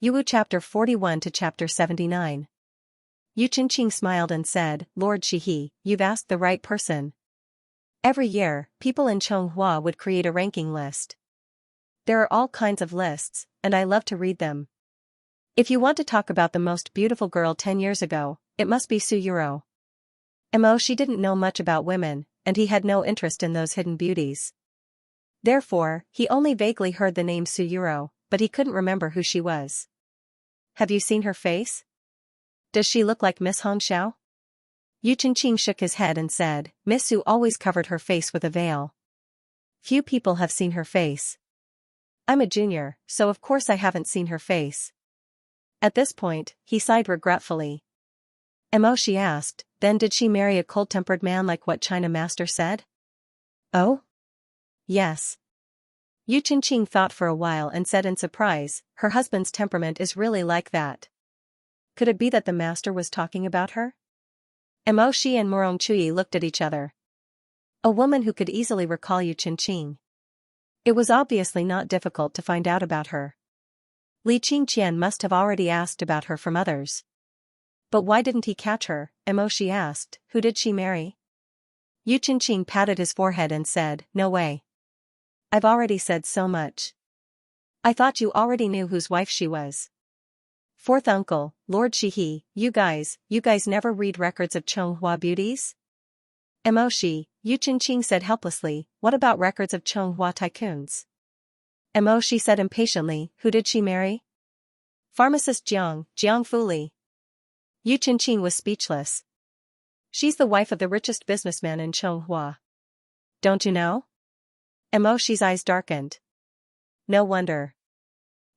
Yuwu chapter 41 to chapter 79. Yu Chenqing smiled and said, Lord Shihe, you've asked the right person. Every year, people in Chonghua would create a ranking list. There are all kinds of lists, and I love to read them. If you want to talk about the most beautiful girl 10 years ago, it must be Su Yuro. She didn't know much about women, and he had no interest in those hidden beauties. Therefore, he only vaguely heard the name Su Yuro, but he couldn't remember who she was. Have you seen her face? Does she look like Miss Hongxiao? Yu Chenqing shook his head and said, Miss Su always covered her face with a veil. Few people have seen her face. I'm a junior, so of course I haven't seen her face. At this point, he sighed regretfully. She asked, then did she marry a cold-tempered man like what China Master said? Oh? Yes. Yu Chenqing thought for a while and said in surprise, her husband's temperament is really like that. Could it be that the master was talking about her? Shi and Murong Chui looked at each other. A woman who could easily recall Yu Chenqing. It was obviously not difficult to find out about her. Li Qingqian must have already asked about her from others. But why didn't he catch her? Shi asked, who did she marry? Yu Chenqing patted his forehead and said, no way. I've already said so much. I thought you already knew whose wife she was. Fourth uncle, Lord Shihe, you guys never read records of Chonghua beauties? Yu Chenqing said helplessly, what about records of Chonghua tycoons? Shi said impatiently, who did she marry? Pharmacist Jiang Fuli. Yu Chenqing was speechless. She's the wife of the richest businessman in Chonghua. Don't you know? Shi's eyes darkened. No wonder.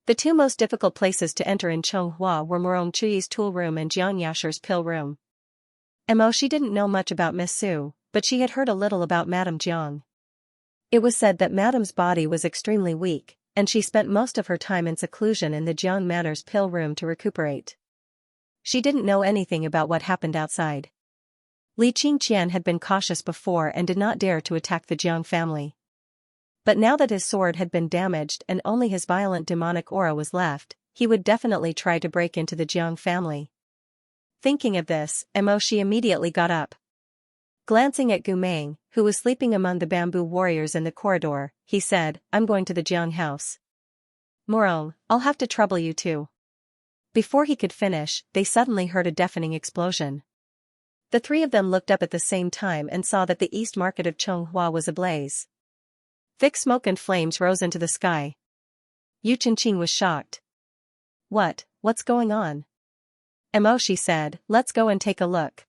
The two most difficult places to enter in Chonghua were Murong Chuyi's tool room and Jiang Yasher's pill room. Shi didn't know much about Miss Su, but she had heard a little about Madame Jiang. It was said that Madame's body was extremely weak, and she spent most of her time in seclusion in the Jiang Manor's pill room to recuperate. She didn't know anything about what happened outside. Li Qingqian had been cautious before and did not dare to attack the Jiang family. But now that his sword had been damaged and only his violent demonic aura was left, he would definitely try to break into the Jiang family. Thinking of this, Shi immediately got up. Glancing at Gu Meng, who was sleeping among the bamboo warriors in the corridor, he said, I'm going to the Jiang house. Murong, I'll have to trouble you too. Before he could finish, they suddenly heard a deafening explosion. The three of them looked up at the same time and saw that the east market of Chonghua was ablaze. Thick smoke and flames rose into the sky. Yu Chenqing was shocked. What's going on? Shi said, let's go and take a look.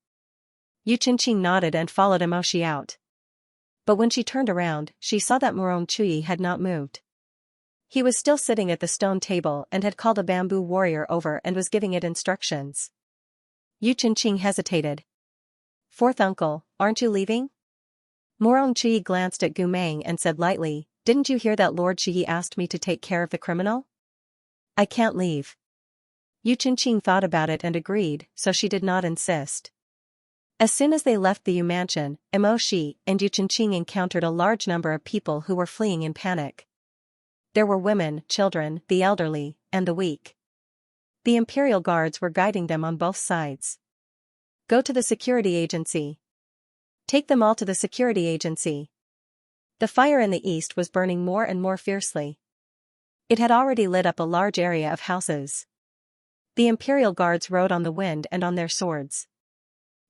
Yu Chenqing nodded and followed Shi out. But when she turned around, she saw that Murong Chuyi had not moved. He was still sitting at the stone table and had called a bamboo warrior over and was giving it instructions. Yu Chenqing hesitated. Fourth uncle, aren't you leaving? Murong Chuyi glanced at Gu Meng and said lightly, didn't you hear that Lord Shihe asked me to take care of the criminal? I can't leave. Yu Chenqing thought about it and agreed, so she did not insist. As soon as they left the Yu mansion, Shi and Yu Chenqing encountered a large number of people who were fleeing in panic. There were women, children, the elderly, and the weak. The imperial guards were guiding them on both sides. Go to the security agency. Take them all to the security agency. The fire in the east was burning more and more fiercely. It had already lit up a large area of houses. The imperial guards rode on the wind and on their swords.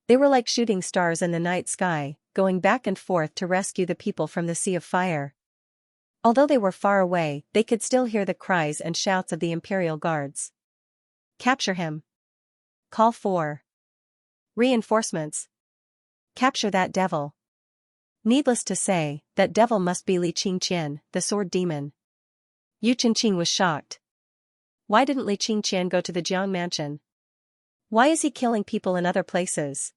They were like shooting stars in the night sky, going back and forth to rescue the people from the sea of fire. Although they were far away, they could still hear the cries and shouts of the imperial guards. Capture him. Call for reinforcements. Capture that devil. Needless to say, that devil must be Li Qingqian, the sword demon. Yu Chenqing was shocked. Why didn't Li Qingqian go to the Jiang mansion? Why is he killing people in other places?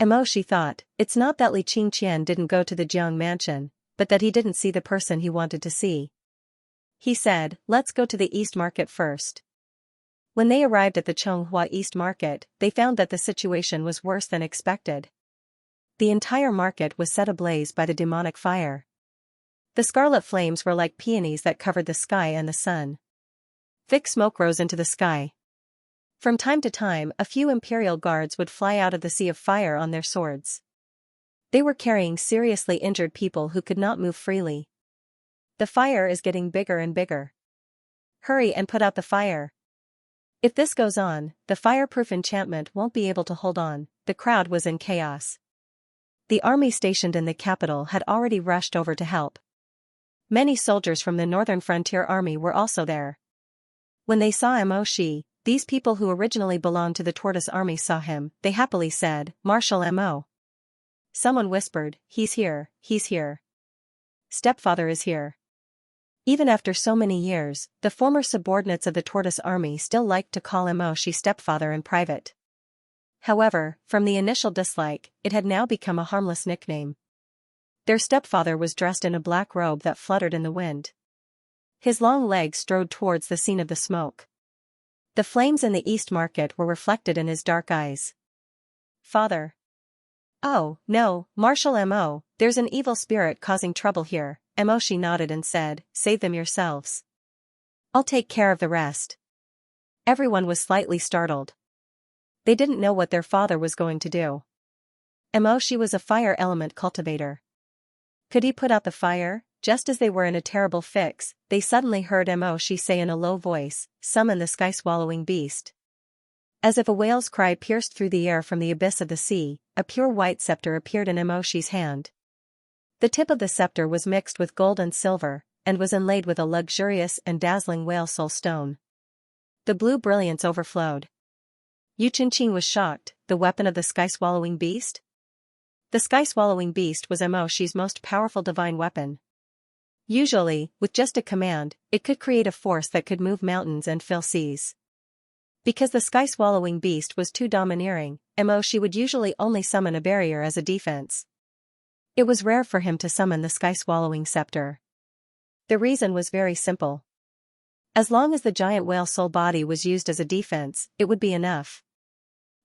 Shi thought, it's not that Li Qingqian didn't go to the Jiang mansion, but that he didn't see the person he wanted to see. He said, let's go to the East Market first. When they arrived at the Chonghua East Market, they found that the situation was worse than expected. The entire market was set ablaze by the demonic fire. The scarlet flames were like peonies that covered the sky and the sun. Thick smoke rose into the sky. From time to time, a few imperial guards would fly out of the sea of fire on their swords. They were carrying seriously injured people who could not move freely. The fire is getting bigger and bigger. Hurry and put out the fire. If this goes on, the fireproof enchantment won't be able to hold on. The crowd was in chaos. The army stationed in the capital had already rushed over to help. Many soldiers from the northern frontier army were also there. When they saw Mo Shi, these people who originally belonged to the Tortoise army saw him, they happily said, "Marshal Mo." Someone whispered, "He's here, he's here. Stepfather is here." Even after so many years, the former subordinates of the Tortoise army still liked to call Mo Shi stepfather in private. However, from the initial dislike, it had now become a harmless nickname. Their stepfather was dressed in a black robe that fluttered in the wind. His long legs strode towards the scene of the smoke. The flames in the East Market were reflected in his dark eyes. "Father." "Oh, no, Marshal Mo, there's an evil spirit causing trouble here." Mo Shi nodded and said, "Save them yourselves. I'll take care of the rest." Everyone was slightly startled. They didn't know what their father was going to do. Mo Shi was a fire element cultivator. Could he put out the fire? Just as they were in a terrible fix, they suddenly heard Mo Shi say in a low voice, "Summon the sky-swallowing beast." As if a whale's cry pierced through the air from the abyss of the sea, a pure white scepter appeared in Mo Shi's hand. The tip of the scepter was mixed with gold and silver, and was inlaid with a luxurious and dazzling whale soul stone. The blue brilliance overflowed. Xianxia was shocked. The weapon of the sky-swallowing beast? The sky-swallowing beast was Mo Shi's most powerful divine weapon. Usually, with just a command, it could create a force that could move mountains and fill seas. Because the sky-swallowing beast was too domineering, Mo Shi would usually only summon a barrier as a defense. It was rare for him to summon the sky-swallowing scepter. The reason was very simple. As long as the giant whale soul body was used as a defense, it would be enough.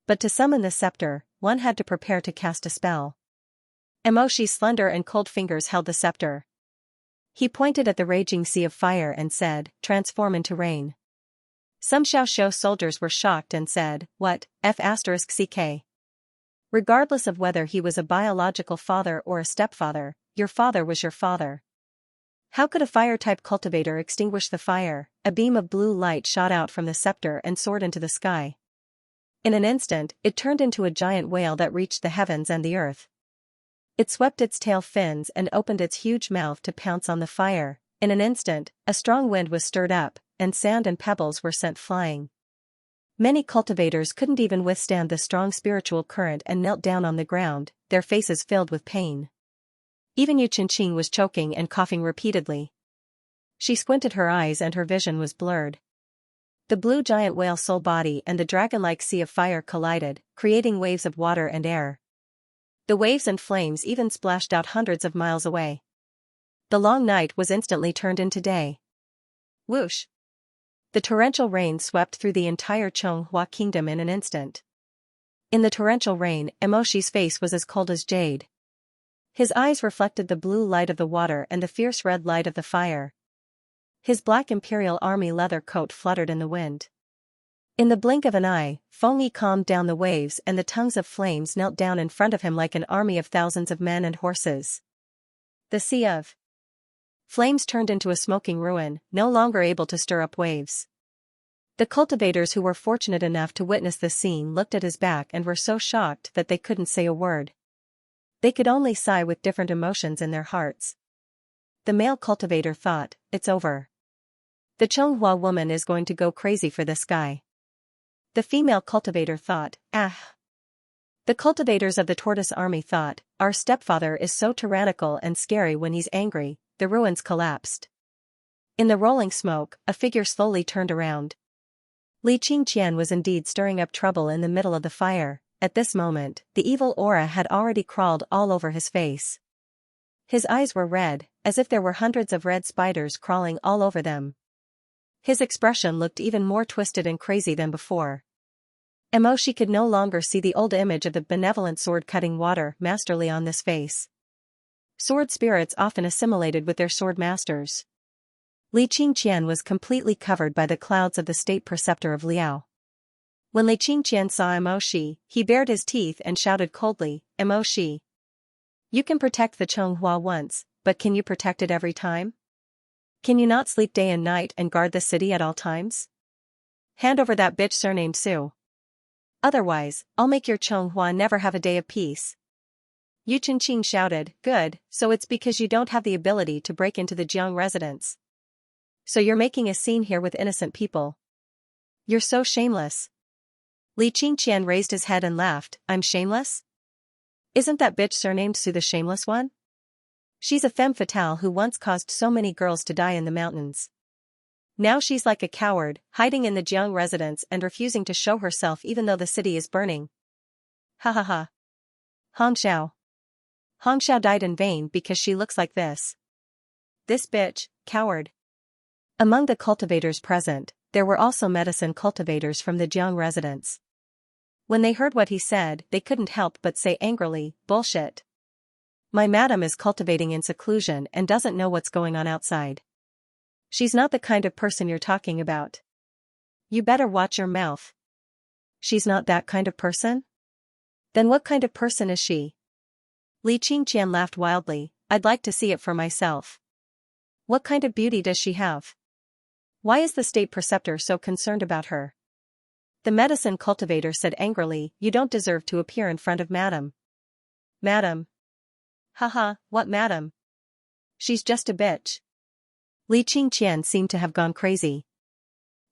But to summon the scepter, one had to prepare to cast a spell. Mo Shi's slender and cold fingers held the scepter. He pointed at the raging sea of fire and said, "Transform into rain." Some Xiao soldiers were shocked and said, "What, F***ck?" Regardless of whether he was a biological father or a stepfather, your father was your father. How could a fire-type cultivator extinguish the fire? A beam of blue light shot out from the scepter and soared into the sky. In an instant, it turned into a giant whale that reached the heavens and the earth. It swept its tail fins and opened its huge mouth to pounce on the fire. In an instant, a strong wind was stirred up, and sand and pebbles were sent flying. Many cultivators couldn't even withstand the strong spiritual current and knelt down on the ground, their faces filled with pain. Even Xianxia was choking and coughing repeatedly. She squinted her eyes and her vision was blurred. The blue giant whale soul body and the dragon-like sea of fire collided, creating waves of water and air. The waves and flames even splashed out hundreds of miles away. The long night was instantly turned into day. Whoosh! The torrential rain swept through the entire Xianxia kingdom in an instant. In the torrential rain, Mo Shi's face was as cold as jade. His eyes reflected the blue light of the water and the fierce red light of the fire. His black imperial army leather coat fluttered in the wind. In the blink of an eye, Fengyi calmed down the waves and the tongues of flames knelt down in front of him like an army of thousands of men and horses. The sea of flames turned into a smoking ruin, no longer able to stir up waves. The cultivators who were fortunate enough to witness this scene looked at his back and were so shocked that they couldn't say a word. They could only sigh with different emotions in their hearts. The male cultivator thought, "It's over. The Xianxia woman is going to go crazy for this guy." The female cultivator thought, "Ah." The cultivators of the Tortoise army thought, "Our stepfather is so tyrannical and scary when he's angry." The ruins collapsed. In the rolling smoke, a figure slowly turned around. Li Qingqian was indeed stirring up trouble in the middle of the fire. At this moment, the evil aura had already crawled all over his face. His eyes were red, as if there were hundreds of red spiders crawling all over them. His expression looked even more twisted and crazy than before. Mo Shi could no longer see the old image of the benevolent sword-cutting water masterly on this face. Sword spirits often assimilated with their sword masters. Li Qingqian was completely covered by the clouds of the state preceptor of Liao. When Li Qingqian saw Mo Shi, he bared his teeth and shouted coldly, Mo Shi. You can protect the Chonghua once, but can you protect it every time? Can you not sleep day and night and guard the city at all times? Hand over that bitch surnamed Su. Otherwise, I'll make your Chonghua never have a day of peace. Yu Chenqing shouted, good, so it's because you don't have the ability to break into the Jiang residence. So you're making a scene here with innocent people. You're so shameless. Li Qingqian raised his head and laughed, I'm shameless? Isn't that bitch surnamed Su the shameless one? She's a femme fatale who once caused so many girls to die in the mountains. Now she's like a coward, hiding in the Jiang residence and refusing to show herself even though the city is burning. Ha ha ha. Hongxiao. Hongxiao died in vain because she looks like this. This bitch, coward. Among the cultivators present, there were also medicine cultivators from the Jiang residence. When they heard what he said, they couldn't help but say angrily, bullshit. My madam is cultivating in seclusion and doesn't know what's going on outside. She's not the kind of person you're talking about. You better watch your mouth. She's not that kind of person? Then what kind of person is she? Li Qingqian laughed wildly, I'd like to see it for myself. What kind of beauty does she have? Why is the state preceptor so concerned about her? The medicine cultivator said angrily, you don't deserve to appear in front of madam. Madam. Haha, what madam? She's just a bitch. Li Qingqian seemed to have gone crazy.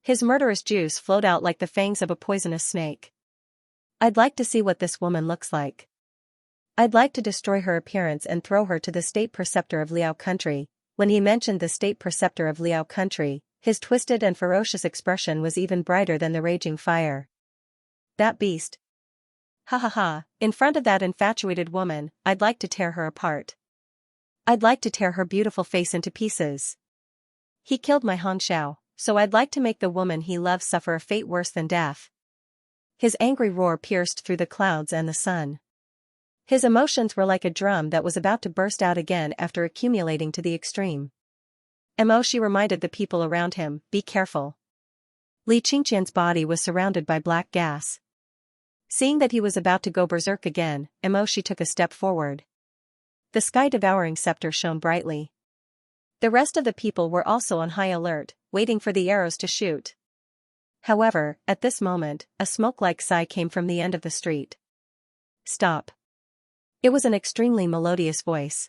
His murderous juice flowed out like the fangs of a poisonous snake. I'd like to see what this woman looks like. I'd like to destroy her appearance and throw her to the state preceptor of Liao country. When he mentioned the state preceptor of Liao country, his twisted and ferocious expression was even brighter than the raging fire. That beast. Ha ha ha, in front of that infatuated woman, I'd like to tear her apart. I'd like to tear her beautiful face into pieces. He killed my Hongxiao, so I'd like to make the woman he loves suffer a fate worse than death. His angry roar pierced through the clouds and the sun. His emotions were like a drum that was about to burst out again after accumulating to the extreme. Mo Shi reminded the people around him, be careful. Li Qingqian's body was surrounded by black gas. Seeing that he was about to go berserk again, Mo Shi took a step forward. The sky-devouring scepter shone brightly. The rest of the people were also on high alert, waiting for the arrows to shoot. However, at this moment, a smoke-like sigh came from the end of the street. Stop. It was an extremely melodious voice.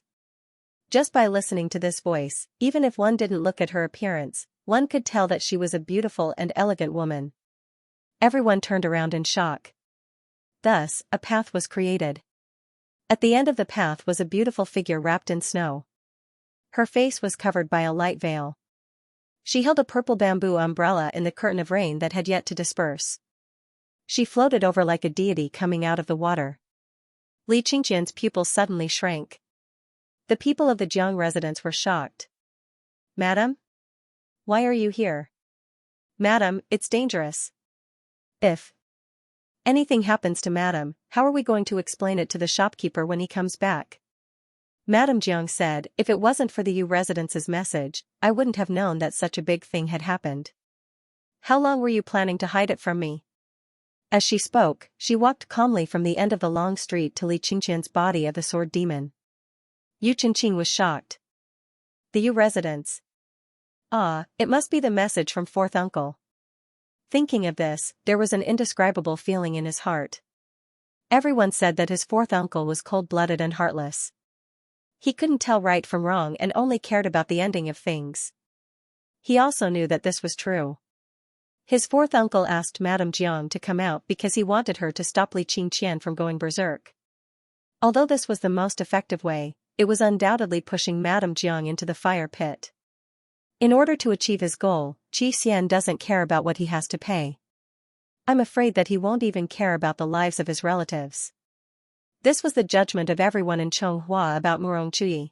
Just by listening to this voice, even if one didn't look at her appearance, one could tell that she was a beautiful and elegant woman. Everyone turned around in shock. Thus, a path was created. At the end of the path was a beautiful figure wrapped in snow. Her face was covered by a light veil. She held a purple bamboo umbrella in the curtain of rain that had yet to disperse. She floated over like a deity coming out of the water. Li Qingqian's pupils suddenly shrank. The people of the Jiang residence were shocked. Madam? Why are you here? Madam, it's dangerous. If anything happens to Madam, how are we going to explain it to the shopkeeper when he comes back? Madam Jiang said, if it wasn't for the Yu residence's message, I wouldn't have known that such a big thing had happened. How long were you planning to hide it from me? As she spoke, she walked calmly from the end of the long street to Li Qingqian's body of the sword demon. Yu Chenqing was shocked. The Yu residence. Ah, it must be the message from fourth uncle. Thinking of this, there was an indescribable feeling in his heart. Everyone said that his fourth uncle was cold-blooded and heartless. He couldn't tell right from wrong and only cared about the ending of things. He also knew that this was true. His fourth uncle asked Madame Jiang to come out because he wanted her to stop Li Qingqian from going berserk. Although this was the most effective way, it was undoubtedly pushing Madame Jiang into the fire pit. In order to achieve his goal, Qi Xian doesn't care about what he has to pay. I'm afraid that he won't even care about the lives of his relatives. This was the judgment of everyone in Chonghua about Murong Chui.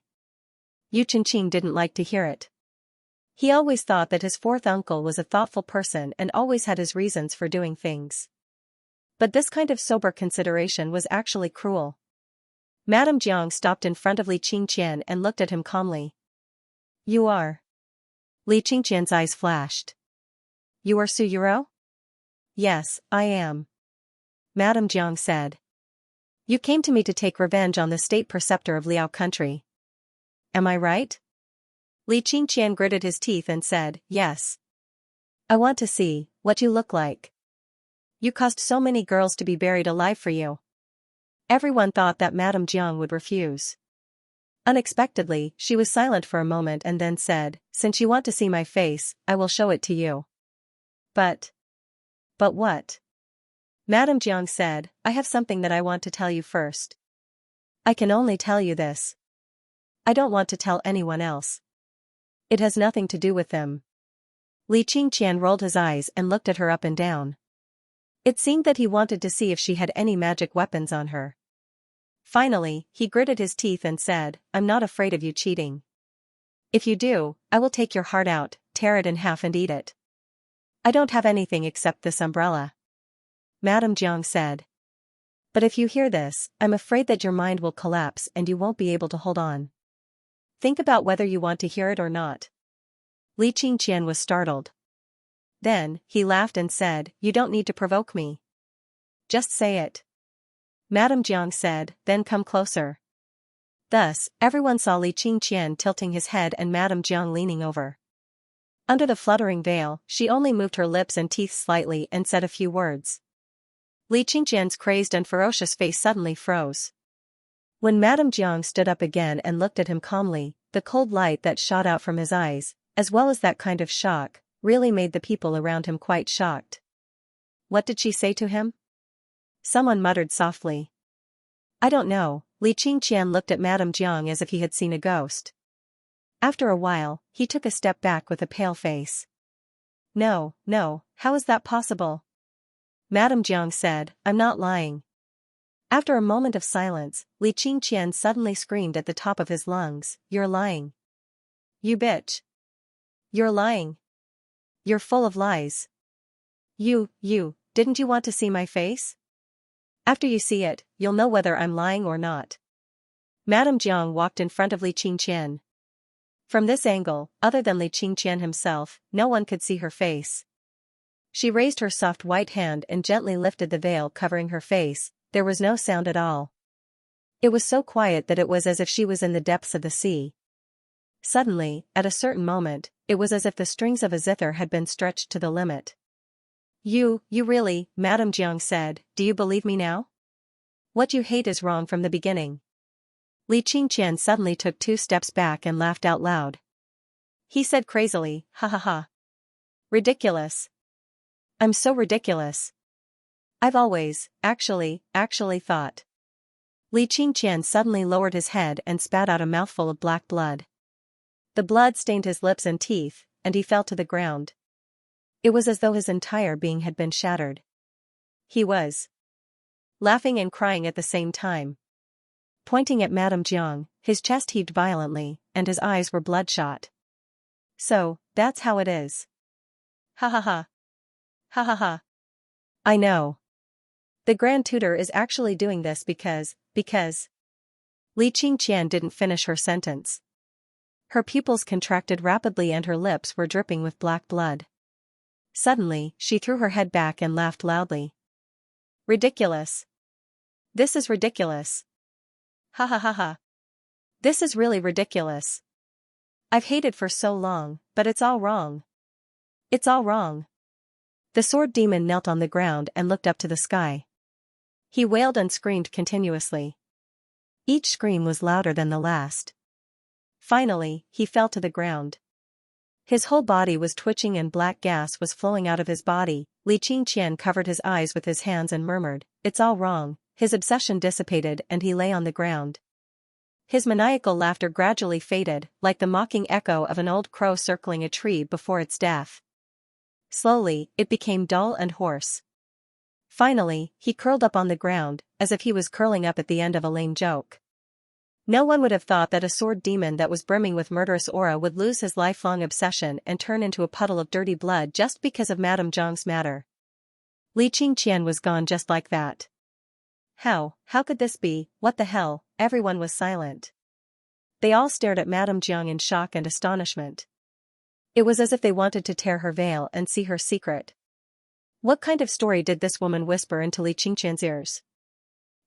Yu Chenqing didn't like to hear it. He always thought that his fourth uncle was a thoughtful person and always had his reasons for doing things. But this kind of sober consideration was actually cruel. Madame Jiang stopped in front of Li Qingqian and looked at him calmly. You are Li Qingqian's eyes flashed. You are Suyuro? Yes, I am. Madame Jiang said. You came to me to take revenge on the state preceptor of Liao country. Am I right? Li Qingqian gritted his teeth and said, yes. I want to see what you look like. You caused so many girls to be buried alive for you. Everyone thought that Madame Jiang would refuse. Unexpectedly, she was silent for a moment and then said, since you want to see my face, I will show it to you. But what? Madame Jiang said, I have something that I want to tell you first. I can only tell you this. I don't want to tell anyone else. It has nothing to do with them. Li Qingqian rolled his eyes and looked at her up and down. It seemed that he wanted to see if she had any magic weapons on her. Finally, he gritted his teeth and said, I'm not afraid of you cheating. If you do, I will take your heart out, tear it in half and eat it. I don't have anything except this umbrella. Madame Jiang said. But if you hear this, I'm afraid that your mind will collapse and you won't be able to hold on. Think about whether you want to hear it or not. Li Qingqian was startled. Then, he laughed and said, you don't need to provoke me. Just say it. Madame Jiang said, then come closer. Thus, everyone saw Li Qingqian tilting his head and Madame Jiang leaning over. Under the fluttering veil, she only moved her lips and teeth slightly and said a few words. Li Qingqian's crazed and ferocious face suddenly froze. When Madame Jiang stood up again and looked at him calmly, the cold light that shot out from his eyes, as well as that kind of shock, really made the people around him quite shocked. What did she say to him? Someone muttered softly. I don't know. Li Qingqian looked at Madame Jiang as if he had seen a ghost. After a while, he took a step back with a pale face. No, how is that possible? Madame Jiang said, I'm not lying. After a moment of silence, Li Qingqian suddenly screamed at the top of his lungs, you're lying. You bitch. You're lying. You're full of lies. You, didn't you want to see my face? After you see it, you'll know whether I'm lying or not. Madame Jiang walked in front of Li Qingqian. From this angle, other than Li Qingqian himself, no one could see her face. She raised her soft white hand and gently lifted the veil covering her face. There was no sound at all. It was so quiet that it was as if she was in the depths of the sea. Suddenly, at a certain moment, it was as if the strings of a zither had been stretched to the limit. You really, Madame Jiang said, do you believe me now? What you hate is wrong from the beginning. Li Qingqian suddenly took 2 steps back and laughed out loud. He said crazily, ha ha ha. Ridiculous. I'm so ridiculous. I've always, actually thought. Li Qingqian suddenly lowered his head and spat out a mouthful of black blood. The blood stained his lips and teeth, and he fell to the ground. It was as though his entire being had been shattered. He was laughing and crying at the same time. Pointing at Madame Jiang, his chest heaved violently, and his eyes were bloodshot. So, that's how it is. Ha ha ha. Ha ha ha. I know. The Grand Tutor is actually doing this because... Li Qingqian didn't finish her sentence. Her pupils contracted rapidly and her lips were dripping with black blood. Suddenly, she threw her head back and laughed loudly. Ridiculous. This is ridiculous. Ha ha ha ha. This is really ridiculous. I've hated for so long, but it's all wrong. It's all wrong. The sword demon knelt on the ground and looked up to the sky. He wailed and screamed continuously. Each scream was louder than the last. Finally, he fell to the ground. His whole body was twitching and black gas was flowing out of his body. Li Qingqian covered his eyes with his hands and murmured, it's all wrong. His obsession dissipated and he lay on the ground. His maniacal laughter gradually faded, like the mocking echo of an old crow circling a tree before its death. Slowly, it became dull and hoarse. Finally, he curled up on the ground, as if he was curling up at the end of a lame joke. No one would have thought that a sword demon that was brimming with murderous aura would lose his lifelong obsession and turn into a puddle of dirty blood just because of Madame Jiang's matter. Li Qingqian was gone just like that. How could this be? What the hell? Everyone was silent. They all stared at Madame Jiang in shock and astonishment. It was as if they wanted to tear her veil and see her secret. What kind of story did this woman whisper into Li Qingqian's ears?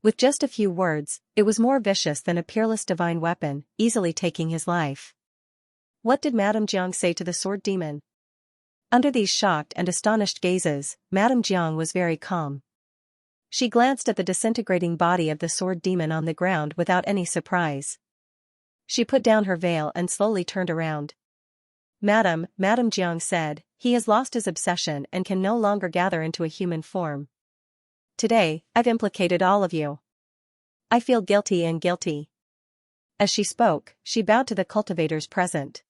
With just a few words, it was more vicious than a peerless divine weapon, easily taking his life. What did Madame Jiang say to the sword demon? Under these shocked and astonished gazes, Madame Jiang was very calm. She glanced at the disintegrating body of the sword demon on the ground without any surprise. She put down her veil and slowly turned around. Madame Jiang said, he has lost his obsession and can no longer gather into a human form. Today, I've implicated all of you. I feel guilty and guilty. As she spoke, she bowed to the cultivators present.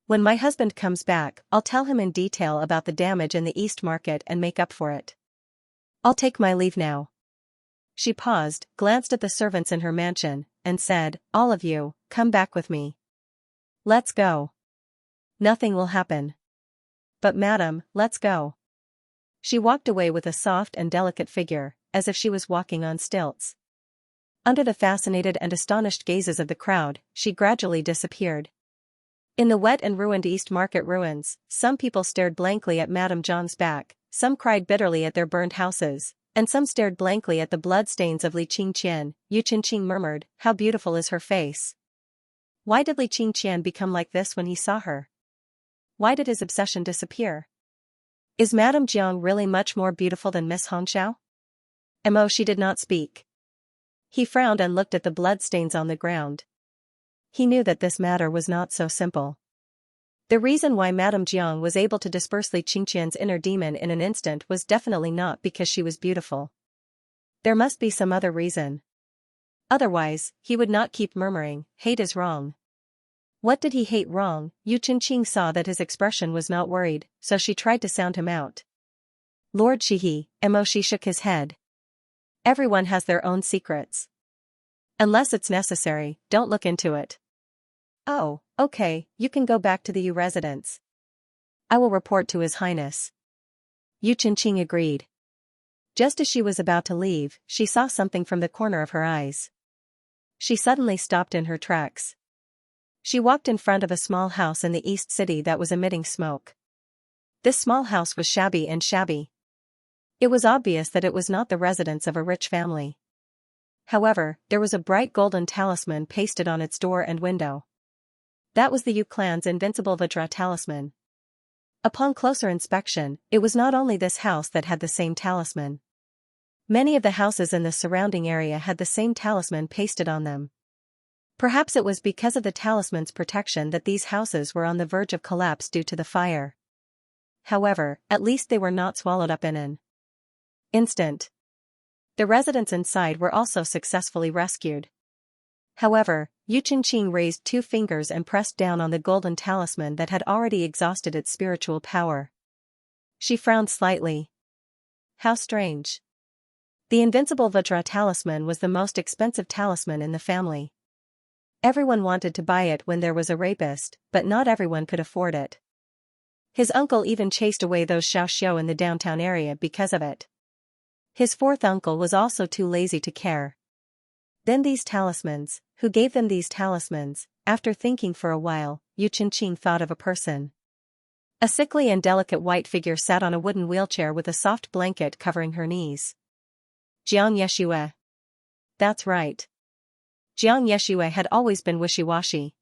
When my husband comes back, I'll tell him in detail about the damage in the East Market and make up for it. I'll take my leave now. She paused, glanced at the servants in her mansion, and said, all of you, come back with me. Let's go. Nothing will happen. But madam, let's go. She walked away with a soft and delicate figure, as if she was walking on stilts. Under the fascinated and astonished gazes of the crowd, she gradually disappeared. In the wet and ruined East Market ruins, some people stared blankly at Madame Jiang's back, some cried bitterly at their burned houses, and some stared blankly at the bloodstains of Li Qingqian. Yu Qingqing murmured, how beautiful is her face. Why did Li Qingqian become like this when he saw her? Why did his obsession disappear? Is Madame Jiang really much more beautiful than Miss Hongxiao? She did not speak. He frowned and looked at the bloodstains on the ground. He knew that this matter was not so simple. The reason why Madame Jiang was able to disperse Li Qingqian's inner demon in an instant was definitely not because she was beautiful. There must be some other reason. Otherwise, he would not keep murmuring, hate is wrong. What did he hate wrong? Yu Qingqing saw that his expression was not worried, so she tried to sound him out. Lord Shihi, She shook his head. Everyone has their own secrets. Unless it's necessary, don't look into it. Oh, okay, you can go back to the Yu residence. I will report to His Highness. Yu Qingqing agreed. Just as she was about to leave, she saw something from the corner of her eyes. She suddenly stopped in her tracks. She walked in front of a small house in the East City that was emitting smoke. This small house was shabby. It was obvious that it was not the residence of a rich family. However, there was a bright golden talisman pasted on its door and window. That was the Yu clan's invincible Vajra talisman. Upon closer inspection, it was not only this house that had the same talisman. Many of the houses in the surrounding area had the same talisman pasted on them. Perhaps it was because of the talisman's protection that these houses were on the verge of collapse due to the fire. However, at least they were not swallowed up in an instant. The residents inside were also successfully rescued. However, Yu Qingqing raised 2 fingers and pressed down on the golden talisman that had already exhausted its spiritual power. She frowned slightly. How strange. The invincible Vajra talisman was the most expensive talisman in the family. Everyone wanted to buy it when there was a rapist, but not everyone could afford it. His uncle even chased away those Xiaoxiao in the downtown area because of it. His 4th uncle was also too lazy to care. Then these talismans, who gave them these talismans? After thinking for a while, Yu Qingqing thought of a person. A sickly and delicate white figure sat on a wooden wheelchair with a soft blanket covering her knees. Jiang Yeshue. That's right. Jiang Yeshue had always been wishy-washy.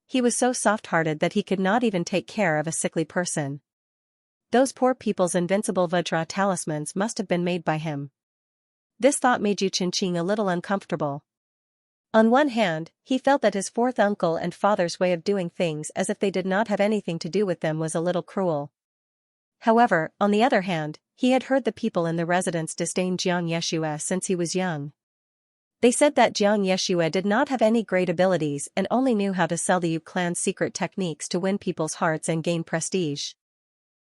He was so soft-hearted that he could not even take care of a sickly person. Those poor people's invincible Vajra talismans must have been made by him. This thought made Yu Qingqing a little uncomfortable. On one hand, he felt that his 4th uncle and father's way of doing things as if they did not have anything to do with them was a little cruel. However, on the other hand, he had heard the people in the residence disdain Jiang Yeshue since he was young. They said that Jiang Yeshue did not have any great abilities and only knew how to sell the Yu clan's secret techniques to win people's hearts and gain prestige.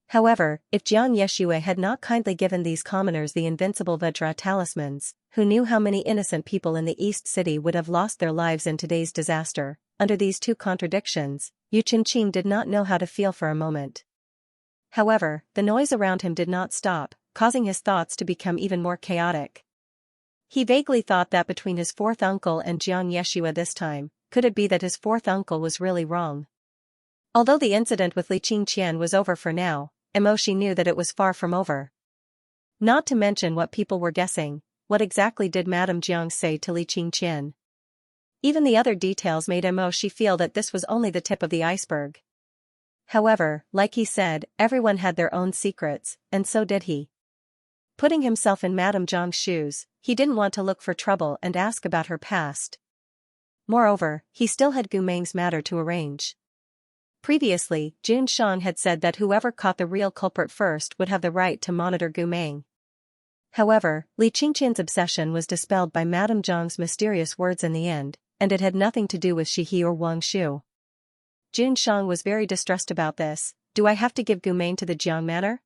However, if Jiang Yeshue had not kindly given these commoners the invincible Vajra talismans, who knew how many innocent people in the East City would have lost their lives in today's disaster? Under these 2 contradictions, Yu Qingqing did not know how to feel for a moment. However, the noise around him did not stop, causing his thoughts to become even more chaotic. He vaguely thought that between his 4th uncle and Jiang Yeshue this time, could it be that his 4th uncle was really wrong? Although the incident with Li Qingqian was over for now, Emoshi knew that it was far from over. Not to mention what people were guessing, what exactly did Madame Jiang say to Li Qingqian? Even the other details made Emoshi feel that this was only the tip of the iceberg. However, like he said, everyone had their own secrets, and so did he. Putting himself in Madame Jiang's shoes, he didn't want to look for trouble and ask about her past. Moreover, he still had Gu Meng's matter to arrange. Previously, Jun Shang had said that whoever caught the real culprit first would have the right to monitor Gu Meng. However, Li Qingqian's obsession was dispelled by Madame Jiang's mysterious words in the end, and it had nothing to do with Shihi or Wang Shu. Jun Shang was very distressed about this. Do I have to give Gu Meng to the Jiang manor?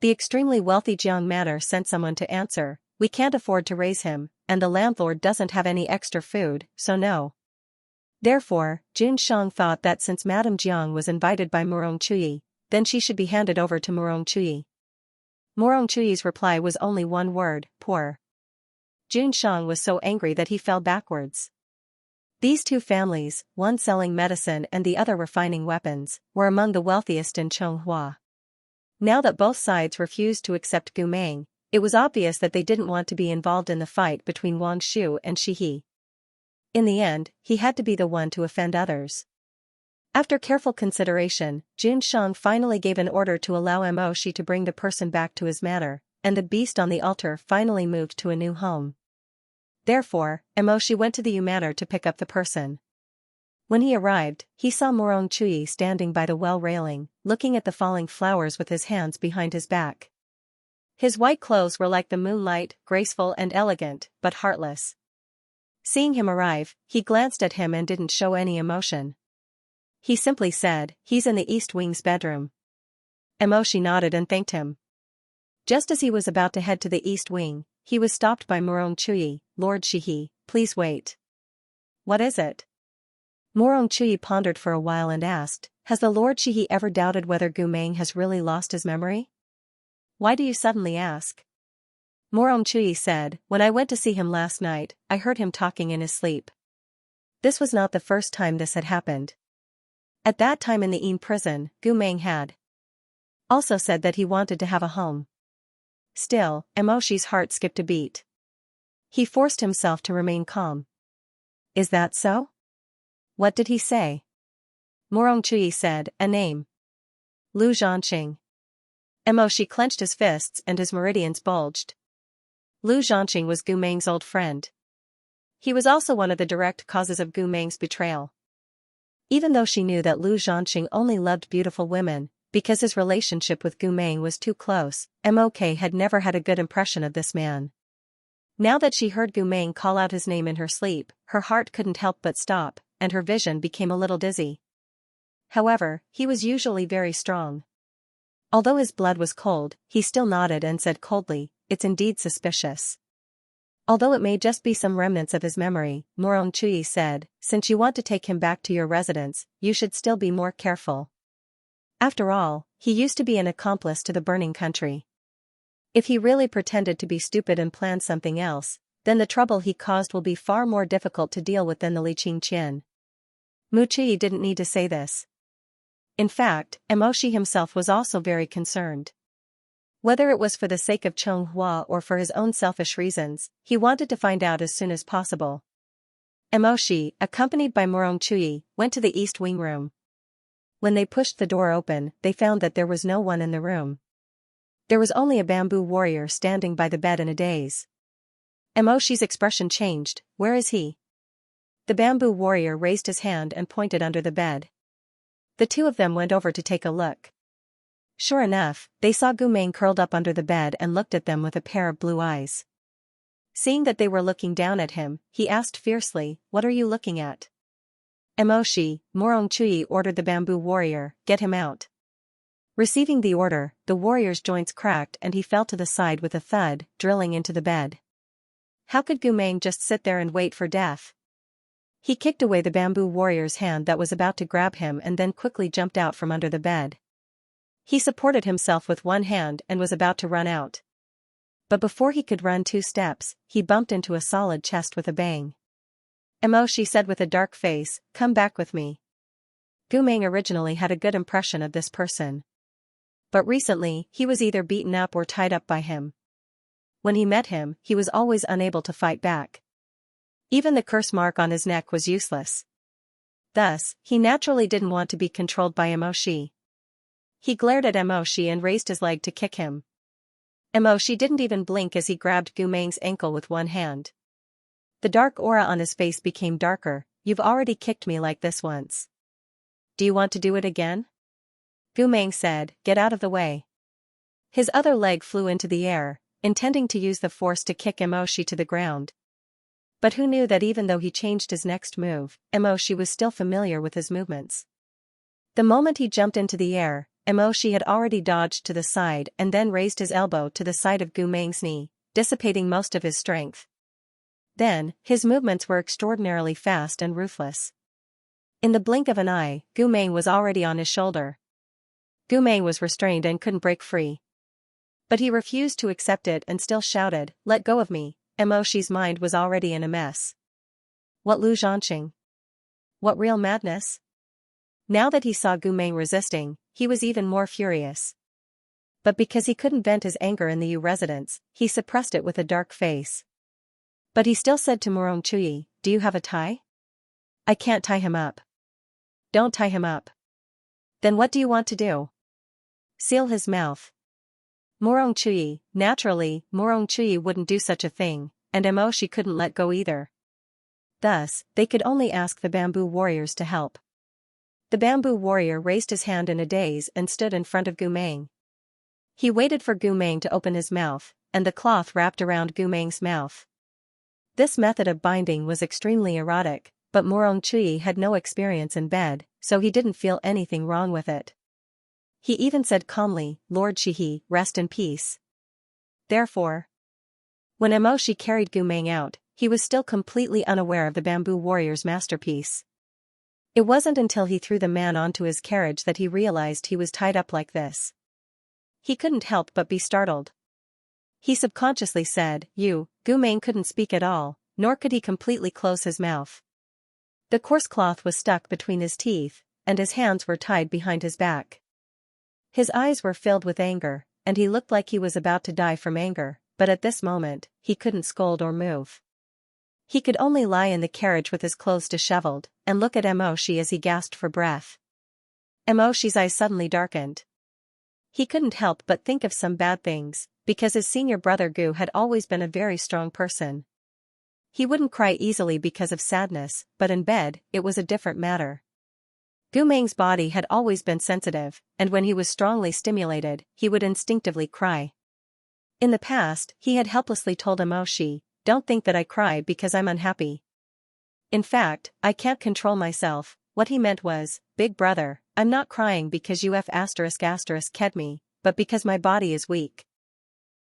The extremely wealthy Jiang manor sent someone to answer. We can't afford to raise him, and the landlord doesn't have any extra food, so no. Therefore, Jun Shang thought that since Madame Jiang was invited by Murong Chuyi, then she should be handed over to Murong Chuyi. Murong Chuyi's reply was only one word, poor. Jun Shang was so angry that he fell backwards. These two families, one selling medicine and the other refining weapons, were among the wealthiest in Chonghua. Now that both sides refused to accept Gu Meng, it was obvious that they didn't want to be involved in the fight between Wang Shu and Shihi. In the end, he had to be the one to offend others. After careful consideration, Jun Shang finally gave an order to allow Emoshi to bring the person back to his manor, and the beast on the altar finally moved to a new home. Therefore, Emoshi went to the Yu manor to pick up the person. When he arrived, he saw Murong Chuyi standing by the well railing, looking at the falling flowers with his hands behind his back. His white clothes were like the moonlight, graceful and elegant, but heartless. Seeing him arrive, he glanced at him and didn't show any emotion. He simply said, "He's in the East Wing's bedroom." Emoshi nodded and thanked him. Just as he was about to head to the East Wing, he was stopped by Murong Chuyi. "Lord Shihi, please wait." "What is it?" Murong Chuyi pondered for a while and asked, "Has the Lord Shihi ever doubted whether Gu Meng has really lost his memory?" "Why do you suddenly ask?" Murong Chuyi said, "When I went to see him last night, I heard him talking in his sleep." This was not the first time this had happened. At that time in the Yin prison, Gu Meng had also said that he wanted to have a home. Still, Emoshi's heart skipped a beat. He forced himself to remain calm. "Is that so? What did he say?" Murong Chuyi said, "A name. Lu Zhanqing." Emoshi clenched his fists and his meridians bulged. Lu Zhanqing was Gu Meng's old friend. He was also one of the direct causes of Gu Meng's betrayal. Even though she knew that Lu Zhanqing only loved beautiful women, because his relationship with Gu Meng was too close, Mok had never had a good impression of this man. Now that she heard Gu Meng call out his name in her sleep, her heart couldn't help but stop, and her vision became a little dizzy. However, he was usually very strong. Although his blood was cold, he still nodded and said coldly, "It's indeed suspicious." Although it may just be some remnants of his memory, Murong Chuyi said, "Since you want to take him back to your residence, you should still be more careful. After all, he used to be an accomplice to the burning country. If he really pretended to be stupid and planned something else, then the trouble he caused will be far more difficult to deal with than the Li Qingqian." Mu Chuyi didn't need to say this. In fact, Emoshi himself was also very concerned. Whether it was for the sake of Chonghua or for his own selfish reasons, he wanted to find out as soon as possible. Emoshi, accompanied by Murong Chuyi, went to the East Wing room. When they pushed the door open, they found that there was no one in the room. There was only a bamboo warrior standing by the bed in a daze. Emoshi's expression changed. "Where is he?" The bamboo warrior raised his hand and pointed under the bed. The two of them went over to take a look. Sure enough, they saw Gu Meng curled up under the bed and looked at them with a pair of blue eyes. Seeing that they were looking down at him, he asked fiercely, "What are you looking at?" "Emoshi," Murong Chuyi ordered the bamboo warrior, "Get him out." Receiving the order, the warrior's joints cracked and he fell to the side with a thud, drilling into the bed. How could Gu Meng just sit there and wait for death? He kicked away the bamboo warrior's hand that was about to grab him and then quickly jumped out from under the bed. He supported himself with one hand and was about to run out. But before he could run 2 steps, he bumped into a solid chest with a bang. Emoshi said with a dark face, "Come back with me." Gu Meng originally had a good impression of this person. But recently, he was either beaten up or tied up by him. When he met him, he was always unable to fight back. Even the curse mark on his neck was useless. Thus, he naturally didn't want to be controlled by Emoshi. He glared at Emoshi and raised his leg to kick him. Emoshi didn't even blink as he grabbed Gu Meng's ankle with one hand. The dark aura on his face became darker. You've already kicked me like this once. Do you want to do it again? Gu Meng said, get out of the way. His other leg flew into the air, intending to use the force to kick Emoshi to the ground. But who knew that even though he changed his next move, Emoshi was still familiar with his movements. The moment he jumped into the air, Emoshi had already dodged to the side and then raised his elbow to the side of Gu Meng's knee, dissipating most of his strength. Then, his movements were extraordinarily fast and ruthless. In the blink of an eye, Gu Meng was already on his shoulder. Gu Meng was restrained and couldn't break free. But he refused to accept it and still shouted, let go of me. Emoshi's mind was already in a mess. What Lu Zhanqing? What real madness? Now that he saw Gu Meng resisting, he was even more furious. But because he couldn't vent his anger in the Yu residence, he suppressed it with a dark face. But he still said to Murong Chuyi, do you have a tie? I can't tie him up. Don't tie him up. Then what do you want to do? Seal his mouth. Murong Chuyi, naturally, Murong Chuyi wouldn't do such a thing, and Emoshi couldn't let go either. Thus, they could only ask the bamboo warriors to help. The bamboo warrior raised his hand in a daze and stood in front of Gu Meng. He waited for Gu Meng to open his mouth, and the cloth wrapped around Gu Meng's mouth. This method of binding was extremely erotic, but Murong Chuyi had no experience in bed, so he didn't feel anything wrong with it. He even said calmly, Lord Shihi, rest in peace. Therefore, when Emoshi carried Gu Meng out, he was still completely unaware of the bamboo warrior's masterpiece. It wasn't until he threw the man onto his carriage that he realized he was tied up like this. He couldn't help but be startled. He subconsciously said, Gu Meng couldn't speak at all, nor could he completely close his mouth. The coarse cloth was stuck between his teeth, and his hands were tied behind his back. His eyes were filled with anger, and he looked like he was about to die from anger, but at this moment, he couldn't scold or move. He could only lie in the carriage with his clothes disheveled, and look at Emoshi as he gasped for breath. Emoshi's eyes suddenly darkened. He couldn't help but think of some bad things, because his senior brother Gu had always been a very strong person. He wouldn't cry easily because of sadness, but in bed, it was a different matter. Gu Meng's body had always been sensitive, and when he was strongly stimulated, he would instinctively cry. In the past, he had helplessly told Emoshi, don't think that I cry because I'm unhappy. In fact, I can't control myself. What he meant was, big brother, I'm not crying because you ked me, but because my body is weak.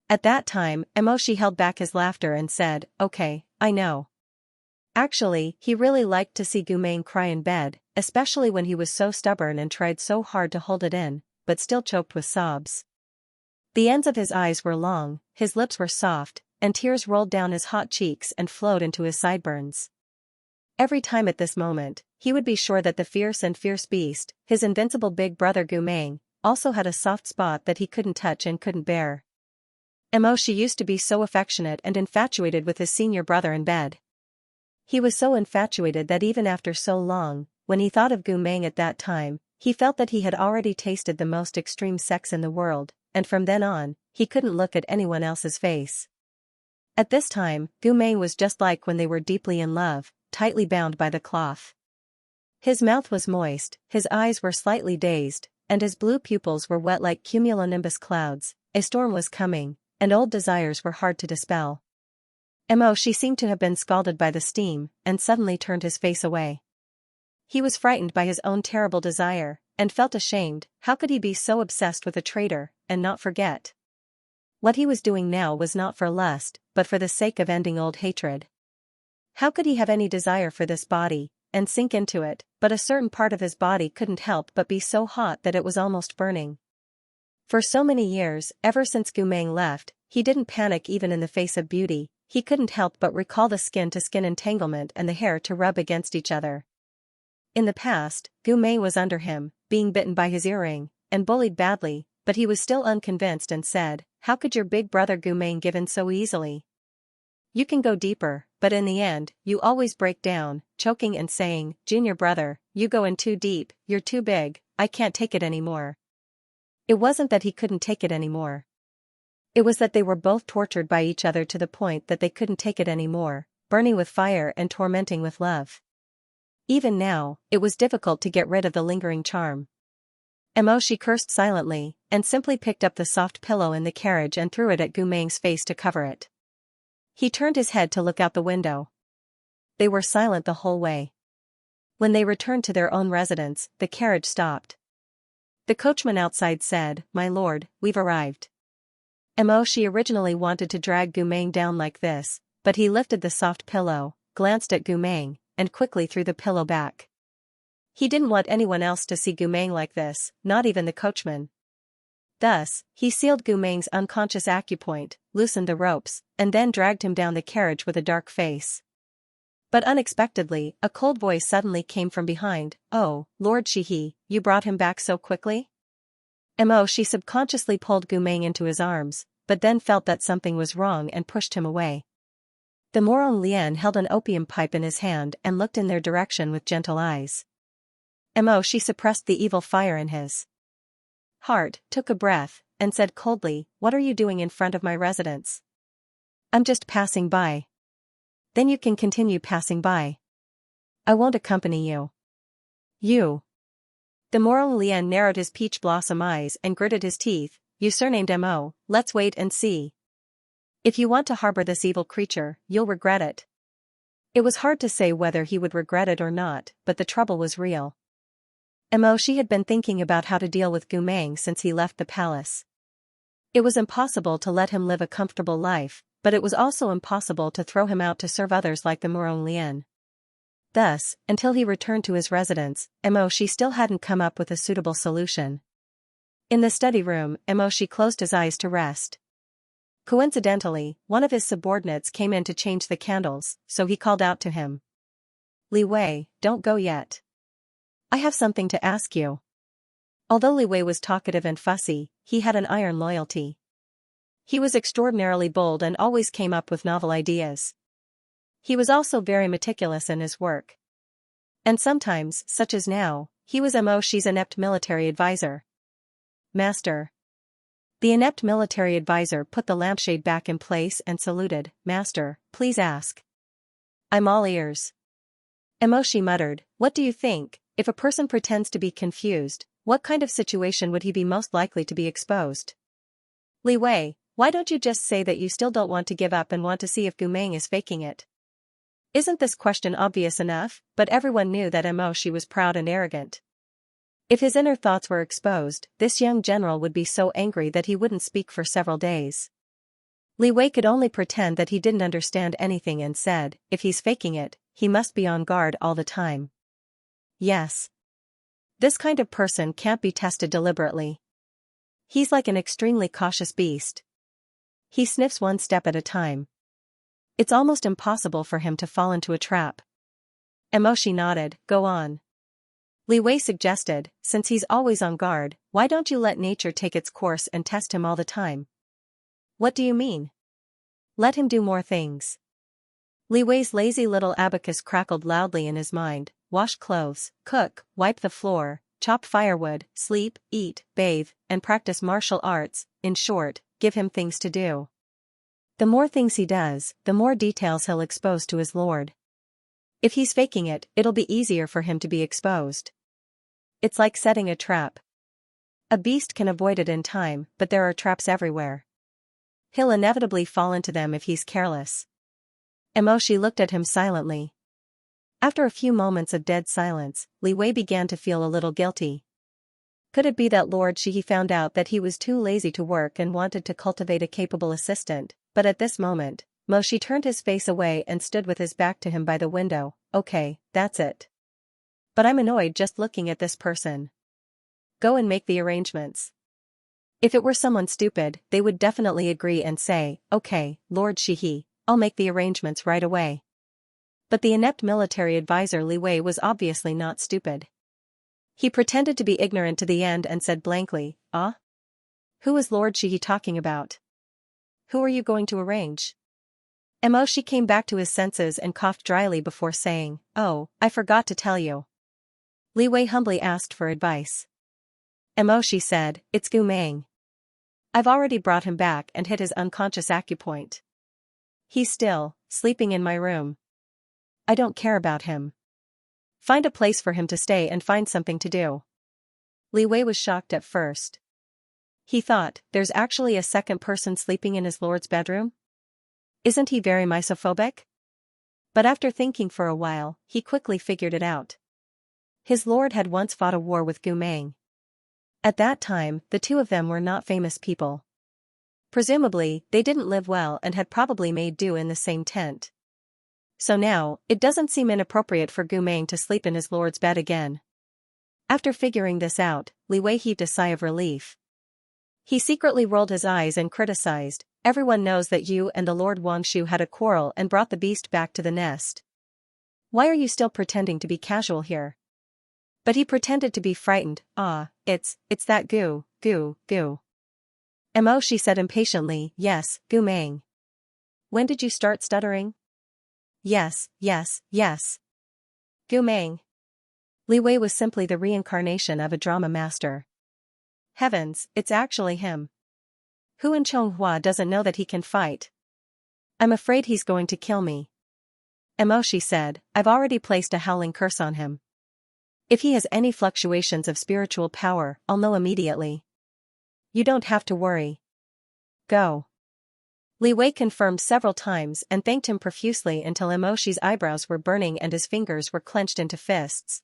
At that time, Emoshi held back his laughter and said, okay, I know. Actually, he really liked to see Gu Meng cry in bed, especially when he was so stubborn and tried so hard to hold it in, but still choked with sobs. The ends of his eyes were long, his lips were soft, and tears rolled down his hot cheeks and flowed into his sideburns. Every time at this moment, he would be sure that the fierce beast, his invincible big brother Gu Meng, also had a soft spot that he couldn't touch and couldn't bear. Emoshi used to be so affectionate and infatuated with his senior brother in bed. He was so infatuated that even after so long, when he thought of Gu Meng at that time, he felt that he had already tasted the most extreme sex in the world, and from then on, he couldn't look at anyone else's face. At this time, Gu Meng was just like when they were deeply in love, tightly bound by the cloth. His mouth was moist, his eyes were slightly dazed, and his blue pupils were wet like cumulonimbus clouds. A storm was coming, and old desires were hard to dispel. Emoshi seemed to have been scalded by the steam, and suddenly turned his face away. He was frightened by his own terrible desire, and felt ashamed. How could he be so obsessed with a traitor, and not forget? What he was doing now was not for lust, but for the sake of ending old hatred. How could he have any desire for this body, and sink into it, but a certain part of his body couldn't help but be so hot that it was almost burning. For so many years, ever since Gu Meng left, he didn't panic even in the face of beauty. He couldn't help but recall the skin-to-skin entanglement and the hair to rub against each other. In the past, Gu Mei was under him, being bitten by his earring, and bullied badly, but he was still unconvinced and said, "How could your big brother Gu Mei give in so easily? You can go deeper, but in the end, you always break down," choking and saying, "Junior brother, you go in too deep, you're too big, I can't take it anymore." It wasn't that he couldn't take it anymore. It was that they were both tortured by each other to the point that they couldn't take it anymore, burning with fire and tormenting with love. Even now, it was difficult to get rid of the lingering charm. She cursed silently, and simply picked up the soft pillow in the carriage and threw it at Gu Meng's face to cover it. He turned his head to look out the window. They were silent the whole way. When they returned to their own residence, the carriage stopped. The coachman outside said, "My lord, we've arrived." She originally wanted to drag Gu Meng down like this, but he lifted the soft pillow, glanced at Gu Meng, and quickly threw the pillow back. He didn't want anyone else to see Gu Meng like this, not even the coachman. Thus, he sealed Gu Meng's unconscious acupoint, loosened the ropes, and then dragged him down the carriage with a dark face. But unexpectedly, a cold voice suddenly came from behind. "Oh, Lord Shihi, you brought him back so quickly?" She subconsciously pulled Gu Meng into his arms, but then felt that something was wrong and pushed him away. The Morong Lian held an opium pipe in his hand and looked in their direction with gentle eyes. She suppressed the evil fire in his heart, took a breath, and said coldly, "What are you doing in front of my residence?" "I'm just passing by." "Then you can continue passing by. I won't accompany you." "You." The Morong Lian narrowed his peach blossom eyes and gritted his teeth. "You surnamed Mo, let's wait and see. If you want to harbor this evil creature, you'll regret it." It was hard to say whether he would regret it or not, but the trouble was real. She had been thinking about how to deal with Gu Meng since he left the palace. It was impossible to let him live a comfortable life, but it was also impossible to throw him out to serve others like the Morong Lian. Thus, until he returned to his residence, she still hadn't come up with a suitable solution. In the study room, she closed his eyes to rest. Coincidentally, one of his subordinates came in to change the candles, so he called out to him. "Li Wei, don't go yet. I have something to ask you." Although Li Wei was talkative and fussy, he had an iron loyalty. He was extraordinarily bold and always came up with novel ideas. He was also very meticulous in his work. And sometimes, such as now, he was Shi's inept military advisor. "Master." The inept military advisor put the lampshade back in place and saluted. "Master, please ask." "I'm all ears." Shi muttered, "What do you think, if a person pretends to be confused, what kind of situation would he be most likely to be exposed?" "Li Wei, why don't you just say that you still don't want to give up and want to see if Gu Meng is faking it?" Isn't this question obvious enough? But everyone knew that Shi was proud and arrogant. If his inner thoughts were exposed, this young general would be so angry that he wouldn't speak for several days. Li Wei could only pretend that he didn't understand anything and said, "If he's faking it, he must be on guard all the time." Yes. This kind of person can't be tested deliberately. He's like an extremely cautious beast. He sniffs one step at a time. It's almost impossible for him to fall into a trap. Shi nodded. "Go on." Li Wei suggested, "Since he's always on guard, why don't you let nature take its course and test him all the time?" "What do you mean?" "Let him do more things." Li Wei's lazy little abacus crackled loudly in his mind. Wash clothes, cook, wipe the floor, chop firewood, sleep, eat, bathe, and practice martial arts, in short, give him things to do. The more things he does, the more details he'll expose to his lord. If he's faking it, it'll be easier for him to be exposed. It's like setting a trap. A beast can avoid it in time, but there are traps everywhere. He'll inevitably fall into them if he's careless. Shi looked at him silently. After a few moments of dead silence, Li Wei began to feel a little guilty. Could it be that Lord Shihi found out that he was too lazy to work and wanted to cultivate a capable assistant? But at this moment, Shi turned his face away and stood with his back to him by the window. "Okay, that's it. But I'm annoyed just looking at this person. Go and make the arrangements." If it were someone stupid, they would definitely agree and say, "Okay, Lord Shihi, I'll make the arrangements right away." But the inept military advisor Li Wei was obviously not stupid. He pretended to be ignorant to the end and said blankly, "Ah? Who is Lord Shihi talking about? Who are you going to arrange?" Shi came back to his senses and coughed dryly before saying, "Oh, I forgot to tell you." Li Wei humbly asked for advice. Shi said, "It's Gu Meng. I've already brought him back and hit his unconscious acupoint. He's still sleeping in my room. I don't care about him. Find a place for him to stay and find something to do." Li Wei was shocked at first. He thought, there's actually a second person sleeping in his lord's bedroom? Isn't he very misophobic? But after thinking for a while, he quickly figured it out. His lord had once fought a war with Gu Meng. At that time, the two of them were not famous people. Presumably, they didn't live well and had probably made do in the same tent. So now, it doesn't seem inappropriate for Gu Meng to sleep in his lord's bed again. After figuring this out, Li Wei heaved a sigh of relief. He secretly rolled his eyes and criticized, "Everyone knows that you and the Lord Wangshu had a quarrel and brought the beast back to the nest. Why are you still pretending to be casual here?" But he pretended to be frightened. It's that Gu. She said impatiently, "Yes, Gu Meng. When did you start stuttering?" Yes. Gu Meng." Li Wei was simply the reincarnation of a drama master. Heavens, it's actually him. Who in Chonghua doesn't know that he can fight? I'm afraid he's going to kill me. She said, "I've already placed a howling curse on him. If he has any fluctuations of spiritual power, I'll know immediately. You don't have to worry. Go." Li Wei confirmed several times and thanked him profusely until Shi's eyebrows were burning and his fingers were clenched into fists.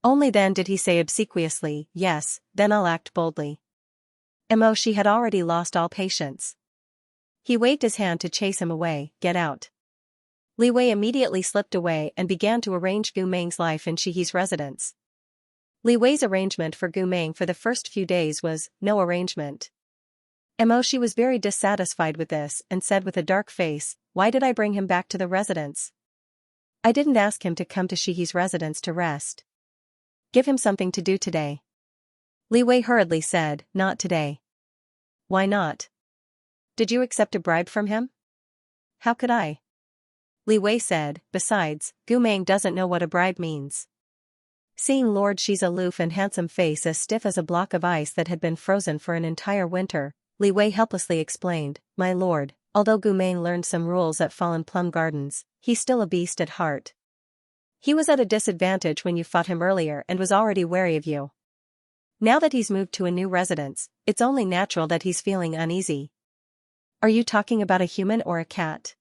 Only then did he say obsequiously, "Yes, then I'll act boldly." Shi had already lost all patience. He waved his hand to chase him away. "Get out." Li Wei immediately slipped away and began to arrange Gu Meng's life in Shihi's residence. Li Wei's arrangement for Gu Meng for the first few days was no arrangement. Shi was very dissatisfied with this and said with a dark face, "Why did I bring him back to the residence? I didn't ask him to come to Shihi's residence to rest. Give him something to do today." Li Wei hurriedly said, "Not today." "Why not? Did you accept a bribe from him?" "How could I?" Li Wei said, "Besides, Gu Meng doesn't know what a bribe means." Seeing Lord Shi's aloof and handsome face as stiff as a block of ice that had been frozen for an entire winter, Li Wei helplessly explained, "My lord, although Gu Meng learned some rules at Fallen Plum Gardens, he's still a beast at heart. He was at a disadvantage when you fought him earlier and was already wary of you. Now that he's moved to a new residence, it's only natural that he's feeling uneasy." "Are you talking about a human or a cat?"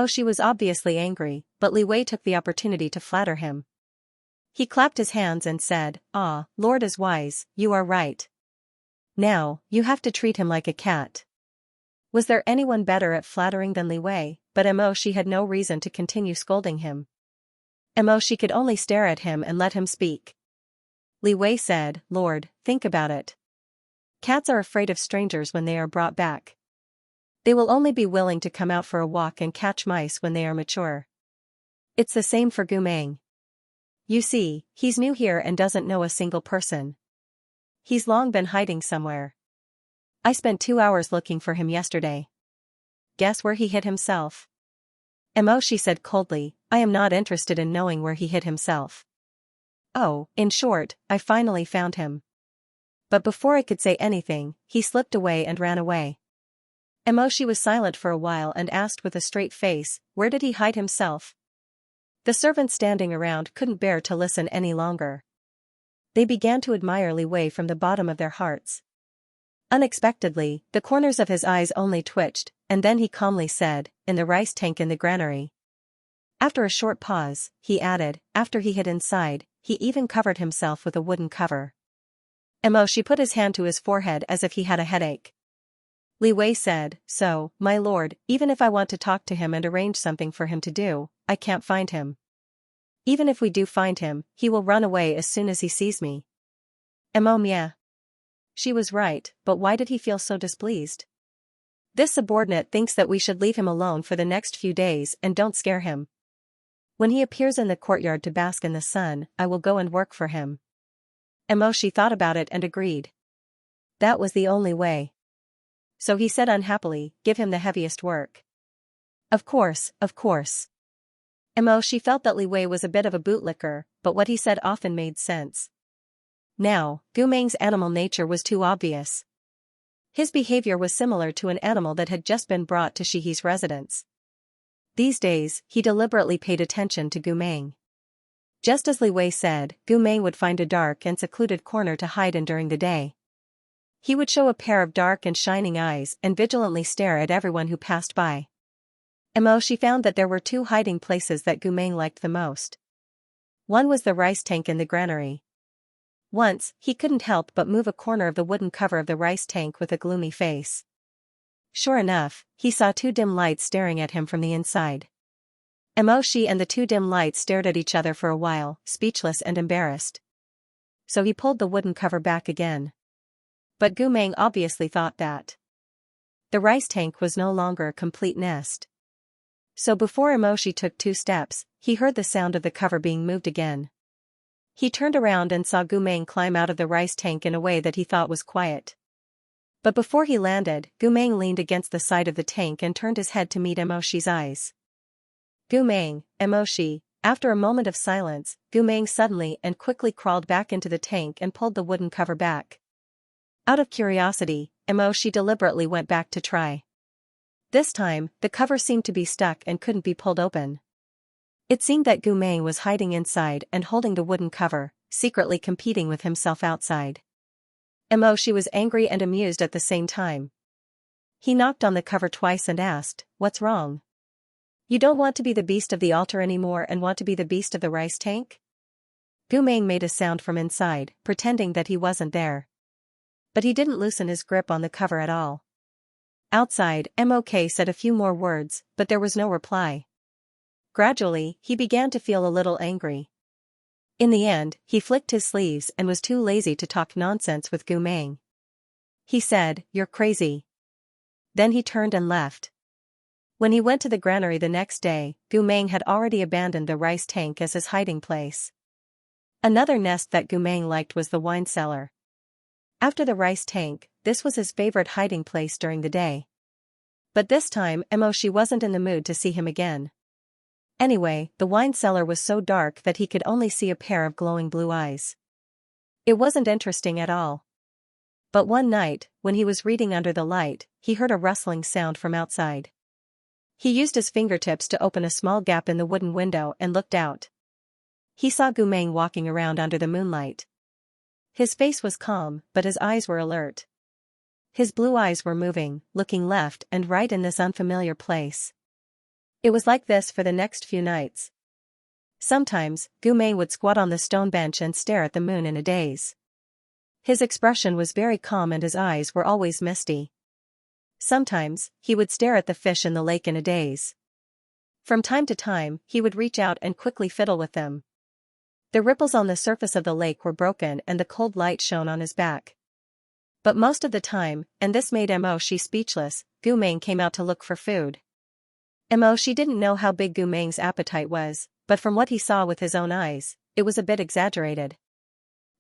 Shi was obviously angry, but Li Wei took the opportunity to flatter him. He clapped his hands and said, "Ah, Lord is wise, you are right. Now, you have to treat him like a cat." Was there anyone better at flattering than Li Wei? But Shi had no reason to continue scolding him. Shi could only stare at him and let him speak. Li Wei said, "Lord, think about it. Cats are afraid of strangers when they are brought back. They will only be willing to come out for a walk and catch mice when they are mature. It's the same for Gu Meng. You see, he's new here and doesn't know a single person. He's long been hiding somewhere. I spent 2 hours looking for him yesterday. Guess where he hid himself?" Shi said coldly, "I am not interested in knowing where he hid himself. Oh, in short, I finally found him." But before I could say anything, he slipped away and ran away. Shi was silent for a while and asked with a straight face, "Where did he hide himself?" The servants standing around couldn't bear to listen any longer. They began to admire Li Wei from the bottom of their hearts. Unexpectedly, the corners of his eyes only twitched, and then he calmly said, "In the rice tank in the granary." After a short pause, he added, "After he hid inside, he even covered himself with a wooden cover." Shi put his hand to his forehead as if he had a headache. Li Wei said, "So, my lord, even if I want to talk to him and arrange something for him to do, I can't find him. Even if we do find him, he will run away as soon as he sees me." Mia. She was right, but why did he feel so displeased? This subordinate thinks that we should leave him alone for the next few days and don't scare him. When he appears in the courtyard to bask in the sun, I will go and work for him. Emoshi thought about it and agreed. That was the only way. So he said unhappily, give him the heaviest work. Of course, of course. Emoshi felt that Li Wei was a bit of a bootlicker, but what he said often made sense. Now, Gu Meng's animal nature was too obvious. His behavior was similar to an animal that had just been brought to Shihi's residence. These days, he deliberately paid attention to Gu Meng. Just as Li Wei said, Gu Meng would find a dark and secluded corner to hide in during the day. He would show a pair of dark and shining eyes and vigilantly stare at everyone who passed by. Emoshi found that there were two hiding places that Gu Meng liked the most. One was the rice tank in the granary. Once, he couldn't help but move a corner of the wooden cover of the rice tank with a gloomy face. Sure enough, he saw two dim lights staring at him from the inside. Emoshi and the two dim lights stared at each other for a while, speechless and embarrassed. So he pulled the wooden cover back again. But Gu Meng obviously thought that the rice tank was no longer a complete nest. So before Emoshi took 2 steps, he heard the sound of the cover being moved again. He turned around and saw Gu Meng climb out of the rice tank in a way that he thought was quiet. But before he landed, Gu Meng leaned against the side of the tank and turned his head to meet Emoshi's eyes. Gu Meng, Emoshi. After a moment of silence, Gu Meng suddenly and quickly crawled back into the tank and pulled the wooden cover back. Out of curiosity, Emoshi deliberately went back to try. This time, the cover seemed to be stuck and couldn't be pulled open. It seemed that Gu Meng was hiding inside and holding the wooden cover, secretly competing with himself outside. Emoshi was angry and amused at the same time. He knocked on the cover twice and asked, "What's wrong? You don't want to be the beast of the altar anymore and want to be the beast of the rice tank?" Gu Meng made a sound from inside, pretending that he wasn't there. But he didn't loosen his grip on the cover at all. Outside, Mok said a few more words, but there was no reply. Gradually, he began to feel a little angry. In the end, he flicked his sleeves and was too lazy to talk nonsense with Gu Meng. He said, "You're crazy." Then he turned and left. When he went to the granary the next day, Gu Meng had already abandoned the rice tank as his hiding place. Another nest that Gu Meng liked was the wine cellar. After the rice tank, this was his favorite hiding place during the day. But this time, Emoshi wasn't in the mood to see him again. Anyway, the wine cellar was so dark that he could only see a pair of glowing blue eyes. It wasn't interesting at all. But one night, when he was reading under the light, he heard a rustling sound from outside. He used his fingertips to open a small gap in the wooden window and looked out. He saw Gu Meng walking around under the moonlight. His face was calm, but his eyes were alert. His blue eyes were moving, looking left and right in this unfamiliar place. It was like this for the next few nights. Sometimes, Gu Meng would squat on the stone bench and stare at the moon in a daze. His expression was very calm and his eyes were always misty. Sometimes, he would stare at the fish in the lake in a daze. From time to time, he would reach out and quickly fiddle with them. The ripples on the surface of the lake were broken and the cold light shone on his back. But most of the time, and this made Emoshi speechless, Gu Meng came out to look for food. Emoshi didn't know how big Gu Meng's appetite was, but from what he saw with his own eyes, it was a bit exaggerated.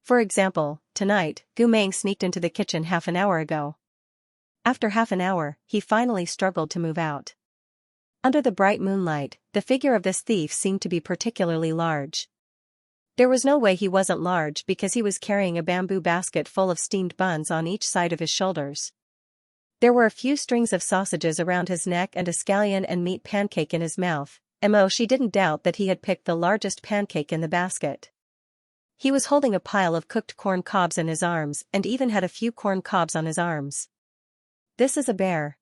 For example, tonight, Gu Meng sneaked into the kitchen half an hour ago. After half an hour, he finally struggled to move out. Under the bright moonlight, the figure of this thief seemed to be particularly large. There was no way he wasn't large because he was carrying a bamboo basket full of steamed buns on each side of his shoulders. There were a few strings of sausages around his neck and a scallion and meat pancake in his mouth. She didn't doubt that he had picked the largest pancake in the basket. He was holding a pile of cooked corn cobs in his arms and even had a few corn cobs on his arms. "This is a bear."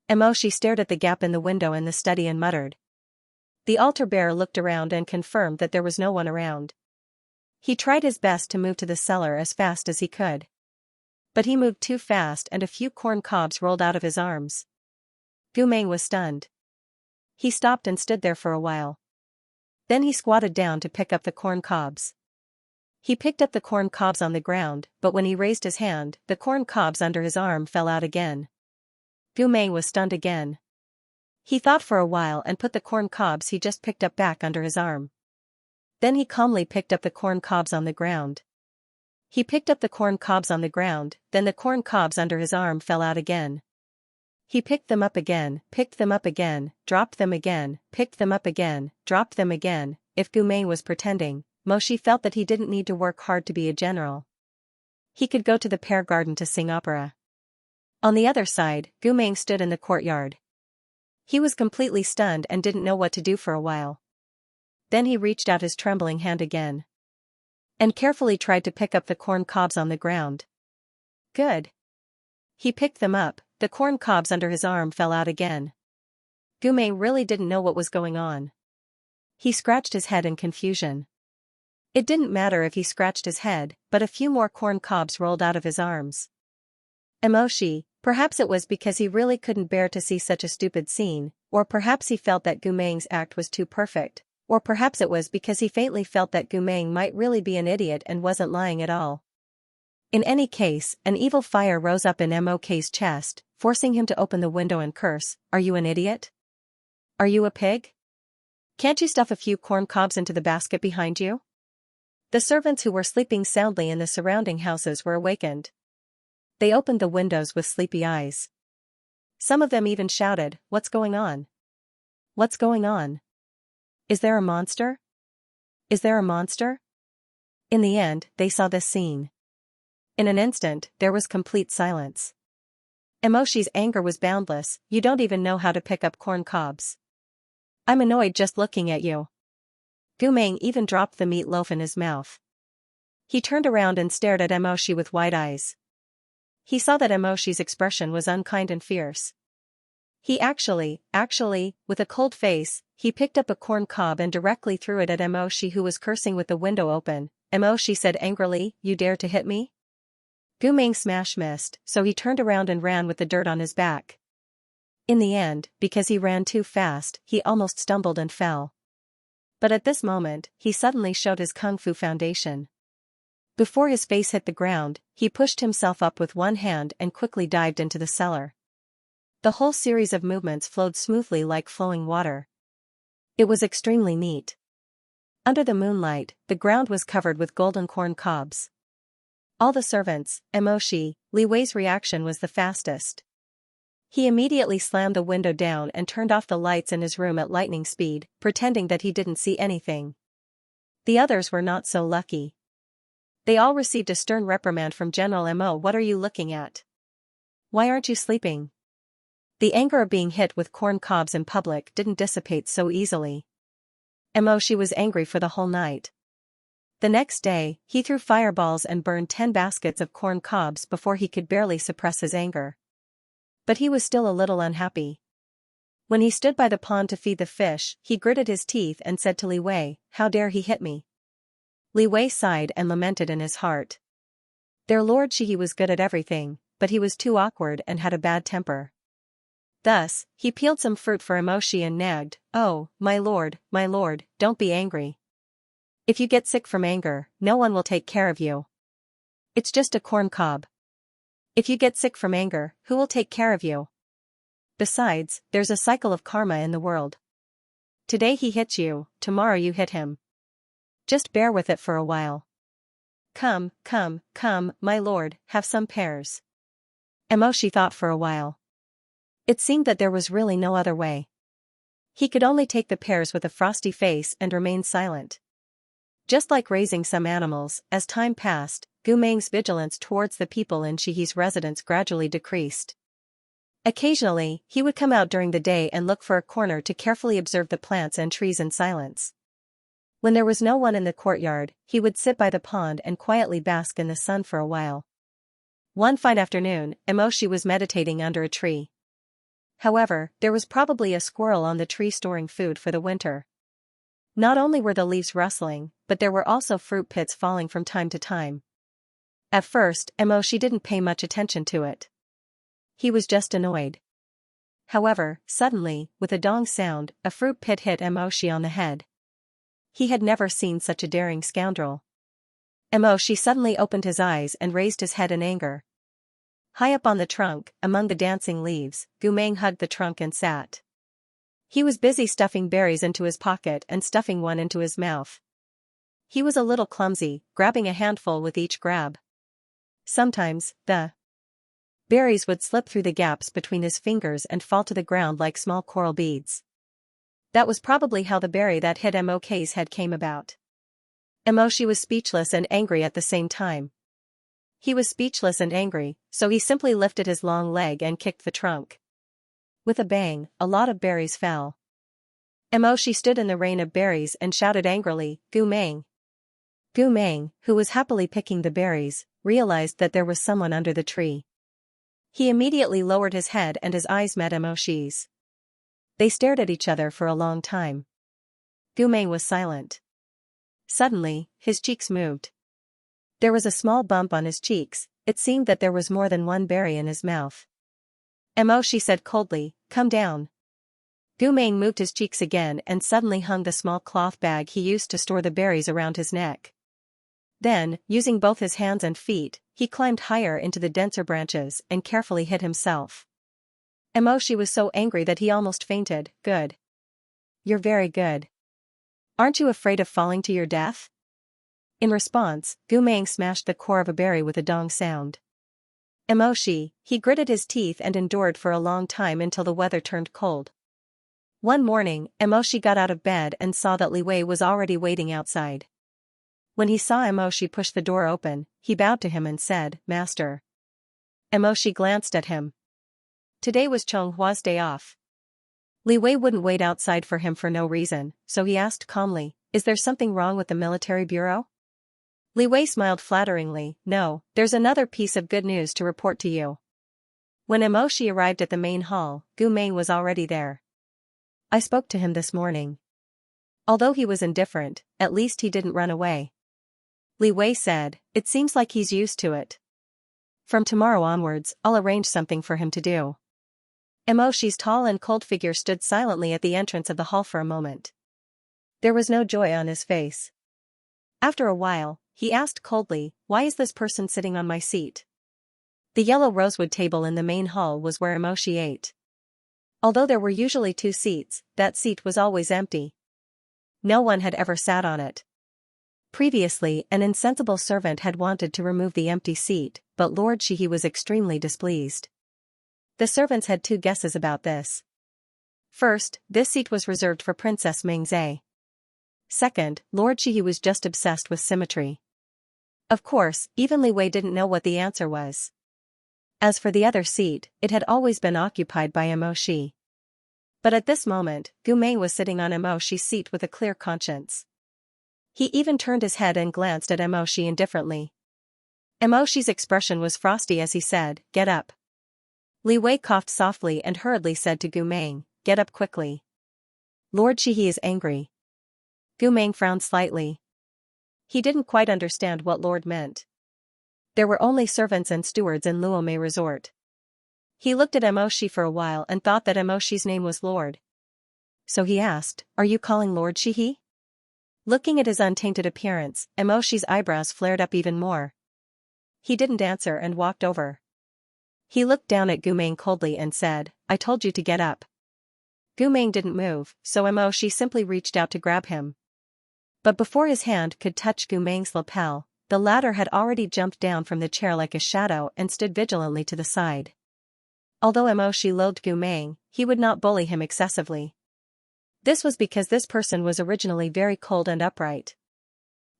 Emoshi stared at the gap in the window in the study and muttered. The altar bearer looked around and confirmed that there was no one around. He tried his best to move to the cellar as fast as he could. But he moved too fast and a few corn cobs rolled out of his arms. Gu Meng was stunned. He stopped and stood there for a while. Then he squatted down to pick up the corn cobs. He picked up the corn cobs on the ground, but when he raised his hand, the corn cobs under his arm fell out again. Gu Meng was stunned again. He thought for a while and put the corn cobs he just picked up back under his arm. Then he calmly picked up the corn cobs on the ground. He picked up the corn cobs on the ground, then the corn cobs under his arm fell out again. He picked them up again, dropped them again, picked them up again, dropped them again. If Gu Meng was pretending, Moshi felt that he didn't need to work hard to be a general. He could go to the pear garden to sing opera. On the other side, Gu Meng stood in the courtyard. He was completely stunned and didn't know what to do for a while. Then he reached out his trembling hand again and carefully tried to pick up the corn cobs on the ground. Good. He picked them up, the corn cobs under his arm fell out again. Gu Meng really didn't know what was going on. He scratched his head in confusion. It didn't matter if he scratched his head, but a few more corn cobs rolled out of his arms. Emoshi, perhaps it was because he really couldn't bear to see such a stupid scene, or perhaps he felt that Gu Meng's act was too perfect. Or perhaps it was because he faintly felt that Gu Meng might really be an idiot and wasn't lying at all. In any case, an evil fire rose up in Mok's chest, forcing him to open the window and curse, "Are you an idiot? Are you a pig? Can't you stuff a few corn cobs into the basket behind you?" The servants who were sleeping soundly in the surrounding houses were awakened. They opened the windows with sleepy eyes. Some of them even shouted, "What's going on? What's going on? Is there a monster? Is there a monster?" In the end, they saw this scene. In an instant, there was complete silence. Emoshi's anger was boundless. "You don't even know how to pick up corn cobs. I'm annoyed just looking at you." Gu Meng even dropped the meat loaf in his mouth. He turned around and stared at Emoshi with wide eyes. He saw that Emoshi's expression was unkind and fierce. He actually, with a cold face, he picked up a corn cob and directly threw it at Emoshi, who was cursing with the window open. Emoshi said angrily, "You dare to hit me?" Gu Meng smash missed, so he turned around and ran with the dirt on his back. In the end, because he ran too fast, he almost stumbled and fell. But at this moment, he suddenly showed his kung fu foundation. Before his face hit the ground, he pushed himself up with one hand and quickly dived into the cellar. The whole series of movements flowed smoothly like flowing water. It was extremely neat. Under the moonlight, the ground was covered with golden corn cobs. All the servants, Emoshi, Li Wei's reaction was the fastest. He immediately slammed the window down and turned off the lights in his room at lightning speed, pretending that he didn't see anything. The others were not so lucky. They all received a stern reprimand from General Mo. "What are you looking at? Why aren't you sleeping?" The anger of being hit with corn cobs in public didn't dissipate so easily. Emoshi was angry for the whole night. The next day, he threw fireballs and burned 10 baskets of corn cobs before he could barely suppress his anger. But he was still a little unhappy. When he stood by the pond to feed the fish, he gritted his teeth and said to Li Wei, "How dare he hit me?" Li Wei sighed and lamented in his heart. Their Lord Shihi was good at everything, but he was too awkward and had a bad temper. Thus, he peeled some fruit for Emoshi and nagged, "Oh, my lord, don't be angry. If you get sick from anger, no one will take care of you. It's just a corn cob. If you get sick from anger, who will take care of you? Besides, there's a cycle of karma in the world. Today he hits you, tomorrow you hit him. Just bear with it for a while. Come, my lord, have some pears." Emoshi thought for a while. It seemed that there was really no other way. He could only take the pears with a frosty face and remain silent. Just like raising some animals, as time passed, Gu Meng's vigilance towards the people in Shihi's residence gradually decreased. Occasionally, he would come out during the day and look for a corner to carefully observe the plants and trees in silence. When there was no one in the courtyard, he would sit by the pond and quietly bask in the sun for a while. One fine afternoon, Emoshi was meditating under a tree. However, there was probably a squirrel on the tree storing food for the winter. Not only were the leaves rustling, but there were also fruit pits falling from time to time. At first, Emoshi didn't pay much attention to it. He was just annoyed. However, suddenly, with a dong sound, a fruit pit hit Emoshi on the head. He had never seen such a daring scoundrel. Emoshi suddenly opened his eyes and raised his head in anger. High up on the trunk, among the dancing leaves, Gu Meng hugged the trunk and sat. He was busy stuffing berries into his pocket and stuffing one into his mouth. He was a little clumsy, grabbing a handful with each grab. Sometimes, the berries would slip through the gaps between his fingers and fall to the ground like small coral beads. That was probably how the berry that hit Mok's head came about. Moshi was speechless and angry at the same time. He was speechless and angry, so he simply lifted his long leg and kicked the trunk. With a bang, a lot of berries fell. Moshi stood in the rain of berries and shouted angrily, "Gu Meng!" Gu Meng, who was happily picking the berries, realized that there was someone under the tree. He immediately lowered his head and his eyes met Moshi's. They stared at each other for a long time. Gu Meng was silent. Suddenly, his cheeks moved. There was a small bump on his cheeks. It seemed that there was more than one berry in his mouth. Moshi said coldly, "Come down." Gu Meng moved his cheeks again and suddenly hung the small cloth bag he used to store the berries around his neck. Then, using both his hands and feet, he climbed higher into the denser branches and carefully hid himself. Moshi was so angry that he almost fainted. "Good. You're very good. Aren't you afraid of falling to your death?" In response, Gu Meng smashed the core of a berry with a dong sound. Moshi, he gritted his teeth and endured for a long time until the weather turned cold. One morning, Moshi got out of bed and saw that Li Wei was already waiting outside. When he saw Moshi push the door open, he bowed to him and said, "Master." Moshi glanced at him. Today was Chonghua's day off. Li Wei wouldn't wait outside for him for no reason, so he asked calmly, "Is there something wrong with the military bureau?" Li Wei smiled flatteringly, "No, there's another piece of good news to report to you." When Moshi arrived at the main hall, Gu Meng was already there. "I spoke to him this morning. Although he was indifferent, at least he didn't run away." Li Wei said, "It seems like he's used to it. From tomorrow onwards, I'll arrange something for him to do." Moshi's tall and cold figure stood silently at the entrance of the hall for a moment. There was no joy on his face. After a while, he asked coldly, "Why is this person sitting on my seat?" The yellow rosewood table in the main hall was where Moshi ate. Although there were usually 2 seats, that seat was always empty. No one had ever sat on it. Previously, an insensible servant had wanted to remove the empty seat, but Lord Shihi was extremely displeased. The servants had 2 guesses about this. First, this seat was reserved for Princess Mingzhe. Second, Lord Shihi was just obsessed with symmetry. Of course, even Li Wei didn't know what the answer was. As for the other seat, it had always been occupied by Moshi. But at this moment, Gu Meng was sitting on Moshi's seat with a clear conscience. He even turned his head and glanced at Moshi indifferently. Moshi's expression was frosty as he said, "Get up." Li Wei coughed softly and hurriedly said to Gu Meng, "Get up quickly. Lord Shihi is angry." Gu Meng frowned slightly. He didn't quite understand what Lord meant. There were only servants and stewards in Luomei Resort. He looked at Moshi for a while and thought that Moshi's name was Lord. So he asked, "Are you calling Lord Shihi?" Looking at his untainted appearance, Moshi's eyebrows flared up even more. He didn't answer and walked over. He looked down at Gu Meng coldly and said, "I told you to get up." Gu Meng didn't move, so Moshi simply reached out to grab him. But before his hand could touch Gu Meng's lapel, the latter had already jumped down from the chair like a shadow and stood vigilantly to the side. Although Moshi loathed Gu Meng, he would not bully him excessively. This was because this person was originally very cold and upright.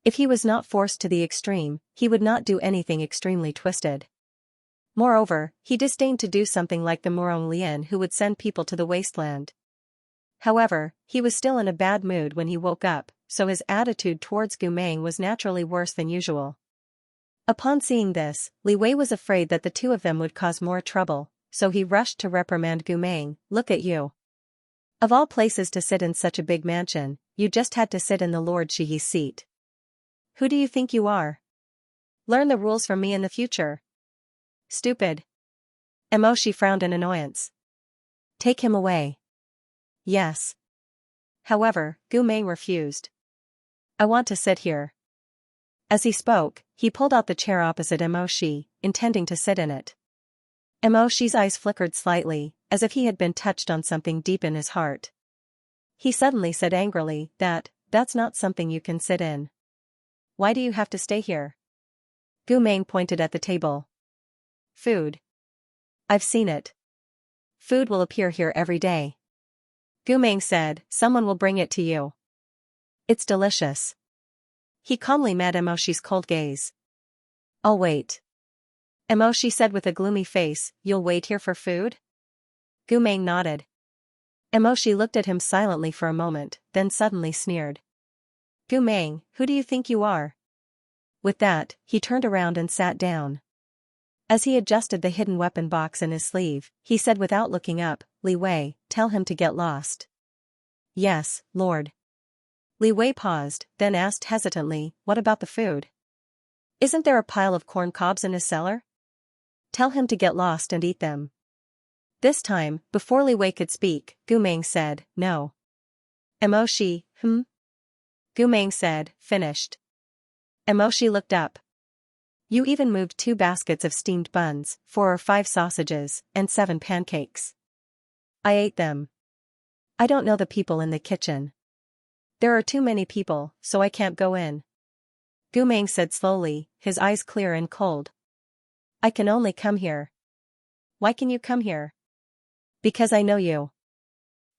If he was not forced to the extreme, he would not do anything extremely twisted. Moreover, he disdained to do something like the Murong Lian who would send people to the wasteland. However, he was still in a bad mood when he woke up, so his attitude towards Gu Meng was naturally worse than usual. Upon seeing this, Li Wei was afraid that the 2 of them would cause more trouble, so he rushed to reprimand Gu Meng, "Look at you. Of all places to sit in such a big mansion, you just had to sit in the Lord Shihi's seat. Who do you think you are? Learn the rules from me in the future." "Stupid." Moshi frowned in annoyance. "Take him away." "Yes." However, Gu Meng refused. "I want to sit here." As he spoke, he pulled out the chair opposite Moshi, intending to sit in it. Moshi's eyes flickered slightly, as if he had been touched on something deep in his heart. He suddenly said angrily, that's not something you can sit in. Why do you have to stay here? Gu Meng pointed at the table. Food. I've seen it. Food will appear here every day. Gu Meng said, someone will bring it to you. It's delicious. He calmly met Emoshi's cold gaze. I'll wait. Emoshi said with a gloomy face, you'll wait here for food? Gu Meng nodded. Emoshi looked at him silently for a moment, then suddenly sneered. Gu Meng, who do you think you are? With that, he turned around and sat down. As he adjusted the hidden weapon box in his sleeve, he said without looking up, Li Wei, tell him to get lost. Yes, Lord. Li Wei paused, then asked hesitantly, what about the food? Isn't there a pile of corn cobs in his cellar? Tell him to get lost and eat them. This time, before Li Wei could speak, Gu Meng said, no. Emoshi, Gu Meng said, finished. Emoshi looked up. You even moved 2 baskets of steamed buns, 4 or 5 sausages, and 7 pancakes. I ate them. I don't know the people in the kitchen. There are too many people, so I can't go in. Gu Meng said slowly, his eyes clear and cold. I can only come here. Why can you come here? Because I know you.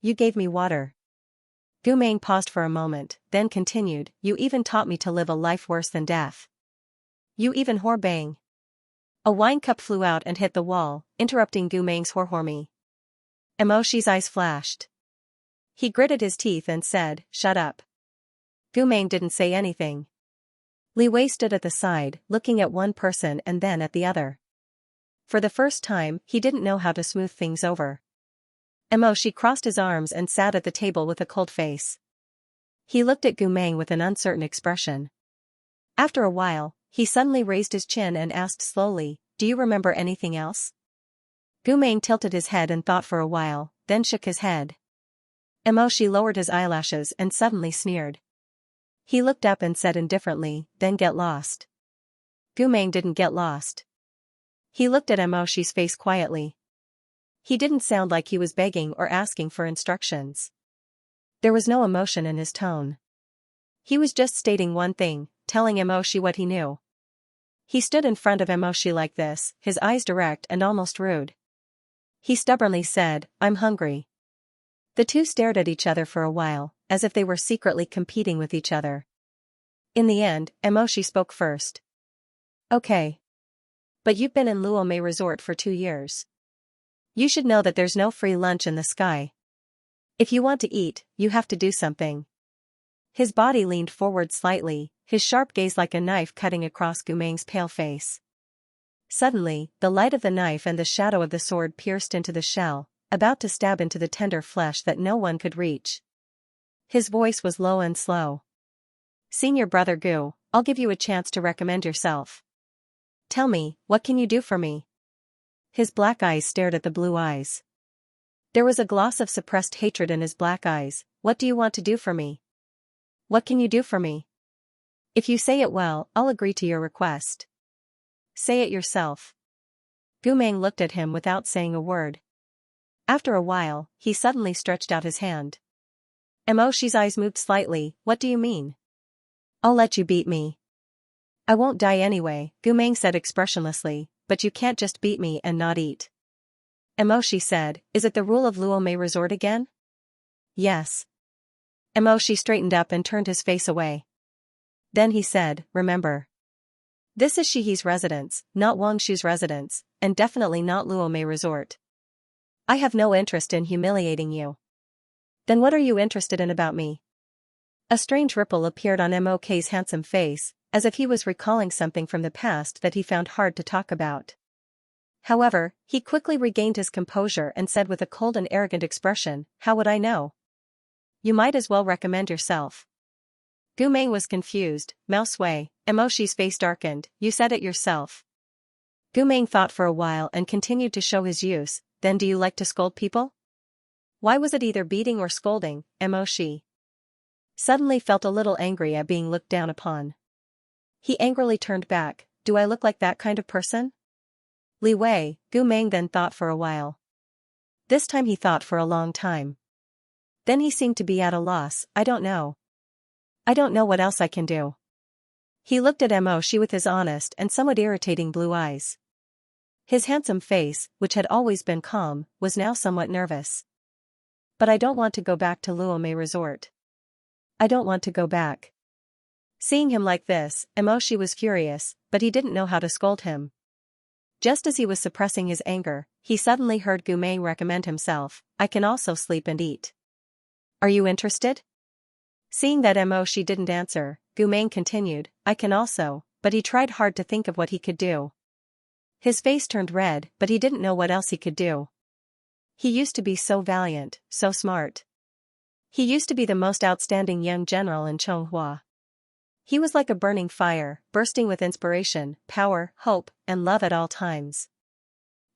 You gave me water. Gu Meng paused for a moment, then continued, you even taught me to live a life worse than death. You even whore-bang. A wine cup flew out and hit the wall, interrupting Gu Meng's whore-me. Emoshi's eyes flashed. He gritted his teeth and said, shut up. Gu Meng didn't say anything. Li Wei stood at the side, looking at one person and then at the other. For the first time, he didn't know how to smooth things over. Emoshi crossed his arms and sat at the table with a cold face. He looked at Gu Meng with an uncertain expression. After a while, he suddenly raised his chin and asked slowly, do you remember anything else? Gu Meng tilted his head and thought for a while, then shook his head. Emoshi lowered his eyelashes and suddenly sneered. He looked up and said indifferently, then get lost. Gu Meng didn't get lost. He looked at Emoshi's face quietly. He didn't sound like he was begging or asking for instructions. There was no emotion in his tone. He was just stating one thing, telling Emoshi what he knew. He stood in front of Emoshi like this, his eyes direct and almost rude. He stubbornly said, I'm hungry. The two stared at each other for a while, as if they were secretly competing with each other. In the end, Emoshi spoke first. Okay. But you've been in Luomei Resort for 2 years. You should know that there's no free lunch in the sky. If you want to eat, you have to do something. His body leaned forward slightly, his sharp gaze like a knife cutting across Gu Meng's pale face. Suddenly, the light of the knife and the shadow of the sword pierced into the shell, about to stab into the tender flesh that no one could reach. His voice was low and slow. Senior brother Gu, I'll give you a chance to recommend yourself. Tell me, what can you do for me? His black eyes stared at the blue eyes. There was a gloss of suppressed hatred in his black eyes. What do you want to do for me? What can you do for me? If you say it well, I'll agree to your request. Say it yourself. Gu Meng looked at him without saying a word. After a while, he suddenly stretched out his hand. Emoshi's eyes moved slightly. What do you mean? I'll let you beat me. I won't die anyway, Gu Meng said expressionlessly, but you can't just beat me and not eat. Emoshi said, is it the rule of Luomei Resort again? Yes. Emoshi straightened up and turned his face away. Then he said, remember. This is Shihi's residence, not Wangshu's residence, and definitely not Luomei Resort. I have no interest in humiliating you. Then what are you interested in about me? A strange ripple appeared on Mok's handsome face, as if he was recalling something from the past that he found hard to talk about. However, he quickly regained his composure and said with a cold and arrogant expression, how would I know? You might as well recommend yourself. Gu Meng was confused. Mouse Wei, Emoshi's face darkened, you said it yourself. Gu Meng thought for a while and continued to show his use, then do you like to scold people? Why was it either beating or scolding, Emoshi? Suddenly felt a little angry at being looked down upon. He angrily turned back, do I look like that kind of person? Li Wei, Gu Meng then thought for a while. This time he thought for a long time. Then he seemed to be at a loss. I don't know. I don't know what else I can do. He looked at Moshi with his honest and somewhat irritating blue eyes. His handsome face, which had always been calm, was now somewhat nervous. But I don't want to go back to Luomei Resort. I don't want to go back. Seeing him like this, Moshi was furious, but he didn't know how to scold him. Just as he was suppressing his anger, he suddenly heard Gumeng recommend himself, I can also sleep and eat. Are you interested? Seeing that Moshi didn't answer, Gumeng continued, I can also, but he tried hard to think of what he could do. His face turned red, but he didn't know what else he could do. He used to be so valiant, so smart. He used to be the most outstanding young general in Chonghua. He was like a burning fire, bursting with inspiration, power, hope, and love at all times.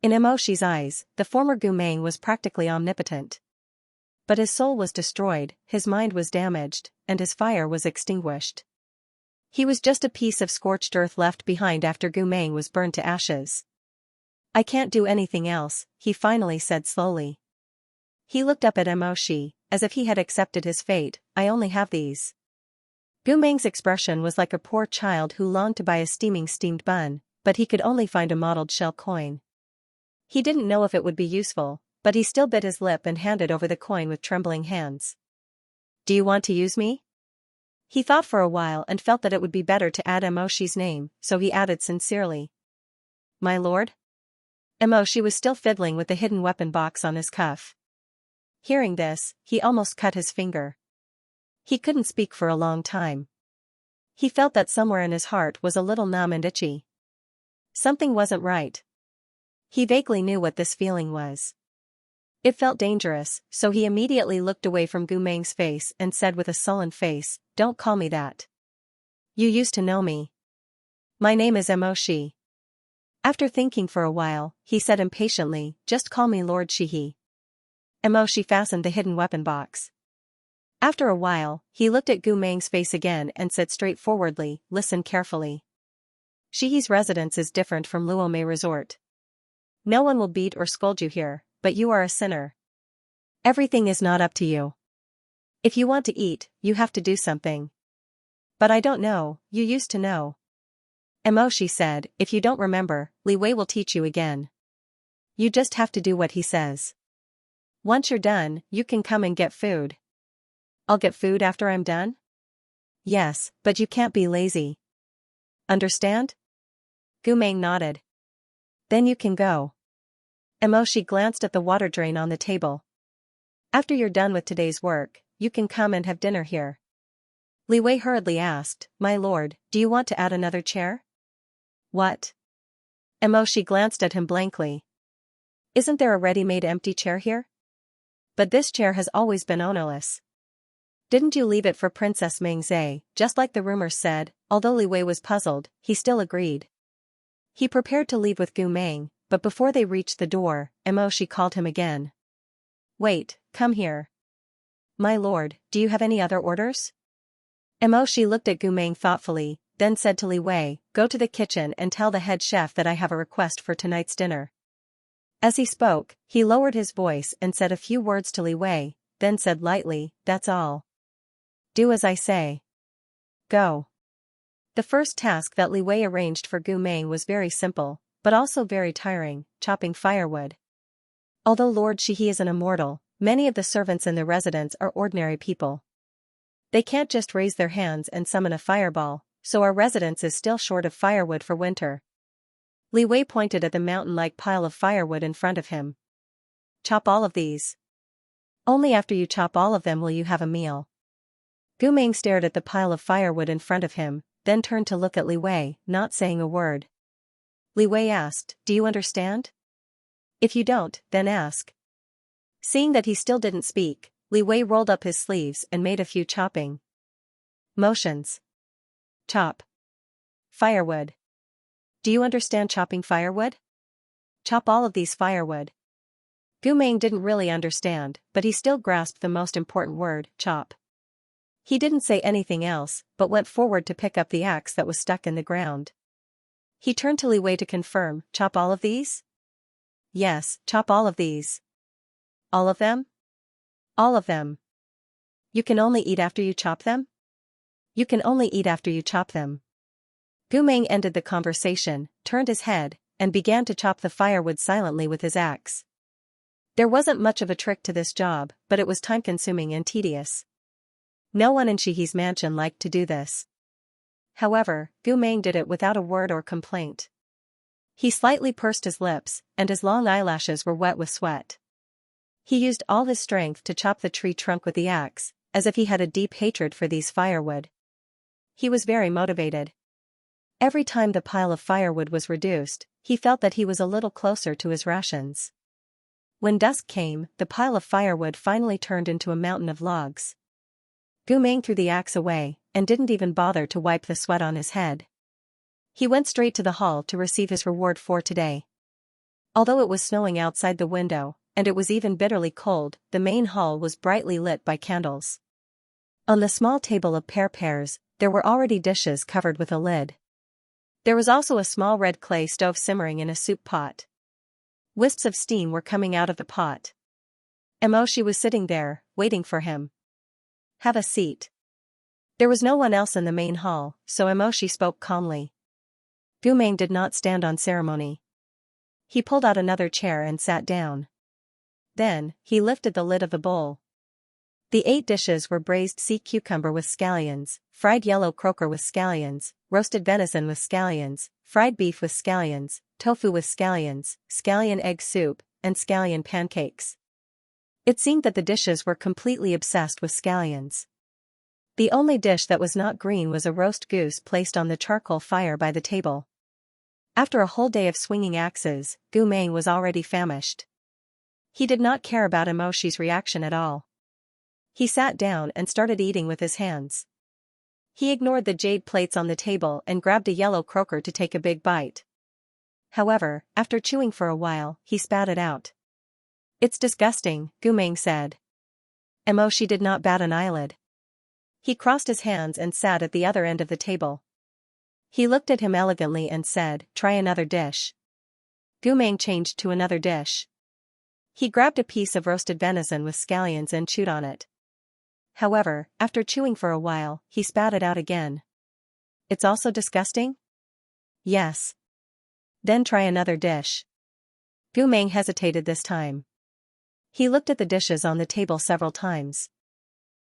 In Moshi's eyes, the former Gumeng was practically omnipotent. But his soul was destroyed, his mind was damaged, and his fire was extinguished. He was just a piece of scorched earth left behind after Gumeng was burned to ashes. I can't do anything else, he finally said slowly. He looked up at Moshi, as if he had accepted his fate, I only have these. Gumeng's expression was like a poor child who longed to buy a steamed bun, but he could only find a mottled shell coin. He didn't know if it would be useful, but he still bit his lip and handed over the coin with trembling hands. Do you want to use me? He thought for a while and felt that it would be better to add Moshi's name, so he added sincerely. My lord? Moshi was still fiddling with the hidden weapon box on his cuff. Hearing this, he almost cut his finger. He couldn't speak for a long time. He felt that somewhere in his heart was a little numb and itchy. Something wasn't right. He vaguely knew what this feeling was. It felt dangerous, so he immediately looked away from Gumeng's face and said with a sullen face, Don't call me that. You used to know me. My name is Moshi. After thinking for a while, he said impatiently, Just call me Lord Shihi. Moshi fastened the hidden weapon box. After a while, he looked at Gumeng's face again and said straightforwardly, Listen carefully. Shihi's residence is different from Luomei Resort. No one will beat or scold you here, but you are a sinner. Everything is not up to you. If you want to eat, you have to do something. But I don't know, you used to know. Moshi said, If you don't remember, Li Wei will teach you again. You just have to do what he says. Once you're done, you can come and get food. I'll get food after I'm done? Yes, but you can't be lazy. Understand? Gumeng nodded. Then you can go. Moshi glanced at the water drain on the table. After you're done with today's work, you can come and have dinner here. Li Wei hurriedly asked, My lord, do you want to add another chair? What? Moshi glanced at him blankly. Isn't there a ready-made empty chair here? But this chair has always been ownerless. Didn't you leave it for Princess Mingzhe, just like the rumors said? Although Li Wei was puzzled, he still agreed. He prepared to leave with Gumeng, but before they reached the door, Moshi called him again. Wait, come here. My lord, do you have any other orders? Moshi looked at Gumeng thoughtfully, then said to Li Wei, Go to the kitchen and tell the head chef that I have a request for tonight's dinner. As he spoke, he lowered his voice and said a few words to Li Wei, then said lightly, That's all. Do as I say. Go. The first task that Li Wei arranged for Gumeng was very simple, but also very tiring, chopping firewood. Although Lord Shihi is an immortal, many of the servants in the residence are ordinary people. They can't just raise their hands and summon a fireball, so our residence is still short of firewood for winter. Li Wei pointed at the mountain-like pile of firewood in front of him. Chop all of these. Only after you chop all of them will you have a meal. Gumeng stared at the pile of firewood in front of him, then turned to look at Li Wei, not saying a word. Li Wei asked, Do you understand? If you don't, then ask. Seeing that he still didn't speak, Li Wei rolled up his sleeves and made a few chopping motions. Chop. Firewood. Do you understand chopping firewood? Chop all of these firewood. Gumeng didn't really understand, but he still grasped the most important word, chop. He didn't say anything else, but went forward to pick up the axe that was stuck in the ground. He turned to Li Wei to confirm, Chop all of these? Yes, chop all of these. All of them? All of them. You can only eat after you chop them? You can only eat after you chop them. Gu Meng ended the conversation, turned his head, and began to chop the firewood silently with his axe. There wasn't much of a trick to this job, but it was time-consuming and tedious. No one in Shihi's mansion liked to do this. However, Gu Meng did it without a word or complaint. He slightly pursed his lips, and his long eyelashes were wet with sweat. He used all his strength to chop the tree trunk with the axe, as if he had a deep hatred for these firewood. He was very motivated. Every time the pile of firewood was reduced, he felt that he was a little closer to his rations. When dusk came, the pile of firewood finally turned into a mountain of logs. Gu Meng threw the axe away, and didn't even bother to wipe the sweat on his head. He went straight to the hall to receive his reward for today. Although it was snowing outside the window, and it was even bitterly cold, the main hall was brightly lit by candles. On the small table of pears, there were already dishes covered with a lid. There was also a small red clay stove simmering in a soup pot. Wisps of steam were coming out of the pot. Emoshi was sitting there, waiting for him. Have a seat. There was no one else in the main hall, so Emoshi spoke calmly. Gu Meng did not stand on ceremony. He pulled out another chair and sat down. Then, he lifted the lid of the bowl. The 8 dishes were braised sea cucumber with scallions, fried yellow croaker with scallions, roasted venison with scallions, fried beef with scallions, tofu with scallions, scallion egg soup, and scallion pancakes. It seemed that the dishes were completely obsessed with scallions. The only dish that was not green was a roast goose placed on the charcoal fire by the table. After a whole day of swinging axes, Gu Meng was already famished. He did not care about Emoshi's reaction at all. He sat down and started eating with his hands. He ignored the jade plates on the table and grabbed a yellow croaker to take a big bite. However, after chewing for a while, he spat it out. It's disgusting, Gu Meng said. Emoshi did not bat an eyelid. He crossed his hands and sat at the other end of the table. He looked at him elegantly and said, try another dish. Gu Meng changed to another dish. He grabbed a piece of roasted venison with scallions and chewed on it. However, after chewing for a while, he spat it out again. It's also disgusting? Yes. Then try another dish. Gu Meng hesitated this time. He looked at the dishes on the table several times.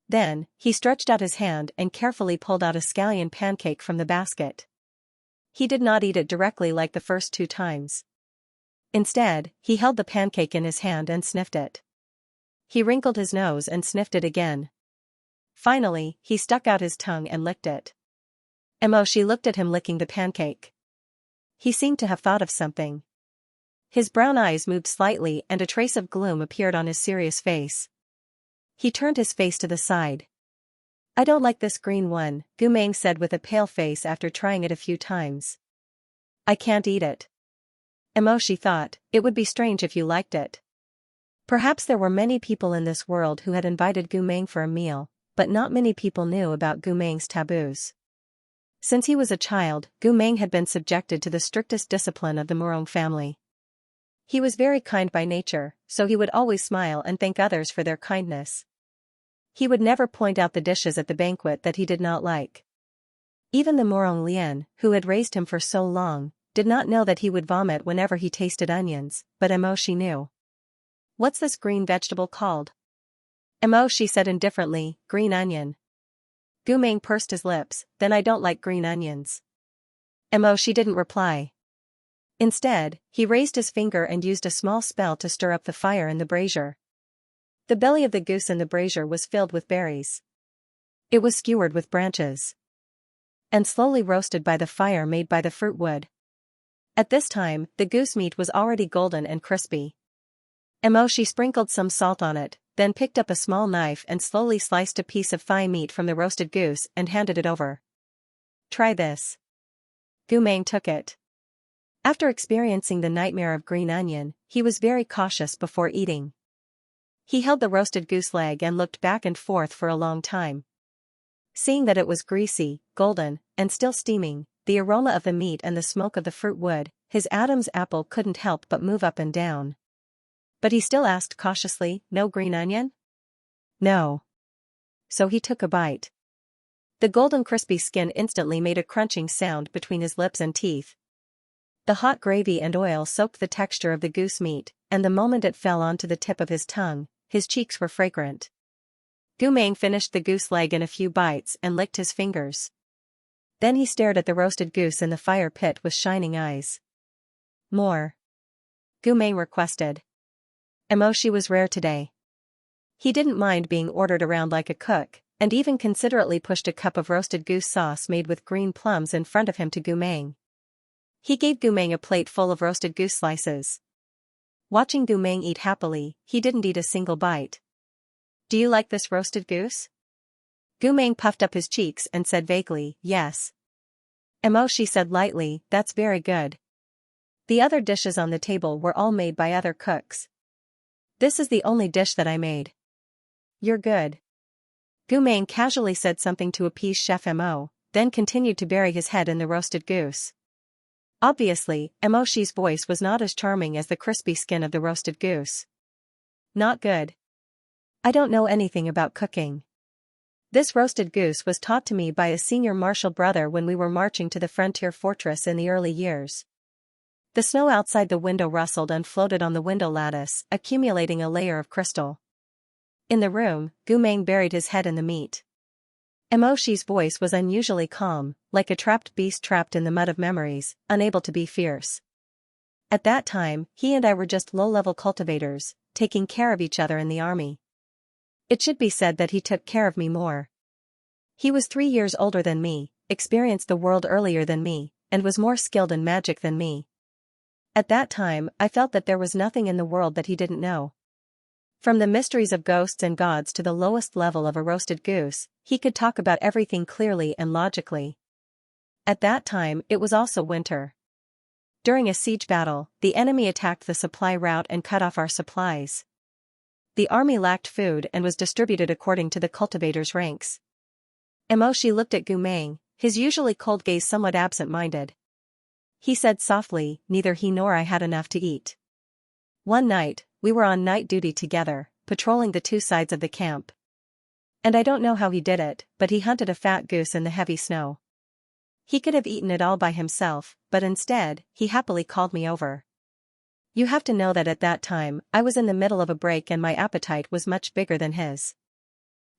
Then, he stretched out his hand and carefully pulled out a scallion pancake from the basket. He did not eat it directly like the first 2 times. Instead, he held the pancake in his hand and sniffed it. He wrinkled his nose and sniffed it again. Finally, he stuck out his tongue and licked it. Emoshi looked at him licking the pancake. He seemed to have thought of something. His brown eyes moved slightly and a trace of gloom appeared on his serious face. He turned his face to the side. I don't like this green one, Gu Meng said with a pale face after trying it a few times. I can't eat it. Emoshi thought, it would be strange if you liked it. Perhaps there were many people in this world who had invited Gu Meng for a meal, but not many people knew about Gu Meng's taboos. Since he was a child, Gu Meng had been subjected to the strictest discipline of the Murong family. He was very kind by nature, so he would always smile and thank others for their kindness. He would never point out the dishes at the banquet that he did not like. Even the Murong Lian, who had raised him for so long, did not know that he would vomit whenever he tasted onions, but Emoshi knew. What's this green vegetable called? Emoshi said indifferently, green onion. Gu Meng pursed his lips, then I don't like green onions. Emoshi didn't reply. Instead, he raised his finger and used a small spell to stir up the fire in the brazier. The belly of the goose in the brazier was filled with berries. It was skewered with branches and slowly roasted by the fire made by the fruit wood. At this time, the goose meat was already golden and crispy. Emoshi sprinkled some salt on it, then picked up a small knife and slowly sliced a piece of thigh meat from the roasted goose and handed it over. Try this. Gu Meng took it. After experiencing the nightmare of green onion, he was very cautious before eating. He held the roasted goose leg and looked back and forth for a long time. Seeing that it was greasy, golden, and still steaming, the aroma of the meat and the smoke of the fruit wood, his Adam's apple couldn't help but move up and down. But he still asked cautiously, no green onion? No. so he took a bite. The golden crispy skin instantly made a crunching sound between his lips and teeth. The hot gravy and oil soaked the texture of the goose meat, and the moment it fell onto the tip of his tongue, his cheeks were fragrant. Gu Meng finished the goose leg in a few bites and licked his fingers. Then he stared at the roasted goose in the fire pit with shining eyes. More. Gu Meng requested. Emoshi was rare today. He didn't mind being ordered around like a cook, and even considerately pushed a cup of roasted goose sauce made with green plums in front of him to Gu Meng. He gave Gu Meng a plate full of roasted goose slices. Watching Gu Meng eat happily, he didn't eat a single bite. Do you like this roasted goose? Gu Meng puffed up his cheeks and said vaguely, yes. Emoshi said lightly, that's very good. The other dishes on the table were all made by other cooks. This is the only dish that I made. You're good. Gu Meng casually said something to appease Chef Mo, then continued to bury his head in the roasted goose. Obviously, Emoshi's voice was not as charming as the crispy skin of the roasted goose. Not good. I don't know anything about cooking. This roasted goose was taught to me by a senior marshal brother when we were marching to the frontier fortress in the early years. The snow outside the window rustled and floated on the window lattice, accumulating a layer of crystal. In the room, Gu Meng buried his head in the meat. Emoshi's voice was unusually calm, like a trapped beast trapped in the mud of memories, unable to be fierce. At that time, he and I were just low-level cultivators, taking care of each other in the army. It should be said that he took care of me more. He was 3 years older than me, experienced the world earlier than me, and was more skilled in magic than me. At that time, I felt that there was nothing in the world that he didn't know. From the mysteries of ghosts and gods to the lowest level of a roasted goose, he could talk about everything clearly and logically. At that time, it was also winter. During a siege battle, the enemy attacked the supply route and cut off our supplies. The army lacked food and was distributed according to the cultivators' ranks. Emoshi looked at Gu Meng, his usually cold gaze somewhat absent-minded. He said softly, neither he nor I had enough to eat. One night, we were on night duty together, patrolling the 2 sides of the camp. And I don't know how he did it, but he hunted a fat goose in the heavy snow. He could have eaten it all by himself, but instead, he happily called me over. You have to know that at that time, I was in the middle of a break and my appetite was much bigger than his.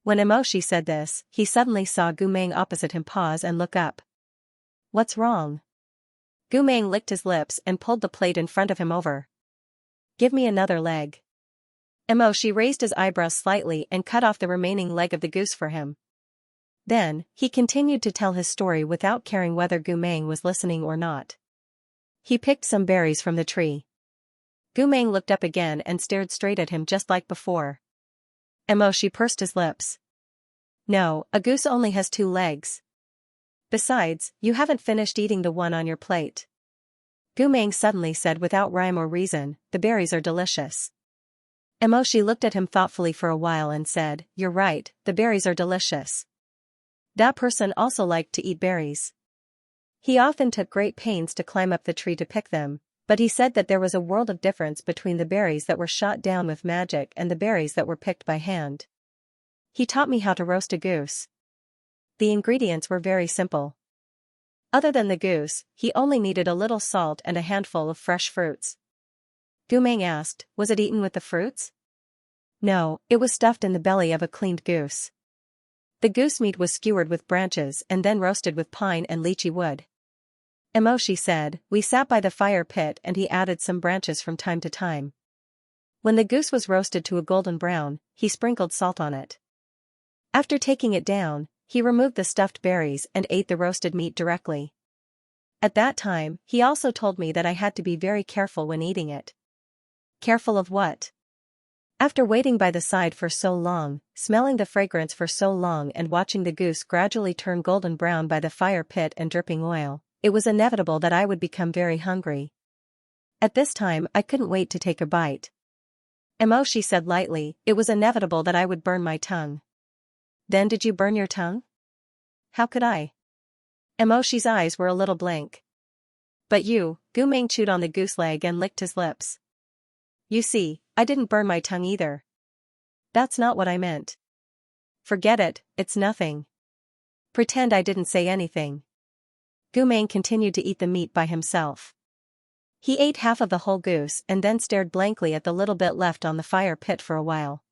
When Emoshi said this, he suddenly saw Gu Meng opposite him pause and look up. What's wrong? Gu Meng licked his lips and pulled the plate in front of him over. Give me another leg. Emoshi raised his eyebrows slightly and cut off the remaining leg of the goose for him. Then, he continued to tell his story without caring whether Gu Meng was listening or not. He picked some berries from the tree. Gu Meng looked up again and stared straight at him just like before. Emoshi pursed his lips. No, a goose only has 2 legs. Besides, you haven't finished eating the one on your plate. Gu Meng suddenly said without rhyme or reason, the berries are delicious. Emoshi looked at him thoughtfully for a while and said, you're right, the berries are delicious. That person also liked to eat berries. He often took great pains to climb up the tree to pick them, but he said that there was a world of difference between the berries that were shot down with magic and the berries that were picked by hand. He taught me how to roast a goose. The ingredients were very simple. Other than the goose, he only needed a little salt and a handful of fresh fruits. Gu Meng asked, was it eaten with the fruits? No, it was stuffed in the belly of a cleaned goose. The goose meat was skewered with branches and then roasted with pine and lychee wood. Emoshi said, we sat by the fire pit and he added some branches from time to time. When the goose was roasted to a golden brown, he sprinkled salt on it. After taking it down, he removed the stuffed berries and ate the roasted meat directly. At that time, he also told me that I had to be very careful when eating it. Careful of what? After waiting by the side for so long, smelling the fragrance for so long and watching the goose gradually turn golden brown by the fire pit and dripping oil, it was inevitable that I would become very hungry. At this time I couldn't wait to take a bite. Emoshi said lightly, it was inevitable that I would burn my tongue. Then did you burn your tongue? How could I? Emoshi's eyes were a little blank. But you, Gu Meng chewed on the goose leg and licked his lips. You see, I didn't burn my tongue either. That's not what I meant. forget it, it's nothing. Pretend I didn't say anything. Gu Meng continued to eat the meat by himself. He ate half of the whole goose and then stared blankly at the little bit left on the fire pit for a while.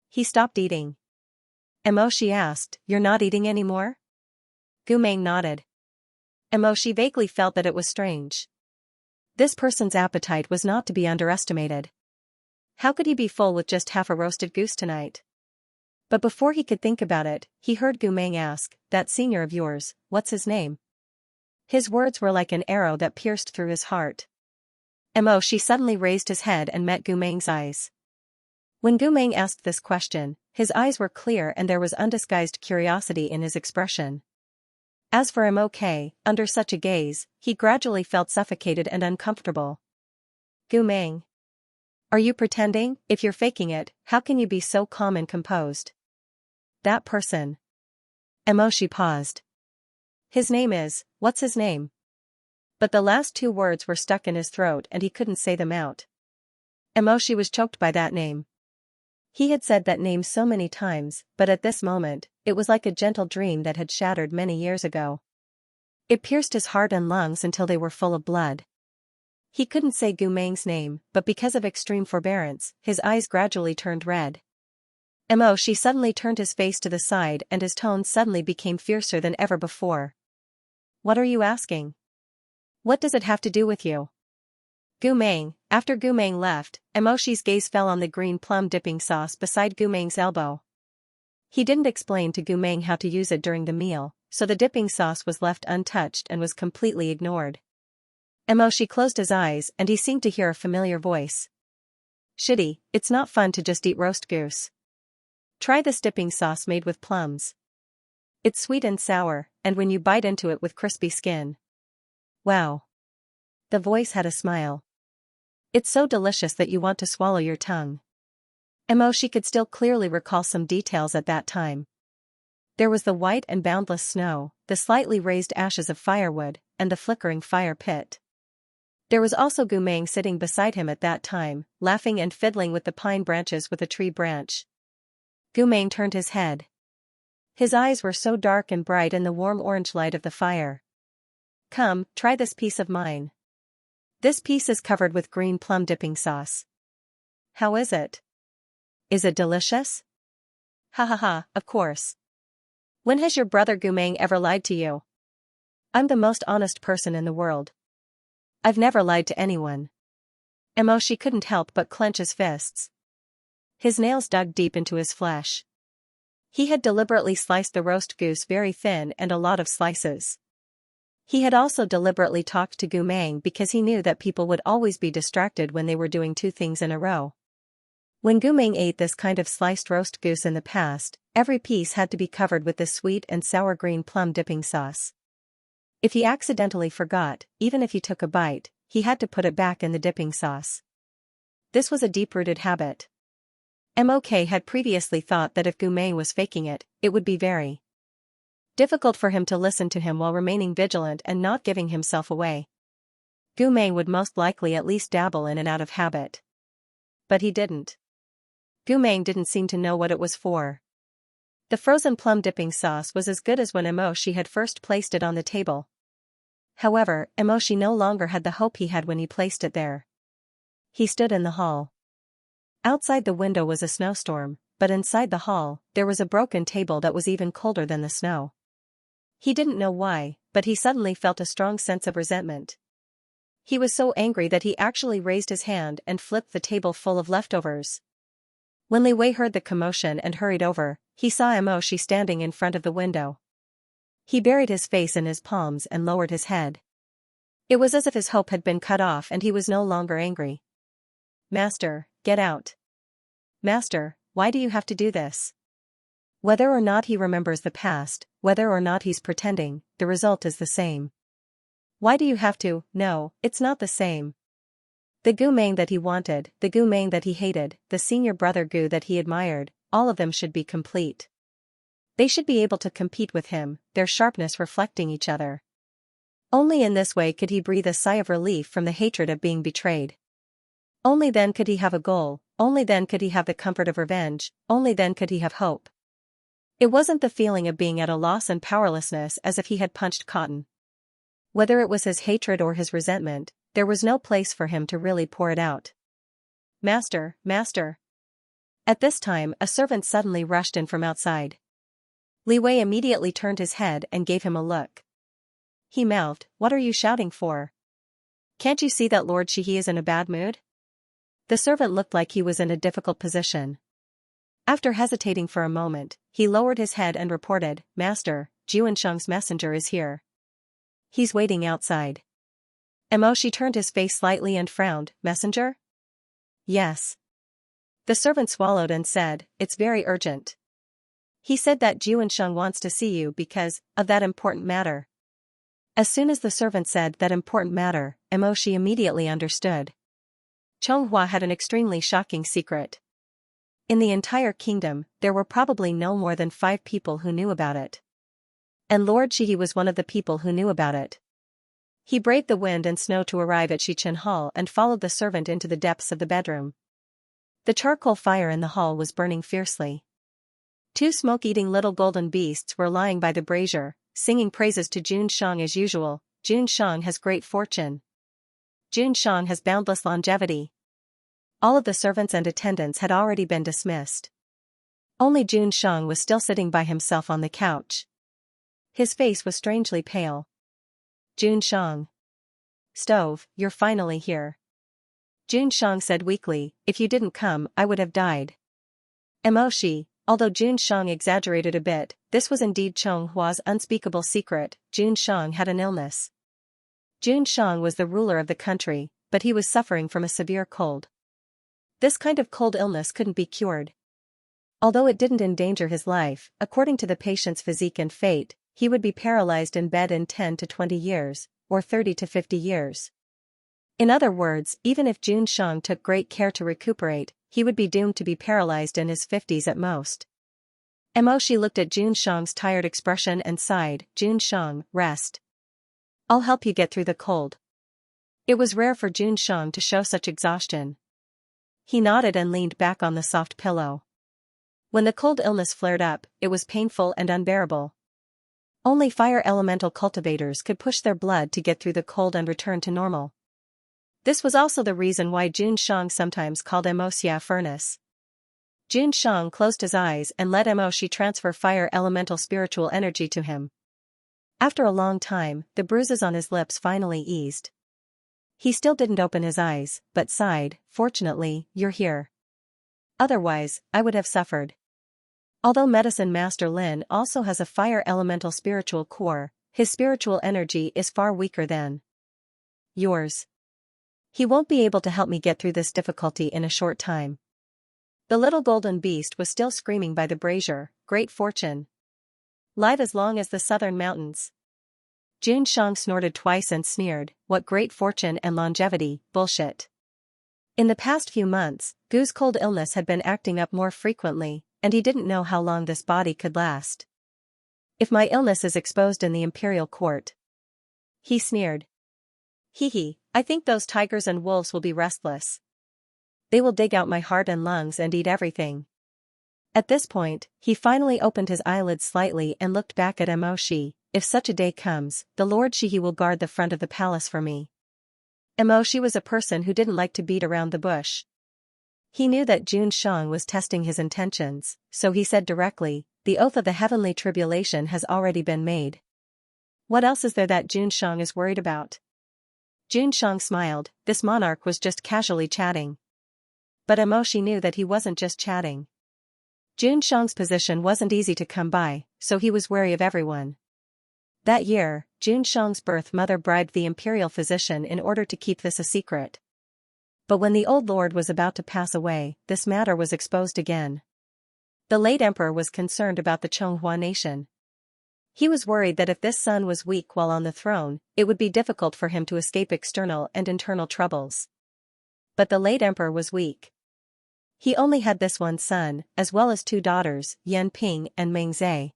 He stopped eating. Emo, she asked, you're not eating anymore? Gu Meng nodded. Emo, she vaguely felt that it was strange. This person's appetite was not to be underestimated. How could he be full with just half a roasted goose tonight? But before he could think about it, he heard Gu Meng ask, that senior of yours, what's his name? His words were like an arrow that pierced through his heart. Emo, she suddenly raised his head and met Gu Meng's eyes. When Gu Meng asked this question, his eyes were clear and there was undisguised curiosity in his expression. As for Mok, under such a gaze, he gradually felt suffocated and uncomfortable. Gu Meng. Are you pretending? If you're faking it, how can you be so calm and composed? That person. Emo, she paused. His name is, what's his name? But the last two words were stuck in his throat and he couldn't say them out. Emo, she was choked by that name. He had said that name so many times, but at this moment, it was like a gentle dream that had shattered many years ago. It pierced his heart and lungs until they were full of blood. He couldn't say Gu Meng's name, but because of extreme forbearance, his eyes gradually turned red. Emo, she suddenly turned his face to the side and his tone suddenly became fiercer than ever before. What are you asking? What does it have to do with you? Gu Meng. After Gu Meng left, Emoshi's gaze fell on the green plum dipping sauce beside Gu Meng's elbow. He didn't explain to Gu Meng how to use it during the meal, so the dipping sauce was left untouched and was completely ignored. Emoshi closed his eyes and he seemed to hear a familiar voice. Shitty, it's not fun to just eat roast goose. Try this dipping sauce made with plums. It's sweet and sour, and when you bite into it with crispy skin. Wow. The voice had a smile. It's so delicious that you want to swallow your tongue. Emoshi could still clearly recall some details at that time. There was the white and boundless snow, the slightly raised ashes of firewood, and the flickering fire pit. There was also Gu Meng sitting beside him at that time, laughing and fiddling with the pine branches with a tree branch. Gu Meng turned his head. His eyes were so dark and bright in the warm orange light of the fire. Come, try this piece of mine. This piece is covered with green plum dipping sauce. How is it? Is it delicious? Ha ha ha, of course. When has your brother Gu Meng ever lied to you? I'm the most honest person in the world. I've never lied to anyone. Emoshi couldn't help but clench his fists. His nails dug deep into his flesh. He had deliberately sliced the roast goose very thin and a lot of slices. He had also deliberately talked to Gu Meng because he knew that people would always be distracted when they were doing two things in a row. When Gu Meng ate this kind of sliced roast goose in the past, every piece had to be covered with this sweet and sour green plum dipping sauce. If he accidentally forgot, even if he took a bite, he had to put it back in the dipping sauce. This was a deep-rooted habit. Mok had previously thought that if Gu Meng was faking it, it would be very difficult for him to listen to him while remaining vigilant and not giving himself away. Gu Meng would most likely at least dabble in and out of habit. But he didn't. Gu Meng didn't seem to know what it was for. The frozen plum dipping sauce was as good as when Emoshi had first placed it on the table. However, Emoshi no longer had the hope he had when he placed it there. He stood in the hall. Outside the window was a snowstorm, but inside the hall, there was a broken table that was even colder than the snow. He didn't know why, but he suddenly felt a strong sense of resentment. He was so angry that he actually raised his hand and flipped the table full of leftovers. When Li Wei heard the commotion and hurried over, he saw Emoshi standing in front of the window. He buried his face in his palms and lowered his head. It was as if his hope had been cut off and he was no longer angry. Master, get out. Master, why do you have to do this? Whether or not he remembers the past, whether or not he's pretending, the result is the same. Why do you have to? No, it's not the same. The Gu Meng that he wanted, the Gu Meng that he hated, the senior brother Gu that he admired, all of them should be complete. They should be able to compete with him, their sharpness reflecting each other. Only in this way could he breathe a sigh of relief from the hatred of being betrayed. Only then could he have a goal, only then could he have the comfort of revenge, only then could he have hope. It wasn't the feeling of being at a loss and powerlessness as if he had punched cotton. Whether it was his hatred or his resentment, there was no place for him to really pour it out. "Master, master." At this time a servant suddenly rushed in from outside. Li Wei immediately turned his head and gave him a look. He mouthed, "What are you shouting for? Can't you see that Lord Shihi is in a bad mood?" The servant looked like he was in a difficult position. After hesitating for a moment, he lowered his head and reported, "Master, Juansheng's messenger is here. He's waiting outside." Emoshi turned his face slightly and frowned, "Messenger?" "Yes." The servant swallowed and said, "It's very urgent. He said that Juansheng wants to see you because of that important matter." As soon as the servant said that important matter, Emoshi immediately understood. Chonghua had an extremely shocking secret. In the entire kingdom, there were probably no more than 5 people who knew about it. And Lord Shihi was one of the people who knew about it. He braved the wind and snow to arrive at Shichen Hall and followed the servant into the depths of the bedroom. The charcoal fire in the hall was burning fiercely. 2 smoke-eating little golden beasts were lying by the brazier, singing praises to Juansheng as usual. "Juansheng has great fortune. Juansheng has boundless longevity." All of the servants and attendants had already been dismissed. Only Juansheng was still sitting by himself on the couch. His face was strangely pale. "Juansheng. Stove, you're finally here." Juansheng said weakly, "If you didn't come, I would have died." Emoshi, although Juansheng exaggerated a bit, this was indeed Chonghua's unspeakable secret. Juansheng had an illness. Juansheng was the ruler of the country, but he was suffering from a severe cold. This kind of cold illness couldn't be cured. Although it didn't endanger his life, according to the patient's physique and fate, he would be paralyzed in bed in 10 to 20 years, or 30 to 50 years. In other words, even if Juansheng took great care to recuperate, he would be doomed to be paralyzed in his 50s at most. Emoshi looked at Juansheng's tired expression and sighed, "Juansheng, rest. I'll help you get through the cold." It was rare for Juansheng to show such exhaustion. He nodded and leaned back on the soft pillow. When the cold illness flared up, it was painful and unbearable. Only fire elemental cultivators could push their blood to get through the cold and return to normal. This was also the reason why Juansheng sometimes called Xianxia a furnace. Juansheng closed his eyes and let Emoshi transfer fire elemental spiritual energy to him. After a long time, the bruises on his lips finally eased. He still didn't open his eyes, but sighed, "Fortunately, you're here. Otherwise, I would have suffered." Although Medicine Master Lin also has a fire elemental spiritual core, his spiritual energy is far weaker than yours. He won't be able to help me get through this difficulty in a short time. The little golden beast was still screaming by the brazier, "Great fortune. Live as long as the southern mountains." Juansheng snorted twice and sneered, "What great fortune and longevity, bullshit." In the past few months, Gu's cold illness had been acting up more frequently, and he didn't know how long this body could last. "If my illness is exposed in the imperial court," he sneered. "Hee, I think those tigers and wolves will be restless. They will dig out my heart and lungs and eat everything." At this point, he finally opened his eyelids slightly and looked back at Emoshi. "If such a day comes, the Lord Shihi will guard the front of the palace for me." Emoshi was a person who didn't like to beat around the bush. He knew that Juansheng was testing his intentions, so he said directly, "The oath of the heavenly tribulation has already been made. What else is there that Juansheng is worried about?" Juansheng smiled, this monarch was just casually chatting. But Emoshi knew that he wasn't just chatting. Juansheng's position wasn't easy to come by, so he was wary of everyone. That year, Juansheng's birth mother bribed the imperial physician in order to keep this a secret. But when the old lord was about to pass away, this matter was exposed again. The late emperor was concerned about the Chonghua nation. He was worried that if this son was weak while on the throne, it would be difficult for him to escape external and internal troubles. But the late emperor was weak. He only had this one son, as well as 2 daughters, Yan Ping and Meng Zhe.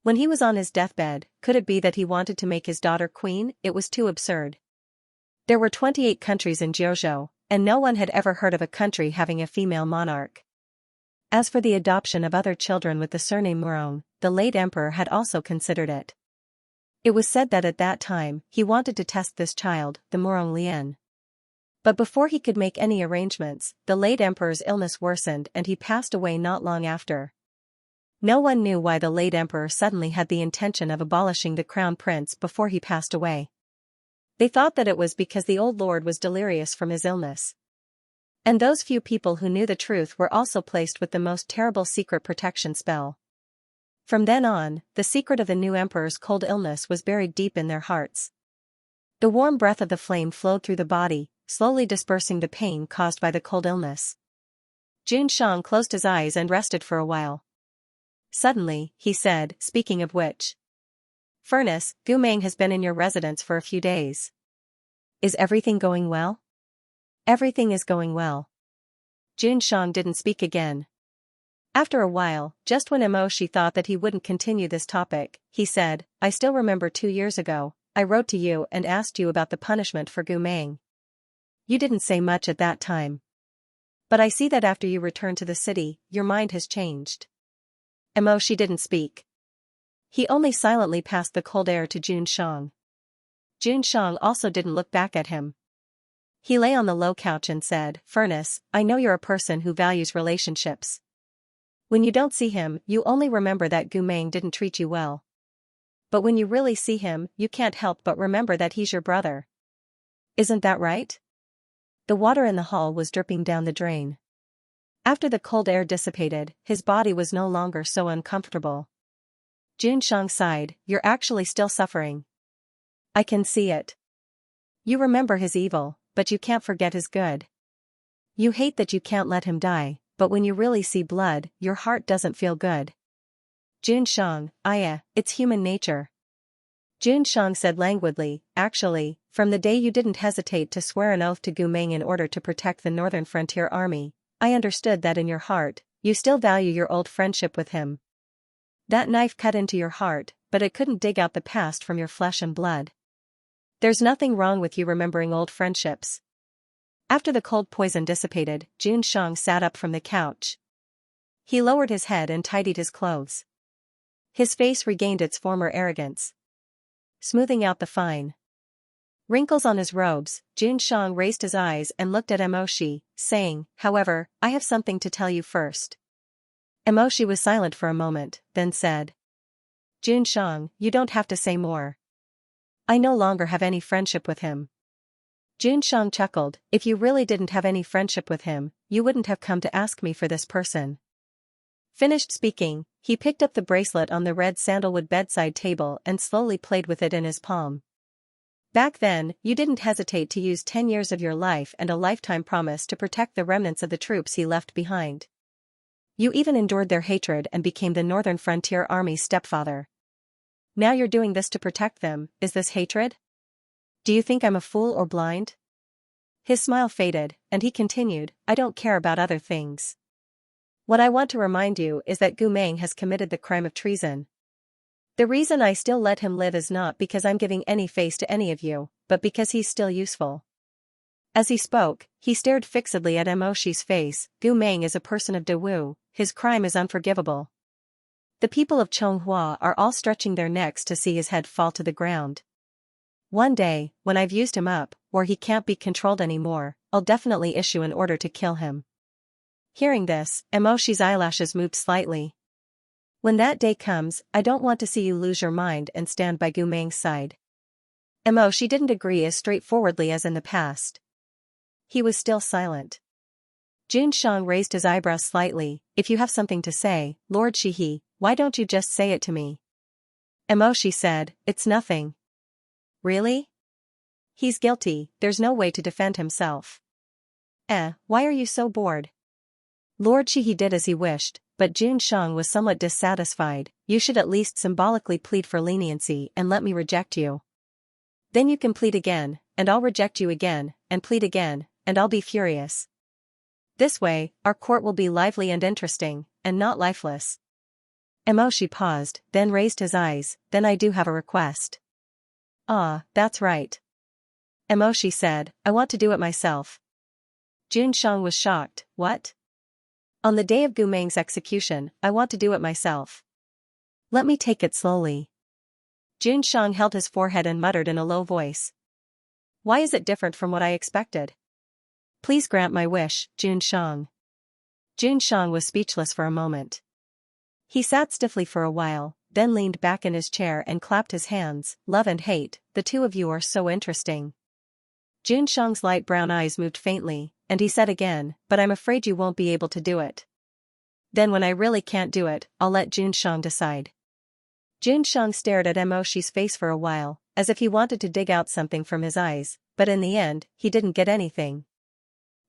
When he was on his deathbed, could it be that he wanted to make his daughter queen? It was too absurd. There were 28 countries in Jiuzhou, and no one had ever heard of a country having a female monarch. As for the adoption of other children with the surname Murong, the late emperor had also considered it. It was said that at that time, he wanted to test this child, the Murong Lian. But before he could make any arrangements, the late emperor's illness worsened and he passed away not long after. No one knew why the late emperor suddenly had the intention of abolishing the crown prince before he passed away. They thought that it was because the old lord was delirious from his illness. And those few people who knew the truth were also placed with the most terrible secret protection spell. From then on, the secret of the new emperor's cold illness was buried deep in their hearts. The warm breath of the flame flowed through the body, slowly dispersing the pain caused by the cold illness. Xianxia closed his eyes and rested for a while. Suddenly, he said, speaking of which. Furnace, Gu Meng has been in your residence for a few days. Is everything going well? Everything is going well. Xianxia didn't speak again. After a while, just when Emoshi thought that he wouldn't continue this topic, he said, I still remember 2 years ago, I wrote to you and asked you about the punishment for Gu Meng. You didn't say much at that time. But I see that after you returned to the city, your mind has changed. Emoshi didn't speak. He only silently passed the cold air to Xianxia. Xianxia also didn't look back at him. He lay on the low couch and said, Furnace, I know you're a person who values relationships. When you don't see him, you only remember that Gu Meng didn't treat you well. But when you really see him, you can't help but remember that he's your brother. Isn't that right? The water in the hall was dripping down the drain. After the cold air dissipated, his body was no longer so uncomfortable. Xianxia sighed, You're actually still suffering. I can see it. You remember his evil, but you can't forget his good. You hate that you can't let him die, but when you really see blood, your heart doesn't feel good. Xianxia, it's human nature. Xianxia said languidly, Actually, from the day you didn't hesitate to swear an oath to Gu Meng in order to protect the Northern Frontier Army, I understood that in your heart, you still value your old friendship with him. That knife cut into your heart, but it couldn't dig out the past from your flesh and blood. There's nothing wrong with you remembering old friendships. After the cold poison dissipated, Xianxia sat up from the couch. He lowered his head and tidied his clothes. His face regained its former arrogance. Smoothing out the fine wrinkles on his robes, Xianxia raised his eyes and looked at Emoshi, saying, However, I have something to tell you first. Emoshi was silent for a moment, then said, Xianxia, you don't have to say more. I no longer have any friendship with him. Xianxia chuckled, If you really didn't have any friendship with him, you wouldn't have come to ask me for this person. Finished speaking, he picked up the bracelet on the red sandalwood bedside table and slowly played with it in his palm. Back then, you didn't hesitate to use 10 years of your life and a lifetime promise to protect the remnants of the troops he left behind. You even endured their hatred and became the Northern Frontier Army's stepfather. Now you're doing this to protect them, is this hatred? Do you think I'm a fool or blind? His smile faded, and he continued, I don't care about other things. What I want to remind you is that Gu Meng has committed the crime of treason. The reason I still let him live is not because I'm giving any face to any of you, but because he's still useful. As he spoke, he stared fixedly at Emoshi's face. Gu Meng is a person of Dewu, his crime is unforgivable. The people of Chonghua are all stretching their necks to see his head fall to the ground. One day, when I've used him up, or he can't be controlled anymore, I'll definitely issue an order to kill him. Hearing this, Emoshi's eyelashes moved slightly. When that day comes, I don't want to see you lose your mind and stand by Gu Meng's side. Emoshi didn't agree as straightforwardly as in the past. He was still silent. Xianxia raised his eyebrows slightly, If you have something to say, Lord Shihi, why don't you just say it to me? Emoshi said, It's nothing. Really? He's guilty, there's no way to defend himself. Why are you so bored? Lord Shihi did as he wished, but Xianxia was somewhat dissatisfied. You should at least symbolically plead for leniency and let me reject you. Then you can plead again, and I'll reject you again, and plead again, and I'll be furious. This way, our court will be lively and interesting, and not lifeless. Emoshi paused, then raised his eyes, Then I do have a request. That's right. Emoshi said, I want to do it myself. Xianxia was shocked, What? On the day of Gu Meng's execution, I want to do it myself. Let me take it slowly. Jun Shang held his forehead and muttered in a low voice. Why is it different from what I expected? Please grant my wish, Jun Shang. Jun Shang was speechless for a moment. He sat stiffly for a while, then leaned back in his chair and clapped his hands. Love and hate, the two of you are so interesting. Jun Shang's light brown eyes moved faintly, and he said again, but I'm afraid you won't be able to do it. Then when I really can't do it, I'll let Jun Shang decide. Jun Shang stared at Mo Shi's face for a while, as if he wanted to dig out something from his eyes, but in the end, he didn't get anything.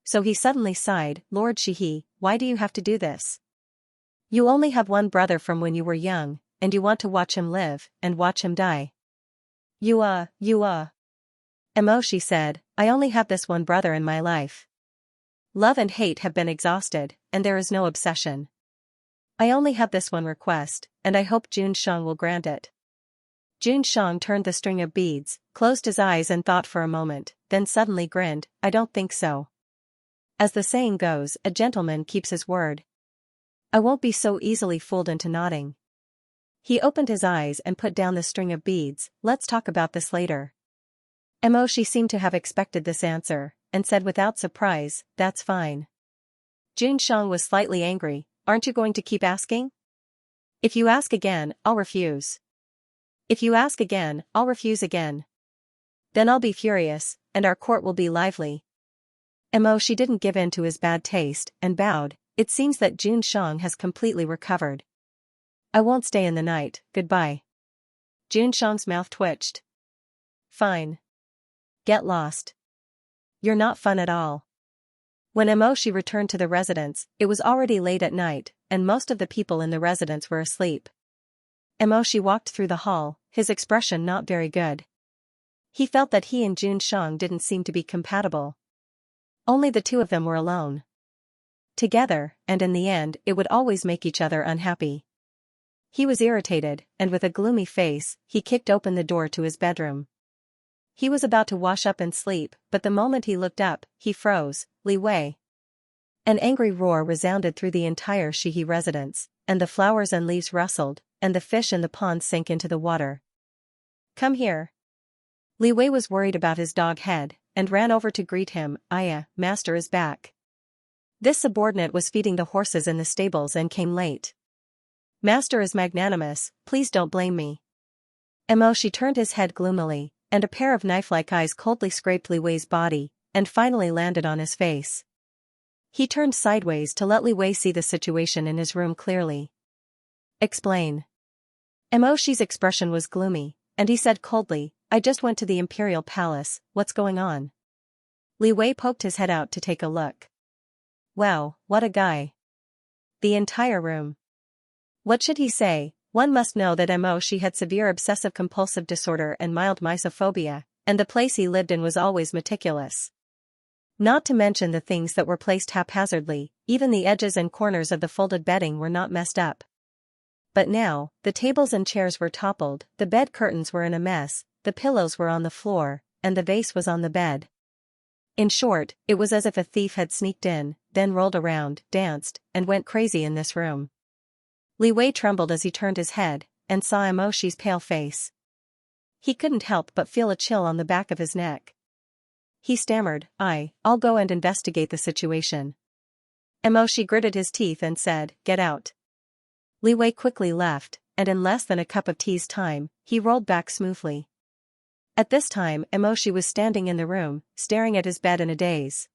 So he suddenly sighed, Lord Shihi, why do you have to do this? You only have one brother from when you were young, and you want to watch him live, and watch him die. Mo Shi said, I only have this one brother in my life. Love and hate have been exhausted, and there is no obsession. I only have this one request, and I hope Jun Shang will grant it. Jun Shang turned the string of beads, closed his eyes and thought for a moment, then suddenly grinned, I don't think so. As the saying goes, a gentleman keeps his word. I won't be so easily fooled into nodding. He opened his eyes and put down the string of beads, let's talk about this later. Mo Shi seemed to have expected this answer, and said without surprise, that's fine. Jun Shang was slightly angry, aren't you going to keep asking? If you ask again, I'll refuse. If you ask again, I'll refuse again. Then I'll be furious, and our court will be lively. Mo Shi didn't give in to his bad taste, and bowed, it seems that Jun Shang has completely recovered. I won't stay in the night, goodbye. Jun Shang's mouth twitched. Fine. Get lost. You're not fun at all. When Mo Shi returned to the residence, it was already late at night, and most of the people in the residence were asleep. Mo Shi walked through the hall, his expression not very good. He felt that he and Jun Shang didn't seem to be compatible. Only the two of them were alone. Together, and in the end it would always make each other unhappy. He was irritated, and with a gloomy face, he kicked open the door to his bedroom. He was about to wash up and sleep, but the moment he looked up, he froze, Li Wei. An angry roar resounded through the entire Shihi residence, and the flowers and leaves rustled, and the fish in the pond sank into the water. Come here. Li Wei was worried about his dog head, and ran over to greet him, Aya, master is back. This subordinate was feeding the horses in the stables and came late. Master is magnanimous, please don't blame me. Mo Shi turned his head gloomily, and a pair of knife-like eyes coldly scraped Li Wei's body, and finally landed on his face. He turned sideways to let Li Wei see the situation in his room clearly. Explain. Mo Shi's expression was gloomy, and he said coldly, I just went to the Imperial Palace, what's going on? Li Wei poked his head out to take a look. Wow, what a guy. The entire room. What should he say? One must know that Mo Shi had severe obsessive-compulsive disorder and mild misophobia, and the place he lived in was always meticulous. Not to mention the things that were placed haphazardly, even the edges and corners of the folded bedding were not messed up. But now, the tables and chairs were toppled, the bed curtains were in a mess, the pillows were on the floor, and the vase was on the bed. In short, it was as if a thief had sneaked in, then rolled around, danced, and went crazy in this room. Li Wei trembled as he turned his head, and saw Mo Shi's pale face. He couldn't help but feel a chill on the back of his neck. He stammered, I'll go and investigate the situation. Mo Shi gritted his teeth and said, get out. Li Wei quickly left, and in less than a cup of tea's time, he rolled back smoothly. At this time Mo Shi was standing in the room, staring at his bed in a daze.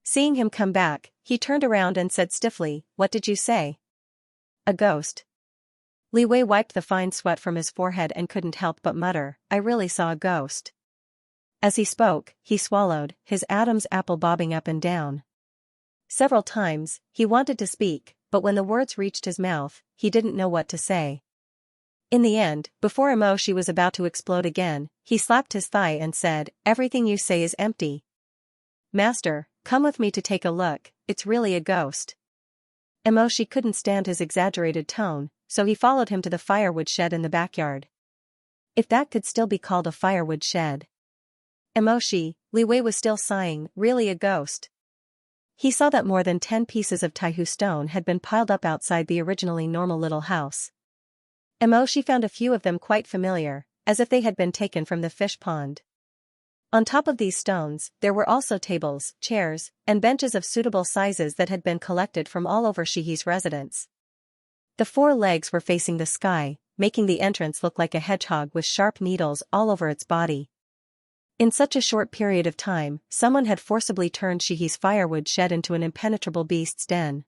Seeing him come back, he turned around and said stiffly, what did you say? A ghost. Li Wei wiped the fine sweat from his forehead and couldn't help but mutter, I really saw a ghost. As he spoke, he swallowed, his Adam's apple bobbing up and down. Several times, he wanted to speak, but when the words reached his mouth, he didn't know what to say. In the end, before Mo Shi was about to explode again, he slapped his thigh and said, everything you say is empty. Master, come with me to take a look, it's really a ghost. Mo Shi couldn't stand his exaggerated tone, so he followed him to the firewood shed in the backyard. If that could still be called a firewood shed. Mo Shi, Li Wei was still sighing, really a ghost. He saw that more than 10 pieces of Taihu stone had been piled up outside the originally normal little house. She found a few of them quite familiar, as if they had been taken from the fish pond. On top of these stones, there were also tables, chairs, and benches of suitable sizes that had been collected from all over Shihi's residence. The 4 legs were facing the sky, making the entrance look like a hedgehog with sharp needles all over its body. In such a short period of time, someone had forcibly turned Shihi's firewood shed into an impenetrable beast's den.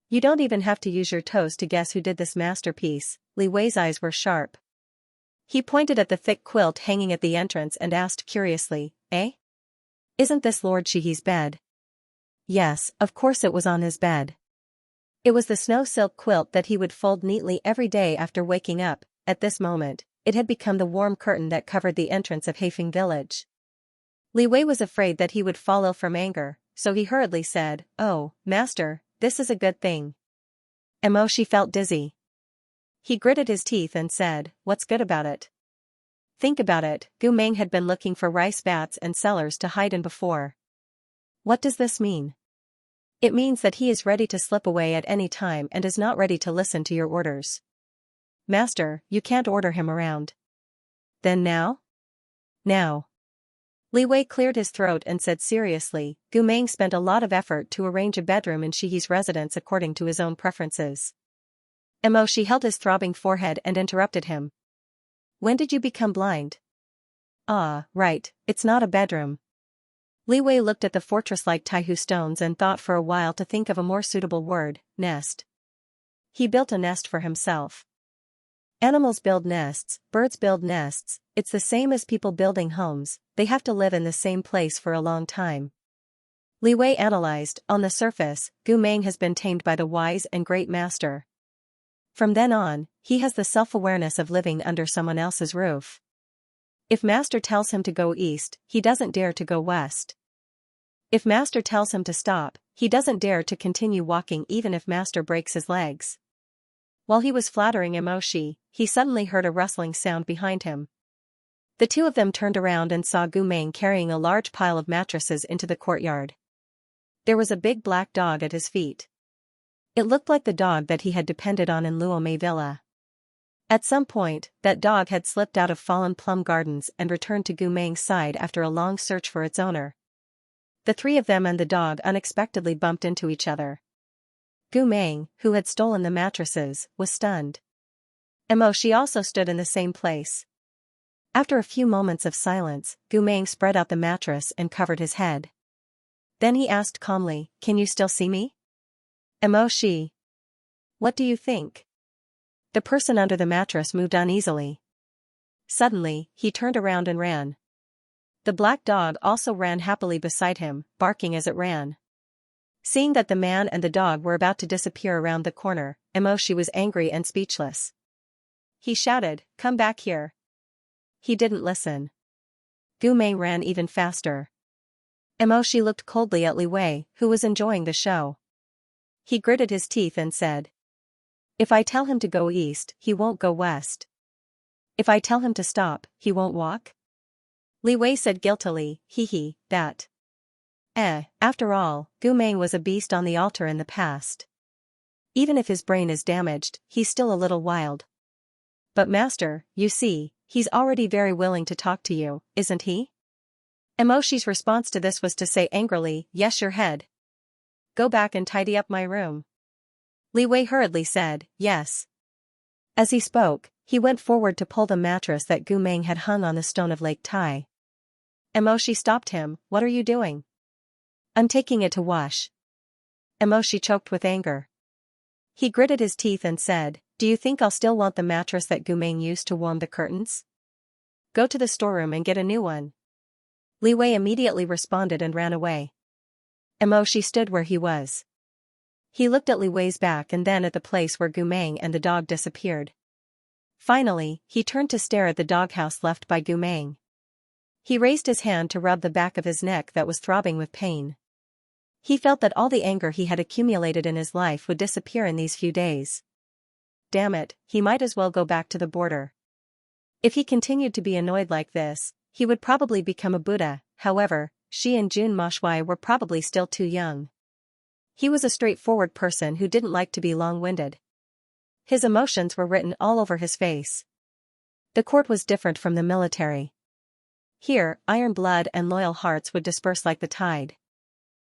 You don't even have to use your toes to guess who did this masterpiece. Li Wei's eyes were sharp. He pointed at the thick quilt hanging at the entrance and asked curiously, "Eh? Isn't this Lord Shihi's bed?" Yes, of course it was on his bed. It was the snow silk quilt that he would fold neatly every day after waking up. At this moment, it had become the warm curtain that covered the entrance of Heifeng village. Li Wei was afraid that he would fall ill from anger, so he hurriedly said, "Oh, master, this is a good thing." She felt dizzy. He gritted his teeth and said, "What's good about it?" Think about it, Gu Meng had been looking for rice vats and cellars to hide in before. What does this mean? It means that he is ready to slip away at any time and is not ready to listen to your orders. Master, you can't order him around. Then now? Now. Li Wei cleared his throat and said seriously, Gu Meng spent a lot of effort to arrange a bedroom in Shihi's residence according to his own preferences. She held his throbbing forehead and interrupted him. When did you become blind? Ah, right, it's not a bedroom. Li Wei looked at the fortress-like Taihu stones and thought for a while to think of a more suitable word, nest. He built a nest for himself. Animals build nests, birds build nests, it's the same as people building homes, they have to live in the same place for a long time. Li Wei analyzed, on the surface, Gu Meng has been tamed by the wise and great master. From then on, he has the self-awareness of living under someone else's roof. If master tells him to go east, he doesn't dare to go west. If master tells him to stop, he doesn't dare to continue walking even if master breaks his legs. While he was flattering Emoshi, he suddenly heard a rustling sound behind him. The 2 of them turned around and saw Gu Meng carrying a large pile of mattresses into the courtyard. There was a big black dog at his feet. It looked like the dog that he had depended on in Luomei Villa. At some point, that dog had slipped out of Fallen Plum Gardens and returned to Gu Meng's side after a long search for its owner. The 3 of them and the dog unexpectedly bumped into each other. Gu Meng, who had stolen the mattresses, was stunned. She also stood in the same place. After a few moments of silence, Gu Meng spread out the mattress and covered his head. Then he asked calmly, "Can you still see me?" She. What do you think? The person under the mattress moved uneasily. Suddenly, he turned around and ran. The black dog also ran happily beside him, barking as it ran. Seeing that the man and the dog were about to disappear around the corner, She was angry and speechless. He shouted, "Come back here." He didn't listen. Gu Meng ran even faster. She looked coldly at Li Wei, who was enjoying the show. He gritted his teeth and said, "If I tell him to go east, he won't go west. If I tell him to stop, he won't walk?" Li Wei said guiltily, that. After all, Gu Meng was a beast on the altar in the past. Even if his brain is damaged, he's still a little wild. But master, you see, he's already very willing to talk to you, isn't he? Emoshi's response to this was to say angrily, "Yes, your head. Go back and tidy up my room." Li Wei hurriedly said, "Yes." As he spoke, he went forward to pull the mattress that Gu Meng had hung on the stone of Lake Tai. Emoshi stopped him, "What are you doing?" "I'm taking it to wash." Emoshi choked with anger. He gritted his teeth and said, "Do you think I'll still want the mattress that Gu Meng used to warm the curtains? Go to the storeroom and get a new one." Li Wei immediately responded and ran away. Emoshi stood where he was. He looked at Li Wei's back and then at the place where Gu Meng and the dog disappeared. Finally, he turned to stare at the doghouse left by Gu Meng. He raised his hand to rub the back of his neck that was throbbing with pain. He felt that all the anger he had accumulated in his life would disappear in these few days. Damn it, he might as well go back to the border. If he continued to be annoyed like this, he would probably become a Buddha. However, she and Jun Moshwai were probably still too young. He was a straightforward person who didn't like to be long-winded. His emotions were written all over his face. The court was different from the military. Here, iron blood and loyal hearts would disperse like the tide.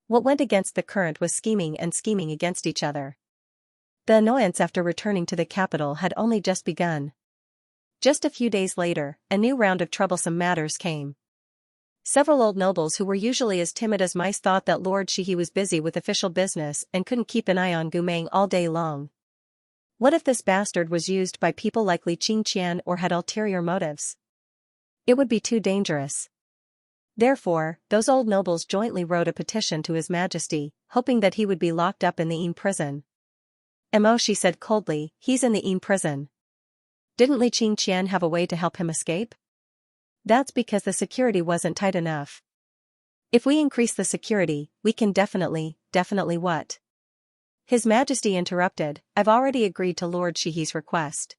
What went against the current was scheming and scheming against each other. The annoyance after returning to the capital had only just begun. Just a few days later, a new round of troublesome matters came. Several old nobles who were usually as timid as mice thought that Lord Shihi was busy with official business and couldn't keep an eye on Gumeng all day long. What if this bastard was used by people like Li Qingqian or had ulterior motives? It would be too dangerous. Therefore, those old nobles jointly wrote a petition to His Majesty, hoping that he would be locked up in the Yin prison. She said coldly, he's in the Yin prison. Didn't Li Qingqian have a way to help him escape? That's because the security wasn't tight enough. If we increase the security, we can definitely what? His Majesty interrupted, I've already agreed to Lord Shihi's request.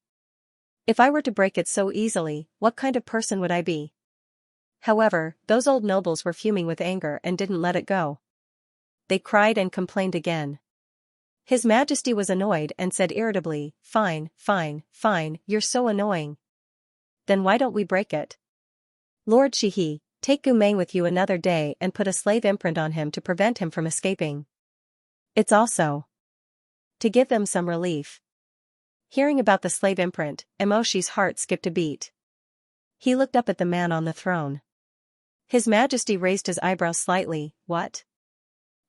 If I were to break it so easily, what kind of person would I be? However, those old nobles were fuming with anger and didn't let it go. They cried and complained again. His Majesty was annoyed and said irritably, fine, you're so annoying. Then why don't we break it? Lord Shihi, take Gumeng with you another day and put a slave imprint on him to prevent him from escaping. It's also to give them some relief. Hearing about the slave imprint, Emoshi's heart skipped a beat. He looked up at the man on the throne. His Majesty raised his eyebrows slightly, what?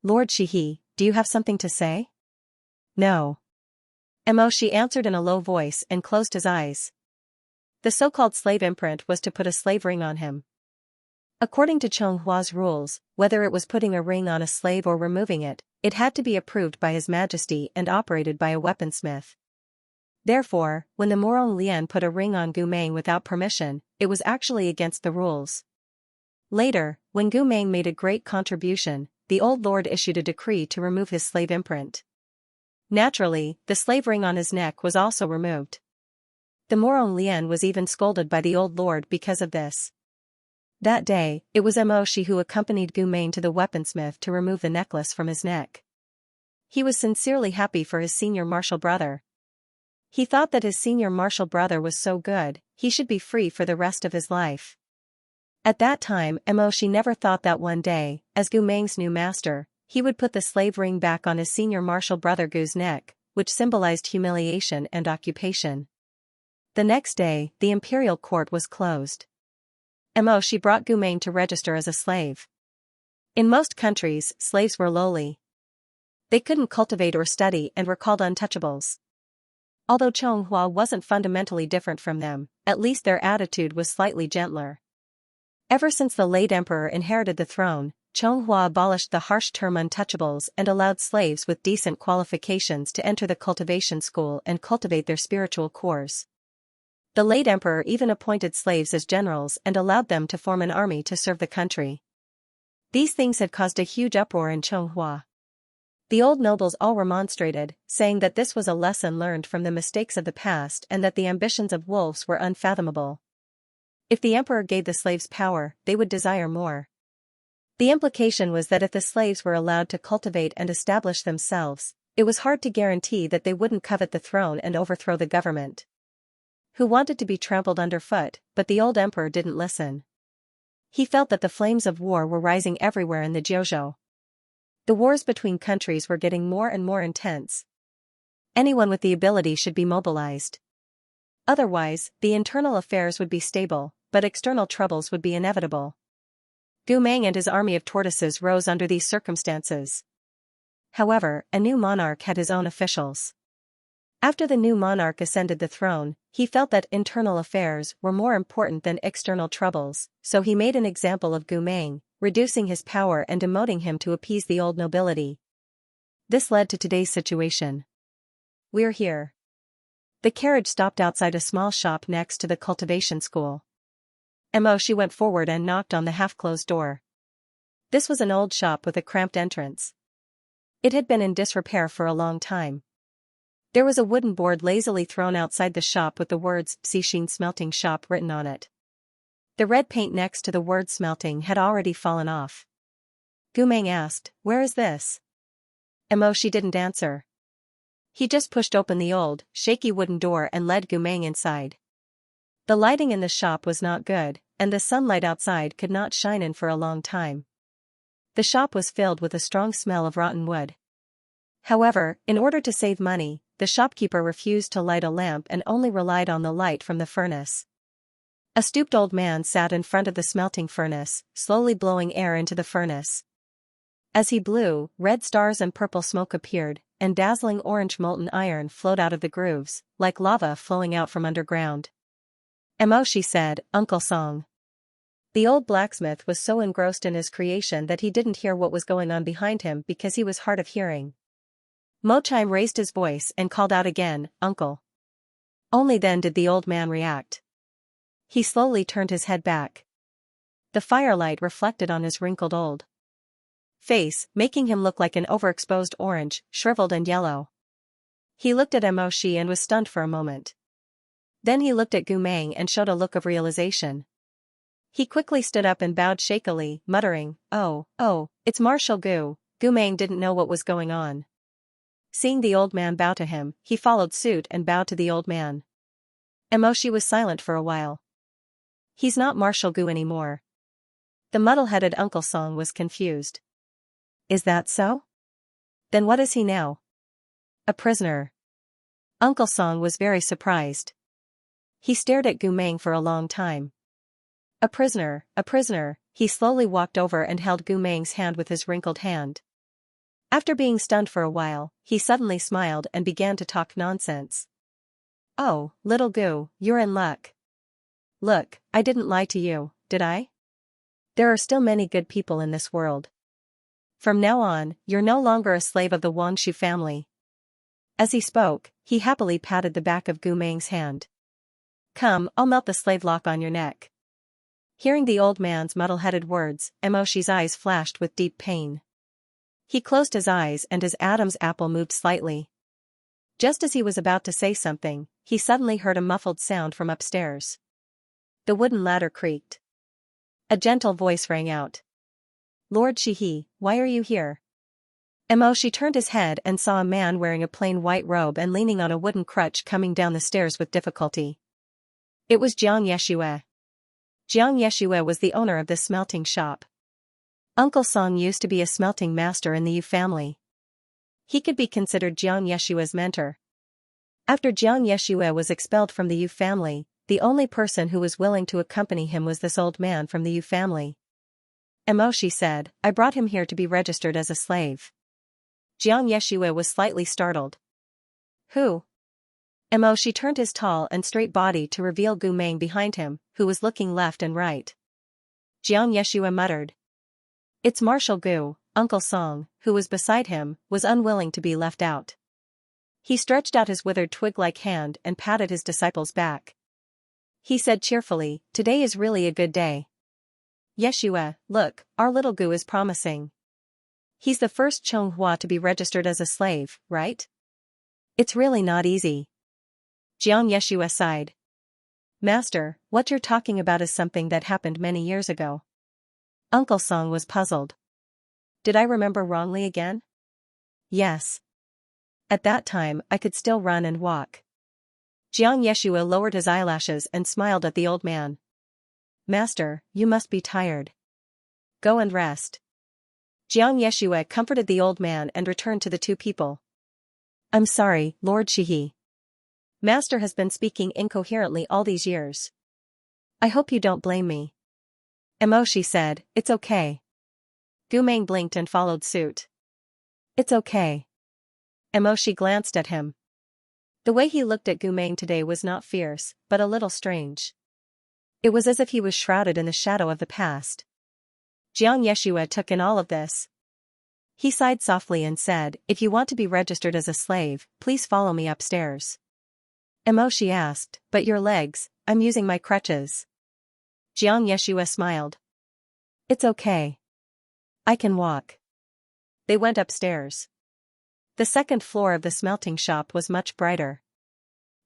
Lord Shihi, do you have something to say? No. Emoshi answered in a low voice and closed his eyes. The so-called slave imprint was to put a slave ring on him. According to Chonghua's rules, whether it was putting a ring on a slave or removing it, it had to be approved by His Majesty and operated by a weaponsmith. Therefore, when the Morong Lian put a ring on Gumeng without permission, it was actually against the rules. Later, when Gumeng made a great contribution, the old lord issued a decree to remove his slave imprint. Naturally, the slave ring on his neck was also removed. The Morong Lian was even scolded by the old lord because of this. That day, it was Emoshi who accompanied Gumeng to the weaponsmith to remove the necklace from his neck. He was sincerely happy for his senior martial brother. He thought that his senior martial brother was so good, he should be free for the rest of his life. At that time, Emoshi never thought that one day, as Gumeng's new master, he would put the slave ring back on his senior martial brother Gu's neck, which symbolized humiliation and occupation. The next day, the imperial court was closed. Emoshi brought Gumeng to register as a slave. In most countries, slaves were lowly. They couldn't cultivate or study and were called untouchables. Although Chonghua wasn't fundamentally different from them, at least their attitude was slightly gentler. Ever since the late emperor inherited the throne, Chonghua abolished the harsh term untouchables and allowed slaves with decent qualifications to enter the cultivation school and cultivate their spiritual cores. The late emperor even appointed slaves as generals and allowed them to form an army to serve the country. These things had caused a huge uproar in Chonghua. The old nobles all remonstrated, saying that this was a lesson learned from the mistakes of the past and that the ambitions of wolves were unfathomable. If the emperor gave the slaves power, they would desire more. The implication was that if the slaves were allowed to cultivate and establish themselves, it was hard to guarantee that they wouldn't covet the throne and overthrow the government. Who wanted to be trampled underfoot, but the old emperor didn't listen. He felt that the flames of war were rising everywhere in the Jiuzhou. The wars between countries were getting more and more intense. Anyone with the ability should be mobilized. Otherwise, the internal affairs would be stable, but external troubles would be inevitable. Gumeng and his army of tortoises rose under these circumstances. However, a new monarch had his own officials. After the new monarch ascended the throne, he felt that internal affairs were more important than external troubles, so he made an example of Gumeng, reducing his power and demoting him to appease the old nobility. This led to today's situation. We're here. The carriage stopped outside a small shop next to the cultivation school. Emoshi went forward and knocked on the half-closed door. This was an old shop with a cramped entrance. It had been in disrepair for a long time. There was a wooden board lazily thrown outside the shop with the words Xixin Smelting Shop written on it. The red paint next to the word smelting had already fallen off. Gumeng asked, "Where is this?" She didn't answer. He just pushed open the old, shaky wooden door and led Gumeng inside. The lighting in the shop was not good, and the sunlight outside could not shine in for a long time. The shop was filled with a strong smell of rotten wood. However, in order to save money, the shopkeeper refused to light a lamp and only relied on the light from the furnace. A stooped old man sat in front of the smelting furnace, slowly blowing air into the furnace. As he blew, red stars and purple smoke appeared, and dazzling orange molten iron flowed out of the grooves, like lava flowing out from underground. She said, "Uncle Song." The old blacksmith was so engrossed in his creation that he didn't hear what was going on behind him because he was hard of hearing. Mochime raised his voice and called out again, "Uncle." Only then did the old man react. He slowly turned his head back. The firelight reflected on his wrinkled old face, making him look like an overexposed orange, shriveled and yellow. He looked at Emoshi and was stunned for a moment. Then he looked at Gumeng and showed a look of realization. He quickly stood up and bowed shakily, muttering, oh, it's Marshal Gu." Gumeng didn't know what was going on. Seeing the old man bow to him, he followed suit and bowed to the old man. Emoshi was silent for a while. "He's not Marshal Gu anymore." The muddle-headed Uncle Song was confused. "Is that so? Then what is he now?" "A prisoner." Uncle Song was very surprised. He stared at Gumeng for a long time. A prisoner, a prisoner." He slowly walked over and held Gumeng's hand with his wrinkled hand. After being stunned for a while, he suddenly smiled and began to talk nonsense. "Oh, little Gu, you're in luck. Look, I didn't lie to you, did I? There are still many good people in this world. From now on, you're no longer a slave of the Wangshu family." As he spoke, he happily patted the back of Gumeng's hand. "Come, I'll melt the slave lock on your neck." Hearing the old man's muddle-headed words, Emoshi's eyes flashed with deep pain. He closed his eyes and his Adam's apple moved slightly. Just as he was about to say something, he suddenly heard a muffled sound from upstairs. The wooden ladder creaked. A gentle voice rang out. "Lord Shihi, why are you here?" Emoshi turned his head and saw a man wearing a plain white robe and leaning on a wooden crutch coming down the stairs with difficulty. It was Xianxia. Xianxia was the owner of this smelting shop. Uncle Song used to be a smelting master in the Yu family. He could be considered Xianxia's mentor. After Xianxia was expelled from the Yu family, the only person who was willing to accompany him was this old man from the Yu family. Emoshi said, "I brought him here to be registered as a slave." Xianxia was slightly startled. "Who?" Emoshi turned his tall and straight body to reveal Gumeng behind him, who was looking left and right. Xianxia muttered. "It's Marshal Gu." Uncle Song, who was beside him, was unwilling to be left out. He stretched out his withered twig-like hand and patted his disciple's back. He said cheerfully, "Today is really a good day. Yeshua, look, our little Gu is promising. He's the first Chonghua to be registered as a slave, right? It's really not easy." Jiang Yeshua sighed. "Master, what you're talking about is something that happened many years ago." Uncle Song was puzzled. "Did I remember wrongly again?" "Yes. At that time I could still run and walk." Jiang Yeshua lowered his eyelashes and smiled at the old man. "Master, you must be tired. Go and rest." Jiang Yeshua comforted the old man and returned to the two people. "I'm sorry, Lord Shihi. Master has been speaking incoherently all these years. I hope you don't blame me." Emoshi said, "It's okay." Gumeng blinked and followed suit. "It's okay." Emoshi glanced at him. The way he looked at Gumeng today was not fierce, but a little strange. It was as if he was shrouded in the shadow of the past. Jiang Yeshua took in all of this. He sighed softly and said, "If you want to be registered as a slave, please follow me upstairs." Emoshi asked, "But your legs?" "I'm using my crutches." Jiang Yeshua smiled. "It's okay. I can walk." They went upstairs. The second floor of the smelting shop was much brighter.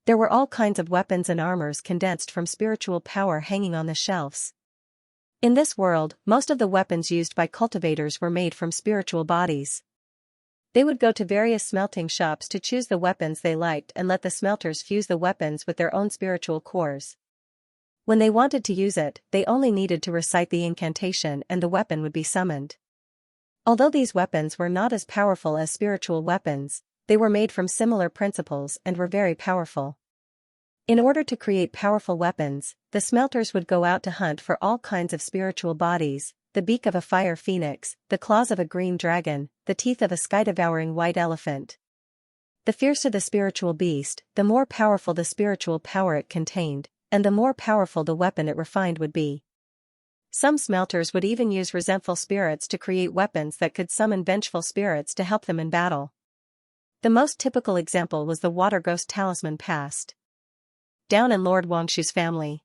There were all kinds of weapons and armors condensed from spiritual power hanging on the shelves. In this world, most of the weapons used by cultivators were made from spiritual bodies. They would go to various smelting shops to choose the weapons they liked and let the smelters fuse the weapons with their own spiritual cores. When they wanted to use it, they only needed to recite the incantation and the weapon would be summoned. Although these weapons were not as powerful as spiritual weapons, they were made from similar principles and were very powerful. In order to create powerful weapons, the smelters would go out to hunt for all kinds of spiritual bodies, the beak of a fire phoenix, the claws of a green dragon, the teeth of a sky-devouring white elephant. The fiercer the spiritual beast, the more powerful the spiritual power it contained, and the more powerful the weapon it refined would be. Some smelters would even use resentful spirits to create weapons that could summon vengeful spirits to help them in battle. The most typical example was the water ghost talisman passed down in Lord Wangshu's family.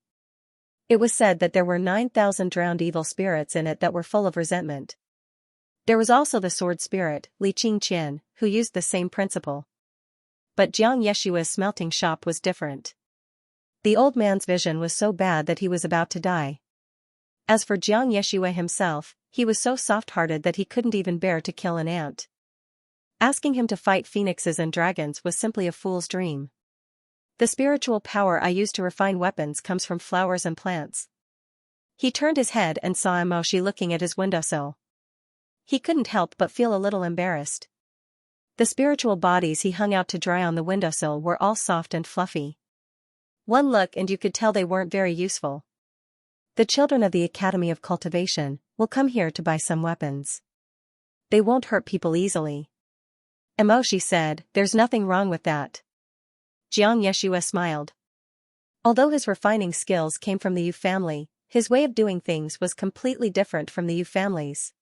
It was said that there were 9,000 drowned evil spirits in it that were full of resentment. There was also the sword spirit, Li Qingqian, who used the same principle. But Jiang Yeshua's smelting shop was different. The old man's vision was so bad that he was about to die. As for Jiang Yeshua himself, he was so soft-hearted that he couldn't even bear to kill an ant. Asking him to fight phoenixes and dragons was simply a fool's dream. The spiritual power I use to refine weapons comes from flowers and plants. He turned his head and saw Emoshi looking at his windowsill. He couldn't help but feel a little embarrassed. The spiritual bodies he hung out to dry on the windowsill were all soft and fluffy. One look and you could tell they weren't very useful. The children of the Academy of Cultivation will come here to buy some weapons. They won't hurt people easily. Emoshi said, "There's nothing wrong with that." Jiang Yeshua smiled. Although his refining skills came from the Yu family, his way of doing things was completely different from the Yu family's.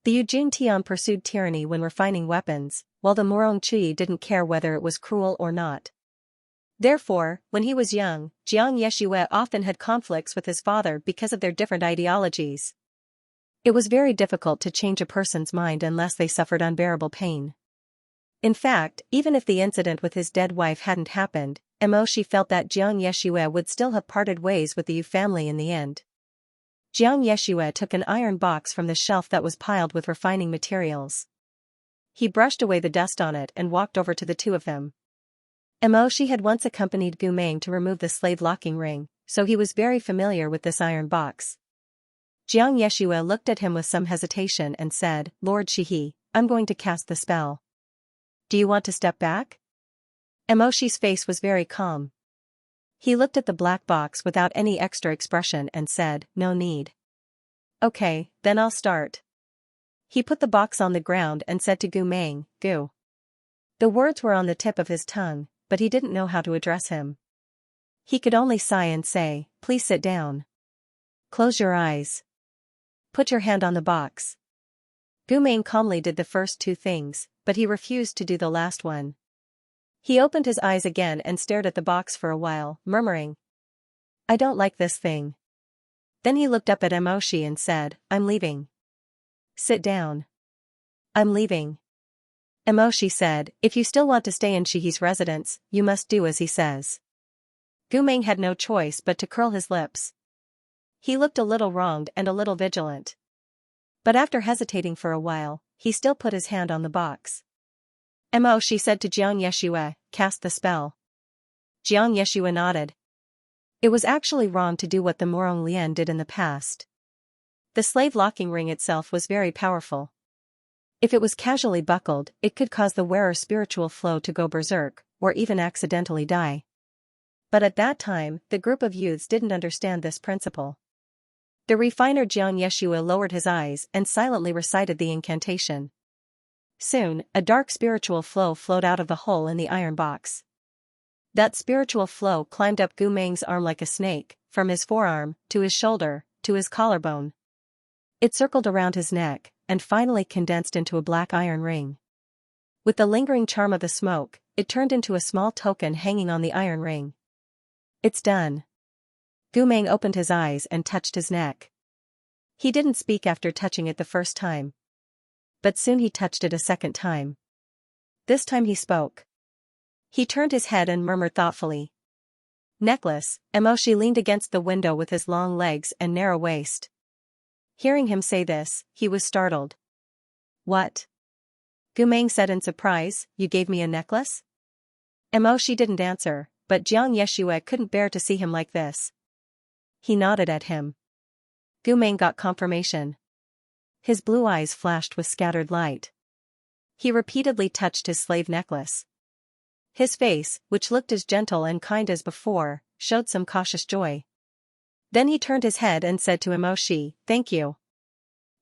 The Yujin Tian pursued tyranny when refining weapons, while the Morong Chui didn't care whether it was cruel or not. Therefore, when he was young, Jiang Yeshua often had conflicts with his father because of their different ideologies. It was very difficult to change a person's mind unless they suffered unbearable pain. In fact, even if the incident with his dead wife hadn't happened, Emoshi felt that Jiang Yeshua would still have parted ways with the Yu family in the end. Jiang Yeshua took an iron box from the shelf that was piled with refining materials. He brushed away the dust on it and walked over to the two of them. Emoshi had once accompanied Gu Meng to remove the slave locking ring, so he was very familiar with this iron box. Jiang Yeshua looked at him with some hesitation and said, "Lord Shihi, I'm going to cast the spell. Do you want to step back?" Emoshi's face was very calm. He looked at the black box without any extra expression and said, "No need." "Okay, then I'll start." He put the box on the ground and said to Gu Meng, "Gu." The words were on the tip of his tongue, but he didn't know how to address him. He could only sigh and say, "Please sit down. Close your eyes. Put your hand on the box." Gu Meng calmly did the first two things, but he refused to do the last one. He opened his eyes again and stared at the box for a while, murmuring, "I don't like this thing." Then he looked up at Emoshi and said, "I'm leaving." "Sit down." "I'm leaving." Emoshi said, "If you still want to stay in Shihi's residence, you must do as he says." Gu Meng had no choice but to curl his lips. He looked a little wronged and a little vigilant. But after hesitating for a while, he still put his hand on the box. Emoshi said to Jiang Yeshua, "Cast the spell." Jiang Yeshua nodded. It was actually wrong to do what the Morong Lian did in the past. The slave locking ring itself was very powerful. If it was casually buckled, it could cause the wearer's spiritual flow to go berserk, or even accidentally die. But at that time, the group of youths didn't understand this principle. The refiner Jiang Yeshua lowered his eyes and silently recited the incantation. Soon, a dark spiritual flow flowed out of the hole in the iron box. That spiritual flow climbed up Gu Meng's arm like a snake, from his forearm, to his shoulder, to his collarbone. It circled around his neck, and finally condensed into a black iron ring. With the lingering charm of the smoke, it turned into a small token hanging on the iron ring. "It's done." Gu Meng opened his eyes and touched his neck. He didn't speak after touching it the first time. But soon he touched it a second time. This time he spoke. He turned his head and murmured thoughtfully. "Necklace." Emoshi leaned against the window with his long legs and narrow waist. Hearing him say this, he was startled. "What?" Gu Meng said in surprise, you gave me a necklace? She didn't answer, but Xianxia couldn't bear to see him like this. He nodded at him. Gu Meng got confirmation. His blue eyes flashed with scattered light. He repeatedly touched his slave necklace. His face, which looked as gentle and kind as before, showed some cautious joy. Then he turned his head and said to Emoshi, thank you.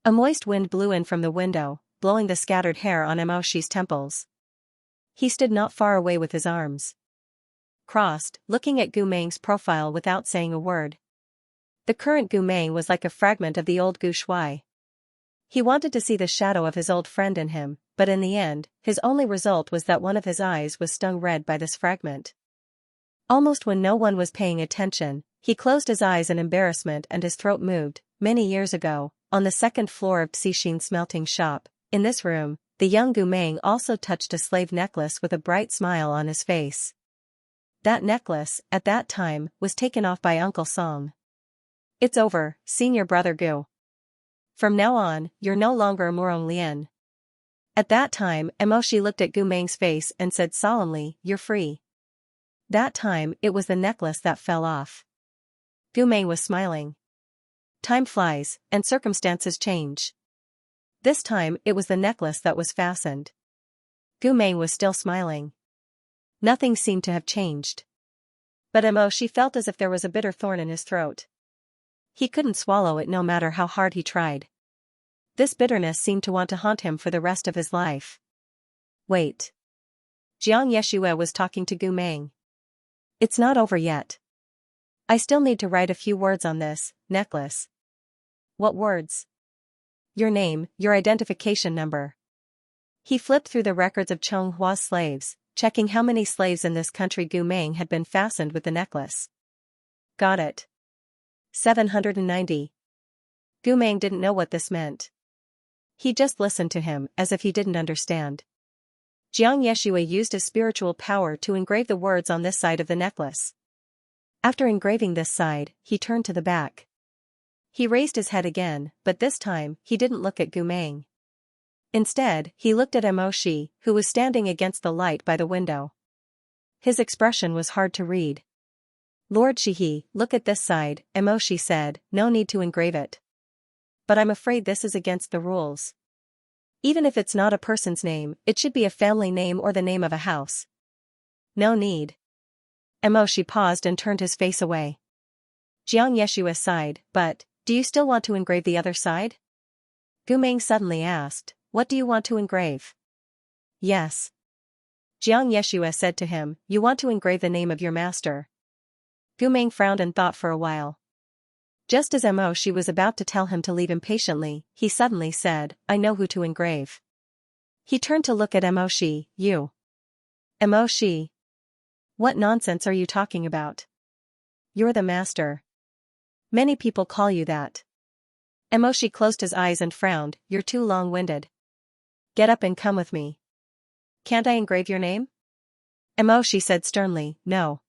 A moist wind blew in from the window, blowing the scattered hair on Emoshi's temples. He stood not far away with his arms crossed, looking at Gu Meng's profile without saying a word. The current Gu Meng was like a fragment of the old Gu Shui. He wanted to see the shadow of his old friend in him, but in the end, his only result was that one of his eyes was stung red by this fragment. Almost when no one was paying attention, he closed his eyes in embarrassment and his throat moved. Many years ago, on the second floor of Xixin's smelting shop, in this room, the young Gu Meng also touched a slave necklace with a bright smile on his face. That necklace, at that time, was taken off by Uncle Song. It's over, senior brother Gu. From now on, you're no longer Murong Lian. At that time, Emoshi looked at Gu Meng's face and said solemnly, you're free. That time, it was the necklace that fell off. Gu Meng was smiling. Time flies, and circumstances change. This time, it was the necklace that was fastened. Gu Meng was still smiling. Nothing seemed to have changed. But Emoshi felt as if there was a bitter thorn in his throat. He couldn't swallow it no matter how hard he tried. This bitterness seemed to want to haunt him for the rest of his life. Wait. Xianxia was talking to Gu Meng. It's not over yet. I still need to write a few words on this necklace. What words? Your name, your identification number. He flipped through the records of Chonghua's slaves, checking how many slaves in this country Gu Meng had been fastened with the necklace. Got it. 790. Gu Meng didn't know what this meant. He just listened to him, as if he didn't understand. Xianxia used his spiritual power to engrave the words on this side of the necklace. After engraving this side, he turned to the back. He raised his head again, but this time, he didn't look at Gu Meng. Instead, he looked at Emoshi, who was standing against the light by the window. His expression was hard to read. Lord Shihi, look at this side, Emoshi said, no need to engrave it. But I'm afraid this is against the rules. Even if it's not a person's name, it should be a family name or the name of a house. No need. Emoshi paused and turned his face away. Xianxia sighed, but, do you still want to engrave the other side? Gu Meng suddenly asked, what do you want to engrave? Yes. Xianxia said to him, you want to engrave the name of your master. Gu Meng frowned and thought for a while. Just as Emoshi was about to tell him to leave impatiently, he suddenly said, I know who to engrave. He turned to look at Emoshi, you. Emoshi. What nonsense are you talking about? You're the master. Many people call you that. Emoshi closed his eyes and frowned, you're too long-winded. Get up and come with me. Can't I engrave your name? Emoshi said sternly, no.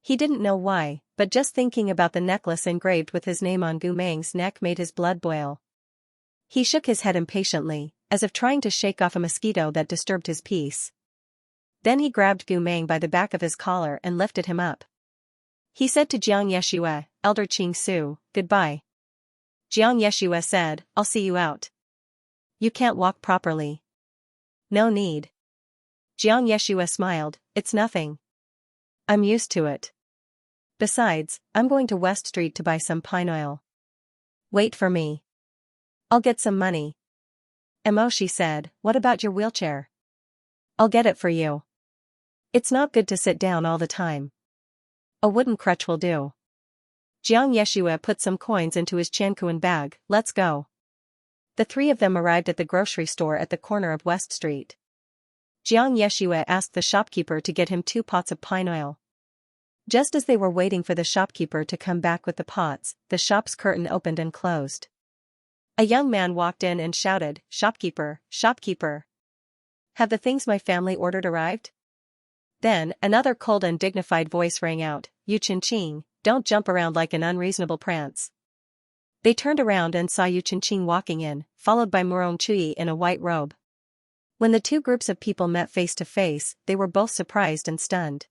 He didn't know why, but just thinking about the necklace engraved with his name on Gu Meng's neck made his blood boil. He shook his head impatiently, as if trying to shake off a mosquito that disturbed his peace. Then he grabbed Gu Meng by the back of his collar and lifted him up. He said to Xianxia, Elder Qing Su, goodbye. Xianxia said, I'll see you out. You can't walk properly. No need. Xianxia smiled, it's nothing. I'm used to it. Besides, I'm going to West Street to buy some pine oil. Wait for me. I'll get some money. Emoshi said, what about your wheelchair? I'll get it for you. It's not good to sit down all the time. A wooden crutch will do. Xianxia put some coins into his Chankuan bag, let's go. The three of them arrived at the grocery store at the corner of West Street. Xianxia asked the shopkeeper to get him 2 pots of pine oil. Just as they were waiting for the shopkeeper to come back with the pots, the shop's curtain opened and closed. A young man walked in and shouted, Shopkeeper, shopkeeper. Have the things my family ordered arrived? Then, another cold and dignified voice rang out, Yu Chinqing, don't jump around like an unreasonable prance. They turned around and saw Yu Chinqing walking in, followed by Murong Chui in a white robe. When the two groups of people met face to face, they were both surprised and stunned.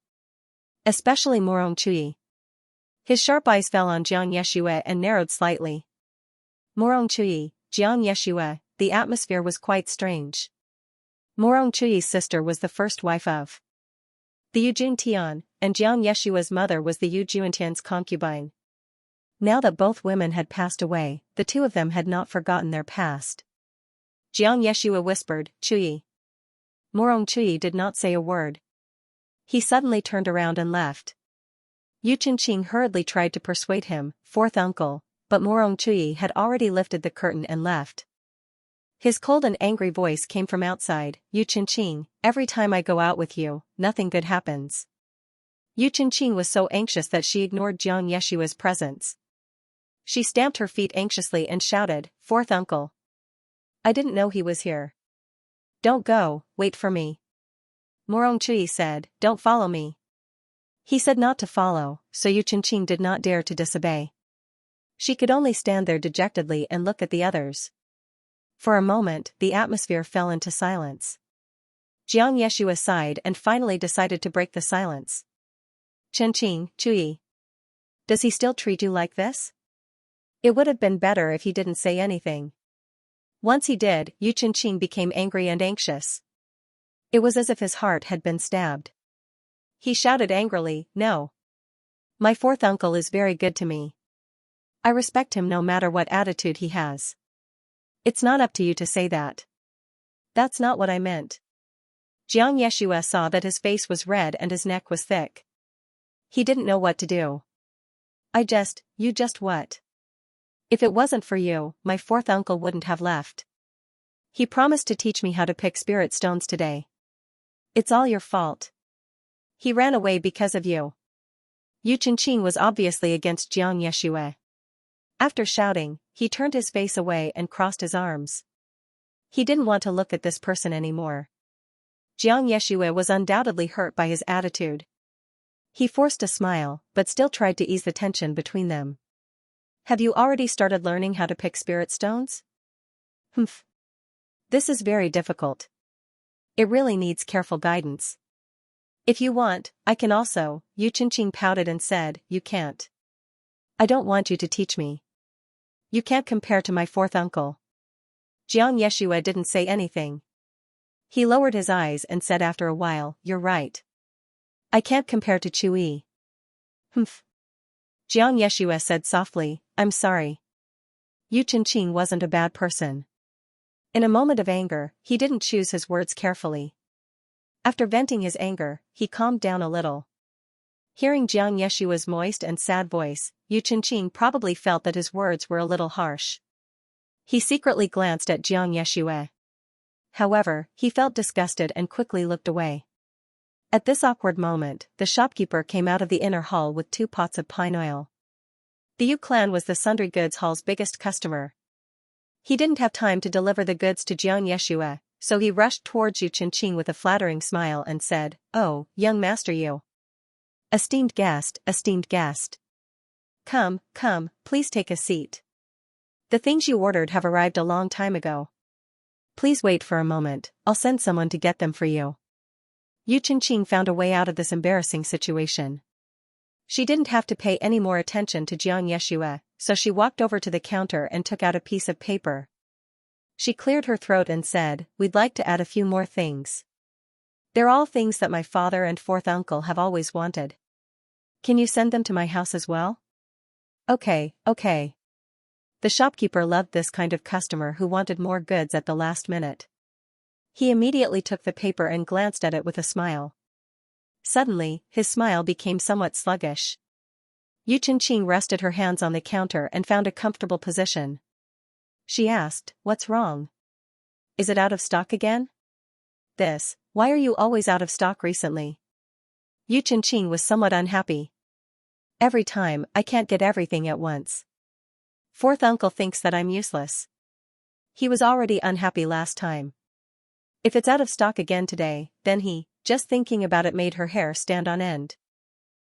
Especially Morong Chui. His sharp eyes fell on Jiang Yeshue and narrowed slightly. Morong Chui, Jiang Yeshue, the atmosphere was quite strange. Morong Chui's sister was the first wife of the Yu Juntian, and Jiang Yeshua's mother was the Yu Juntian's concubine. Now that both women had passed away, the two of them had not forgotten their past. Jiang Yeshua whispered, Chui. Morong Chui did not say a word. He suddenly turned around and left. Yu Chenqing hurriedly tried to persuade him, fourth uncle, but Morong Chui had already lifted the curtain and left. His cold and angry voice came from outside, Yu Chenqing, every time I go out with you, nothing good happens. Yu Chenqing was so anxious that she ignored Jiang Yeshua's presence. She stamped her feet anxiously and shouted, fourth uncle. I didn't know he was here. Don't go, wait for me. Morong Chui said, don't follow me. He said not to follow, so Yu Chenqing did not dare to disobey. She could only stand there dejectedly and look at the others. For a moment, the atmosphere fell into silence. Jiang Yeshua sighed and finally decided to break the silence. Chenqing, Chui. Does he still treat you like this? It would have been better if he didn't say anything. Once he did, Yu Chenqing became angry and anxious. It was as if his heart had been stabbed. He shouted angrily, no. My fourth uncle is very good to me. I respect him no matter what attitude he has. It's not up to you to say that. That's not what I meant. Jiang Yeshua saw that his face was red and his neck was thick. He didn't know what to do. You just what? If it wasn't for you, my fourth uncle wouldn't have left. He promised to teach me how to pick spirit stones today. It's all your fault. He ran away because of you. Yu Chenqing was obviously against Jiang Yeshue. After shouting, he turned his face away and crossed his arms. He didn't want to look at this person anymore. Jiang Yeshue was undoubtedly hurt by his attitude. He forced a smile, but still tried to ease the tension between them. Have you already started learning how to pick spirit stones? Humph. This is very difficult. It really needs careful guidance. If you want, I can also, Yu Chenqing pouted and said, you can't. I don't want you to teach me. You can't compare to my fourth uncle. Jiang Yeshua didn't say anything. He lowered his eyes and said after a while, you're right. I can't compare to Chui. Humph. Jiang Yeshua said softly, I'm sorry. Yu Chenqing wasn't a bad person. In a moment of anger, he didn't choose his words carefully. After venting his anger, he calmed down a little. Hearing Jiang Yeshua's moist and sad voice, Yu Chenqing probably felt that his words were a little harsh. He secretly glanced at Jiang Yeshua. However, he felt disgusted and quickly looked away. At this awkward moment, the shopkeeper came out of the inner hall with 2 pots of pine oil. The Yu clan was the sundry goods hall's biggest customer. He didn't have time to deliver the goods to Jiang Yeshua, so he rushed towards Yu Chenqing with a flattering smile and said, oh, young master Yu. Esteemed guest, esteemed guest. Come, please take a seat. The things you ordered have arrived a long time ago. Please wait for a moment, I'll send someone to get them for you. Yu Chenqing found a way out of this embarrassing situation. She didn't have to pay any more attention to Jiang Yeshua, so she walked over to the counter and took out a piece of paper. She cleared her throat and said, we'd like to add a few more things. They're all things that my father and fourth uncle have always wanted. Can you send them to my house as well? Okay. The shopkeeper loved this kind of customer who wanted more goods at the last minute. He immediately took the paper and glanced at it with a smile. Suddenly, his smile became somewhat sluggish. Yu Chenqing rested her hands on the counter and found a comfortable position. She asked, what's wrong? Is it out of stock again? Why are you always out of stock recently? Yu Chenqing was somewhat unhappy. Every time, I can't get everything at once. Fourth uncle thinks that I'm useless. He was already unhappy last time. If it's out of stock again today, then just thinking about it made her hair stand on end.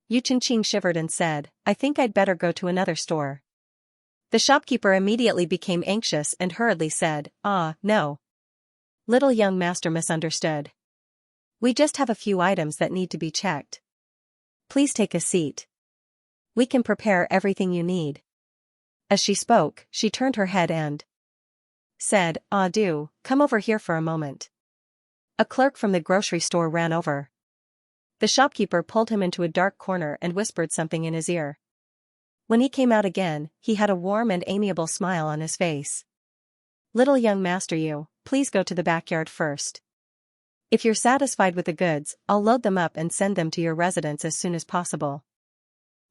Yu Chenqing shivered and said, I think I'd better go to another store. The shopkeeper immediately became anxious and hurriedly said, no. Little young master misunderstood. We just have a few items that need to be checked. Please take a seat. We can prepare everything you need. As she spoke, she turned her head and said, do, come over here for a moment. A clerk from the grocery store ran over. The shopkeeper pulled him into a dark corner and whispered something in his ear. When he came out again, he had a warm and amiable smile on his face. Little young master, please go to the backyard first. If you're satisfied with the goods, I'll load them up and send them to your residence as soon as possible.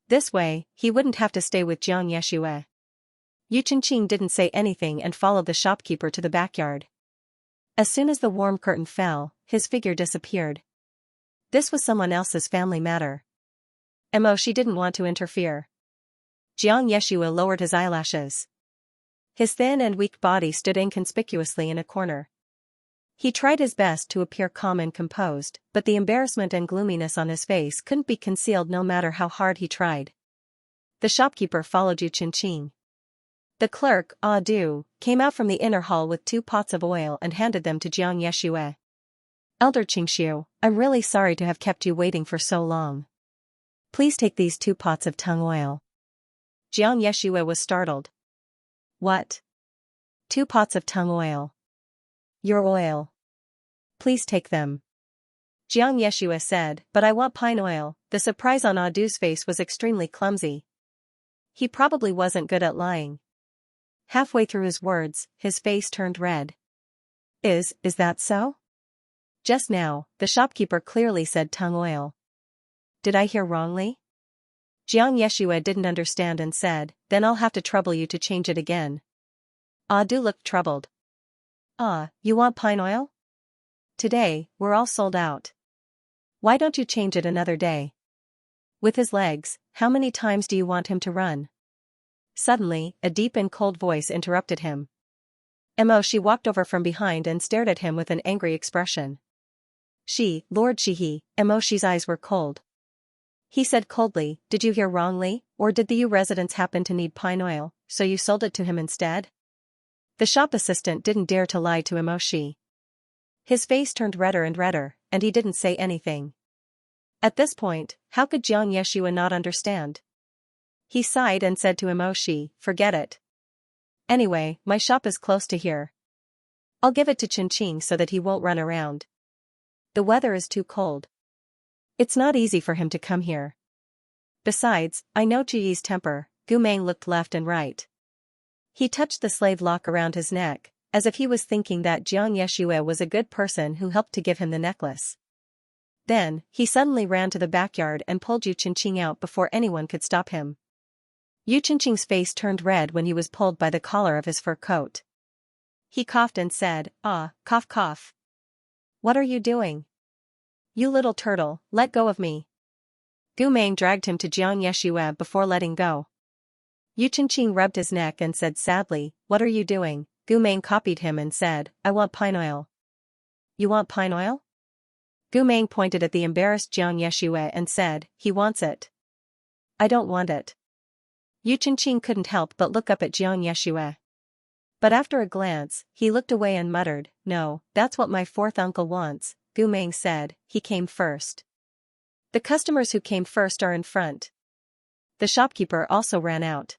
This way, he wouldn't have to stay with Xianxia. Xianxia didn't say anything and followed the shopkeeper to the backyard. As soon as the warm curtain fell, his figure disappeared. This was someone else's family matter. She didn't want to interfere. Xianxia lowered his eyelashes. His thin and weak body stood inconspicuously in a corner. He tried his best to appear calm and composed, but the embarrassment and gloominess on his face couldn't be concealed no matter how hard he tried. The shopkeeper followed Xianxia. The clerk, came out from the inner hall with 2 pots of oil and handed them to Xianxia. Elder Xianxia, I'm really sorry to have kept you waiting for so long. Please take these 2 pots of tung oil. Xianxia was startled. What? 2 pots of tung oil. Your oil. Please take them. Xianxia said, but I want pine oil. The surprise on Adu's face was extremely clumsy. He probably wasn't good at lying. Halfway through his words, his face turned red. Is that so? Just now, the shopkeeper clearly said tung oil. Did I hear wrongly? Xianxia didn't understand and said, then I'll have to trouble you to change it again. Adu looked troubled. You want pine oil? Today, we're all sold out. Why don't you change it another day? With his legs, how many times do you want him to run? Suddenly, a deep and cold voice interrupted him. She walked over from behind and stared at him with an angry expression. Lord Shihi, Shi's eyes were cold. He said coldly, did you hear wrongly, or did the U residents happen to need pine oil, so you sold it to him instead? The shop assistant didn't dare to lie to Shi. His face turned redder and redder, and he didn't say anything. At this point, how could Xianxia not understand? He sighed and said to Shi, forget it. Anyway, my shop is close to here. I'll give it to Xianxia so that he won't run around. The weather is too cold. It's not easy for him to come here. Besides, I know Jiyi's temper. Gumeng looked left and right. He touched the slave lock around his neck, as if he was thinking that Xianxia was a good person who helped to give him the necklace. Then, he suddenly ran to the backyard and pulled Xianxia out before anyone could stop him. Xianxia's face turned red when he was pulled by the collar of his fur coat. He coughed and said, cough cough. What are you doing? You little turtle, let go of me. Gumeng dragged him to Xianxia before letting go. Xianxia rubbed his neck and said sadly, what are you doing? Gumeng copied him and said, I want pine oil. You want pine oil? Gumeng pointed at the embarrassed Xianxia and said, he wants it. I don't want it. Xianxia couldn't help but look up at Xianxia. But after a glance, he looked away and muttered, no, that's what my 4th uncle wants. Gumeng said, he came first. The customers who came first are in front. The shopkeeper also ran out.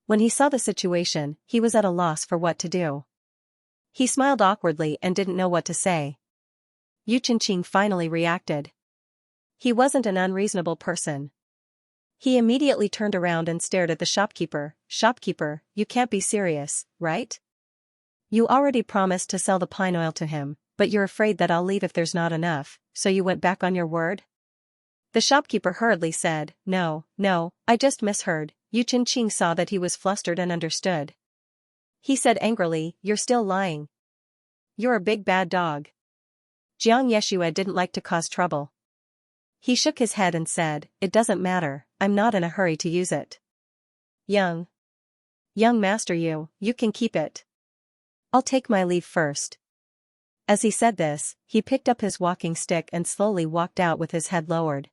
When he saw the situation, he was at a loss for what to do. He smiled awkwardly and didn't know what to say. Xianxia finally reacted. He wasn't an unreasonable person. He immediately turned around and stared at the shopkeeper. Shopkeeper, you can't be serious, right? You already promised to sell the pine oil to him, but you're afraid that I'll leave if there's not enough, so you went back on your word? The shopkeeper hurriedly said, no, I just misheard. Xianxia saw that he was flustered and understood. He said angrily, you're still lying. You're a big bad dog. Xianxia didn't like to cause trouble. He shook his head and said, it doesn't matter, I'm not in a hurry to use it. Young master, you can keep it. I'll take my leave first. As he said this, he picked up his walking stick and slowly walked out with his head lowered.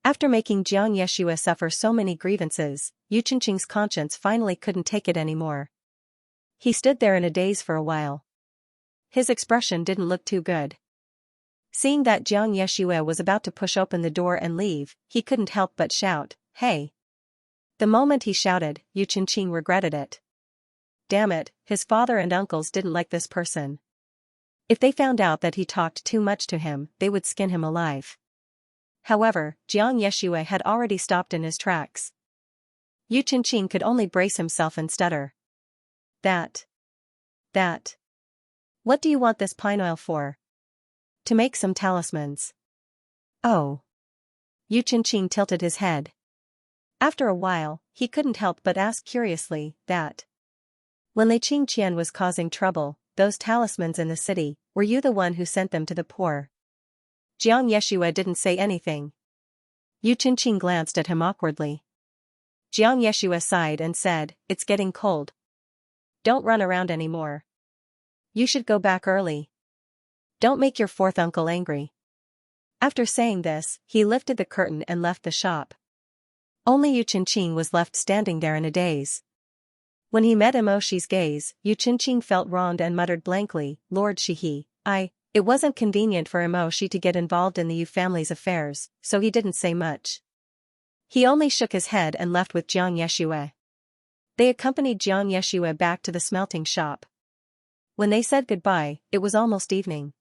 After making Xianxia suffer so many grievances, Xianxia's conscience finally couldn't take it anymore. He stood there in a daze for a while. His expression didn't look too good. Seeing that Xianxia was about to push open the door and leave, he couldn't help but shout, "Hey!" The moment he shouted, Xianxia regretted it. Damn it, his father and uncles didn't like this person. If they found out that he talked too much to him, they would skin him alive. However, Xianxia had already stopped in his tracks. Xianxia could only brace himself and stutter. That. What do you want this pine oil for? To make some talismans. Oh. Xianxia tilted his head. After a while, he couldn't help but ask curiously, that. When Li Qingqian was causing trouble, those talismans in the city, were you the one who sent them to the poor? Xianxia didn't say anything. Xianxia glanced at him awkwardly. Xianxia sighed and said, "It's getting cold. Don't run around anymore. You should go back early. Don't make your fourth uncle angry." After saying this, he lifted the curtain and left the shop. Only Xianxia was left standing there in a daze. When he met Emoshi's gaze, Xianxia felt wronged and muttered blankly, "Lord Shihi, It wasn't convenient for Emoshi to get involved in the Yu family's affairs, so he didn't say much. He only shook his head and left with Xianxia. They accompanied Xianxia back to the smelting shop. When they said goodbye, it was almost evening.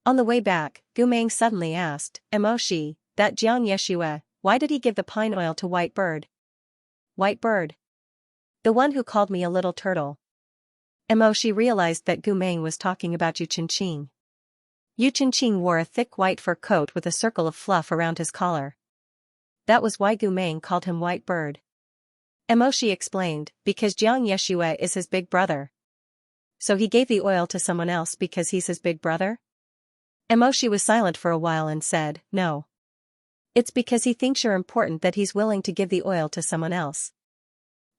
On the way back, Gumeng suddenly asked, "Emoshi, that Xianxia, why did he give the pine oil to White Bird?" "White Bird? The one who called me a little turtle." Emoshi realized that Gumeng was talking about Xianxia. Xianxia wore a thick white fur coat with a circle of fluff around his collar. That was why Gumeng called him White Bird. Emoshi explained, because Xianxia is his big brother. So he gave the oil to someone else because he's his big brother? Emoshi was silent for a while and said, "No. It's because he thinks you're important that he's willing to give the oil to someone else.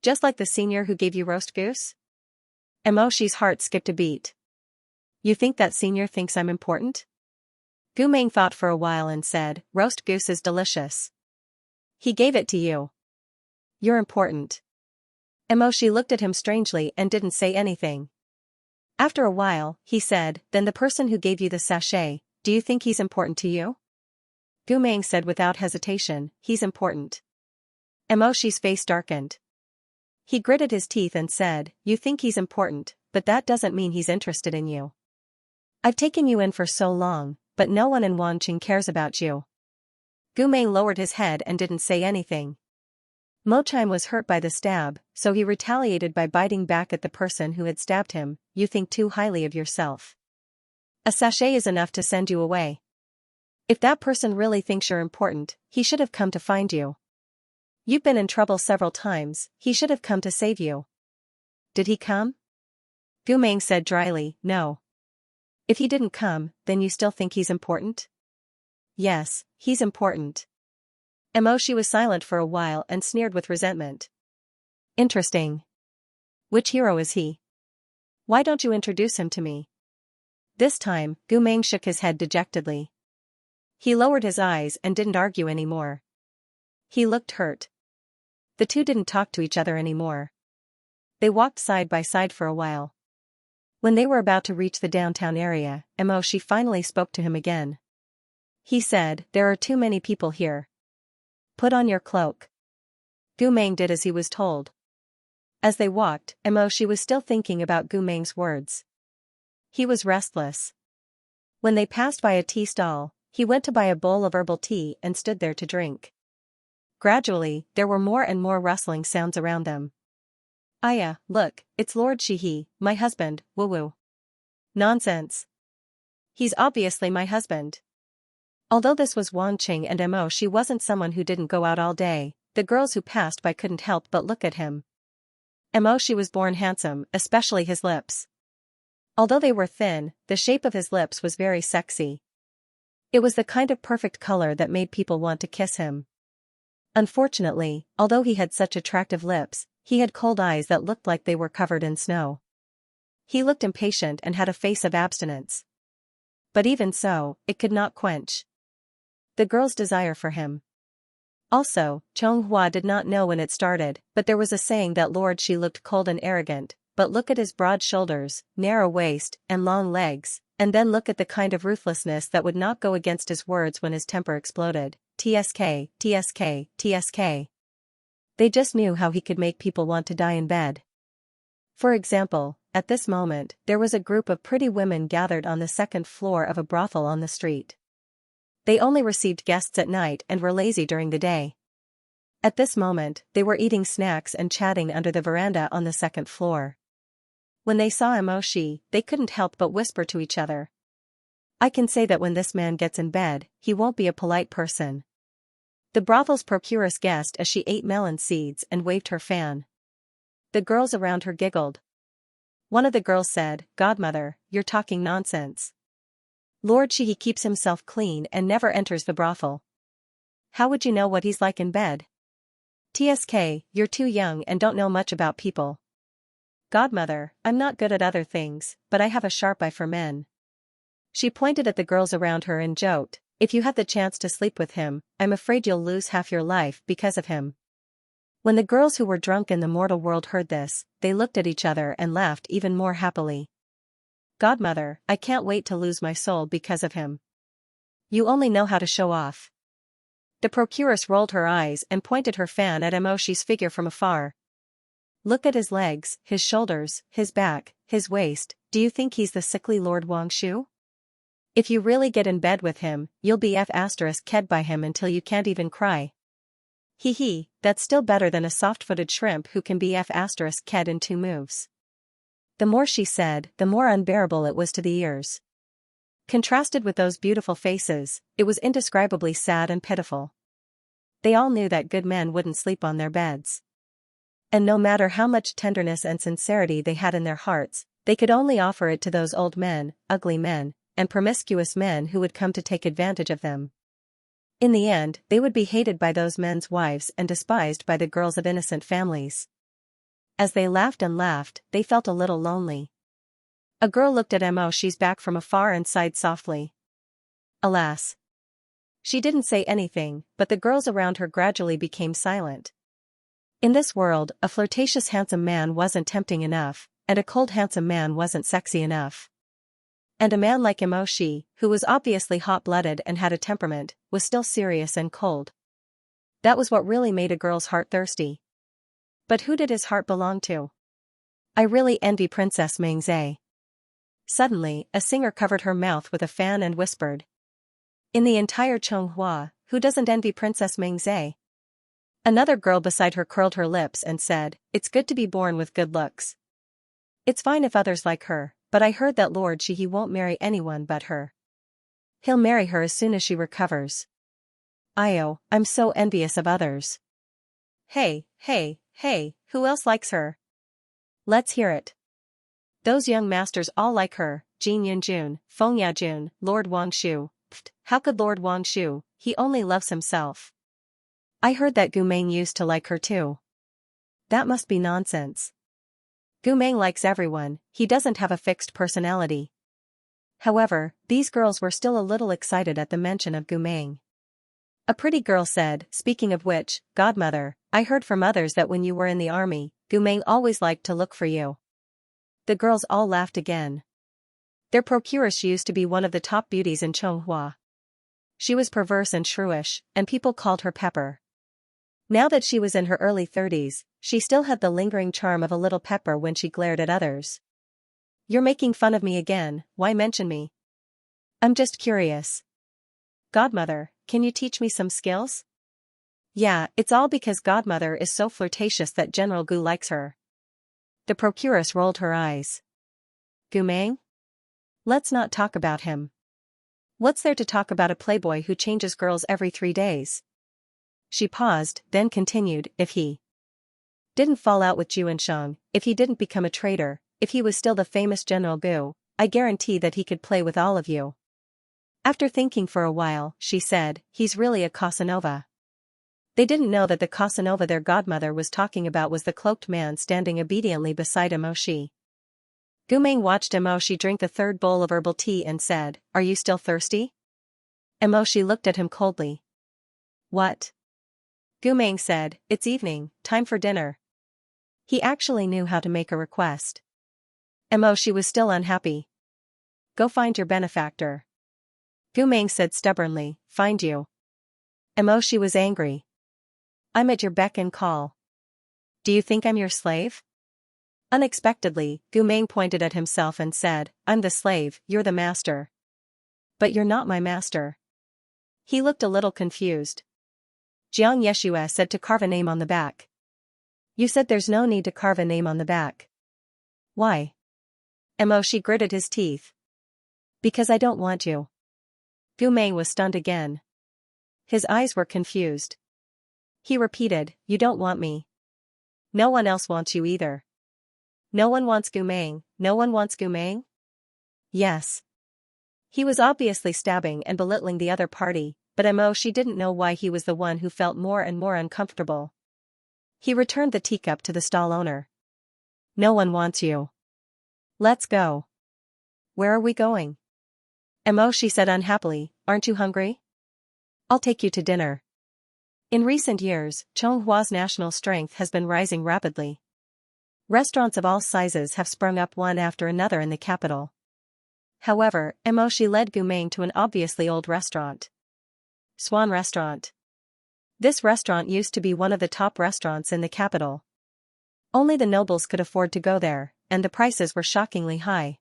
Just like the senior who gave you roast goose?" Emoshi's heart skipped a beat. "You think that senior thinks I'm important?" Gumeng thought for a while and said, "Roast goose is delicious. He gave it to you. You're important." Emoshi looked at him strangely and didn't say anything. After a while, he said, "Then the person who gave you the sachet, do you think he's important to you?" Gumeng said without hesitation, "He's important." Emoshi's face darkened. He gritted his teeth and said, "You think he's important, but that doesn't mean he's interested in you. I've taken you in for so long, but no one in Wanqing cares about you." Gumeng lowered his head and didn't say anything. Mochime was hurt by the stab, so he retaliated by biting back at the person who had stabbed him. "You think too highly of yourself. A sachet is enough to send you away. If that person really thinks you're important, he should have come to find you. You've been in trouble several times, he should have come to save you." "Did he come?" Gumeng said dryly, "No." "If he didn't come, then you still think he's important?" "Yes, he's important." Emoshi was silent for a while and sneered with resentment. "Interesting. Which hero is he? Why don't you introduce him to me?" This time, Gumeng shook his head dejectedly. He lowered his eyes and didn't argue anymore. He looked hurt. The two didn't talk to each other anymore. They walked side by side for a while. When they were about to reach the downtown area, Emoshi finally spoke to him again. He said, "There are too many people here. Put on your cloak." Gumeng did as he was told. As they walked, Emoshi was still thinking about Gumeng's words. He was restless. When they passed by a tea stall, he went to buy a bowl of herbal tea and stood there to drink. Gradually, there were more and more rustling sounds around them. "Aya, look, it's Lord Shihi, my husband, woo-woo." "Nonsense. He's obviously my husband." Although this was Wanqing and Emoshi wasn't someone who didn't go out all day, the girls who passed by couldn't help but look at him. Emoshi was born handsome, especially his lips. Although they were thin, the shape of his lips was very sexy. It was the kind of perfect color that made people want to kiss him. Unfortunately, although he had such attractive lips, he had cold eyes that looked like they were covered in snow. He looked impatient and had a face of abstinence. But even so, it could not quench the girl's desire for him. Also, Chonghua did not know when it started, but there was a saying that Lord Shi looked cold and arrogant, but look at his broad shoulders, narrow waist, and long legs, and then look at the kind of ruthlessness that would not go against his words when his temper exploded. TSK, TSK, TSK. They just knew how he could make people want to die in bed. For example, at this moment, there was a group of pretty women gathered on the second floor of a brothel on the street. They only received guests at night and were lazy during the day. At this moment, they were eating snacks and chatting under the veranda on the second floor. When they saw Emoshi, they couldn't help but whisper to each other. I can say that when this man gets in bed, he won't be a polite person. The brothel's procuress guessed as she ate melon seeds and waved her fan. The girls around her giggled. One of the girls said, "Godmother, you're talking nonsense. Lord Shihi keeps himself clean and never enters the brothel. How would you know what he's like in bed? TSK, you're too young and don't know much about people. Godmother, I'm not good at other things, but I have a sharp eye for men." She pointed at the girls around her and joked, "If you have the chance to sleep with him, I'm afraid you'll lose half your life because of him." When the girls who were drunk in the mortal world heard this, they looked at each other and laughed even more happily. "Godmother, I can't wait to lose my soul because of him. You only know how to show off." The procuress rolled her eyes and pointed her fan at Emoshi's figure from afar. "Look at his legs, his shoulders, his back, his waist. Do you think he's the sickly Lord Wangshu? If you really get in bed with him, you'll be f***ked by him until you can't even cry. Hee hee, that's still better than a soft-footed shrimp who can be f***ked in 2 moves." The more she said, the more unbearable it was to the ears. Contrasted with those beautiful faces, it was indescribably sad and pitiful. They all knew that good men wouldn't sleep on their beds. And no matter how much tenderness and sincerity they had in their hearts, they could only offer it to those old men, ugly men, and promiscuous men who would come to take advantage of them. In the end, they would be hated by those men's wives and despised by the girls of innocent families. As they laughed and laughed, they felt a little lonely. A girl looked at Emoshi's back from afar and sighed softly. Alas! She didn't say anything, but the girls around her gradually became silent. In this world, a flirtatious handsome man wasn't tempting enough, and a cold handsome man wasn't sexy enough. And a man like Emoshi, who was obviously hot-blooded and had a temperament, was still serious and cold. That was what really made a girl's heart thirsty. But who did his heart belong to? I really envy Princess Mengze. Suddenly, a singer covered her mouth with a fan and whispered. In the entire Chonghua, who doesn't envy Princess Mengze? Another girl beside her curled her lips and said, "It's good to be born with good looks. It's fine if others like her, but I heard that Lord Shihi won't marry anyone but her. He'll marry her as soon as she recovers. Io, I'm so envious of others. Hey, hey, hey, who else likes her? Let's hear it. Those young masters all like her, Jin Yunjun, Feng Yajun, Lord Wangshu. Pfft, how could Lord Wangshu, he only loves himself. I heard that Gu Meng used to like her too. That must be nonsense. Gu Meng likes everyone, he doesn't have a fixed personality." However, these girls were still a little excited at the mention of Gu Meng. A pretty girl said, "Speaking of which, Godmother, I heard from others that when you were in the army, Gu Meng always liked to look for you." The girls all laughed again. Their procuress used to be one of the top beauties in Chonghua. She was perverse and shrewish, and people called her Pepper. Now that she was in her early 30s, she still had the lingering charm of a little pepper when she glared at others. "You're making fun of me again, why mention me? I'm just curious. Godmother, can you teach me some skills?" "Yeah, it's all because Godmother is so flirtatious that General Gu likes her." The procuress rolled her eyes. "Gu Meng? Let's not talk about him. What's there to talk about a playboy who changes girls every 3 days?" She paused, then continued, "If he didn't fall out with Juansheng, if he didn't become a traitor, if he was still the famous General Gu, I guarantee that he could play with all of you." After thinking for a while, she said, "He's really a Casanova." They didn't know that the Casanova their godmother was talking about was the cloaked man standing obediently beside Emoshi. Gu Meng watched Emoshi drink the 3rd bowl of herbal tea and said, "Are you still thirsty?" Emoshi looked at him coldly. "What?" Gu Meng said, "It's evening, time for dinner." He actually knew how to make a request. She was still unhappy. Go find your benefactor. Gu Meng said stubbornly, find you. She was angry. I'm at your beck and call. Do you think I'm your slave? Unexpectedly, Gu Meng pointed at himself and said, I'm the slave, you're the master. But you're not my master. He looked a little confused. Xianxia said to carve a name on the back. You said there's no need to carve a name on the back. Why? She gritted his teeth. Because I don't want you. Gu Meng was stunned again. His eyes were confused. He repeated, you don't want me. No one else wants you either. No one wants Gu Meng, no one wants Gu Meng? Yes. He was obviously stabbing and belittling the other party, but she didn't know why he was the one who felt more and more uncomfortable. He returned the teacup to the stall owner. No one wants you. Let's go. Where are we going? She said unhappily, aren't you hungry? I'll take you to dinner. In recent years, Chonghua's national strength has been rising rapidly. Restaurants of all sizes have sprung up one after another in the capital. However, she led Gu Meng to an obviously old restaurant. Swan Restaurant. This restaurant used to be one of the top restaurants in the capital. Only the nobles could afford to go there, and the prices were shockingly high.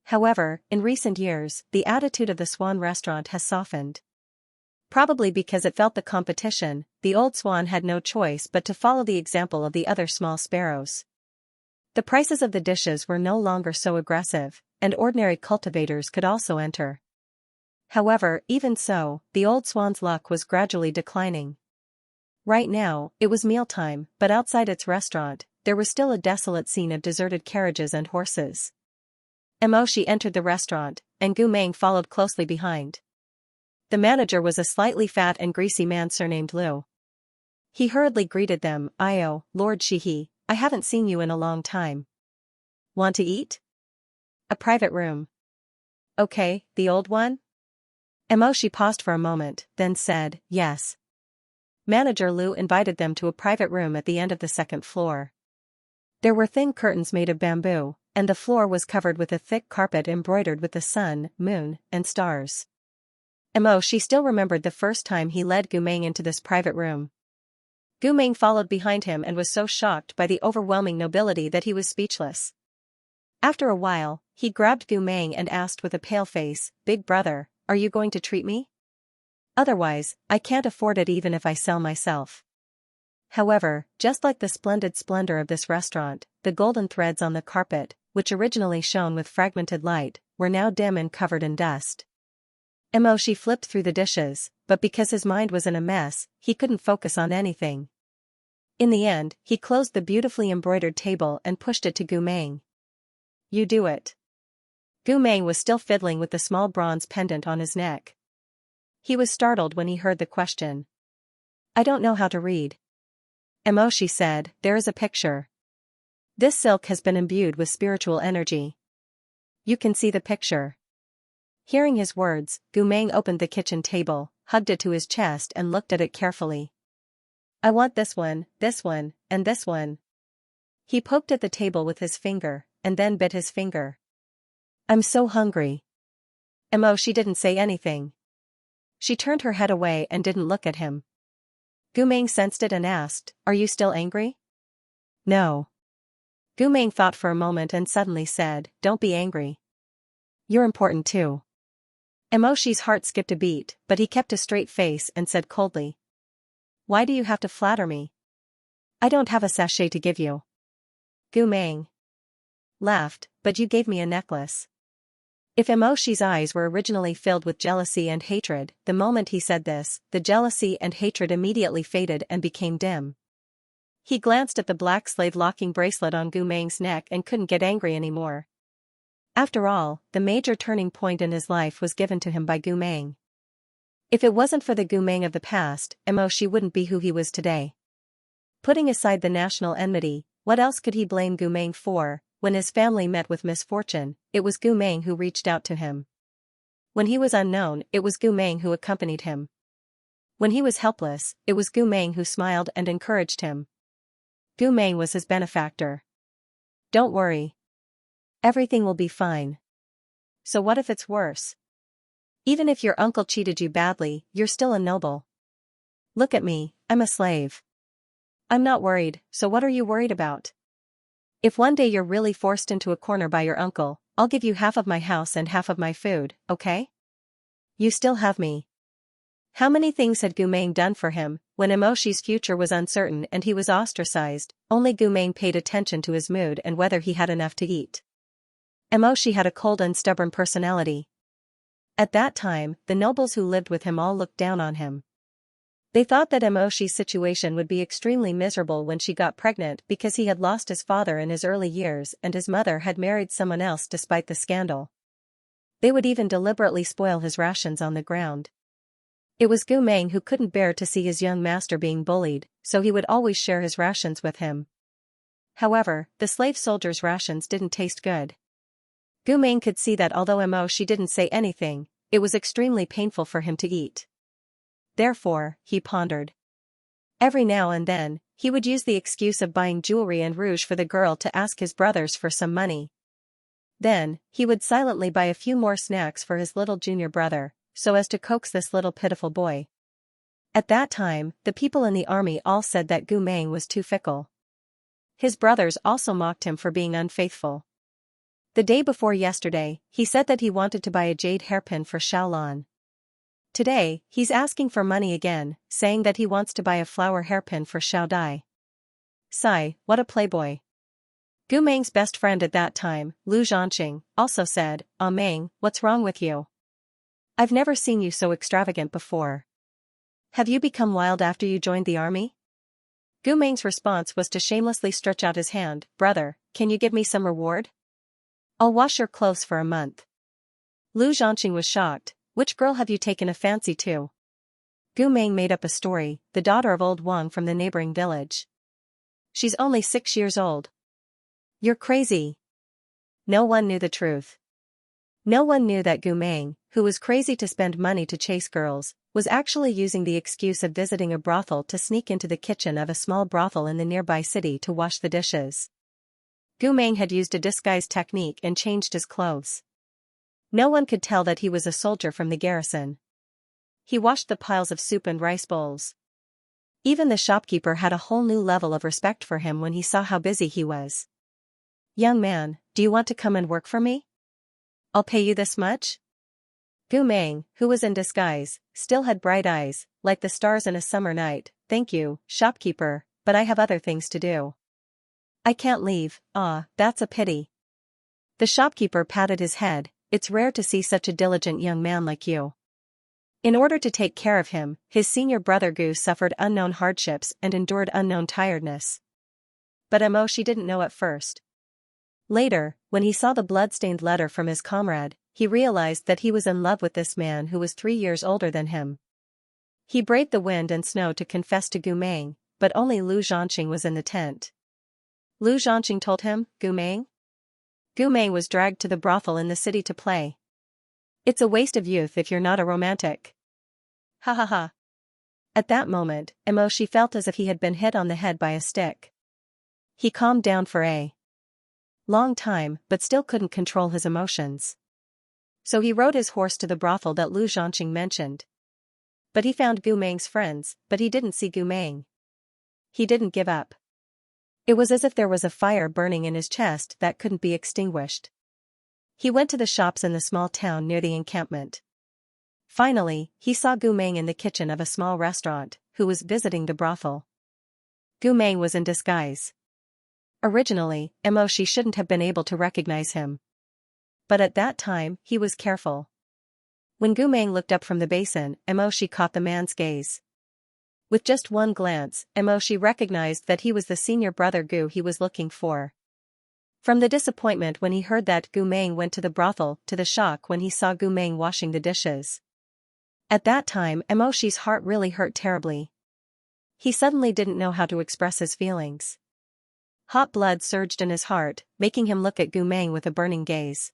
However, in recent years, the attitude of the Swan Restaurant has softened. Probably because it felt the competition, the old swan had no choice but to follow the example of the other small sparrows. The prices of the dishes were no longer so aggressive, and ordinary cultivators could also enter. However, even so, the old swan's luck was gradually declining. Right now, it was mealtime, but outside its restaurant, there was still a desolate scene of deserted carriages and horses. She entered the restaurant, and Gu Meng followed closely behind. The manager was a slightly fat and greasy man surnamed Liu. He hurriedly greeted them, Lord Shihi, I haven't seen you in a long time. Want to eat? A private room. Okay, the old one? She paused for a moment, then said, yes. Manager Liu invited them to a private room at the end of the second floor. There were thin curtains made of bamboo, and the floor was covered with a thick carpet embroidered with the sun, moon, and stars. She still remembered the first time he led Gu Meng into this private room. Gu Meng followed behind him and was so shocked by the overwhelming nobility that he was speechless. After a while, he grabbed Gu Meng and asked with a pale face, Big brother, are you going to treat me? Otherwise, I can't afford it even if I sell myself. However, just like the splendid splendor of this restaurant, the golden threads on the carpet, which originally shone with fragmented light, were now dim and covered in dust. She flipped through the dishes, but because his mind was in a mess, he couldn't focus on anything. In the end, he closed the beautifully embroidered table and pushed it to Gu Meng. You do it. Gu Meng was still fiddling with the small bronze pendant on his neck. He was startled when he heard the question. I don't know how to read. She said, there is a picture. This silk has been imbued with spiritual energy. You can see the picture. Hearing his words, Gu Meng opened the kitchen table, hugged it to his chest and looked at it carefully. I want this one, and this one. He poked at the table with his finger, and then bit his finger. I'm so hungry. She didn't say anything. She turned her head away and didn't look at him. Gu Meng sensed it and asked, are you still angry? No. Gu Meng thought for a moment and suddenly said, don't be angry. You're important too. She's heart skipped a beat, but he kept a straight face and said coldly. Why do you have to flatter me? I don't have a sachet to give you. Gu Meng laughed, but you gave me a necklace. If She's eyes were originally filled with jealousy and hatred, the moment he said this, the jealousy and hatred immediately faded and became dim. He glanced at the black slave locking bracelet on Gu Meng's neck and couldn't get angry anymore. After all, the major turning point in his life was given to him by Gu Meng. If it wasn't for the Gu Meng of the past, She wouldn't be who he was today. Putting aside the national enmity, what else could he blame Gu Meng for? When his family met with misfortune, it was Gu Meng who reached out to him. When he was unknown, it was Gu Meng who accompanied him. When he was helpless, it was Gu Meng who smiled and encouraged him. Gu Meng was his benefactor. Don't worry. Everything will be fine. So what if it's worse? Even if your uncle cheated you badly, you're still a noble. Look at me, I'm a slave. I'm not worried, so what are you worried about? If one day you're really forced into a corner by your uncle, I'll give you half of my house and half of my food, okay? You still have me. How many things had Gu Meng done for him, when Emoshi's future was uncertain and he was ostracized? Only Gu Meng paid attention to his mood and whether he had enough to eat. Emoshi had a cold and stubborn personality. At that time, the nobles who lived with him all looked down on him. They thought that Emoshi's situation would be extremely miserable when she got pregnant because he had lost his father in his early years and his mother had married someone else despite the scandal. They would even deliberately spoil his rations on the ground. It was Gu Meng who couldn't bear to see his young master being bullied, so he would always share his rations with him. However, the slave soldier's rations didn't taste good. Gu Meng could see that although Emoshi didn't say anything, it was extremely painful for him to eat. Therefore, he pondered. Every now and then, he would use the excuse of buying jewelry and rouge for the girl to ask his brothers for some money. Then, he would silently buy a few more snacks for his little junior brother, so as to coax this little pitiful boy. At that time, the people in the army all said that Gu Meng was too fickle. His brothers also mocked him for being unfaithful. The day before yesterday, he said that he wanted to buy a jade hairpin for Xiaolan. Today, he's asking for money again, saying that he wants to buy a flower hairpin for Xiao Dai. Sigh, what a playboy. Gu Meng's best friend at that time, Lu Zhanqing, also said, "Ah Meng, what's wrong with you? I've never seen you so extravagant before. Have you become wild after you joined the army?" Gu Meng's response was to shamelessly stretch out his hand. "Brother, can you give me some reward? I'll wash your clothes for a month." Lu Zhanqing was shocked. "Which girl have you taken a fancy to?" Gu Meng made up a story, the daughter of old Wang from the neighboring village. "She's only 6 years old." "You're crazy." No one knew the truth. No one knew that Gu Meng, who was crazy to spend money to chase girls, was actually using the excuse of visiting a brothel to sneak into the kitchen of a small brothel in the nearby city to wash the dishes. Gu Meng had used a disguise technique and changed his clothes. No one could tell that he was a soldier from the garrison. He washed the piles of soup and rice bowls. Even the shopkeeper had a whole new level of respect for him when he saw how busy he was. "Young man, do you want to come and work for me? I'll pay you this much?" Gu Meng, who was in disguise, still had bright eyes, like the stars in a summer night. "Thank you, shopkeeper, but I have other things to do. I can't leave." "Ah, that's a pity." The shopkeeper patted his head. "It's rare to see such a diligent young man like you." In order to take care of him, his senior brother Gu suffered unknown hardships and endured unknown tiredness. But Emoshi didn't know at first. Later, when he saw the blood-stained letter from his comrade, he realized that he was in love with this man who was 3 years older than him. He braved the wind and snow to confess to Gu Meng, but only Lu Zhanqing was in the tent. Lu Zhanqing told him, "Gu Meng?" Gu Meng was dragged to the brothel in the city to play. "It's a waste of youth if you're not a romantic." Ha ha ha. At that moment, Emoshi felt as if he had been hit on the head by a stick. He calmed down for a long time but still couldn't control his emotions. So he rode his horse to the brothel that Lu Zhanqing mentioned. But he found Gu Meng's friends, but he didn't see Gu Meng. He didn't give up. It was as if there was a fire burning in his chest that couldn't be extinguished. He went to the shops in the small town near the encampment. Finally, he saw Gu Meng in the kitchen of a small restaurant, who was visiting the brothel. Gu Meng was in disguise. Originally, Emoshi shouldn't have been able to recognize him. But at that time, he was careful. When Gu Meng looked up from the basin, Emoshi caught the man's gaze. With just one glance, Emoshi recognized that he was the senior brother Gu he was looking for. From the disappointment when he heard that Gu Meng went to the brothel to the shock when he saw Gu Meng washing the dishes. At that time, Emoshi's heart really hurt terribly. He suddenly didn't know how to express his feelings. Hot blood surged in his heart, making him look at Gu Meng with a burning gaze.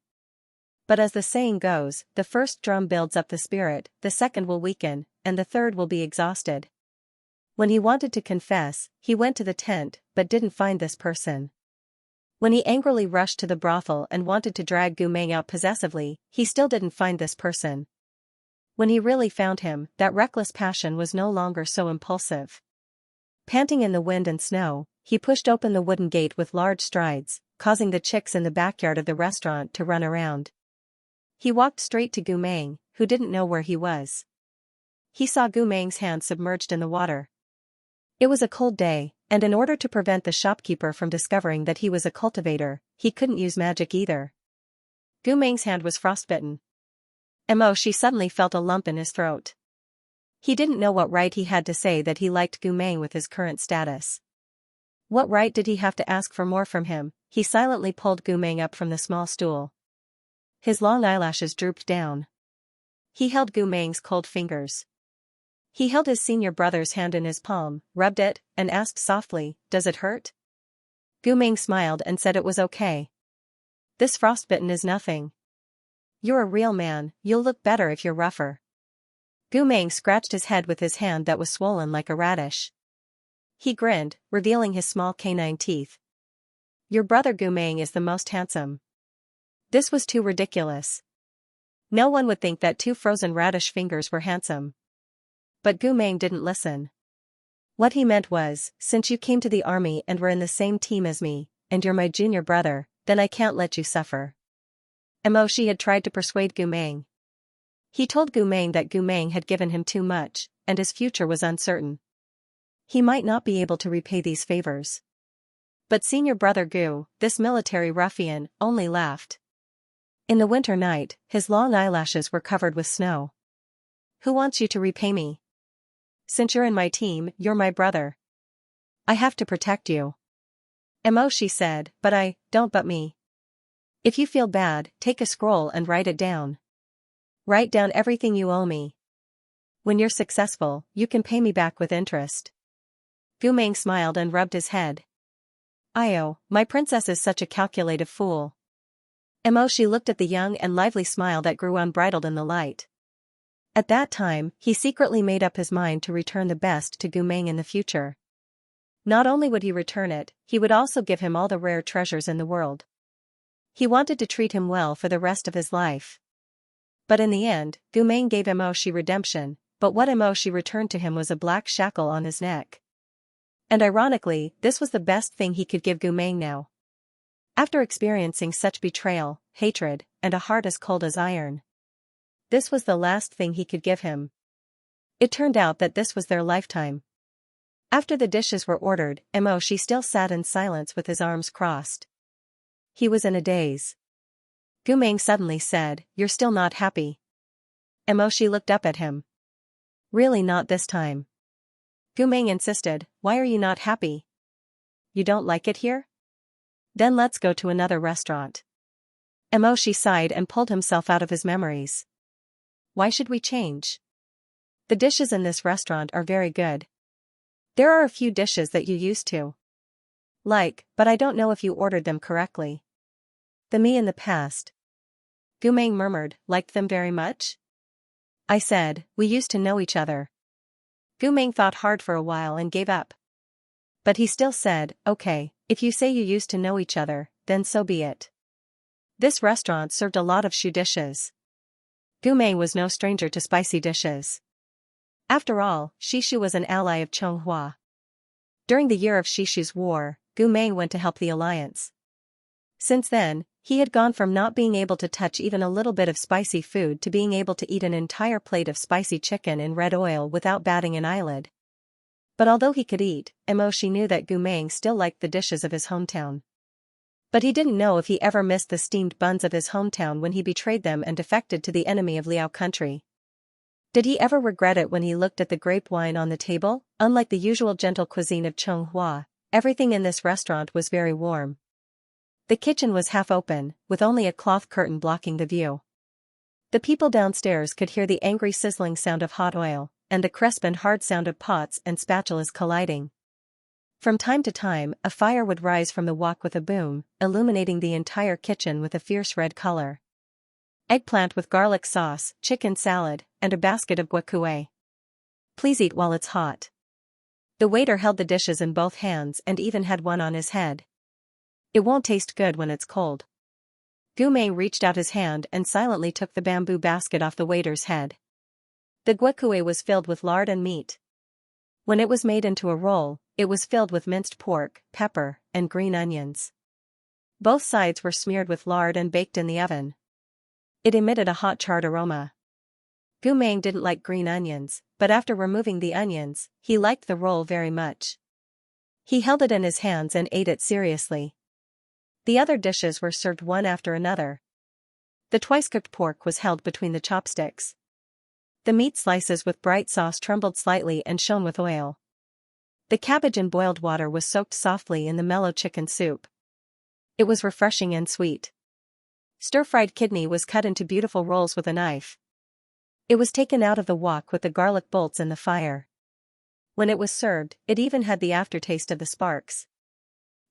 But as the saying goes, the first drum builds up the spirit, the second will weaken, and the third will be exhausted. When he wanted to confess, he went to the tent, but didn't find this person. When he angrily rushed to the brothel and wanted to drag Gu Meng out possessively, he still didn't find this person. When he really found him, that reckless passion was no longer so impulsive. Panting in the wind and snow, he pushed open the wooden gate with large strides, causing the chicks in the backyard of the restaurant to run around. He walked straight to Gu Meng, who didn't know where he was. He saw Gu Meng's hand submerged in the water. It was a cold day, and in order to prevent the shopkeeper from discovering that he was a cultivator, he couldn't use magic either. Gu Meng's hand was frostbitten. She suddenly felt a lump in his throat. He didn't know what right he had to say that he liked Gu Meng with his current status. What right did he have to ask for more from him? He silently pulled Gu Meng up from the small stool. His long eyelashes drooped down. He held Gu Meng's cold fingers. He held his senior brother's hand in his palm, rubbed it, and asked softly, "Does it hurt?" Gu Meng smiled and said it was okay. "This frostbitten is nothing. You're a real man, you'll look better if you're rougher." Gu Meng scratched his head with his hand that was swollen like a radish. He grinned, revealing his small canine teeth. "Your brother Gu Meng is the most handsome." This was too ridiculous. No one would think that two frozen radish fingers were handsome. But Gu Meng didn't listen. What he meant was, since you came to the army and were in the same team as me, and you're my junior brother, then I can't let you suffer. She had tried to persuade Gu Meng. He told Gu Meng that Gu Meng had given him too much, and his future was uncertain. He might not be able to repay these favors. But senior brother Gu, this military ruffian, only laughed. In the winter night, his long eyelashes were covered with snow. "Who wants you to repay me? Since you're in my team, you're my brother. I have to protect you." She said, "But don't but me. If you feel bad, take a scroll and write it down. Write down everything you owe me. When you're successful, you can pay me back with interest." Gu Meng smiled and rubbed his head. My princess is such a calculative fool." She looked at the young and lively smile that grew unbridled in the light. At that time, he secretly made up his mind to return the best to Gu Meng in the future. Not only would he return it, he would also give him all the rare treasures in the world. He wanted to treat him well for the rest of his life. But in the end, Gu Meng gave She redemption, but what She returned to him was a black shackle on his neck. And ironically, this was the best thing he could give Gu Meng now. After experiencing such betrayal, hatred, and a heart as cold as iron, this was the last thing he could give him. It turned out that this was their lifetime. After the dishes were ordered, She still sat in silence with his arms crossed. He was in a daze. Gu Meng suddenly said, "You're still not happy?" She looked up at him. "Really not this time." Gu Meng insisted, "Why are you not happy? You don't like it here? Then let's go to another restaurant." She sighed and pulled himself out of his memories. "Why should we change? The dishes in this restaurant are very good. There are a few dishes that you used to like, but I don't know if you ordered them correctly." "The me in the past," Gu Meng murmured, "liked them very much?" I said, "We used to know each other." Gu Meng thought hard for a while and gave up. But he still said, "Okay, if you say you used to know each other, then so be it." This restaurant served a lot of shu dishes. Gu Meng was no stranger to spicy dishes. After all, Shishu was an ally of Chonghua. During the year of Shishu's war, Gu Meng went to help the alliance. Since then, he had gone from not being able to touch even a little bit of spicy food to being able to eat an entire plate of spicy chicken in red oil without batting an eyelid. But although he could eat, She knew that Gu Meng still liked the dishes of his hometown. But he didn't know if he ever missed the steamed buns of his hometown when he betrayed them and defected to the enemy of Liao country. Did he ever regret it when he looked at the grape wine on the table? Unlike the usual gentle cuisine of Chonghua, everything in this restaurant was very warm. The kitchen was half open, with only a cloth curtain blocking the view. The people downstairs could hear the angry sizzling sound of hot oil, and the crisp and hard sound of pots and spatulas colliding. From time to time, a fire would rise from the wok with a boom, illuminating the entire kitchen with a fierce red color. Eggplant with garlic sauce, chicken salad, and a basket of guacamole. "Please eat while it's hot." The waiter held the dishes in both hands and even had one on his head. It won't taste good when it's cold. Gu Mei reached out his hand and silently took the bamboo basket off the waiter's head. The guacue was filled with lard and meat. When it was made into a roll, it was filled with minced pork, pepper, and green onions. Both sides were smeared with lard and baked in the oven. It emitted a hot charred aroma. Gu Mei didn't like green onions, but after removing the onions, he liked the roll very much. He held it in his hands and ate it seriously. The other dishes were served one after another. The twice-cooked pork was held between the chopsticks. The meat slices with bright sauce trembled slightly and shone with oil. The cabbage in boiled water was soaked softly in the mellow chicken soup. It was refreshing and sweet. Stir-fried kidney was cut into beautiful rolls with a knife. It was taken out of the wok with the garlic bolts in the fire. When it was served, it even had the aftertaste of the sparks.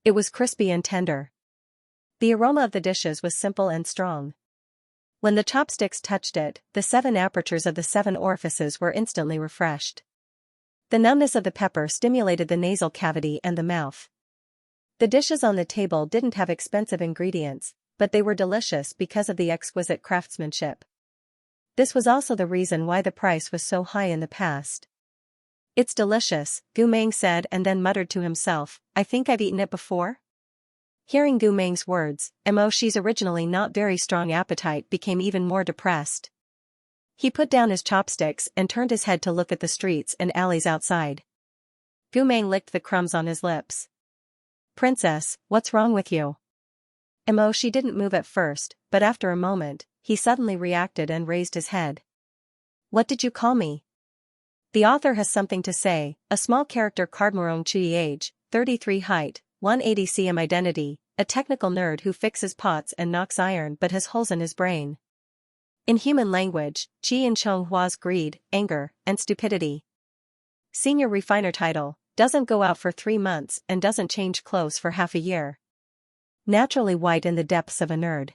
It was crispy and tender. The aroma of the dishes was simple and strong. When the chopsticks touched it, the 7 apertures of the 7 orifices were instantly refreshed. The numbness of the pepper stimulated the nasal cavity and the mouth. The dishes on the table didn't have expensive ingredients, but they were delicious because of the exquisite craftsmanship. This was also the reason why the price was so high in the past. "It's delicious," Gu Mei said and then muttered to himself, "I think I've eaten it before?" Hearing Gu Mei's words, Mo Shi's originally not very strong appetite became even more depressed. He put down his chopsticks and turned his head to look at the streets and alleys outside. Gu Mei licked the crumbs on his lips. "Princess, what's wrong with you?" Mo Shi didn't move at first, but after a moment, he suddenly reacted and raised his head. "What did you call me?" The author has something to say. A small character Cardmorone Chui age, 33 height, 180 cm identity, a technical nerd who fixes pots and knocks iron but has holes in his brain. In human language, Qi in Chonghua's greed, anger, and stupidity. Senior refiner title, doesn't go out for 3 months and doesn't change clothes for half a year. Naturally white in the depths of a nerd.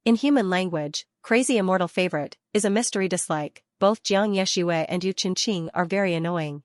In human language, crazy immortal favorite, is a mystery dislike. Both Xianxia and Yu Qinqing are very annoying.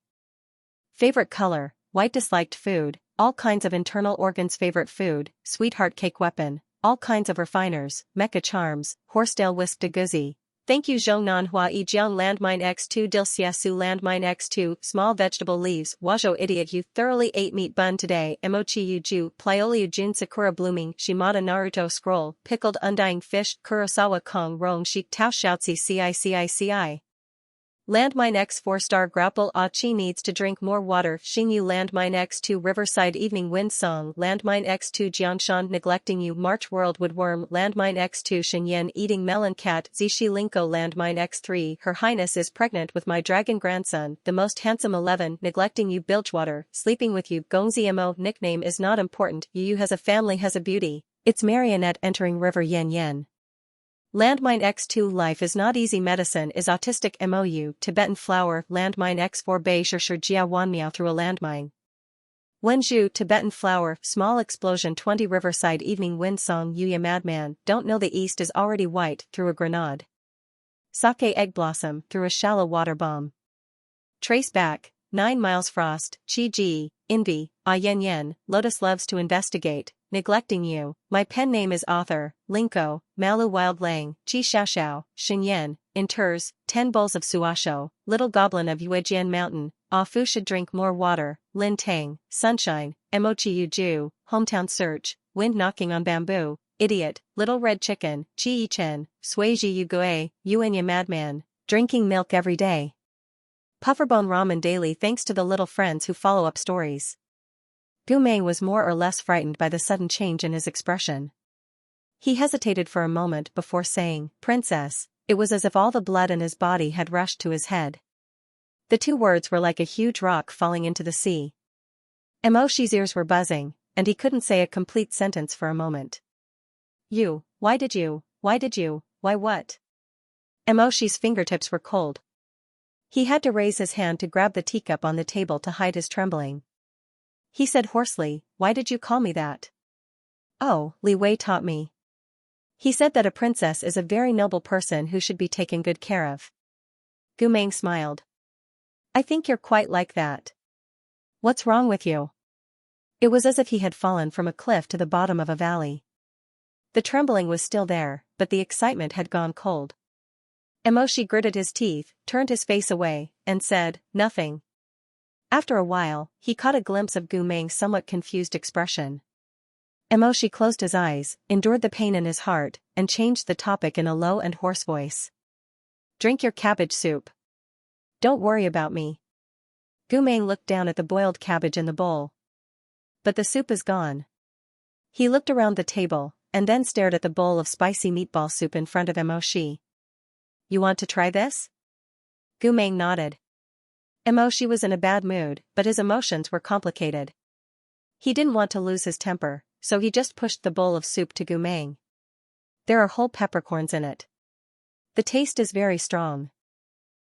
Favorite color, white disliked food, all kinds of internal organs favorite food, sweetheart cake weapon, all kinds of refiners, mecha charms, Horsetail wisp de guzzi. Thank you Zhongnan Hua Yi Jiang Landmine X2 Dil Siasu Landmine X2 Small vegetable leaves Wajo idiot you thoroughly ate meat bun today Emochi Yu Ju Plioliu Jun Sakura blooming Shimada Naruto scroll Pickled undying fish Kurosawa Kong Rong Shik Tao Shoutsi Cici Landmine X 4-star grapple Ah Chi needs to drink more water Xingyu Landmine X2 Riverside Evening Wind Song Landmine X2 Jiangshan Neglecting You March World Woodworm Landmine X2 Shenyan Eating Melon Cat Zishi Linko Landmine X3 Her Highness is pregnant with my dragon grandson the most handsome 11 Neglecting You Bilgewater Sleeping with You Gongzi Mo Nickname is not important Yu has a family has a beauty It's Marionette entering River Yen Yen Landmine X2 Life is not easy medicine is autistic MOU Tibetan flower Landmine X4 Bei Shir Jia Wanmiao through a landmine Wenzhou Tibetan flower Small explosion 20 Riverside Evening Wind Song Yuya Madman Don't know the east is already white through a grenade Sake egg blossom through a shallow water bomb Trace back 9 miles frost Chi Ji Envy Ah Yen Yen Lotus loves to investigate Neglecting You, my pen name is author, Linko, Malu Wild Lang, Chi Xiaoxiao, Xinyan, Inters, 10 bowls of Suasho, Little Goblin of Yuejian Mountain, Ah Fu should drink more water, Lin Tang, Sunshine, Emochi Yu Ju, Hometown Search, Wind Knocking on Bamboo, Idiot, Little Red Chicken, Chi Chen, Suiji Yu Gue, Yuenya Madman, Drinking milk every day. Pufferbone Ramen daily thanks to the little friends who follow up stories. Gu Mei was more or less frightened by the sudden change in his expression. He hesitated for a moment before saying, "Princess," it was as if all the blood in his body had rushed to his head. The 2 words were like a huge rock falling into the sea. Mo Shi's ears were buzzing, and he couldn't say a complete sentence for a moment. Why did you, why what? Mo Shi's fingertips were cold. He had to raise his hand to grab the teacup on the table to hide his trembling. He said hoarsely, "Why did you call me that?" "Oh, Li Wei taught me. He said that a princess is a very noble person who should be taken good care of." Gu Mei smiled. "I think you're quite like that. What's wrong with you?" It was as if he had fallen from a cliff to the bottom of a valley. The trembling was still there, but the excitement had gone cold. Emoshi gritted his teeth, turned his face away, and said, "Nothing." After a while, he caught a glimpse of Gu Meng's somewhat confused expression. Emoshi closed his eyes, endured the pain in his heart, and changed the topic in a low and hoarse voice. "Drink your cabbage soup. Don't worry about me." Gu Meng looked down at the boiled cabbage in the bowl. "But the soup is gone." He looked around the table, and then stared at the bowl of spicy meatball soup in front of Emoshi. "You want to try this?" Gu Meng nodded. Emoshi was in a bad mood, but his emotions were complicated. He didn't want to lose his temper, so he just pushed the bowl of soup to Gu Meng. "There are whole peppercorns in it. The taste is very strong.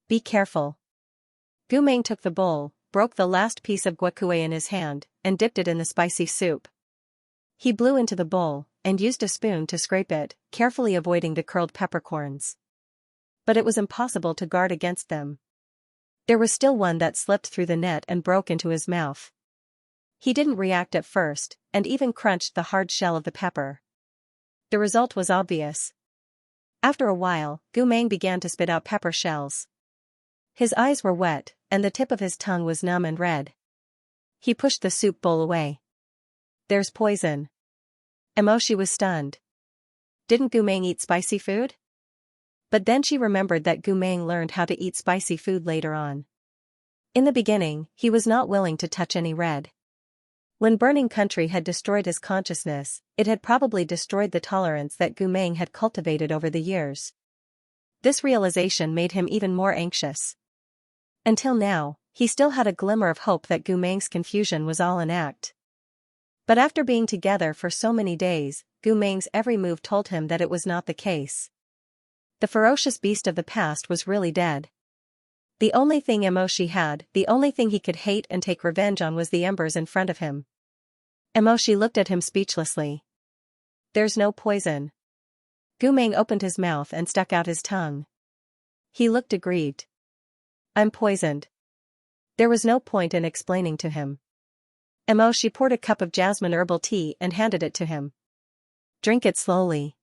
Be careful." Gu Meng took the bowl, broke the last piece of guacue in his hand, and dipped it in the spicy soup. He blew into the bowl, and used a spoon to scrape it, carefully avoiding the curled peppercorns. But it was impossible to guard against them. There was still one that slipped through the net and broke into his mouth. He didn't react at first, and even crunched the hard shell of the pepper. The result was obvious. After a while, Gu Meng began to spit out pepper shells. His eyes were wet, and the tip of his tongue was numb and red. He pushed the soup bowl away. "There's poison." Emoshi was stunned. Didn't Gu Meng eat spicy food? But then she remembered that Gu Meng learned how to eat spicy food later on. In the beginning, he was not willing to touch any red. When burning country had destroyed his consciousness, it had probably destroyed the tolerance that Gu Meng had cultivated over the years. This realization made him even more anxious. Until now, he still had a glimmer of hope that Gu Meng's confusion was all an act. But after being together for so many days, Gu Meng's every move told him that it was not the case. The ferocious beast of the past was really dead. The only thing Emoshi had, the only thing he could hate and take revenge on, was the embers in front of him. Emoshi looked at him speechlessly. "There's no poison." Gu Meng opened his mouth and stuck out his tongue. He looked aggrieved. "I'm poisoned." There was no point in explaining to him. Emoshi poured a cup of jasmine herbal tea and handed it to him. "Drink it slowly.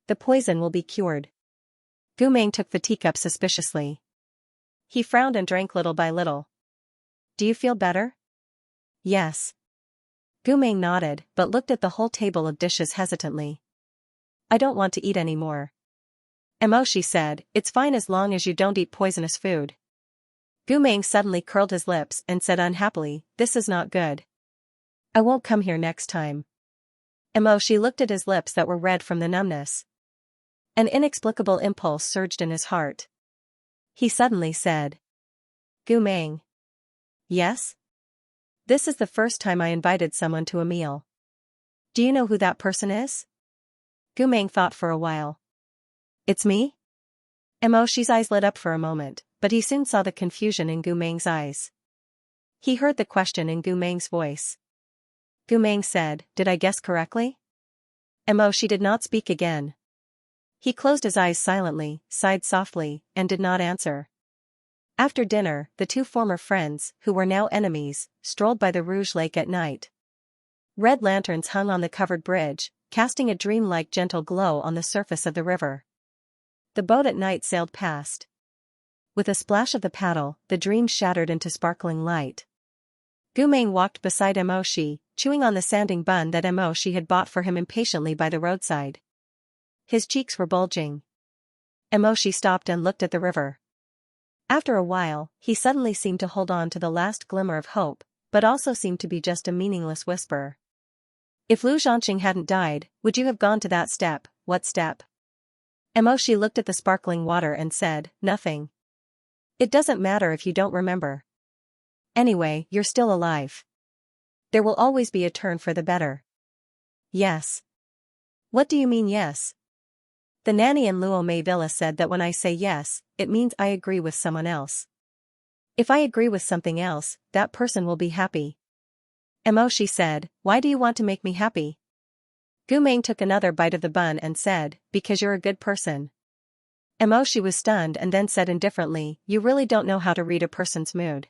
The poison will be cured." Gu Meng took the teacup suspiciously. He frowned and drank little by little. "Do you feel better?" "Yes." Gu Meng nodded, but looked at the whole table of dishes hesitantly. "I don't want to eat any more." Emoshi said, "It's fine as long as you don't eat poisonous food." Gu Meng suddenly curled his lips and said unhappily, "This is not good. I won't come here next time." Emoshi looked at his lips that were red from the numbness. An inexplicable impulse surged in his heart. He suddenly said, "Gu Meng." "Yes?" "This is the first time I invited someone to a meal. Do you know who that person is?" Gu Meng thought for a while. "It's me?" Emoshi's eyes lit up for a moment, but he soon saw the confusion in Gu Meng's eyes. He heard the question in Gu Meng's voice. Gu Meng said, "Did I guess correctly?" Emoshi did not speak again. He closed his eyes silently, sighed softly, and did not answer. After dinner, the two former friends, who were now enemies, strolled by the Rouge Lake at night. Red lanterns hung on the covered bridge, casting a dreamlike gentle glow on the surface of the river. The boat at night sailed past. With a splash of the paddle, the dream shattered into sparkling light. Gu Meng walked beside Emoshi, chewing on the sanding bun that Emoshi had bought for him impatiently by the roadside. His cheeks were bulging. Emoshi stopped and looked at the river. After a while, he suddenly seemed to hold on to the last glimmer of hope, but also seemed to be just a meaningless whisper. "If Lu Zhanqing hadn't died, would you have gone to that step?" "What step?" Emoshi looked at the sparkling water and said, "Nothing. It doesn't matter if you don't remember. Anyway, you're still alive. There will always be a turn for the better." "Yes." "What do you mean yes?" "The nanny in Luo Mei Villa said that when I say yes, it means I agree with someone else. If I agree with something else, that person will be happy." Emoshi said, "Why do you want to make me happy?" Gu Meng took another bite of the bun and said, "Because you're a good person." Emoshi was stunned and then said indifferently, "You really don't know how to read a person's mood."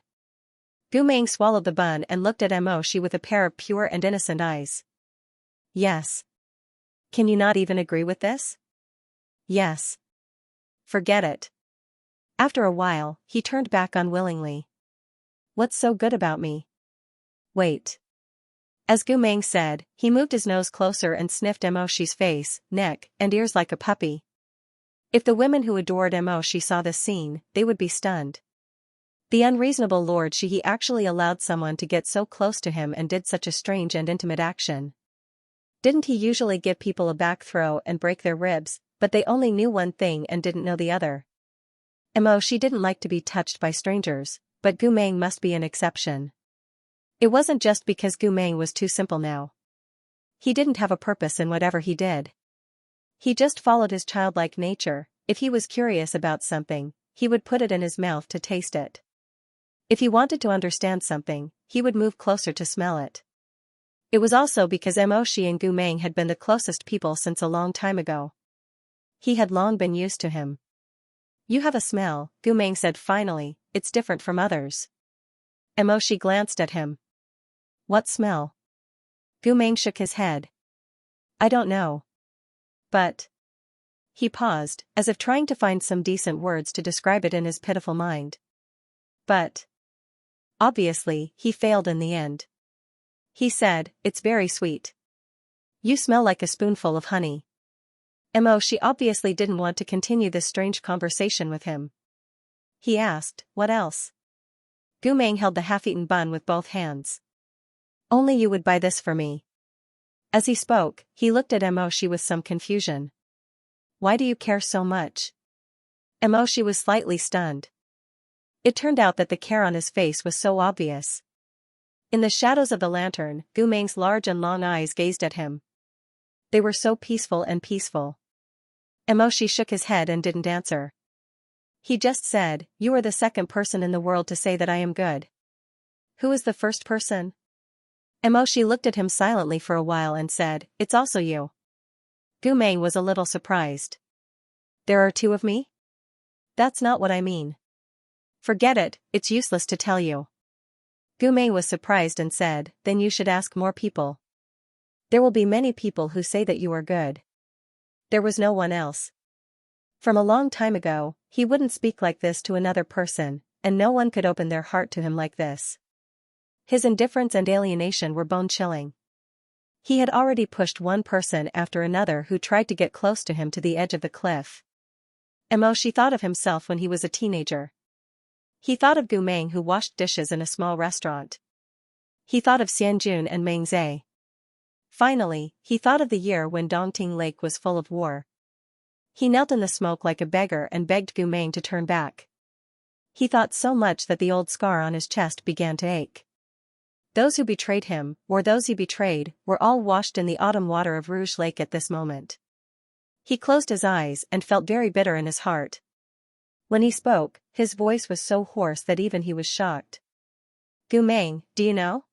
Gu Meng swallowed the bun and looked at Emoshi with a pair of pure and innocent eyes. Yes. Can you not even agree with this? Yes. Forget it. After a while, he turned back unwillingly. What's so good about me? Wait. As Gu Meng said, he moved his nose closer and sniffed Emoshi's face, neck, and ears like a puppy. If the women who adored Emoshi saw this scene, they would be stunned. The unreasonable Lord Shihi actually allowed someone to get so close to him and did such a strange and intimate action. Didn't he usually give people a back throw and break their ribs, but they only knew one thing and didn't know the other? Emoshi didn't like to be touched by strangers, but Gu Meng must be an exception. It wasn't just because Gu Meng was too simple now. He didn't have a purpose in whatever he did. He just followed his childlike nature. If he was curious about something, he would put it in his mouth to taste it. If he wanted to understand something, he would move closer to smell it. It was also because Emoshi and Gu Meng had been the closest people since a long time ago. He had long been used to him. You have a smell, Gu Meng said finally, it's different from others. Emoshi glanced at him. What smell? Gu Meng shook his head. I don't know. But. He paused, as if trying to find some decent words to describe it in his pitiful mind. But. Obviously, he failed in the end. He said, it's very sweet. You smell like a spoonful of honey. Emoshi obviously didn't want to continue this strange conversation with him. He asked, what else? Gu Meng held the half-eaten bun with both hands. Only you would buy this for me. As he spoke, he looked at Emoshi with some confusion. Why do you care so much? Emoshi was slightly stunned. It turned out that the care on his face was so obvious. In the shadows of the lantern, Gu Meng's large and long eyes gazed at him. They were so peaceful and peaceful. Emoshi shook his head and didn't answer. He just said, you are the second person in the world to say that I am good. Who is the first person? Emoshi looked at him silently for a while and said, it's also you. Gu Meng was a little surprised. There are two of me? That's not what I mean. Forget it, it's useless to tell you. Gu Meng was surprised and said, then you should ask more people. There will be many people who say that you are good. There was no one else. From a long time ago, he wouldn't speak like this to another person, and no one could open their heart to him like this. His indifference and alienation were bone-chilling. He had already pushed one person after another who tried to get close to him to the edge of the cliff. Emoshi thought of himself when he was a teenager. He thought of Gu Meng who washed dishes in a small restaurant. He thought of Xianjun and Meng Zhe. Finally, he thought of the year when Dongting Lake was full of war. He knelt in the smoke like a beggar and begged Gu Meng to turn back. He thought so much that the old scar on his chest began to ache. Those who betrayed him, or those he betrayed, were all washed in the autumn water of Rouge Lake at this moment. He closed his eyes and felt very bitter in his heart. When he spoke, his voice was so hoarse that even he was shocked. Gu Meng, do you know?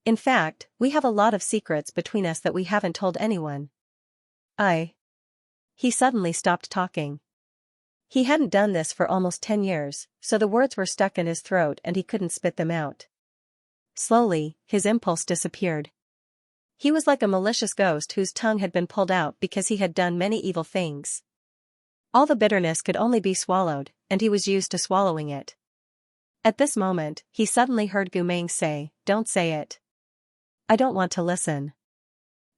In fact, we have a lot of secrets between us that we haven't told anyone. He suddenly stopped talking. He hadn't done this for almost 10 years, so the words were stuck in his throat and he couldn't spit them out. Slowly, his impulse disappeared. He was like a malicious ghost whose tongue had been pulled out because he had done many evil things. All the bitterness could only be swallowed, and he was used to swallowing it. At this moment, he suddenly heard Gu Meng say, don't say it. I don't want to listen.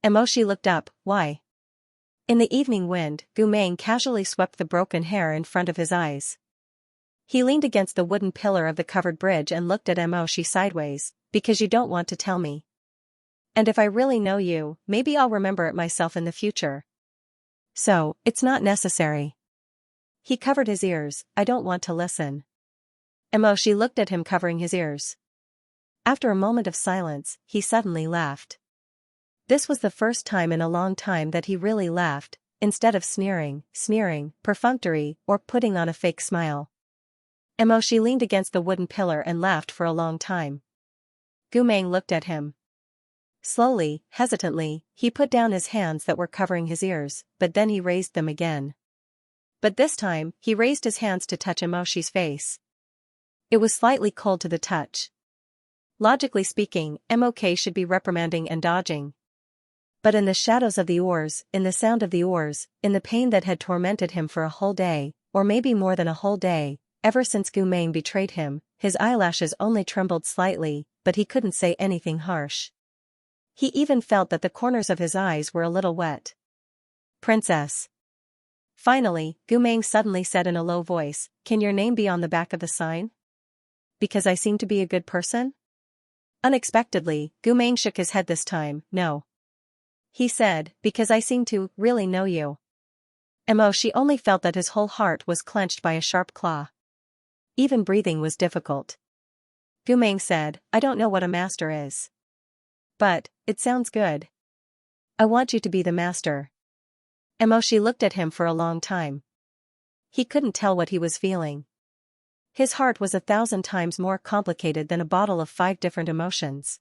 Emoshi looked up, why? In the evening wind, Gu Meng casually swept the broken hair in front of his eyes. He leaned against the wooden pillar of the covered bridge and looked at Emoshi sideways, because you don't want to tell me. And if I really know you, maybe I'll remember it myself in the future. So, it's not necessary. He covered his ears, I don't want to listen. Emoshi looked at him covering his ears. After a moment of silence, he suddenly laughed. This was the first time in a long time that he really laughed, instead of sneering, perfunctory, or putting on a fake smile. Emoshi leaned against the wooden pillar and laughed for a long time. Gu Meng looked at him. Slowly, hesitantly, he put down his hands that were covering his ears, but then he raised them again. But this time, he raised his hands to touch Emoshi's face. It was slightly cold to the touch. Logically speaking, MOK should be reprimanding and dodging. But in the shadows of the oars, in the sound of the oars, in the pain that had tormented him for a whole day, or maybe more than a whole day, ever since Gu Meng betrayed him, his eyelashes only trembled slightly, but he couldn't say anything harsh. He even felt that the corners of his eyes were a little wet. Princess. Finally, Gu Meng suddenly said in a low voice, "Can your name be on the back of the sign? Because I seem to be a good person?" Unexpectedly, Gu Meng shook his head this time. "No." He said, "Because I seem to really know you." She only felt that his whole heart was clenched by a sharp claw. Even breathing was difficult. Gu Meng said, "I don't know what a master is. But, it sounds good. I want you to be the master." She looked at him for a long time. He couldn't tell what he was feeling. His heart was 1,000 times more complicated than a bottle of 5 different emotions.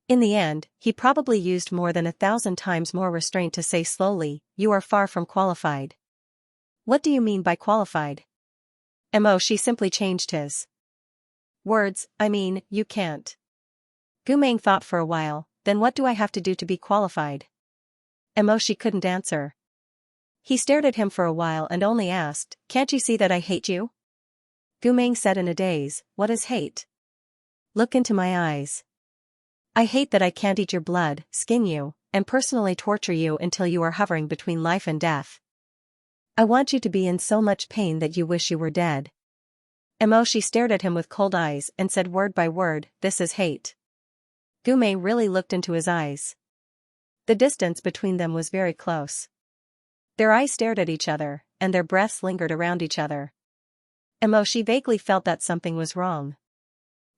In the end, he probably used more than 1,000 times more restraint to say slowly, "You are far from qualified." "What do you mean by qualified?" She simply changed his words. "I mean, you can't." Gu Meng thought for a while. "Then what do I have to do to be qualified?" She couldn't answer. He stared at him for a while and only asked, "Can't you see that I hate you?" Gu Meng said in a daze, "What is hate?" "Look into my eyes. I hate that I can't eat your blood, skin you, and personally torture you until you are hovering between life and death. I want you to be in so much pain that you wish you were dead." She stared at him with cold eyes and said word by word, "This is hate." Gu Meng really looked into his eyes. The distance between them was very close. Their eyes stared at each other, and their breaths lingered around each other. She vaguely felt that something was wrong.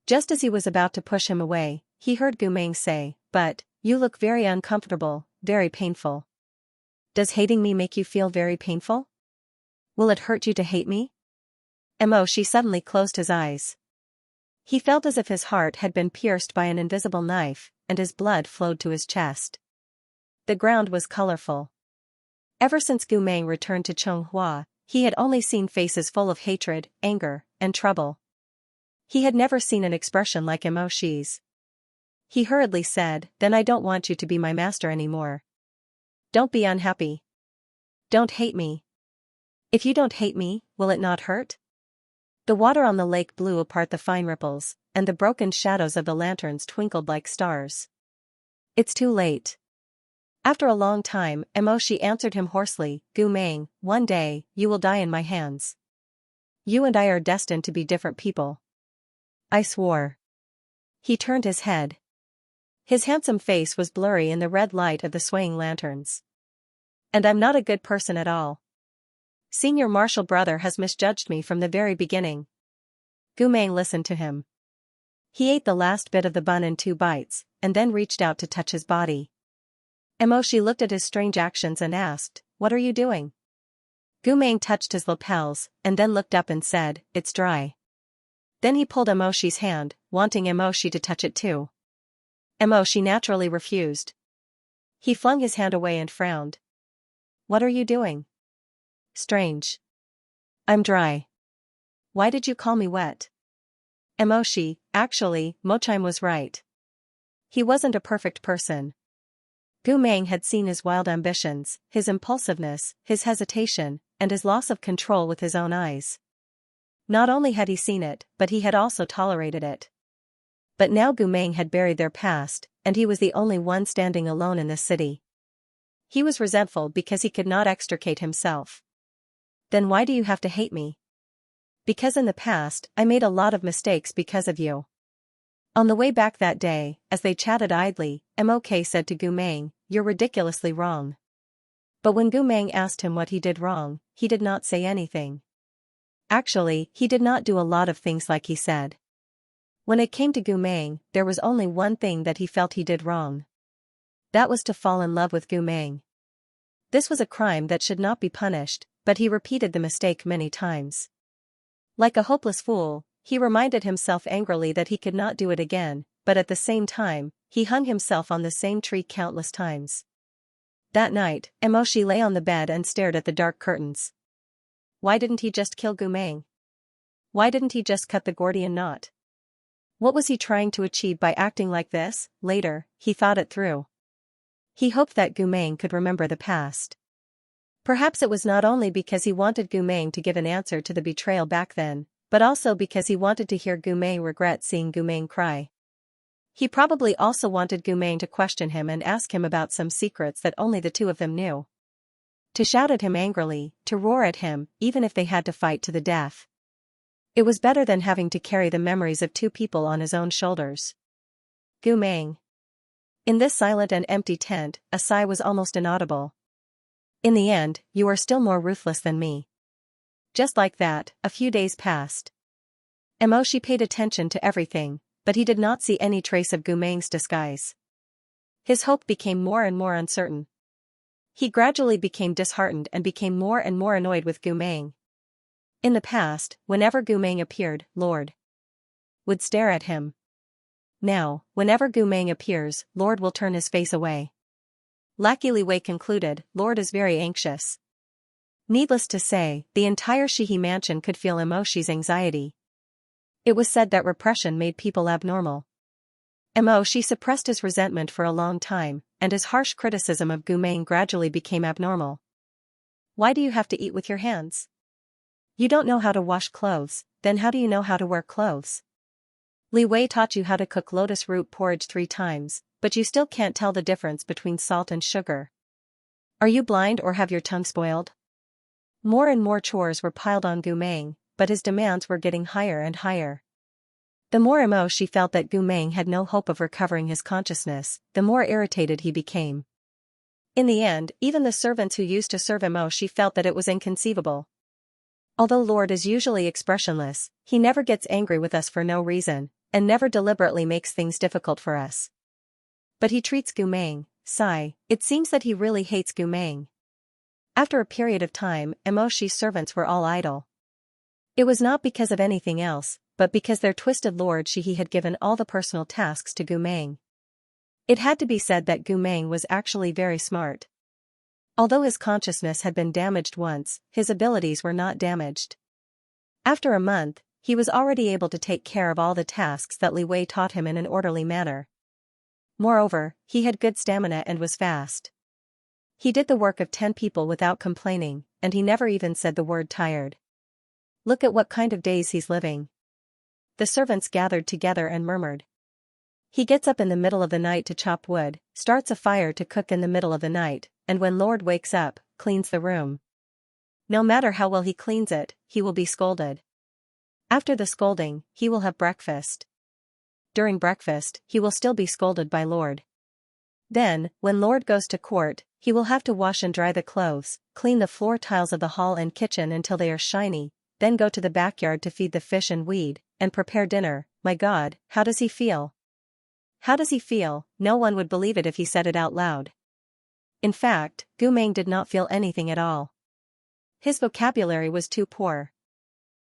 Just as he was about to push him away, he heard Gu Meng say, "But, you look very uncomfortable, very painful. Does hating me make you feel very painful? Will it hurt you to hate me?" She suddenly closed his eyes. He felt as if his heart had been pierced by an invisible knife, and his blood flowed to his chest. The ground was colorful. Ever since Gu Meng returned to Chonghua, he had only seen faces full of hatred, anger, and trouble. He had never seen an expression like Shi's. He hurriedly said, "Then I don't want you to be my master anymore. Don't be unhappy. Don't hate me. If you don't hate me, will it not hurt?" The water on the lake blew apart the fine ripples, and the broken shadows of the lanterns twinkled like stars. "It's too late." After a long time, Shi answered him hoarsely, "Gu Meng, one day, you will die in my hands. You and I are destined to be different people." I swore. He turned his head. His handsome face was blurry in the red light of the swaying lanterns. "And I'm not a good person at all. Senior Marshal Brother has misjudged me from the very beginning." Gu Meng listened to him. He ate the last bit of the bun in 2 bites, and then reached out to touch his body. Shi looked at his strange actions and asked, "What are you doing?" Gu Meng touched his lapels, and then looked up and said, "It's dry." Then he pulled Shi's hand, wanting Shi to touch it too. Shi naturally refused. He flung his hand away and frowned. "What are you doing?" "Strange. I'm dry." "Why did you call me wet?" Actually, Mochime was right. He wasn't a perfect person. Gu Meng had seen his wild ambitions, his impulsiveness, his hesitation, and his loss of control with his own eyes. Not only had he seen it, but he had also tolerated it. But now Gu Meng had buried their past, and he was the only one standing alone in this city. He was resentful because he could not extricate himself. "Then why do you have to hate me?" "Because in the past, I made a lot of mistakes because of you." On the way back that day, as they chatted idly, Mok said to Gu Meng, "You're ridiculously wrong." But when Gu Meng asked him what he did wrong, he did not say anything. Actually, he did not do a lot of things like he said. When it came to Gu Meng, there was only one thing that he felt he did wrong. That was to fall in love with Gu Meng. This was a crime that should not be punished, but he repeated the mistake many times. Like a hopeless fool, he reminded himself angrily that he could not do it again, but at the same time, he hung himself on the same tree countless times. That night, Shi lay on the bed and stared at the dark curtains. Why didn't he just kill Gu Meng? Why didn't he just cut the Gordian knot? What was he trying to achieve by acting like this? Later, he thought it through. He hoped that Gumeng could remember the past. Perhaps it was not only because he wanted Gumeng to give an answer to the betrayal back then, but also because he wanted to hear Gumeng regret seeing Gumeng cry. He probably also wanted Gumeng to question him and ask him about some secrets that only the two of them knew. To shout at him angrily, to roar at him, even if they had to fight to the death. It was better than having to carry the memories of two people on his own shoulders. Gumeng. In this silent and empty tent, a sigh was almost inaudible. In the end, you are still more ruthless than me. Just like that, a few days passed. Emoshi paid attention to everything, but he did not see any trace of Gumeng's disguise. His hope became more and more uncertain. He gradually became disheartened and became more and more annoyed with Gumeng. In the past, whenever Gumeng appeared, Lord would stare at him. Now, whenever Gumeng appears, Lord will turn his face away. Lackey Li Wei concluded, Lord is very anxious. Needless to say, the entire Shihi mansion could feel Emoshi's anxiety. It was said that repression made people abnormal. Emoshi suppressed his resentment for a long time, and his harsh criticism of Gumeng gradually became abnormal. Why do you have to eat with your hands? You don't know how to wash clothes, then how do you know how to wear clothes? Li Wei taught you how to cook lotus root porridge 3 times, but you still can't tell the difference between salt and sugar. Are you blind or have your tongue spoiled? More and more chores were piled on Gumeng, but his demands were getting higher and higher. The more Emoshi felt that Gumeng had no hope of recovering his consciousness, the more irritated he became. In the end, even the servants who used to serve Emoshi felt that it was inconceivable. Although Lord is usually expressionless, he never gets angry with us for no reason, and never deliberately makes things difficult for us. But he treats Gumeng, sigh, it seems that he really hates Gumeng. After a period of time, Emoshi's servants were all idle. It was not because of anything else, but because their twisted Lord Shihi had given all the personal tasks to Gumeng. It had to be said that Gumeng was actually very smart. Although his consciousness had been damaged once, his abilities were not damaged. After a month, he was already able to take care of all the tasks that Li Wei taught him in an orderly manner. Moreover, he had good stamina and was fast. He did the work of 10 people without complaining, and he never even said the word tired. Look at what kind of days he's living. The servants gathered together and murmured. He gets up in the middle of the night to chop wood, starts a fire to cook in the middle of the night, and when Lord wakes up, cleans the room. No matter how well he cleans it, he will be scolded. After the scolding, he will have breakfast. During breakfast, he will still be scolded by Lord. Then, when Lord goes to court, he will have to wash and dry the clothes, clean the floor tiles of the hall and kitchen until they are shiny, then go to the backyard to feed the fish and weed, and prepare dinner. My God, how does he feel? How does he feel? No one would believe it if he said it out loud. In fact, Gumeng did not feel anything at all. His vocabulary was too poor.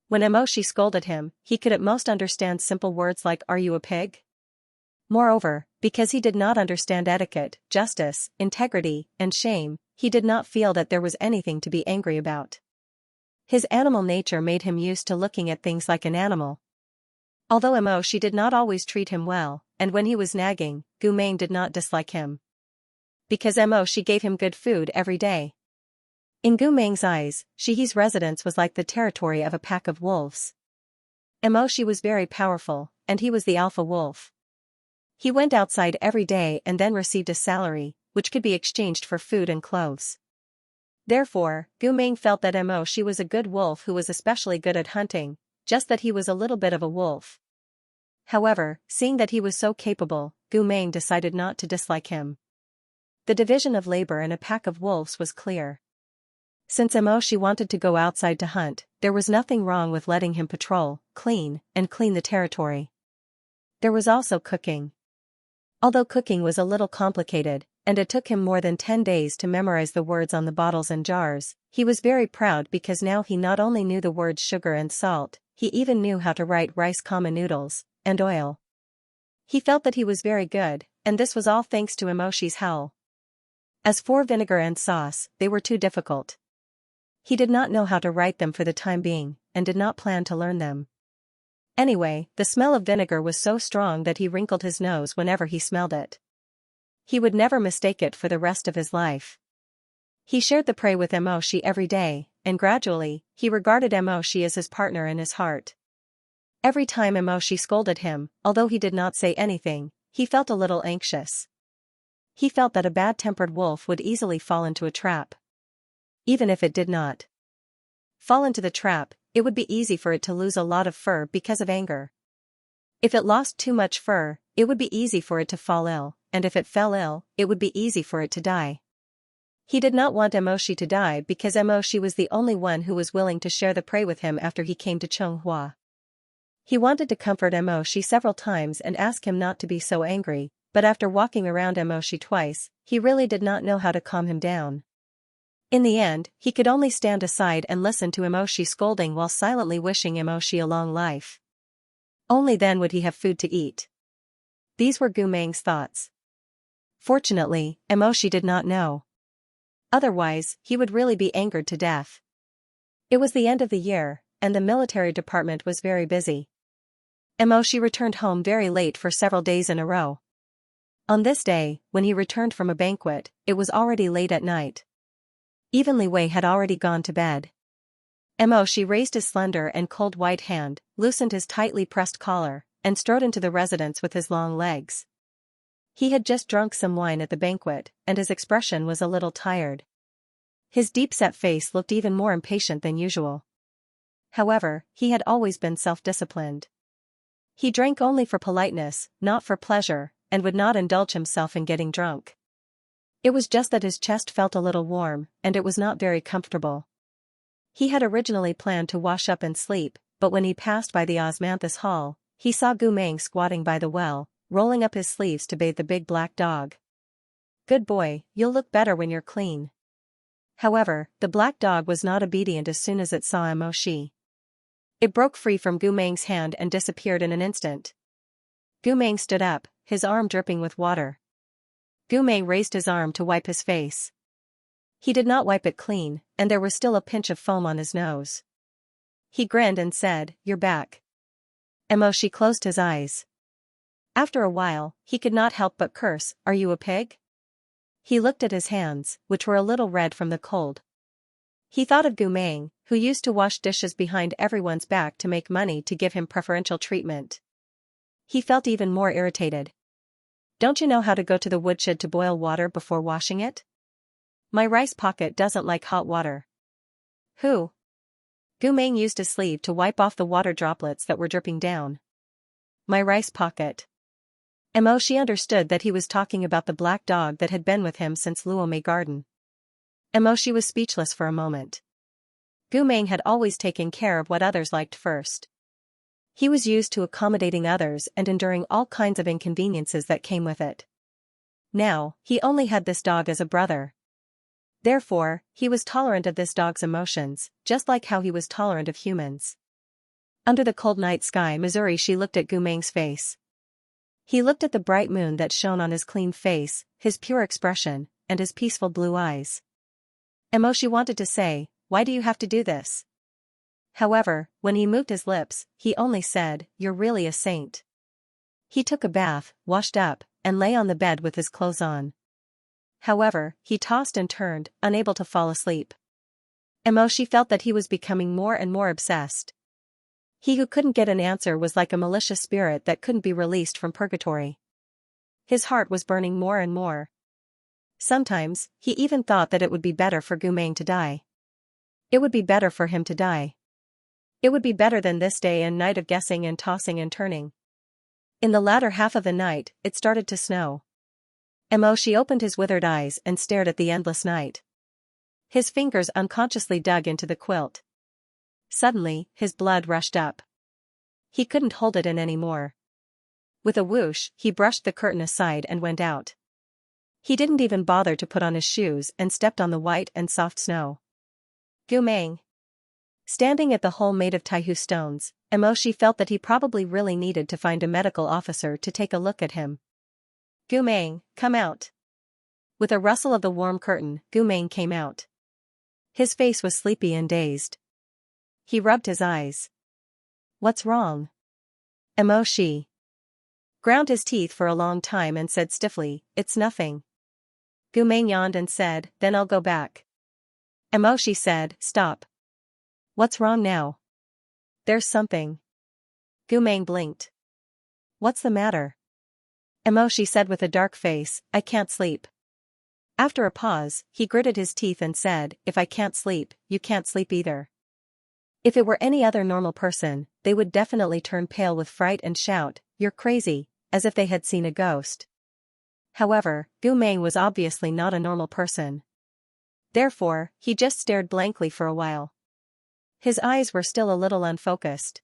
When Emoshi scolded him, he could at most understand simple words like "Are you a pig?" Moreover, because he did not understand etiquette, justice, integrity, and shame, he did not feel that there was anything to be angry about. His animal nature made him used to looking at things like an animal. Although Emoshi did not always treat him well, and when he was nagging, Gumeng did not dislike him. Because Emoshi gave him good food every day. In Gumeng's eyes, Shihi's residence was like the territory of a pack of wolves. Emoshi was very powerful, and he was the alpha wolf. He went outside every day and then received a salary, which could be exchanged for food and clothes. Therefore, Gumeng felt that Emoshi was a good wolf who was especially good at hunting, just that he was a little bit of a wolf. However, seeing that he was so capable, Gumeng decided not to dislike him. The division of labor in a pack of wolves was clear. Since Emoshi wanted to go outside to hunt, there was nothing wrong with letting him patrol, clean the territory. There was also cooking. Although cooking was a little complicated, and it took him more than 10 days to memorize the words on the bottles and jars, he was very proud because now he not only knew the words sugar and salt, he even knew how to write rice, noodles, and oil. He felt that he was very good, and this was all thanks to Emoshi's howl. As for vinegar and sauce, they were too difficult. He did not know how to write them for the time being, and did not plan to learn them. Anyway, the smell of vinegar was so strong that he wrinkled his nose whenever he smelled it. He would never mistake it for the rest of his life. He shared the prey with Emoshi every day, and gradually, he regarded Emoshi as his partner in his heart. Every time Emoshi scolded him, although he did not say anything, he felt a little anxious. He felt that a bad-tempered wolf would easily fall into a trap. Even if it did not fall into the trap, it would be easy for it to lose a lot of fur because of anger. If it lost too much fur, it would be easy for it to fall ill, and if it fell ill, it would be easy for it to die. He did not want Emoshi to die because Emoshi was the only one who was willing to share the prey with him after he came to Xianxia. He wanted to comfort Emoshi several times and ask him not to be so angry, but after walking around Emoshi twice, he really did not know how to calm him down. In the end, he could only stand aside and listen to Emoshi scolding while silently wishing Emoshi a long life. Only then would he have food to eat. These were Gu Meng's thoughts. Fortunately, Emoshi did not know. Otherwise, he would really be angered to death. It was the end of the year, and the military department was very busy. Emoshi returned home very late for several days in a row. On this day, when he returned from a banquet, it was already late at night. Even Li Wei had already gone to bed. Emoshi raised his slender and cold white hand, loosened his tightly pressed collar, and strode into the residence with his long legs. He had just drunk some wine at the banquet, and his expression was a little tired. His deep-set face looked even more impatient than usual. However, he had always been self-disciplined. He drank only for politeness, not for pleasure, and would not indulge himself in getting drunk. It was just that his chest felt a little warm, and it was not very comfortable. He had originally planned to wash up and sleep, but when he passed by the osmanthus hall, he saw Gu Meng squatting by the well, rolling up his sleeves to bathe the big black dog. "Good boy, you'll look better when you're clean." However, the black dog was not obedient as soon as it saw Emoshi. It broke free from Gu Meng's hand and disappeared in an instant. Gu Meng stood up, his arm dripping with water. Gu Meng raised his arm to wipe his face. He did not wipe it clean, and there was still a pinch of foam on his nose. He grinned and said, "You're back." Emoshi closed his eyes. After a while, he could not help but curse, "Are you a pig?" He looked at his hands, which were a little red from the cold. He thought of Gu Meng, who used to wash dishes behind everyone's back to make money to give him preferential treatment. He felt even more irritated. "Don't you know how to go to the woodshed to boil water before washing it? My rice pocket doesn't like hot water." "Who?" Gu Meng used his sleeve to wipe off the water droplets that were dripping down. "My rice pocket." Emoshi understood that he was talking about the black dog that had been with him since Luomei Garden. Emoshi was speechless for a moment. Gu Meng had always taken care of what others liked first. He was used to accommodating others and enduring all kinds of inconveniences that came with it. Now, he only had this dog as a brother. Therefore, he was tolerant of this dog's emotions, just like how he was tolerant of humans. Under the cold night sky Missouri looked at Gu Meng's face. He looked at the bright moon that shone on his clean face, his pure expression, and his peaceful blue eyes. Emoshi wanted to say, "Why do you have to do this?" However, when he moved his lips, he only said, "You're really a saint." He took a bath, washed up, and lay on the bed with his clothes on. However, he tossed and turned, unable to fall asleep. Emoshi felt that he was becoming more and more obsessed. He who couldn't get an answer was like a malicious spirit that couldn't be released from purgatory. His heart was burning more and more. Sometimes, he even thought that it would be better for Gu Meng to die. It would be better for him to die. It would be better than this day and night of guessing and tossing and turning. In the latter half of the night, it started to snow. Emoshi opened his withered eyes and stared at the endless night. His fingers unconsciously dug into the quilt. Suddenly, his blood rushed up. He couldn't hold it in anymore. With a whoosh, he brushed the curtain aside and went out. He didn't even bother to put on his shoes and stepped on the white and soft snow. Gu Meng. Standing at the hole made of Taihu stones, Emoshi felt that he probably really needed to find a medical officer to take a look at him. "Gu Meng, come out." With a rustle of the warm curtain, Gu Meng came out. His face was sleepy and dazed. He rubbed his eyes. "What's wrong?" Mo Shi ground his teeth for a long time and said stiffly, "It's nothing." Gu Meng yawned and said, "Then I'll go back." Mo Shi said, "Stop. What's wrong now?" "There's something." Gu Meng blinked. "What's the matter?" Mo Shi said with a dark face, "I can't sleep." After a pause, he gritted his teeth and said, "If I can't sleep, you can't sleep either." If it were any other normal person, they would definitely turn pale with fright and shout, "You're crazy," as if they had seen a ghost. However, Gu Meng was obviously not a normal person. Therefore, he just stared blankly for a while. His eyes were still a little unfocused.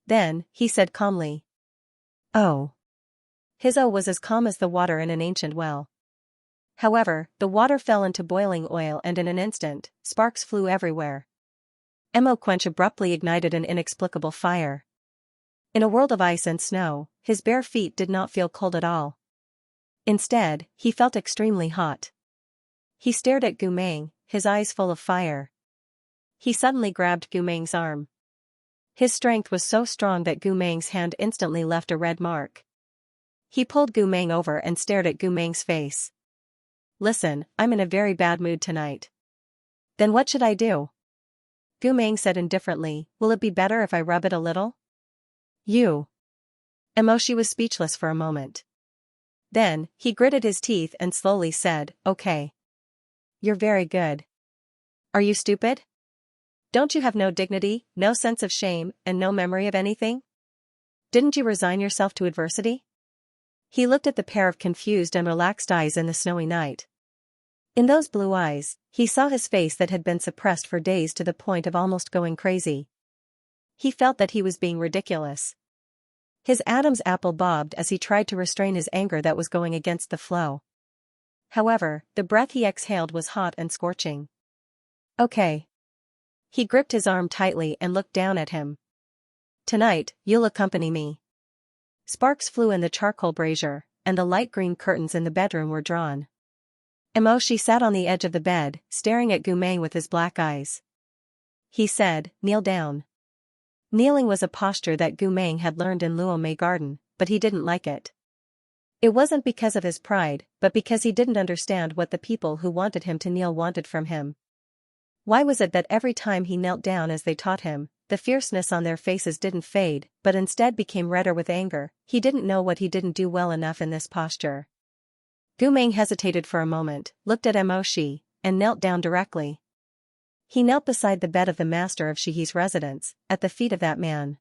Then, he said calmly, "Oh." His "oh" was as calm as the water in an ancient well. However, the water fell into boiling oil and in an instant, sparks flew everywhere. Mo Quench abruptly ignited an inexplicable fire. In a world of ice and snow, his bare feet did not feel cold at all. Instead, he felt extremely hot. He stared at Gu Meng, his eyes full of fire. He suddenly grabbed Gu Meng's arm. His strength was so strong that Gu Meng's hand instantly left a red mark. He pulled Gu Meng over and stared at Gu Meng's face. "Listen, I'm in a very bad mood tonight." "Then what should I do?" Gu Meng said indifferently, "Will it be better if I rub it a little?" "You." Mo Shi was speechless for a moment. Then, he gritted his teeth and slowly said, "Okay. You're very good. Are you stupid? Don't you have no dignity, no sense of shame, and no memory of anything? Didn't you resign yourself to adversity?" He looked at the pair of confused and relaxed eyes in the snowy night. In those blue eyes, he saw his face that had been suppressed for days to the point of almost going crazy. He felt that he was being ridiculous. His Adam's apple bobbed as he tried to restrain his anger that was going against the flow. However, the breath he exhaled was hot and scorching. "Okay." He gripped his arm tightly and looked down at him. "Tonight, you'll accompany me." Sparks flew in the charcoal brazier, and the light green curtains in the bedroom were drawn. Mo Shi sat on the edge of the bed, staring at Gu Meng with his black eyes. He said, "Kneel down." Kneeling was a posture that Gu Meng had learned in Luo Mei Garden, but he didn't like it. It wasn't because of his pride, but because he didn't understand what the people who wanted him to kneel wanted from him. Why was it that every time he knelt down as they taught him, the fierceness on their faces didn't fade, but instead became redder with anger? He didn't know what he didn't do well enough in this posture. Gu Meng hesitated for a moment, looked at Mo Shi, and knelt down directly. He knelt beside the bed of the master of Shihi's residence, at the feet of that man.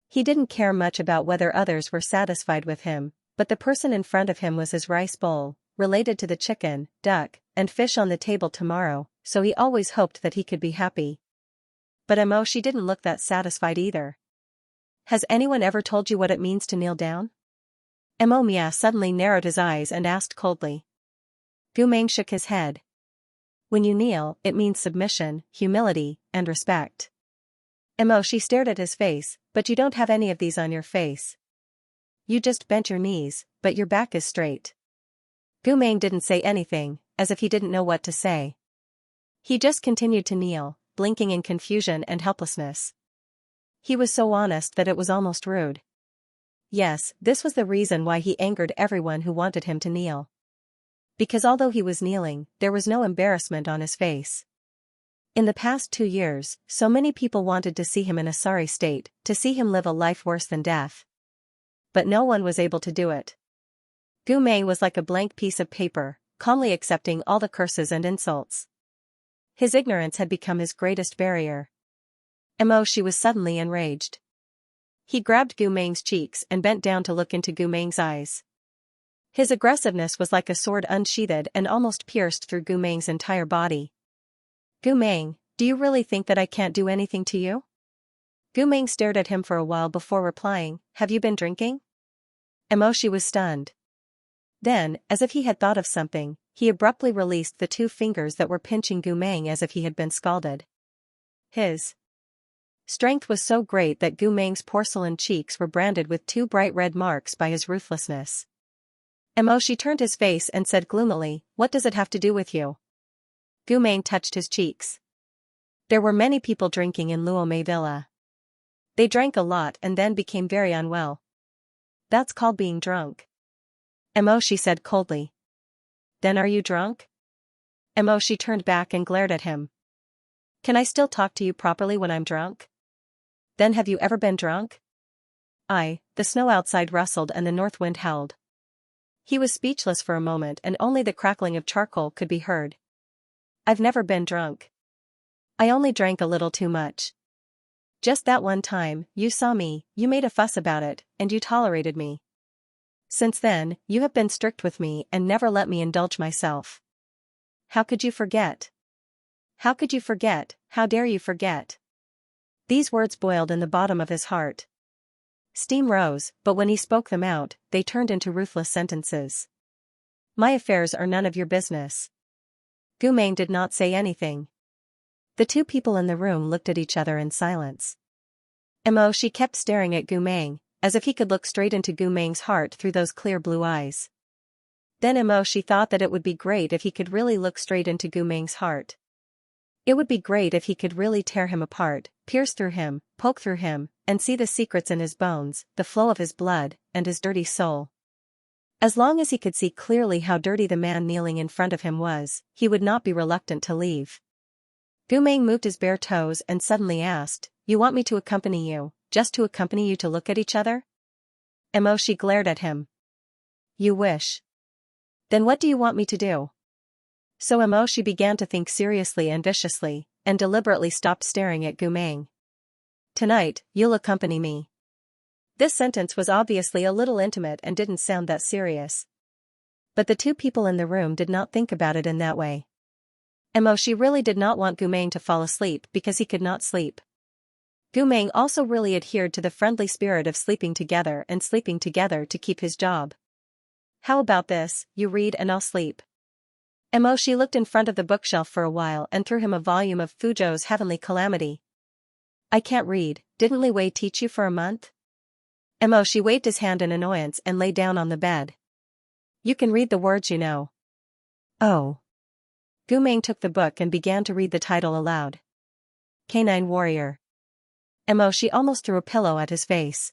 He didn't care much about whether others were satisfied with him, but the person in front of him was his rice bowl, related to the chicken, duck, and fish on the table tomorrow, so he always hoped that he could be happy. But Mo Shi didn't look that satisfied either. "Has anyone ever told you what it means to kneel down?" Mo Mia suddenly narrowed his eyes and asked coldly. Gu Meng shook his head. "When you kneel, it means submission, humility, and respect." Mo Shi stared at his face, "But you don't have any of these on your face. You just bent your knees, but your back is straight." Gu Meng didn't say anything, as if he didn't know what to say. He just continued to kneel, blinking in confusion and helplessness. He was so honest that it was almost rude. Yes, this was the reason why he angered everyone who wanted him to kneel. Because although he was kneeling, there was no embarrassment on his face. In the past 2 years, so many people wanted to see him in a sorry state, to see him live a life worse than death. But no one was able to do it. Gu Meng was like a blank piece of paper, calmly accepting all the curses and insults. His ignorance had become his greatest barrier. Mo Shi was suddenly enraged. He grabbed Gu Meng's cheeks and bent down to look into Gu Meng's eyes. His aggressiveness was like a sword unsheathed and almost pierced through Gu Meng's entire body. "Gu Meng, do you really think that I can't do anything to you?" Gu Meng stared at him for a while before replying, "Have you been drinking?" Mo Shi was stunned. Then, as if he had thought of something, he abruptly released the 2 fingers that were pinching Gu Meng as if he had been scalded. His strength was so great that Gu Meng's porcelain cheeks were branded with 2 bright red marks by his ruthlessness. Mo Shi turned his face and said gloomily, "What does it have to do with you?" Gu Meng touched his cheeks. There were many people drinking in Luo Mei Villa. They drank a lot and then became very unwell. That's called being drunk. She said coldly. Then are you drunk? She turned back and glared at him. Can I still talk to you properly when I'm drunk? Then have you ever been drunk? The snow outside rustled and the north wind howled. He was speechless for a moment and only the crackling of charcoal could be heard. I've never been drunk. I only drank a little too much. Just that one time, you saw me, you made a fuss about it, and you tolerated me. Since then, you have been strict with me and never let me indulge myself. How could you forget? How could you forget? How dare you forget? These words boiled in the bottom of his heart. Steam rose, but when he spoke them out, they turned into ruthless sentences. My affairs are none of your business. Gu Meng did not say anything. The two people in the room looked at each other in silence. She kept staring at Gu Meng, as if he could look straight into Gu Meng's heart through those clear blue eyes. Then she thought that it would be great if he could really look straight into Gu Meng's heart. It would be great if he could really tear him apart, pierce through him, poke through him, and see the secrets in his bones, the flow of his blood, and his dirty soul. As long as he could see clearly how dirty the man kneeling in front of him was, he would not be reluctant to leave. Gu Meng moved his bare toes and suddenly asked, You want me to accompany you, just to accompany you to look at each other? She glared at him. You wish. Then what do you want me to do? So she began to think seriously and viciously, and deliberately stopped staring at Gu Meng. Tonight, you'll accompany me. This sentence was obviously a little intimate and didn't sound that serious. But the two people in the room did not think about it in that way. She really did not want Gu Meng to fall asleep because he could not sleep. Gu Meng also really adhered to the friendly spirit of sleeping together to keep his job. How about this, you read and I'll sleep. She looked in front of the bookshelf for a while and threw him a volume of Fuzhou's Heavenly Calamity. I can't read, didn't Li Wei teach you for a month? She waved his hand in annoyance and lay down on the bed. You can read the words you know. Oh. Gu Meng took the book and began to read the title aloud. Canine Warrior. She almost threw a pillow at his face.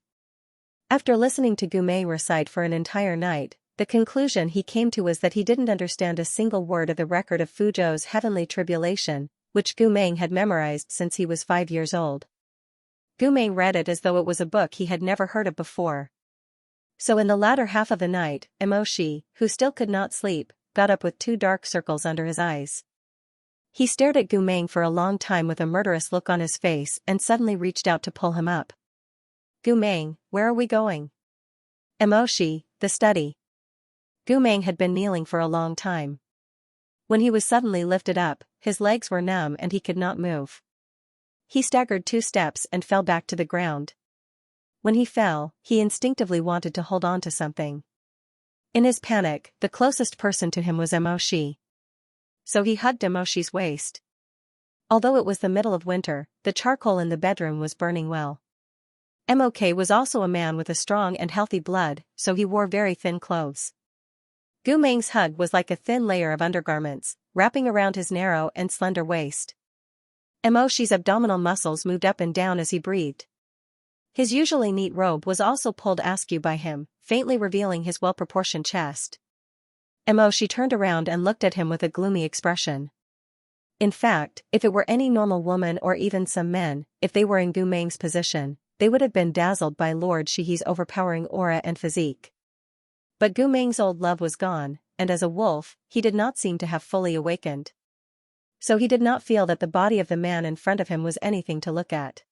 After listening to Gu Meng recite for an entire night, the conclusion he came to was that he didn't understand a single word of the record of Fuzhou's Heavenly Tribulation, which Gu Meng had memorized since he was 5 years old. Gu Meng read it as though it was a book he had never heard of before. So in the latter half of the night, Shi, who still could not sleep, got up with 2 dark circles under his eyes. He stared at Gu Meng for a long time with a murderous look on his face and suddenly reached out to pull him up. Gu Meng, where are we going? Shi, the study. Gu Meng had been kneeling for a long time. When he was suddenly lifted up, his legs were numb and he could not move. He staggered 2 steps and fell back to the ground. When he fell, he instinctively wanted to hold on to something. In his panic, the closest person to him was Shi. So he hugged Shi's waist. Although it was the middle of winter, the charcoal in the bedroom was burning well. Mok was also a man with a strong and healthy blood, so he wore very thin clothes. Gu Meng's hug was like a thin layer of undergarments, wrapping around his narrow and slender waist. Shi's abdominal muscles moved up and down as he breathed. His usually neat robe was also pulled askew by him, faintly revealing his well-proportioned chest. Shi turned around and looked at him with a gloomy expression. In fact, if it were any normal woman or even some men, if they were in Gu Meng's position, they would have been dazzled by Lord Shihi's overpowering aura and physique. But Gu Meng's old love was gone, and as a wolf, he did not seem to have fully awakened. So he did not feel that the body of the man in front of him was anything to look at.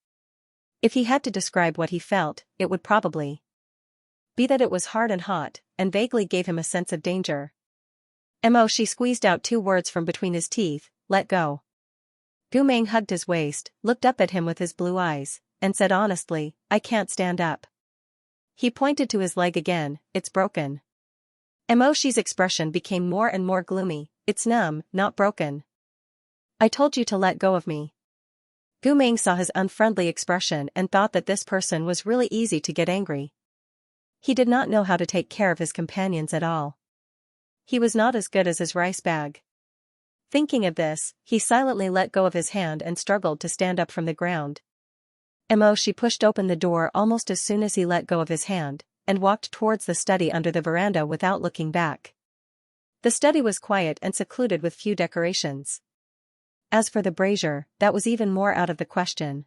If he had to describe what he felt, it would probably be that it was hard and hot, and vaguely gave him a sense of danger. She squeezed out 2 words from between his teeth, let go. Gu Meng hugged his waist, looked up at him with his blue eyes, and said honestly, I can't stand up. He pointed to his leg again, it's broken. Shi's expression became more and more gloomy, it's numb, not broken. I told you to let go of me. Gu Meng saw his unfriendly expression and thought that this person was really easy to get angry. He did not know how to take care of his companions at all. He was not as good as his rice bag. Thinking of this, he silently let go of his hand and struggled to stand up from the ground. She pushed open the door almost as soon as he let go of his hand, and walked towards the study under the veranda without looking back. The study was quiet and secluded with few decorations. As for the brazier, that was even more out of the question.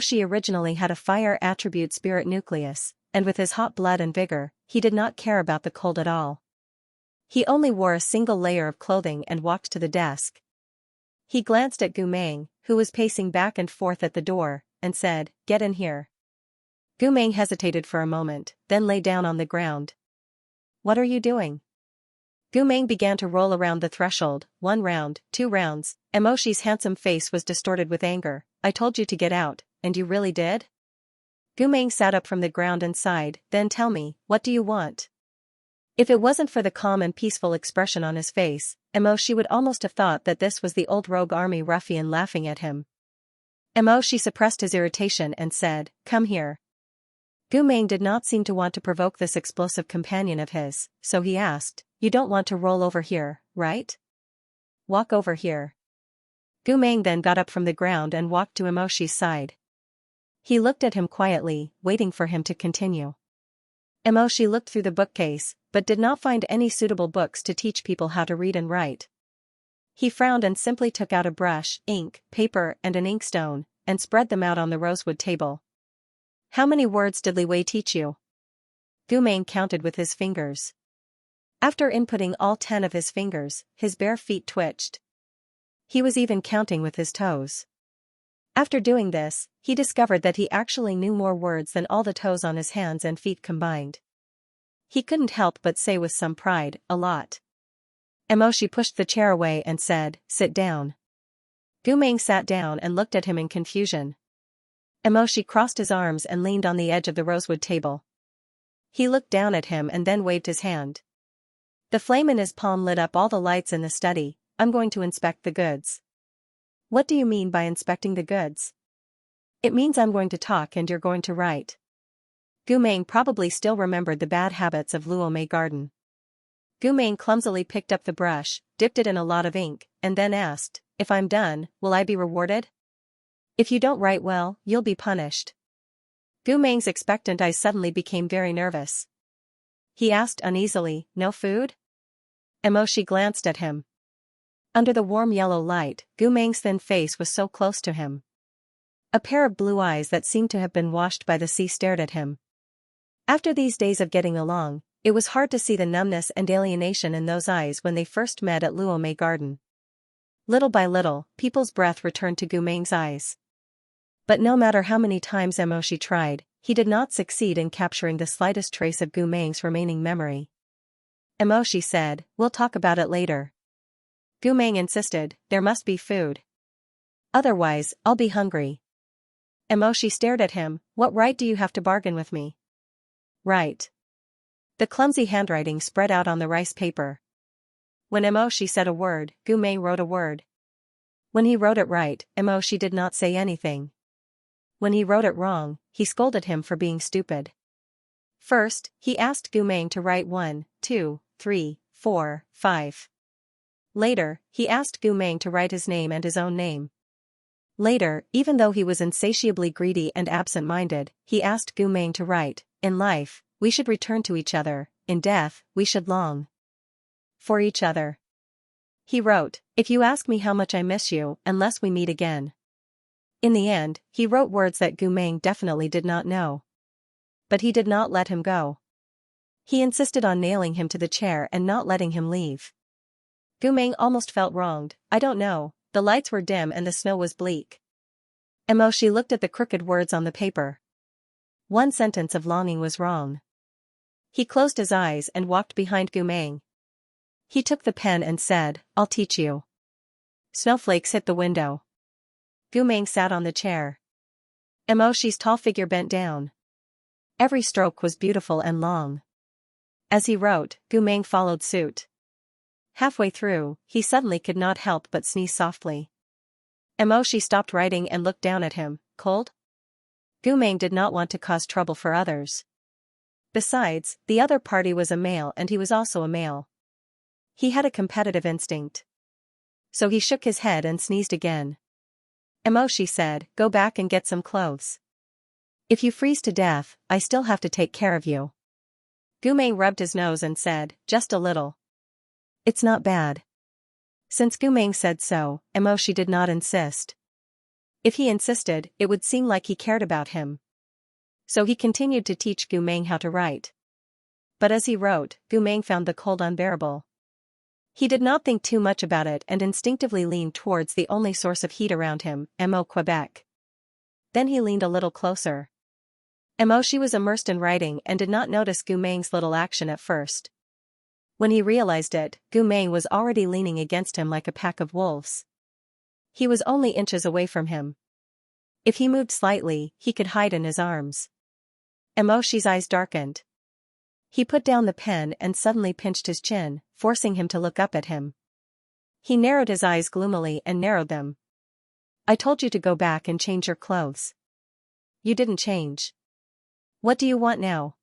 She originally had a fire attribute spirit nucleus, and with his hot blood and vigor, he did not care about the cold at all. He only wore a single layer of clothing and walked to the desk. He glanced at Gu Meng, who was pacing back and forth at the door, and said, "Get in here." Gu Meng hesitated for a moment, then lay down on the ground. "What are you doing?" Gu Meng began to roll around the threshold, 1 round, 2 rounds. Emoshi's handsome face was distorted with anger. "I told you to get out, and you really did?" Gu Meng sat up from the ground and sighed. "Then tell me, what do you want?" If it wasn't for the calm and peaceful expression on his face, She would almost have thought that this was the old rogue army ruffian laughing at him. She suppressed his irritation and said, "Come here." Gu Meng did not seem to want to provoke this explosive companion of his, so he asked, "You don't want to roll over here, right? Walk over here." Gu Meng then got up from the ground and walked to Emoshi's side. He looked at him quietly, waiting for him to continue. Emoshi looked through the bookcase, but did not find any suitable books to teach people how to read and write. He frowned and simply took out a brush, ink, paper and an inkstone, and spread them out on the rosewood table. "How many words did Li Wei teach you?" Gu Meng counted with his fingers. After inputting all 10 of his fingers, his bare feet twitched. He was even counting with his toes. After doing this, he discovered that he actually knew more words than all the toes on his hands and feet combined. He couldn't help but say with some pride, "A lot." Emoshi pushed the chair away and said, "Sit down." Gu Meng sat down and looked at him in confusion. Emoshi crossed his arms and leaned on the edge of the rosewood table. He looked down at him and then waved his hand. The flame in his palm lit up all the lights in the study. "I'm going to inspect the goods." "What do you mean by inspecting the goods?" "It means I'm going to talk and you're going to write." Gu Meng probably still remembered the bad habits of Luo Mei Garden. Gu Meng clumsily picked up the brush, dipped it in a lot of ink, and then asked, "If I'm done, will I be rewarded?" "If you don't write well, you'll be punished." Gu Meng's expectant eyes suddenly became very nervous. He asked uneasily, "No food?" Emoshi glanced at him. Under the warm yellow light, Gu Meng's thin face was so close to him. A pair of blue eyes that seemed to have been washed by the sea stared at him. After these days of getting along, it was hard to see the numbness and alienation in those eyes when they first met at Luo Mei Garden. Little by little, people's breath returned to Gu Meng's eyes. But no matter how many times Emoshi tried, he did not succeed in capturing the slightest trace of Gu Meng's remaining memory. Emoshi said, "We'll talk about it later." Gu Meng insisted, "There must be food. Otherwise, I'll be hungry." Emoshi stared at him, "What right do you have to bargain with me?" "Right." The clumsy handwriting spread out on the rice paper. When Emoshi said a word, Gu Meng wrote a word. When he wrote it right, Emoshi did not say anything. When he wrote it wrong, he scolded him for being stupid. First, he asked Gu Meng to write 1, 2, 3, 4, 5. Later, he asked Gu Meng to write his name and his own name. Later, even though he was insatiably greedy and absent-minded, he asked Gu Meng to write, "In life, we should return to each other, in death, we should long for each other." He wrote, "If you ask me how much I miss you, unless we meet again." In the end, he wrote words that Gu Meng definitely did not know. But he did not let him go. He insisted on nailing him to the chair and not letting him leave. Gu Meng almost felt wronged. "I don't know, the lights were dim and the snow was bleak." Emoshi looked at the crooked words on the paper. One sentence of longing was wrong. He closed his eyes and walked behind Gu Meng. He took the pen and said, "I'll teach you." Snowflakes hit the window. Gu Meng sat on the chair. Emoshi's tall figure bent down. Every stroke was beautiful and long. As he wrote, Gu Meng followed suit. Halfway through, he suddenly could not help but sneeze softly. Emoshi stopped writing and looked down at him. "Cold?" Gu Meng did not want to cause trouble for others. Besides, the other party was a male and he was also a male. He had a competitive instinct. So he shook his head and sneezed again. Mo, she said, go back and get some clothes. If you freeze to death, I still have to take care of you. Gu Meng rubbed his nose and said, just a little. It's not bad. Since Gu Meng said so, Mo, she did not insist. If he insisted, it would seem like he cared about him. So he continued to teach Gu Meng how to write. But as he wrote, Gu Meng found the cold unbearable. He did not think too much about it and instinctively leaned towards the only source of heat around him, Mo, Quebec. Then he leaned a little closer. Mo, she was immersed in writing and did not notice Gu Meng's little action at first. When he realized it, Gu Meng was already leaning against him like a pack of wolves. He was only inches away from him. If he moved slightly, he could hide in his arms. Mo, she's eyes darkened. He put down the pen and suddenly pinched his chin, forcing him to look up at him. He narrowed his eyes gloomily and narrowed them. I told you to go back and change your clothes. You didn't change. What do you want now?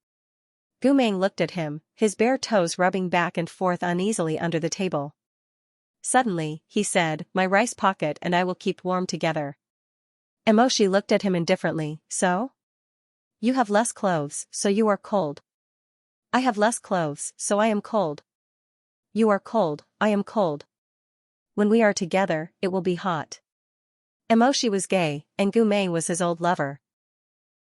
Gu Meng looked at him, his bare toes rubbing back and forth uneasily under the table. Suddenly, he said, my rice pocket and I will keep warm together. Mo, she looked at him indifferently, so? You have less clothes, so you are cold. I have less clothes, so I am cold. You are cold, I am cold. When we are together, it will be hot. Mo, she was gay, and Gu Meng was his old lover.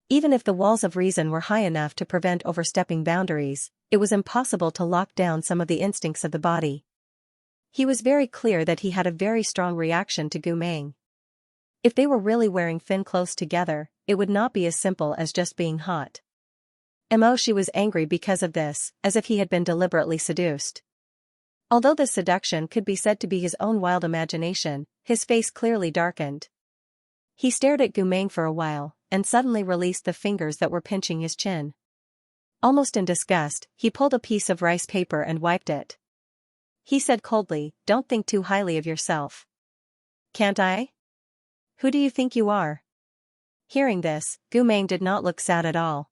Even if the walls of reason were high enough to prevent overstepping boundaries, it was impossible to lock down some of the instincts of the body. He was very clear that he had a very strong reaction to Gu Meng. If they were really wearing thin clothes together, it would not be as simple as just being hot. Mo, she was angry because of this, as if he had been deliberately seduced. Although this seduction could be said to be his own wild imagination, his face clearly darkened. He stared at Gu Meng for a while, and suddenly released the fingers that were pinching his chin. Almost in disgust, he pulled a piece of rice paper and wiped it. He said coldly, don't think too highly of yourself. Can't I? Who do you think you are? Hearing this, Gu Meng did not look sad at all.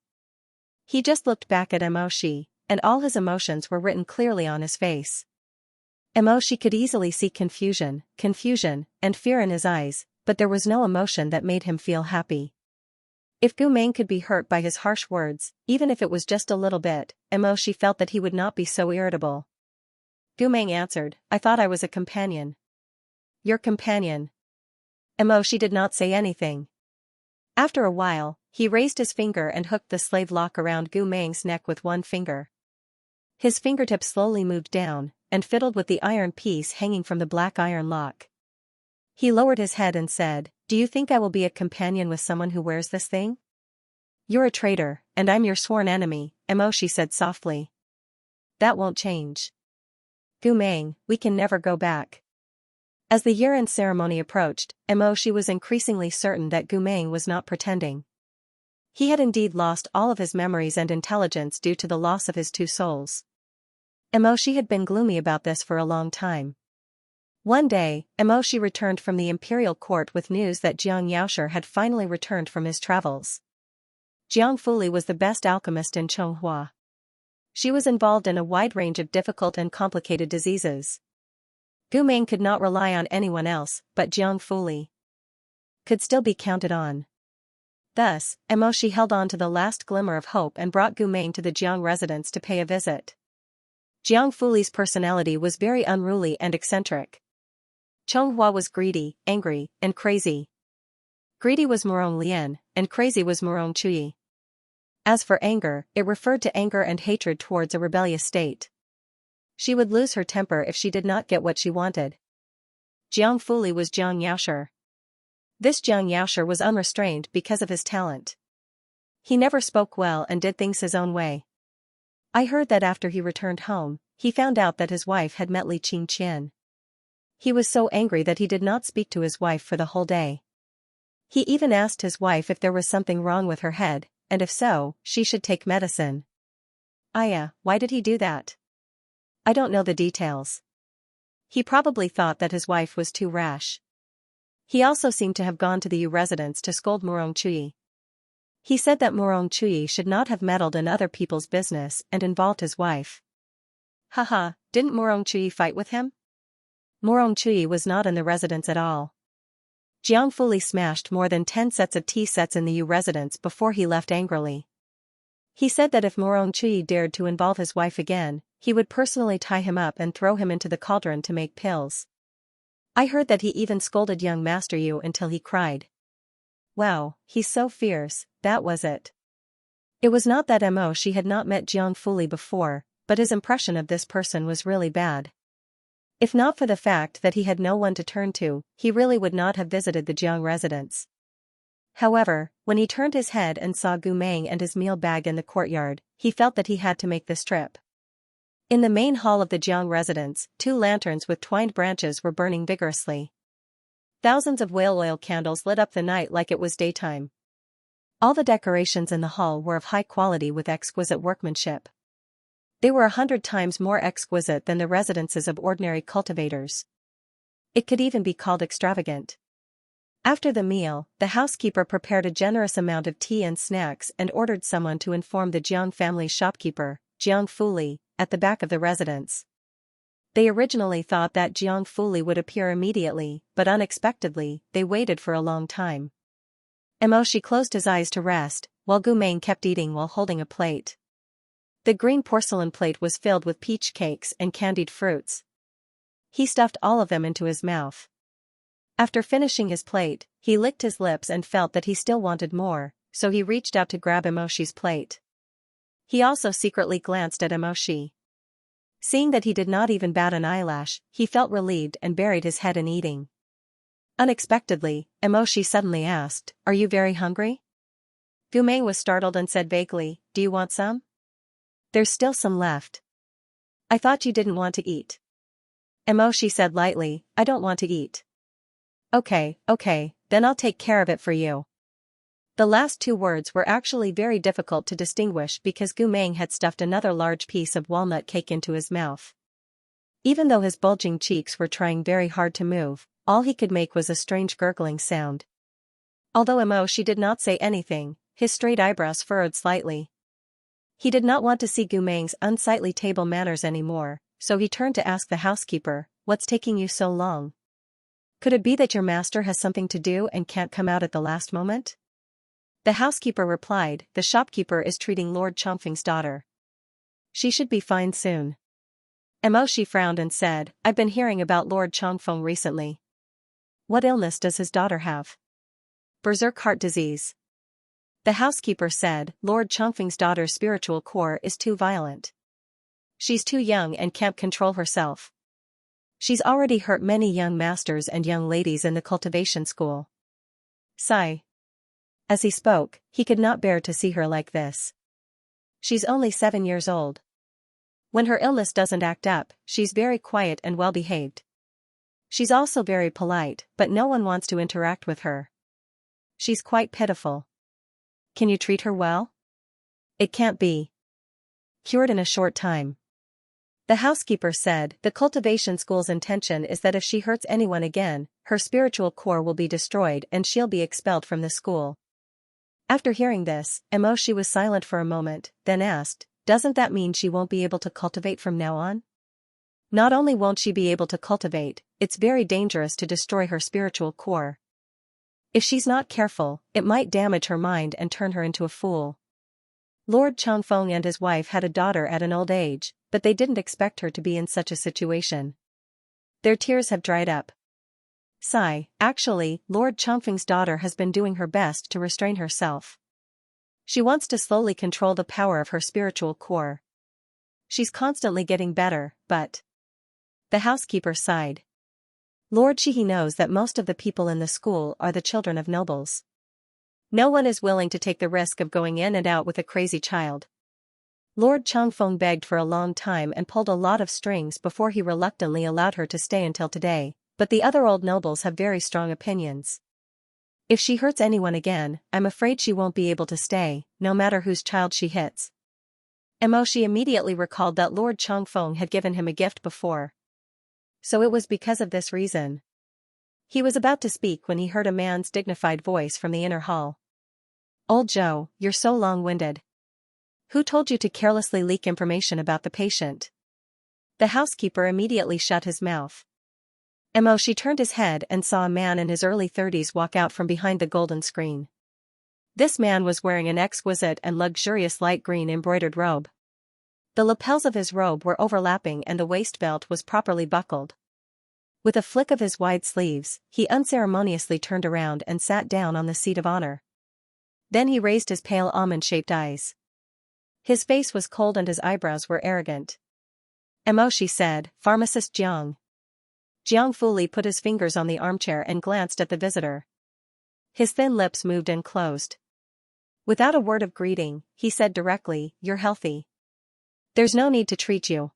He just looked back at Mo, she, and all his emotions were written clearly on his face. Mo, she could easily see confusion, and fear in his eyes, but there was no emotion that made him feel happy. If Gu Meng could be hurt by his harsh words, even if it was just a little bit, Mo, she felt that he would not be so irritable. Gu Meng answered, I thought I was a companion. Your companion. Mo, she did not say anything. After a while, he raised his finger and hooked the slave lock around Gu Meng's neck with one finger. His fingertip slowly moved down, and fiddled with the iron piece hanging from the black iron lock. He lowered his head and said, do you think I will be a companion with someone who wears this thing? You're a traitor, and I'm your sworn enemy, Mo, she said softly. That won't change. Gu Meng, we can never go back. As the year-end ceremony approached, Mo, she was increasingly certain that Gu Meng was not pretending. He had indeed lost all of his memories and intelligence due to the loss of his two souls. Mo, she had been gloomy about this for a long time. One day, Mo, she returned from the imperial court with news that Xianxia had finally returned from his travels. Jiang Fuli was the best alchemist in Chonghua. She was involved in a wide range of difficult and complicated diseases. Gu Meng could not rely on anyone else, but Jiang Fuli could still be counted on. Thus, Mo, she held on to the last glimmer of hope and brought Gu Meng to the Jiang residence to pay a visit. Jiang Fuli's personality was very unruly and eccentric. Chonghua was greedy, angry, and crazy. Greedy was Murong Lian, and crazy was Murong Chuyi. As for anger, it referred to anger and hatred towards a rebellious state. She would lose her temper if she did not get what she wanted. Jiang Fuli was Jiang Yaoshi. This Jiang Yaoshi was unrestrained because of his talent. He never spoke well and did things his own way. I heard that after he returned home, he found out that his wife had met Li Qingqian. He was so angry that he did not speak to his wife for the whole day. He even asked his wife if there was something wrong with her head, and if so, she should take medicine. Aya, why did he do that? I don't know the details. He probably thought that his wife was too rash. He also seemed to have gone to the Yu residence to scold Murong Chuyi. He said that Murong Chuyi should not have meddled in other people's business and involved his wife. Haha, didn't Murong Chuyi fight with him? Murong Chuyi was not in the residence at all. Jiang Fuli smashed more than 10 sets of tea sets in the U residence before he left angrily. He said that if Morong Chui dared to involve his wife again, he would personally tie him up and throw him into the cauldron to make pills. I heard that he even scolded young Master Yu until he cried. Wow, he's so fierce, that was it. It was not that she had not met Jiang Fuli before, but his impression of this person was really bad. If not for the fact that he had no one to turn to, he really would not have visited the Jiang residence. However, when he turned his head and saw Gu Meng and his meal bag in the courtyard, he felt that he had to make this trip. In the main hall of the Jiang residence, 2 lanterns with twined branches were burning vigorously. Thousands of whale oil candles lit up the night like it was daytime. All the decorations in the hall were of high quality with exquisite workmanship. They were 100 times more exquisite than the residences of ordinary cultivators. It could even be called extravagant. After the meal, the housekeeper prepared a generous amount of tea and snacks and ordered someone to inform the Jiang family's shopkeeper, Jiang Fuli, at the back of the residence. They originally thought that Jiang Fuli would appear immediately, but unexpectedly, they waited for a long time. She closed his eyes to rest, while Gu Meng kept eating while holding a plate. The green porcelain plate was filled with peach cakes and candied fruits. He stuffed all of them into his mouth. After finishing his plate, he licked his lips and felt that he still wanted more, so he reached out to grab Emoshi's plate. He also secretly glanced at Emoshi. Seeing that he did not even bat an eyelash, he felt relieved and buried his head in eating. Unexpectedly, Emoshi suddenly asked, "Are you very hungry?" Gu Meng was startled and said vaguely, "Do you want some?" "There's still some left." "I thought you didn't want to eat." Emoshi said lightly, "I don't want to eat." Okay, then I'll take care of it for you." The last 2 words were actually very difficult to distinguish because Gu Meng had stuffed another large piece of walnut cake into his mouth. Even though his bulging cheeks were trying very hard to move, all he could make was a strange gurgling sound. Although Emoshi did not say anything, his straight eyebrows furrowed slightly. He did not want to see Gu Meng's unsightly table manners anymore, so he turned to ask the housekeeper, "What's taking you so long? Could it be that your master has something to do and can't come out at the last moment?" The housekeeper replied, "The shopkeeper is treating Lord Chongfeng's daughter. She should be fine soon." Emoshi frowned and said, "I've been hearing about Lord Chongfeng recently." "What illness does his daughter have?" "Berserk heart disease." The housekeeper said, "Lord Chongfeng's daughter's spiritual core is too violent. She's too young and can't control herself. She's already hurt many young masters and young ladies in the cultivation school." Sigh. As he spoke, he could not bear to see her like this. She's only 7 years old. When her illness doesn't act up, she's very quiet and well-behaved. She's also very polite, but no one wants to interact with her. She's quite pitiful. Can you treat her well? It can't be cured in a short time. The housekeeper said, "The cultivation school's intention is that if she hurts anyone again, her spiritual core will be destroyed and she'll be expelled from the school." After hearing this, Emoshi was silent for a moment, then asked, "Doesn't that mean she won't be able to cultivate from now on?" "Not only won't she be able to cultivate, it's very dangerous to destroy her spiritual core. If she's not careful, it might damage her mind and turn her into a fool." Lord Chongfeng and his wife had a daughter at an old age, but they didn't expect her to be in such a situation. Their tears have dried up. Sigh. Actually, Lord Chongfeng's daughter has been doing her best to restrain herself. She wants to slowly control the power of her spiritual core. She's constantly getting better, but... The housekeeper sighed. Lord Shihi knows that most of the people in the school are the children of nobles. No one is willing to take the risk of going in and out with a crazy child. Lord Chongfeng begged for a long time and pulled a lot of strings before he reluctantly allowed her to stay until today, but the other old nobles have very strong opinions. If she hurts anyone again, I'm afraid she won't be able to stay, no matter whose child she hits. Emoshi immediately recalled that Lord Chongfeng had given him a gift before. So it was because of this reason. He was about to speak when he heard a man's dignified voice from the inner hall. "Old Joe, you're so long-winded. Who told you to carelessly leak information about the patient?" The housekeeper immediately shut his mouth. She turned his head and saw a man in his early 30s walk out from behind the golden screen. This man was wearing an exquisite and luxurious light green embroidered robe. The lapels of his robe were overlapping and the waist belt was properly buckled. With a flick of his wide sleeves, he unceremoniously turned around and sat down on the seat of honor. Then he raised his pale almond-shaped eyes. His face was cold and his eyebrows were arrogant. She said, "Pharmacist Jiang." Jiang Fuli put his fingers on the armchair and glanced at the visitor. His thin lips moved and closed. Without a word of greeting, he said directly, "You're healthy. There's no need to treat you."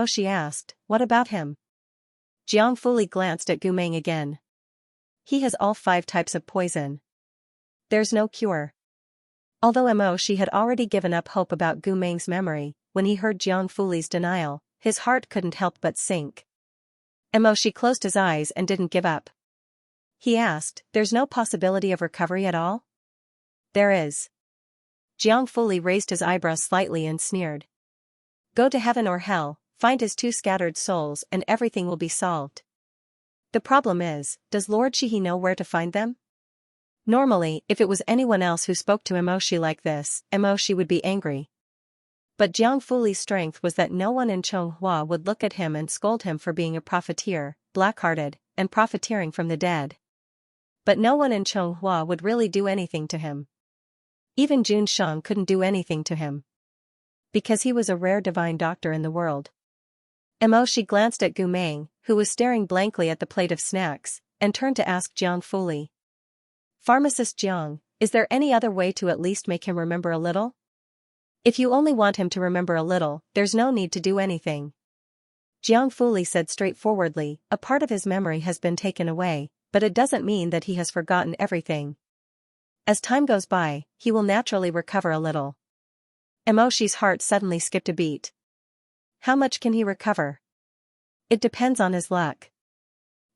She asked, "What about him?" Jiang Fuli glanced at Gu Meng again. "He has all 5 types of poison. There's no cure." Although she had already given up hope about Gu Meng's memory, when he heard Jiang Fuli's denial, his heart couldn't help but sink. She closed his eyes and didn't give up. He asked, "There's no possibility of recovery at all?" "There is." Jiang Fuli raised his eyebrows slightly and sneered. "Go to heaven or hell, find his 2 scattered souls and everything will be solved. The problem is, does Lord Shihi know where to find them?" Normally, if it was anyone else who spoke to Shi like this, Shi would be angry. But Jiang Fuli's strength was that no one in Chonghua would look at him and scold him for being a profiteer, black-hearted, and profiteering from the dead. But no one in Chonghua would really do anything to him. Even Jun Sheng couldn't do anything to him. Because he was a rare divine doctor in the world. She glanced at Gu Meng, who was staring blankly at the plate of snacks, and turned to ask Jiang Fuli. "Pharmacist Jiang, is there any other way to at least make him remember a little?" "If you only want him to remember a little, there's no need to do anything." Jiang Fuli said straightforwardly, "A part of his memory has been taken away, but it doesn't mean that he has forgotten everything. As time goes by, he will naturally recover a little." Shi's heart suddenly skipped a beat. "How much can he recover?" "It depends on his luck."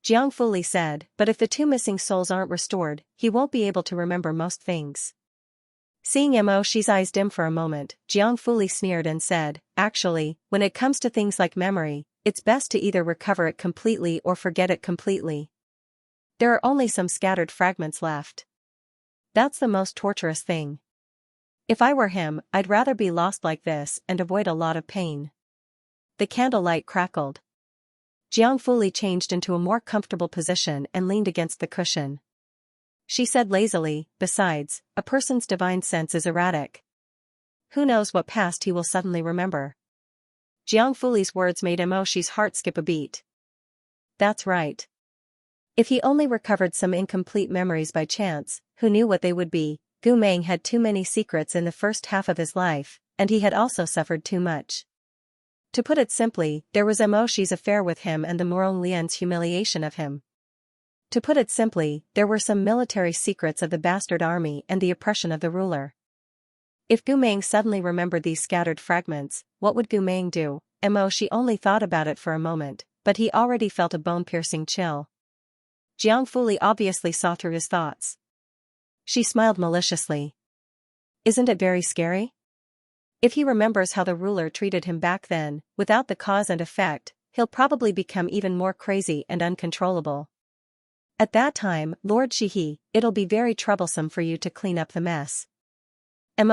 Jiang Fuli said, "But if the 2 missing souls aren't restored, he won't be able to remember most things." Seeing Shi's eyes dim for a moment, Jiang Fuli sneered and said, "Actually, when it comes to things like memory, it's best to either recover it completely or forget it completely. There are only some scattered fragments left. That's the most torturous thing. If I were him, I'd rather be lost like this and avoid a lot of pain." The candlelight crackled. Jiang Fuli changed into a more comfortable position and leaned against the cushion. She said lazily, "Besides, a person's divine sense is erratic. Who knows what past he will suddenly remember." Jiang Fuli's words made Shi's heart skip a beat. That's right. If he only recovered some incomplete memories by chance, who knew what they would be? Gu Meng had too many secrets in the first half of his life, and he had also suffered too much. To put it simply, there was Shi's affair with him and the Murong Lian's humiliation of him. To put it simply, there were some military secrets of the bastard army and the oppression of the ruler. If Gu Meng suddenly remembered these scattered fragments, what would Gu Meng do? She only thought about it for a moment, but he already felt a bone-piercing chill. Jiang Fuli obviously saw through his thoughts. She smiled maliciously. "Isn't it very scary? If he remembers how the ruler treated him back then, without the cause and effect, he'll probably become even more crazy and uncontrollable. At that time, Lord Shihi, it'll be very troublesome for you to clean up the mess."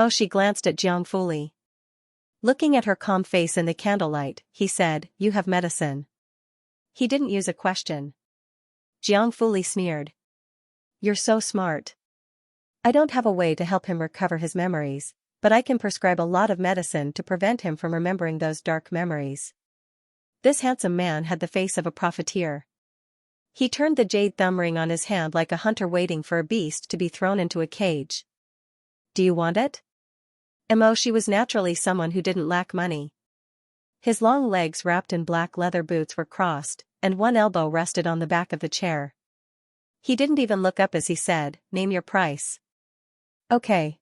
She glanced at Jiang Fuli. Looking at her calm face in the candlelight, he said, "You have medicine." He didn't use a question. Jiang Fuli sneered. "You're so smart. I don't have a way to help him recover his memories, but I can prescribe a lot of medicine to prevent him from remembering those dark memories." This handsome man had the face of a profiteer. He turned the jade thumb ring on his hand like a hunter waiting for a beast to be thrown into a cage. "Do you want it?" She was naturally someone who didn't lack money. His long legs wrapped in black leather boots were crossed, and one elbow rested on the back of the chair. He didn't even look up as he said, "Name your price." "Okay."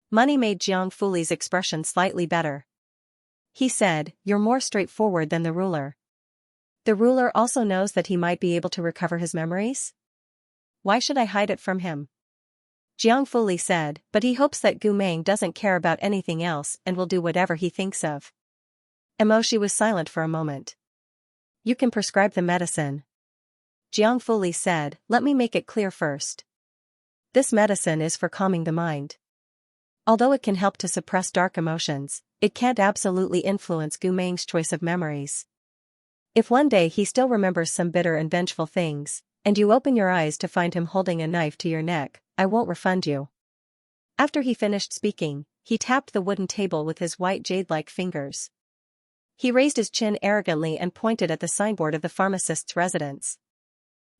Money made Jiang Fuli's expression slightly better. He said, "You're more straightforward than the ruler. The ruler also knows that he might be able to recover his memories? Why should I hide it from him?" Jiang Fuli said, "But he hopes that Gu Meng doesn't care about anything else and will do whatever he thinks of." She was silent for a moment. You can prescribe the medicine. Jiang Fuli said, let me make it clear first. This medicine is for calming the mind. Although it can help to suppress dark emotions, it can't absolutely influence Gu Meng's choice of memories. If one day he still remembers some bitter and vengeful things, and you open your eyes to find him holding a knife to your neck, I won't refund you. After he finished speaking, he tapped the wooden table with his white jade-like fingers. He raised his chin arrogantly and pointed at the signboard of the pharmacist's residence.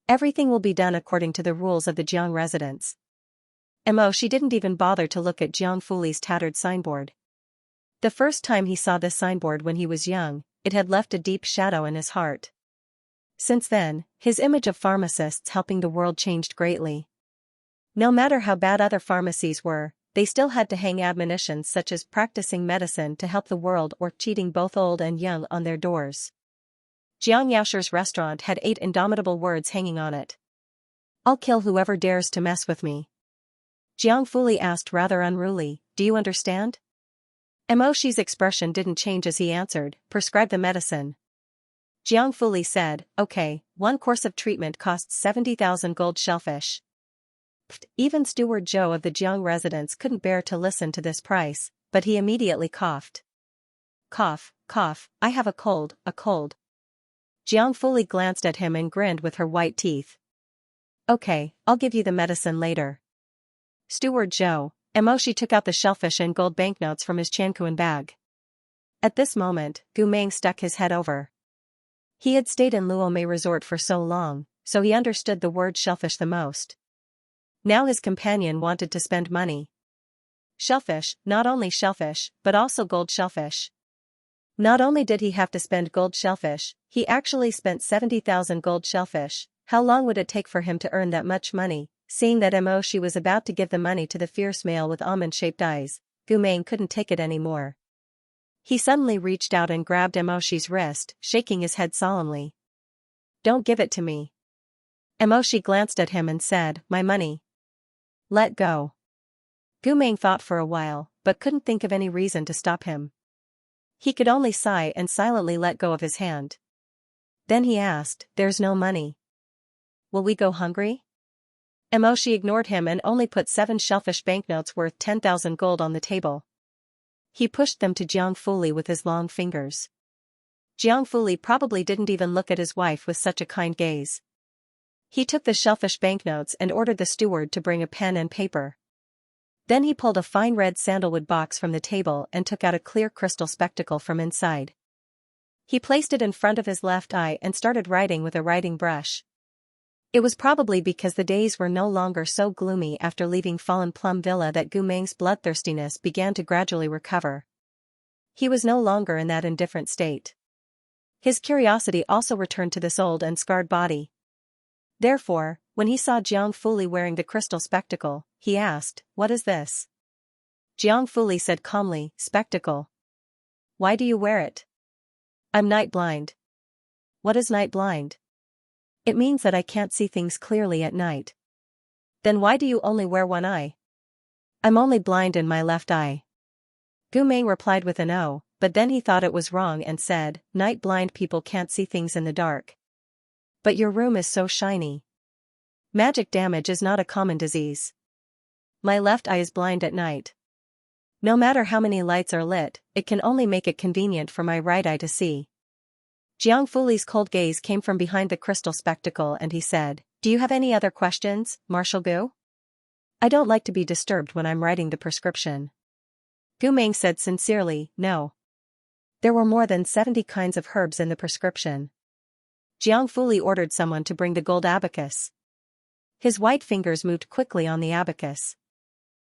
Everything will be done according to the rules of the Jiang residence. She didn't even bother to look at Jiang Fuli's tattered signboard. The first time he saw this signboard when he was young, it had left a deep shadow in his heart. Since then, his image of pharmacists helping the world changed greatly. No matter how bad other pharmacies were, they still had to hang admonitions such as practicing medicine to help the world or cheating both old and young on their doors. Jiang Yaosher's restaurant had 8 indomitable words hanging on it. I'll kill whoever dares to mess with me. Jiang Fuli asked rather unruly, do you understand? Moshi's expression didn't change as he answered, prescribe the medicine. Jiang Fuli said, okay, 1 course of treatment costs 70,000 gold shellfish. Even Steward Zhou of the Jiang residence couldn't bear to listen to this price, but he immediately coughed. Cough, cough, I have a cold, a cold. Jiang Fuli glanced at him and grinned with her white teeth. Okay, I'll give you the medicine later. Steward Zhou, Moshi took out the shellfish and gold banknotes from his Chankuan bag. At this moment, Gu Meng stuck his head over. He had stayed in Luomei Resort for so long, so he understood the word shellfish the most. Now his companion wanted to spend money. Shellfish, not only shellfish, but also gold shellfish. Not only did he have to spend gold shellfish, he actually spent 70,000 gold shellfish. How long would it take for him to earn that much money? Seeing that Moshi was about to give the money to the fierce male with almond-shaped eyes, Gu Meng couldn't take it anymore. He suddenly reached out and grabbed Moshi's wrist, shaking his head solemnly. Don't give it to me. Moshi glanced at him and said, my money. Let go. Gu Meng thought for a while, but couldn't think of any reason to stop him. He could only sigh and silently let go of his hand. Then he asked, there's no money. Will we go hungry? Moshi ignored him and only put 7 shellfish banknotes worth 10,000 gold on the table. He pushed them to Jiang Fuli with his long fingers. Jiang Fuli probably didn't even look at his wife with such a kind gaze. He took the shellfish banknotes and ordered the steward to bring a pen and paper. Then he pulled a fine red sandalwood box from the table and took out a clear crystal spectacle from inside. He placed it in front of his left eye and started writing with a writing brush. It was probably because the days were no longer so gloomy after leaving Fallen Plum Villa that Gu Meng's bloodthirstiness began to gradually recover. He was no longer in that indifferent state. His curiosity also returned to this old and scarred body. Therefore, when he saw Jiang Fuli wearing the crystal spectacle, he asked, what is this? Jiang Fuli said calmly, spectacle. Why do you wear it? I'm night blind. What is night blind? It means that I can't see things clearly at night. Then why do you only wear one eye? I'm only blind in my left eye. Gu Meng replied with an O, but then he thought it was wrong and said, night blind people can't see things in the dark. But your room is so shiny. Magic damage is not a common disease. My left eye is blind at night. No matter how many lights are lit, it can only make it convenient for my right eye to see. Jiang Fuli's cold gaze came from behind the crystal spectacle and he said, do you have any other questions, Marshal Gu? I don't like to be disturbed when I'm writing the prescription. Gu Meng said sincerely, no. There were more than 70 kinds of herbs in the prescription. Jiang Fuli ordered someone to bring the gold abacus. His white fingers moved quickly on the abacus.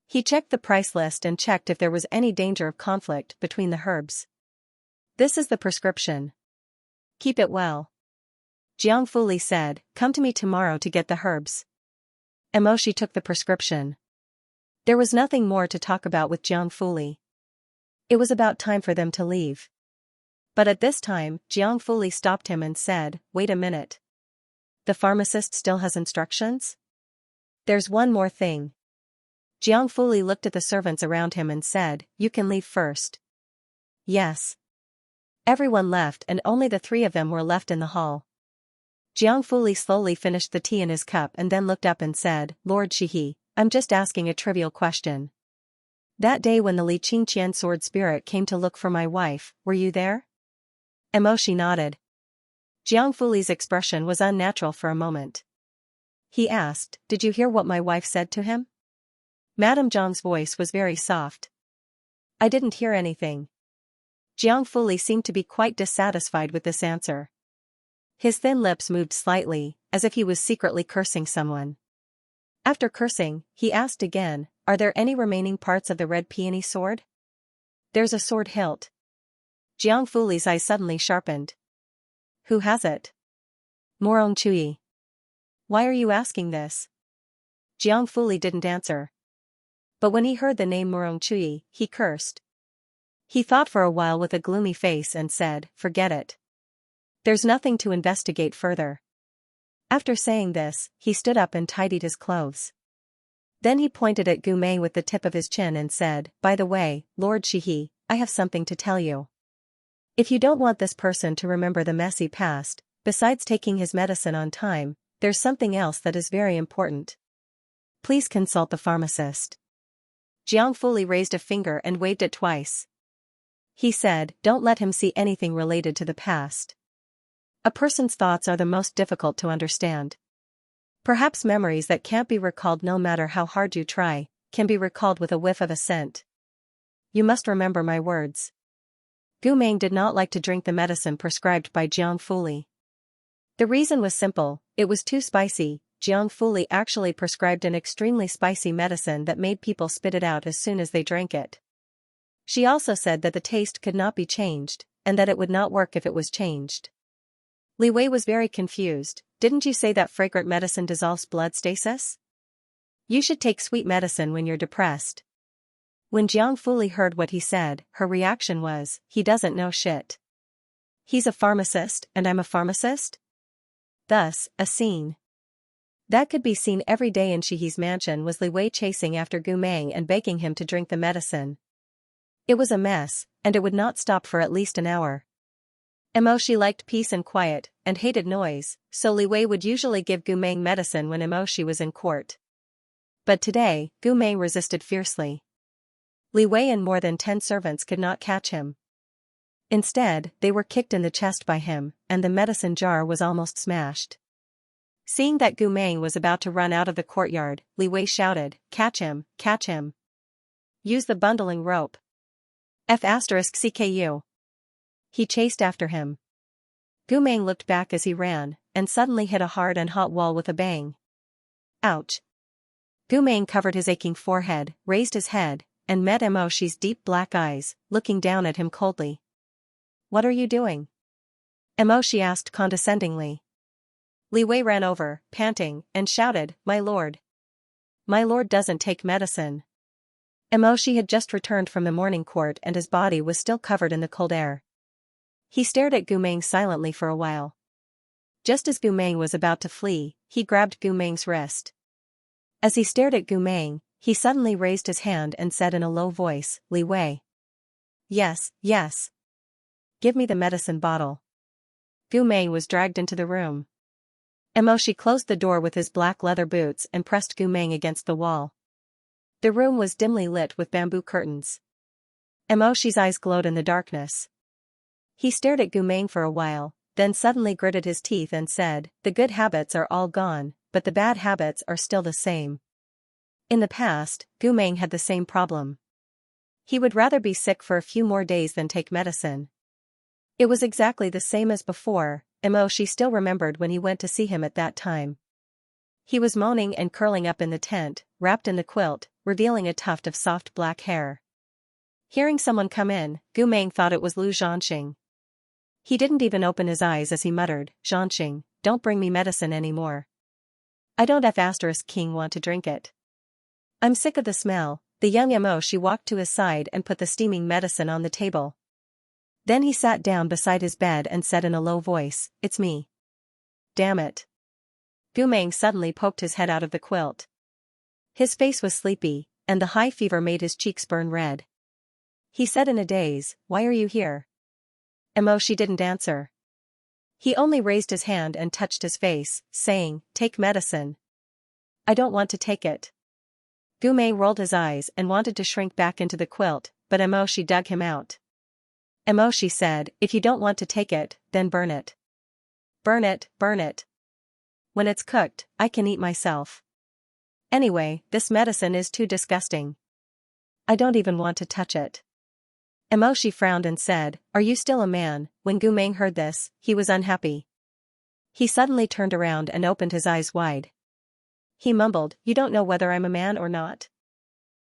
He checked the price list and checked if there was any danger of conflict between the herbs. This is the prescription. Keep it well. Jiang Fuli said, come to me tomorrow to get the herbs. Moshi took the prescription. There was nothing more to talk about with Jiang Fuli. It was about time for them to leave. But at this time, Jiang Fuli stopped him and said, wait a minute. The pharmacist still has instructions? There's one more thing. Jiang Fuli looked at the servants around him and said, you can leave first. Yes. Everyone left and only the three of them were left in the hall. Jiang Fuli slowly finished the tea in his cup and then looked up and said, Lord Shihi, I'm just asking a trivial question. That day when the Li Qingqian sword spirit came to look for my wife, were you there? Emoshi nodded. Jiang Fuli's expression was unnatural for a moment. He asked, did you hear what my wife said to him? Madame Zhang's voice was very soft. I didn't hear anything. Jiang Fuli seemed to be quite dissatisfied with this answer. His thin lips moved slightly, as if he was secretly cursing someone. After cursing, he asked again, are there any remaining parts of the red peony sword? There's a sword hilt. Jiang Fuli's eyes suddenly sharpened. Who has it? Morong Chui. Why are you asking this? Jiang Fuli didn't answer. But when he heard the name Morong Chui, he cursed. He thought for a while with a gloomy face and said, forget it. There's nothing to investigate further. After saying this, he stood up and tidied his clothes. Then he pointed at Gu Mei with the tip of his chin and said, by the way, Lord Shihi, I have something to tell you. If you don't want this person to remember the messy past, besides taking his medicine on time, there's something else that is very important. Please consult the pharmacist. Jiang Fuli raised a finger and waved it twice. He said, don't let him see anything related to the past. A person's thoughts are the most difficult to understand. Perhaps memories that can't be recalled no matter how hard you try, can be recalled with a whiff of a scent. You must remember my words. Gu Meng did not like to drink the medicine prescribed by Jiang Fuli. The reason was simple, it was too spicy. Jiang Fuli actually prescribed an extremely spicy medicine that made people spit it out as soon as they drank it. She also said that the taste could not be changed, and that it would not work if it was changed. Li Wei was very confused. Didn't you say that fragrant medicine dissolves blood stasis? You should take sweet medicine when you're depressed. When Jiang Fuli heard what he said, her reaction was, he doesn't know shit. He's a pharmacist and I'm a pharmacist? Thus, a scene that could be seen every day in Shihi's mansion was Li Wei chasing after Gu Meng and begging him to drink the medicine. It was a mess, and it would not stop for at least an hour. Emoshi liked peace and quiet, and hated noise, so Li Wei would usually give Gu Meng medicine when Emoshi was in court. But today, Gu Meng resisted fiercely. Li Wei and more than 10 servants could not catch him. Instead, they were kicked in the chest by him, and the medicine jar was almost smashed. Seeing that Gu Meng was about to run out of the courtyard, Li Wei shouted, catch him, catch him. Use the bundling rope. F*CKU. He chased after him. Gu Meng looked back as he ran, and suddenly hit a hard and hot wall with a bang. Ouch. Gu Meng covered his aching forehead, raised his head, and met Emoshi's deep black eyes, looking down at him coldly. What are you doing? Emoshi asked condescendingly. Li Wei ran over, panting, and shouted, my lord. My lord doesn't take medicine. Emoshi had just returned from the morning court and his body was still covered in the cold air. He stared at Gu Meng silently for a while. Just as Gu Meng was about to flee, he grabbed Gu Meng's wrist. As he stared at Gu Meng, he suddenly raised his hand and said in a low voice, Li Wei. Yes, yes. Give me the medicine bottle. Gu Meng was dragged into the room. Emoshi closed the door with his black leather boots and pressed Gu Meng against the wall. The room was dimly lit with bamboo curtains. Emoshi's eyes glowed in the darkness. He stared at Gu Meng for a while, then suddenly gritted his teeth and said, the good habits are all gone, but the bad habits are still the same. In the past, Gu Meng had the same problem. He would rather be sick for a few more days than take medicine. It was exactly the same as before. Emoshi still remembered when he went to see him at that time. He was moaning and curling up in the tent, wrapped in the quilt, revealing a tuft of soft black hair. Hearing someone come in, Gu Meng thought it was Lu Zhanxing. He didn't even open his eyes as he muttered, Zhanxing, don't bring me medicine anymore. I don't F*King want to drink it. I'm sick of the smell. The young Emoshi walked to his side and put the steaming medicine on the table. Then he sat down beside his bed and said in a low voice, it's me. Damn it. Gu Meng suddenly poked his head out of the quilt. His face was sleepy, and the high fever made his cheeks burn red. He said in a daze, why are you here? Emoshi didn't answer. He only raised his hand and touched his face, saying, "Take medicine." "I don't want to take it." Gumei rolled his eyes and wanted to shrink back into the quilt, but Emoshi dug him out. Emoshi said, "If you don't want to take it, then burn it." "Burn it, burn it. When it's cooked, I can eat myself. Anyway, this medicine is too disgusting. I don't even want to touch it." Emoshi frowned and said, "Are you still a man?" When Gumeng heard this, he was unhappy. He suddenly turned around and opened his eyes wide. He mumbled, "You don't know whether I'm a man or not?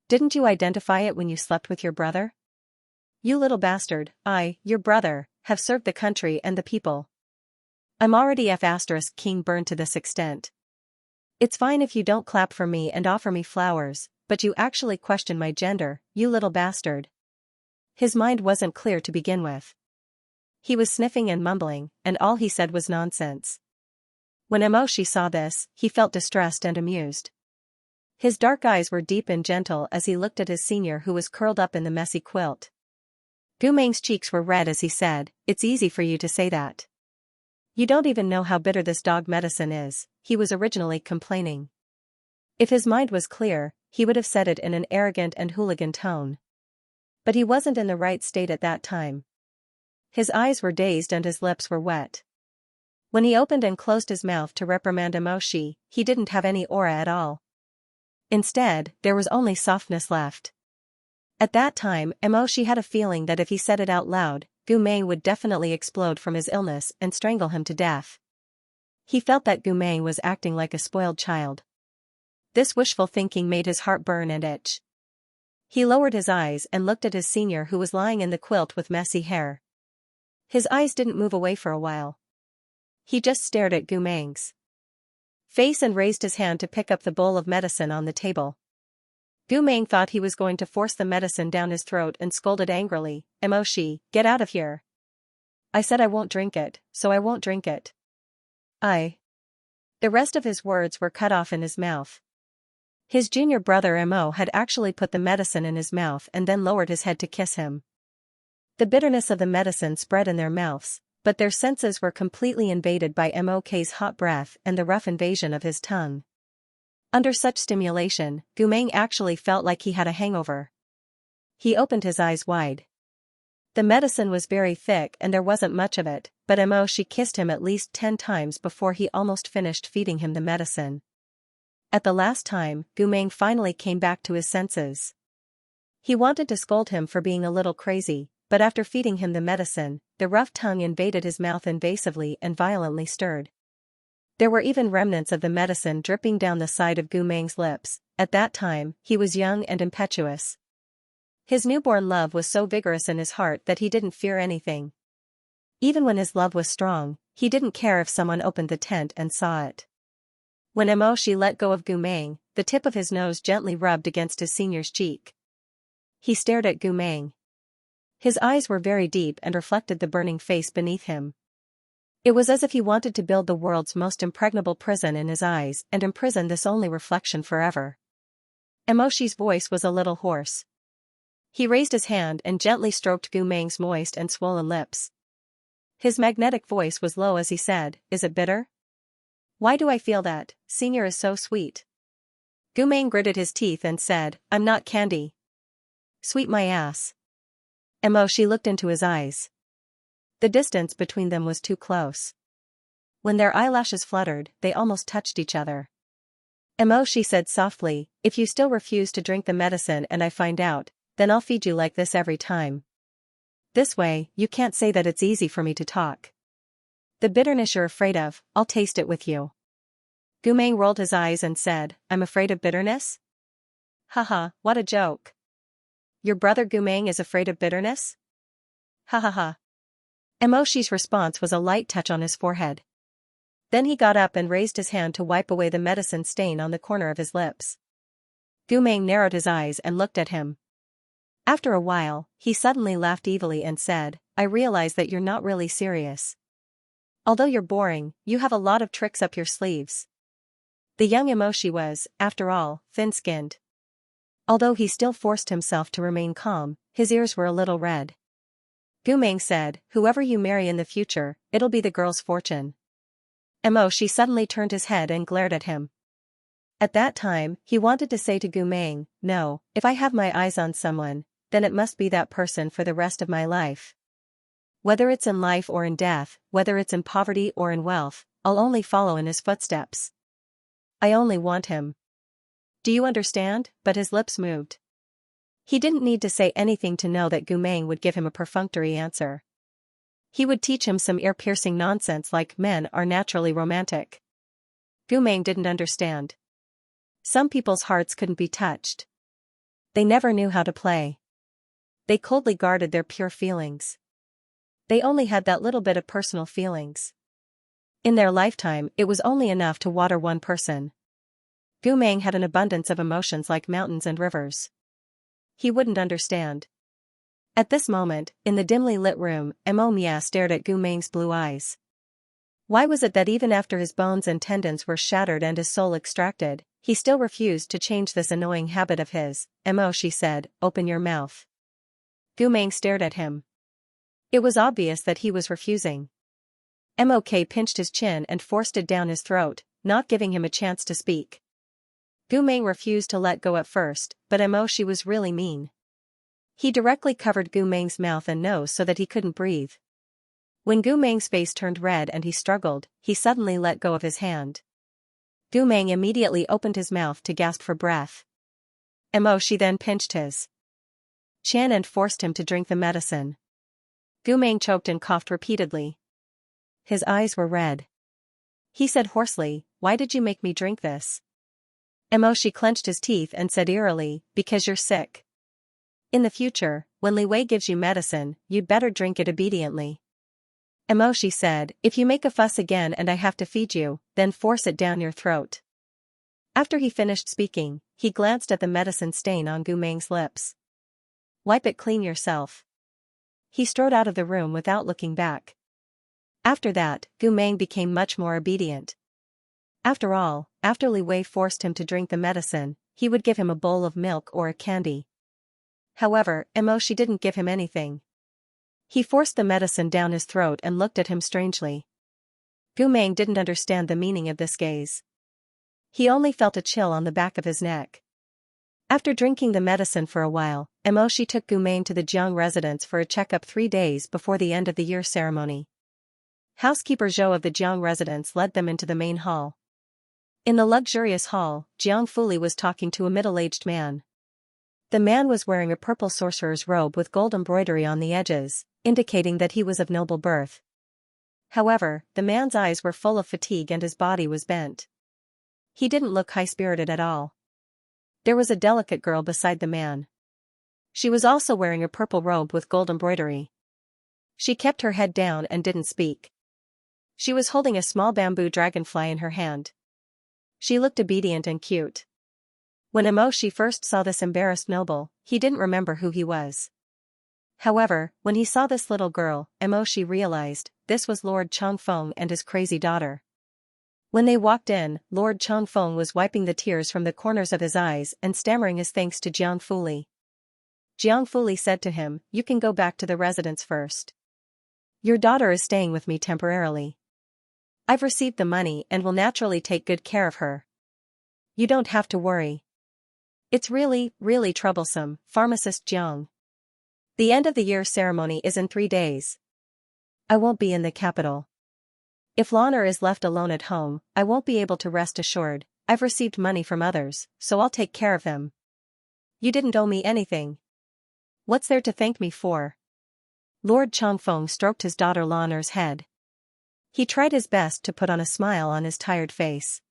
Didn't you identify it when you slept with your brother? You little bastard, I, your brother, have served the country and the people. I'm already King burned to this extent. It's fine if you don't clap for me and offer me flowers, but you actually question my gender, you little bastard." His mind wasn't clear to begin with. He was sniffing and mumbling, and all he said was nonsense. When Emoshi saw this, he felt distressed and amused. His dark eyes were deep and gentle as he looked at his senior who was curled up in the messy quilt. Gumeng's cheeks were red as he said, "It's easy for you to say that. You don't even know how bitter this dog medicine is," he was originally complaining. If his mind was clear, he would have said it in an arrogant and hooligan tone. But he wasn't in the right state at that time. His eyes were dazed and his lips were wet. When he opened and closed his mouth to reprimand Emoshi, he didn't have any aura at all. Instead, there was only softness left. At that time, Emoshi had a feeling that if he said it out loud, Gumei would definitely explode from his illness and strangle him to death. He felt that Gumei was acting like a spoiled child. This wishful thinking made his heart burn and itch. He lowered his eyes and looked at his senior who was lying in the quilt with messy hair. His eyes didn't move away for a while. He just stared at Gumeng's face and raised his hand to pick up the bowl of medicine on the table. Gumeng thought he was going to force the medicine down his throat and scolded angrily, "Emoshi, get out of here. I said I won't drink it, so I won't drink it. I." The rest of his words were cut off in his mouth. His junior brother Emo had actually put the medicine in his mouth and then lowered his head to kiss him. The bitterness of the medicine spread in their mouths, but their senses were completely invaded by Mo's hot breath and the rough invasion of his tongue. Under such stimulation, Gumeng actually felt like he had a hangover. He opened his eyes wide. The medicine was very thick and there wasn't much of it, but Emoshi kissed him at least 10 times before he almost finished feeding him the medicine. At the last time, Gumeng finally came back to his senses. He wanted to scold him for being a little crazy, but after feeding him the medicine, the rough tongue invaded his mouth invasively and violently stirred. There were even remnants of the medicine dripping down the side of Gumeng's lips. At that time, he was young and impetuous. His newborn love was so vigorous in his heart that he didn't fear anything. Even when his love was strong, he didn't care if someone opened the tent and saw it. When Emoshi let go of Gumeng, the tip of his nose gently rubbed against his senior's cheek. He stared at Gumeng. His eyes were very deep and reflected the burning face beneath him. It was as if he wanted to build the world's most impregnable prison in his eyes and imprison this only reflection forever. Emoshi's voice was a little hoarse. He raised his hand and gently stroked Gumeng's moist and swollen lips. His magnetic voice was low as he said, "Is it bitter? Why do I feel that? Senior is so sweet." Gumeng gritted his teeth and said, "I'm not candy. Sweet my ass." Emoshi looked into his eyes. The distance between them was too close. When their eyelashes fluttered, they almost touched each other. Emoshi said softly, "If you still refuse to drink the medicine and I find out, then I'll feed you like this every time. This way, you can't say that it's easy for me to talk. The bitterness you're afraid of, I'll taste it with you." Gumeng rolled his eyes and said, "I'm afraid of bitterness? Haha, what a joke. Your brother Gumeng is afraid of bitterness? Ha ha ha." Emoshi's response was a light touch on his forehead. Then he got up and raised his hand to wipe away the medicine stain on the corner of his lips. Gumeng narrowed his eyes and looked at him. After a while, he suddenly laughed evilly and said, "I realize that you're not really serious. Although you're boring, you have a lot of tricks up your sleeves." The young Emoshi was, after all, thin-skinned. Although he still forced himself to remain calm, his ears were a little red. Gu Meng said, whoever you marry in the future, it'll be the girl's fortune. She suddenly turned his head and glared at him. At that time, he wanted to say to Gu Meng, no, if I have my eyes on someone, then it must be that person for the rest of my life. Whether it's in life or in death, whether it's in poverty or in wealth, I'll only follow in his footsteps. I only want him. Do you understand? But his lips moved. He didn't need to say anything to know that Gu Meng would give him a perfunctory answer. He would teach him some ear-piercing nonsense like men are naturally romantic. Gu Meng didn't understand. Some people's hearts couldn't be touched. They never knew how to play. They coldly guarded their pure feelings. They only had that little bit of personal feelings. In their lifetime, it was only enough to water one person. Gu Meng had an abundance of emotions like mountains and rivers. He wouldn't understand. At this moment, in the dimly lit room, Mia stared at Gu Meng's blue eyes. Why was it that even after his bones and tendons were shattered and his soul extracted, he still refused to change this annoying habit of his? She said, open your mouth. Gu Meng stared at him. It was obvious that he was refusing. Mok pinched his chin and forced it down his throat, not giving him a chance to speak. Gu Meng refused to let go at first, but she was really mean. He directly covered Gu Meng's mouth and nose so that he couldn't breathe. When Gu Meng's face turned red and he struggled, he suddenly let go of his hand. Gu Meng immediately opened his mouth to gasp for breath. She then pinched his chin and forced him to drink the medicine. Gu Meng choked and coughed repeatedly. His eyes were red. He said hoarsely, why did you make me drink this? She clenched his teeth and said eerily, because you're sick. In the future, when Li Wei gives you medicine, you'd better drink it obediently. She said, if you make a fuss again and I have to feed you, then force it down your throat. After he finished speaking, he glanced at the medicine stain on Gu Meng's lips. Wipe it clean yourself. He strode out of the room without looking back. After that, Gu Meng became much more obedient. After all, after Li Wei forced him to drink the medicine, he would give him a bowl of milk or a candy. However, she didn't give him anything. He forced the medicine down his throat and looked at him strangely. Gu Meng didn't understand the meaning of this gaze. He only felt a chill on the back of his neck. After drinking the medicine for a while, she took Gu Meng to the Jiang residence for a checkup 3 days before the end of the year ceremony. Housekeeper Zhou of the Jiang residence led them into the main hall. In the luxurious hall, Jiang Fuli was talking to a middle-aged man. The man was wearing a purple sorcerer's robe with gold embroidery on the edges, indicating that he was of noble birth. However, the man's eyes were full of fatigue and his body was bent. He didn't look high-spirited at all. There was a delicate girl beside the man. She was also wearing a purple robe with gold embroidery. She kept her head down and didn't speak. She was holding a small bamboo dragonfly in her hand. She looked obedient and cute. When she first saw this embarrassed noble, he didn't remember who he was. However, when he saw this little girl, she realized, this was Lord Changfeng and his crazy daughter. When they walked in, Lord Changfeng was wiping the tears from the corners of his eyes and stammering his thanks to Jiang Fuli. Jiang Fuli said to him, you can go back to the residence first. Your daughter is staying with me temporarily. I've received the money and will naturally take good care of her. You don't have to worry. It's really, really troublesome, pharmacist Jiang. The end of the year ceremony is in 3 days. I won't be in the capital. If Lawner is left alone at home, I won't be able to rest assured. I've received money from others, so I'll take care of him. You didn't owe me anything. What's there to thank me for? Lord Changfeng stroked his daughter Lawner's head. He tried his best to put on a smile on his tired face.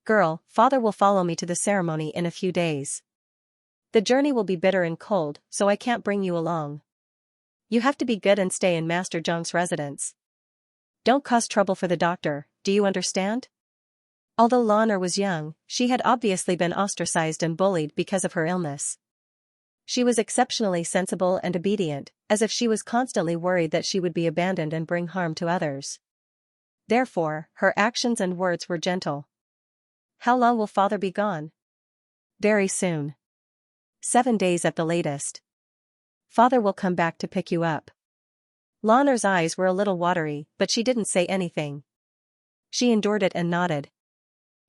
Girl, father will follow me to the ceremony in a few days. The journey will be bitter and cold, so I can't bring you along. You have to be good and stay in Master Zhang's residence. Don't cause trouble for the doctor, do you understand? Although Lawner was young, she had obviously been ostracized and bullied because of her illness. She was exceptionally sensible and obedient, as if she was constantly worried that she would be abandoned and bring harm to others. Therefore, her actions and words were gentle. How long will father be gone? Very soon. 7 days at the latest. Father will come back to pick you up. Lanner's eyes were a little watery, but she didn't say anything. She endured it and nodded.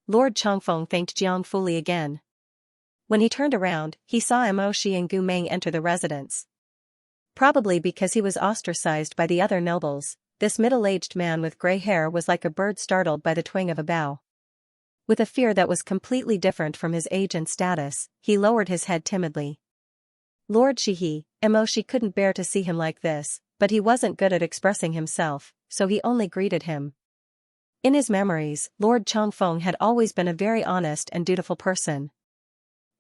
Lord Changfeng thanked Jiang Fuli again. When he turned around, he saw Mo Shi and Gu Meng enter the residence. Probably because he was ostracized by the other nobles, this middle-aged man with gray hair was like a bird startled by the twang of a bough. With a fear that was completely different from his age and status, he lowered his head timidly. Lord Shihi, Mo Shi couldn't bear to see him like this, but he wasn't good at expressing himself, so he only greeted him. In his memories, Lord Changfeng had always been a very honest and dutiful person.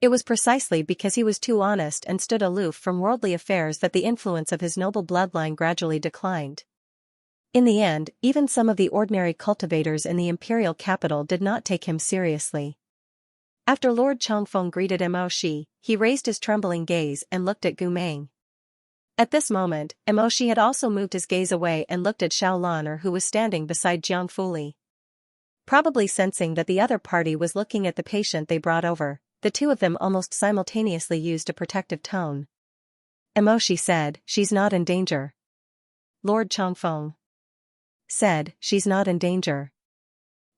It was precisely because he was too honest and stood aloof from worldly affairs that the influence of his noble bloodline gradually declined. In the end, even some of the ordinary cultivators in the imperial capital did not take him seriously. After Lord Changfeng greeted Mo Shi, he raised his trembling gaze and looked at Gu Meng. At this moment, Mo Shi had also moved his gaze away and looked at Xiao Lan'er, who was standing beside Jiang Fuli. Probably sensing that the other party was looking at the patient they brought over, the two of them almost simultaneously used a protective tone. Mo Shi said, "She's not in danger." Lord Changfeng said, "She's not in danger."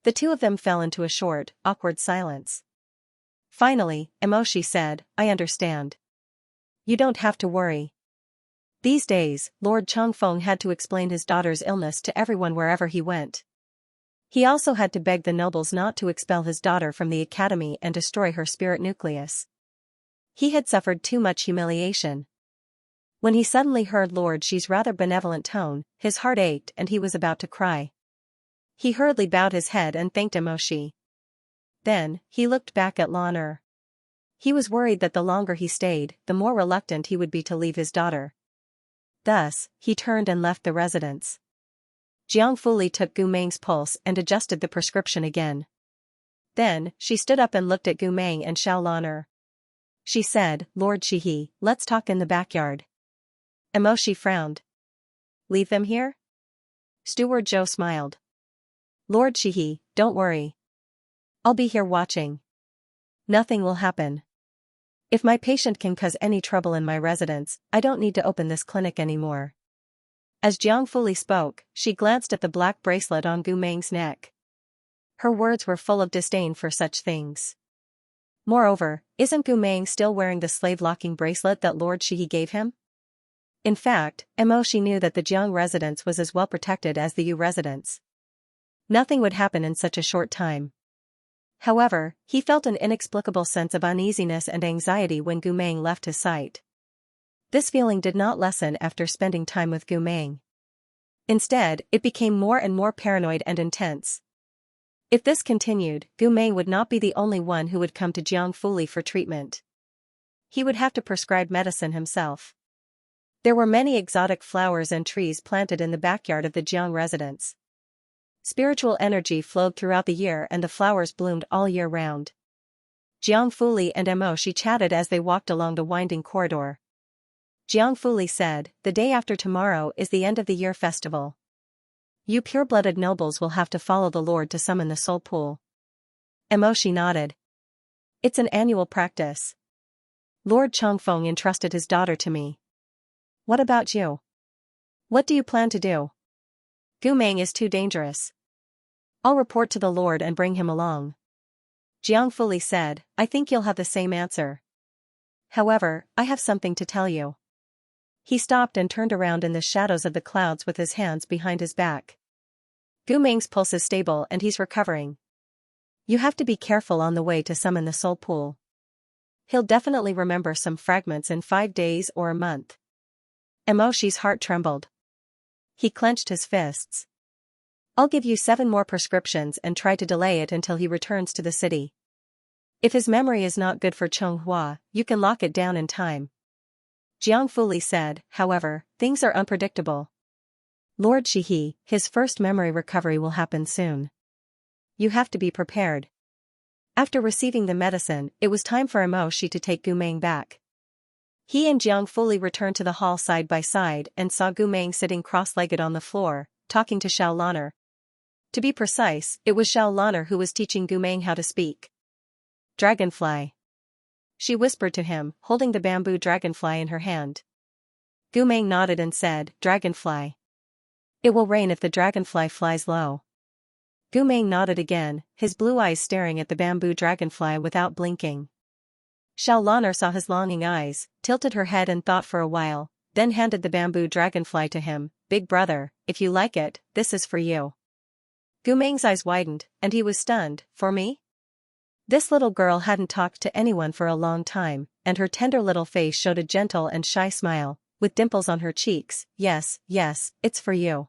The two of them fell into a short, awkward silence. Finally, Mo Shi said, "I understand. You don't have to worry." These days, Lord Changfeng had to explain his daughter's illness to everyone wherever he went. He also had to beg the nobles not to expel his daughter from the academy and destroy her spirit nucleus. He had suffered too much humiliation. When he suddenly heard Lord Shi's rather benevolent tone, his heart ached and he was about to cry. He hurriedly bowed his head and thanked Mo Shi. Then, he looked back at Lan'er. He was worried that the longer he stayed, the more reluctant he would be to leave his daughter. Thus, he turned and left the residence. Jiang Fuli took Gu Meng's pulse and adjusted the prescription again. Then, she stood up and looked at Gu Meng and Xiao Lan'er. She said, "Lord Shihi, let's talk in the backyard." Mo Shi frowned. "Leave them here?" Steward Zhou smiled. "Lord Shihi, don't worry. I'll be here watching. Nothing will happen. If my patient can cause any trouble in my residence, I don't need to open this clinic anymore." As Jiang Fuli spoke, she glanced at the black bracelet on Gu Meng's neck. Her words were full of disdain for such things. Moreover, isn't Gu Meng still wearing the slave-locking bracelet that Lord Shihi gave him? In fact, Mo Shi knew that the Jiang residence was as well protected as the Yu residence. Nothing would happen in such a short time. However, he felt an inexplicable sense of uneasiness and anxiety when Gu Meng left his sight. This feeling did not lessen after spending time with Gu Meng. Instead, it became more and more paranoid and intense. If this continued, Gu Meng would not be the only one who would come to Jiang Fuli for treatment. He would have to prescribe medicine himself. There were many exotic flowers and trees planted in the backyard of the Jiang residence. Spiritual energy flowed throughout the year and the flowers bloomed all year round. Jiang Fuli and Mo Shi chatted as they walked along the winding corridor. Jiang Fuli said, "The day after tomorrow is the end of the year festival. You pure-blooded nobles will have to follow the Lord to summon the soul pool." Mo Shi nodded. "It's an annual practice. Lord Changfeng entrusted his daughter to me. What about you? What do you plan to do?" "Gu Meng is too dangerous. I'll report to the Lord and bring him along." Jiang Fuli said, "I think you'll have the same answer. However, I have something to tell you." He stopped and turned around in the shadows of the clouds with his hands behind his back. "Gu Meng's pulse is stable and he's recovering. You have to be careful on the way to summon the soul pool. He'll definitely remember some fragments in 5 days or a month." Mo Shi's heart trembled. He clenched his fists. "I'll give you 7 more prescriptions and try to delay it until he returns to the city. If his memory is not good for Chonghua, you can lock it down in time." Jiang Fuli said, "However, things are unpredictable. Lord Shihi, his first memory recovery will happen soon. You have to be prepared." After receiving the medicine, it was time for Mo Shi to take Gu Meng back. He and Jiang Fuli returned to the hall side by side and saw Gu Meng sitting cross-legged on the floor, talking to Xiao Lan'er. To be precise, it was Xiao Lan'er who was teaching Gu Meng how to speak. "Dragonfly," she whispered to him, holding the bamboo dragonfly in her hand. Gu Meng nodded and said, "Dragonfly." It will rain if the dragonfly flies low. Gu Meng nodded again, his blue eyes staring at the bamboo dragonfly without blinking. Xiao Lan'er saw his longing eyes, tilted her head and thought for a while, then handed the bamboo dragonfly to him. Big brother, if you like it, this is for you. Gu Meng's eyes widened, and he was stunned. For me? This little girl hadn't talked to anyone for a long time, and her tender little face showed a gentle and shy smile, with dimples on her cheeks. Yes, it's for you.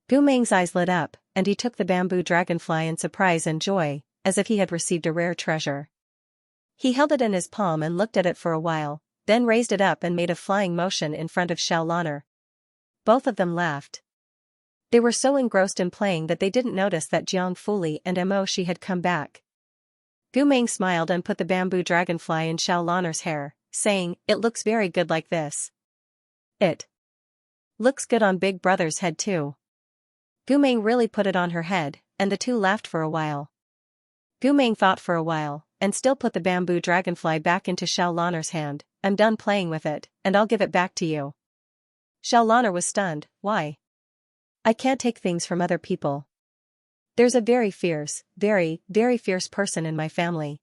Gu Meng's eyes lit up, and he took the bamboo dragonfly in surprise and joy, as if he had received a rare treasure. He held it in his palm and looked at it for a while, then raised it up and made a flying motion in front of Xiao Lan'er. Both of them laughed. They were so engrossed in playing that they didn't notice that Jiang Fuli and Mo Shi had come back. Gu Meng smiled and put the bamboo dragonfly in Xiao Lan'er's hair, saying, "It looks very good like this." "It looks good on Big Brother's head too." Gu Meng really put it on her head, and the two laughed for a while. Gu Meng thought for a while, and still put the bamboo dragonfly back into Xiao Lan'er's hand. "I'm done playing with it, and I'll give it back to you." Xiao Lan'er was stunned. "Why?" "I can't take things from other people. There's a very fierce, very fierce person in my family."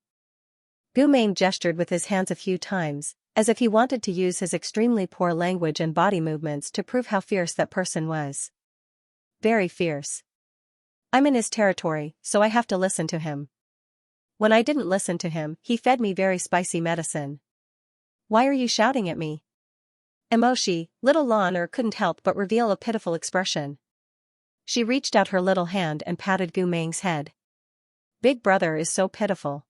Gu Meng gestured with his hands a few times, as if he wanted to use his extremely poor language and body movements to prove how fierce that person was. "Very fierce. I'm in his territory, so I have to listen to him. When I didn't listen to him, he fed me very spicy medicine." "Why are you shouting at me?" Emoshi, little Lan'er couldn't help but reveal a pitiful expression. She reached out her little hand and patted Gu Meng's head. "Big brother is so pitiful."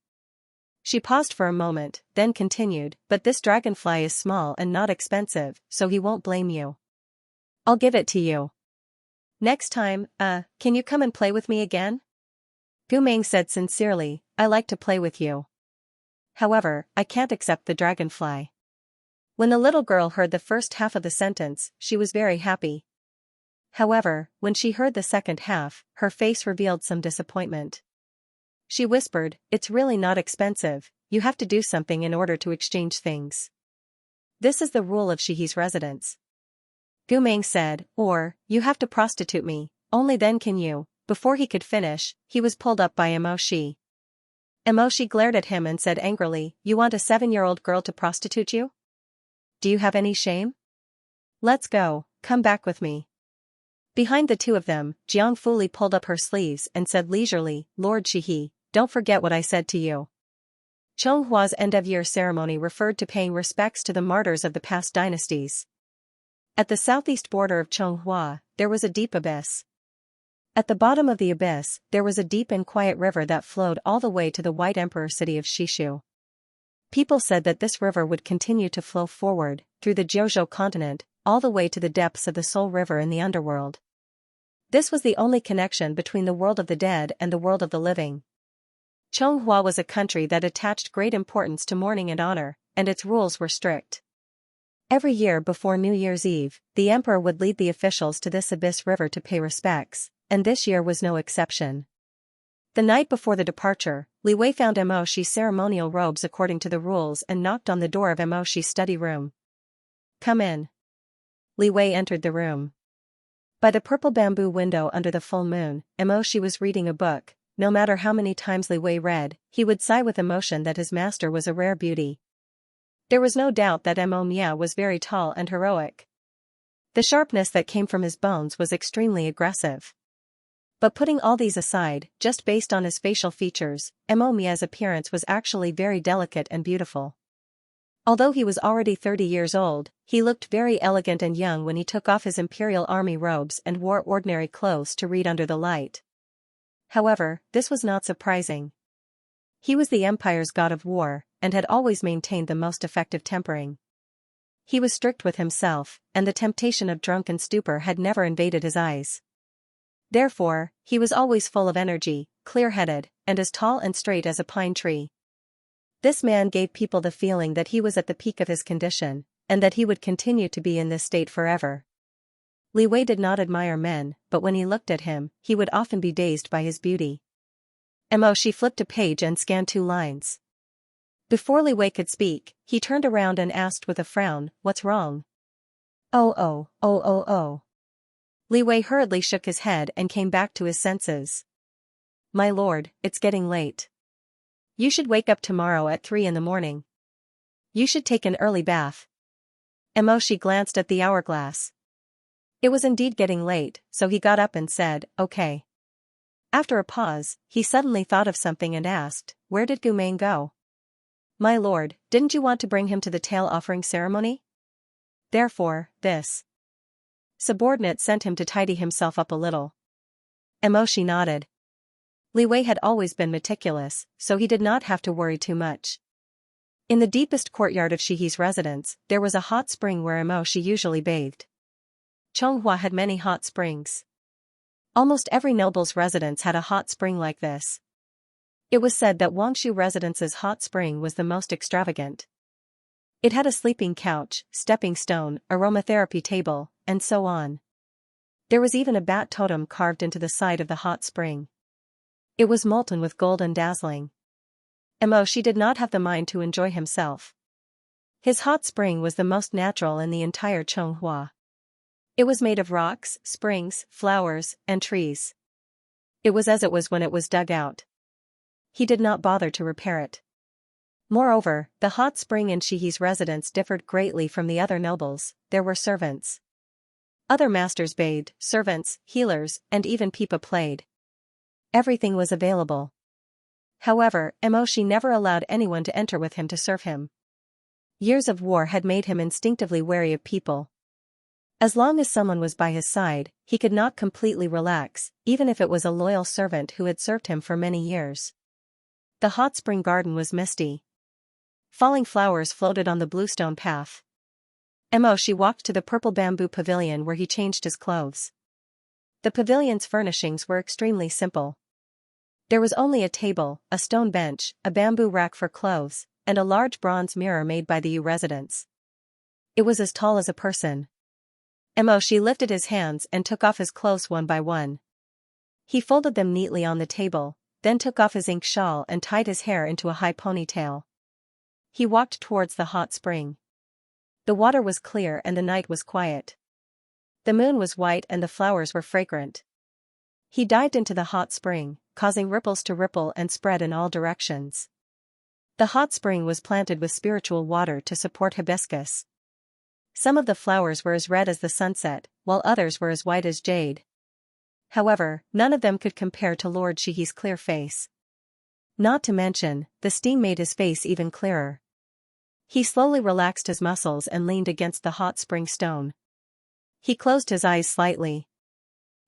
She paused for a moment, then continued, "But this dragonfly is small and not expensive, so he won't blame you. I'll give it to you. Next time, can you come and play with me again?" Gu Meng said sincerely, "I like to play with you. However, I can't accept the dragonfly." When the little girl heard the first half of the sentence, she was very happy. However, when she heard the second half, her face revealed some disappointment. She whispered, "It's really not expensive, you have to do something in order to exchange things. This is the rule of Shihi's residence." Gu Meng said, "Or, you have to prostitute me, only then can you." Before he could finish, he was pulled up by Mo Shi. Mo Shi glared at him and said angrily, "You want a 7-year-old girl to prostitute you? Do you have any shame? Let's go, come back with me." Behind the two of them, Jiang Fuli pulled up her sleeves and said leisurely, "Lord Shihi, don't forget what I said to you." Chonghua's end-of-year ceremony referred to paying respects to the martyrs of the past dynasties. At the southeast border of Chonghua, there was a deep abyss. At the bottom of the abyss, there was a deep and quiet river that flowed all the way to the White Emperor city of Shishu. People said that this river would continue to flow forward, through the Jiuzhou continent, all the way to the depths of the Soul River in the underworld. This was the only connection between the world of the dead and the world of the living. Chonghua was a country that attached great importance to mourning and honor, and its rules were strict. Every year before New Year's Eve, the emperor would lead the officials to this abyss river to pay respects, and this year was no exception. The night before the departure, Li Wei found Mo Shi's ceremonial robes according to the rules and knocked on the door of Mo Shi's study room. "Come in." Li Wei entered the room. By the purple bamboo window under the full moon, Mo Shi was reading a book. No matter how many times Li Wei read, he would sigh with emotion that his master was a rare beauty. There was no doubt that Mo Mia was very tall and heroic. The sharpness that came from his bones was extremely aggressive. But putting all these aside, just based on his facial features, Mo Mia's appearance was actually very delicate and beautiful. Although he was already 30 years old, he looked very elegant and young when he took off his imperial army robes and wore ordinary clothes to read under the light. However, this was not surprising. He was the empire's god of war, and had always maintained the most effective tempering. He was strict with himself, and the temptation of drunken stupor had never invaded his eyes. Therefore, he was always full of energy, clear-headed, and as tall and straight as a pine tree. This man gave people the feeling that he was at the peak of his condition, and that he would continue to be in this state forever. Li Wei did not admire men, but when he looked at him, he would often be dazed by his beauty. Mo Shi flipped a page and scanned 2 lines. Before Li Wei could speak, he turned around and asked with a frown, "What's wrong?" Oh. Li Wei hurriedly shook his head and came back to his senses. My lord, it's getting late. You should wake up tomorrow at 3 in the morning. You should take an early bath. Emoshi glanced at the hourglass. It was indeed getting late, so he got up and said, okay. After a pause, he suddenly thought of something and asked, where did Gumeng go? My lord, didn't you want to bring him to the tail offering ceremony? Therefore, this subordinate sent him to tidy himself up a little. Emoshi nodded. Li Wei had always been meticulous, so he did not have to worry too much. In the deepest courtyard of Shihi's residence, there was a hot spring where Emoshi usually bathed. Chonghua had many hot springs. Almost every noble's residence had a hot spring like this. It was said that Wangshu residence's hot spring was the most extravagant. It had a sleeping couch, stepping stone, aromatherapy table, and so on. There was even a bat totem carved into the side of the hot spring. It was molten with gold and dazzling. Emoshi did not have the mind to enjoy himself. His hot spring was the most natural in the entire Chonghua. It was made of rocks, springs, flowers, and trees. It was as it was when it was dug out. He did not bother to repair it. Moreover, the hot spring in Shihi's residence differed greatly from the other nobles. There were servants. Other masters bathed, servants, healers, and even Pipa played. Everything was available. However, Emoshi never allowed anyone to enter with him to serve him. Years of war had made him instinctively wary of people. As long as someone was by his side, he could not completely relax, even if it was a loyal servant who had served him for many years. The hot spring garden was misty. Falling flowers floated on the bluestone path. Emoshi walked to the purple bamboo pavilion where he changed his clothes. The pavilion's furnishings were extremely simple. There was only a table, a stone bench, a bamboo rack for clothes, and a large bronze mirror made by the Yu residents. It was as tall as a person. Emoshi lifted his hands and took off his clothes one by one. He folded them neatly on the table, then took off his ink shawl and tied his hair into a high ponytail. He walked towards the hot spring. The water was clear and the night was quiet. The moon was white and the flowers were fragrant. He dived into the hot spring, causing ripples to ripple and spread in all directions. The hot spring was planted with spiritual water to support hibiscus. Some of the flowers were as red as the sunset, while others were as white as jade. However, none of them could compare to Lord Shihi's clear face. Not to mention, the steam made his face even clearer. He slowly relaxed his muscles and leaned against the hot spring stone. He closed his eyes slightly.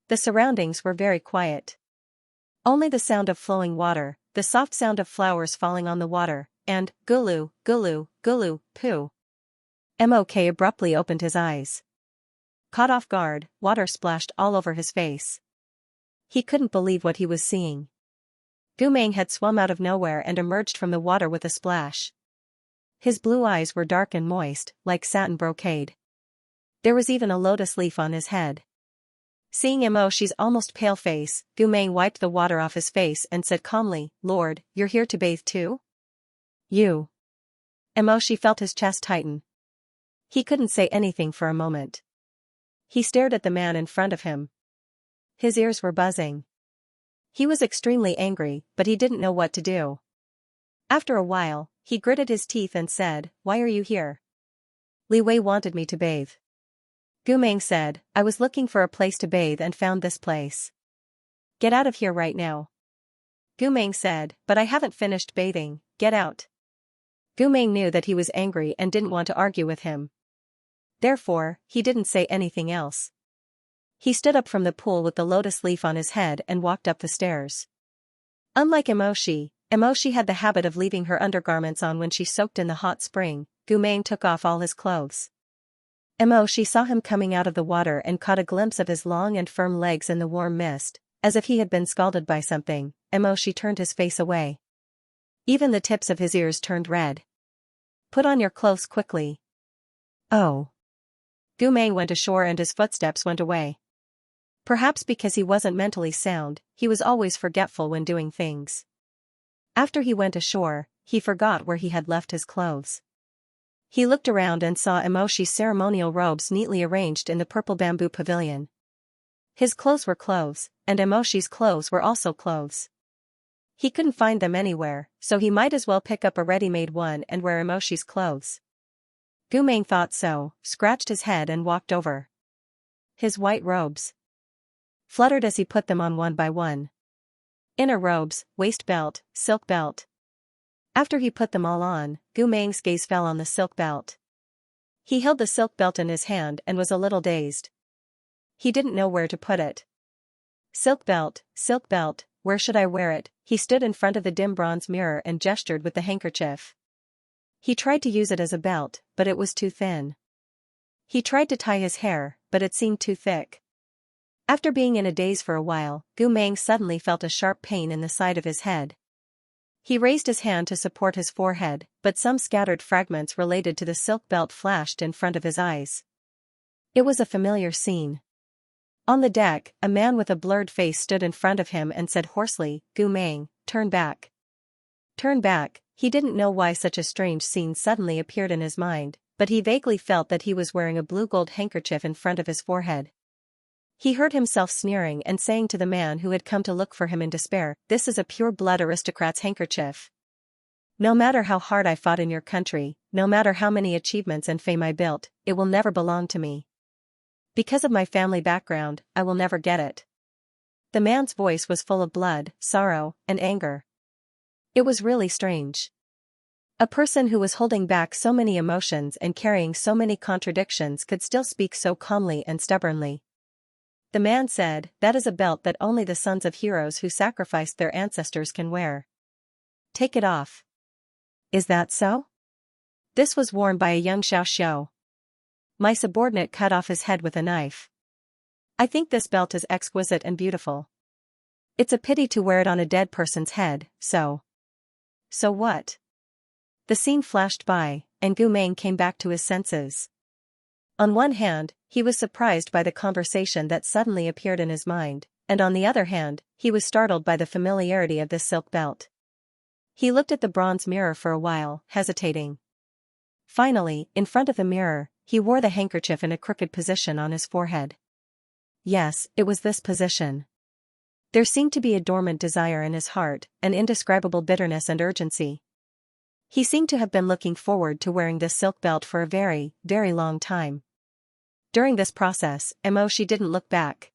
The surroundings were very quiet. Only the sound of flowing water, the soft sound of flowers falling on the water, and gulu, gulu, gulu, poo. Mok abruptly opened his eyes. Caught off guard, water splashed all over his face. He couldn't believe what he was seeing. Gumeng had swum out of nowhere and emerged from the water with a splash. His blue eyes were dark and moist, like satin brocade. There was even a lotus leaf on his head. Seeing Emoshi's almost pale face, Gumeng wiped the water off his face and said calmly, "Lord, you're here to bathe too?" "You." Emoshi felt his chest tighten. He couldn't say anything for a moment. He stared at the man in front of him. His ears were buzzing. He was extremely angry, but he didn't know what to do. After a while, he gritted his teeth and said, "Why are you here?" "Li Wei wanted me to bathe." Gumeng said, "I was looking for a place to bathe and found this place. Get out of here right now." Gumeng said, "But I haven't finished bathing, get out." Gumeng knew that he was angry and didn't want to argue with him. Therefore, he didn't say anything else. He stood up from the pool with the lotus leaf on his head and walked up the stairs. Unlike Emoshi had the habit of leaving her undergarments on when she soaked in the hot spring. Gumeng took off all his clothes. Emoshi saw him coming out of the water and caught a glimpse of his long and firm legs in the warm mist, as if he had been scalded by something. Emoshi turned his face away. Even the tips of his ears turned red. "Put on your clothes quickly." "Oh." Gumeng went ashore and his footsteps went away. Perhaps because he wasn't mentally sound, he was always forgetful when doing things. After he went ashore, he forgot where he had left his clothes. He looked around and saw Emoshi's ceremonial robes neatly arranged in the purple bamboo pavilion. His clothes were clothes, and Emoshi's clothes were also clothes. He couldn't find them anywhere, so he might as well pick up a ready-made one and wear Emoshi's clothes. Gumeng thought so, scratched his head and walked over. His white robes fluttered as he put them on one by one. Inner robes, waist belt, silk belt. After he put them all on, Gumeng's gaze fell on the silk belt. He held the silk belt in his hand and was a little dazed. He didn't know where to put it. Silk belt, where should I wear it? He stood in front of the dim bronze mirror and gestured with the handkerchief. He tried to use it as a belt, but it was too thin. He tried to tie his hair, but it seemed too thick. After being in a daze for a while, Gumeng suddenly felt a sharp pain in the side of his head. He raised his hand to support his forehead, but some scattered fragments related to the silk belt flashed in front of his eyes. It was a familiar scene. On the deck, a man with a blurred face stood in front of him and said hoarsely, "Gumeng, turn back." Turn back. He didn't know why such a strange scene suddenly appeared in his mind, but he vaguely felt that he was wearing a blue-gold handkerchief in front of his forehead. He heard himself sneering and saying to the man who had come to look for him in despair, "This is a pure-blood aristocrat's handkerchief. No matter how hard I fought in your country, no matter how many achievements and fame I built, it will never belong to me. Because of my family background, I will never get it." The man's voice was full of blood, sorrow, and anger. It was really strange. A person who was holding back so many emotions and carrying so many contradictions could still speak so calmly and stubbornly. The man said, "That is a belt that only the sons of heroes who sacrificed their ancestors can wear. Take it off." "Is that so?" "This was worn by a young Xianxia. My subordinate cut off his head with a knife. I think this belt is exquisite and beautiful. It's a pity to wear it on a dead person's head, so." "So what?" The scene flashed by, and Gumeng came back to his senses. On one hand, he was surprised by the conversation that suddenly appeared in his mind, and on the other hand, he was startled by the familiarity of this silk belt. He looked at the bronze mirror for a while, hesitating. Finally, in front of the mirror, he wore the handkerchief in a crooked position on his forehead. Yes, it was this position. There seemed to be a dormant desire in his heart, an indescribable bitterness and urgency. He seemed to have been looking forward to wearing this silk belt for a very, very long time. During this process, Emoshi didn't look back.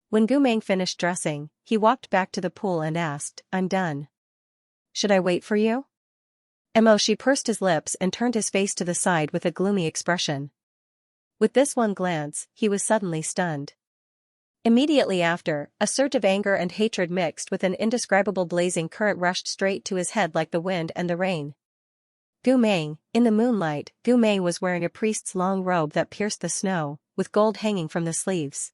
When Gumeng finished dressing, he walked back to the pool and asked, "I'm done. Should I wait for you?" Emoshi pursed his lips and turned his face to the side with a gloomy expression. With this one glance, he was suddenly stunned. Immediately after, a surge of anger and hatred mixed with an indescribable blazing current rushed straight to his head like the wind and the rain. Gumeng, in the moonlight, Gumeng was wearing a priest's long robe that pierced the snow, with gold hanging from the sleeves.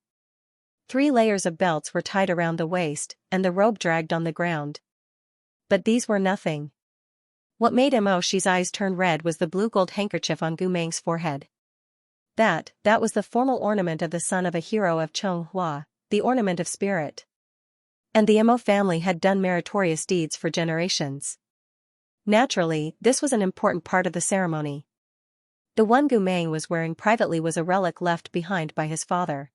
3 layers of belts were tied around the waist, and the robe dragged on the ground. But these were nothing. What made Emoshi's eyes turn red was the blue gold handkerchief on Gumeng's forehead. That was the formal ornament of the son of a hero of Xianxia, the ornament of spirit. And the Emo family had done meritorious deeds for generations. Naturally, this was an important part of the ceremony. The one Gumeng was wearing privately was a relic left behind by his father.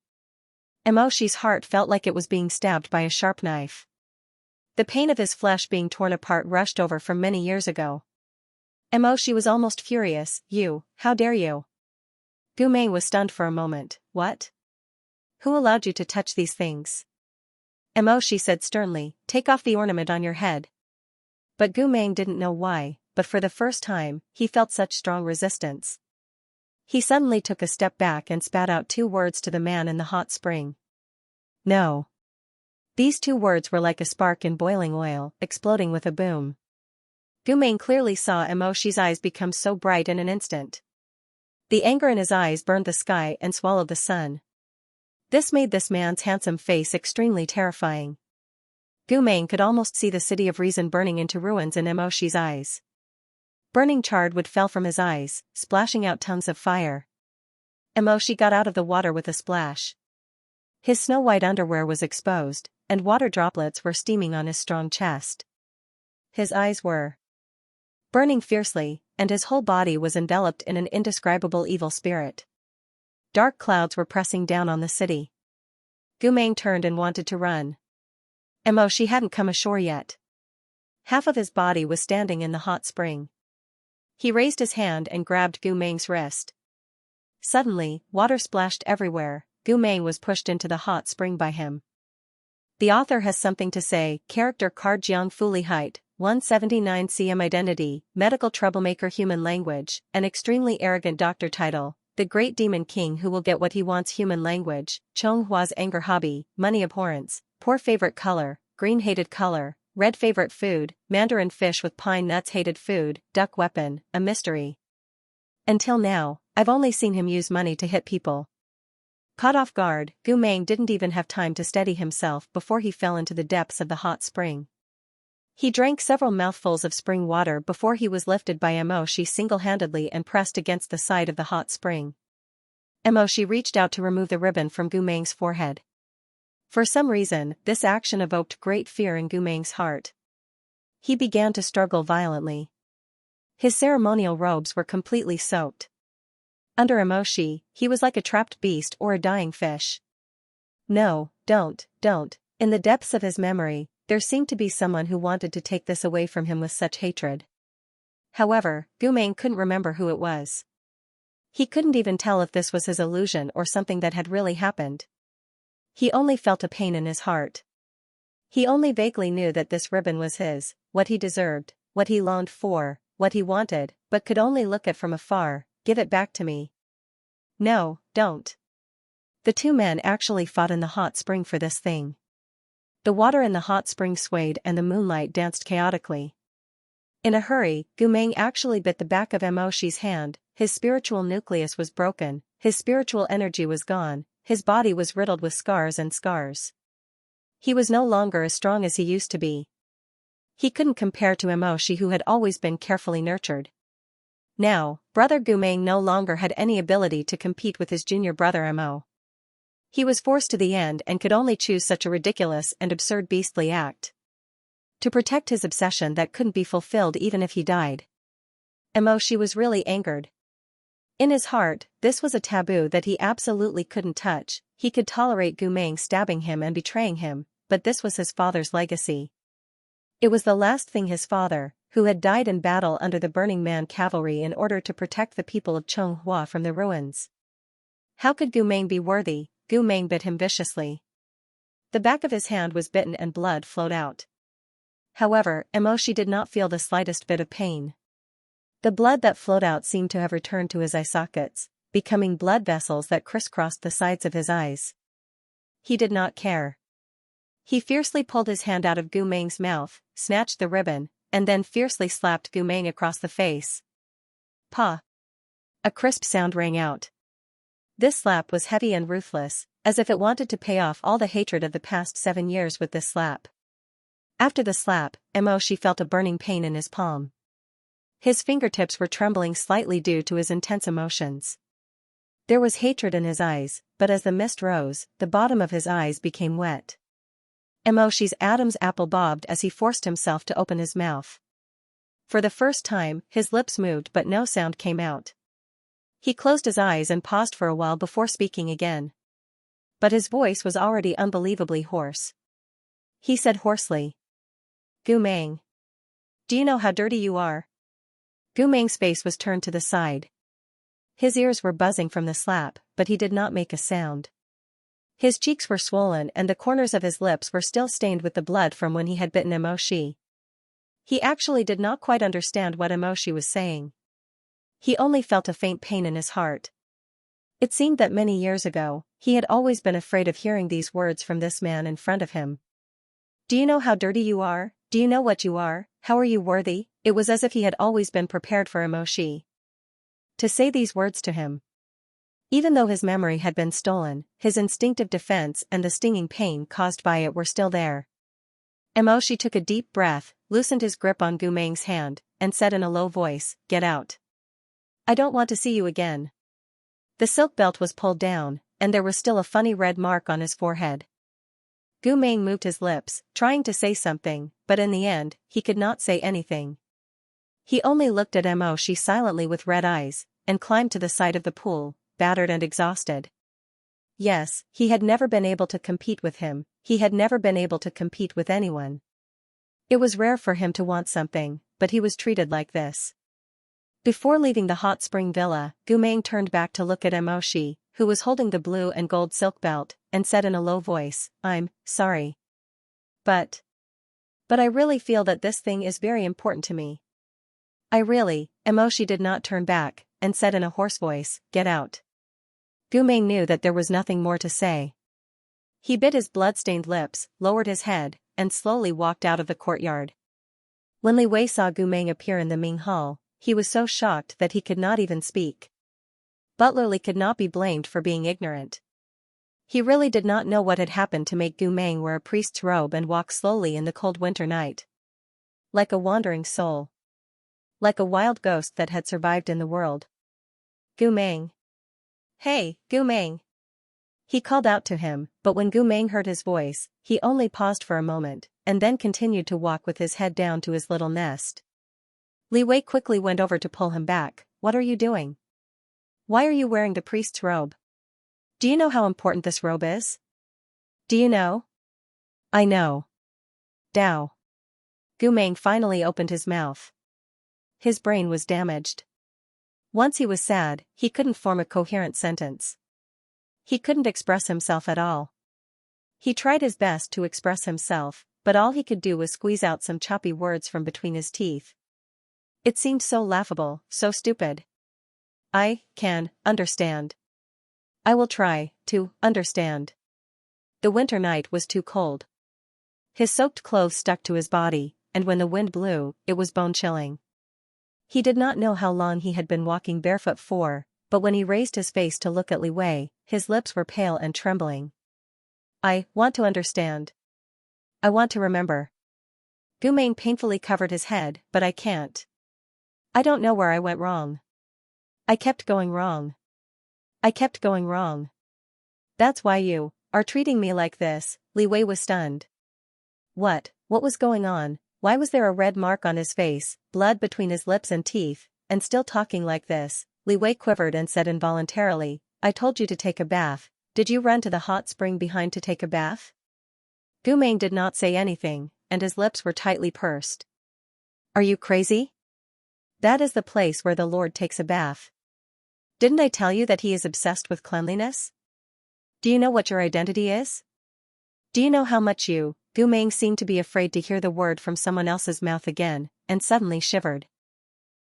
Emoshi's heart felt like it was being stabbed by a sharp knife. The pain of his flesh being torn apart rushed over from many years ago. Emoshi was almost furious. "You, how dare you?" Gumeng was stunned for a moment. "What? Who allowed you to touch these things?" Emoshi said sternly, "Take off the ornament on your head." But Gumeng didn't know why, but for the first time, he felt such strong resistance. He suddenly took a step back and spat out 2 words to the man in the hot spring. "No." These 2 words were like a spark in boiling oil, exploding with a boom. Gumeng clearly saw Emoshi's eyes become so bright in an instant. The anger in his eyes burned the sky and swallowed the sun. This made this man's handsome face extremely terrifying. Gumeng could almost see the city of reason burning into ruins in Emoshi's eyes. Burning charred wood fell from his eyes, splashing out tongues of fire. Emoshi got out of the water with a splash. His snow-white underwear was exposed, and water droplets were steaming on his strong chest. His eyes were burning fiercely, and his whole body was enveloped in an indescribable evil spirit. Dark clouds were pressing down on the city. Gu Meng turned and wanted to run. She hadn't come ashore yet. Half of his body was standing in the hot spring. He raised his hand and grabbed Gu Meng's wrist. Suddenly, water splashed everywhere. Gu Meng was pushed into the hot spring by him. The author has something to say. Character card Jiang Fuli height, 179 cm identity, medical troublemaker human language, an extremely arrogant doctor title, the great demon king who will get what he wants human language, Chong Hua's anger hobby, money abhorrence, poor favorite color, green hated color, red favorite food, mandarin fish with pine nuts hated food, duck weapon, a mystery. Until now, I've only seen him use money to hit people. Caught off guard, Gu Meng didn't even have time to steady himself before he fell into the depths of the hot spring. He drank several mouthfuls of spring water before he was lifted by Shi single-handedly and pressed against the side of the hot spring. Shi reached out to remove the ribbon from Gu Meng's forehead. For some reason, this action evoked great fear in Gu Meng's heart. He began to struggle violently. His ceremonial robes were completely soaked. Under Shi, he was like a trapped beast or a dying fish. No, don't. In the depths of his memory, there seemed to be someone who wanted to take this away from him with such hatred. However, Gu Meng couldn't remember who it was. He couldn't even tell if this was his illusion or something that had really happened. He only felt a pain in his heart. He only vaguely knew that this ribbon was his, what he deserved, what he longed for, what he wanted, but could only look at from afar. Give it back to me. No, don't. The two men actually fought in the hot spring for this thing. The water in the hot spring swayed and the moonlight danced chaotically. In a hurry, Gu Meng actually bit the back of Shi's hand. His spiritual nucleus was broken, his spiritual energy was gone, his body was riddled with scars. He was no longer as strong as he used to be. He couldn't compare to Shi who had always been carefully nurtured. Now, brother Gu Meng no longer had any ability to compete with his junior brother Mo. He was forced to the end and could only choose such a ridiculous and absurd beastly act. To protect his obsession that couldn't be fulfilled even if he died. Shi was really angered. In his heart, this was a taboo that he absolutely couldn't touch. He could tolerate Gu Meng stabbing him and betraying him, but this was his father's legacy. It was the last thing his father, who had died in battle under the Burning Man cavalry in order to protect the people of Chonghua from the ruins. How could Gu Meng be worthy? Gu Meng bit him viciously. The back of his hand was bitten and blood flowed out. However, Shi did not feel the slightest bit of pain. The blood that flowed out seemed to have returned to his eye sockets, becoming blood vessels that crisscrossed the sides of his eyes. He did not care. He fiercely pulled his hand out of Gu Meng's mouth, snatched the ribbon, and then fiercely slapped Gu Meng across the face. Pa! A crisp sound rang out. This slap was heavy and ruthless, as if it wanted to pay off all the hatred of the past 7 years with this slap. After the slap, Shi felt a burning pain in his palm. His fingertips were trembling slightly due to his intense emotions. There was hatred in his eyes, but as the mist rose, the bottom of his eyes became wet. Shi's Adam's apple bobbed as he forced himself to open his mouth. For the first time, his lips moved but no sound came out. He closed his eyes and paused for a while before speaking again. But his voice was already unbelievably hoarse. He said hoarsely, "Gu Meng. Do you know how dirty you are?" Gu Meng's face was turned to the side. His ears were buzzing from the slap, but he did not make a sound. His cheeks were swollen and the corners of his lips were still stained with the blood from when he had bitten Shi. He actually did not quite understand what Shi was saying. He only felt a faint pain in his heart. It seemed that many years ago, he had always been afraid of hearing these words from this man in front of him. Do you know how dirty you are? Do you know what you are? How are you worthy? It was as if he had always been prepared for Shi to say these words to him. Even though his memory had been stolen, his instinctive defense and the stinging pain caused by it were still there. Shi took a deep breath, loosened his grip on Gu Meng's hand, and said in a low voice, "Get out. I don't want to see you again." The silk belt was pulled down, and there was still a funny red mark on his forehead. Gu Meng moved his lips, trying to say something, but in the end, he could not say anything. He only looked at Shi silently with red eyes, and climbed to the side of the pool, battered and exhausted. Yes, he had never been able to compete with him, he had never been able to compete with anyone. It was rare for him to want something, but he was treated like this. Before leaving the hot spring villa, Gumeng turned back to look at Emoshi, who was holding the blue and gold silk belt, and said in a low voice, "I'm sorry. But I really feel that this thing is very important to me." Emoshi did not turn back, and said in a hoarse voice, "Get out." Gumeng knew that there was nothing more to say. He bit his blood-stained lips, lowered his head, and slowly walked out of the courtyard. When Li Wei saw Gumeng appear in the Ming Hall, he was so shocked that he could not even speak. Butler Li could not be blamed for being ignorant. He really did not know what had happened to make Gumeng wear a priest's robe and walk slowly in the cold winter night. Like a wandering soul. Like a wild ghost that had survived in the world. "Gumeng. Hey, Gumeng." He called out to him, but when Gumeng heard his voice, he only paused for a moment, and then continued to walk with his head down to his little nest. Li Wei quickly went over to pull him back. "What are you doing? Why are you wearing the priest's robe? Do you know how important this robe is? Do you know?" "I know." Dao. Gumeng finally opened his mouth. His brain was damaged. Once he was sad, he couldn't form a coherent sentence. He couldn't express himself at all. He tried his best to express himself, but all he could do was squeeze out some choppy words from between his teeth. It seemed so laughable, so stupid. "I can understand. I will try to understand." The winter night was too cold. His soaked clothes stuck to his body, and when the wind blew, it was bone-chilling. He did not know how long he had been walking barefoot for, but when he raised his face to look at Li Wei, his lips were pale and trembling. "I want to understand. I want to remember." Gumeng painfully covered his head, "But I can't. I don't know where I went wrong. I kept going wrong. I kept going wrong. That's why you are treating me like this." Li Wei was stunned. What was going on? Why was there a red mark on his face, blood between his lips and teeth, and still talking like this? Li Wei quivered and said involuntarily, "I told you to take a bath. Did you run to the hot spring behind to take a bath?" Gumeng did not say anything, and his lips were tightly pursed. "Are you crazy? That is the place where the Lord takes a bath. Didn't I tell you that he is obsessed with cleanliness? Do you know what your identity is? Do you know how much you..." Gumeng seemed to be afraid to hear the word from someone else's mouth again, and suddenly shivered.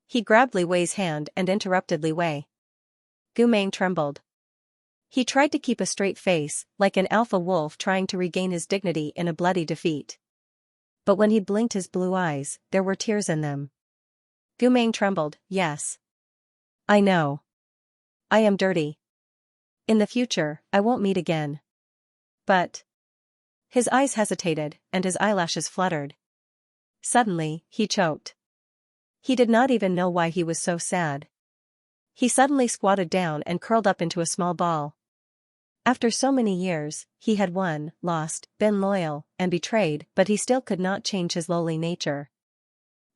He grabbed Li Wei's hand and interrupted Li Wei. Gumeng trembled. He tried to keep a straight face, like an alpha wolf trying to regain his dignity in a bloody defeat. But when he blinked his blue eyes, there were tears in them. Gumeng trembled. "Yes. I know. I am dirty. In the future, I won't meet again. But..." His eyes hesitated, and his eyelashes fluttered. Suddenly, he choked. He did not even know why he was so sad. He suddenly squatted down and curled up into a small ball. After so many years, he had won, lost, been loyal, and betrayed, but he still could not change his lowly nature.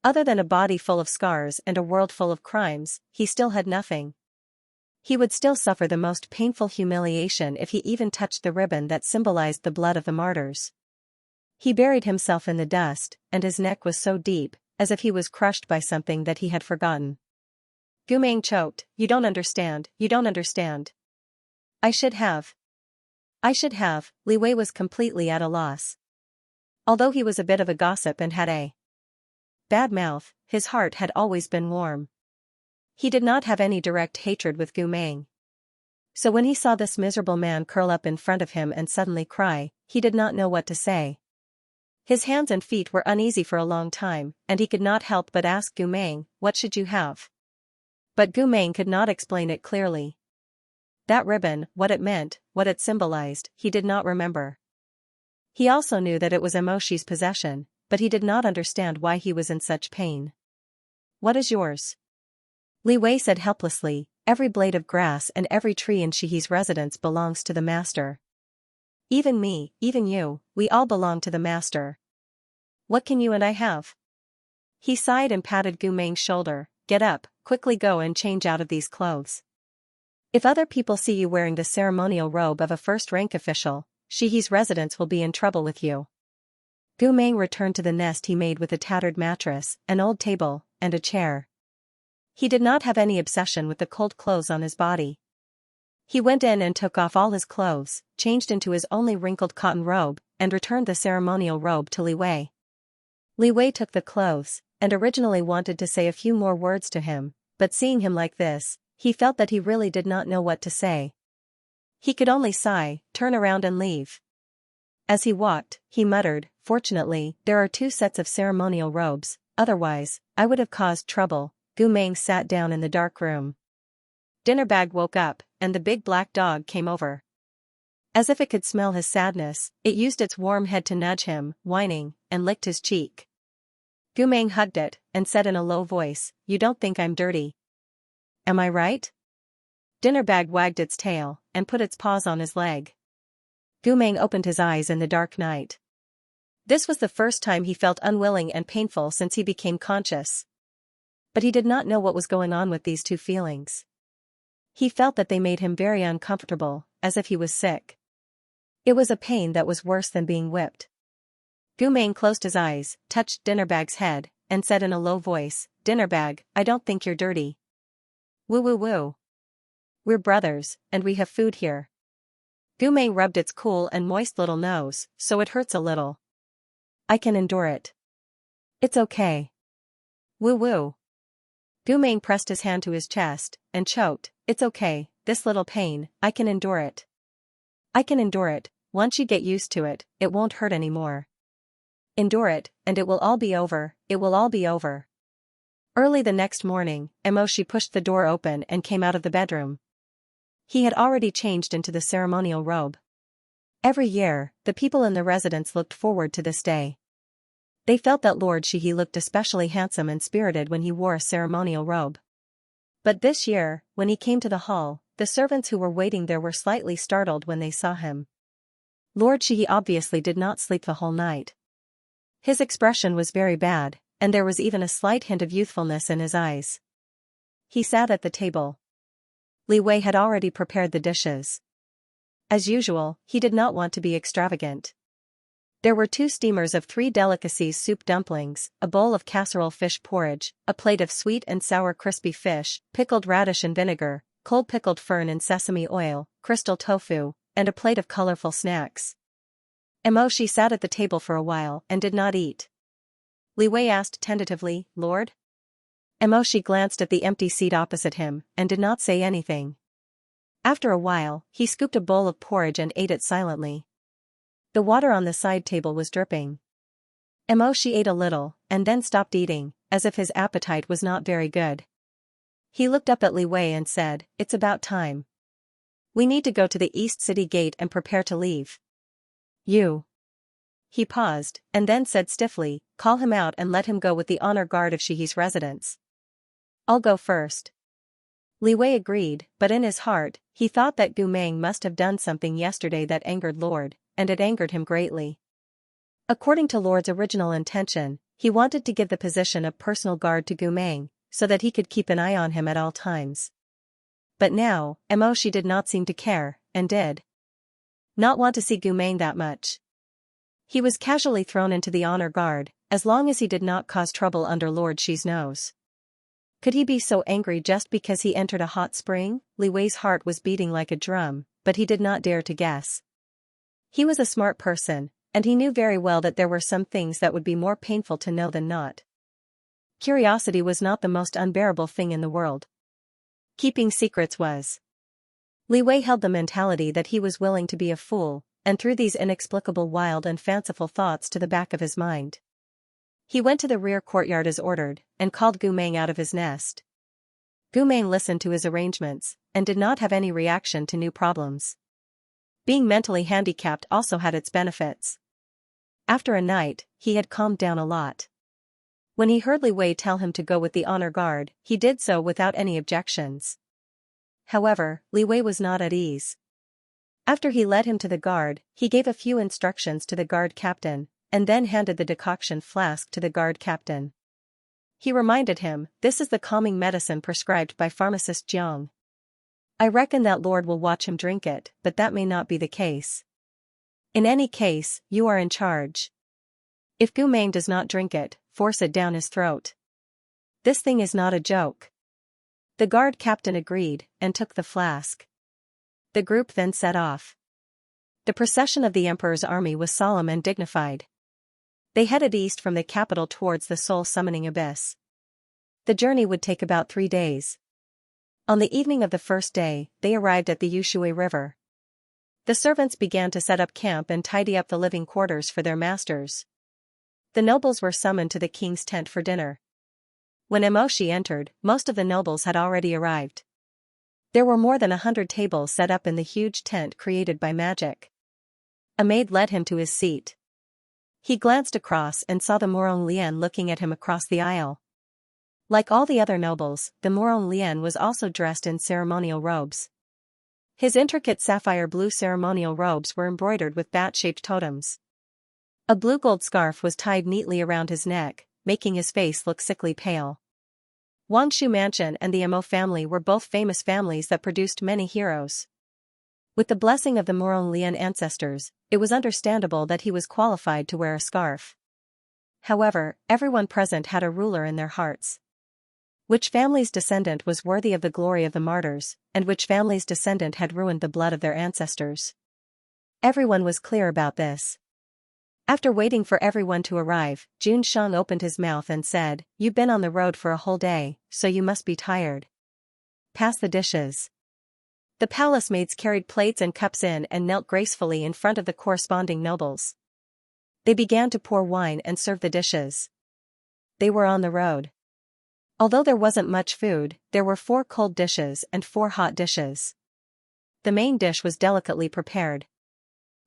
Other than a body full of scars and a world full of crimes, he still had nothing. He would still suffer the most painful humiliation if he even touched the ribbon that symbolized the blood of the martyrs. He buried himself in the dust, and his neck was so deep, as if he was crushed by something that he had forgotten. Gumeng choked. "You don't understand, you don't understand. I should have. Li Wei was completely at a loss. Although he was a bit of a gossip and had a bad mouth, his heart had always been warm. He did not have any direct hatred with Gumeng. So when he saw this miserable man curl up in front of him and suddenly cry, he did not know what to say. His hands and feet were uneasy for a long time, and he could not help but ask Gumeng, "What should you have?" But Gumeng could not explain it clearly. That ribbon, what it meant, what it symbolized, he did not remember. He also knew that it was Emoshi's possession, but he did not understand why he was in such pain. "What is yours?" Li Wei said helplessly, "Every blade of grass and every tree in Shihi's residence belongs to the master. Even me, even you, we all belong to the master. What can you and I have?" He sighed and patted Gumeng's shoulder. "Get up, quickly go and change out of these clothes." If other people see you wearing the ceremonial robe of a first-rank official, Shihi's residents will be in trouble with you. Gu Meng returned to the nest he made with a tattered mattress, an old table, and a chair. He did not have any obsession with the cold clothes on his body. He went in and took off all his clothes, changed into his only wrinkled cotton robe, and returned the ceremonial robe to Li Wei. Li Wei took the clothes, and originally wanted to say a few more words to him, but seeing him like this, he felt that he really did not know what to say. He could only sigh, turn around and leave. As he walked, he muttered, "Fortunately, there are 2 sets of ceremonial robes, otherwise, I would have caused trouble." Gu Meng sat down in the dark room. Dinnerbag woke up, and the big black dog came over. As if it could smell his sadness, it used its warm head to nudge him, whining, and licked his cheek. Gu Meng hugged it, and said in a low voice, "You don't think I'm dirty? Am I right?" Dinnerbag wagged its tail, and put its paws on his leg. Gu Meng opened his eyes in the dark night. This was the first time he felt unwilling and painful since he became conscious. But he did not know what was going on with these 2 feelings. He felt that they made him very uncomfortable, as if he was sick. It was a pain that was worse than being whipped. Gu Meng closed his eyes, touched Dinnerbag's head, and said in a low voice, "Dinnerbag, I don't think you're dirty. Woo woo woo. We're brothers, and we have food here." Gu Meng rubbed its cool and moist little nose, "So it hurts a little. I can endure it. It's okay. Woo woo." Gu Meng pressed his hand to his chest, and choked, "It's okay, this little pain, I can endure it. I can endure it, once you get used to it, it won't hurt anymore. Endure it, and it will all be over, it will all be over." Early the next morning, Emoshi pushed the door open and came out of the bedroom. He had already changed into the ceremonial robe. Every year, the people in the residence looked forward to this day. They felt that Lord Shihi looked especially handsome and spirited when he wore a ceremonial robe. But this year, when he came to the hall, the servants who were waiting there were slightly startled when they saw him. Lord Shihi obviously did not sleep the whole night. His expression was very bad, and there was even a slight hint of youthfulness in his eyes. He sat at the table. Li Wei had already prepared the dishes. As usual, he did not want to be extravagant. There were 2 steamers of 3 delicacies: soup dumplings, a bowl of casserole fish porridge, a plate of sweet and sour crispy fish, pickled radish and vinegar, cold pickled fern in sesame oil, crystal tofu, and a plate of colorful snacks. Emoshi sat at the table for a while and did not eat. Li Wei asked tentatively, "Lord?" Emoshi glanced at the empty seat opposite him, and did not say anything. After a while, he scooped a bowl of porridge and ate it silently. The water on the side table was dripping. Emoshi ate a little, and then stopped eating, as if his appetite was not very good. He looked up at Li Wei and said, "It's about time. We need to go to the East City Gate and prepare to leave. You." He paused, and then said stiffly, "Call him out and let him go with the honor guard of Shihi's residence." "I'll go first." Li Wei agreed, but in his heart, he thought that Gu Meng must have done something yesterday that angered Lord, and it angered him greatly. According to Lord's original intention, he wanted to give the position of personal guard to Gu Meng, so that he could keep an eye on him at all times. But now, Emoshi did not seem to care, and did not want to see Gu Meng that much. He was casually thrown into the honor guard, as long as he did not cause trouble under Lord Shi's nose. Could he be so angry just because he entered a hot spring? Li Wei's heart was beating like a drum, but he did not dare to guess. He was a smart person, and he knew very well that there were some things that would be more painful to know than not. Curiosity was not the most unbearable thing in the world. Keeping secrets was. Li Wei held the mentality that he was willing to be a fool, and threw these inexplicable wild and fanciful thoughts to the back of his mind. He went to the rear courtyard as ordered, and called Gu Meng out of his nest. Gu Meng listened to his arrangements, and did not have any reaction to new problems. Being mentally handicapped also had its benefits. After a night, he had calmed down a lot. When he heard Li Wei tell him to go with the honor guard, he did so without any objections. However, Li Wei was not at ease. After he led him to the guard, he gave a few instructions to the guard captain, and then handed the decoction flask to the guard captain. He reminded him, "This is the calming medicine prescribed by pharmacist Jiang. I reckon that lord will watch him drink it, but that may not be the case. In any case, you are in charge. If Gu Meng does not drink it, force it down his throat. This thing is not a joke. The guard captain agreed, and took the flask. The group then set off. The procession of the emperor's army was solemn and dignified. They headed east from the capital towards the soul-summoning abyss. The journey would take about 3 days. On the evening of the first day, they arrived at the Yushui River. The servants began to set up camp and tidy up the living quarters for their masters. The nobles were summoned to the king's tent for dinner. When Emoshi entered, most of the nobles had already arrived. There were more than 100 tables set up in the huge tent created by magic. A maid led him to his seat. He glanced across and saw the Morong Lian looking at him across the aisle. Like all the other nobles, the Morong Lian was also dressed in ceremonial robes. His intricate sapphire blue ceremonial robes were embroidered with bat-shaped totems. A blue-gold scarf was tied neatly around his neck, making his face look sickly pale. Wangshu Mansion and the Emo family were both famous families that produced many heroes. With the blessing of the Morong Lian ancestors, it was understandable that he was qualified to wear a scarf. However, everyone present had a ruler in their hearts. Which family's descendant was worthy of the glory of the martyrs, and which family's descendant had ruined the blood of their ancestors. Everyone was clear about this. After waiting for everyone to arrive, Jun Sheng opened his mouth and said, "You've been on the road for a whole day, so you must be tired. Pass the dishes." The palace maids carried plates and cups in and knelt gracefully in front of the corresponding nobles. They began to pour wine and serve the dishes. They were on the road. Although there wasn't much food, there were 4 cold dishes and 4 hot dishes. The main dish was delicately prepared.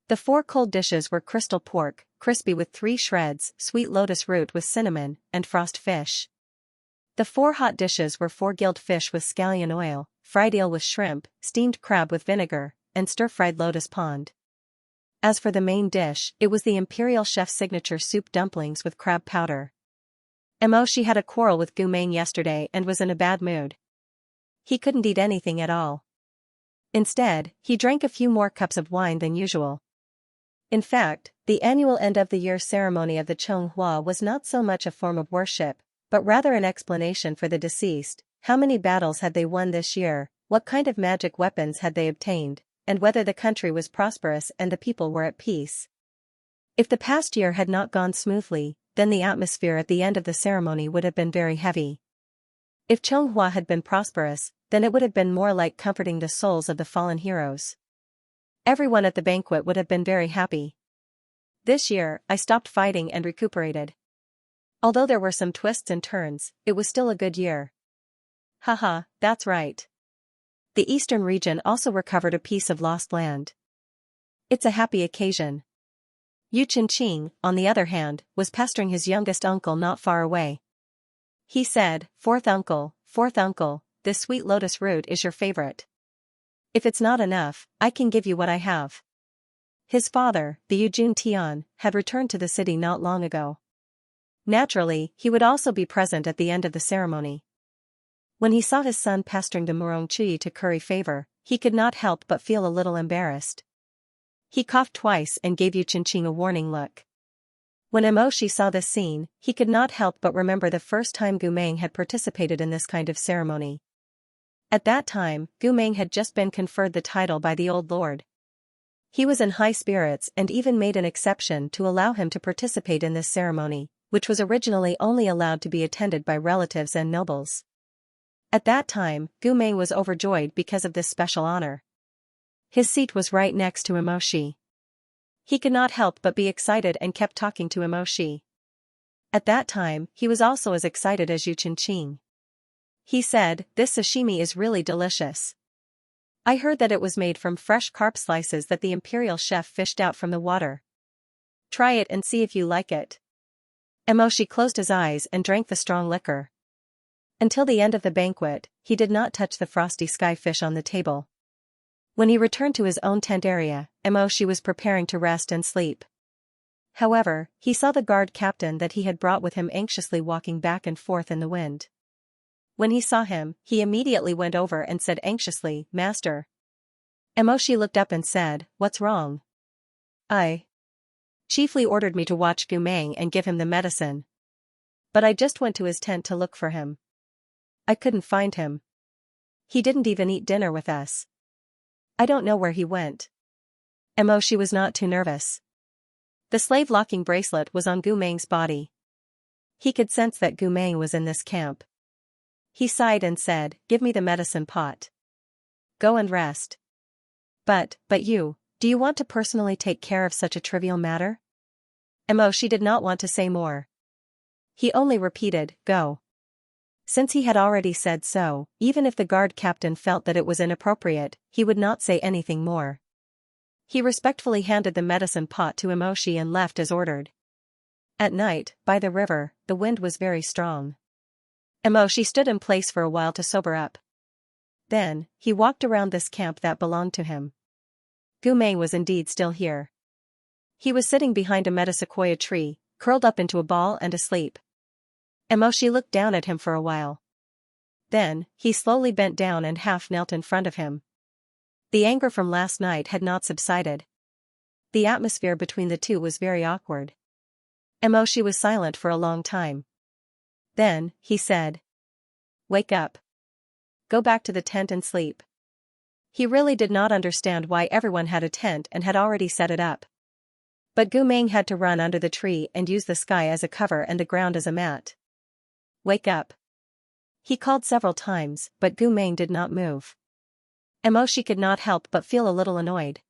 The 4 cold dishes were crystal pork, crispy with 3 shreds, sweet lotus root with cinnamon, and frost fish. The 4 hot dishes were 4 gilled fish with scallion oil, fried eel with shrimp, steamed crab with vinegar, and stir-fried lotus pond. As for the main dish, it was the imperial chef's signature soup dumplings with crab powder. Emoshi had a quarrel with Gu Meng yesterday and was in a bad mood. He couldn't eat anything at all. Instead, he drank a few more cups of wine than usual. In fact, the annual end-of-the-year ceremony of the Chonghua was not so much a form of worship, but rather an explanation for the deceased. How many battles had they won this year, what kind of magic weapons had they obtained, and whether the country was prosperous and the people were at peace. If the past year had not gone smoothly, then the atmosphere at the end of the ceremony would have been very heavy. If Chonghua had been prosperous, then it would have been more like comforting the souls of the fallen heroes. Everyone at the banquet would have been very happy. This year, I stopped fighting and recuperated. Although there were some twists and turns, it was still a good year. Haha, that's right. The eastern region also recovered a piece of lost land. It's a happy occasion. Yu Qingqing, on the other hand, was pestering his youngest uncle not far away. He said, fourth uncle, this sweet lotus root is your favorite. If it's not enough, I can give you what I have." His father, the Yujun Tian, had returned to the city not long ago. Naturally, he would also be present at the end of the ceremony. When he saw his son pestering the Murong Chui to curry favor, he could not help but feel a little embarrassed. He coughed twice and gave Yu Qingqing a warning look. When Emoshi saw this scene, he could not help but remember the first time Gu Meng had participated in this kind of ceremony. At that time, Gu Meng had just been conferred the title by the old lord. He was in high spirits and even made an exception to allow him to participate in this ceremony, which was originally only allowed to be attended by relatives and nobles. At that time, Gu Meng was overjoyed because of this special honor. His seat was right next to Emoshi. He could not help but be excited and kept talking to Emoshi. At that time, he was also as excited as Yu Qingqing. He said, "This sashimi is really delicious. I heard that it was made from fresh carp slices that the imperial chef fished out from the water. Try it and see if you like it." Emoshi closed his eyes and drank the strong liquor. Until the end of the banquet, he did not touch the frosty sky fish on the table. When he returned to his own tent area, Emoshi was preparing to rest and sleep. However, he saw the guard captain that he had brought with him anxiously walking back and forth in the wind. When he saw him, he immediately went over and said anxiously, "Master." Emoshi looked up and said, "What's wrong?" "I chiefly ordered me to watch Gumeng and give him the medicine. But I just went to his tent to look for him. I couldn't find him. He didn't even eat dinner with us. I don't know where he went." Emoshi was not too nervous. The slave locking bracelet was on Gumeng's body. He could sense that Gumeng was in this camp. He sighed and said, "Give me the medicine pot. Go and rest." But you, do you want to personally take care of such a trivial matter?" Emoshi did not want to say more. He only repeated, "Go." Since he had already said so, even if the guard captain felt that it was inappropriate, he would not say anything more. He respectfully handed the medicine pot to Emoshi and left as ordered. At night, by the river, the wind was very strong. Emoshi stood in place for a while to sober up. Then, he walked around this camp that belonged to him. Gumeng was indeed still here. He was sitting behind a metasequoia tree, curled up into a ball and asleep. Emoshi looked down at him for a while. Then, he slowly bent down and half knelt in front of him. The anger from last night had not subsided. The atmosphere between the two was very awkward. Emoshi was silent for a long time. Then, he said, "Wake up. Go back to the tent and sleep." He really did not understand why everyone had a tent and had already set it up. But Gumeng had to run under the tree and use the sky as a cover and the ground as a mat. "Wake up." He called several times, but Gumeng did not move. Emoshi could not help but feel a little annoyed.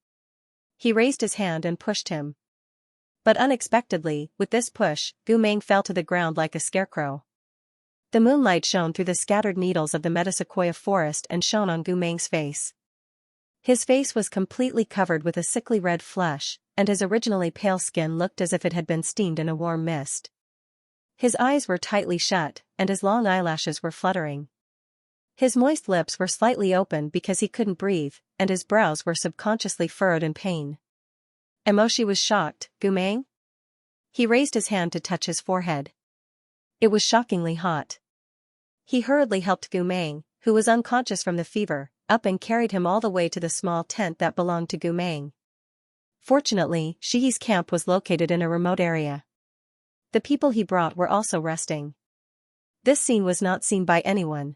He raised his hand and pushed him. But unexpectedly, with this push, Gumeng fell to the ground like a scarecrow. The moonlight shone through the scattered needles of the metasequoia forest and shone on Gumeng's face. His face was completely covered with a sickly red flush, and his originally pale skin looked as if it had been steamed in a warm mist. His eyes were tightly shut, and his long eyelashes were fluttering. His moist lips were slightly open because he couldn't breathe, and his brows were subconsciously furrowed in pain. Emoshi was shocked. "Gumeng?" He raised his hand to touch his forehead. It was shockingly hot. He hurriedly helped Gumeng, who was unconscious from the fever, up and carried him all the way to the small tent that belonged to Gumeng. Fortunately, Shihi's camp was located in a remote area. The people he brought were also resting. This scene was not seen by anyone.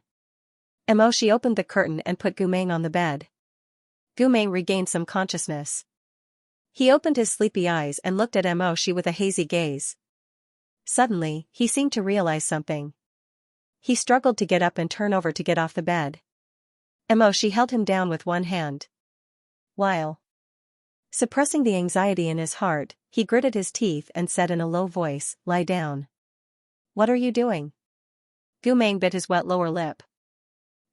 Emoshi opened the curtain and put Gumeng on the bed. Gumeng regained some consciousness. He opened his sleepy eyes and looked at Emoshi with a hazy gaze. Suddenly, he seemed to realize something. He struggled to get up and turn over to get off the bed. Emoshi held him down with one hand. While suppressing the anxiety in his heart, he gritted his teeth and said in a low voice, "Lie down." "What are you doing?" Gumeng bit his wet lower lip.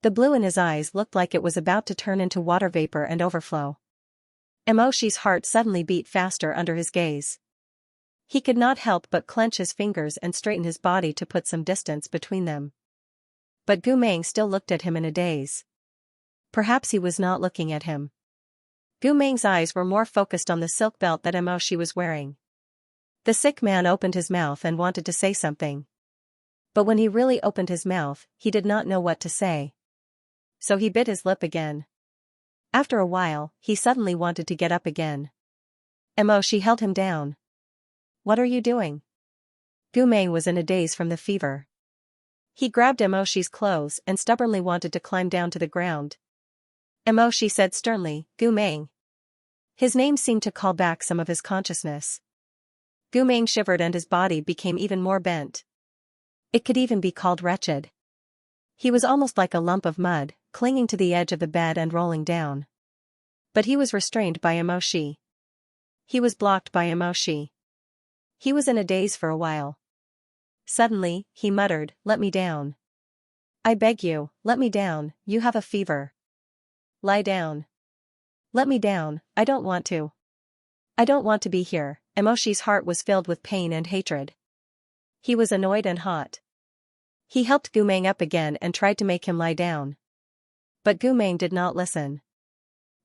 The blue in his eyes looked like it was about to turn into water vapor and overflow. Emoshi's heart suddenly beat faster under his gaze. He could not help but clench his fingers and straighten his body to put some distance between them. But Gumeng still looked at him in a daze. Perhaps he was not looking at him. Gumeng's eyes were more focused on the silk belt that Emoshi was wearing. The sick man opened his mouth and wanted to say something. But when he really opened his mouth, he did not know what to say. So he bit his lip again. After a while, he suddenly wanted to get up again. Emoshi held him down. "What are you doing?" Gumeng was in a daze from the fever. He grabbed Emoshi's clothes and stubbornly wanted to climb down to the ground. Emoshi said sternly, "Gumeng." His name seemed to call back some of his consciousness. Gumeng shivered and his body became even more bent. It could even be called wretched. He was almost like a lump of mud, clinging to the edge of the bed and rolling down. But he was restrained by Emoshi. He was blocked by Emoshi. He was in a daze for a while. Suddenly, he muttered, "Let me down. I beg you, let me down, you have a fever. Lie down. Let me down, I don't want to. I don't want to be here." Emoshi's heart was filled with pain and hatred. He was annoyed and hot. He helped Gumeng up again and tried to make him lie down. But Gumeng did not listen.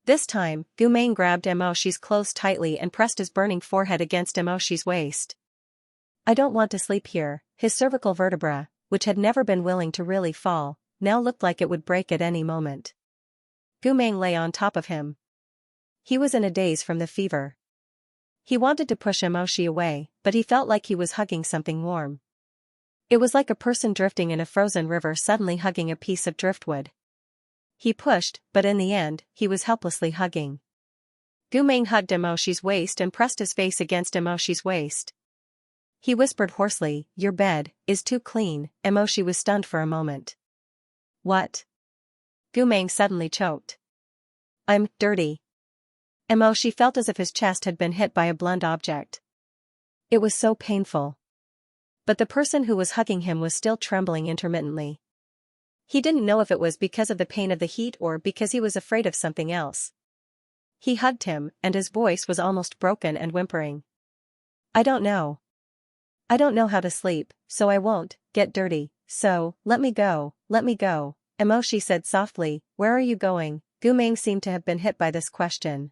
This time, Gumeng grabbed Emoshi's clothes tightly and pressed his burning forehead against Emoshi's waist. "I don't want to sleep here." His cervical vertebra, which had never been willing to really fall, now looked like it would break at any moment. Gu Meng lay on top of him. He was in a daze from the fever. He wanted to push Emoshi away, but he felt like he was hugging something warm. It was like a person drifting in a frozen river suddenly hugging a piece of driftwood. He pushed, but in the end, he was helplessly hugging. Gu Meng hugged Emoshi's waist and pressed his face against Emoshi's waist. He whispered hoarsely, "Your bed is too clean." Emoshi was stunned for a moment. "What?" Gu Meng suddenly choked. "I'm dirty." Emoshi felt as if his chest had been hit by a blunt object. It was so painful. But the person who was hugging him was still trembling intermittently. He didn't know if it was because of the pain of the heat or because he was afraid of something else. He hugged him, and his voice was almost broken and whimpering. "I don't know. I don't know how to sleep, so I won't get dirty, so, let me go, let me go." Emoshi said softly, "Where are you going?" Gu Meng seemed to have been hit by this question.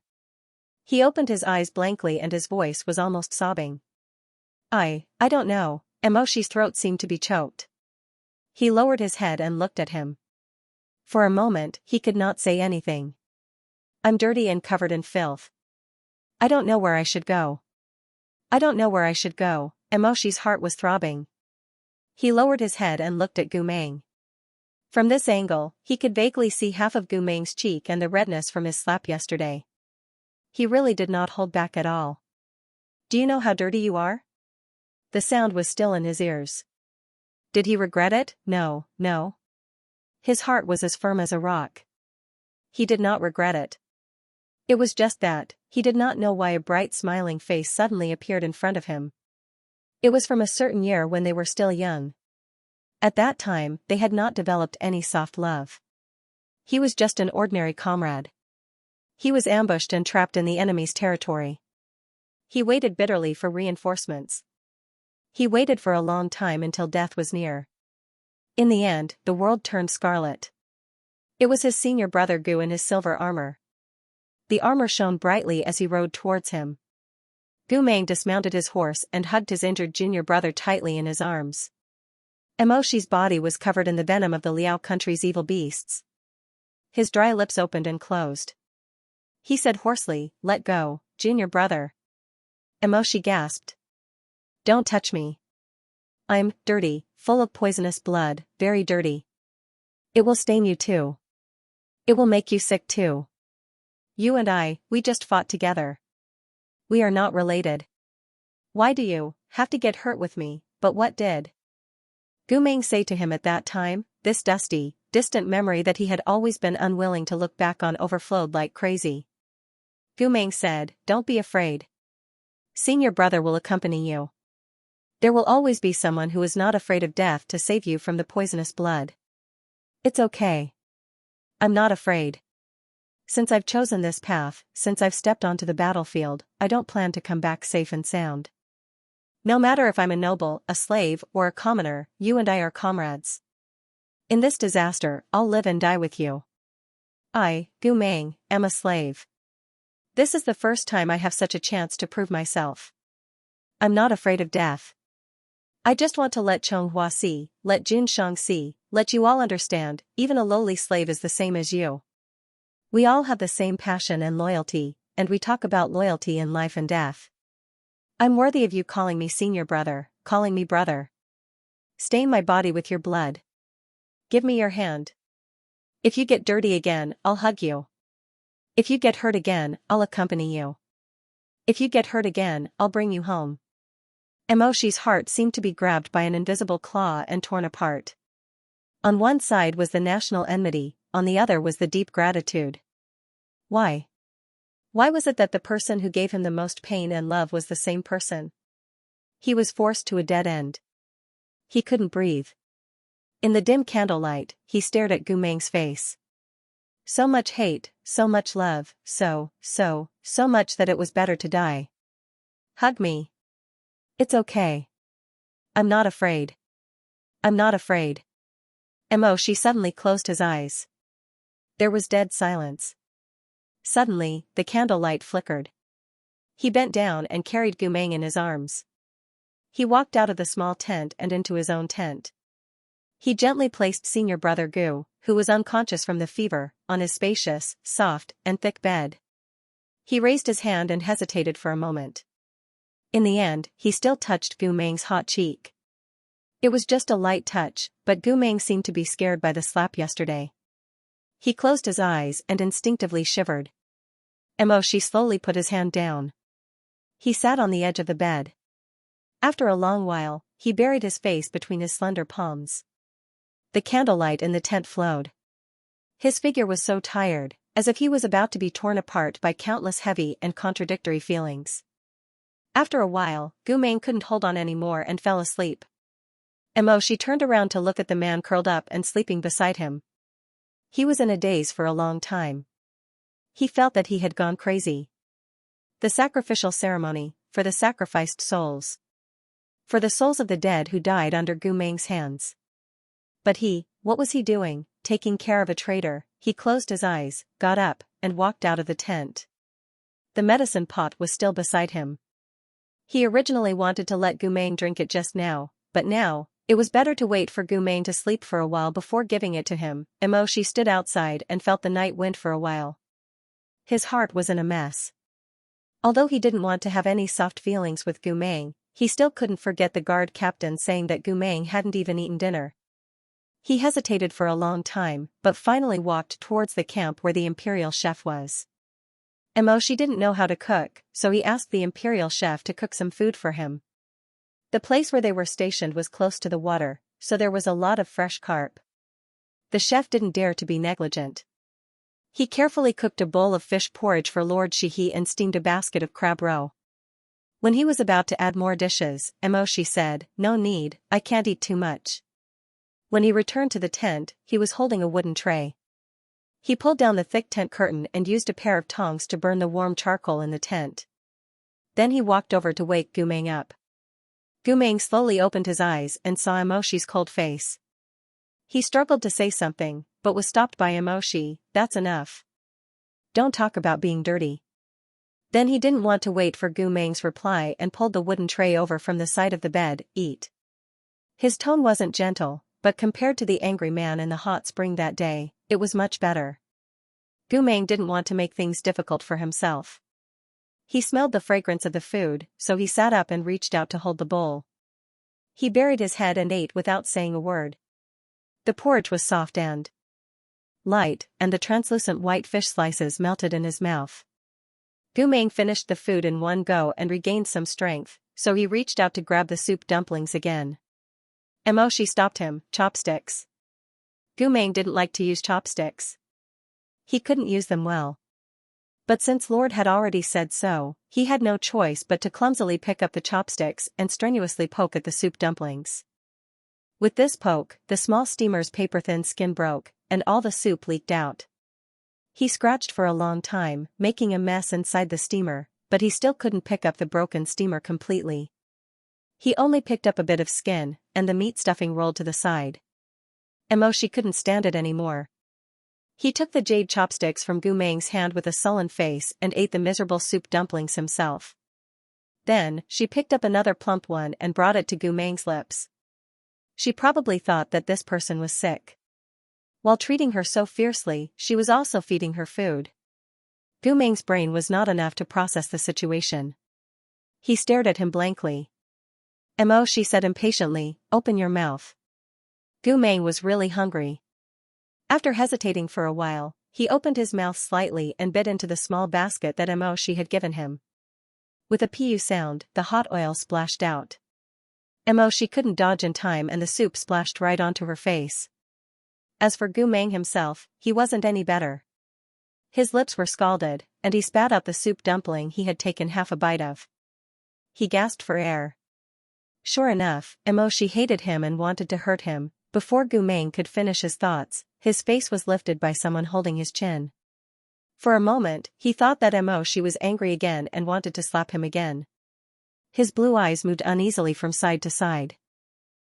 He opened his eyes blankly and his voice was almost sobbing. I don't know." Emoshi's throat seemed to be choked. He lowered his head and looked at him. For a moment, he could not say anything. "I'm dirty and covered in filth. I don't know where I should go. I don't know where I should go." Emoshi's heart was throbbing. He lowered his head and looked at Gu Meng. From this angle, he could vaguely see half of Gu Meng's cheek and the redness from his slap yesterday. He really did not hold back at all. "Do you know how dirty you are?" The sound was still in his ears. Did he regret it? No, no. His heart was as firm as a rock. He did not regret it. It was just that, he did not know why a bright smiling face suddenly appeared in front of him. It was from a certain year when they were still young. At that time, they had not developed any soft love. He was just an ordinary comrade. He was ambushed and trapped in the enemy's territory. He waited bitterly for reinforcements. He waited for a long time until death was near. In the end, the world turned scarlet. It was his senior brother Gu in his silver armor. The armor shone brightly as he rode towards him. Gu Meng dismounted his horse and hugged his injured junior brother tightly in his arms. Emoshi's body was covered in the venom of the Liao country's evil beasts. His dry lips opened and closed. He said hoarsely, "Let go, junior brother." Emoshi gasped. "Don't touch me. I'm dirty, full of poisonous blood, very dirty. It will stain you too. It will make you sick too. You and I, we just fought together. We are not related. Why do you have to get hurt with me?" But what did Gu Meng say to him at that time? This dusty, distant memory that he had always been unwilling to look back on overflowed like crazy. Gu Meng said, "Don't be afraid. Senior brother will accompany you. There will always be someone who is not afraid of death to save you from the poisonous blood. It's okay. I'm not afraid. Since I've chosen this path, since I've stepped onto the battlefield, I don't plan to come back safe and sound. No matter if I'm a noble, a slave, or a commoner, you and I are comrades. In this disaster, I'll live and die with you. I, Gu Meng, am a slave. This is the first time I have such a chance to prove myself. I'm not afraid of death. I just want to let Chonghua see, let Jun Shang see, let you all understand, even a lowly slave is the same as you. We all have the same passion and loyalty, and we talk about loyalty in life and death. I'm worthy of you calling me senior brother, calling me brother. Stain my body with your blood. Give me your hand. If you get dirty again, I'll hug you. If you get hurt again, I'll accompany you. If you get hurt again, I'll bring you home." Emoshi's heart seemed to be grabbed by an invisible claw and torn apart. On one side was the national enmity, on the other was the deep gratitude. Why? Why was it that the person who gave him the most pain and love was the same person? He was forced to a dead end. He couldn't breathe. In the dim candlelight, he stared at Gu Meng's face. So much hate, so much love, so much that it was better to die. "Hug me. It's okay. I'm not afraid. I'm not afraid." Emoshi suddenly closed his eyes. There was dead silence. Suddenly, the candlelight flickered. He bent down and carried Gu Meng in his arms. He walked out of the small tent and into his own tent. He gently placed senior brother Gu, who was unconscious from the fever, on his spacious, soft, and thick bed. He raised his hand and hesitated for a moment. In the end, he still touched Gu Meng's hot cheek. It was just a light touch, but Gu Meng seemed to be scared by the slap yesterday. He closed his eyes and instinctively shivered. She slowly put his hand down. He sat on the edge of the bed. After a long while, he buried his face between his slender palms. The candlelight in the tent flowed. His figure was so tired, as if he was about to be torn apart by countless heavy and contradictory feelings. After a while, Gu Meng couldn't hold on anymore and fell asleep. She turned around to look at the man curled up and sleeping beside him. He was in a daze for a long time. He felt that he had gone crazy. The sacrificial ceremony, for the sacrificed souls. For the souls of the dead who died under Gu Meng's hands. But what was he doing, taking care of a traitor? He closed his eyes, got up, and walked out of the tent. The medicine pot was still beside him. He originally wanted to let Gu Meng drink it just now, but now, it was better to wait for Gu Meng to sleep for a while before giving it to him. She stood outside and felt the night wind for a while. His heart was in a mess. Although he didn't want to have any soft feelings with Gu Meng, he still couldn't forget the guard captain saying that Gu Meng hadn't even eaten dinner. He hesitated for a long time, but finally walked towards the camp where the imperial chef was. She didn't know how to cook, so he asked the imperial chef to cook some food for him. The place where they were stationed was close to the water, so there was a lot of fresh carp. The chef didn't dare to be negligent. He carefully cooked a bowl of fish porridge for Lord Shihi and steamed a basket of crab roe. When he was about to add more dishes, She said, "No need, I can't eat too much." When he returned to the tent, he was holding a wooden tray. He pulled down the thick tent curtain and used a pair of tongs to burn the warm charcoal in the tent. Then he walked over to wake Gu Meng up. Gu Meng slowly opened his eyes and saw Moshi's cold face. He struggled to say something, but was stopped by Moshi. "That's enough. Don't talk about being dirty." Then he didn't want to wait for Gu Meng's reply and pulled the wooden tray over from the side of the bed. "Eat." His tone wasn't gentle, but compared to the angry man in the hot spring that day, it was much better. Gu Meng didn't want to make things difficult for himself. He smelled the fragrance of the food, so he sat up and reached out to hold the bowl. He buried his head and ate without saying a word. The porridge was soft and light, and the translucent white fish slices melted in his mouth. Gu Meng finished the food in one go and regained some strength, so he reached out to grab the soup dumplings again. She stopped him. "Chopsticks." Gu Meng didn't like to use chopsticks. He couldn't use them well. But since Lord had already said so, he had no choice but to clumsily pick up the chopsticks and strenuously poke at the soup dumplings. With this poke, the small steamer's paper-thin skin broke, and all the soup leaked out. He scratched for a long time, making a mess inside the steamer, but he still couldn't pick up the broken steamer completely. He only picked up a bit of skin, and the meat stuffing rolled to the side. She couldn't stand it anymore. He took the jade chopsticks from Gu Meng's hand with a sullen face and ate the miserable soup dumplings himself. Then, she picked up another plump one and brought it to Gu Meng's lips. She probably thought that this person was sick. While treating her so fiercely, she was also feeding her food. Gu Meng's brain was not enough to process the situation. He stared at him blankly. She said impatiently, "Open your mouth." Gu Meng was really hungry. After hesitating for a while, he opened his mouth slightly and bit into the small basket that She had given him. With a pu sound, the hot oil splashed out. She couldn't dodge in time and the soup splashed right onto her face. As for Gu Meng himself, he wasn't any better. His lips were scalded, and he spat out the soup dumpling he had taken half a bite of. He gasped for air. Sure enough, She hated him and wanted to hurt him. Before Gu Meng could finish his thoughts, his face was lifted by someone holding his chin. For a moment, he thought that She was angry again and wanted to slap him again. His blue eyes moved uneasily from side to side.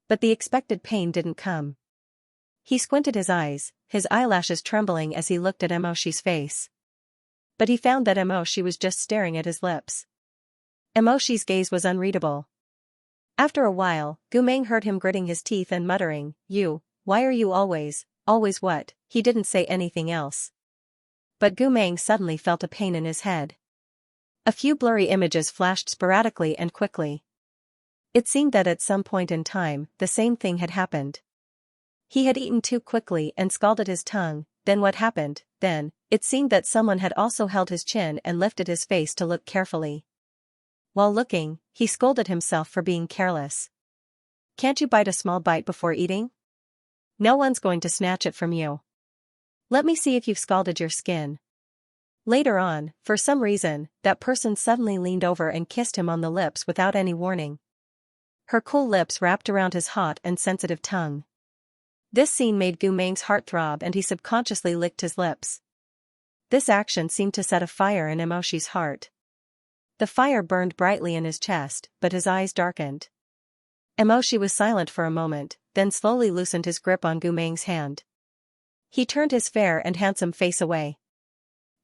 But the expected pain didn't come. He squinted his eyes, his eyelashes trembling as he looked at She's face. But he found that She was just staring at his lips. She's gaze was unreadable. After a while, Gu Meng heard him gritting his teeth and muttering, "You why are you always what? He didn't say anything else. But Gu Meng suddenly felt a pain in his head. A few blurry images flashed sporadically and quickly. It seemed that at some point in time, the same thing had happened. He had eaten too quickly and scalded his tongue. Then what happened? Then, it seemed that someone had also held his chin and lifted his face to look carefully. While looking, he scolded himself for being careless. Can't you bite a small bite before eating? No one's going to snatch it from you. Let me see if you've scalded your skin. Later on, for some reason, that person suddenly leaned over and kissed him on the lips without any warning. Her cool lips wrapped around his hot and sensitive tongue. This scene made Gu Meng's heart throb and he subconsciously licked his lips. This action seemed to set a fire in Emoshi's heart. The fire burned brightly in his chest, but his eyes darkened. Emoshi was silent for a moment, then slowly loosened his grip on Gu Meng's hand. He turned his fair and handsome face away.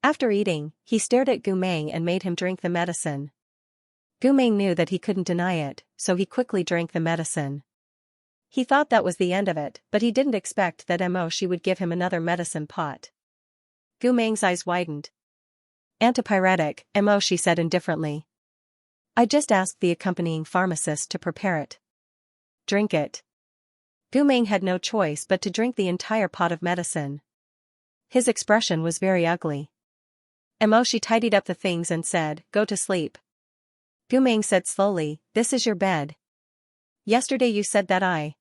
After eating, he stared at Gu Meng and made him drink the medicine. Gu Meng knew that he couldn't deny it, so he quickly drank the medicine. He thought that was the end of it, but he didn't expect that Emoshi would give him another medicine pot. Gu Meng's eyes widened. Antipyretic, Emoshi said indifferently. I just asked the accompanying pharmacist to prepare it. Drink it. Gu Meng had no choice but to drink the entire pot of medicine. His expression was very ugly. Emoshi tidied up the things and said, go to sleep. Gu Meng said slowly, this is your bed. Yesterday you said that I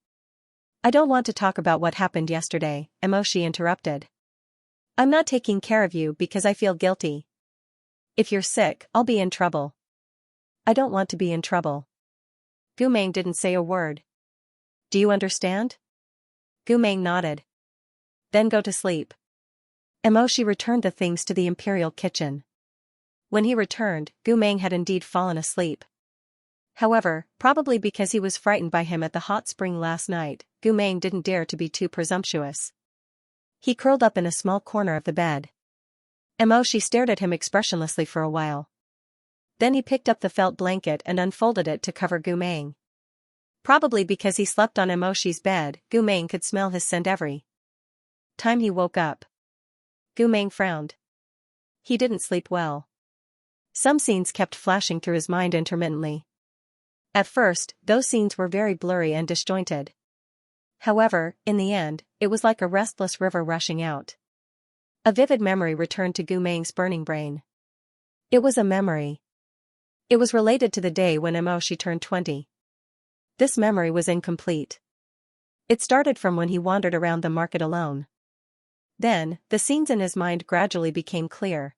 don't want to talk about what happened yesterday, Emoshi interrupted. I'm not taking care of you because I feel guilty. If you're sick, I'll be in trouble. I don't want to be in trouble. Gu Meng didn't say a word. Do you understand? Gu Meng nodded. Then go to sleep. Emoshi returned the things to the imperial kitchen. When he returned, Gu Meng had indeed fallen asleep. However, probably because he was frightened by him at the hot spring last night, Gu Meng didn't dare to be too presumptuous. He curled up in a small corner of the bed. Emoshi stared at him expressionlessly for a while. Then he picked up the felt blanket and unfolded it to cover Gu Meng. Probably because he slept on Emoshi's bed, Gu Meng could smell his scent every time he woke up. Gu Meng frowned. He didn't sleep well. Some scenes kept flashing through his mind intermittently. At first, those scenes were very blurry and disjointed. However, in the end, it was like a restless river rushing out. A vivid memory returned to Gu Meng's burning brain. It was a memory. It was related to the day when Emoshi turned 20. This memory was incomplete. It started from when he wandered around the market alone. Then, the scenes in his mind gradually became clear.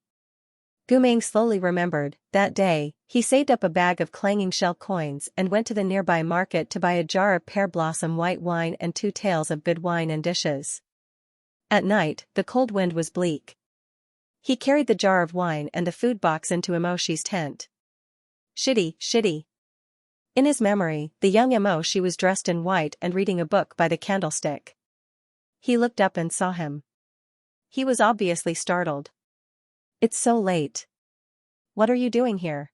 Gu Meng slowly remembered, that day, he saved up a bag of clanging shell coins and went to the nearby market to buy a jar of pear blossom white wine and 2 taels of good wine and dishes. At night, the cold wind was bleak. He carried the jar of wine and the food box into Emoshi's tent. Shitty. In his memory, the young Emoshi was dressed in white and reading a book by the candlestick. He looked up and saw him. He was obviously startled. It's so late. What are you doing here?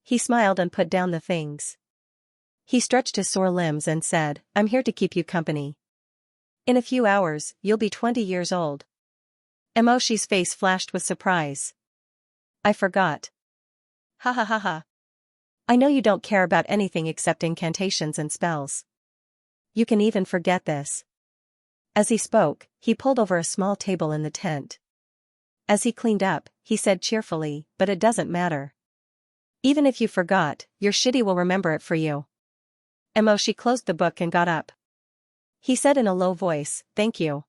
He smiled and put down the things. He stretched his sore limbs and said, I'm here to keep you company. In a few hours, you'll be 20 years old. Emoshi's face flashed with surprise. I forgot. Ha ha ha ha. I know you don't care about anything except incantations and spells. You can even forget this. As he spoke, he pulled over a small table in the tent. As he cleaned up, he said cheerfully, but it doesn't matter. Even if you forgot, your shitty will remember it for you. Emoshi closed the book and got up. He said in a low voice, thank you.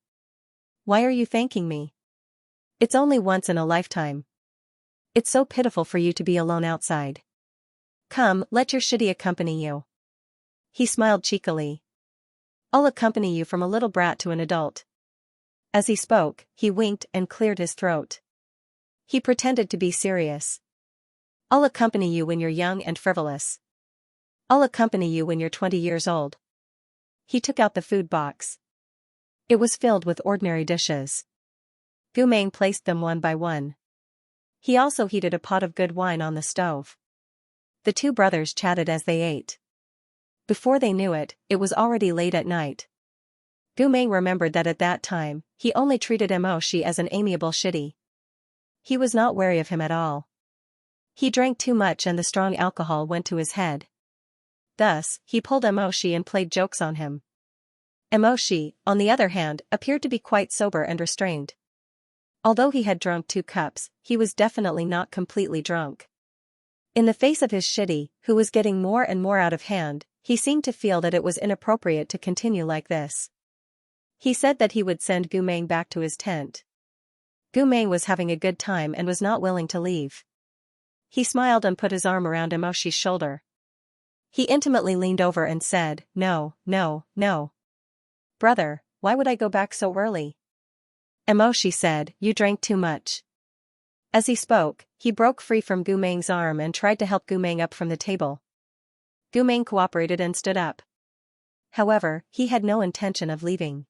Why are you thanking me? It's only once in a lifetime. It's so pitiful for you to be alone outside. Come, let your shitty accompany you. He smiled cheekily. I'll accompany you from a little brat to an adult. As he spoke, he winked and cleared his throat. He pretended to be serious. I'll accompany you when you're young and frivolous. I'll accompany you when you're 20 years old. He took out the food box. It was filled with ordinary dishes. Gu Meng placed them one by one. He also heated a pot of good wine on the stove. The 2 brothers chatted as they ate. Before they knew it, it was already late at night. Gu Meng remembered that at that time, he only treated Emoshi as an amiable shitty. He was not wary of him at all. He drank too much and the strong alcohol went to his head. Thus, he pulled Emoshi and played jokes on him. Emoshi, on the other hand, appeared to be quite sober and restrained. Although he had drunk 2 cups, he was definitely not completely drunk. In the face of his shitty, who was getting more and more out of hand, he seemed to feel that it was inappropriate to continue like this. He said that he would send Gu Meng back to his tent. Gu Meng was having a good time and was not willing to leave. He smiled and put his arm around Emoshi's shoulder. He intimately leaned over and said, "No, no, no. Brother, why would I go back so early?" Emoshi said, "You drank too much." As he spoke, he broke free from Gu Meng's arm and tried to help Gu Meng up from the table. Gu Meng cooperated and stood up. However, he had no intention of leaving.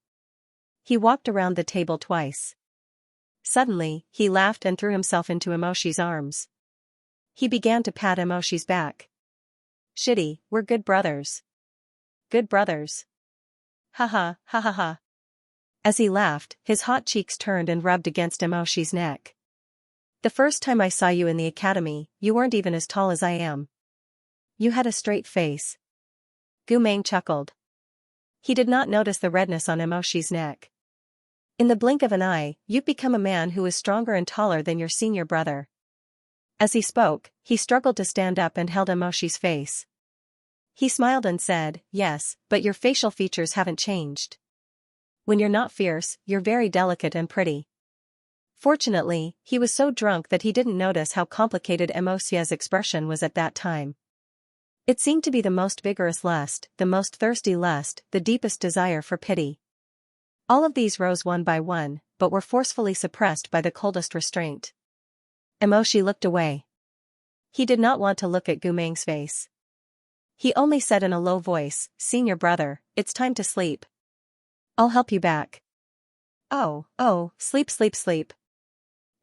He walked around the table twice. Suddenly, he laughed and threw himself into Emoshi's arms. He began to pat Emoshi's back. "Shitty, we're good brothers. Good brothers. Ha ha, ha ha ha." As he laughed, his hot cheeks turned and rubbed against Emoshi's neck. "The first time I saw you in the academy, you weren't even as tall as I am. You had a straight face." Gu Meng chuckled. He did not notice the redness on Emoshi's neck. "In the blink of an eye, you've become a man who is stronger and taller than your senior brother." As he spoke, he struggled to stand up and held Emoshi's face. He smiled and said, "Yes, but your facial features haven't changed. When you're not fierce, you're very delicate and pretty." Fortunately, he was so drunk that he didn't notice how complicated Emosia's expression was at that time. It seemed to be the most vigorous lust, the most thirsty lust, the deepest desire for pity. All of these rose one by one, but were forcefully suppressed by the coldest restraint. Emoshi looked away. He did not want to look at Gu Meng's face. He only said in a low voice, "Senior brother, it's time to sleep. I'll help you back." Oh, sleep sleep sleep."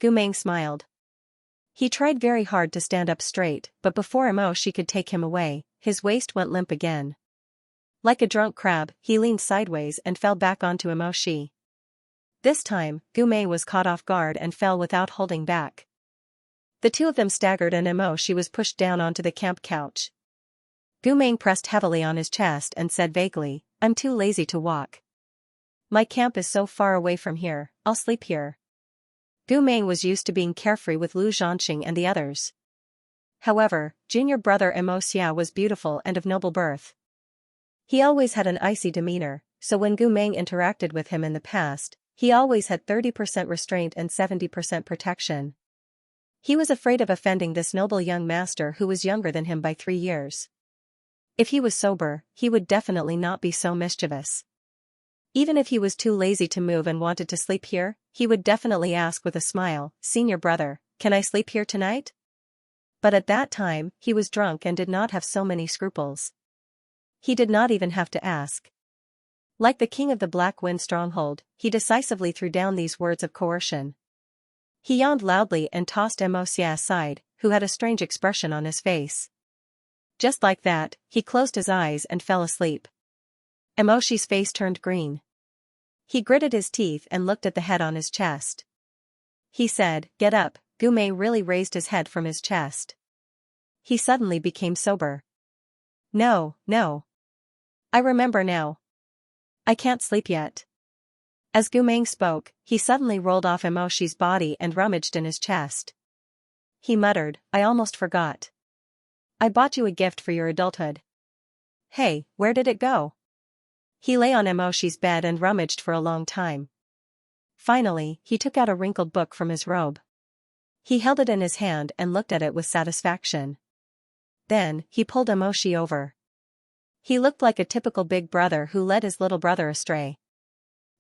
Gu Meng smiled. He tried very hard to stand up straight, but before Emoshi could take him away, his waist went limp again. Like a drunk crab, he leaned sideways and fell back onto Emoshi. This time, Gu Meng was caught off guard and fell without holding back. The two of them staggered and Emoshi was pushed down onto the camp couch. Gu Meng pressed heavily on his chest and said vaguely, "I'm too lazy to walk. My camp is so far away from here, I'll sleep here." Gu Meng was used to being carefree with Lu Zhanxing and the others. However, junior brother Emosia was beautiful and of noble birth. He always had an icy demeanor, so when Gu Meng interacted with him in the past, he always had 30% restraint and 70% protection. He was afraid of offending this noble young master who was younger than him by 3 years. If he was sober, he would definitely not be so mischievous. Even if he was too lazy to move and wanted to sleep here, he would definitely ask with a smile, "Senior brother, can I sleep here tonight?" But at that time, he was drunk and did not have so many scruples. He did not even have to ask. Like the king of the Black Wind stronghold, he decisively threw down these words of coercion. He yawned loudly and tossed Emosia aside, who had a strange expression on his face. Just like that, he closed his eyes and fell asleep. Emoshi's face turned green. He gritted his teeth and looked at the head on his chest. He said, "Get up." Gu Meng really raised his head from his chest. He suddenly became sober. No. I remember now. I can't sleep yet." As Gu Meng spoke, he suddenly rolled off Emoshi's body and rummaged in his chest. He muttered, "I almost forgot. I bought you a gift for your adulthood." "Hey, where did it go?" He lay on Emoshi's bed and rummaged for a long time. Finally, he took out a wrinkled book from his robe. He held it in his hand and looked at it with satisfaction. Then, he pulled Emoshi over. He looked like a typical big brother who led his little brother astray.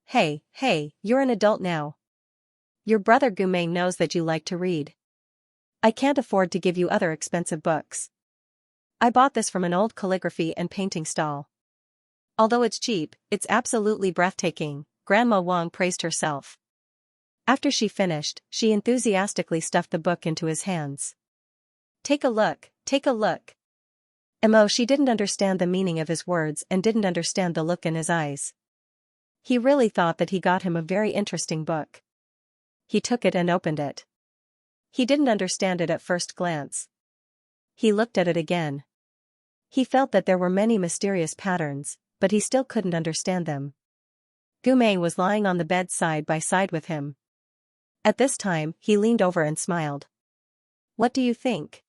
Hey, you're an adult now. Your brother Gu Meng knows that you like to read. I can't afford to give you other expensive books. I bought this from an old calligraphy and painting stall. Although it's cheap, it's absolutely breathtaking," Grandma Wang praised herself. After she finished, she enthusiastically stuffed the book into his hands. Take a look. Emoshi didn't understand the meaning of his words and didn't understand the look in his eyes. He really thought that he got him a very interesting book. He took it and opened it. He didn't understand it at first glance. He looked at it again. He felt that there were many mysterious patterns, but he still couldn't understand them. Gu Mei was lying on the bed side by side with him. At this time, he leaned over and smiled. "What do you think?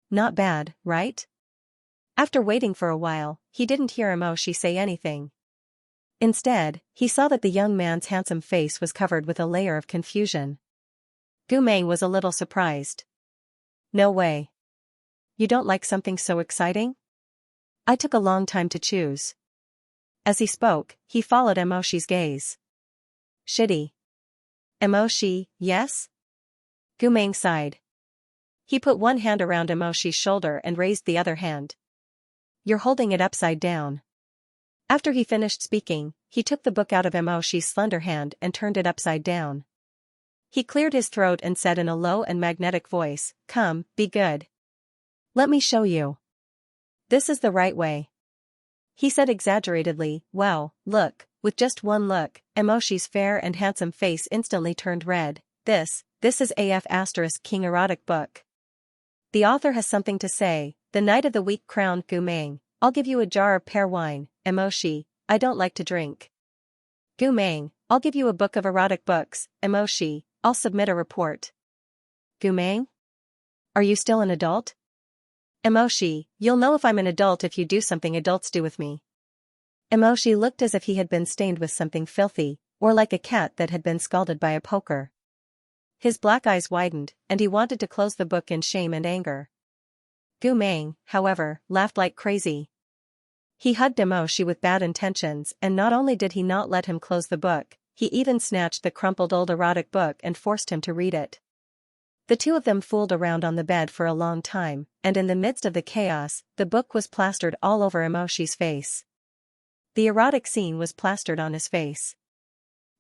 Not bad, right?" After waiting for a while, he didn't hear Emoshi say anything. Instead, he saw that the young man's handsome face was covered with a layer of confusion. Gu Mei was a little surprised. "No way. You don't like something so exciting? I took a long time to choose." As he spoke, he followed Emoshi's gaze. "Shitty. Emoshi, yes?" Gu Mei sighed. He put one hand around Emoshi's shoulder and raised the other hand. "You're holding it upside down." After he finished speaking, he took the book out of Emoshi's slender hand and turned it upside down. He cleared his throat and said in a low and magnetic voice, "Come, be good. Let me show you. This is the right way." He said exaggeratedly, "Wow, look." With just one look, Emoshi's fair and handsome face instantly turned red. This is AF** King erotic book. The author has something to say. The Knight of the Weak crowned Gu Mei. "I'll give you a jar of pear wine, Emoshi, I don't like to drink." Gu Mei, "I'll give you a book of erotic books, Emoshi, I'll submit a report." Gu Mei? "Are you still an adult?" Emoshi, "You'll know if I'm an adult if you do something adults do with me." Emoshi looked as if he had been stained with something filthy, or like a cat that had been scalded by a poker. His black eyes widened, and he wanted to close the book in shame and anger. Gu Mei, however, laughed like crazy. He hugged Emoshi with bad intentions, and not only did he not let him close the book, he even snatched the crumpled old erotic book and forced him to read it. The two of them fooled around on the bed for a long time, and in the midst of the chaos, the book was plastered all over Emoshi's face. The erotic scene was plastered on his face.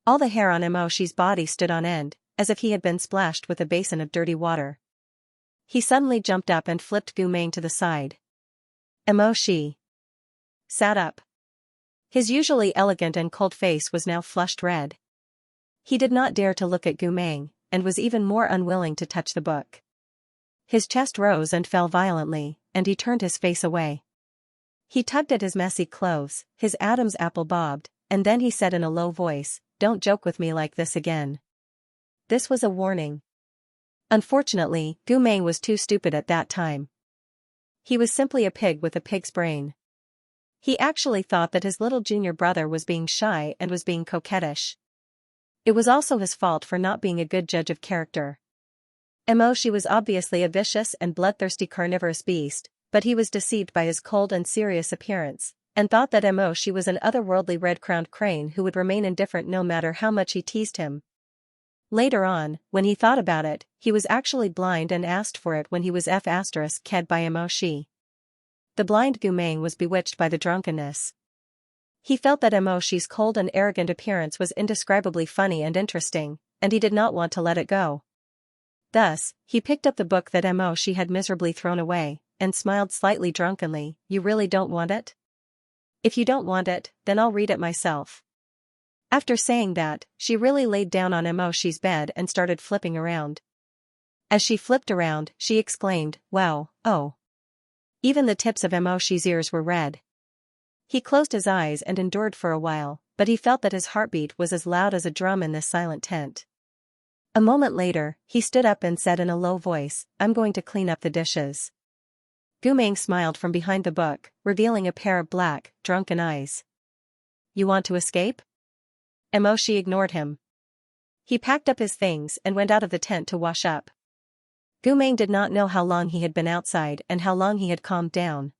All the hair on Emoshi's body stood on end, as if he had been splashed with a basin of dirty water. He suddenly jumped up and flipped Gu Mei to the side. Emoshi sat up. His usually elegant and cold face was now flushed red. He did not dare to look at Gu Mei, and was even more unwilling to touch the book. His chest rose and fell violently, and he turned his face away. He tugged at his messy clothes, his Adam's apple bobbed, and then he said in a low voice, "Don't joke with me like this again." This was a warning. Unfortunately, Gu Mei was too stupid at that time. He was simply a pig with a pig's brain. He actually thought that his little junior brother was being shy and was being coquettish. It was also his fault for not being a good judge of character. Emoshi was obviously a vicious and bloodthirsty carnivorous beast, but he was deceived by his cold and serious appearance, and thought that Emoshi was an otherworldly red-crowned crane who would remain indifferent no matter how much he teased him. Later on, when he thought about it, he was actually blind and asked for it when he was F***ked by Emoshi. The blind Gu Mei was bewitched by the drunkenness. He felt that Emoshi's cold and arrogant appearance was indescribably funny and interesting, and he did not want to let it go. Thus, he picked up the book that Emoshi had miserably thrown away, and smiled slightly drunkenly. "You really don't want it? If you don't want it, then I'll read it myself." After saying that, she really laid down on Emoshi's bed and started flipping around. As she flipped around, she exclaimed, "Wow, oh." Even the tips of Emoshi's ears were red. He closed his eyes and endured for a while, but he felt that his heartbeat was as loud as a drum in this silent tent. A moment later, he stood up and said in a low voice, "I'm going to clean up the dishes." Gu Mei smiled from behind the book, revealing a pair of black, drunken eyes. "You want to escape?" Emoshi ignored him. He packed up his things and went out of the tent to wash up. Gu Mei did not know how long he had been outside and how long he had calmed down.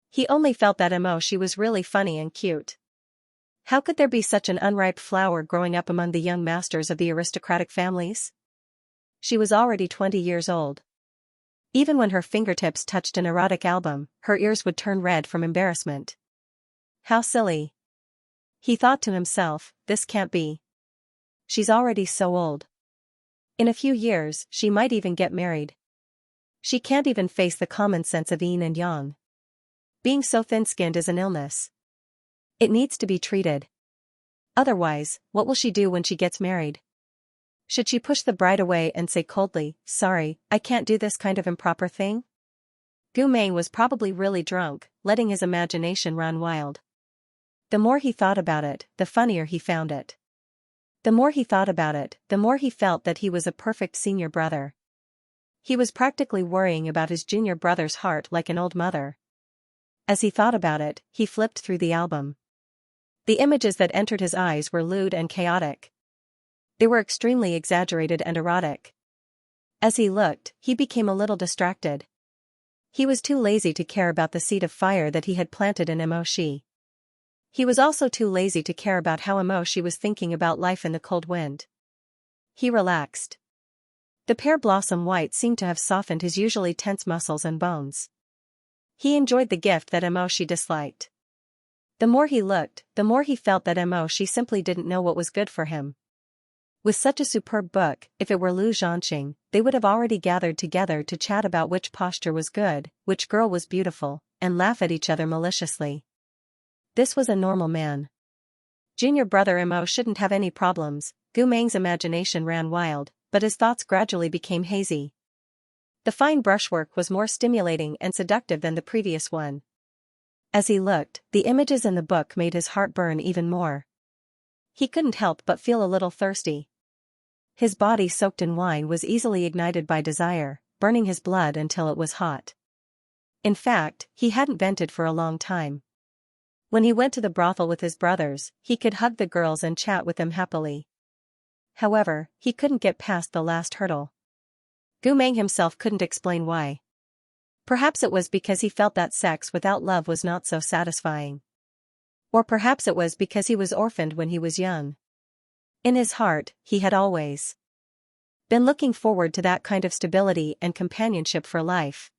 He only felt that Emoshi was really funny and cute. How could there be such an unripe flower growing up among the young masters of the aristocratic families? She was already 20 years old. Even when her fingertips touched an erotic album, her ears would turn red from embarrassment. How silly. He thought to himself, this can't be. She's already so old. In a few years, she might even get married. She can't even face the common sense of yin and yang. Being so thin-skinned is an illness. It needs to be treated. Otherwise, what will she do when she gets married? Should she push the bride away and say coldly, "Sorry, I can't do this kind of improper thing"? Gu Meng was probably really drunk, letting his imagination run wild. The more he thought about it, the funnier he found it. The more he thought about it, the more he felt that he was a perfect senior brother. He was practically worrying about his junior brother's heart like an old mother. As he thought about it, he flipped through the album. The images that entered his eyes were lewd and chaotic. They were extremely exaggerated and erotic. As he looked, he became a little distracted. He was too lazy to care about the seed of fire that he had planted in Emoshi. He was also too lazy to care about how Emoshi was thinking about life in the cold wind. He relaxed. The pear blossom white seemed to have softened his usually tense muscles and bones. He enjoyed the gift that Emoshi disliked. The more he looked, the more he felt that Emoshi simply didn't know what was good for him. With such a superb book, if it were Lu Zhanxing, they would have already gathered together to chat about which posture was good, which girl was beautiful, and laugh at each other maliciously. This was a normal man. Junior brother Emo shouldn't have any problems. Gu Meng's imagination ran wild, but his thoughts gradually became hazy. The fine brushwork was more stimulating and seductive than the previous one. As he looked, the images in the book made his heart burn even more. He couldn't help but feel a little thirsty. His body soaked in wine was easily ignited by desire, burning his blood until it was hot. In fact, he hadn't vented for a long time. When he went to the brothel with his brothers, he could hug the girls and chat with them happily. However, he couldn't get past the last hurdle. Gu Meng himself couldn't explain why. Perhaps it was because he felt that sex without love was not so satisfying. Or perhaps it was because he was orphaned when he was young. In his heart, he had always been looking forward to that kind of stability and companionship for life.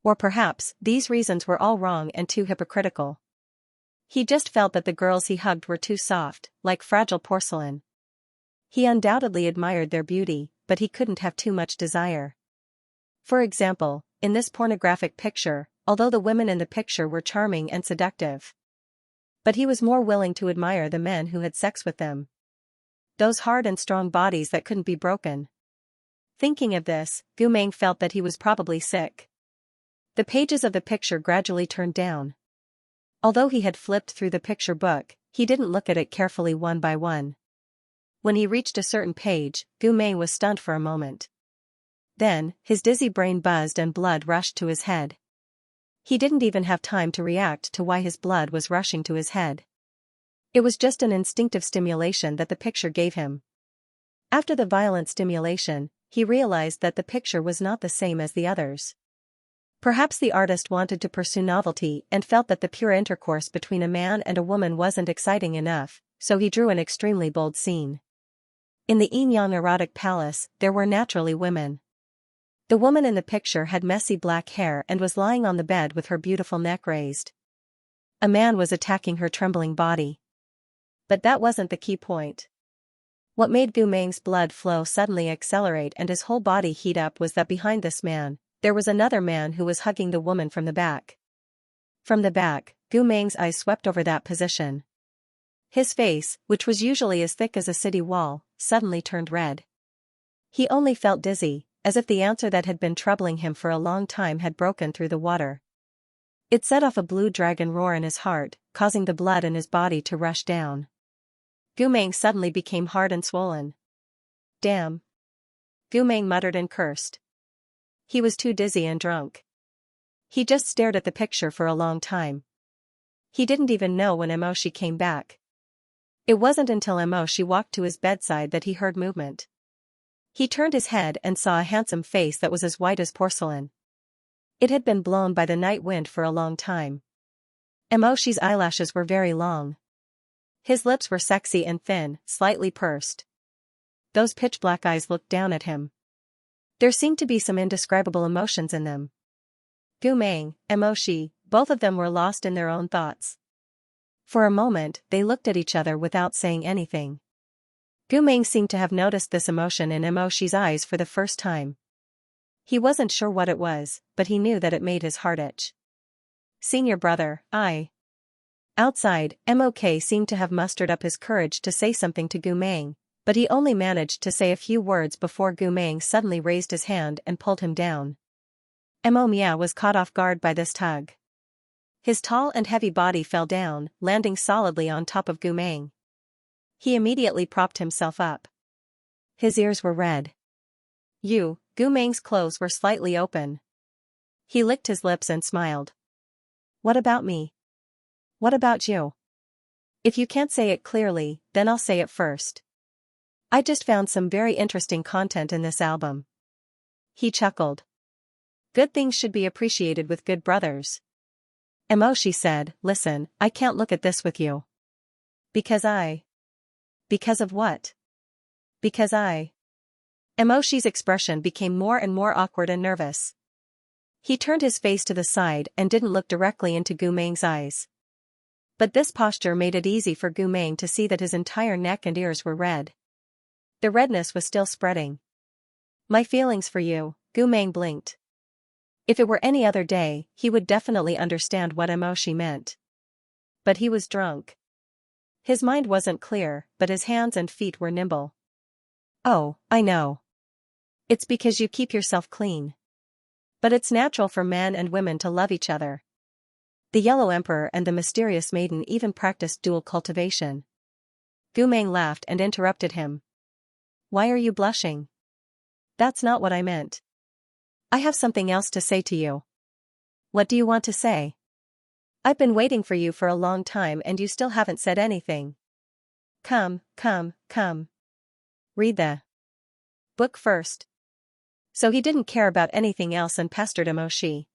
Or perhaps these reasons were all wrong and too hypocritical. He just felt that the girls he hugged were too soft, like fragile porcelain. He undoubtedly admired their beauty, but he couldn't have too much desire. For example, in this pornographic picture, although the women in the picture were charming and seductive, but he was more willing to admire the men who had sex with them. Those hard and strong bodies that couldn't be broken. Thinking of this, Gu Meng felt that he was probably sick. The pages of the picture gradually turned down. Although he had flipped through the picture book, he didn't look at it carefully one by one. When he reached a certain page, Gu Meng was stunned for a moment. Then, his dizzy brain buzzed and blood rushed to his head. He didn't even have time to react to why his blood was rushing to his head. It was just an instinctive stimulation that the picture gave him. After the violent stimulation, he realized that the picture was not the same as the others. Perhaps the artist wanted to pursue novelty and felt that the pure intercourse between a man and a woman wasn't exciting enough, so he drew an extremely bold scene. In the Yinyang erotic palace, there were naturally women. The woman in the picture had messy black hair and was lying on the bed with her beautiful neck raised. A man was attacking her trembling body. But that wasn't the key point. What made Gu Meng's blood flow suddenly accelerate and his whole body heat up was that behind this man, there was another man who was hugging the woman from the back. From the back, Gu Meng's eyes swept over that position. His face, which was usually as thick as a city wall, suddenly turned red. He only felt dizzy, as if the answer that had been troubling him for a long time had broken through the water. It set off a blue dragon roar in his heart, causing the blood in his body to rush down. Gu Meng suddenly became hard and swollen. Damn! Gu Meng muttered and cursed. He was too dizzy and drunk. He just stared at the picture for a long time. He didn't even know when Emoshi came back. It wasn't until Emoshi walked to his bedside that he heard movement. He turned his head and saw a handsome face that was as white as porcelain. It had been blown by the night wind for a long time. Emoshi's eyelashes were very long. His lips were sexy and thin, slightly pursed. Those pitch-black eyes looked down at him. There seemed to be some indescribable emotions in them. Gu Meng, Emoshi, both of them were lost in their own thoughts. For a moment, they looked at each other without saying anything. Gu Meng seemed to have noticed this emotion in Emoshi's eyes for the first time. He wasn't sure what it was, but he knew that it made his heart itch. Senior brother, Outside, Mok seemed to have mustered up his courage to say something to Gu Meng, but he only managed to say a few words before Gu Meng suddenly raised his hand and pulled him down. Mo Mia was caught off guard by this tug. His tall and heavy body fell down, landing solidly on top of Gu Meng. He immediately propped himself up. His ears were red. Gu Meng's clothes were slightly open. He licked his lips and smiled. What about me? What about you? If you can't say it clearly, then I'll say it first. I just found some very interesting content in this album. He chuckled. Good things should be appreciated with good brothers. Emoshi said, listen, I can't look at this with you. Because of what? Because Emoshi's expression became more and more awkward and nervous. He turned his face to the side and didn't look directly into Gu Meng's eyes. But this posture made it easy for Gu Meng to see that his entire neck and ears were red. The redness was still spreading. My feelings for you, Gu Meng blinked. If it were any other day, he would definitely understand what Emoshi meant. But he was drunk. His mind wasn't clear, but his hands and feet were nimble. Oh, I know. It's because you keep yourself clean. But it's natural for men and women to love each other. The Yellow Emperor and the mysterious maiden even practiced dual cultivation. Gu Meng laughed and interrupted him. Why are you blushing? That's not what I meant. I have something else to say to you. What do you want to say? I've been waiting for you for a long time and you still haven't said anything. Come. Read the book first. So he didn't care about anything else and pestered Emoshi.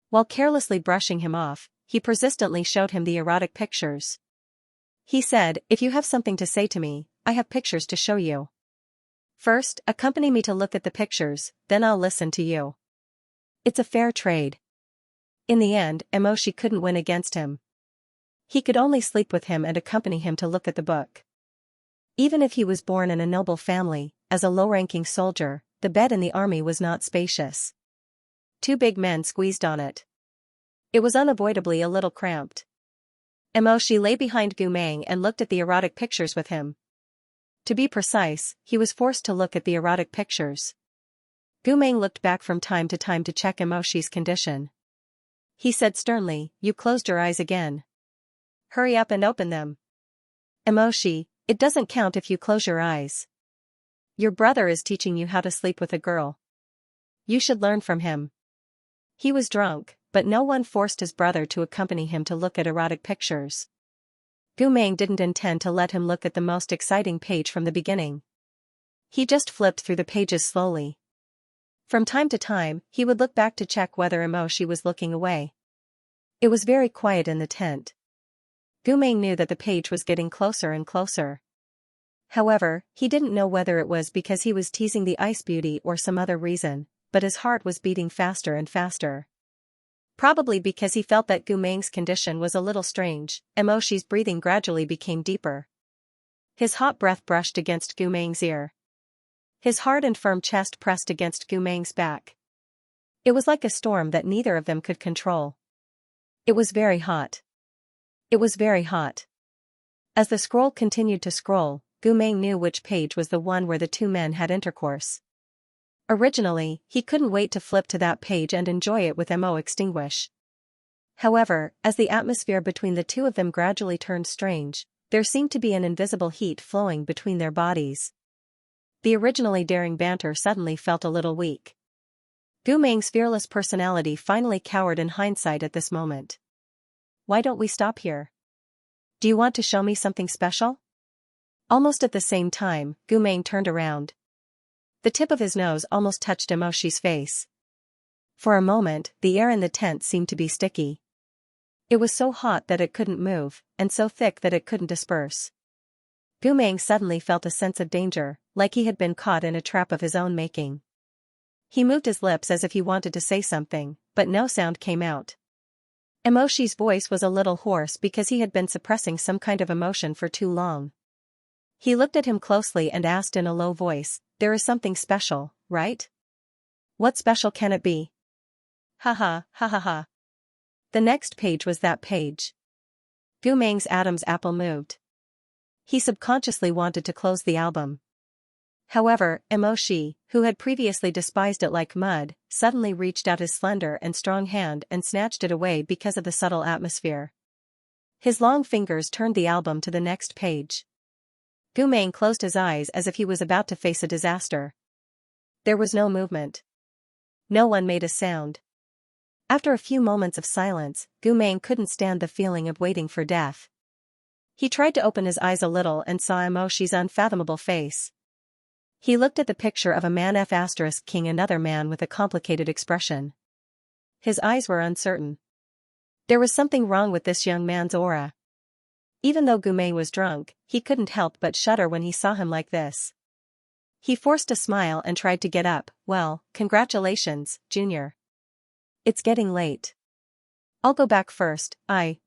While carelessly brushing him off, he persistently showed him the erotic pictures. He said, if you have something to say to me, I have pictures to show you. First, accompany me to look at the pictures, then I'll listen to you. It's a fair trade. In the end, Emoshi couldn't win against him. He could only sleep with him and accompany him to look at the book. Even if he was born in a noble family, as a low-ranking soldier, the bed in the army was not spacious. Two big men squeezed on it. It was unavoidably a little cramped. Emoshi lay behind Gu Meng and looked at the erotic pictures with him. To be precise, he was forced to look at the erotic pictures. Gu Meng looked back from time to time to check Emoshi's condition. He said sternly, you closed your eyes again. Hurry up and open them. Emoshi, it doesn't count if you close your eyes. Your brother is teaching you how to sleep with a girl. You should learn from him. He was drunk, but no one forced his brother to accompany him to look at erotic pictures. Gu Meng didn't intend to let him look at the most exciting page from the beginning. He just flipped through the pages slowly. From time to time, he would look back to check whether Emoshi was looking away. It was very quiet in the tent. Gu Meng knew that the page was getting closer and closer. However, he didn't know whether it was because he was teasing the ice beauty or some other reason, but his heart was beating faster and faster. Probably because he felt that Gu Meng's condition was a little strange, Emoshi's breathing gradually became deeper. His hot breath brushed against Gu Meng's ear. His hard and firm chest pressed against Gu Meng's back. It was like a storm that neither of them could control. It was very hot. It was very hot. As the scroll continued to scroll, Gu Meng knew which page was the one where the two men had intercourse. Originally, he couldn't wait to flip to that page and enjoy it with Mo extinguish. However, as the atmosphere between the two of them gradually turned strange, there seemed to be an invisible heat flowing between their bodies. The originally daring banter suddenly felt a little weak. Gu Meng's fearless personality finally cowered in hindsight at this moment. Why don't we stop here? Do you want to show me something special? Almost at the same time, Gu Meng turned around. The tip of his nose almost touched Emoshi's face. For a moment, the air in the tent seemed to be sticky. It was so hot that it couldn't move, and so thick that it couldn't disperse. Gu Meng suddenly felt a sense of danger, like he had been caught in a trap of his own making. He moved his lips as if he wanted to say something, but no sound came out. Emoshi's voice was a little hoarse because he had been suppressing some kind of emotion for too long. He looked at him closely and asked in a low voice, there is something special, right? What special can it be? Ha ha ha ha ha. The next page was that page. Gu Meng's Adam's apple moved. He subconsciously wanted to close the album. However, Mo Shi, who had previously despised it like mud, suddenly reached out his slender and strong hand and snatched it away because of the subtle atmosphere. His long fingers turned the album to the next page. Gu Meng closed his eyes as if he was about to face a disaster. There was no movement. No one made a sound. After a few moments of silence, Gu Meng couldn't stand the feeling of waiting for death. He tried to open his eyes a little and saw Mo Shi's unfathomable face. He looked at the picture of a man King, another man with a complicated expression. His eyes were uncertain. There was something wrong with this young man's aura. Even though Gu Meng was drunk, he couldn't help but shudder when he saw him like this. He forced a smile and tried to get up. Well, congratulations, Junior. It's getting late. I'll go back first.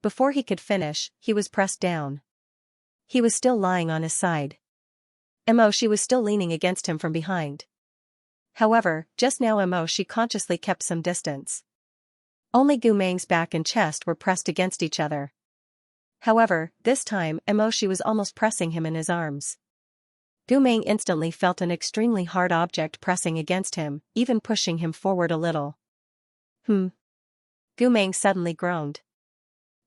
Before he could finish, he was pressed down. He was still lying on his side. Mo Shi was still leaning against him from behind. However, just now Mo Shi consciously kept some distance. Only Gu Meng's back and chest were pressed against each other. However, this time Mo Shi was almost pressing him in his arms. Gu Meng instantly felt an extremely hard object pressing against him, even pushing him forward a little. Gu Meng suddenly groaned.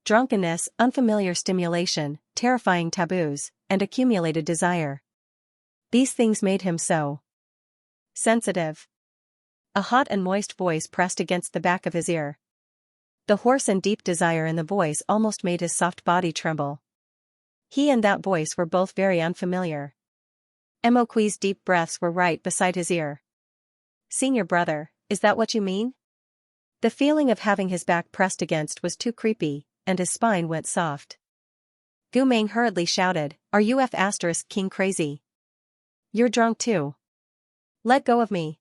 Drunkenness, unfamiliar stimulation, terrifying taboos, and accumulated desire. These things made him so sensitive. A hot and moist voice pressed against the back of his ear. The hoarse and deep desire in the voice almost made his soft body tremble. He and that voice were both very unfamiliar. Mo Qi's deep breaths were right beside his ear. Senior brother, is that what you mean? The feeling of having his back pressed against was too creepy, and his spine went soft. Gu Meng hurriedly shouted, Are you King crazy? You're drunk too. Let go of me.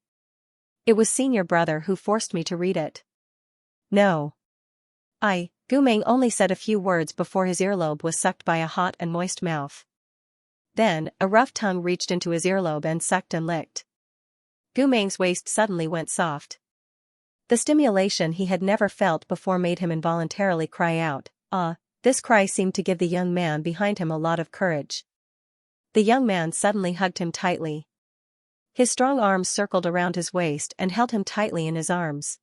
It was senior brother who forced me to read it. No. Gu Meng only said a few words before his earlobe was sucked by a hot and moist mouth. Then, a rough tongue reached into his earlobe and sucked and licked. Gu Meng's waist suddenly went soft. The stimulation he had never felt before made him involuntarily cry out, Ah! This cry seemed to give the young man behind him a lot of courage. The young man suddenly hugged him tightly. His strong arms circled around his waist and held him tightly in his arms.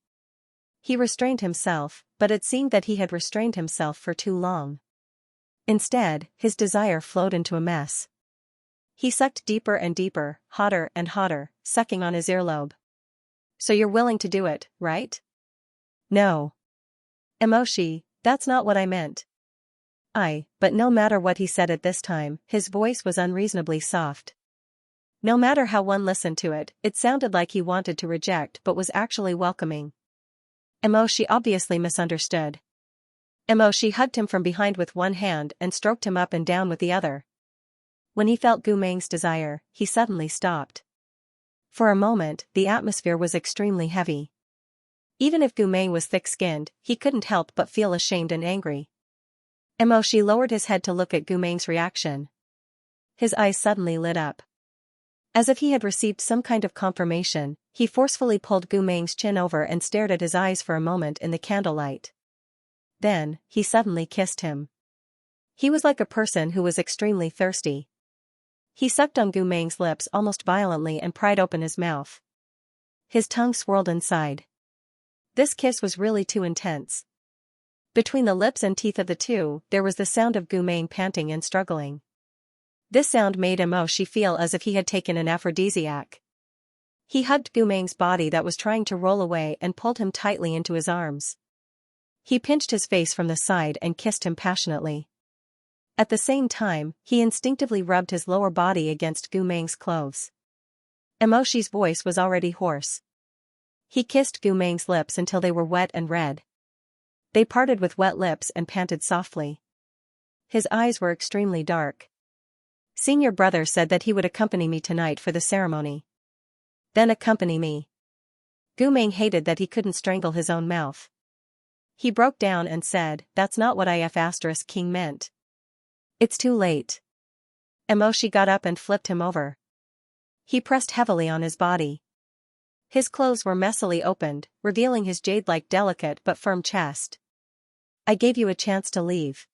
He restrained himself, but it seemed that he had restrained himself for too long. Instead, his desire flowed into a mess. He sucked deeper and deeper, hotter and hotter, sucking on his earlobe. So you're willing to do it, right? No. Mo Shi, that's not what I meant. But no matter what he said at this time, his voice was unreasonably soft. No matter how one listened to it, it sounded like he wanted to reject but was actually welcoming. Mo Shi obviously misunderstood. Mo Shi hugged him from behind with one hand and stroked him up and down with the other. When he felt Gu Meng's desire, he suddenly stopped. For a moment, the atmosphere was extremely heavy. Even if Gu Meng was thick-skinned, he couldn't help but feel ashamed and angry. Mo Shi lowered his head to look at Gu Meng's reaction. His eyes suddenly lit up. As if he had received some kind of confirmation, he forcefully pulled Gu Meng's chin over and stared at his eyes for a moment in the candlelight. Then, he suddenly kissed him. He was like a person who was extremely thirsty. He sucked on Gu Meng's lips almost violently and pried open his mouth. His tongue swirled inside. This kiss was really too intense. Between the lips and teeth of the two, there was the sound of Gu Meng panting and struggling. This sound made Mo Shi feel as if he had taken an aphrodisiac. He hugged Gu Meng's body that was trying to roll away and pulled him tightly into his arms. He pinched his face from the side and kissed him passionately. At the same time, he instinctively rubbed his lower body against Gu Meng's clothes. Mo Shi's voice was already hoarse. He kissed Gu Meng's lips until they were wet and red. They parted with wet lips and panted softly. His eyes were extremely dark. Senior brother said that he would accompany me tonight for the ceremony. Then accompany me. Gu Meng hated that he couldn't strangle his own mouth. He broke down and said, That's not what King meant. It's too late. Mo Shi got up and flipped him over. He pressed heavily on his body. His clothes were messily opened, revealing his jade-like delicate but firm chest. I gave you a chance to leave.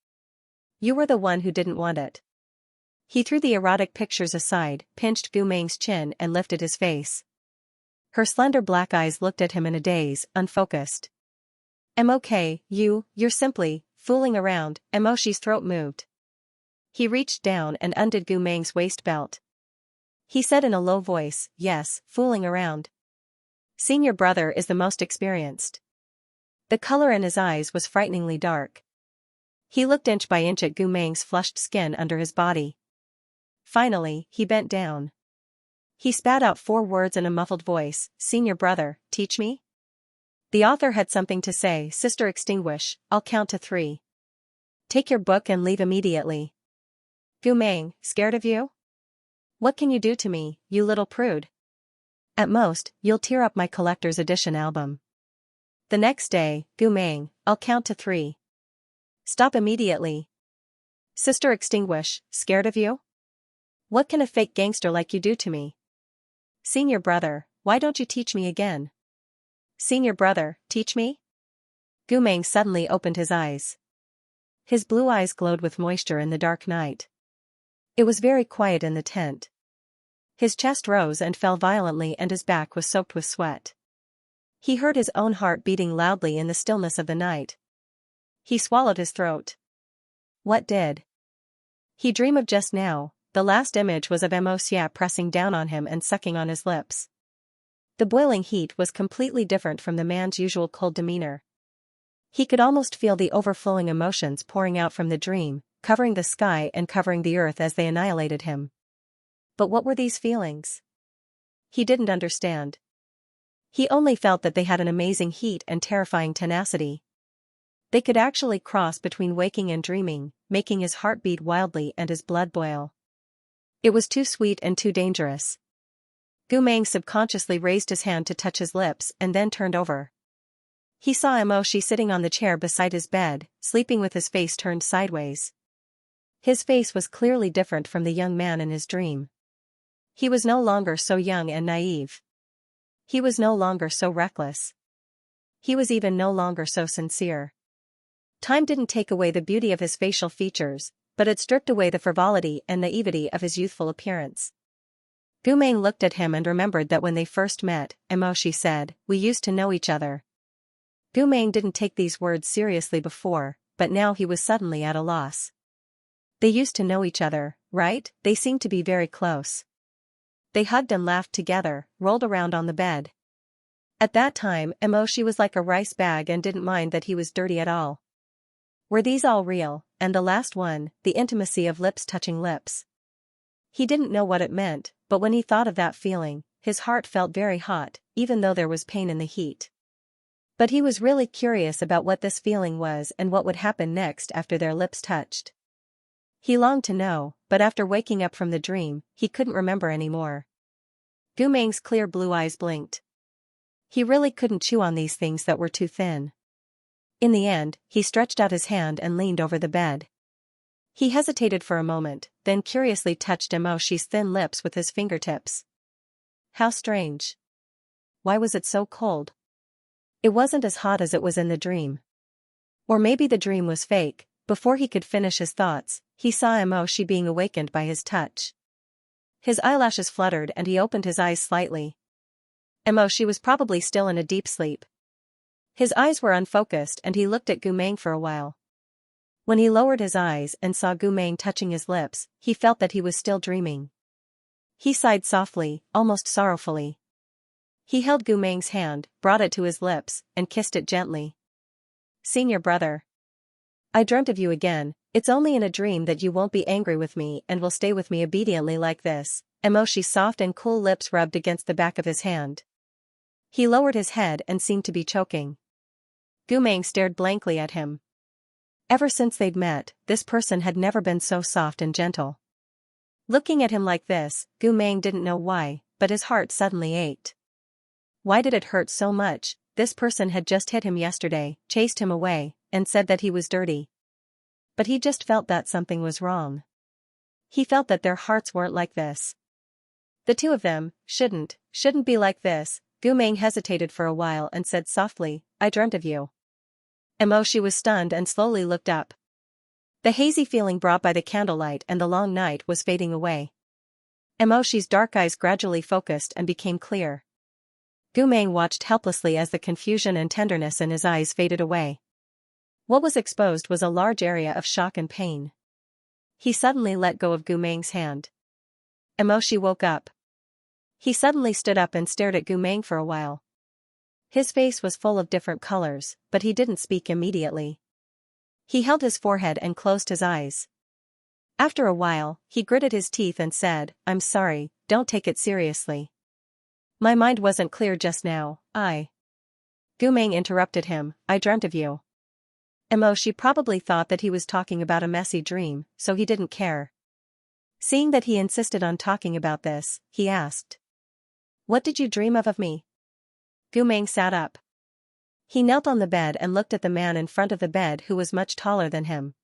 You were the one who didn't want it. He threw the erotic pictures aside, pinched Gu Meng's chin and lifted his face. Her slender black eyes looked at him in a daze, unfocused. I'm okay, you're simply fooling around. Emo's throat moved. He reached down and undid Gu Meng's waist belt. He said in a low voice, yes, fooling around. Senior brother is the most experienced. The color in his eyes was frighteningly dark. He looked inch by inch at Gu Meng's flushed skin under his body. Finally, he bent down. He spat out 4 words in a muffled voice, Senior brother, teach me? The author had something to say. Sister extinguish, I'll count to 3. Take your book and leave immediately. Gu Meng, scared of you? What can you do to me, you little prude? At most, you'll tear up my collector's edition album. The next day, Gu Meng, I'll count to 3. Stop immediately. Sister extinguish, scared of you? What can a fake gangster like you do to me? Senior brother, why don't you teach me again? Senior brother, teach me? Gu Meng suddenly opened his eyes. His blue eyes glowed with moisture in the dark night. It was very quiet in the tent. His chest rose and fell violently and his back was soaked with sweat. He heard his own heart beating loudly in the stillness of the night. He swallowed his throat. What did he dream of just now? The last image was of Xianxia pressing down on him and sucking on his lips. The boiling heat was completely different from the man's usual cold demeanor. He could almost feel the overflowing emotions pouring out from the dream, covering the sky and covering the earth as they annihilated him. But what were these feelings? He didn't understand. He only felt that they had an amazing heat and terrifying tenacity. They could actually cross between waking and dreaming, making his heart beat wildly and his blood boil. It was too sweet and too dangerous. Gu Meng subconsciously raised his hand to touch his lips and then turned over. He saw Emoshi sitting on the chair beside his bed, sleeping with his face turned sideways. His face was clearly different from the young man in his dream. He was no longer so young and naive. He was no longer so reckless. He was even no longer so sincere. Time didn't take away the beauty of his facial features, but it stripped away the frivolity and naivety of his youthful appearance. Gu Meng looked at him and remembered that when they first met, Emoshi said, we used to know each other. Gu Meng didn't take these words seriously before, but now he was suddenly at a loss. They used to know each other, right? They seemed to be very close. They hugged and laughed together, rolled around on the bed. At that time, Emoshi was like a rice bag and didn't mind that he was dirty at all. Were these all real? And the last one, the intimacy of lips touching lips. He didn't know what it meant, but when he thought of that feeling, his heart felt very hot, even though there was pain in the heat. But he was really curious about what this feeling was and what would happen next after their lips touched. He longed to know, but after waking up from the dream, he couldn't remember anymore. Gu Meng's clear blue eyes blinked. He really couldn't chew on these things that were too thin. In the end, he stretched out his hand and leaned over the bed. He hesitated for a moment, then curiously touched Emoshi's thin lips with his fingertips. How strange. Why was it so cold? It wasn't as hot as it was in the dream. Or maybe the dream was fake. Before he could finish his thoughts, he saw Emoshi being awakened by his touch. His eyelashes fluttered and he opened his eyes slightly. Emoshi was probably still in a deep sleep. His eyes were unfocused and he looked at Gu Meng for a while. When he lowered his eyes and saw Gu Meng touching his lips, he felt that he was still dreaming. He sighed softly, almost sorrowfully. He held Gu Meng's hand, brought it to his lips, and kissed it gently. Senior brother. I dreamt of you again. It's only in a dream that you won't be angry with me and will stay with me obediently like this. Emoshi's soft and cool lips rubbed against the back of his hand. He lowered his head and seemed to be choking. Gu Meng stared blankly at him. Ever since they'd met, this person had never been so soft and gentle. Looking at him like this, Gu Meng didn't know why, but his heart suddenly ached. Why did it hurt so much? This person had just hit him yesterday, chased him away, and said that he was dirty. But he just felt that something was wrong. He felt that their hearts weren't like this. The two of them shouldn't be like this. Gu Meng hesitated for a while and said softly, I dreamt of you. Emoshi was stunned and slowly looked up. The hazy feeling brought by the candlelight and the long night was fading away. Emoshi's dark eyes gradually focused and became clear. Gu Meng watched helplessly as the confusion and tenderness in his eyes faded away. What was exposed was a large area of shock and pain. He suddenly let go of Gu Meng's hand. Emoshi woke up. He suddenly stood up and stared at Gu Meng for a while. His face was full of different colors, but he didn't speak immediately. He held his forehead and closed his eyes. After a while, he gritted his teeth and said, "I'm sorry, don't take it seriously. My mind wasn't clear just now, Gu Meng interrupted him, "I dreamt of you." Emoshi probably thought that he was talking about a messy dream, so he didn't care. Seeing that he insisted on talking about this, he asked, "What did you dream of me?" Gu Meng sat up. He knelt on the bed and looked at the man in front of the bed who was much taller than him.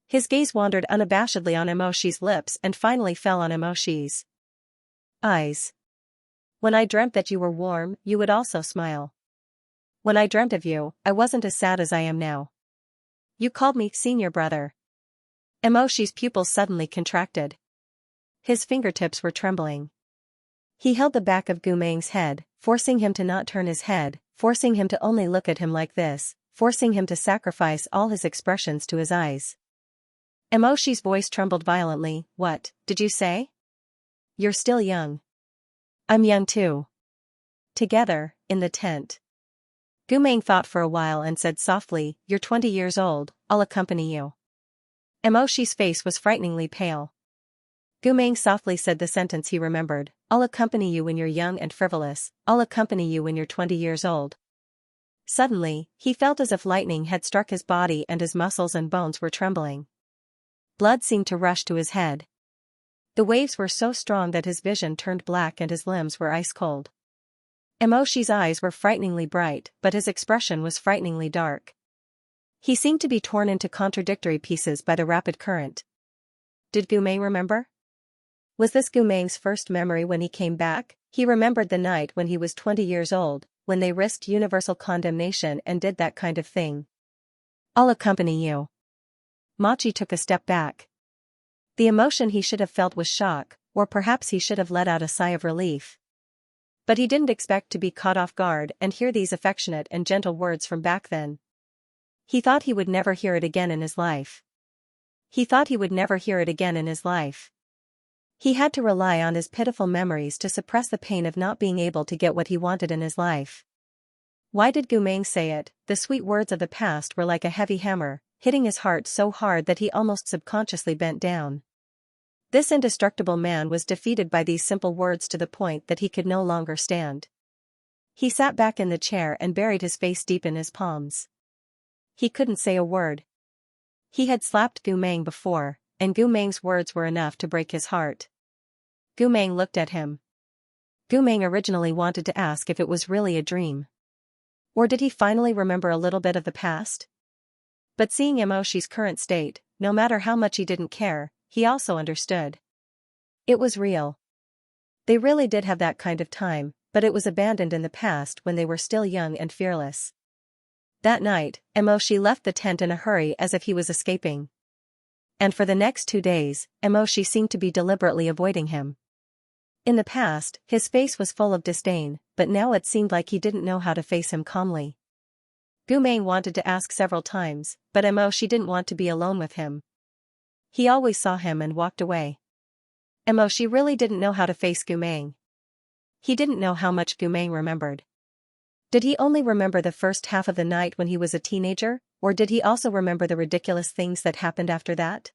His gaze wandered unabashedly on Emoshi's lips and finally fell on Emoshi's eyes. "When I dreamt that you were warm, you would also smile. When I dreamt of you, I wasn't as sad as I am now. You called me senior brother." Emoshi's pupils suddenly contracted. His fingertips were trembling. He held the back of Gu Meng's head, forcing him to not turn his head, forcing him to only look at him like this, forcing him to sacrifice all his expressions to his eyes. Emoshi's voice trembled violently. "What did you say? You're still young. I'm young too." Together, in the tent. Gu Meng thought for a while and said softly, "You're 20 years old, I'll accompany you." Emoshi's face was frighteningly pale. Gu Meng softly said the sentence he remembered, "I'll accompany you when you're young and frivolous, I'll accompany you when you're 20 years old." Suddenly, he felt as if lightning had struck his body and his muscles and bones were trembling. Blood seemed to rush to his head. The waves were so strong that his vision turned black and his limbs were ice cold. Emoshi's eyes were frighteningly bright, but his expression was frighteningly dark. He seemed to be torn into contradictory pieces by the rapid current. Did Gu Meng remember? Was this Gu Meng's first memory when he came back? He remembered the night when he was 20 years old, when they risked universal condemnation and did that kind of thing. "I'll accompany you." Machi took a step back. The emotion he should have felt was shock, or perhaps he should have let out a sigh of relief. But he didn't expect to be caught off guard and hear these affectionate and gentle words from back then. He thought he would never hear it again in his life. He thought he would never hear it again in his life. He had to rely on his pitiful memories to suppress the pain of not being able to get what he wanted in his life. Why did Gu Meng say it? The sweet words of the past were like a heavy hammer, hitting his heart so hard that he almost subconsciously bent down. This indestructible man was defeated by these simple words to the point that he could no longer stand. He sat back in the chair and buried his face deep in his palms. He couldn't say a word. He had slapped Gu Meng before, and Gu Meng's words were enough to break his heart. Gu Meng looked at him. Gu Meng originally wanted to ask if it was really a dream. Or did he finally remember a little bit of the past? But seeing Emoshi's current state, no matter how much he didn't care, he also understood. It was real. They really did have that kind of time, but it was abandoned in the past when they were still young and fearless. That night, Emoshi left the tent in a hurry as if he was escaping. And for the next 2 days, Emoshi seemed to be deliberately avoiding him. In the past, his face was full of disdain, but now it seemed like he didn't know how to face him calmly. Gu Meng wanted to ask several times, but Emoshi didn't want to be alone with him. He always saw him and walked away. Emoshi really didn't know how to face Gu Meng. He didn't know how much Gu Meng remembered. Did he only remember the first half of the night when he was a teenager, or did he also remember the ridiculous things that happened after that?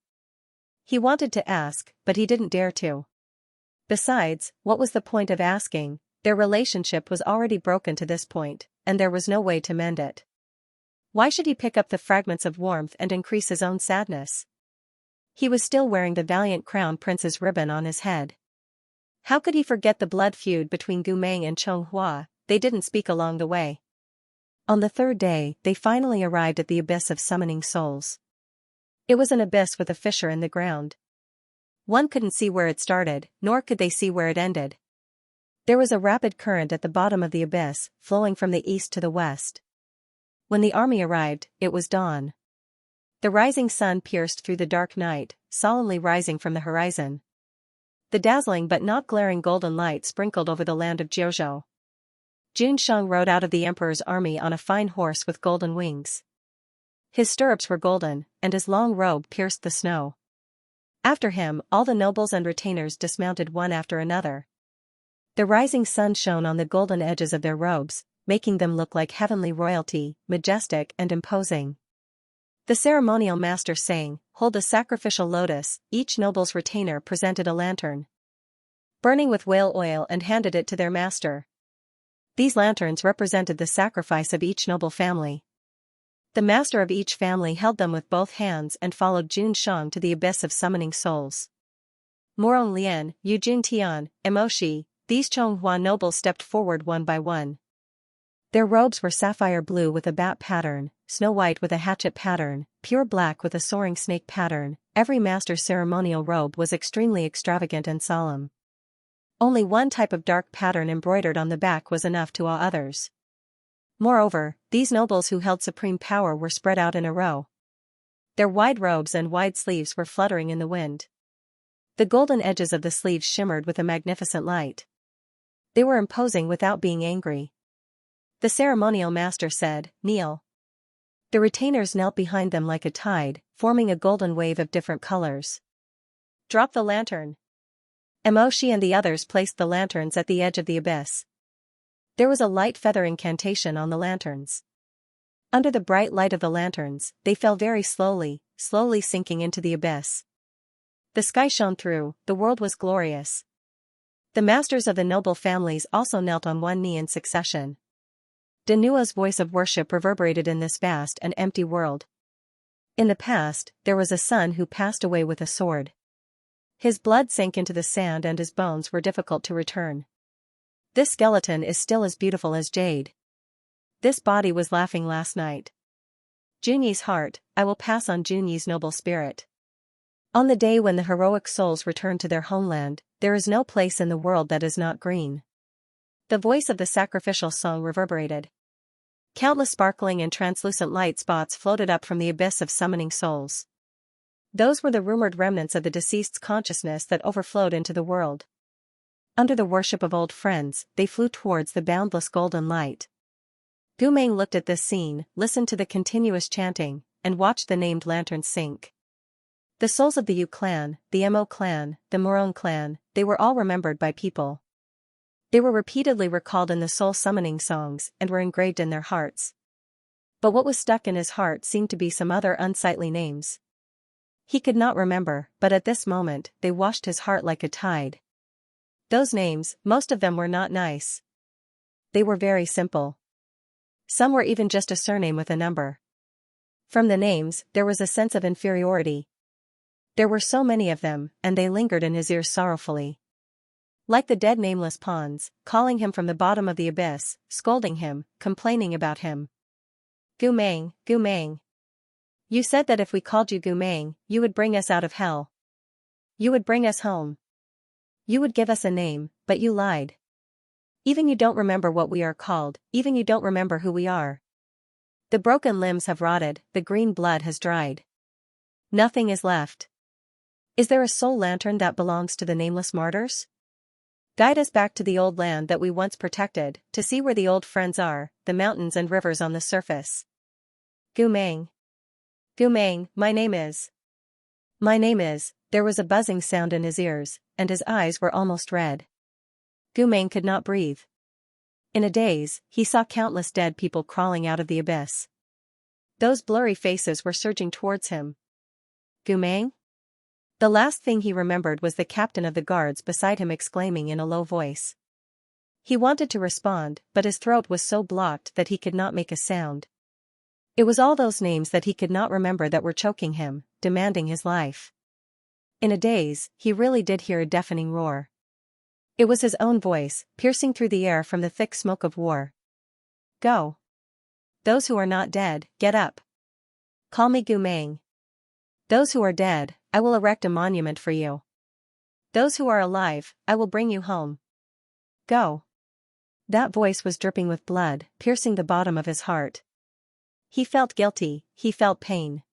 He wanted to ask, but he didn't dare to. Besides, what was the point of asking? Their relationship was already broken to this point, and there was no way to mend it. Why should he pick up the fragments of warmth and increase his own sadness? He was still wearing the valiant crown prince's ribbon on his head. How could he forget the blood feud between Gu Meng and Xianxia? They didn't speak along the way. On the 3rd day, they finally arrived at the abyss of summoning souls. It was an abyss with a fissure in the ground. One couldn't see where it started, nor could they see where it ended. There was a rapid current at the bottom of the abyss, flowing from the east to the west. When the army arrived, it was dawn. The rising sun pierced through the dark night, solemnly rising from the horizon. The dazzling but not glaring golden light sprinkled over the land of Jiuzhou. Junsheng rode out of the emperor's army on a fine horse with golden wings. His stirrups were golden, and his long robe pierced the snow. After him, all the nobles and retainers dismounted one after another. The rising sun shone on the golden edges of their robes, making them look like heavenly royalty, majestic and imposing. The ceremonial master sang, "Hold a sacrificial lotus." Each noble's retainer presented a lantern, burning with whale oil, and handed it to their master. These lanterns represented the sacrifice of each noble family. The master of each family held them with both hands and followed Junsheng to the abyss of summoning souls. Morong Lian, Yujun Tian, Emoshi, these Chonghua nobles stepped forward one by one. Their robes were sapphire blue with a bat pattern, snow white with a hatchet pattern, pure black with a soaring snake pattern. Every master's ceremonial robe was extremely extravagant and solemn. Only one type of dark pattern embroidered on the back was enough to awe others. Moreover, these nobles who held supreme power were spread out in a row. Their wide robes and wide sleeves were fluttering in the wind. The golden edges of the sleeves shimmered with a magnificent light. They were imposing without being angry. The ceremonial master said, "Kneel." The retainers knelt behind them like a tide, forming a golden wave of different colors. "Drop the lantern." Emoshi and the others placed the lanterns at the edge of the abyss. There was a light feather incantation on the lanterns. Under the bright light of the lanterns, they fell very slowly, slowly sinking into the abyss. The sky shone through, the world was glorious. The masters of the noble families also knelt on one knee in succession. Danua's voice of worship reverberated in this vast and empty world. In the past, there was a son who passed away with a sword. His blood sank into the sand and his bones were difficult to return. This skeleton is still as beautiful as jade. This body was laughing last night. Junyi's heart, I will pass on Junyi's noble spirit. On the day when the heroic souls return to their homeland, there is no place in the world that is not green. The voice of the sacrificial song reverberated. Countless sparkling and translucent light spots floated up from the abyss of summoning souls. Those were the rumored remnants of the deceased's consciousness that overflowed into the world. Under the worship of old friends, they flew towards the boundless golden light. Gu Meng looked at this scene, listened to the continuous chanting, and watched the named lanterns sink. The souls of the Yu clan, the Mo clan, the Morong clan, they were all remembered by people. They were repeatedly recalled in the soul summoning songs and were engraved in their hearts. But what was stuck in his heart seemed to be some other unsightly names. He could not remember, but at this moment, they washed his heart like a tide. Those names, most of them were not nice. They were very simple. Some were even just a surname with a number. From the names, there was a sense of inferiority. There were so many of them, and they lingered in his ears sorrowfully. Like the dead nameless pawns, calling him from the bottom of the abyss, scolding him, complaining about him. Gu Meng, Gu Meng. You said that if we called you Gu Meng, you would bring us out of hell. You would bring us home. You would give us a name, but you lied. Even you don't remember what we are called, even you don't remember who we are. The broken limbs have rotted, the green blood has dried. Nothing is left. Is there a soul lantern that belongs to the nameless martyrs? Guide us back to the old land that we once protected, to see where the old friends are, the mountains and rivers on the surface. Gu Meng. Gu Meng, my name is. My name is. There was a buzzing sound in his ears, and his eyes were almost red. Gu Meng could not breathe. In a daze, he saw countless dead people crawling out of the abyss. Those blurry faces were surging towards him. Gu Meng? The last thing he remembered was the captain of the guards beside him exclaiming in a low voice. He wanted to respond, but his throat was so blocked that he could not make a sound. It was all those names that he could not remember that were choking him, demanding his life. In a daze, he really did hear a deafening roar. It was his own voice, piercing through the air from the thick smoke of war. Go. Those who are not dead, get up. Call me Gu Meng. Those who are dead, I will erect a monument for you. Those who are alive, I will bring you home. Go. That voice was dripping with blood, piercing the bottom of his heart. He felt guilty, he felt pain.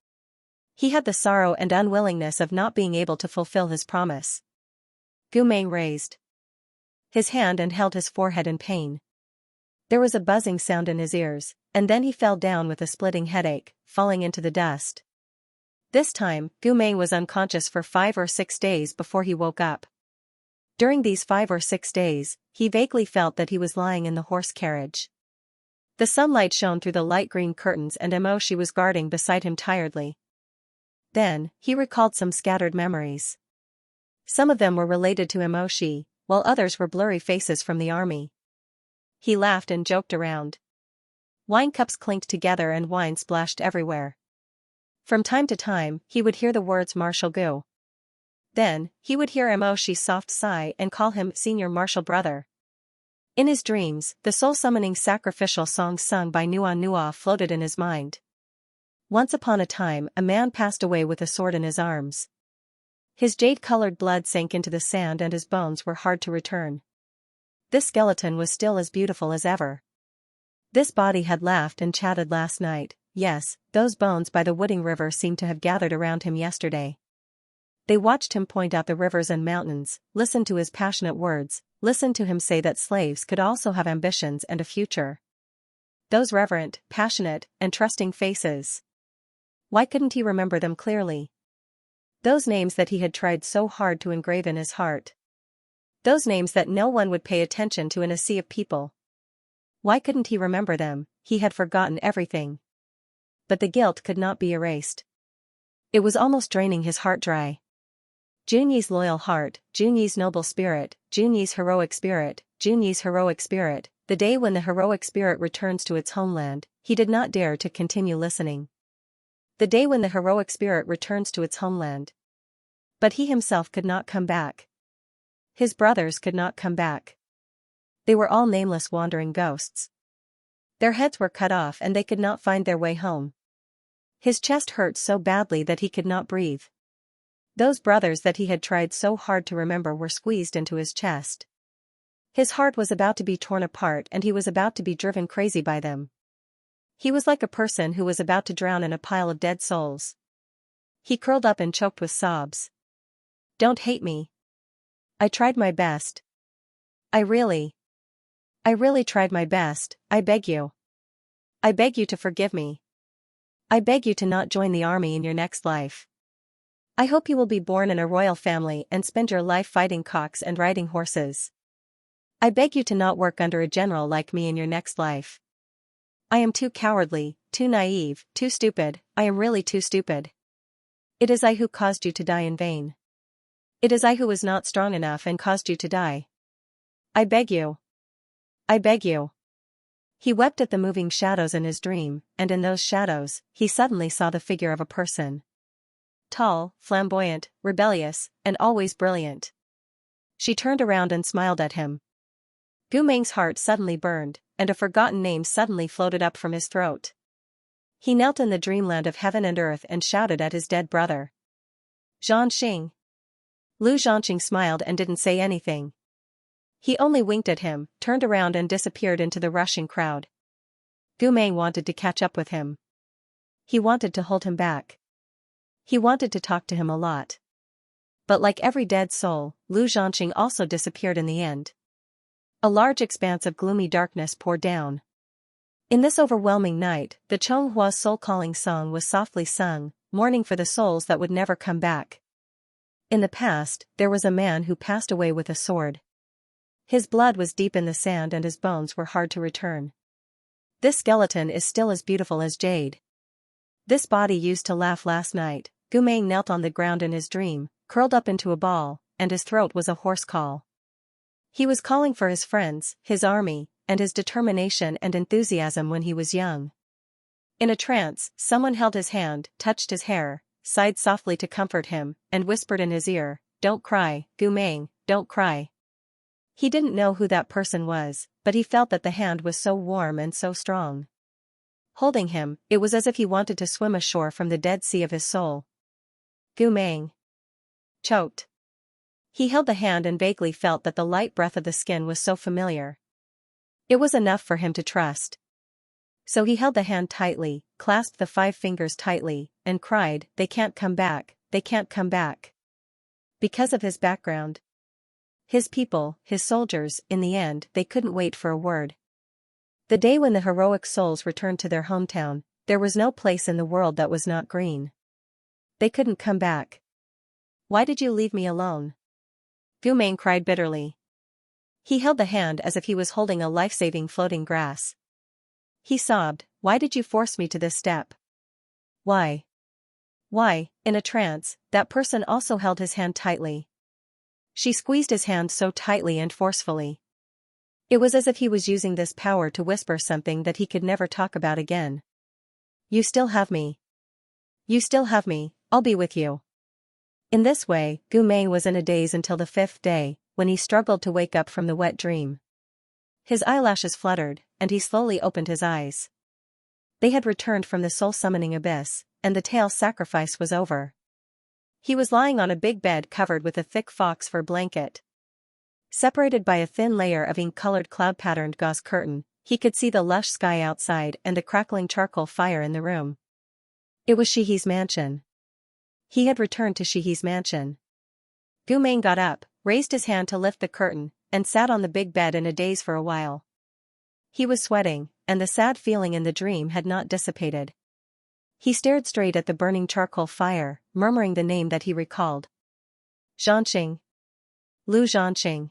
He had the sorrow and unwillingness of not being able to fulfill his promise. Gu Meng raised his hand and held his forehead in pain. There was a buzzing sound in his ears, and then he fell down with a splitting headache, falling into the dust. This time, Gu Meng was unconscious for 5 or 6 days before he woke up. During these 5 or 6 days, he vaguely felt that he was lying in the horse carriage. The sunlight shone through the light green curtains and Emoshi was guarding beside him tiredly. Then, he recalled some scattered memories. Some of them were related to Emoshi, while others were blurry faces from the army. He laughed and joked around. Wine cups clinked together and wine splashed everywhere. From time to time, he would hear the words Marshal Gu. Then, he would hear Emoshi's soft sigh and call him Senior Marshal Brother. In his dreams, the soul-summoning sacrificial songs sung by Nua Nua floated in his mind. Once upon a time, a man passed away with a sword in his arms. His jade-colored blood sank into the sand and his bones were hard to return. This skeleton was still as beautiful as ever. This body had laughed and chatted last night. Yes, those bones by the Wooding River seemed to have gathered around him yesterday. They watched him point out the rivers and mountains, listened to his passionate words, listened to him say that slaves could also have ambitions and a future. Those reverent, passionate, and trusting faces. Why couldn't he remember them clearly? Those names that he had tried so hard to engrave in his heart. Those names that no one would pay attention to in a sea of people. Why couldn't he remember them? He had forgotten everything. But the guilt could not be erased. It was almost draining his heart dry. Junyi's loyal heart, Junyi's noble spirit, Junyi's heroic spirit, Junyi's heroic spirit. The day when the heroic spirit returns to its homeland, he did not dare to continue listening. The day when the heroic spirit returns to its homeland. But he himself could not come back. His brothers could not come back. They were all nameless wandering ghosts. Their heads were cut off and they could not find their way home. His chest hurt so badly that he could not breathe. Those brothers that he had tried so hard to remember were squeezed into his chest. His heart was about to be torn apart and he was about to be driven crazy by them. He was like a person who was about to drown in a pile of dead souls. He curled up and choked with sobs. Don't hate me. I tried my best. I really tried my best. I beg you. I beg you to forgive me. I beg you to not join the army in your next life. I hope you will be born in a royal family and spend your life fighting cocks and riding horses. I beg you to not work under a general like me in your next life. I am too cowardly, too naive, too stupid. I am really too stupid. It is I who caused you to die in vain. It is I who was not strong enough and caused you to die. I beg you. I beg you. He wept at the moving shadows in his dream, and in those shadows, he suddenly saw the figure of a person. Tall, flamboyant, rebellious, and always brilliant. She turned around and smiled at him. Gu Meng's heart suddenly burned, and a forgotten name suddenly floated up from his throat. He knelt in the dreamland of heaven and earth and shouted at his dead brother. Xianxia. Lu Xianxia smiled and didn't say anything. He only winked at him, turned around and disappeared into the rushing crowd. Gu Meng wanted to catch up with him. He wanted to hold him back. He wanted to talk to him a lot. But like every dead soul, Lu Xianxia also disappeared in the end. A large expanse of gloomy darkness poured down. In this overwhelming night, the Chonghua soul-calling song was softly sung, mourning for the souls that would never come back. In the past, there was a man who passed away with a sword. His blood was deep in the sand and his bones were hard to return. This skeleton is still as beautiful as jade. This body used to laugh last night. Gu Meng knelt on the ground in his dream, curled up into a ball, and his throat was a hoarse call. He was calling for his friends, his army, and his determination and enthusiasm when he was young. In a trance, someone held his hand, touched his hair, sighed softly to comfort him, and whispered in his ear, "Don't cry, Gu Meng, don't cry." He didn't know who that person was, but he felt that the hand was so warm and so strong. Holding him, it was as if he wanted to swim ashore from the dead sea of his soul. Gu Meng choked. He held the hand and vaguely felt that the light breath of the skin was so familiar. It was enough for him to trust. So he held the hand tightly, clasped the 5 fingers tightly, and cried, "They can't come back, they can't come back." Because of his background. His people, his soldiers, in the end, they couldn't wait for a word. The day when the heroic souls returned to their hometown, there was no place in the world that was not green. They couldn't come back. "Why did you leave me alone?" Gu Meng cried bitterly. He held the hand as if he was holding a life-saving floating grass. He sobbed, "Why did you force me to this step? Why?" Why, in a trance, that person also held his hand tightly. She squeezed his hand so tightly and forcefully. It was as if he was using this power to whisper something that he could never talk about again. "You still have me. You still have me, I'll be with you." In this way, Gu Meng was in a daze until the 5th day, when he struggled to wake up from the wet dream. His eyelashes fluttered, and he slowly opened his eyes. They had returned from the soul-summoning abyss, and the tail sacrifice was over. He was lying on a big bed covered with a thick fox fur blanket. Separated by a thin layer of ink-colored cloud-patterned gauze curtain, he could see the lush sky outside and a crackling charcoal fire in the room. It was Shihi's mansion. He had returned to Shihi's mansion. Gu Meng got up, raised his hand to lift the curtain, and sat on the big bed in a daze for a while. He was sweating, and the sad feeling in the dream had not dissipated. He stared straight at the burning charcoal fire, murmuring the name that he recalled. Xianxia. Lu Xianxia.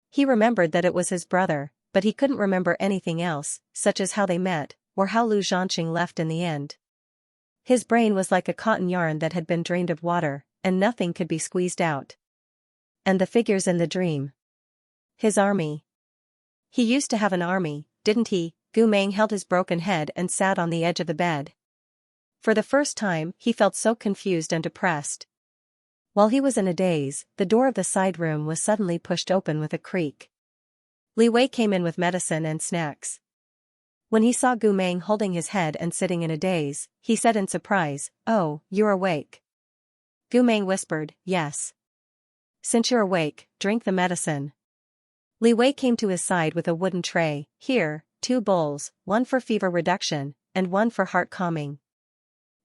He remembered that it was his brother, but he couldn't remember anything else, such as how they met, or how Lu Xianxia left in the end. His brain was like a cotton yarn that had been drained of water, and nothing could be squeezed out. And the figures in the dream. His army. He used to have an army, didn't he? Gu Meng held his broken head and sat on the edge of the bed. For the first time, he felt so confused and depressed. While he was in a daze, the door of the side room was suddenly pushed open with a creak. Li Wei came in with medicine and snacks. When he saw Gu Meng holding his head and sitting in a daze, he said in surprise, "Oh, you're awake." Gu Meng whispered, "Yes." "Since you're awake, drink the medicine." Li Wei came to his side with a wooden tray. "Here, 2 bowls, one for fever reduction, and one for heart calming."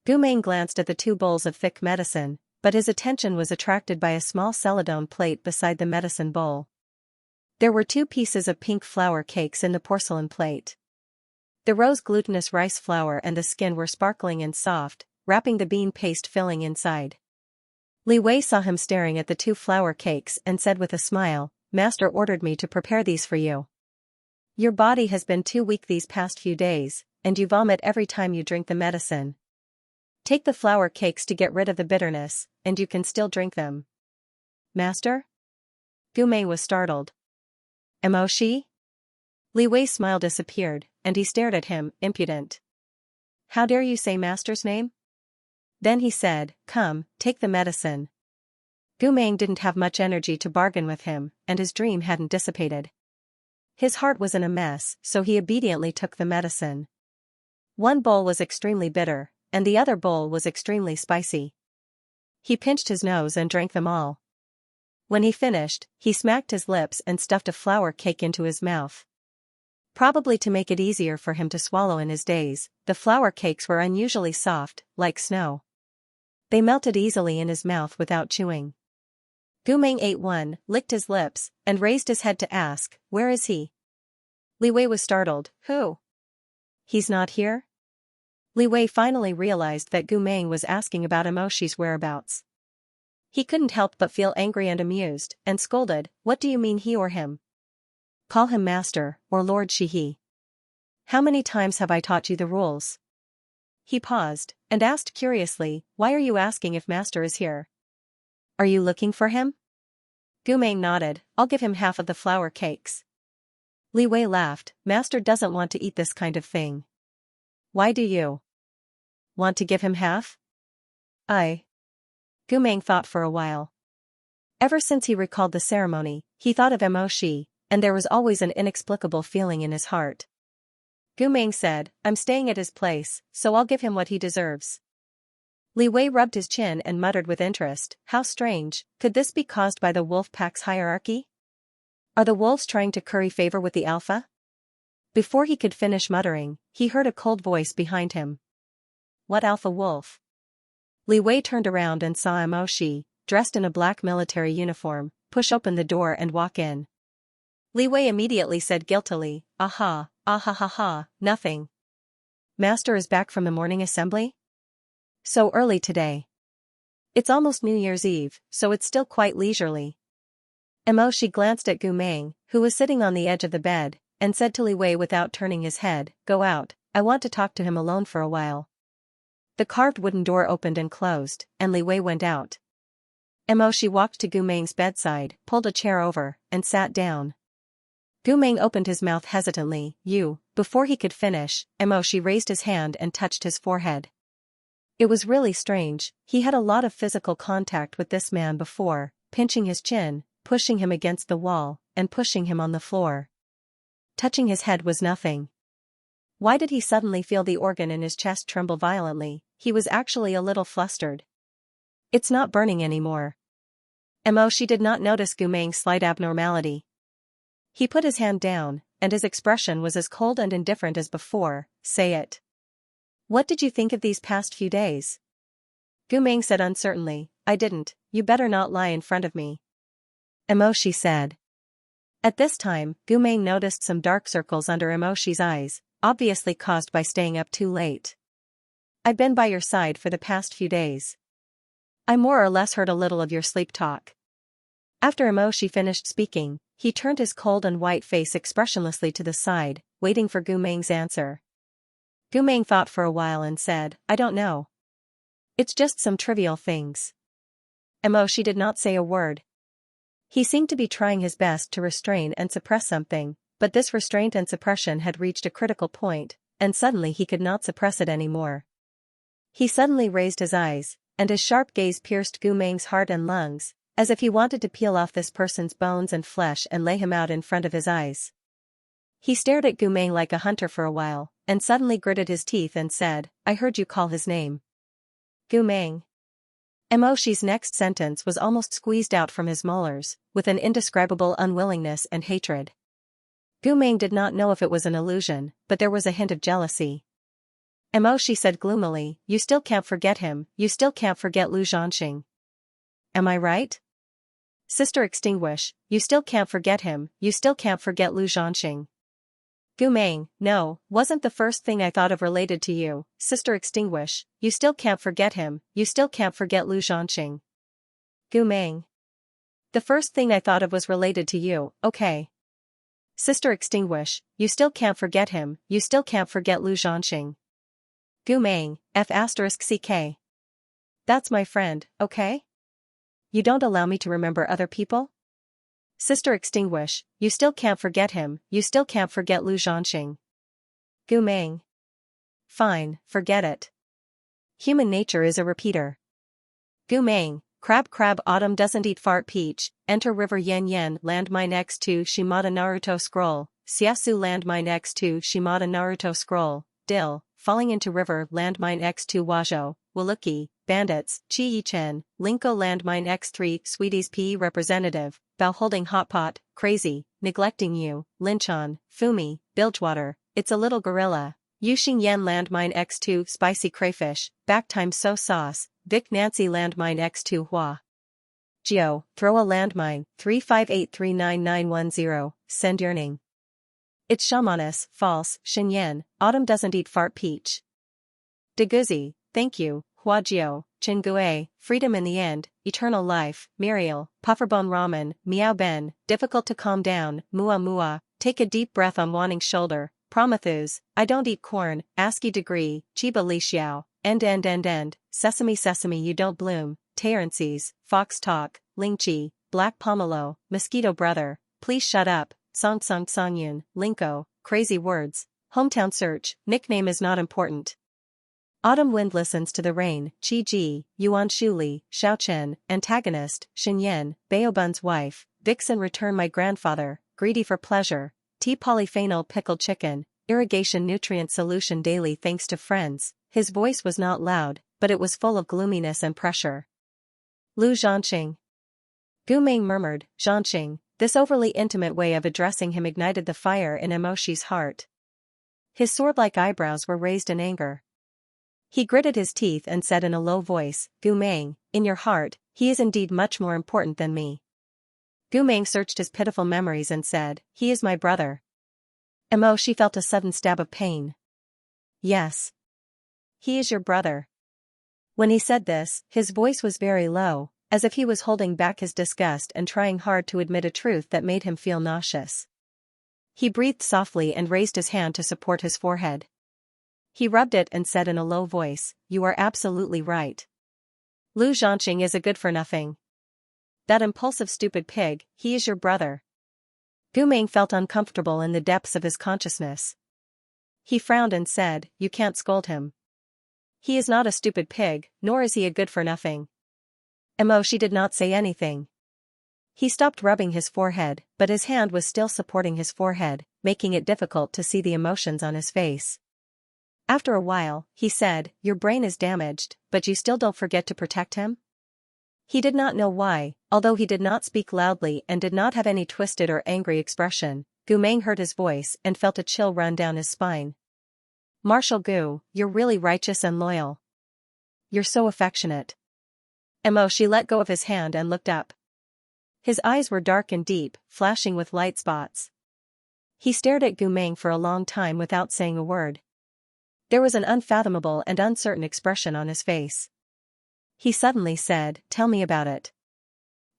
Gu Meng glanced at the 2 bowls of thick medicine, but his attention was attracted by a small celadone plate beside the medicine bowl. There were 2 pieces of pink flour cakes in the porcelain plate. The rose glutinous rice flour and the skin were sparkling and soft, wrapping the bean paste filling inside. Li Wei saw him staring at the 2 flour cakes and said with a smile, "Master ordered me to prepare these for you. Your body has been too weak these past few days, and you vomit every time you drink the medicine. Take the flour cakes to get rid of the bitterness, and you can still drink them." "Master?" Gu Meng was startled. "Emoshi?" Li Wei's smile disappeared, and he stared at him, impudent. "How dare you say Master's name?" Then he said, "Come, take the medicine." Gu Meng didn't have much energy to bargain with him, and his dream hadn't dissipated. His heart was in a mess, so he obediently took the medicine. One bowl was extremely bitter, and the other bowl was extremely spicy. He pinched his nose and drank them all. When he finished, he smacked his lips and stuffed a flour cake into his mouth. Probably to make it easier for him to swallow in his daze, the flour cakes were unusually soft, like snow. They melted easily in his mouth without chewing. Gu Meng ate one, licked his lips, and raised his head to ask, "Where is he?" Li Wei was startled. "Who? He's not here?" Li Wei finally realized that Gu Meng was asking about Emoshi's whereabouts. He couldn't help but feel angry and amused, and scolded, "What do you mean he or him? Call him Master, or Lord Shihi. How many times have I taught you the rules?" He paused, and asked curiously, "Why are you asking if Master is here? Are you looking for him?" Gu Meng nodded, "I'll give him half of the flour cakes." Li Wei laughed, "Master doesn't want to eat this kind of thing. Why do you want to give him half?" Gu Meng thought for a while. Ever since he recalled the ceremony, he thought of Emoshi, and there was always an inexplicable feeling in his heart. Gu Meng said, "I'm staying at his place, so I'll give him what he deserves." Li Wei rubbed his chin and muttered with interest, "How strange, could this be caused by the wolf pack's hierarchy? Are the wolves trying to curry favor with the alpha?" Before he could finish muttering, he heard a cold voice behind him. What alpha wolf? Li Wei turned around and saw Emoshi, dressed in a black military uniform, push open the door and walk in. Li Wei immediately said guiltily, "Aha, ah ha ha ha, nothing. Master is back from the morning assembly? So early today. It's almost New Year's Eve, so it's still quite leisurely." Emoshi glanced at Gu Meng, who was sitting on the edge of the bed, and said to Li Wei without turning his head, "Go out, I want to talk to him alone for a while." The carved wooden door opened and closed, and Li Wei went out. Emoshi walked to Gu Meng's bedside, pulled a chair over, and sat down. Gu Meng opened his mouth hesitantly. Before he could finish, Emoshi raised his hand and touched his forehead. It was really strange, he had a lot of physical contact with this man before, pinching his chin, pushing him against the wall, and pushing him on the floor. Touching his head was nothing. Why did he suddenly feel the organ in his chest tremble violently? He was actually a little flustered. It's not burning anymore. Emoshi did not notice Gu Meng's slight abnormality. He put his hand down, and his expression was as cold and indifferent as before. Say it. What did you think of these past few days? Gu Meng said uncertainly, I didn't, you better not lie in front of me. Emoshi said. At this time, Gu Meng noticed some dark circles under Emoshi's eyes, obviously caused by staying up too late. I've been by your side for the past few days. I more or less heard a little of your sleep talk. After Emoshi finished speaking, he turned his cold and white face expressionlessly to the side, waiting for Gu Meng's answer. Gu Meng thought for a while and said, I don't know. It's just some trivial things. Emoshi did not say a word. He seemed to be trying his best to restrain and suppress something, but this restraint and suppression had reached a critical point, and suddenly he could not suppress it anymore. He suddenly raised his eyes, and his sharp gaze pierced Gu Meng's heart and lungs, as if he wanted to peel off this person's bones and flesh and lay him out in front of his eyes. He stared at Gu Meng like a hunter for a while, and suddenly gritted his teeth and said, I heard you call his name. Gu Meng. Emoshi's next sentence was almost squeezed out from his molars, with an indescribable unwillingness and hatred. Gu Meng did not know if it was an illusion, but there was a hint of jealousy. Emoshi said gloomily, You still can't forget him, you still can't forget Lu Zhanxing. Am I right? Sister Extinguish, you still can't forget him, you still can't forget Lu Zhanxing. Gu Meng, no, wasn't the first thing I thought of related to you, Sister Extinguish, you still can't forget him, you still can't forget Lu Zhanxing. Gu Meng. The first thing I thought of was related to you, okay. Sister Extinguish, you still can't forget him, you still can't forget Lu Zhanxing. Gu Meng, F***ck. That's my friend, okay? You don't allow me to remember other people? Sister Extinguish, you still can't forget him, you still can't forget Lu Zhanxing. Gu Meng. Fine, forget it. Human nature is a repeater. Gu Meng, crab autumn doesn't eat fart peach, enter river yen yen landmine x2 Shimada Naruto scroll, Siasu landmine x2 Shimada Naruto scroll, dill, falling into river landmine x2 Wajo, Waluki, bandits, Chi Yichen, Linko landmine x3 Sweeties P representative, Bao holding hot pot, crazy, neglecting you, Linchon, Fumi, Bilgewater, it's a little gorilla, Yuxing Yen landmine x2 spicy crayfish, back time so sauce, Vic Nancy landmine x2 Hua. Geo, throw a landmine, 358399110, send yearning. It's shamaness, false, Shinyan, autumn doesn't eat fart peach. Deguzi, thank you, Huajio, Chingue, freedom in the end, eternal life, Muriel, pufferbone ramen, meow ben, difficult to calm down, mua mua, take a deep breath on Wanning's shoulder, Prometheus, I don't eat corn, ASCII degree, Chiba Li Xiao, end, sesame sesame you don't bloom, Terences, fox talk, Lingchi, black pomelo, mosquito brother, please shut up, Song Songyun, Linko, crazy words, hometown search, nickname is not important. Autumn wind listens to the rain, Qi Ji, Yuan Shuli, Xiaochen, antagonist, Xinyan, Baobun's wife, Vixen return my grandfather, greedy for pleasure, tea polyphenol pickled chicken, irrigation nutrient solution daily thanks to friends. His voice was not loud, but it was full of gloominess and pressure. Lu Zhanxing. Gu Meng murmured, Zhanxing. This overly intimate way of addressing him ignited the fire in Emoshi's heart. His sword-like eyebrows were raised in anger. He gritted his teeth and said in a low voice, Gu Meng, in your heart, he is indeed much more important than me. Gu Meng searched his pitiful memories and said, he is my brother. She felt a sudden stab of pain. Yes. He is your brother. When he said this, his voice was very low, as if he was holding back his disgust and trying hard to admit a truth that made him feel nauseous. He breathed softly and raised his hand to support his forehead. He rubbed it and said in a low voice, you are absolutely right. Lu Zhanqing is a good-for-nothing. That impulsive stupid pig, he is your brother. Gu Meng felt uncomfortable in the depths of his consciousness. He frowned and said, you can't scold him. He is not a stupid pig, nor is he a good-for-nothing. She did not say anything. He stopped rubbing his forehead, but his hand was still supporting his forehead, making it difficult to see the emotions on his face. After a while, he said, your brain is damaged, but you still don't forget to protect him? He did not know why, although he did not speak loudly and did not have any twisted or angry expression. Gu Meng heard his voice and felt a chill run down his spine. Marshal Gu, you're really righteous and loyal. You're so affectionate. She let go of his hand and looked up. His eyes were dark and deep, flashing with light spots. He stared at Gu Meng for a long time without saying a word. There was an unfathomable and uncertain expression on his face. He suddenly said, tell me about it.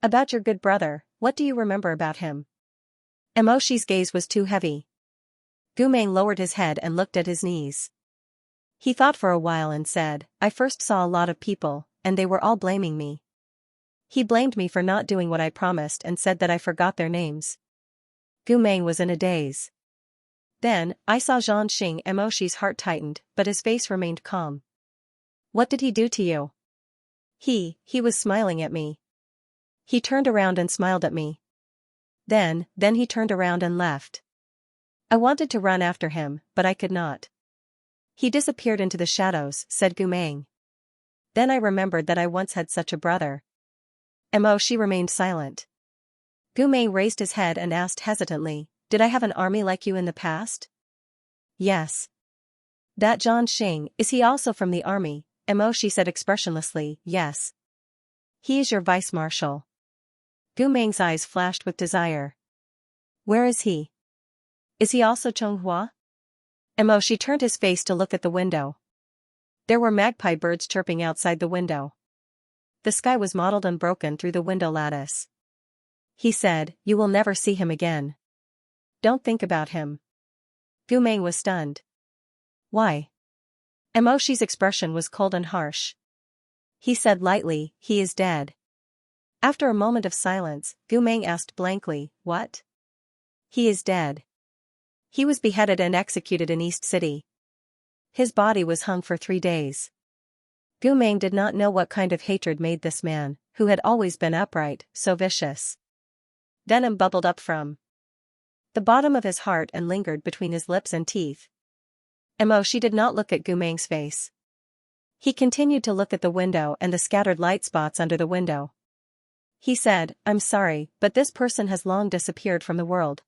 About your good brother, what do you remember about him? She's gaze was too heavy. Gu Meng lowered his head and looked at his knees. He thought for a while and said, I first saw a lot of people, and they were all blaming me. He blamed me for not doing what I promised and said that I forgot their names. Gu Meng was in a daze. Then, I saw Zhanqing. She's heart tightened, but his face remained calm. What did he do to you? He was smiling at me. He turned around and smiled at me. Then he turned around and left. I wanted to run after him, but I could not. He disappeared into the shadows, said Gu Meng. Then I remembered that I once had such a brother. She remained silent. Gu Meng raised his head and asked hesitantly, did I have an army like you in the past? Yes. That Zhanqing, is he also from the army? She said expressionlessly, yes. He is your vice-marshal. Gu Meng's eyes flashed with desire. Where is he? Is he also Chonghua? She turned his face to look at the window. There were magpie birds chirping outside the window. The sky was mottled and broken through the window lattice. He said, you will never see him again. Don't think about him. Gu Meng was stunned. Why? She's expression was cold and harsh. He said lightly, he is dead. After a moment of silence, Gu Meng asked blankly, what? He is dead. He was beheaded and executed in East City. His body was hung for 3 days. Gu Meng did not know what kind of hatred made this man, who had always been upright, so vicious. Venom bubbled up from the bottom of his heart and lingered between his lips and teeth. She did not look at Gu Meng's face. He continued to look at the window and the scattered light spots under the window. He said, I'm sorry, but this person has long disappeared from the world.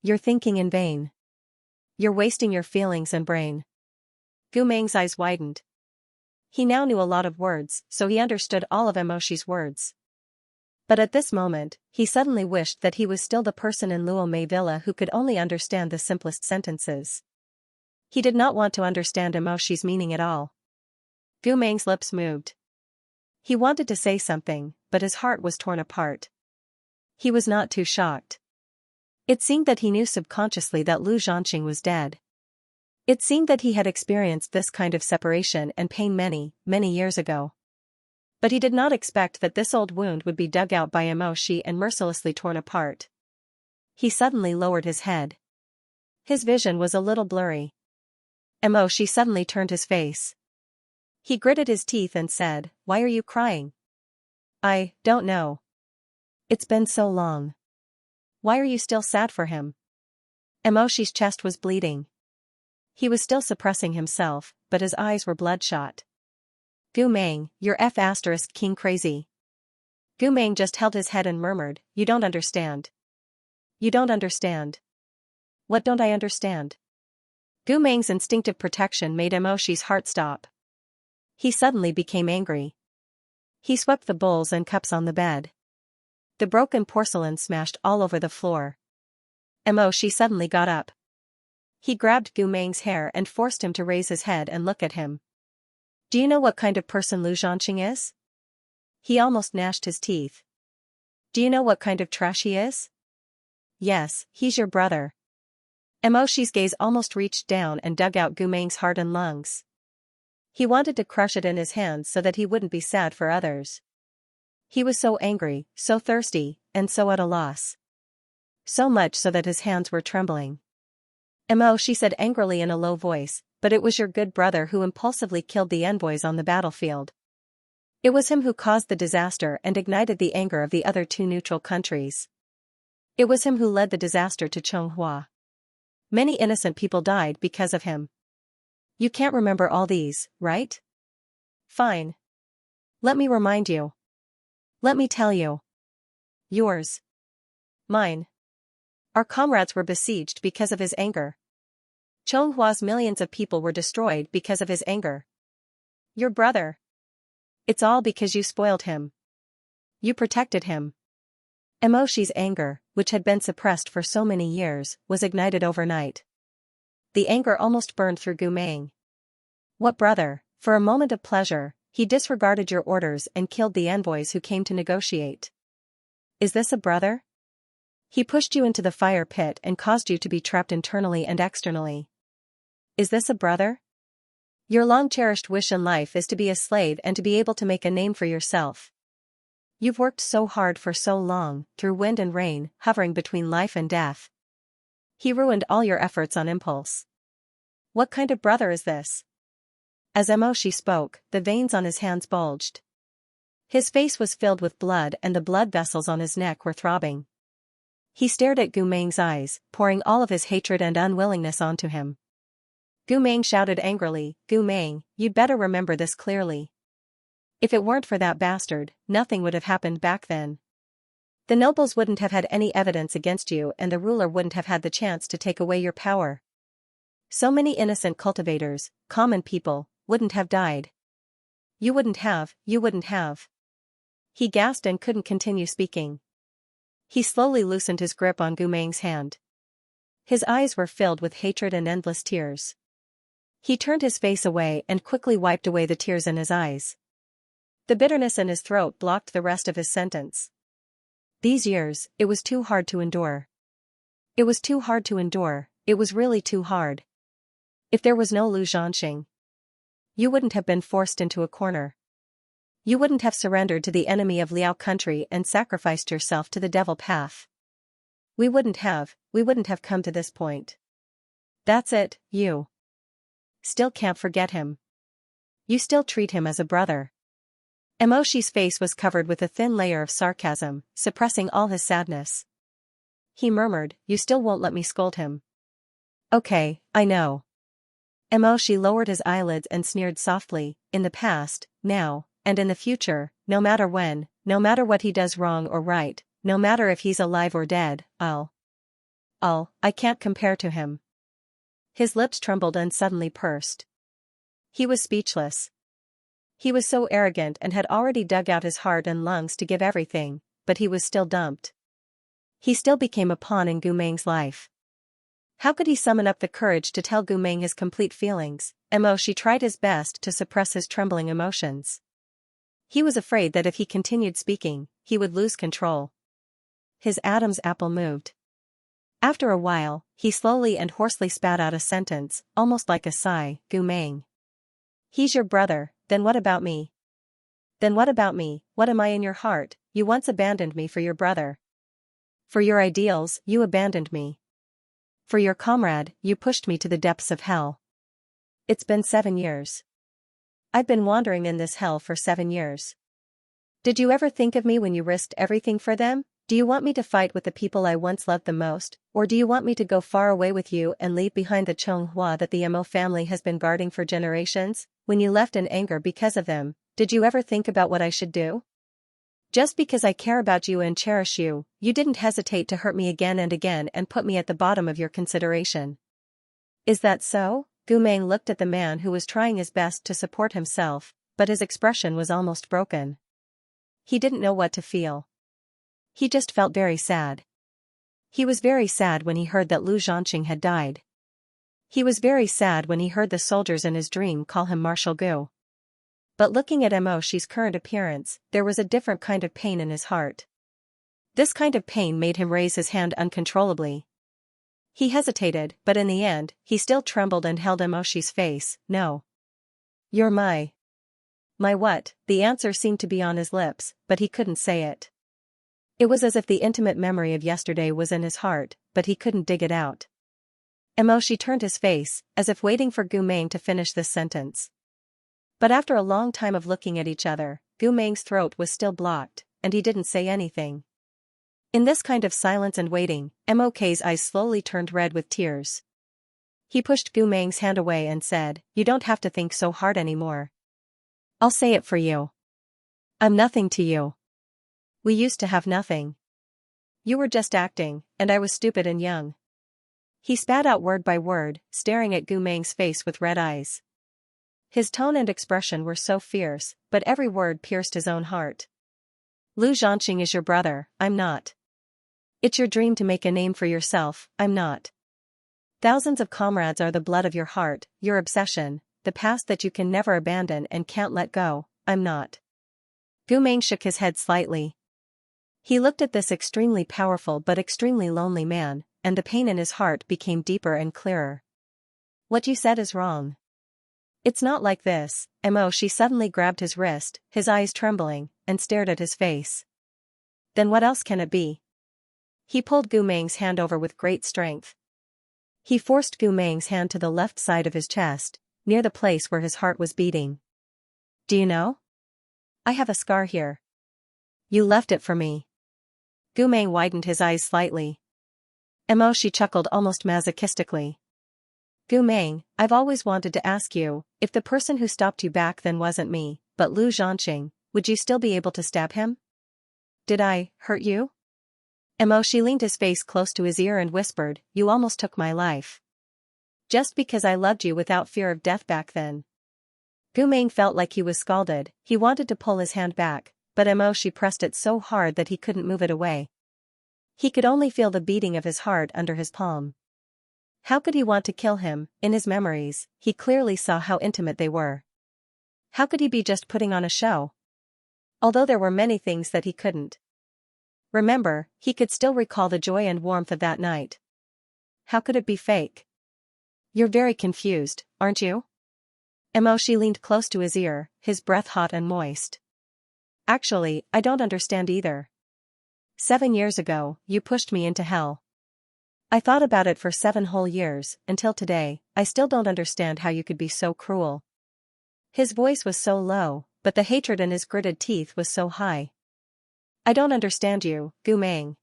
You're thinking in vain. You're wasting your feelings and brain. Gu Meng's eyes widened. He now knew a lot of words, so he understood all of She's words. But at this moment, he suddenly wished that he was still the person in Luo Mei Villa who could only understand the simplest sentences. He did not want to understand She's meaning at all. Gu Meng's lips moved. He wanted to say something, but his heart was torn apart. He was not too shocked. It seemed that he knew subconsciously that Lu Zhanqing was dead. It seemed that he had experienced this kind of separation and pain many, many years ago. But he did not expect that this old wound would be dug out by She and mercilessly torn apart. He suddenly lowered his head. His vision was a little blurry. She suddenly turned his face. He gritted his teeth and said, why are you crying? I don't know. It's been so long. Why are you still sad for him? She's chest was bleeding. He was still suppressing himself, but his eyes were bloodshot. Gu Meng, you're King crazy. Gu Meng just held his head and murmured, you don't understand. You don't understand. What don't I understand? Gu Meng's instinctive protection made Emoshi's heart stop. He suddenly became angry. He swept the bowls and cups on the bed. The broken porcelain smashed all over the floor. Emoshi suddenly got up. He grabbed Gu Meng's hair and forced him to raise his head and look at him. Do you know what kind of person Lu Xianxia is? He almost gnashed his teeth. Do you know what kind of trash he is? Yes, he's your brother. Emoshi's gaze almost reached down and dug out Gu Meng's heart and lungs. He wanted to crush it in his hands so that he wouldn't be sad for others. He was so angry, so thirsty, and so at a loss. So much so that his hands were trembling. Emoshi said angrily in a low voice, but it was your good brother who impulsively killed the envoys on the battlefield. It was him who caused the disaster and ignited the anger of the other two neutral countries. It was him who led the disaster to Xianxia. Many innocent people died because of him. You can't remember all these, right? Fine. Let me remind you. Let me tell you. Yours. Mine. Our comrades were besieged because of his anger. Xianghua's millions of people were destroyed because of his anger. Your brother. It's all because you spoiled him. You protected him. Emoshi's anger, which had been suppressed for so many years, was ignited overnight. The anger almost burned through Gu Meng. What brother? For a moment of pleasure, he disregarded your orders and killed the envoys who came to negotiate. Is this a brother? He pushed you into the fire pit and caused you to be trapped internally and externally. Is this a brother? Your long-cherished wish in life is to be a slave and to be able to make a name for yourself. You've worked so hard for so long, through wind and rain, hovering between life and death. He ruined all your efforts on impulse. What kind of brother is this? As Emoshi spoke, the veins on his hands bulged. His face was filled with blood and the blood vessels on his neck were throbbing. He stared at Gu Meng's eyes, pouring all of his hatred and unwillingness onto him. Gu Meng shouted angrily, Gu Meng, you'd better remember this clearly. If it weren't for that bastard, nothing would have happened back then. The nobles wouldn't have had any evidence against you and the ruler wouldn't have had the chance to take away your power. So many innocent cultivators, common people, wouldn't have died. You wouldn't have. He gasped and couldn't continue speaking. He slowly loosened his grip on Gu Meng's hand. His eyes were filled with hatred and endless tears. He turned his face away and quickly wiped away the tears in his eyes. The bitterness in his throat blocked the rest of his sentence. These years, it was too hard to endure. It was too hard to endure, it was really too hard. If there was no Lu Xianxia, you wouldn't have been forced into a corner. You wouldn't have surrendered to the enemy of Liao country and sacrificed yourself to the devil path. We wouldn't have come to this point. That's it, you still can't forget him. You still treat him as a brother. Emoshi's face was covered with a thin layer of sarcasm, suppressing all his sadness. He murmured, you still won't let me scold him. Okay, I know. Emoshi lowered his eyelids and sneered softly, in the past, now, and in the future, no matter when, no matter what he does wrong or right, no matter if he's alive or dead, I can't compare to him. His lips trembled and suddenly pursed. He was speechless. He was so arrogant and had already dug out his heart and lungs to give everything, but he was still dumped. He still became a pawn in Gu Meng's life. How could he summon up the courage to tell Gu Meng his complete feelings? Emoshi tried his best to suppress his trembling emotions. He was afraid that if he continued speaking, he would lose control. His Adam's apple moved. After a while, he slowly and hoarsely spat out a sentence, almost like a sigh, Gu Meng. He's your brother, then what about me? Then what about me? What am I in your heart? You once abandoned me for your brother. For your ideals, you abandoned me. For your comrade, you pushed me to the depths of hell. It's been 7 years. I've been wandering in this hell for 7 years. Did you ever think of me when you risked everything for them? Do you want me to fight with the people I once loved the most, or do you want me to go far away with you and leave behind the Xianxia that the Emo family has been guarding for generations? When you left in anger because of them, did you ever think about what I should do? Just because I care about you and cherish you, you didn't hesitate to hurt me again and again and put me at the bottom of your consideration. Is that so? Gu Meng looked at the man who was trying his best to support himself, but his expression was almost broken. He didn't know what to feel. He just felt very sad. He was very sad when he heard that Lu Zhanqing had died. He was very sad when he heard the soldiers in his dream call him Marshal Gu. But looking at Mo Shi's current appearance, there was a different kind of pain in his heart. This kind of pain made him raise his hand uncontrollably. He hesitated, but in the end, he still trembled and held Mo Shi's face. No. You're my what? The answer seemed to be on his lips, but he couldn't say it. It was as if the intimate memory of yesterday was in his heart, but he couldn't dig it out. Mo Shi turned his face, as if waiting for Gu Meng to finish this sentence. But after a long time of looking at each other, Gu Meng's throat was still blocked, and he didn't say anything. In this kind of silence and waiting, Mok's eyes slowly turned red with tears. He pushed Gu Meng's hand away and said, "You don't have to think so hard anymore. I'll say it for you. I'm nothing to you. We used to have nothing. You were just acting, and I was stupid and young." He spat out word by word, staring at Gu Meng's face with red eyes. His tone and expression were so fierce, but every word pierced his own heart. Lu Zhanqing is your brother, I'm not. It's your dream to make a name for yourself, I'm not. Thousands of comrades are the blood of your heart, your obsession, the past that you can never abandon and can't let go, I'm not. Gu Meng shook his head slightly. He looked at this extremely powerful but extremely lonely man, and the pain in his heart became deeper and clearer. What you said is wrong. It's not like this. Mo Shi suddenly grabbed his wrist, his eyes trembling, and stared at his face. Then what else can it be? He pulled Gu Meng's hand over with great strength. He forced Gu Meng's hand to the left side of his chest, near the place where his heart was beating. Do you know? I have a scar here. You left it for me. Gu Meng widened his eyes slightly. Mo Shi chuckled almost masochistically. Gu Meng, I've always wanted to ask you, if the person who stopped you back then wasn't me, but Lu Zhanqing, would you still be able to stab him? Did I hurt you? Mo Shi leaned his face close to his ear and whispered, You almost took my life. Just because I loved you without fear of death back then. Gu Meng felt like he was scalded. He wanted to pull his hand back, but Mo Shi pressed it so hard that he couldn't move it away. He could only feel the beating of his heart under his palm. How could he want to kill him? In his memories, he clearly saw how intimate they were. How could he be just putting on a show? Although there were many things that he couldn't remember, he could still recall the joy and warmth of that night. How could it be fake? You're very confused, aren't you? Mo Shi leaned close to his ear, his breath hot and moist. Actually, I don't understand either. 7 years ago, you pushed me into hell. I thought about it for 7 whole years, until today. I still don't understand how you could be so cruel. His voice was so low, but the hatred in his gritted teeth was so high. I don't understand you, Gu Meng.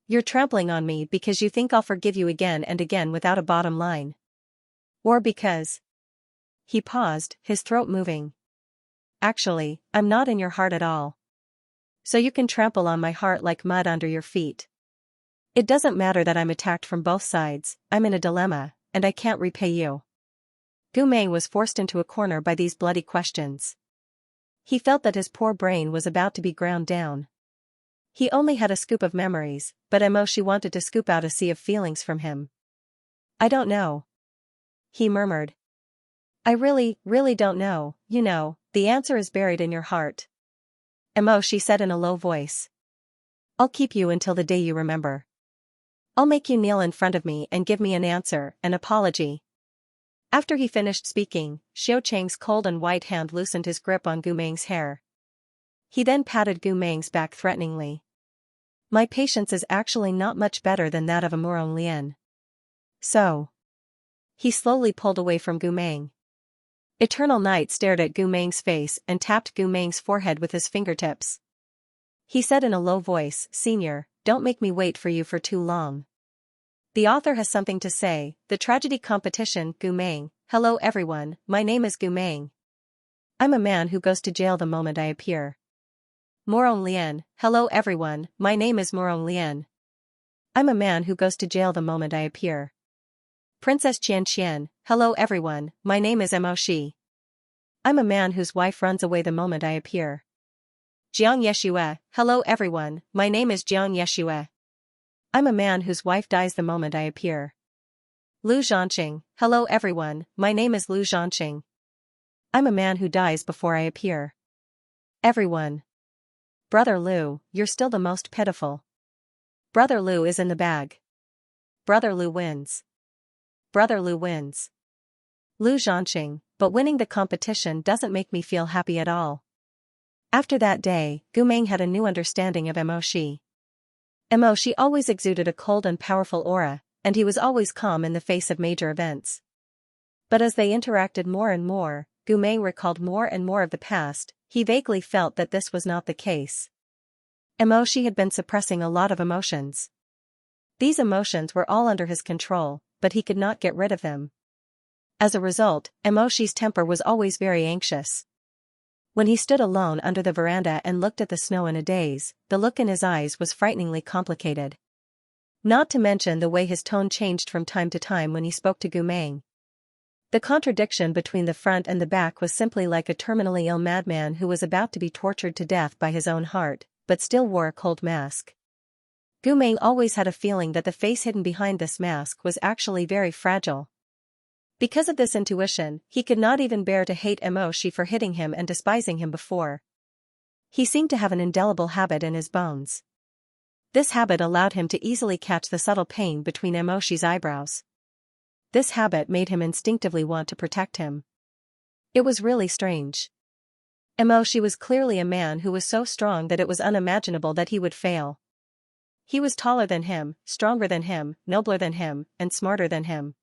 You're trampling on me because you think I'll forgive you again and again without a bottom line. Or because... He paused, his throat moving. Actually, I'm not in your heart at all. So you can trample on my heart like mud under your feet. It doesn't matter that I'm attacked from both sides, I'm in a dilemma, and I can't repay you. Gu Meng was forced into a corner by these bloody questions. He felt that his poor brain was about to be ground down. He only had a scoop of memories, but Mo Shi wanted to scoop out a sea of feelings from him. I don't know. He murmured. I really don't know, you know, the answer is buried in your heart. Mo Shi said in a low voice. I'll keep you until the day you remember. I'll make you kneel in front of me and give me an answer, an apology. After he finished speaking, Xiao Chang's cold and white hand loosened his grip on Gu Meng's hair. He then patted Gu Meng's back threateningly. My patience is actually not much better than that of a Murong Lian. So. He slowly pulled away from Gu Meng. Eternal Night stared at Gu Meng's face and tapped Gu Meng's forehead with his fingertips. He said in a low voice, Senior, don't make me wait for you for too long. The author has something to say. The tragedy competition, Gu Meng. Hello everyone, my name is Gu Meng. I'm a man who goes to jail the moment I appear. Murong Lian. Hello everyone, my name is Murong Lian. I'm a man who goes to jail the moment I appear. Princess Xianxia, hello everyone, my name is Mo Shi. I'm a man whose wife runs away the moment I appear. Xianxia, hello everyone, my name is Xianxia. I'm a man whose wife dies the moment I appear. Lu Zhanqing, hello everyone, my name is Lu Zhanqing. I'm a man who dies before I appear. Everyone. Brother Lu, you're still the most pitiful. Brother Lu is in the bag. Brother Lu wins. Brother Lu wins. Lu Zhanqing, but winning the competition doesn't make me feel happy at all. After that day, Gu Meng had a new understanding of Mo Shi. Mo Shi always exuded a cold and powerful aura, and he was always calm in the face of major events. But as they interacted more and more, Gu Meng recalled more and more of the past. He vaguely felt that this was not the case. Mo Shi had been suppressing a lot of emotions. These emotions were all under his control, but he could not get rid of them. As a result, Mo Shi's temper was always very anxious. When he stood alone under the veranda and looked at the snow in a daze, the look in his eyes was frighteningly complicated. Not to mention the way his tone changed from time to time when he spoke to Gu Meng. The contradiction between the front and the back was simply like a terminally ill madman who was about to be tortured to death by his own heart, but still wore a cold mask. Gu Meng always had a feeling that the face hidden behind this mask was actually very fragile. Because of this intuition, he could not even bear to hate Mo Shi for hitting him and despising him before. He seemed to have an indelible habit in his bones. This habit allowed him to easily catch the subtle pain between Mo Shi's eyebrows. This habit made him instinctively want to protect him. It was really strange. Mo Shi was clearly a man who was so strong that it was unimaginable that he would fail. He was taller than him, stronger than him, nobler than him, and smarter than him.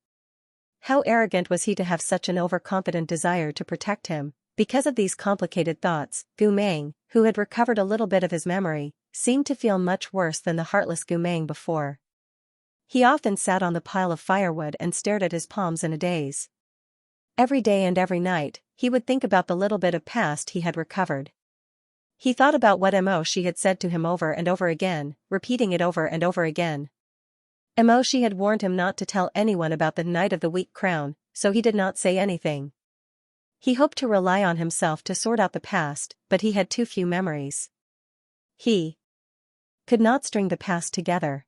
How arrogant was he to have such an overconfident desire to protect him? Because of these complicated thoughts, Gu Meng, who had recovered a little bit of his memory, seemed to feel much worse than the heartless Gu Meng before. He often sat on the pile of firewood and stared at his palms in a daze. Every day and every night, he would think about the little bit of past he had recovered. He thought about what Mo Shi had said to him over and over again, repeating it over and over again. Mo Shi had warned him not to tell anyone about the Night of the Weak Crown, so he did not say anything. He hoped to rely on himself to sort out the past, but he had too few memories. He could not string the past together.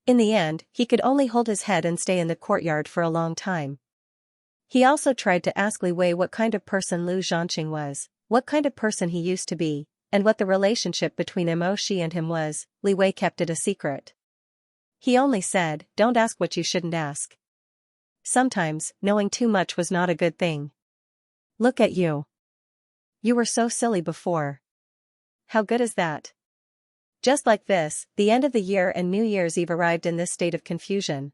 In the end, he could only hold his head and stay in the courtyard for a long time. He also tried to ask Li Wei what kind of person Lu Zhanqing was, what kind of person he used to be, and what the relationship between Mo Shi and him was. Li Wei kept it a secret. He only said, "Don't ask what you shouldn't ask." Sometimes, knowing too much was not a good thing. Look at you. You were so silly before. How good is that? Just like this, the end of the year and New Year's Eve arrived in this state of confusion.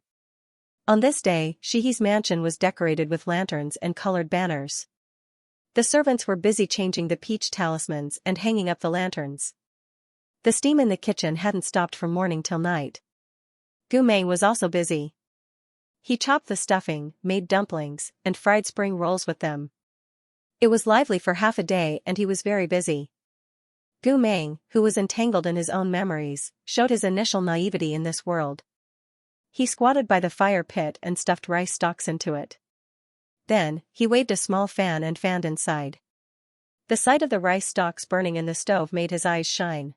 On this day, Shihi's mansion was decorated with lanterns and colored banners. The servants were busy changing the peach talismans and hanging up the lanterns. The steam in the kitchen hadn't stopped from morning till night. Gu Meng was also busy. He chopped the stuffing, made dumplings, and fried spring rolls with them. It was lively for half a day and he was very busy. Gu Meng, who was entangled in his own memories, showed his initial naivety in this world. He squatted by the fire pit and stuffed rice stalks into it. Then, he waved a small fan and fanned inside. The sight of the rice stalks burning in the stove made his eyes shine.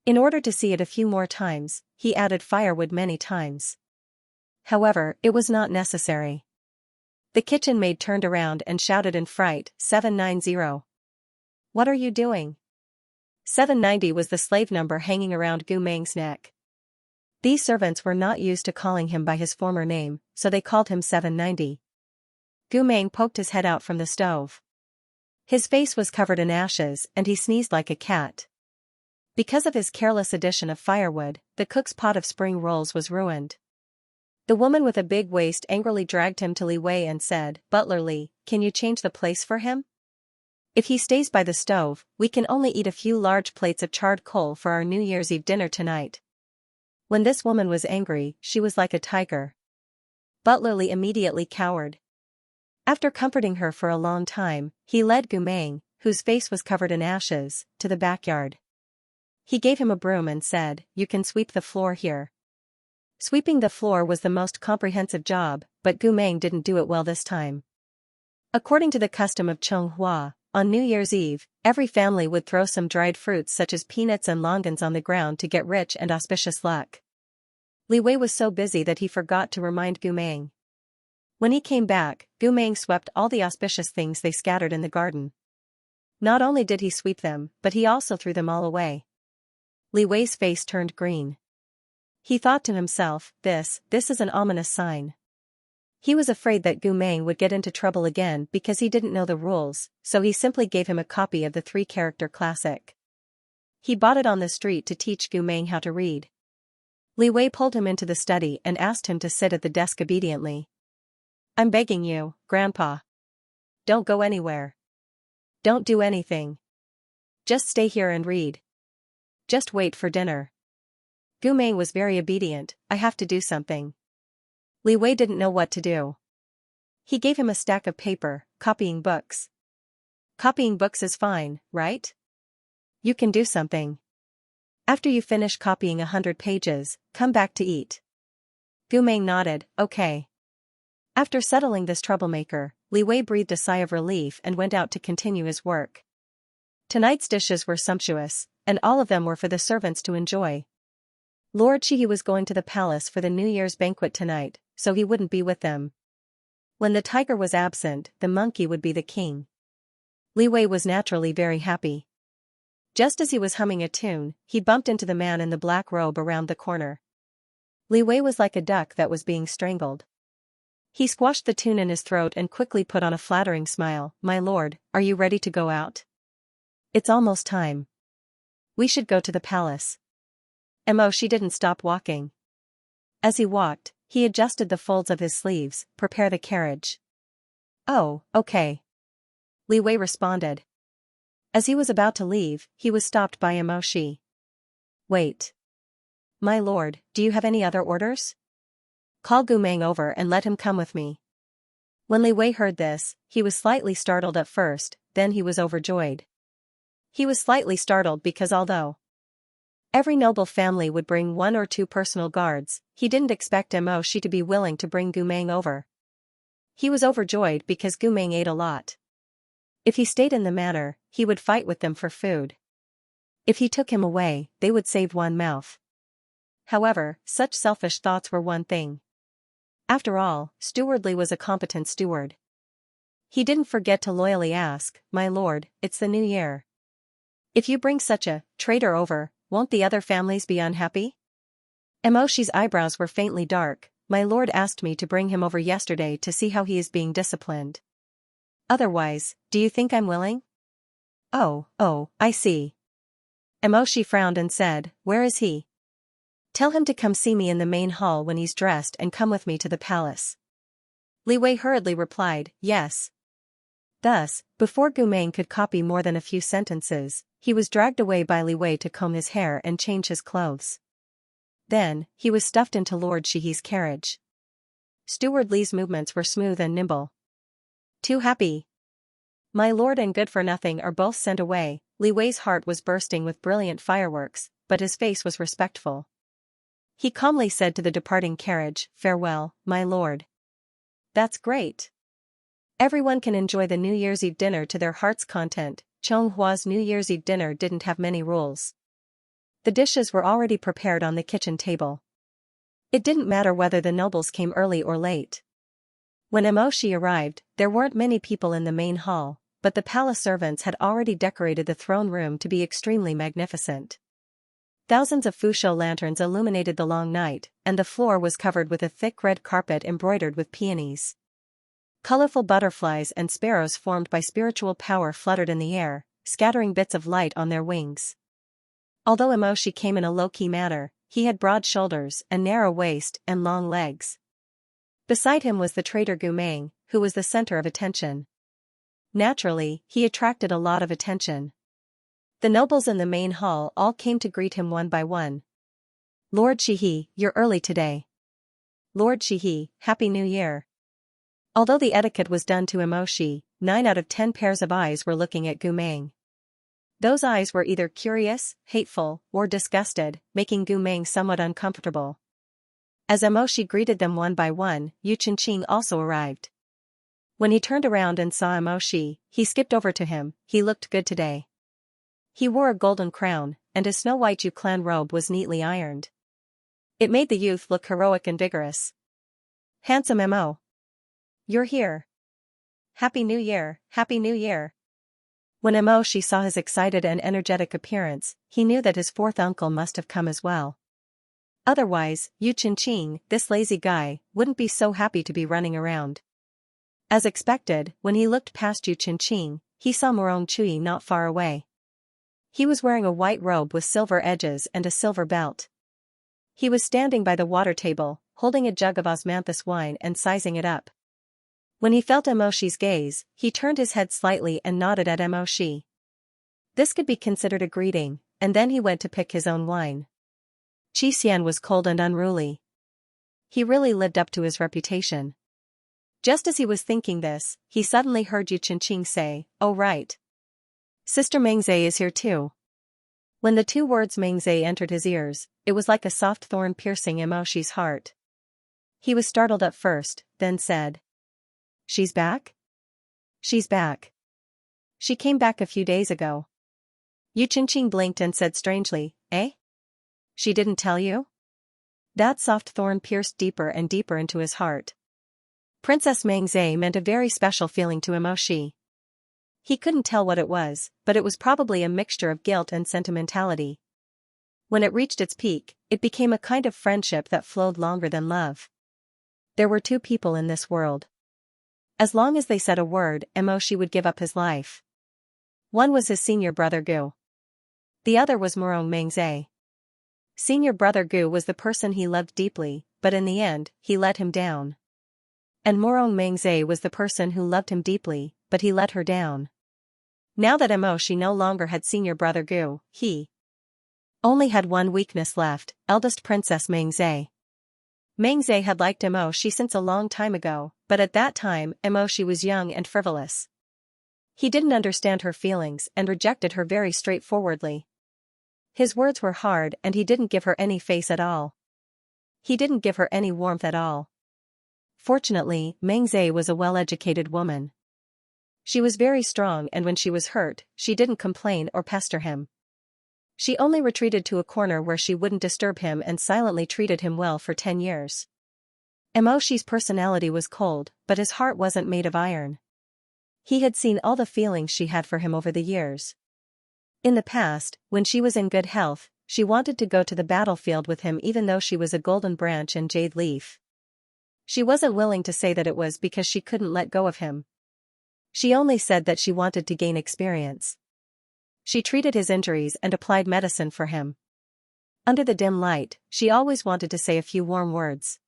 In order to see it a few more times, he added firewood many times. However, it was not necessary. The kitchen maid turned around and shouted in fright, 790. What are you doing? 790 was the slave number hanging around Gu Meng's neck. These servants were not used to calling him by his former name, so they called him 790. Gu Meng poked his head out from the stove. His face was covered in ashes and he sneezed like a cat. Because of his careless addition of firewood, the cook's pot of spring rolls was ruined. The woman with a big waist angrily dragged him to Li Wei and said, "Butler Li, can you change the place for him? If he stays by the stove, we can only eat a few large plates of charred coal for our New Year's Eve dinner tonight." When this woman was angry, she was like a tiger. Butler Li immediately cowered. After comforting her for a long time, he led Gu Meng, whose face was covered in ashes, to the backyard. He gave him a broom and said, "You can sweep the floor here." Sweeping the floor was the most comprehensive job, but Gu Meng didn't do it well this time. According to the custom of Chonghua, on New Year's Eve, every family would throw some dried fruits such as peanuts and longans on the ground to get rich and auspicious luck. Li Wei was so busy that he forgot to remind Gu Meng. When he came back, Gu Meng swept all the auspicious things they scattered in the garden. Not only did he sweep them, but he also threw them all away. Li Wei's face turned green. He thought to himself, this is an ominous sign. He was afraid that Gu Meng would get into trouble again because he didn't know the rules, so he simply gave him a copy of the 3-character classic. He bought it on the street to teach Gu Meng how to read. Li Wei pulled him into the study and asked him to sit at the desk obediently. "I'm begging you, Grandpa. Don't go anywhere. Don't do anything. Just stay here and read. Just wait for dinner." Gu Meng was very obedient. "I have to do something." Li Wei didn't know what to do. He gave him a stack of paper, copying books. "Copying books is fine, right? You can do something. After you finish copying 100 pages, come back to eat." Gu Meng nodded, "Okay." After settling this troublemaker, Li Wei breathed a sigh of relief and went out to continue his work. Tonight's dishes were sumptuous, and all of them were for the servants to enjoy. Lord Shihi was going to the palace for the New Year's banquet tonight, so he wouldn't be with them. When the tiger was absent, the monkey would be the king. Li Wei was naturally very happy. Just as he was humming a tune, he bumped into the man in the black robe around the corner. Li Wei was like a duck that was being strangled. He squashed the tune in his throat and quickly put on a flattering smile. "My lord, are you ready to go out? It's almost time. We should go to the palace." She didn't stop walking. As he walked, he adjusted the folds of his sleeves. "Prepare the carriage." "Oh, okay," Li Wei responded. As he was about to leave, he was stopped by Shi. "Wait. My lord, do you have any other orders? Call Gu Meng over and let him come with me." When Li Wei heard this, he was slightly startled at first, then he was overjoyed. He was slightly startled because although every noble family would bring 1 or 2 personal guards, he didn't expect Shi to be willing to bring Gu Meng over. He was overjoyed because Gu Meng ate a lot. If he stayed in the manor, he would fight with them for food. If he took him away, they would save one mouth. However, such selfish thoughts were one thing. After all, Steward Li was a competent steward. He didn't forget to loyally ask, "My lord, it's the new year. If you bring such a traitor over, won't the other families be unhappy?" Shi's eyebrows were faintly dark. "My lord asked me to bring him over yesterday to see how he is being disciplined. Otherwise, do you think I'm willing?" Oh, I see." Shi frowned and said, "Where is he?" "Tell him to come see me in the main hall when he's dressed and come with me to the palace." Li Wei hurriedly replied, "Yes." Thus, before Gu Meng could copy more than a few sentences, he was dragged away by Li Wei to comb his hair and change his clothes. Then, he was stuffed into Lord Shihi's carriage. Steward Li's movements were smooth and nimble. "Too happy. My lord and good for nothing are both sent away." Li Wei's heart was bursting with brilliant fireworks, but his face was respectful. He calmly said to the departing carriage, "Farewell, my lord." "That's great. Everyone can enjoy the New Year's Eve dinner to their heart's content." Chonghua's New Year's Eve dinner didn't have many rules. The dishes were already prepared on the kitchen table. It didn't matter whether the nobles came early or late. When Shi arrived, there weren't many people in the main hall, but the palace servants had already decorated the throne room to be extremely magnificent. Thousands of Fusho lanterns illuminated the long night, and the floor was covered with a thick red carpet embroidered with peonies. Colorful butterflies and sparrows formed by spiritual power fluttered in the air, scattering bits of light on their wings. Although Shi came in a low-key manner, he had broad shoulders, a narrow waist, and long legs. Beside him was the traitor Gu Meng, who was the center of attention. Naturally, he attracted a lot of attention. The nobles in the main hall all came to greet him one by one. "Lord Shihi, you're early today." "Lord Shihi, Happy New Year." Although the etiquette was done to Shi, 9 out of 10 pairs of eyes were looking at Gu Meng. Those eyes were either curious, hateful, or disgusted, making Gu Meng somewhat uncomfortable. As Emoshi greeted them one by one, Yu Chenqing also arrived. When he turned around and saw Emoshi, he skipped over to him. He looked good today. He wore a golden crown, and his snow-white Yu clan robe was neatly ironed. It made the youth look heroic and vigorous. Handsome Mo. You're here. Happy New Year, Happy New Year. When Emoshi saw his excited and energetic appearance, he knew that his fourth uncle must have come as well. Otherwise, Yu Chenqing, this lazy guy, wouldn't be so happy to be running around. As expected, when he looked past Yu Chenqing, he saw Morong Chui not far away. He was wearing a white robe with silver edges and a silver belt. He was standing by the water table, holding a jug of osmanthus wine and sizing it up. When he felt Emoshi's gaze, he turned his head slightly and nodded at Emoshi. This could be considered a greeting, and then he went to pick his own wine. Xian was cold and unruly. He really lived up to his reputation. Just as he was thinking this, he suddenly heard Yu Chenqing say, "Oh right. Sister Mengzai is here too." When the two words Mengzai entered his ears, it was like a soft thorn piercing Emoshi's heart. He was startled at first, then said, "She's back? She's back. She came back a few days ago." Yu Chenqing blinked and said strangely, "Eh? She didn't tell you?" That soft thorn pierced deeper and deeper into his heart. Princess Mengzai meant a very special feeling to Emoshi. He couldn't tell what it was, but it was probably a mixture of guilt and sentimentality. When it reached its peak, it became a kind of friendship that flowed longer than love. There were two people in this world. As long as they said a word, Emoshi would give up his life. One was his senior brother Gu. The other was Morong Mengzai. Senior brother Gu was the person he loved deeply, but in the end, he let him down. And Morong Mengzai was the person who loved him deeply, but he let her down. Now that Emoshi no longer had senior brother Gu, he only had one weakness left, eldest Princess Mengzai. Mengzai had liked Emoshi since a long time ago, but at that time, Emoshi was young and frivolous. He didn't understand her feelings and rejected her very straightforwardly. His words were hard and he didn't give her any face at all. He didn't give her any warmth at all. Fortunately, Mengzai was a well-educated woman. She was very strong and when she was hurt, she didn't complain or pester him. She only retreated to a corner where she wouldn't disturb him and silently treated him well for 10 years. Emoshi's personality was cold, but his heart wasn't made of iron. He had seen all the feelings she had for him over the years. In the past, when she was in good health, she wanted to go to the battlefield with him even though she was a golden branch and jade leaf. She wasn't willing to say that it was because she couldn't let go of him. She only said that she wanted to gain experience. She treated his injuries and applied medicine for him. Under the dim light, she always wanted to say a few warm words.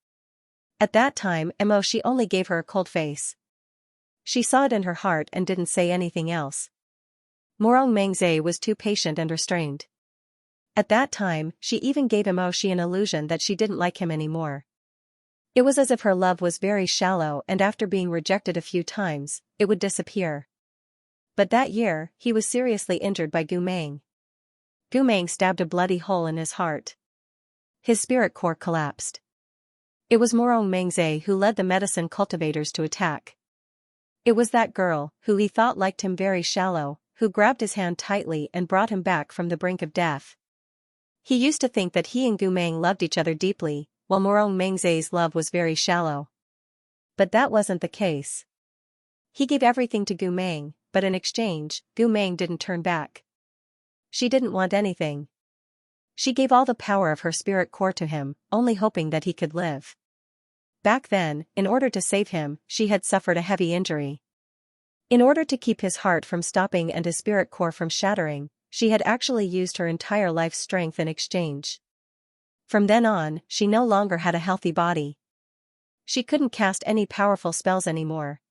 At that time, Emoshi only gave her a cold face. She saw it in her heart and didn't say anything else. Morong Mengzai was too patient and restrained. At that time, she even gave Emoshi an illusion that she didn't like him anymore. It was as if her love was very shallow and after being rejected a few times, it would disappear. But that year, he was seriously injured by Gu Meng. Gu Meng stabbed a bloody hole in his heart. His spirit core collapsed. It was Morong Mengzai who led the medicine cultivators to attack. It was that girl, who he thought liked him very shallow, who grabbed his hand tightly and brought him back from the brink of death. He used to think that he and Gu Meng loved each other deeply, while Morong Mengzai's love was very shallow. But that wasn't the case. He gave everything to Gu Meng, but in exchange, Gu Meng didn't turn back. She didn't want anything. She gave all the power of her spirit core to him, only hoping that he could live. Back then, in order to save him, she had suffered a heavy injury. In order to keep his heart from stopping and his spirit core from shattering, she had actually used her entire life's strength in exchange. From then on, she no longer had a healthy body. She couldn't cast any powerful spells anymore.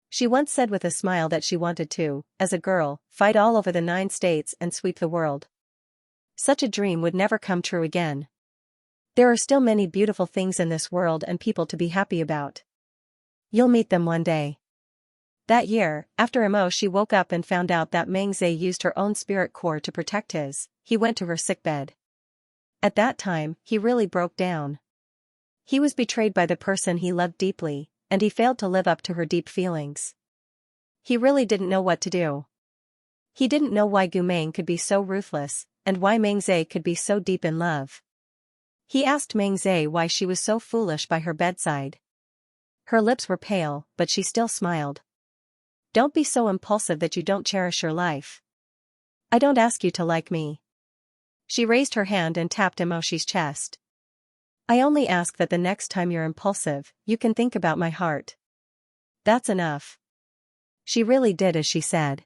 She once said with a smile that she wanted to, as a girl, fight all over the 9 states and sweep the world. Such a dream would never come true again. There are still many beautiful things in this world and people to be happy about. You'll meet them one day. That year, after Emoshi woke up and found out that Mengzai used her own spirit core to protect his, he went to her sickbed. At that time, he really broke down. He was betrayed by the person he loved deeply, and he failed to live up to her deep feelings. He really didn't know what to do. He didn't know why Gu Meng could be so ruthless, and why Meng Zhe could be so deep in love. He asked Meng Zhe why she was so foolish by her bedside. Her lips were pale, but she still smiled. Don't be so impulsive that you don't cherish your life. I don't ask you to like me. She raised her hand and tapped Emoshi's chest. I only ask that the next time you're impulsive, you can think about my heart. That's enough. She really did as she said.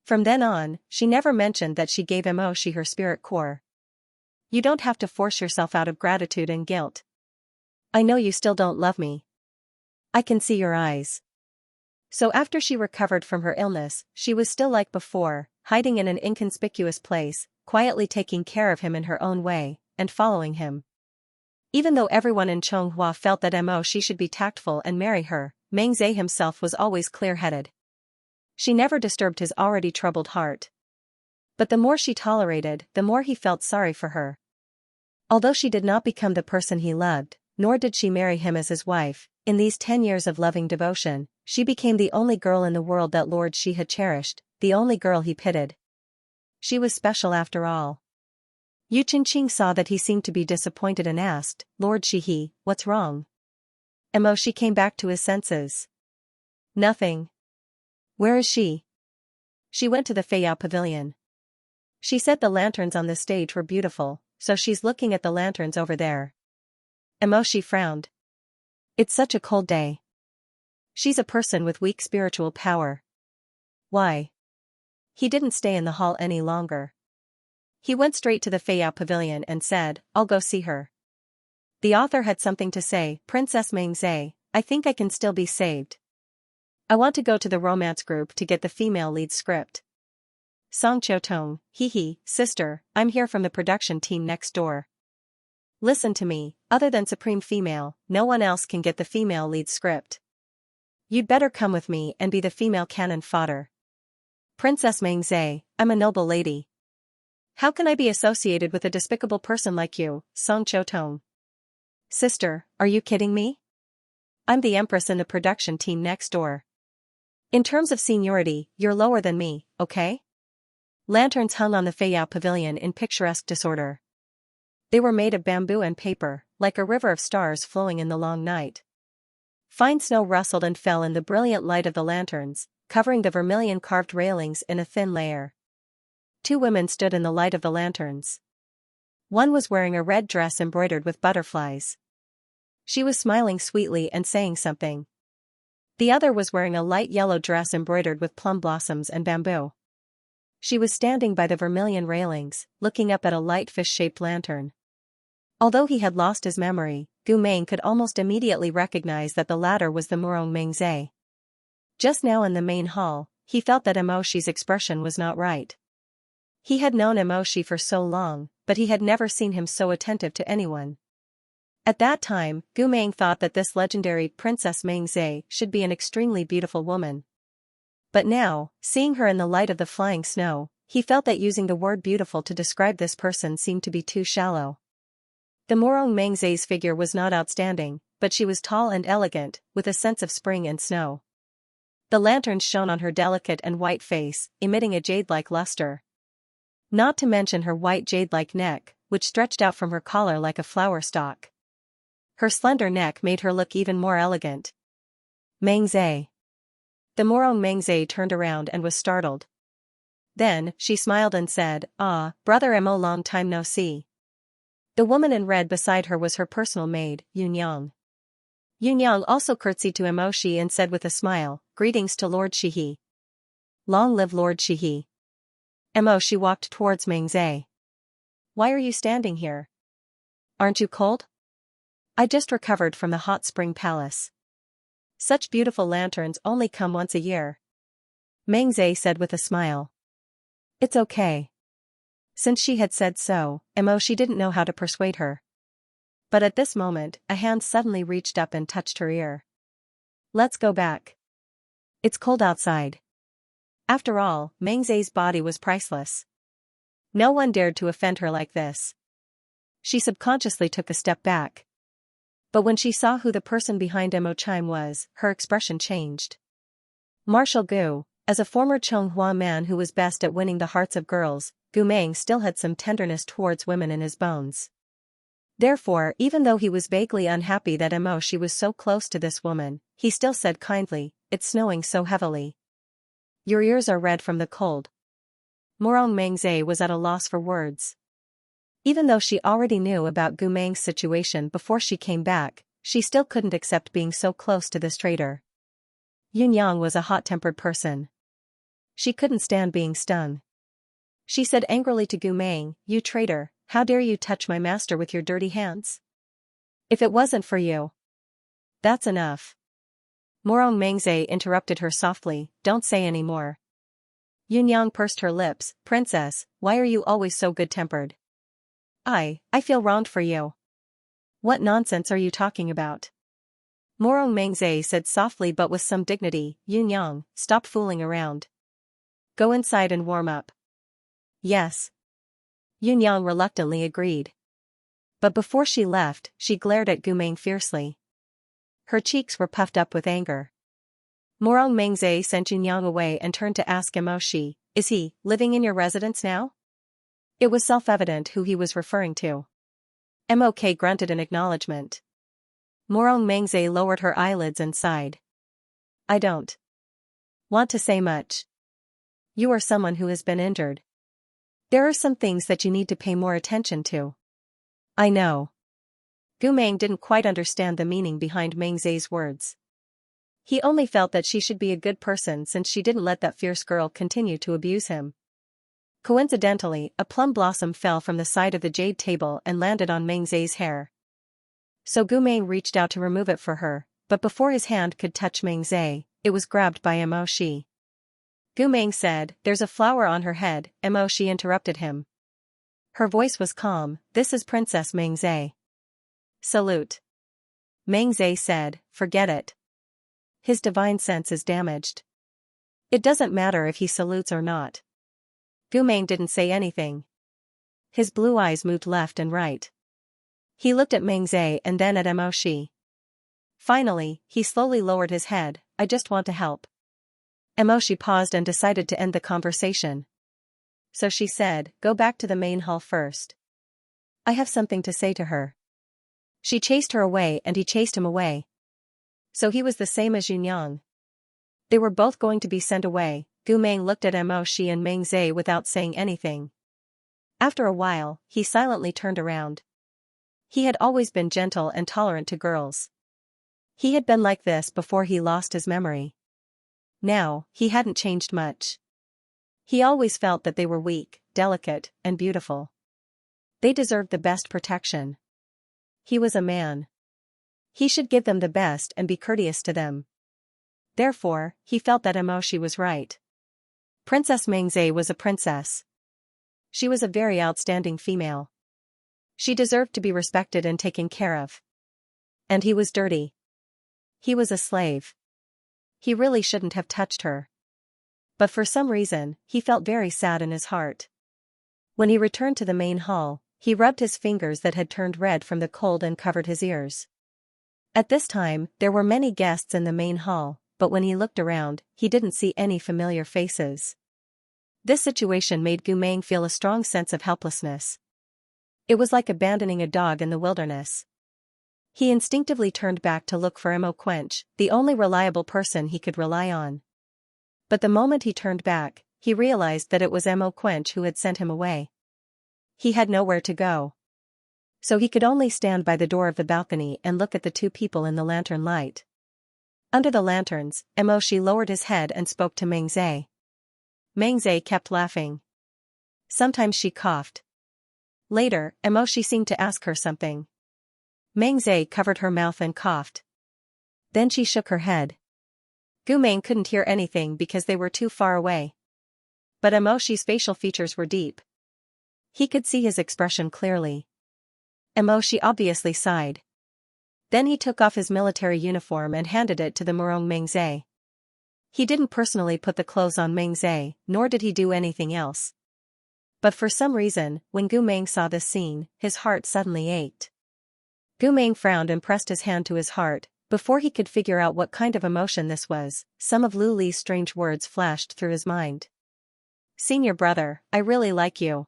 From then on, she never mentioned that she gave Emoshi her spirit core. You don't have to force yourself out of gratitude and guilt. I know you still don't love me. I can see your eyes. So after she recovered from her illness, she was still like before, hiding in an inconspicuous place, quietly taking care of him in her own way, and following him. Even though everyone in Chonghua felt that Emoshi should be tactful and marry her, Meng Zhe himself was always clear-headed. She never disturbed his already troubled heart. But the more she tolerated, the more he felt sorry for her. Although she did not become the person he loved, nor did she marry him as his wife, in these 10 years of loving devotion, she became the only girl in the world that Lord Shi had cherished, the only girl he pitied. She was special after all. Yu Qingqing saw that he seemed to be disappointed and asked, Lord Shihe, what's wrong? Emoshi came back to his senses. Nothing. Where is she? She went to the Feiyao Pavilion. She said the lanterns on the stage were beautiful, so she's looking at the lanterns over there. Emoshi frowned. It's such a cold day. She's a person with weak spiritual power. Why? He didn't stay in the hall any longer. He went straight to the Feiyao Pavilion and said, I'll go see her. The author had something to say, Princess Meng Zhe, I think I can still be saved. I want to go to the romance group to get the female lead script. Song Chotong, hee, sister, I'm here from the production team next door. Listen to me, other than Supreme Female, no one else can get the female lead script. You'd better come with me and be the female cannon fodder. Princess Meng Zhe, I'm a noble lady. How can I be associated with a despicable person like you, Song Chotong? Sister, are you kidding me? I'm the empress in the production team next door. In terms of seniority, you're lower than me, okay? Lanterns hung on the Feiyao Pavilion in picturesque disorder. They were made of bamboo and paper, like a river of stars flowing in the long night. Fine snow rustled and fell in the brilliant light of the lanterns, covering the vermilion carved railings in a thin layer. 2 women stood in the light of the lanterns. One was wearing a red dress embroidered with butterflies. She was smiling sweetly and saying something. The other was wearing a light yellow dress embroidered with plum blossoms and bamboo. She was standing by the vermilion railings, looking up at a light fish-shaped lantern. Although he had lost his memory, Gu Meng could almost immediately recognize that the latter was the Murong Meng Zhe. Just now in the main hall, he felt that Emoshi's expression was not right. He had known Emoshi for so long, but he had never seen him so attentive to anyone. At that time, Gu Meng thought that this legendary Princess Meng Zhe should be an extremely beautiful woman. But now, seeing her in the light of the flying snow, he felt that using the word beautiful to describe this person seemed to be too shallow. The Murong Meng Zhe's figure was not outstanding, but she was tall and elegant, with a sense of spring and snow. The lanterns shone on her delicate and white face, emitting a jade-like luster. Not to mention her white jade-like neck, which stretched out from her collar like a flower stalk. Her slender neck made her look even more elegant. Meng Zhe. The Murong Meng Zhe turned around and was startled. Then, she smiled and said, Ah, brother Mo, long time no see. The woman in red beside her was her personal maid, Yunyang. Yunyang also curtsied to Emoshi and said with a smile, Greetings to Lord Shihe. Long live Lord Shihe. Emoshi walked towards Meng Zhe. Why are you standing here? Aren't you cold? I just recovered from the hot spring palace. Such beautiful lanterns only come once a year. Meng Zhe said with a smile. It's okay. Since she had said so, Emoshi didn't know how to persuade her. But at this moment, a hand suddenly reached up and touched her ear. Let's go back. It's cold outside. After all, Meng Zhe's body was priceless. No one dared to offend her like this. She subconsciously took a step back. But when she saw who the person behind Mo Chime was, her expression changed. Marshal Gu, as a former Chonghua man who was best at winning the hearts of girls, Gu Meng still had some tenderness towards women in his bones. Therefore, even though he was vaguely unhappy that She was so close to this woman, he still said kindly, "It's snowing so heavily. Your ears are red from the cold." Morong Mengze was at a loss for words. Even though she already knew about Gu Meng's situation before she came back, she still couldn't accept being so close to this traitor. Yun Yang was a hot-tempered person. She couldn't stand being stung. She said angrily to Gu Meng, "You traitor, how dare you touch my master with your dirty hands? If it wasn't for you." "That's enough." Morong Mengze interrupted her softly, "Don't say any more." Yun Yang pursed her lips, "Princess, why are you always so good-tempered? I feel wronged for you." "What nonsense are you talking about?" Morong Mengze said softly but with some dignity, "Yun Yang, stop fooling around. Go inside and warm up." "Yes." Yun Yang reluctantly agreed. But before she left, she glared at Gu Meng fiercely. Her cheeks were puffed up with anger. Morong Mengze sent Yun Yang away and turned to ask Shi, "Is he living in your residence now?" It was self-evident who he was referring to. Mok grunted in acknowledgement. Morong Mengze lowered her eyelids and sighed. "I don't want to say much. You are someone who has been injured. There are some things that you need to pay more attention to." "I know." Gu Meng didn't quite understand the meaning behind Mengze's words. He only felt that she should be a good person since she didn't let that fierce girl continue to abuse him. Coincidentally, a plum blossom fell from the side of the jade table and landed on Mengze's hair. So Gu Meng reached out to remove it for her, but before his hand could touch Mengze, it was grabbed by Shi. Gu Meng said, "There's a flower on her head." Shi interrupted him. Her voice was calm, "This is Princess Mengze. Salute." Mengze said, "Forget it. His divine sense is damaged. It doesn't matter if he salutes or not." Gu Meng didn't say anything. His blue eyes moved left and right. He looked at Mengze and then at Shi. Finally, he slowly lowered his head, "I just want to help." Shi paused and decided to end the conversation. So she said, "Go back to the main hall first. I have something to say to her." She chased her away and he chased him away. So he was the same as Yun Yang. They were both going to be sent away. Gu Meng looked at Shi and Mengze without saying anything. After a while, he silently turned around. He had always been gentle and tolerant to girls. He had been like this before he lost his memory. Now, he hadn't changed much. He always felt that they were weak, delicate, and beautiful. They deserved the best protection. He was a man. He should give them the best and be courteous to them. Therefore, he felt that Shi was right. Princess Mengze was a princess. She was a very outstanding female. She deserved to be respected and taken care of. And he was dirty. He was a slave. He really shouldn't have touched her. But for some reason, he felt very sad in his heart. When he returned to the main hall, he rubbed his fingers that had turned red from the cold and covered his ears. At this time, there were many guests in the main hall, but when he looked around, he didn't see any familiar faces. This situation made Gu Meng feel a strong sense of helplessness. It was like abandoning a dog in the wilderness. He instinctively turned back to look for Mo Quench, the only reliable person he could rely on. But the moment he turned back, he realized that it was Mo Quench who had sent him away. He had nowhere to go. So he could only stand by the door of the balcony and look at the two people in the lantern light. Under the lanterns, Shi lowered his head and spoke to Mengze. Mengze kept laughing. Sometimes she coughed. Later, Shi seemed to ask her something. Mengze covered her mouth and coughed. Then she shook her head. Gu Meng couldn't hear anything because they were too far away. But Shi's facial features were deep. He could see his expression clearly. Shi obviously sighed. Then he took off his military uniform and handed it to the Morong Mengze. He didn't personally put the clothes on Mengze, nor did he do anything else. But for some reason, when Gu Meng saw this scene, his heart suddenly ached. Gu Meng frowned and pressed his hand to his heart. Before he could figure out what kind of emotion this was, some of Lu Li's strange words flashed through his mind. "Senior brother, I really like you."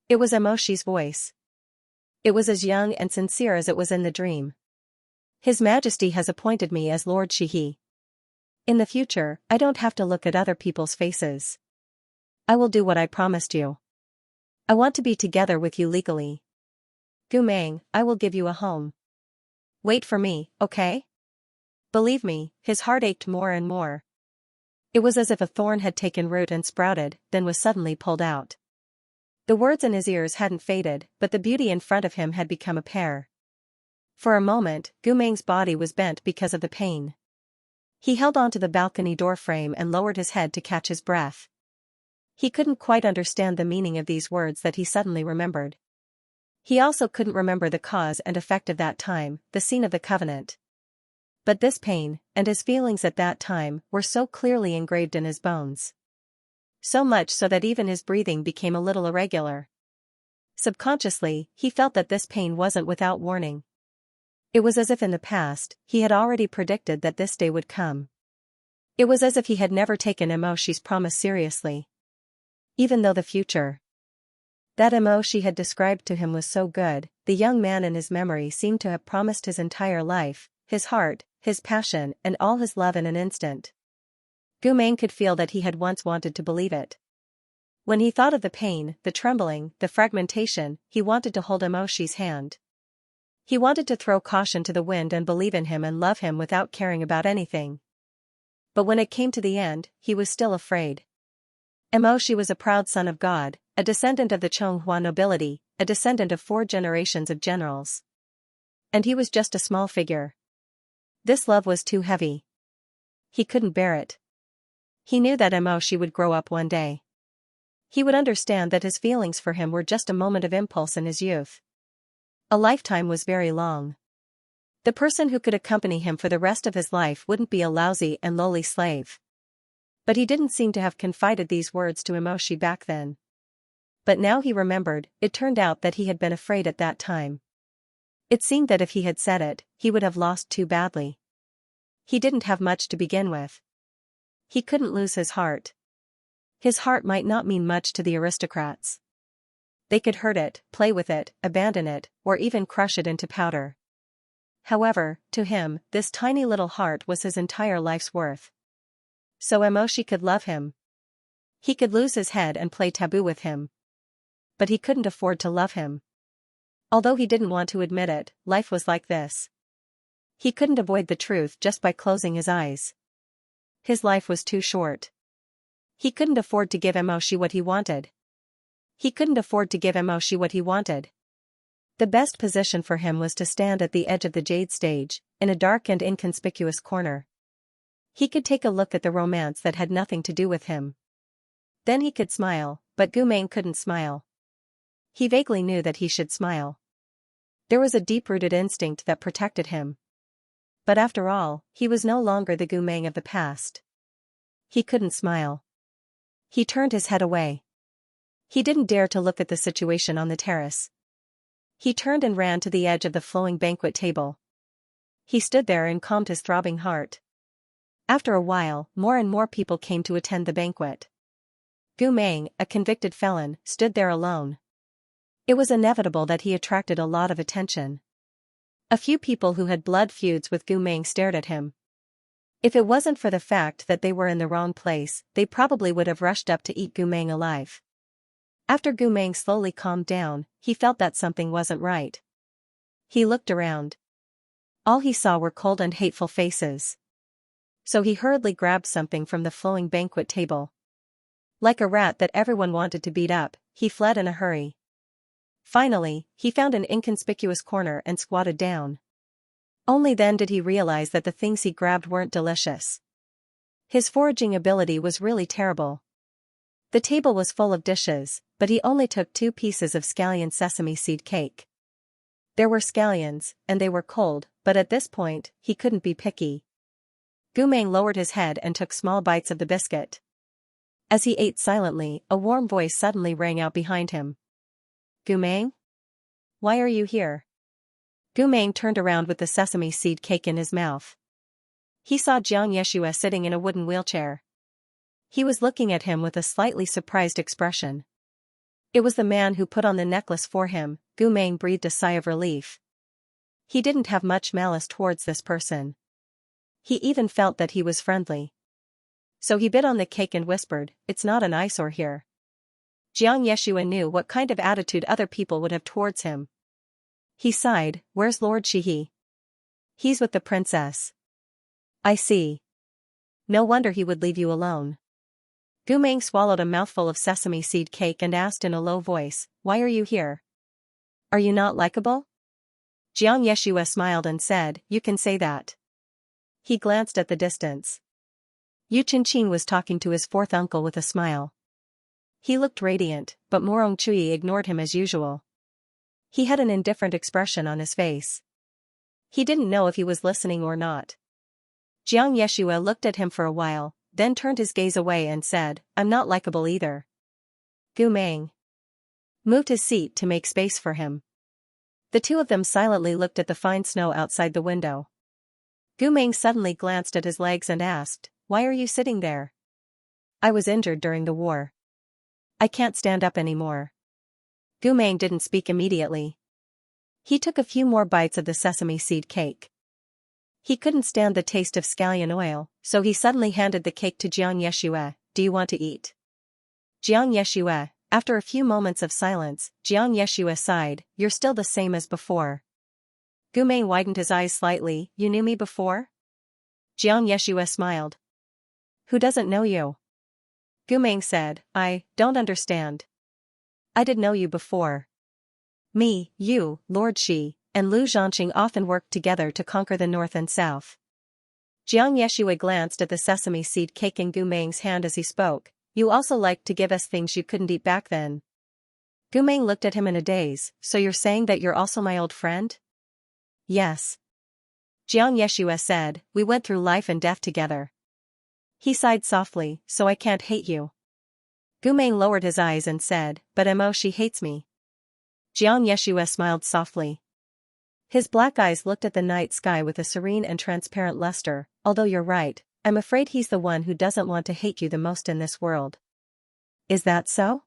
It was Mo Shi's voice. It was as young and sincere as it was in the dream. "His Majesty has appointed me as Lord Shihi. In the future, I don't have to look at other people's faces. I will do what I promised you. I want to be together with you legally. Gu Meng, I will give you a home. Wait for me, okay?" Believe me, his heart ached more and more. It was as if a thorn had taken root and sprouted, then was suddenly pulled out. The words in his ears hadn't faded, but the beauty in front of him had become a pear. For a moment, Gu Meng's body was bent because of the pain. He held onto the balcony door frame and lowered his head to catch his breath. He couldn't quite understand the meaning of these words that he suddenly remembered. He also couldn't remember the cause and effect of that time, the scene of the covenant. But this pain, and his feelings at that time, were so clearly engraved in his bones. So much so that even his breathing became a little irregular. Subconsciously, he felt that this pain wasn't without warning. It was as if in the past, he had already predicted that this day would come. It was as if he had never taken Mo Shi's promise seriously. Even though the future that Mo Shi had described to him was so good, the young man in his memory seemed to have promised his entire life, his heart, his passion, and all his love in an instant. Gu Meng could feel that he had once wanted to believe it. When he thought of the pain, the trembling, the fragmentation, he wanted to hold Mo Shi's hand. He wanted to throw caution to the wind and believe in him and love him without caring about anything. But when it came to the end, he was still afraid. Mo Shi was a proud son of God, a descendant of the Chonghua nobility, a descendant of 4 generations of generals. And he was just a small figure. This love was too heavy. He couldn't bear it. He knew that Mo Shi would grow up one day. He would understand that his feelings for him were just a moment of impulse in his youth. A lifetime was very long. The person who could accompany him for the rest of his life wouldn't be a lousy and lowly slave. But he didn't seem to have confided these words to Mo Shi back then. But now he remembered, it turned out that he had been afraid at that time. It seemed that if he had said it, he would have lost too badly. He didn't have much to begin with. He couldn't lose his heart. His heart might not mean much to the aristocrats. They could hurt it, play with it, abandon it, or even crush it into powder. However, to him, this tiny little heart was his entire life's worth. So Mo Shi could love him. He could lose his head and play taboo with him. But he couldn't afford to love him. Although he didn't want to admit it, life was like this. He couldn't avoid the truth just by closing his eyes. His life was too short. He couldn't afford to give Mo Shi what he wanted. He couldn't afford to give Mo Shi what he wanted. The best position for him was to stand at the edge of the jade stage, in a dark and inconspicuous corner. He could take a look at the romance that had nothing to do with him. Then he could smile, but Gu Meng couldn't smile. He vaguely knew that he should smile. There was a deep-rooted instinct that protected him. But after all, he was no longer the Gu Meng of the past. He couldn't smile. He turned his head away. He didn't dare to look at the situation on the terrace. He turned and ran to the edge of the flowing banquet table. He stood there and calmed his throbbing heart. After a while, more and more people came to attend the banquet. Gu Meng, a convicted felon, stood there alone. It was inevitable that he attracted a lot of attention. A few people who had blood feuds with Gu Meng stared at him. If it wasn't for the fact that they were in the wrong place, they probably would have rushed up to eat Gu Meng alive. After Gu Meng slowly calmed down, he felt that something wasn't right. He looked around. All he saw were cold and hateful faces. So he hurriedly grabbed something from the flowing banquet table. Like a rat that everyone wanted to beat up, he fled in a hurry. Finally, he found an inconspicuous corner and squatted down. Only then did he realize that the things he grabbed weren't delicious. His foraging ability was really terrible. The table was full of dishes, but he only took 2 pieces of scallion sesame seed cake. There were scallions, and they were cold, but at this point, he couldn't be picky. Gu Meng lowered his head and took small bites of the biscuit. As he ate silently, a warm voice suddenly rang out behind him. "Gu Meng? Why are you here?" Gu Meng turned around with the sesame seed cake in his mouth. He saw Xianxia sitting in a wooden wheelchair. He was looking at him with a slightly surprised expression. It was the man who put on the necklace for him. Gu Meng breathed a sigh of relief. He didn't have much malice towards this person. He even felt that he was friendly. So he bit on the cake and whispered, "It's not an eyesore here." Xianxia knew what kind of attitude other people would have towards him. He sighed, "Where's Lord Shihi?" "He's with the princess." "I see. No wonder he would leave you alone." Gu Meng swallowed a mouthful of sesame seed cake and asked in a low voice, "Why are you here? Are you not likable?" Xianxia smiled and said, "You can say that." He glanced at the distance. Xianxia was talking to his fourth uncle with a smile. He looked radiant, but Morong Chui ignored him as usual. He had an indifferent expression on his face. He didn't know if he was listening or not. Xianxia looked at him for a while, then turned his gaze away and said, "I'm not likable either." Gu Meng moved his seat to make space for him. The two of them silently looked at the fine snow outside the window. Gu Meng suddenly glanced at his legs and asked, "Why are you sitting there?" "I was injured during the war. I can't stand up anymore." Gu Meng didn't speak immediately. He took a few more bites of the sesame seed cake. He couldn't stand the taste of scallion oil, so he suddenly handed the cake to Xianxia. "Do you want to eat?" Xianxia, after a few moments of silence, Xianxia sighed, "You're still the same as before." Gu Meng widened his eyes slightly, "You knew me before?" Xianxia smiled. "Who doesn't know you?" Gu Meng said, "I don't understand." "I did know you before. Me, you, Lord Shi, and Lu Zhanqing often worked together to conquer the north and south." Xianxia glanced at the sesame seed cake in Gu Meng's hand as he spoke. "You also liked to give us things you couldn't eat back then." Gu Meng looked at him in a daze. "So you're saying that you're also my old friend?" "Yes." Xianxia said, "We went through life and death together." He sighed softly, "So I can't hate you." Gu Meng lowered his eyes and said, "But she hates me." Xianxia smiled softly. His black eyes looked at the night sky with a serene and transparent luster. "Although you're right, I'm afraid he's the one who doesn't want to hate you the most in this world." "Is that so?"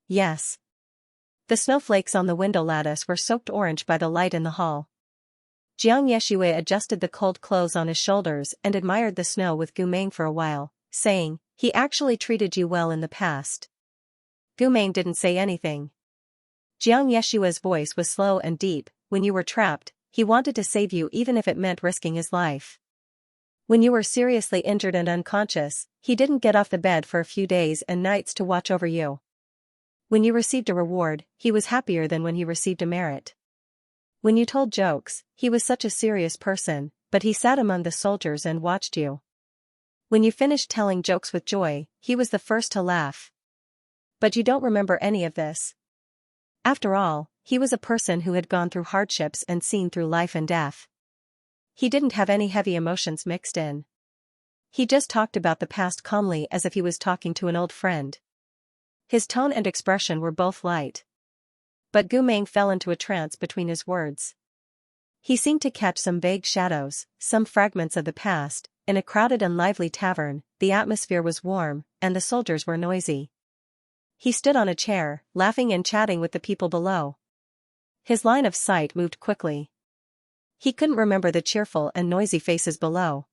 "Yes." The snowflakes on the window lattice were soaked orange by the light in the hall. Xianxia adjusted the cold clothes on his shoulders and admired the snow with Gu Meng for a while, saying, "He actually treated you well in the past." Gu Meng didn't say anything. Xianxia's voice was slow and deep. "When you were trapped, he wanted to save you even if it meant risking his life. When you were seriously injured and unconscious, he didn't get off the bed for a few days and nights to watch over you. When you received a reward, he was happier than when he received a merit. When you told jokes, he was such a serious person, but he sat among the soldiers and watched you. When you finished telling jokes with joy, he was the first to laugh. But you don't remember any of this. After all, he was a person who had gone through hardships and seen through life and death. He didn't have any heavy emotions mixed in. He just talked about the past calmly as if he was talking to an old friend. His tone and expression were both light. But Gu Meng fell into a trance between his words. He seemed to catch some vague shadows, some fragments of the past. In a crowded and lively tavern, the atmosphere was warm, and the soldiers were noisy. He stood on a chair, laughing and chatting with the people below. His line of sight moved quickly. He couldn't remember the cheerful and noisy faces below.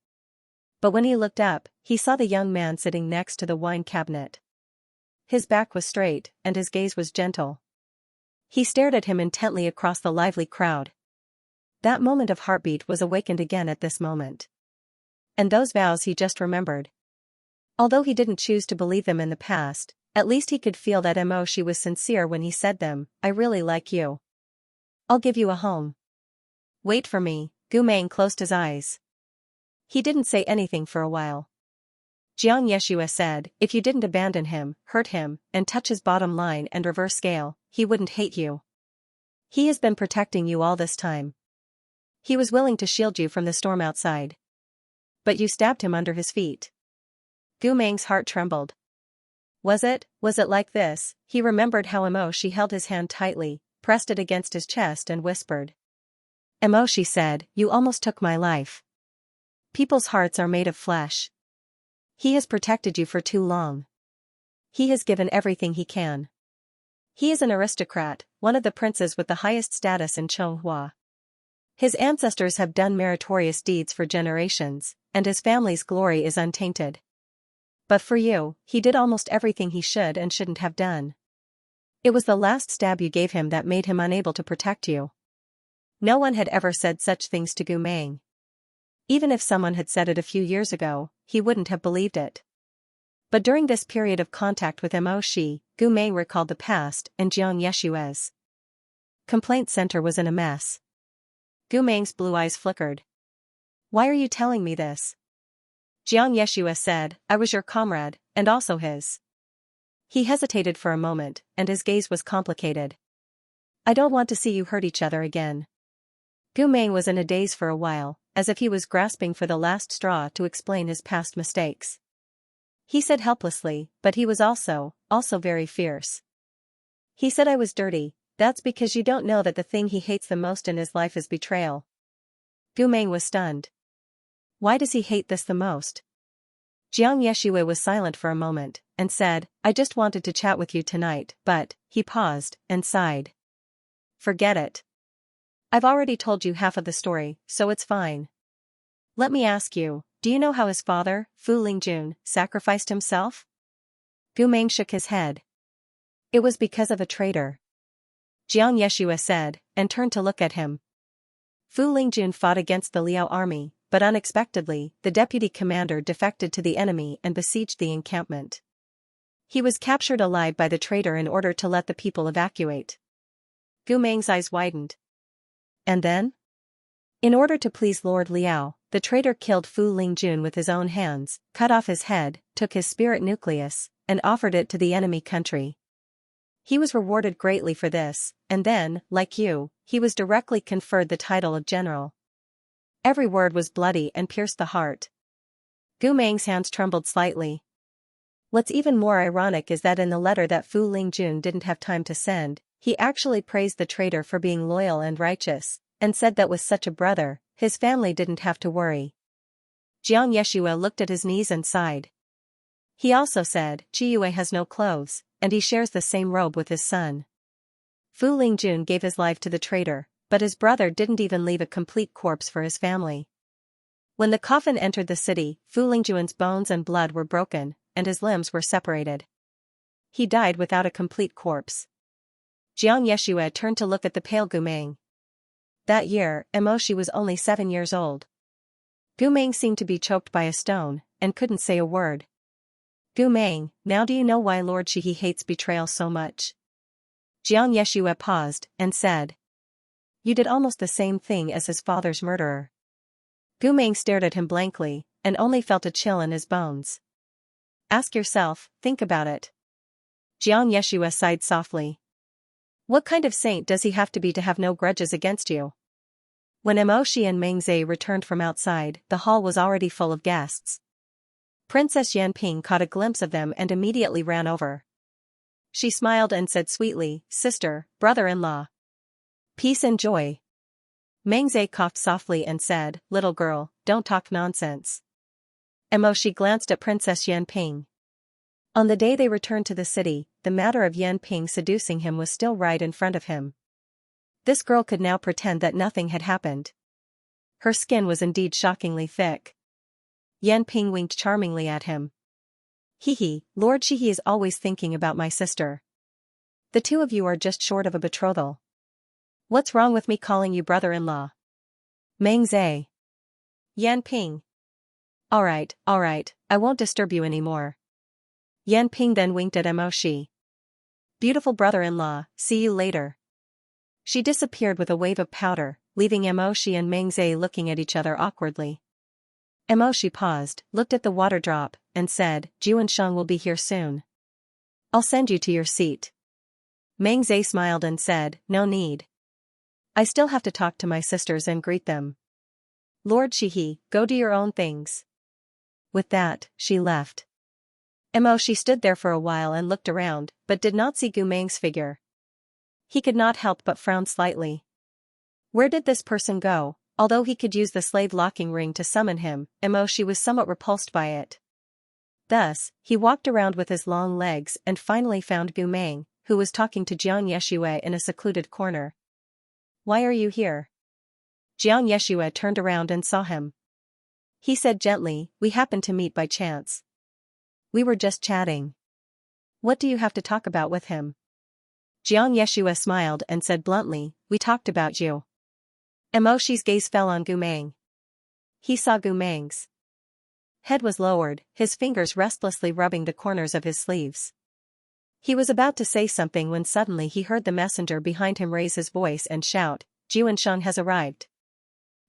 But when he looked up, he saw the young man sitting next to the wine cabinet. His back was straight, and his gaze was gentle. He stared at him intently across the lively crowd. That moment of heartbeat was awakened again at this moment. And those vows he just remembered. Although he didn't choose to believe them in the past, at least he could feel that she was sincere when he said them. "I really like you. I'll give you a home. Wait for me." Gu Meng closed his eyes. He didn't say anything for a while. Xianxia said, "If you didn't abandon him, hurt him, and touch his bottom line and reverse scale, he wouldn't hate you. He has been protecting you all this time. He was willing to shield you from the storm outside. But you stabbed him under his feet." Gu Meng's heart trembled. Was it like this? He remembered how she held his hand tightly, pressed it against his chest and whispered. Emoshi said, you almost took my life. People's hearts are made of flesh. He has protected you for too long. He has given everything he can. He is an aristocrat, one of the princes with the highest status in Xianxia. His ancestors have done meritorious deeds for generations, and his family's glory is untainted. But for you, he did almost everything he should and shouldn't have done. It was the last stab you gave him that made him unable to protect you. No one had ever said such things to Gu Meng. Even if someone had said it a few years ago, he wouldn't have believed it. But during this period of contact with Mo Shi, Gu Meng recalled the past and Xianxia's complaint center was in a mess. Gu Meng's blue eyes flickered. Why are you telling me this? Xianxia said, I was your comrade, and also his. He hesitated for a moment, and his gaze was complicated. I don't want to see you hurt each other again. Gu Meng was in a daze for a while, as if he was grasping for the last straw to explain his past mistakes. He said helplessly, but he was also very fierce. He said I was dirty. That's because you don't know that the thing he hates the most in his life is betrayal. Gu Meng was stunned. Why does he hate this the most? Xianxia was silent for a moment, and said, I just wanted to chat with you tonight, but, he paused, and sighed. Forget it. I've already told you half of the story, so it's fine. Let me ask you, do you know how his father, Fu Lingjun, sacrificed himself? Gu Meng shook his head. It was because of a traitor. Xianxia said, and turned to look at him. Fu Lingjun fought against the Liao army, but unexpectedly, the deputy commander defected to the enemy and besieged the encampment. He was captured alive by the traitor in order to let the people evacuate. Gu Meng's eyes widened. And then? In order to please Lord Liao, the traitor killed Fu Lingjun with his own hands, cut off his head, took his spirit nucleus, and offered it to the enemy country. He was rewarded greatly for this, and then, like you, he was directly conferred the title of general. Every word was bloody and pierced the heart. Gu Meng's hands trembled slightly. What's even more ironic is that in the letter that Fu Lingjun didn't have time to send, he actually praised the traitor for being loyal and righteous, and said that with such a brother, his family didn't have to worry. Xianxia looked at his knees and sighed. He also said, Chiyue has no clothes, and he shares the same robe with his son. Fu Lingjun gave his life to the traitor, but his brother didn't even leave a complete corpse for his family. When the coffin entered the city, Fu Lingjun's bones and blood were broken, and his limbs were separated. He died without a complete corpse. Xianxia turned to look at the pale Gu Meng. That year, Emoshi was only 7 years old. Gu Meng seemed to be choked by a stone, and couldn't say a word. Gu Meng, now do you know why Lord Shihi hates betrayal so much? Xianxia paused, and said. You did almost the same thing as his father's murderer. Gu Meng stared at him blankly, and only felt a chill in his bones. Ask yourself, think about it. Xianxia sighed softly. What kind of saint does he have to have no grudges against you? When Emoshi and Mengze returned from outside, the hall was already full of guests. Princess Yanping caught a glimpse of them and immediately ran over. She smiled and said sweetly, Sister, brother-in-law. Peace and joy. Mengze coughed softly and said, Little girl, don't talk nonsense. Emoshi glanced at Princess Yanping. On the day they returned to the city, the matter of Yanping seducing him was still right in front of him. This girl could now pretend that nothing had happened. Her skin was indeed shockingly thick. Yanping winked charmingly at him. Hee, Lord Shihi is always thinking about my sister. The two of you are just short of a betrothal. What's wrong with me calling you brother-in-law? Mengze. Yanping. Alright, I won't disturb you anymore. Yanping then winked at Emoshi. Beautiful brother-in-law, see you later. She disappeared with a wave of powder, leaving Emoshi and Mengze looking at each other awkwardly. Emoshi paused, looked at the water drop, and said, Ju and Sheng will be here soon. I'll send you to your seat. Mengze smiled and said, No need. I still have to talk to my sisters and greet them. Lord Shihi, go do your own things. With that, she left. Emoshi stood there for a while and looked around, but did not see Gu Meng's figure. He could not help but frown slightly. Where did this person go? Although he could use the slave locking ring to summon him, Emoshi was somewhat repulsed by it. Thus, he walked around with his long legs and finally found Gu Meng, who was talking to Jiang Yeshue in a secluded corner. "Why are you here?" Jiang Yeshue turned around and saw him. He said gently, "We happened to meet by chance. We were just chatting." "What do you have to talk about with him?" Jiang Yeshue smiled and said bluntly, "We talked about you." Emoshi's gaze fell on Gu Meng. He saw Gu Meng's head was lowered, his fingers restlessly rubbing the corners of his sleeves. He was about to say something when suddenly he heard the messenger behind him raise his voice and shout, "Juansheng has arrived."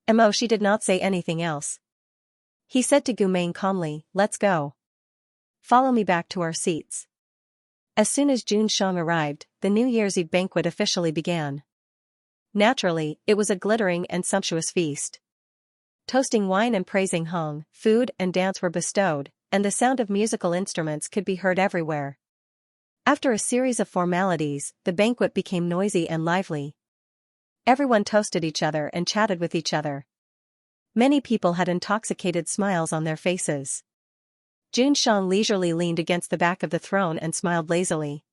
Emoshi did not say anything else. He said to Gu Meng calmly, "Let's go. Follow me back to our seats." As soon as Juansheng arrived, the New Year's Eve banquet officially began. Naturally, it was a glittering and sumptuous feast. Toasting wine and praising Hong, food and dance were bestowed, and the sound of musical instruments could be heard everywhere. After a series of formalities, the banquet became noisy and lively. Everyone toasted each other and chatted with each other. Many people had intoxicated smiles on their faces. Juansheng leisurely leaned against the back of the throne and smiled lazily.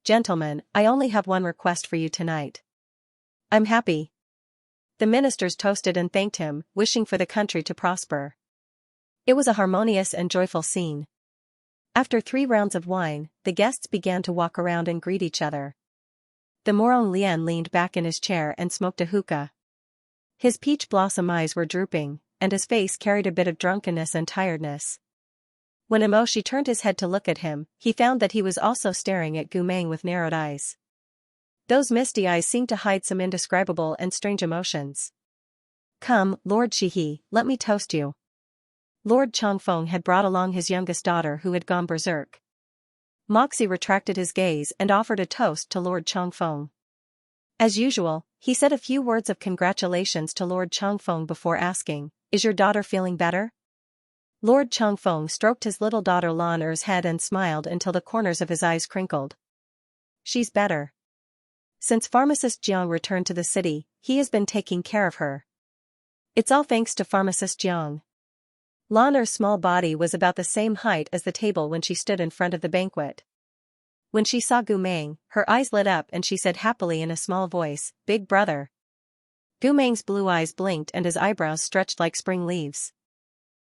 "Gentlemen, I only have one request for you tonight." "I'm happy." The ministers toasted and thanked him, wishing for the country to prosper. It was a harmonious and joyful scene. After 3 rounds of wine, the guests began to walk around and greet each other. The Morong Lian leaned back in his chair and smoked a hookah. His peach blossom eyes were drooping, and his face carried a bit of drunkenness and tiredness. When Emoshi turned his head to look at him, he found that he was also staring at Gu Meng with narrowed eyes. Those misty eyes seemed to hide some indescribable and strange emotions. "Come, Lord Shihi, let me toast you." Lord Changfeng had brought along his youngest daughter who had gone berserk. Moxie retracted his gaze and offered a toast to Lord Changfeng. As usual, he said a few words of congratulations to Lord Changfeng before asking, "Is your daughter feeling better?" Lord Changfeng stroked his little daughter Lan Er's head and smiled until the corners of his eyes crinkled. "She's better. Since pharmacist Jiang returned to the city, he has been taking care of her. It's all thanks to pharmacist Jiang." Lan Er's small body was about the same height as the table when she stood in front of the banquet. When she saw Gu Meng, her eyes lit up and she said happily in a small voice, "Big brother." Gu Meng's blue eyes blinked and his eyebrows stretched like spring leaves.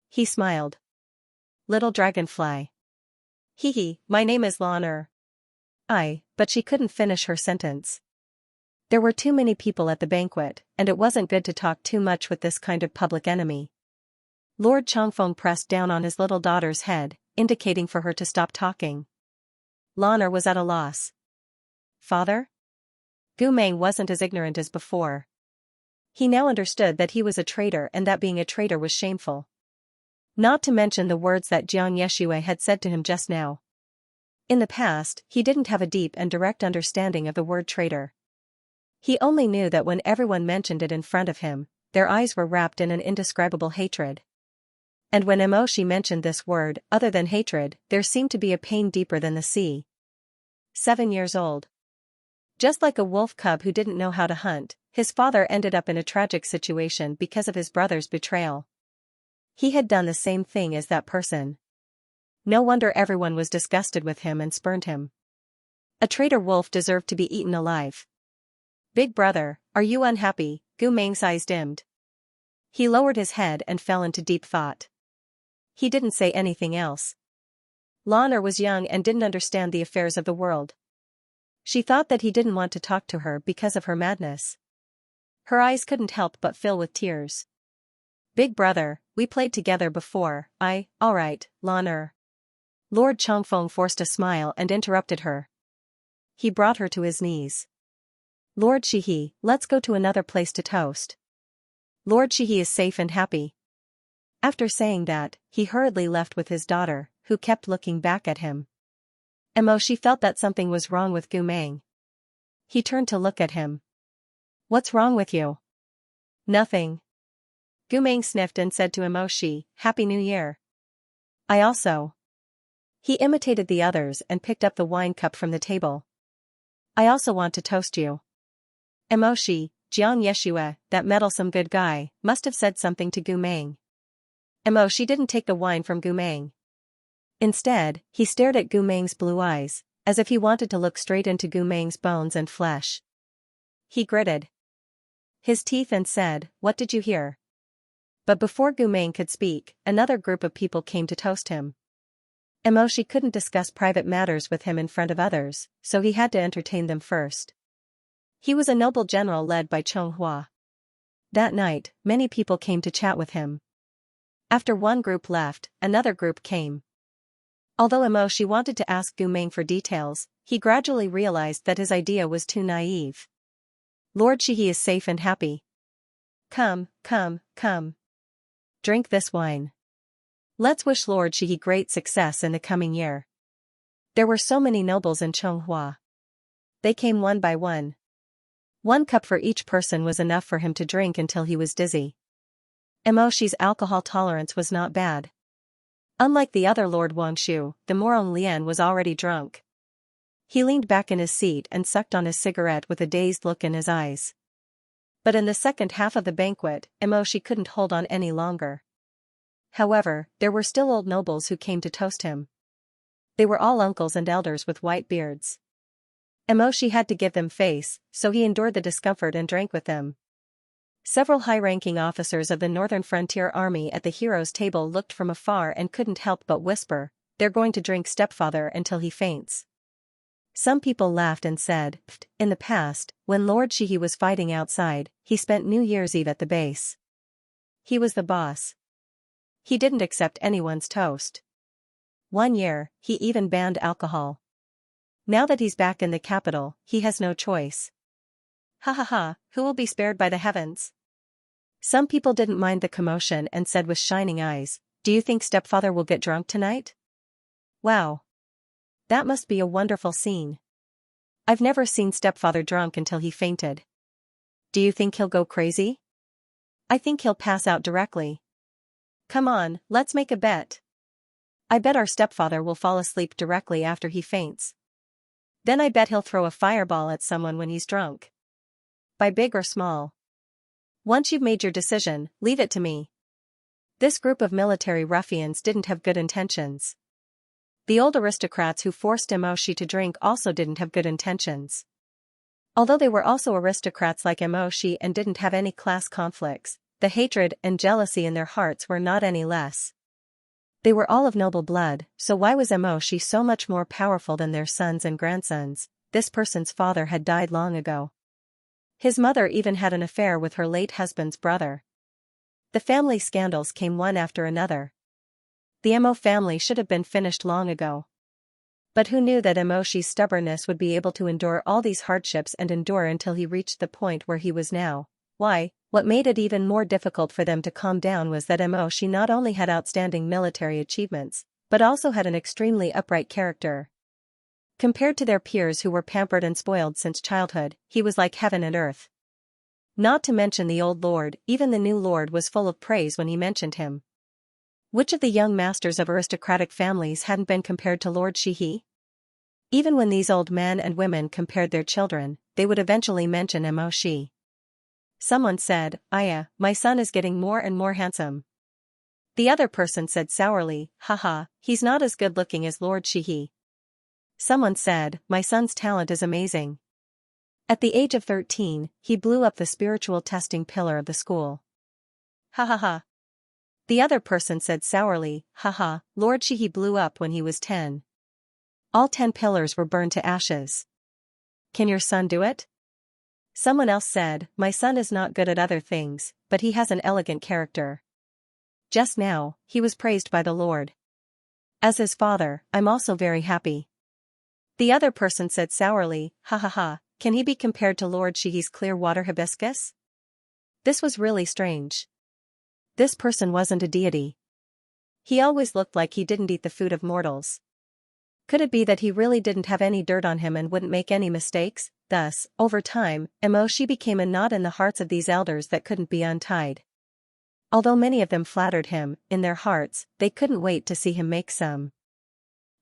He smiled. "Little dragonfly." "Hee, my name is Lan Er." But she couldn't finish her sentence. There were too many people at the banquet, and it wasn't good to talk too much with this kind of public enemy. Lord Changfeng pressed down on his little daughter's head, indicating for her to stop talking. Lan Er was at a loss. "Father?" Gu Meng wasn't as ignorant as before. He now understood that he was a traitor and that being a traitor was shameful. Not to mention the words that Jiang Yeshue had said to him just now. In the past, he didn't have a deep and direct understanding of the word traitor. He only knew that when everyone mentioned it in front of him, their eyes were wrapped in an indescribable hatred. And when Emoshi mentioned this word, other than hatred, there seemed to be a pain deeper than the sea. 7 years old. Just like a wolf cub who didn't know how to hunt, his father ended up in a tragic situation because of his brother's betrayal. He had done the same thing as that person. No wonder everyone was disgusted with him and spurned him. A traitor wolf deserved to be eaten alive. "Big brother, are you unhappy?" Gu Meng's eyes dimmed. He lowered his head and fell into deep thought. He didn't say anything else. Lan Er was young and didn't understand the affairs of the world. She thought that he didn't want to talk to her because of her madness. Her eyes couldn't help but fill with tears. "Big brother, we played together before. All right, Lan Er." Lord Changfeng forced a smile and interrupted her. He brought her to his knees. "Lord Shihi, let's go to another place to toast. Lord Shihi is safe and happy." After saying that, he hurriedly left with his daughter, who kept looking back at him. Emoshi felt that something was wrong with Gu Meng. He turned to look at him. "What's wrong with you?" "Nothing." Gu Meng sniffed and said to Emoshi, "Happy New Year." "I also." He imitated the others and picked up the wine cup from the table. "I also want to toast you." Emoshi, Xianxia, that meddlesome good guy, must have said something to Gu Meng. She didn't take the wine from Gu Meng. Instead, he stared at Gu Meng's blue eyes, as if he wanted to look straight into Gu Meng's bones and flesh. He gritted his teeth and said, "What did you hear?" But before Gu Meng could speak, another group of people came to toast him. She couldn't discuss private matters with him in front of others, so he had to entertain them first. He was a noble general led by Xianxia. That night, many people came to chat with him. After one group left, another group came. Although she wanted to ask Gu Meng for details, he gradually realized that his idea was too naive. Lord Shihi is safe and happy. Come, come, come. Drink this wine. Let's wish Lord Shihi great success in the coming year. There were so many nobles in Xianxia. They came one by one. 1 cup for each person was enough for him to drink until he was dizzy. Shi's alcohol tolerance was not bad. Unlike the other Lord Wangshu, the Morong Lian was already drunk. He leaned back in his seat and sucked on his cigarette with a dazed look in his eyes. But in the second half of the banquet, Shi couldn't hold on any longer. However, there were still old nobles who came to toast him. They were all uncles and elders with white beards. Shi had to give them face, so he endured the discomfort and drank with them. Several high-ranking officers of the Northern Frontier Army at the heroes' table looked from afar and couldn't help but whisper, "They're going to drink stepfather until he faints." Some people laughed and said, "In the past, when Lord Shihi was fighting outside, he spent New Year's Eve at the base. He was the boss. He didn't accept anyone's toast. One year, he even banned alcohol. Now that he's back in the capital, he has no choice. Ha ha ha, who will be spared by the heavens?" Some people didn't mind the commotion and said with shining eyes, "Do you think stepfather will get drunk tonight? Wow. That must be a wonderful scene. I've never seen stepfather drunk until he fainted. Do you think he'll go crazy? I think he'll pass out directly. Come on, let's make a bet. I bet our stepfather will fall asleep directly after he faints. Then I bet he'll throw a fireball at someone when he's drunk. By big or small. Once you've made your decision, leave it to me." This group of military ruffians didn't have good intentions. The old aristocrats who forced Shi to drink also didn't have good intentions. Although they were also aristocrats like Shi and didn't have any class conflicts, the hatred and jealousy in their hearts were not any less. They were all of noble blood, so why was Shi so much more powerful than their sons and grandsons? This person's father had died long ago. His mother even had an affair with her late husband's brother. The family scandals came one after another. The family should have been finished long ago. But who knew that Shi's stubbornness would be able to endure all these hardships and endure until he reached the point where he was now? Why, what made it even more difficult for them to calm down was that Shi not only had outstanding military achievements, but also had an extremely upright character. Compared to their peers who were pampered and spoiled since childhood, he was like heaven and earth. Not to mention the old lord, even the new lord was full of praise when he mentioned him. Which of the young masters of aristocratic families hadn't been compared to Lord Shihi? Even when these old men and women compared their children, they would eventually mention Shi. Someone said, "Aya, my son is getting more and more handsome." The other person said sourly, "Haha, he's not as good looking as Lord Shihi." Someone said, "My son's talent is amazing. At the age of 13, he blew up the spiritual testing pillar of the school." Ha ha ha. The other person said sourly, "Haha, Lord Shihi blew up when he was 10. All 10 pillars were burned to ashes. Can your son do it?" Someone else said, "My son is not good at other things, but he has an elegant character. Just now, he was praised by the Lord. As his father, I'm also very happy." The other person said sourly, "Ha ha ha, can he be compared to Lord Shihi's clear water hibiscus?" This was really strange. This person wasn't a deity. He always looked like he didn't eat the food of mortals. Could it be that he really didn't have any dirt on him and wouldn't make any mistakes? Thus, over time, Shi became a knot in the hearts of these elders that couldn't be untied. Although many of them flattered him, in their hearts, they couldn't wait to see him make some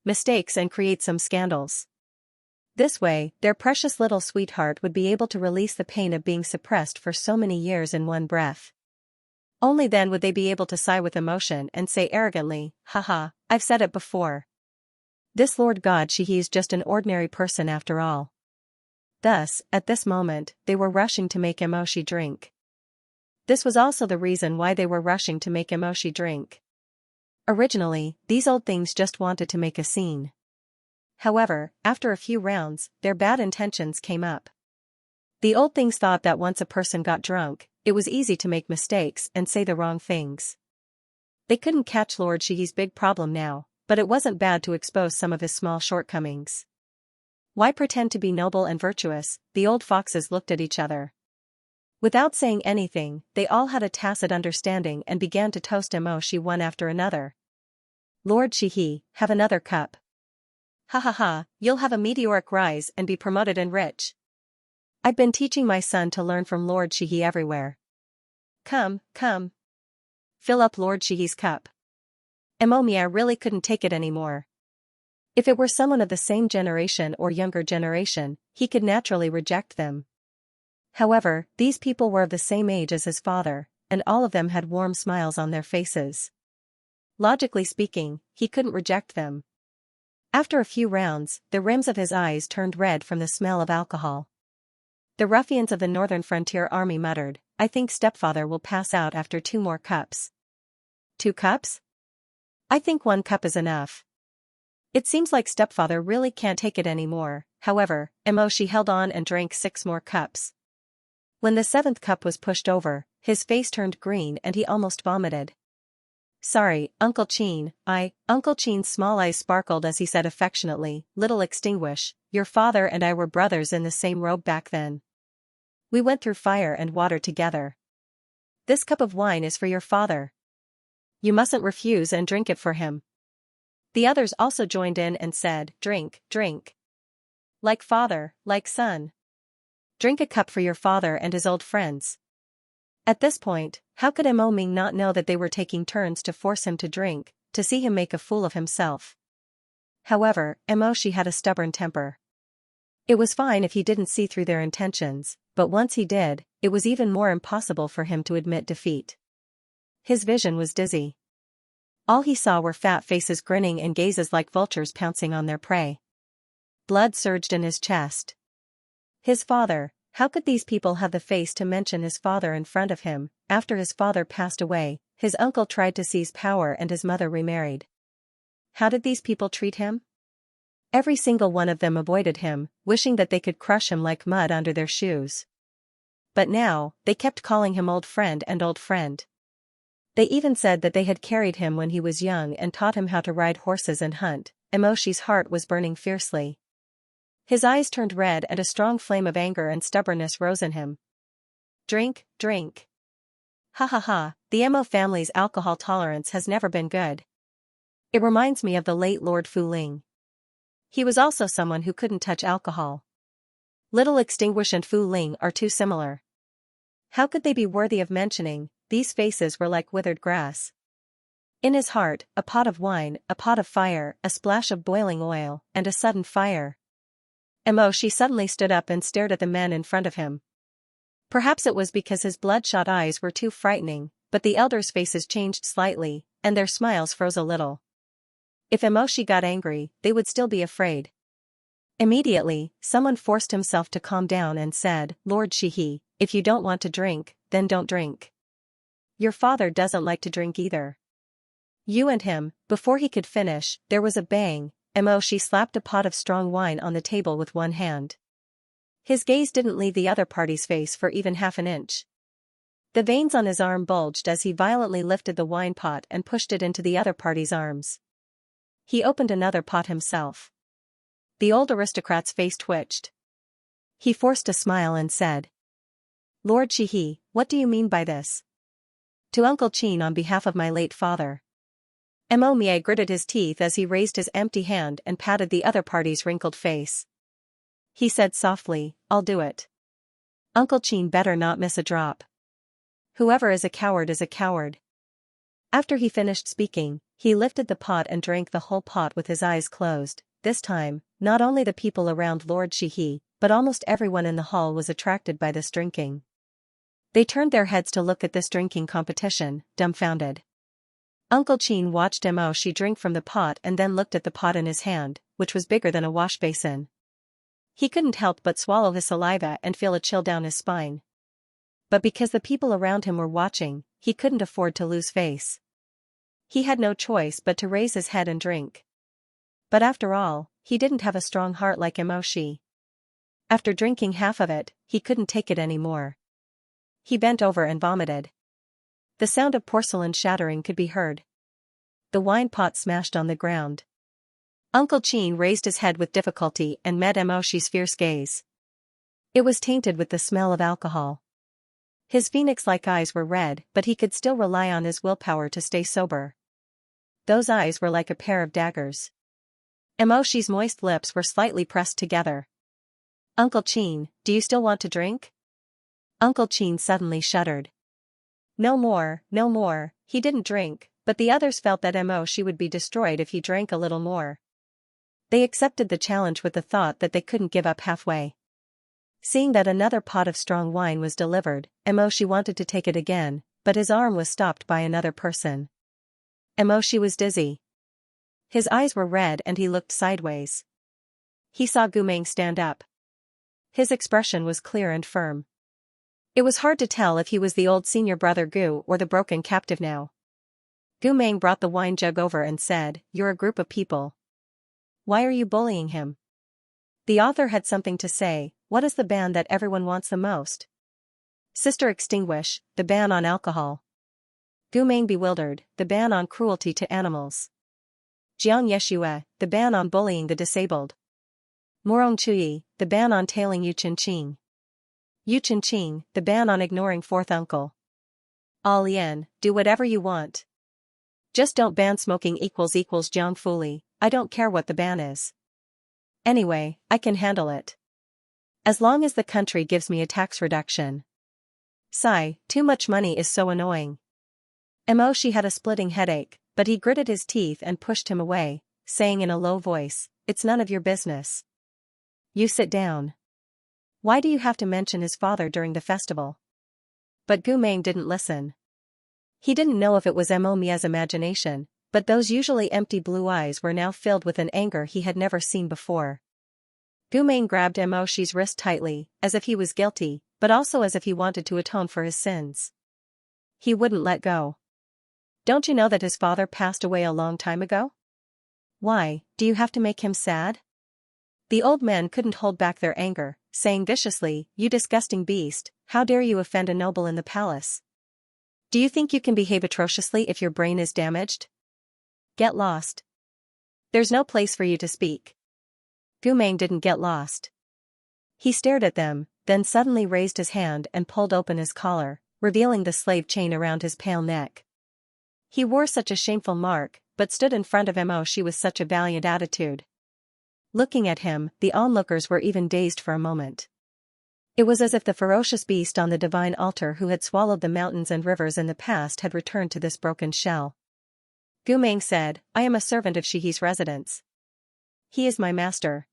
mistakes and create some scandals. This way, their precious little sweetheart would be able to release the pain of being suppressed for so many years in one breath. Only then would they be able to sigh with emotion and say arrogantly, "Haha, I've said it before. This Lord God Shihi is just an ordinary person after all." Thus, at this moment, they were rushing to make Emoshi drink. This was also the reason why they were rushing to make Emoshi drink. Originally, these old things just wanted to make a scene. However, after a few rounds, their bad intentions came up. The old things thought that once a person got drunk, it was easy to make mistakes and say the wrong things. They couldn't catch Lord Shihi's big problem now, but it wasn't bad to expose some of his small shortcomings. Why pretend to be noble and virtuous? The old foxes looked at each other. Without saying anything, they all had a tacit understanding and began to toast Emoshi one after another. "Lord Shihi, have another cup. Ha ha ha, you'll have a meteoric rise and be promoted and rich. I've been teaching my son to learn from Lord Shihi everywhere. Come, come. Fill up Lord Shihi's cup." Emomia really couldn't take it anymore. If it were someone of the same generation or younger generation, he could naturally reject them. However, these people were of the same age as his father, and all of them had warm smiles on their faces. Logically speaking, he couldn't reject them. After a few rounds, the rims of his eyes turned red from the smell of alcohol. The ruffians of the Northern Frontier Army muttered, "I think stepfather will pass out after 2 more cups." 2 cups? I think 1 cup is enough. It seems like stepfather really can't take it anymore. However, Emoshi held on and drank 6 more cups. When the 7th cup was pushed over, his face turned green and he almost vomited. "Sorry, Uncle Chin, Uncle Chin's small eyes sparkled as he said affectionately, "Little Extinguish, your father and I were brothers in the same robe back then. We went through fire and water together. This cup of wine is for your father. You mustn't refuse and drink it for him." The others also joined in and said, "Drink, drink. Like father, like son. Drink a cup for your father and his old friends." At this point, how could Mo Ming not know that they were taking turns to force him to drink, to see him make a fool of himself? However, Emoshi had a stubborn temper. It was fine if he didn't see through their intentions, but once he did, it was even more impossible for him to admit defeat. His vision was dizzy. All he saw were fat faces grinning and gazes like vultures pouncing on their prey. Blood surged in his chest. His father. How could these people have the face to mention his father in front of him? After his father passed away, his uncle tried to seize power and his mother remarried. How did these people treat him? Every single one of them avoided him, wishing that they could crush him like mud under their shoes. But now, they kept calling him old friend and old friend. They even said that they had carried him when he was young and taught him how to ride horses and hunt. Emoshi's heart was burning fiercely. His eyes turned red and a strong flame of anger and stubbornness rose in him. "Drink, drink. Ha ha ha, the Emo family's alcohol tolerance has never been good. It reminds me of the late Lord Fu Ling. He was also someone who couldn't touch alcohol. Little Extinguish and Fu Ling are too similar. How could they be worthy of mentioning? These faces were like withered grass." In his heart, a pot of wine, a pot of fire, a splash of boiling oil, and a sudden fire. Emoshi suddenly stood up and stared at the men in front of him. Perhaps it was because his bloodshot eyes were too frightening, but the elders' faces changed slightly, and their smiles froze a little. If Emoshi got angry, they would still be afraid. Immediately, someone forced himself to calm down and said, "Lord Shihi, if you don't want to drink, then don't drink. Your father doesn't like to drink either. You and him." Before he could finish, there was a bang. Emoshi slapped a pot of strong wine on the table with one hand. His gaze didn't leave the other party's face for even half an inch. The veins on his arm bulged as he violently lifted the wine pot and pushed it into the other party's arms. He opened another pot himself. The old aristocrat's face twitched. He forced a smile and said, "Lord Shihi, what do you mean by this?" "To Uncle Chin on behalf of my late father." Mo Mie gritted his teeth as he raised his empty hand and patted the other party's wrinkled face. He said softly, "I'll do it. Uncle Chin better not miss a drop. Whoever is a coward is a coward." After he finished speaking, he lifted the pot and drank the whole pot with his eyes closed. this time, not only the people around Lord Shihi, but almost everyone in the hall was attracted by this drinking. They turned their heads to look at this drinking competition, dumbfounded. Uncle Qin watched Mo Shi drink from the pot and then looked at the pot in his hand, which was bigger than a wash basin. He couldn't help but swallow his saliva and feel a chill down his spine. But because the people around him were watching, he couldn't afford to lose face. He had no choice but to raise his head and drink. But after all, he didn't have a strong heart like Mo Shi. After drinking half of it, he couldn't take it anymore. He bent over and vomited. The sound of porcelain shattering could be heard. The wine pot smashed on the ground. Uncle Qin raised his head with difficulty and met Mo Shi's fierce gaze. It was tainted with the smell of alcohol. His phoenix-like eyes were red, but he could still rely on his willpower to stay sober. Those eyes were like a pair of daggers. Mo Shi's moist lips were slightly pressed together. "Uncle Qin, do you still want to drink?" Uncle Qin suddenly shuddered. No more, no more. He didn't drink, but the others felt that Mo Shi would be destroyed if he drank a little more. They accepted the challenge with the thought that they couldn't give up halfway. Seeing that another pot of strong wine was delivered, Mo Shi wanted to take it again, but his arm was stopped by another person. Mo Shi was dizzy. His eyes were red and he looked sideways. He saw Gu Meng stand up. His expression was clear and firm. It was hard to tell if he was the old senior brother Gu or the broken captive now. Gu Meng brought the wine jug over and said, "You're a group of people. Why are you bullying him?" The author had something to say. What is the ban that everyone wants the most? Sister Extinguish, the ban on alcohol. Gu Meng bewildered, the ban on cruelty to animals. Xianxia, the ban on bullying the disabled. Morong Chuyi, the ban on tailing Yu Qing. Yu Qing, the ban on ignoring fourth uncle. All Lian, do whatever you want. Just don't ban smoking equals Jiang Fuli, I don't care what the ban is. Anyway, I can handle it. As long as the country gives me a tax reduction. Sigh, too much money is so annoying. Mo Shi had a splitting headache, but he gritted his teeth and pushed him away, saying in a low voice, "It's none of your business. You sit down. Why do you have to mention his father during the festival?" But Gu Meng didn't listen. He didn't know if it was Mo Mia's imagination, but those usually empty blue eyes were now filled with an anger he had never seen before. Gu Meng grabbed Mo Shi's wrist tightly, as if he was guilty, but also as if he wanted to atone for his sins. He wouldn't let go. "Don't you know that his father passed away a long time ago? Why, do you have to make him sad?" The old men couldn't hold back their anger, saying viciously, "You disgusting beast, how dare you offend a noble in the palace? Do you think you can behave atrociously if your brain is damaged? Get lost. There's no place for you to speak." Gu Meng didn't get lost. He stared at them, then suddenly raised his hand and pulled open his collar, revealing the slave chain around his pale neck. He wore such a shameful mark, but stood in front of Mo Shi with such a valiant attitude. Looking at him, the onlookers were even dazed for a moment. It was as if the ferocious beast on the divine altar who had swallowed the mountains and rivers in the past had returned to this broken shell. Gu Meng said, "I am a servant of Shihi's residence. He is my master."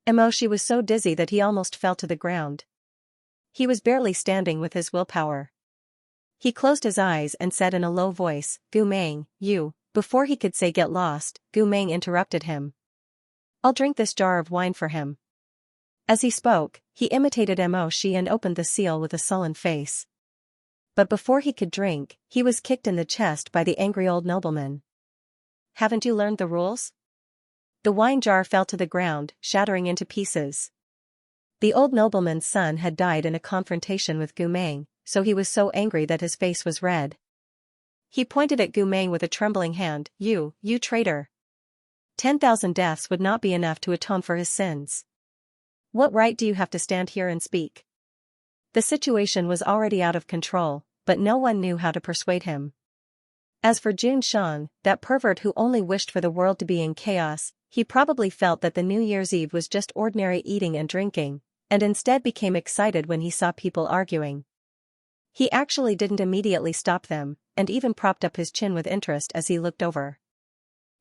Mo Shi was so dizzy that he almost fell to the ground. He was barely standing with his willpower. He closed his eyes and said in a low voice, "Gu Meng, you." Before he could say "get lost," Gu Meng interrupted him. "I'll drink this jar of wine for him." As he spoke, he imitated Mo Shi and opened the seal with a sullen face. But before he could drink, he was kicked in the chest by the angry old nobleman. "Haven't you learned the rules?" The wine jar fell to the ground, shattering into pieces. The old nobleman's son had died in a confrontation with Gu Meng, so he was so angry that his face was red. He pointed at Gu Meng with a trembling hand, You traitor! 10,000 deaths would not be enough to atone for his sins. What right do you have to stand here and speak?" The situation was already out of control, but no one knew how to persuade him. As for Jun Shang, that pervert who only wished for the world to be in chaos, he probably felt that the New Year's Eve was just ordinary eating and drinking, and instead became excited when he saw people arguing. He actually didn't immediately stop them, and even propped up his chin with interest as he looked over.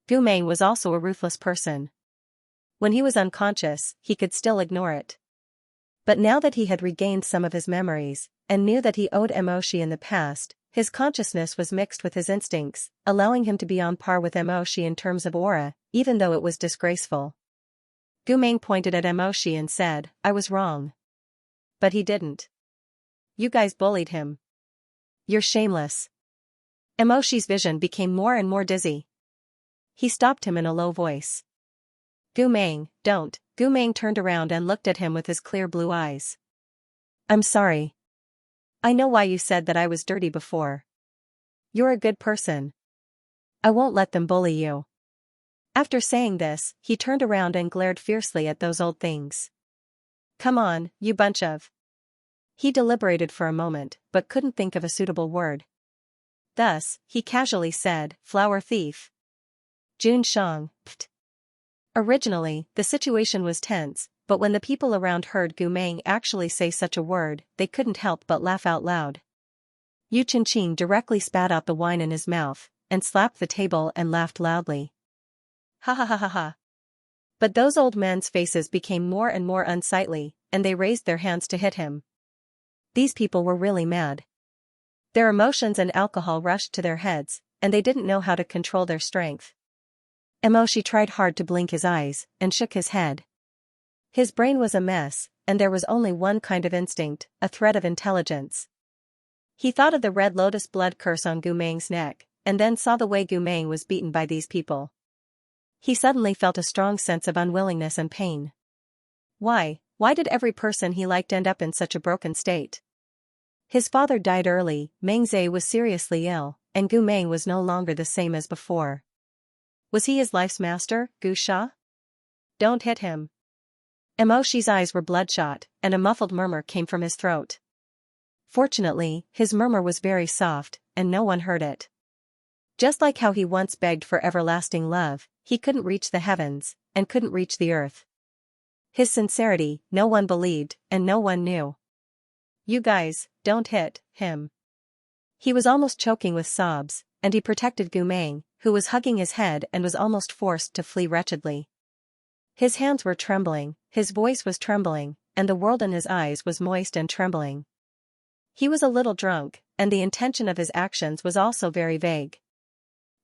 Gu Meng was also a ruthless person. When he was unconscious, he could still ignore it. But now that he had regained some of his memories, and knew that he owed Emoshi in the past, his consciousness was mixed with his instincts, allowing him to be on par with Emoshi in terms of aura, even though it was disgraceful. Gumeng pointed at Emoshi and said, "I was wrong." But he didn't. "You guys bullied him. You're shameless." Emoshi's vision became more and more dizzy. He stopped him in a low voice. "Gumeng, don't." Gumeng turned around and looked at him with his clear blue eyes. "I'm sorry. I know why you said that I was dirty before. You're a good person. I won't let them bully you." After saying this, he turned around and glared fiercely at those old things. "Come on, you bunch of..." He deliberated for a moment, but couldn't think of a suitable word. Thus, he casually said, "Flower thief." Jun Shang, pfft. Originally, the situation was tense, but when the people around heard Gumeng actually say such a word, they couldn't help but laugh out loud. Yu Chenqing directly spat out the wine in his mouth, and slapped the table and laughed loudly. Ha ha ha ha ha. But those old men's faces became more and more unsightly, and they raised their hands to hit him. These people were really mad. Their emotions and alcohol rushed to their heads, and they didn't know how to control their strength. Emoshi tried hard to blink his eyes, and shook his head. His brain was a mess, and there was only one kind of instinct, a thread of intelligence. He thought of the red lotus blood curse on Gumeng's neck, and then saw the way Gumeng was beaten by these people. He suddenly felt a strong sense of unwillingness and pain. Why did every person he liked end up in such a broken state? His father died early, Meng Zhe was seriously ill, and Gumeng was no longer the same as before. Was he his life's master, Gu Sha? "Don't hit him." Emoshi's eyes were bloodshot, and a muffled murmur came from his throat. Fortunately, his murmur was very soft, and no one heard it. Just like how he once begged for everlasting love, he couldn't reach the heavens, and couldn't reach the earth. His sincerity, no one believed, and no one knew. "You guys, don't hit him." He was almost choking with sobs, and he protected Gumeng, who was hugging his head and was almost forced to flee wretchedly. His hands were trembling, his voice was trembling, and the world in his eyes was moist and trembling. He was a little drunk, and the intention of his actions was also very vague.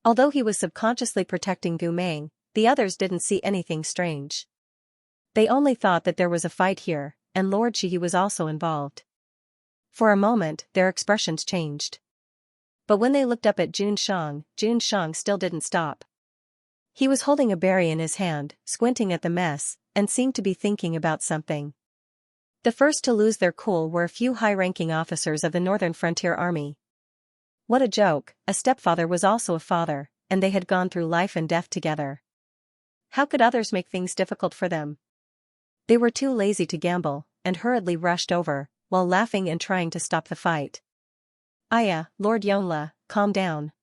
Although he was subconsciously protecting Gumeng, the others didn't see anything strange. They only thought that there was a fight here, and Lord Shihi was also involved. For a moment, their expressions changed. But when they looked up at Jun Shang still didn't stop. He was holding a berry in his hand, squinting at the mess, and seemed to be thinking about something. The first to lose their cool were a few high-ranking officers of the Northern Frontier Army. What a joke, a stepfather was also a father, and they had gone through life and death together. How could others make things difficult for them? They were too lazy to gamble, and hurriedly rushed over, while laughing and trying to stop the fight. "Aya, Lord Yonla, calm down.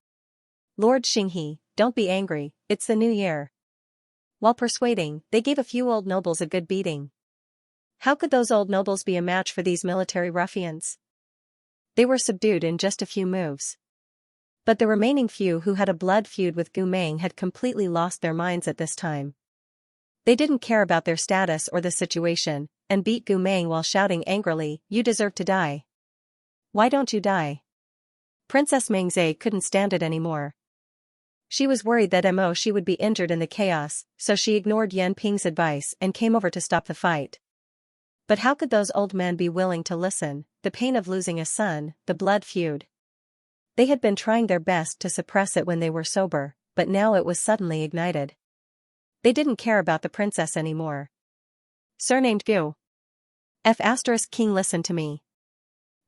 Lord Xinghe, don't be angry, it's the new year." While persuading, they gave a few old nobles a good beating. How could those old nobles be a match for these military ruffians? They were subdued in just a few moves. But the remaining few who had a blood feud with Gumeng had completely lost their minds at this time. They didn't care about their status or the situation, and beat Gumeng while shouting angrily, "You deserve to die. Why don't you die?" Princess Mengze couldn't stand it anymore. She was worried that Emoshi would be injured in the chaos, so she ignored Yan Ping's advice and came over to stop the fight. But how could those old men be willing to listen? The pain of losing a son, the blood feud. They had been trying their best to suppress it when they were sober, but now it was suddenly ignited. They didn't care about the princess anymore. Surnamed Gu. King, listen to me.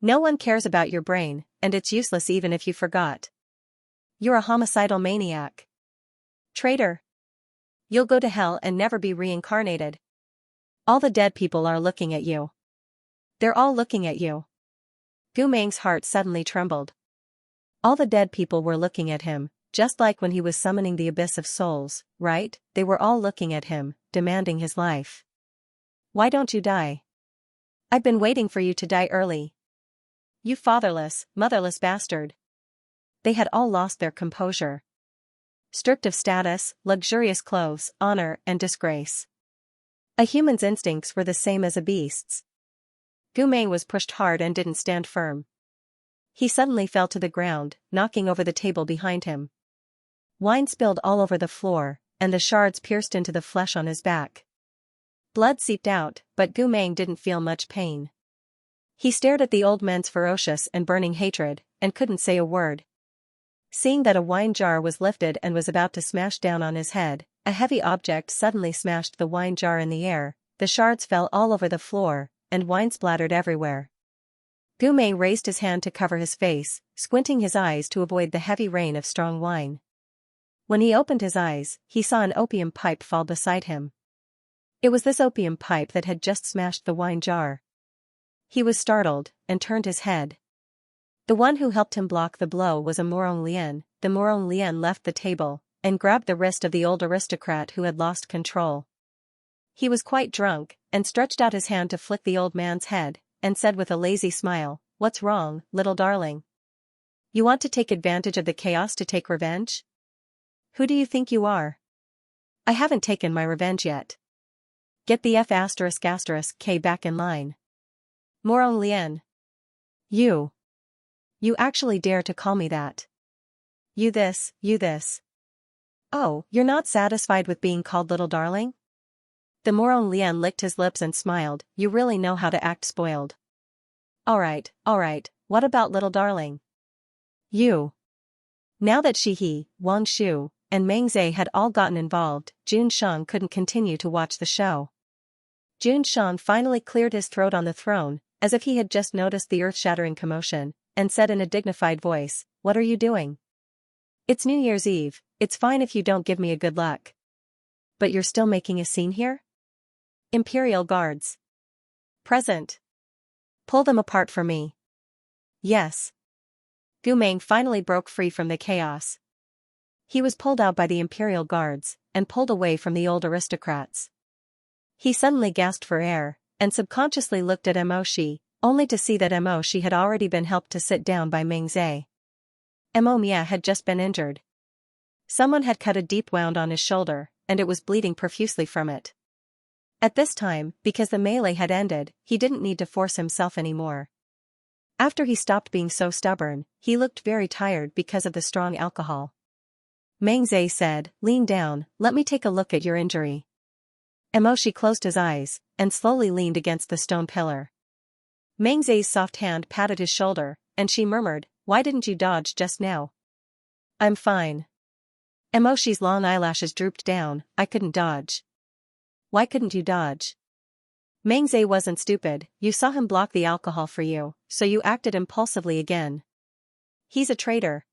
No one cares about your brain, and it's useless even if you forgot. You're a homicidal maniac. Traitor. You'll go to hell and never be reincarnated. All the dead people are looking at you. They're all looking at you. Gumeng's heart suddenly trembled. All the dead people were looking at him, just like when he was summoning the abyss of souls, right? They were all looking at him, demanding his life. Why don't you die? I've been waiting for you to die early. You fatherless, motherless bastard. They had all lost their composure. Stripped of status, luxurious clothes, honor, and disgrace. A human's instincts were the same as a beast's. Gu Meng was pushed hard and didn't stand firm. He suddenly fell to the ground, knocking over the table behind him. Wine spilled all over the floor, and the shards pierced into the flesh on his back. Blood seeped out, but Gu Meng didn't feel much pain. He stared at the old man's ferocious and burning hatred, and couldn't say a word. Seeing that a wine jar was lifted and was about to smash down on his head, a heavy object suddenly smashed the wine jar in the air, the shards fell all over the floor, and wine splattered everywhere. Gu Meng raised his hand to cover his face, squinting his eyes to avoid the heavy rain of strong wine. When he opened his eyes, he saw an opium pipe fall beside him. It was this opium pipe that had just smashed the wine jar. He was startled, and turned his head. The one who helped him block the blow was a Morong Lian. The Morong Lian left the table, and grabbed the wrist of the old aristocrat who had lost control. He was quite drunk, and stretched out his hand to flick the old man's head, and said with a lazy smile, "What's wrong, little darling? You want to take advantage of the chaos to take revenge? Who do you think you are? I haven't taken my revenge yet. Get the F***K back in line. Morong Lian. You actually dare to call me that? You this. Oh, you're not satisfied with being called little darling? The Morong Lian licked his lips and smiled, you really know how to act spoiled. Alright, what about little darling? You. Now that He, Wang Shu, and Meng Zhe had all gotten involved, Jun Shang couldn't continue to watch the show. Jun Shang finally cleared his throat on the throne, as if he had just noticed the earth-shattering commotion, and said in a dignified voice, "What are you doing? It's New Year's Eve, it's fine if you don't give me a good luck. But you're still making a scene here? Imperial Guards. Present. Pull them apart for me." Yes. Gu Meng finally broke free from the chaos. He was pulled out by the Imperial Guards, and pulled away from the old aristocrats. He suddenly gasped for air, and subconsciously looked at Mo Shi, only to see that Mo Shi had already been helped to sit down by Meng Zhe. Mo Mia had just been injured. Someone had cut a deep wound on his shoulder, and it was bleeding profusely from it. At this time, because the melee had ended, he didn't need to force himself anymore. After he stopped being so stubborn, he looked very tired because of the strong alcohol. Meng Zhe said, "Lean down, let me take a look at your injury." Mo Shi closed his eyes, and slowly leaned against the stone pillar. Meng Zhe's soft hand patted his shoulder, and she murmured, "Why didn't you dodge just now?" "I'm fine." Mo Shi's long eyelashes drooped down, "I couldn't dodge." "Why couldn't you dodge?" Meng Zhe wasn't stupid, you saw him block the alcohol for you, so you acted impulsively again. He's a traitor.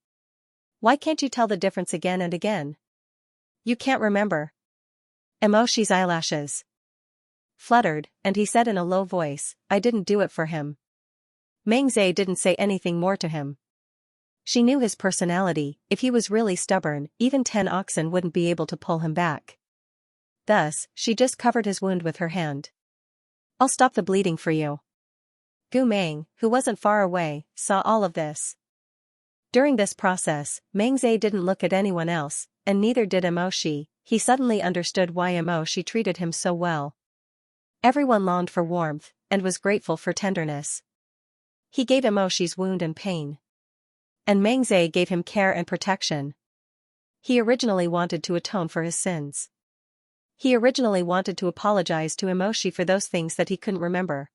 Why can't you tell the difference again and again? You can't remember. Mo Shi's eyelashes fluttered, and he said in a low voice, "I didn't do it for him." Meng Zhe didn't say anything more to him. She knew his personality, if he was really stubborn, even 10 oxen wouldn't be able to pull him back. Thus, she just covered his wound with her hand. "I'll stop the bleeding for you." Gu Meng, who wasn't far away, saw all of this. During this process, Meng Zhe didn't look at anyone else, and neither did Mo Shi. He suddenly understood why Mo Shi treated him so well. Everyone longed for warmth, and was grateful for tenderness. He gave Mo Shi's wound and pain. And Meng Zhe gave him care and protection. He originally wanted to atone for his sins. He originally wanted to apologize to Mo Shi for those things that he couldn't remember.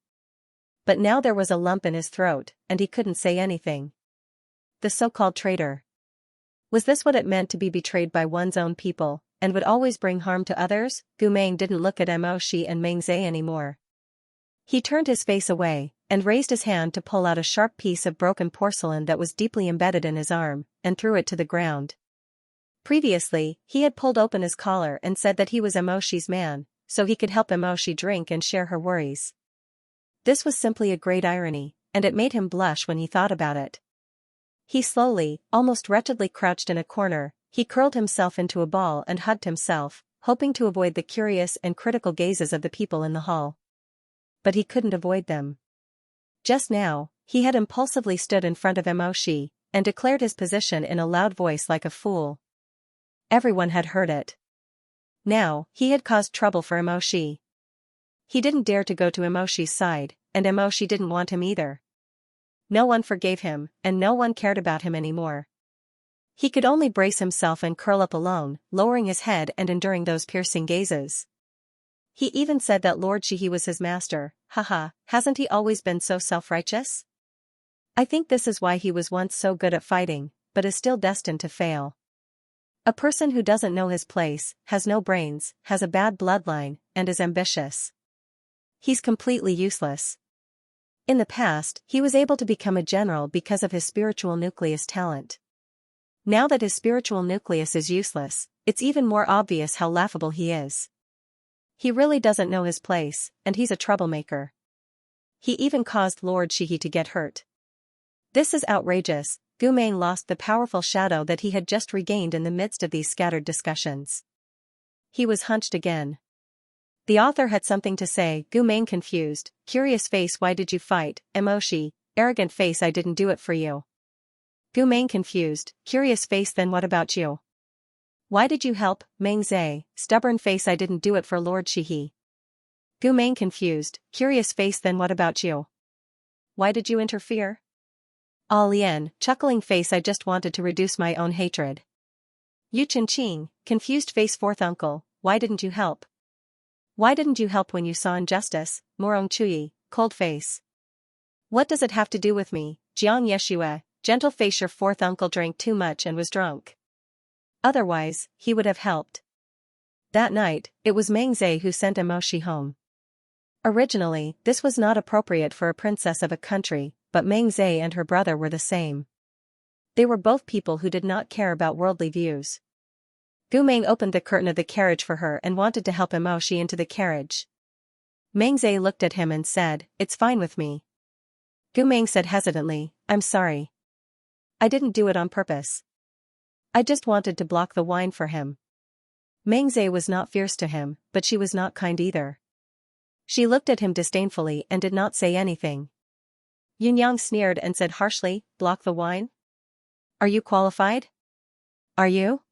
But now there was a lump in his throat, and he couldn't say anything. The so-called traitor. Was this what it meant to be betrayed by one's own people, and would always bring harm to others? Gu Meng didn't look at Mo Shi and Meng Zhe anymore. He turned his face away, and raised his hand to pull out a sharp piece of broken porcelain that was deeply embedded in his arm, and threw it to the ground. Previously, he had pulled open his collar and said that he was Mo Shi's man, so he could help Mo Shi drink and share her worries. This was simply a great irony, and it made him blush when he thought about it. He slowly, almost wretchedly crouched in a corner, he curled himself into a ball and hugged himself, hoping to avoid the curious and critical gazes of the people in the hall. But he couldn't avoid them. Just now, he had impulsively stood in front of Mo Shi, and declared his position in a loud voice like a fool. Everyone had heard it. Now, he had caused trouble for Mo Shi. He didn't dare to go to Emoshi's side, and Emoshi didn't want him either. No one forgave him, and no one cared about him anymore. He could only brace himself and curl up alone, lowering his head and enduring those piercing gazes. He even said that Lord Shihi was his master. Haha, hasn't he always been so self-righteous? I think this is why he was once so good at fighting, but is still destined to fail. A person who doesn't know his place, has no brains, has a bad bloodline, and is ambitious. He's completely useless. In the past, he was able to become a general because of his spiritual nucleus talent. Now that his spiritual nucleus is useless, it's even more obvious how laughable he is. He really doesn't know his place, and he's a troublemaker. He even caused Lord Shihi to get hurt. This is outrageous. Gu Meng lost the powerful shadow that he had just regained in the midst of these scattered discussions. He was hunched again. The author had something to say. Gu Meng confused, curious face, why did you fight? Emoshi, arrogant face, I didn't do it for you. Gu Meng confused, curious face, then what about you? Why did you help? Meng Zhe, stubborn face, I didn't do it for Lord Shihi. Gu Meng confused, curious face, then what about you? Why did you interfere? Ah Lian, chuckling face, I just wanted to reduce my own hatred. Yu Qingqing, confused face, fourth uncle, why didn't you help? Why didn't you help when you saw injustice? Morong Chuyi, cold face. What does it have to do with me? Jiang Yeshua, gentle face, your fourth uncle drank too much and was drunk. Otherwise, he would have helped. That night, it was Meng Zhe who sent Emoshi home. Originally, this was not appropriate for a princess of a country, but Meng Zhe and her brother were the same. They were both people who did not care about worldly views. Gu Meng opened the curtain of the carriage for her and wanted to help Emoshi into the carriage. Meng Zhe looked at him and said, it's fine with me. Gu Meng said hesitantly, I'm sorry. I didn't do it on purpose. I just wanted to block the wine for him. Meng Zhe was not fierce to him, but she was not kind either. She looked at him disdainfully and did not say anything. Yunyang sneered and said harshly, block the wine? Are you qualified? Are you?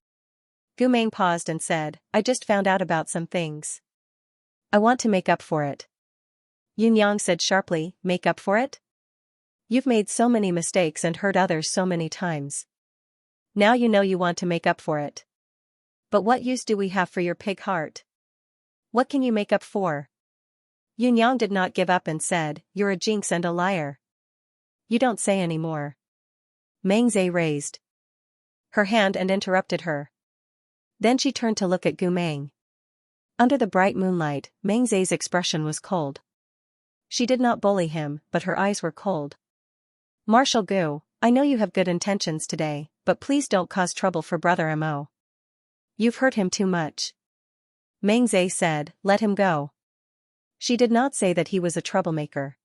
Gu Meng paused and said, I just found out about some things. I want to make up for it. Yunyang said sharply, make up for it? You've made so many mistakes and hurt others so many times. Now you know you want to make up for it. But what use do we have for your pig heart? What can you make up for? Yunyang did not give up and said, you're a jinx and a liar. You don't say any more. Meng Zhe raised her hand and interrupted her. Then she turned to look at Gu Meng. Under the bright moonlight, Meng Zhe's expression was cold. She did not bully him, but her eyes were cold. Marshal Gu, I know you have good intentions today, but please don't cause trouble for Brother Mo. You've hurt him too much. Meng Zhe said, let him go. She did not say that he was a troublemaker.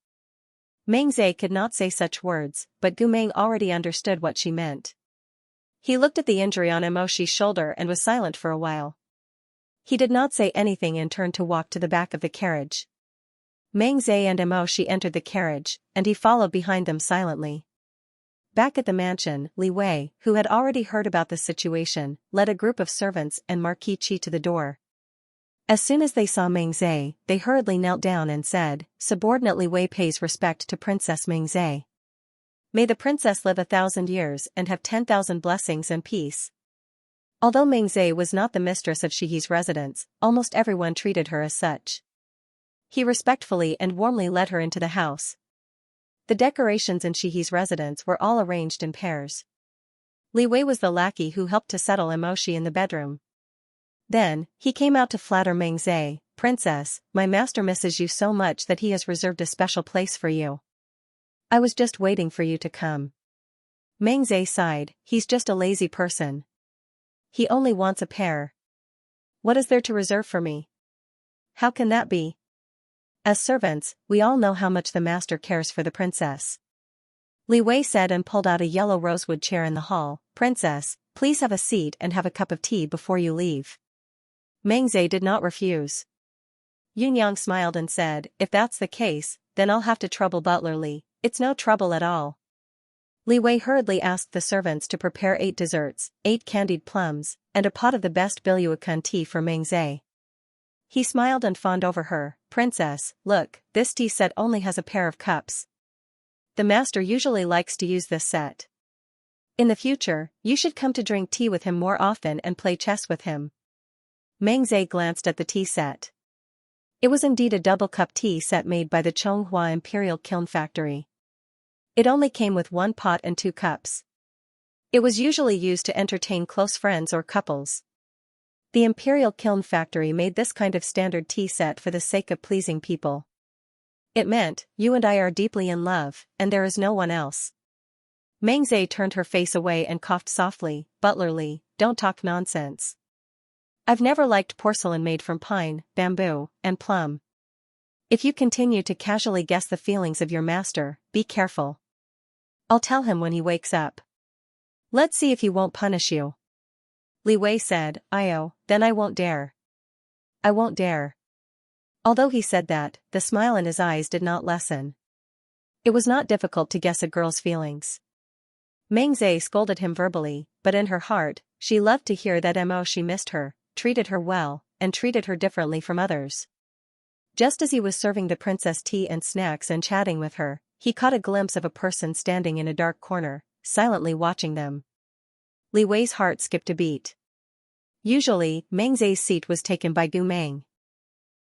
Meng Zhe could not say such words, but Gu Meng already understood what she meant. He looked at the injury on Emoshi's shoulder and was silent for a while. He did not say anything and turned to walk to the back of the carriage. Meng Zhe and Emoshi entered the carriage, and he followed behind them silently. Back at the mansion, Li Wei, who had already heard about the situation, led a group of servants and Marquis Qi to the door. As soon as they saw Meng Zhe, they hurriedly knelt down and said, Subordinate Li Wei pays respect to Princess Meng Zhe. May the princess live 1,000 years and have 10,000 blessings and peace. Although Meng Zhe was not the mistress of Shihi's residence, almost everyone treated her as such. He respectfully and warmly led her into the house. The decorations in Shihi's residence were all arranged in pairs. Li Wei was the lackey who helped to settle Emoshi in the bedroom. Then, he came out to flatter Meng Zhe, Princess, my master misses you so much that he has reserved a special place for you. I was just waiting for you to come. Meng Zhe sighed, he's just a lazy person. He only wants a pair. What is there to reserve for me? How can that be? As servants, we all know how much the master cares for the princess. Li Wei said and pulled out a yellow rosewood chair in the hall. Princess, please have a seat and have a cup of tea before you leave. Meng Zhe did not refuse. Yunyang smiled and said, if that's the case, then I'll have to trouble Butler Li. It's no trouble at all. Li Wei hurriedly asked the servants to prepare 8 desserts, 8 candied plums, and a pot of the best Biluakun tea for Meng Zhe. He smiled and fawned over her. Princess, look, this tea set only has a pair of cups. The master usually likes to use this set. In the future, you should come to drink tea with him more often and play chess with him. Meng Zhe glanced at the tea set. It was indeed a double-cup tea set made by the Xianxia Imperial Kiln Factory. It only came with 1 pot and 2 cups. It was usually used to entertain close friends or couples. The Imperial Kiln Factory made this kind of standard tea set for the sake of pleasing people. It meant, you and I are deeply in love, and there is no one else. Meng Zhe turned her face away and coughed softly, butlerly, don't talk nonsense. I've never liked porcelain made from pine, bamboo, and plum. If you continue to casually guess the feelings of your master, be careful. I'll tell him when he wakes up. Let's see if he won't punish you. Li Wei said, then I won't dare. I won't dare. Although he said that, the smile in his eyes did not lessen. It was not difficult to guess a girl's feelings. Meng Zhe scolded him verbally, but in her heart, she loved to hear that she missed her, treated her well, and treated her differently from others. Just as he was serving the princess tea and snacks and chatting with her, he caught a glimpse of a person standing in a dark corner, silently watching them. Li Wei's heart skipped a beat. Usually, Meng Zhe's seat was taken by Gu Meng.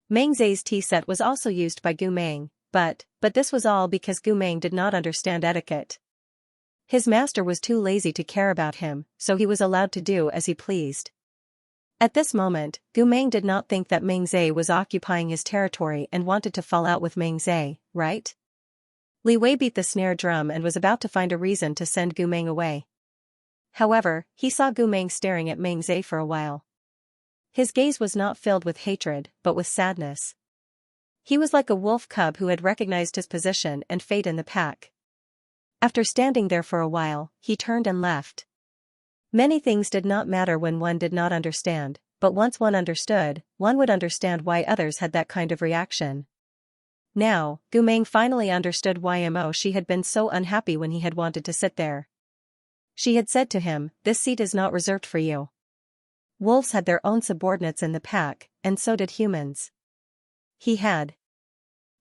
Meng Zhe's tea set was also used by Gu Meng, but this was all because Gu Meng did not understand etiquette. His master was too lazy to care about him, so he was allowed to do as he pleased. At this moment, Gu Meng did not think that Meng Zhe was occupying his territory and wanted to fall out with Meng Zhe, right? Li Wei beat the snare drum and was about to find a reason to send Gu Meng away. However, he saw Gu Meng staring at Meng Zhe for a while. His gaze was not filled with hatred, but with sadness. He was like a wolf cub who had recognized his position and fate in the pack. After standing there for a while, he turned and left. Many things did not matter when one did not understand, but once one understood, one would understand why others had that kind of reaction. Now, Gu Meng finally understood why she had been so unhappy when he had wanted to sit there. She had said to him, this seat is not reserved for you. Wolves had their own subordinates in the pack, and so did humans. He had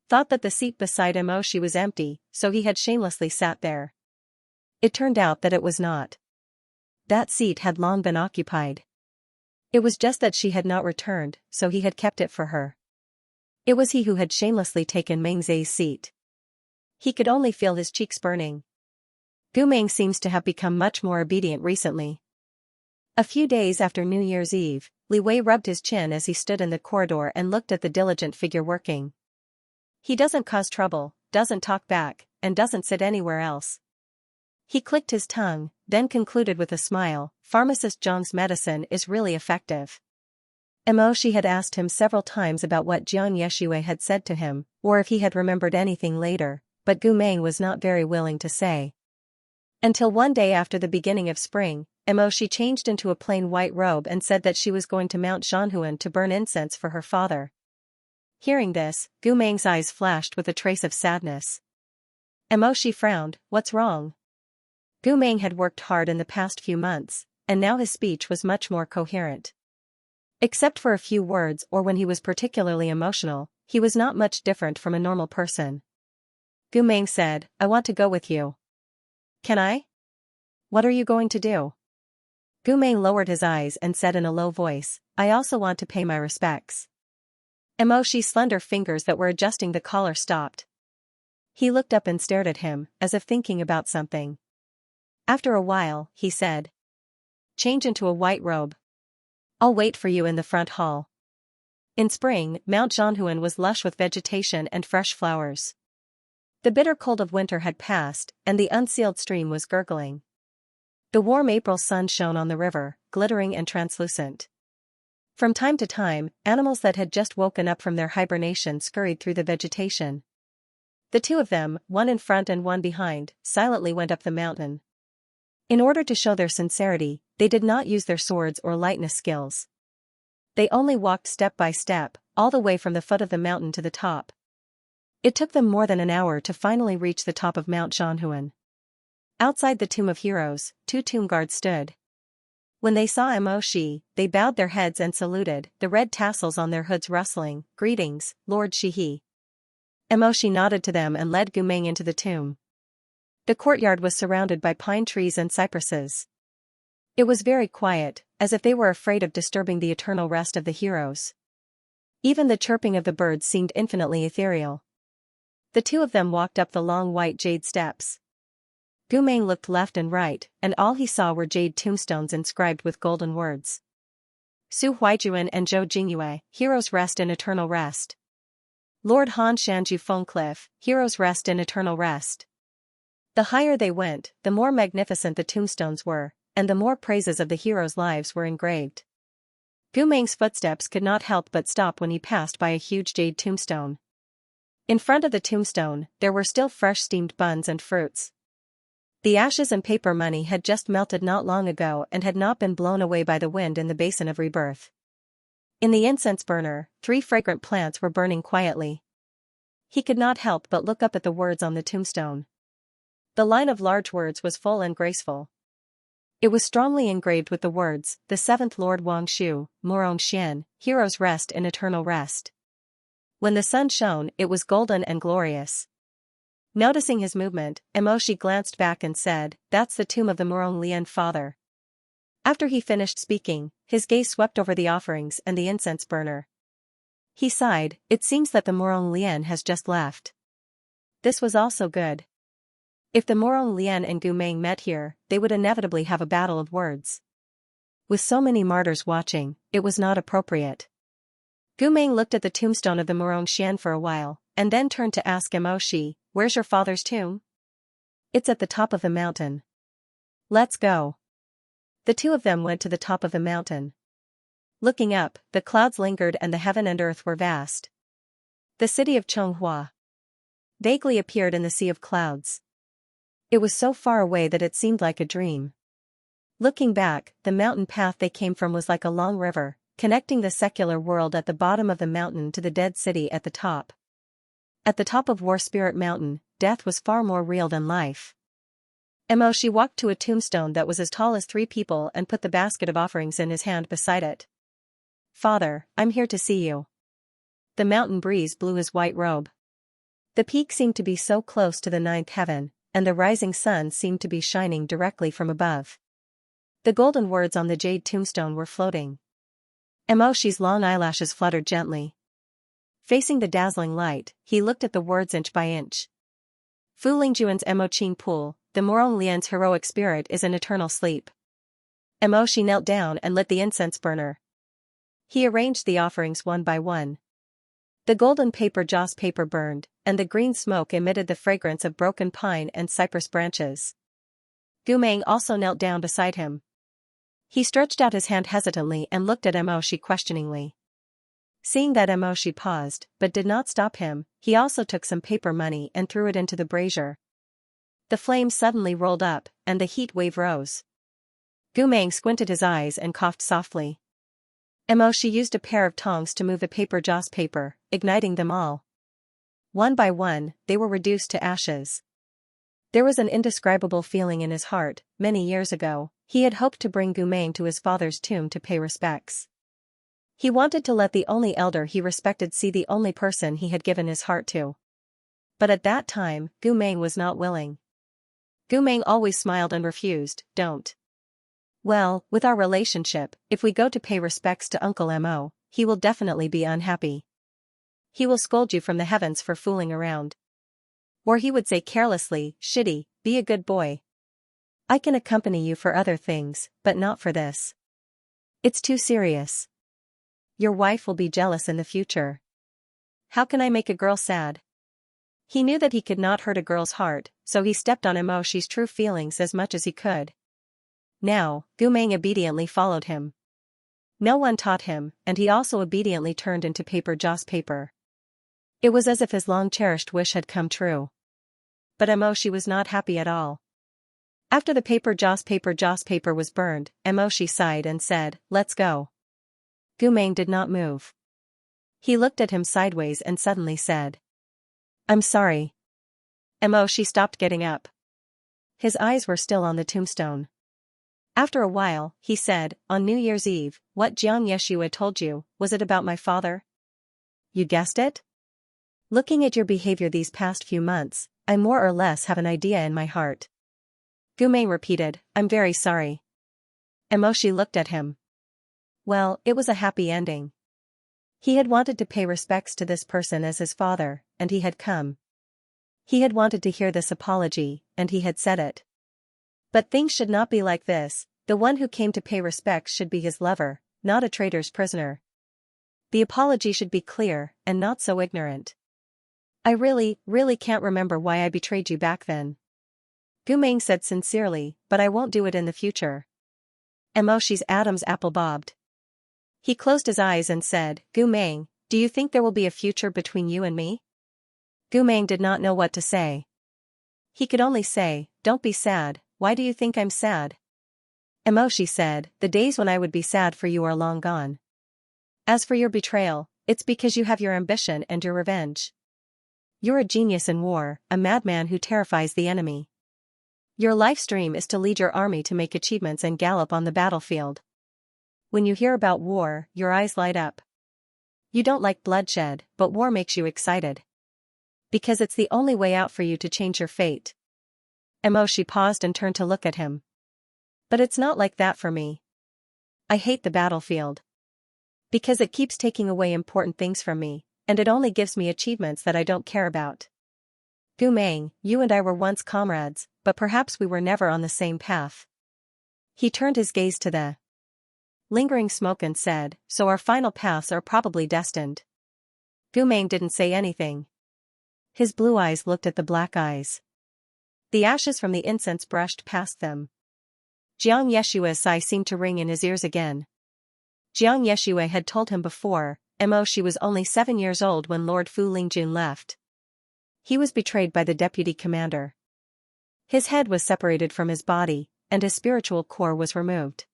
thought that the seat beside she was empty, so he had shamelessly sat there. It turned out that it was not. That seat had long been occupied. It was just that she had not returned, so he had kept it for her. It was he who had shamelessly taken Meng Zhe's seat. He could only feel his cheeks burning. Gu Meng seems to have become much more obedient recently. A few days after New Year's Eve, Li Wei rubbed his chin as he stood in the corridor and looked at the diligent figure working. He doesn't cause trouble, doesn't talk back, and doesn't sit anywhere else. He clicked his tongue, then concluded with a smile, Pharmacist Zhang's medicine is really effective. She had asked him several times about what Jian Yeshui had said to him, or if he had remembered anything later, but Gu Meng was not very willing to say. Until one day after the beginning of spring, she changed into a plain white robe and said that she was going to Mount Zhanhuan to burn incense for her father. Hearing this, Gu Meng's eyes flashed with a trace of sadness. She frowned, what's wrong? Gu Meng had worked hard in the past few months, and now his speech was much more coherent. Except for a few words or when he was particularly emotional, he was not much different from a normal person. Gu Meng said, I want to go with you. Can I? What are you going to do? Gu Meng lowered his eyes and said in a low voice, I also want to pay my respects. She's slender fingers that were adjusting the collar stopped. He looked up and stared at him, as if thinking about something. After a while, he said, change into a white robe. I'll wait for you in the front hall. In spring, Mount Zhanhuan was lush with vegetation and fresh flowers. The bitter cold of winter had passed, and the unsealed stream was gurgling. The warm April sun shone on the river, glittering and translucent. From time to time, animals that had just woken up from their hibernation scurried through the vegetation. The two of them, one in front and one behind, silently went up the mountain. In order to show their sincerity, they did not use their swords or lightness skills. They only walked step by step, all the way from the foot of the mountain to the top. It took them more than an hour to finally reach the top of Mount Zhanhuan. Outside the Tomb of Heroes, 2 tomb guards stood. When they saw Mo Shi, they bowed their heads and saluted, the red tassels on their hoods rustling. "Greetings, Lord Shihi." Mo Shi nodded to them and led Gu Meng into the tomb. The courtyard was surrounded by pine trees and cypresses. It was very quiet, as if they were afraid of disturbing the eternal rest of the heroes. Even the chirping of the birds seemed infinitely ethereal. The two of them walked up the long white jade steps. Gu Meng looked left and right, and all he saw were jade tombstones inscribed with golden words. Su Huijuan and Zhou Jingyue, heroes rest in eternal rest. Lord Han Shanju Fengcliff, heroes rest in eternal rest. The higher they went, the more magnificent the tombstones were, and the more praises of the heroes' lives were engraved. Gu Meng's footsteps could not help but stop when he passed by a huge jade tombstone. In front of the tombstone, there were still fresh steamed buns and fruits. The ashes and paper money had just melted not long ago and had not been blown away by the wind in the basin of rebirth. In the incense burner, 3 fragrant plants were burning quietly. He could not help but look up at the words on the tombstone. The line of large words was full and graceful. It was strongly engraved with the words, "The 7th Lord Wang Shu, Morong Xian, heroes rest in eternal rest." When the sun shone, it was golden and glorious. Noticing his movement, Mo Shi glanced back and said, "That's the tomb of the Morong Lian father." After he finished speaking, his gaze swept over the offerings and the incense burner. He sighed, "It seems that the Morong Lian has just left." This was also good. If the Morong Lian and Gu Meng met here, they would inevitably have a battle of words. With so many martyrs watching, it was not appropriate. Gu Meng looked at the tombstone of the Morong Xian for a while, and then turned to ask Mo Shi, "Where's your father's tomb?" "It's at the top of the mountain." "Let's go." The two of them went to the top of the mountain. Looking up, the clouds lingered and the heaven and earth were vast. The city of Chonghua vaguely appeared in the sea of clouds. It was so far away that it seemed like a dream. Looking back, the mountain path they came from was like a long river, connecting the secular world at the bottom of the mountain to the dead city at the top. At the top of War Spirit Mountain, death was far more real than life. Mo Shi walked to a tombstone that was as tall as 3 people and put the basket of offerings in his hand beside it. "Father, I'm here to see you." The mountain breeze blew his white robe. The peak seemed to be so close to the 9th heaven, and the rising sun seemed to be shining directly from above. The golden words on the jade tombstone were floating. Mo Shi's long eyelashes fluttered gently. Facing the dazzling light, he looked at the words inch by inch. Fu Lingjuan's Mo Qing Pool, the Morong Lian's heroic spirit is in eternal sleep. Mo Shi knelt down and lit the incense burner. He arranged the offerings one by one. The golden paper joss paper burned, and the green smoke emitted the fragrance of broken pine and cypress branches. Gu Meng also knelt down beside him. He stretched out his hand hesitantly and looked at Mo Shi questioningly. Seeing that Mo Shi paused, but did not stop him, he also took some paper money and threw it into the brazier. The flame suddenly rolled up, and the heat wave rose. Gu Meng squinted his eyes and coughed softly. Mo Shi used a pair of tongs to move the paper joss paper, igniting them all. One by one, they were reduced to ashes. There was an indescribable feeling in his heart. Many years ago, he had hoped to bring Gu Meng to his father's tomb to pay respects. He wanted to let the only elder he respected see the only person he had given his heart to. But at that time, Gu Meng was not willing. Gu Meng always smiled and refused, "Don't." "Well, with our relationship, if we go to pay respects to Uncle Mo, he will definitely be unhappy. He will scold you from the heavens for fooling around. Or he would say carelessly, 'Shitty, be a good boy. I can accompany you for other things, but not for this. It's too serious. Your wife will be jealous in the future. How can I make a girl sad?'" He knew that he could not hurt a girl's heart, so he stepped on Mo Shi's true feelings as much as he could. Now, Gu Meng obediently followed him. No one taught him, and he also obediently turned into paper joss paper. It was as if his long-cherished wish had come true. But Mo Shi was not happy at all. After the paper joss paper was burned, Mo Shi sighed and said, "Let's go." Gu Meng did not move. He looked at him sideways and suddenly said, "I'm sorry." Mo Shi stopped getting up. His eyes were still on the tombstone. After a while, he said, on New Year's Eve, what Xianxia told you, was it about my father? You guessed it? Looking at your behavior these past few months, I more or less have an idea in my heart. Gu Meng repeated, I'm very sorry. Emoshi looked at him. Well, it was a happy ending. He had wanted to pay respects to this person as his father, and he had come. He had wanted to hear this apology, and he had said it. But things should not be like this. The one who came to pay respects should be his lover, not a traitor's prisoner. The apology should be clear, and not so ignorant. I really can't remember why I betrayed you back then. Gu Meng said sincerely, but I won't do it in the future. Emoshi's Adam's apple bobbed. He closed his eyes and said, Gu Meng, do you think there will be a future between you and me? Gu Meng did not know what to say. He could only say, don't be sad, why do you think I'm sad? Emoshi said, the days when I would be sad for you are long gone. As for your betrayal, it's because you have your ambition and your revenge. You're a genius in war, a madman who terrifies the enemy. Your life's dream is to lead your army to make achievements and gallop on the battlefield. When you hear about war, your eyes light up. You don't like bloodshed, but war makes you excited. Because it's the only way out for you to change your fate. Emoshi paused and turned to look at him. But it's not like that for me. I hate the battlefield. Because it keeps taking away important things from me, and it only gives me achievements that I don't care about. Gu Meng, you and I were once comrades, but perhaps we were never on the same path. He turned his gaze to the lingering smoke and said, so our final paths are probably destined. Gu Meng didn't say anything. His blue eyes looked at the black eyes. The ashes from the incense brushed past them. Jiang Yeshua's sigh seemed to ring in his ears again. Jiang Yeshua had told him before, Emoshi was only 7 years old when Lord Fu Lingjun left. He was betrayed by the deputy commander. His head was separated from his body, and his spiritual core was removed.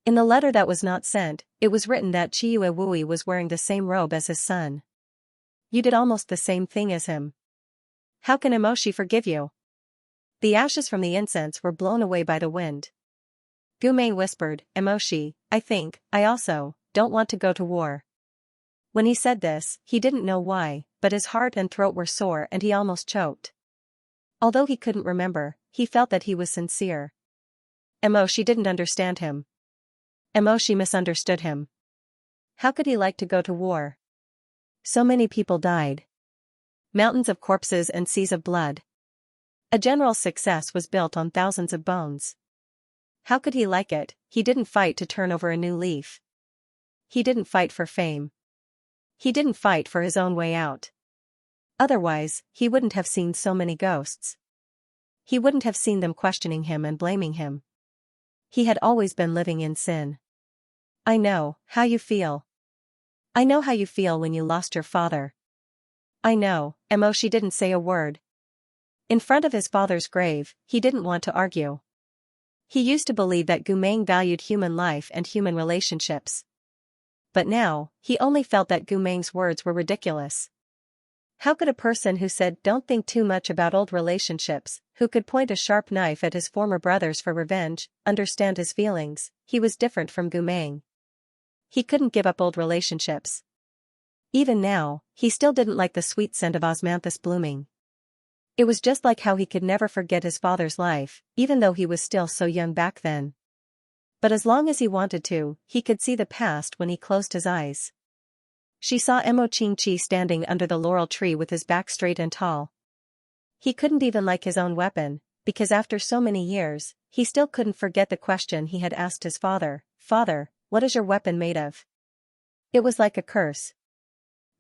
In the letter that was not sent, it was written that Chiyue Wui was wearing the same robe as his son. You did almost the same thing as him. How can Emoshi forgive you? The ashes from the incense were blown away by the wind. Gu Meng whispered, Emoshi, I also, don't want to go to war. When he said this, he didn't know why, but his heart and throat were sore and he almost choked. Although he couldn't remember, he felt that he was sincere. Emoshi didn't understand him. Emoshi misunderstood him. How could he like to go to war? So many people died. Mountains of corpses and seas of blood. A general's success was built on thousands of bones. How could he like it? He didn't fight to turn over a new leaf. He didn't fight for fame. He didn't fight for his own way out. Otherwise, he wouldn't have seen so many ghosts. He wouldn't have seen them questioning him and blaming him. He had always been living in sin. I know how you feel. I know how you feel when you lost your father. I know, Emoshi didn't say a word. In front of his father's grave, he didn't want to argue. He used to believe that Gu Meng valued human life and human relationships. But now, he only felt that Gu Meng's words were ridiculous. How could a person who said don't think too much about old relationships, who could point a sharp knife at his former brothers for revenge, understand his feelings? He was different from Gu Meng. He couldn't give up old relationships. Even now, he still didn't like the sweet scent of osmanthus blooming. It was just like how he could never forget his father's life, even though he was still so young back then. But as long as he wanted to, he could see the past when he closed his eyes. She saw Emo Qingqi standing under the laurel tree with his back straight and tall. He couldn't even like his own weapon, because after so many years, he still couldn't forget the question he had asked his father, Father, what is your weapon made of? It was like a curse.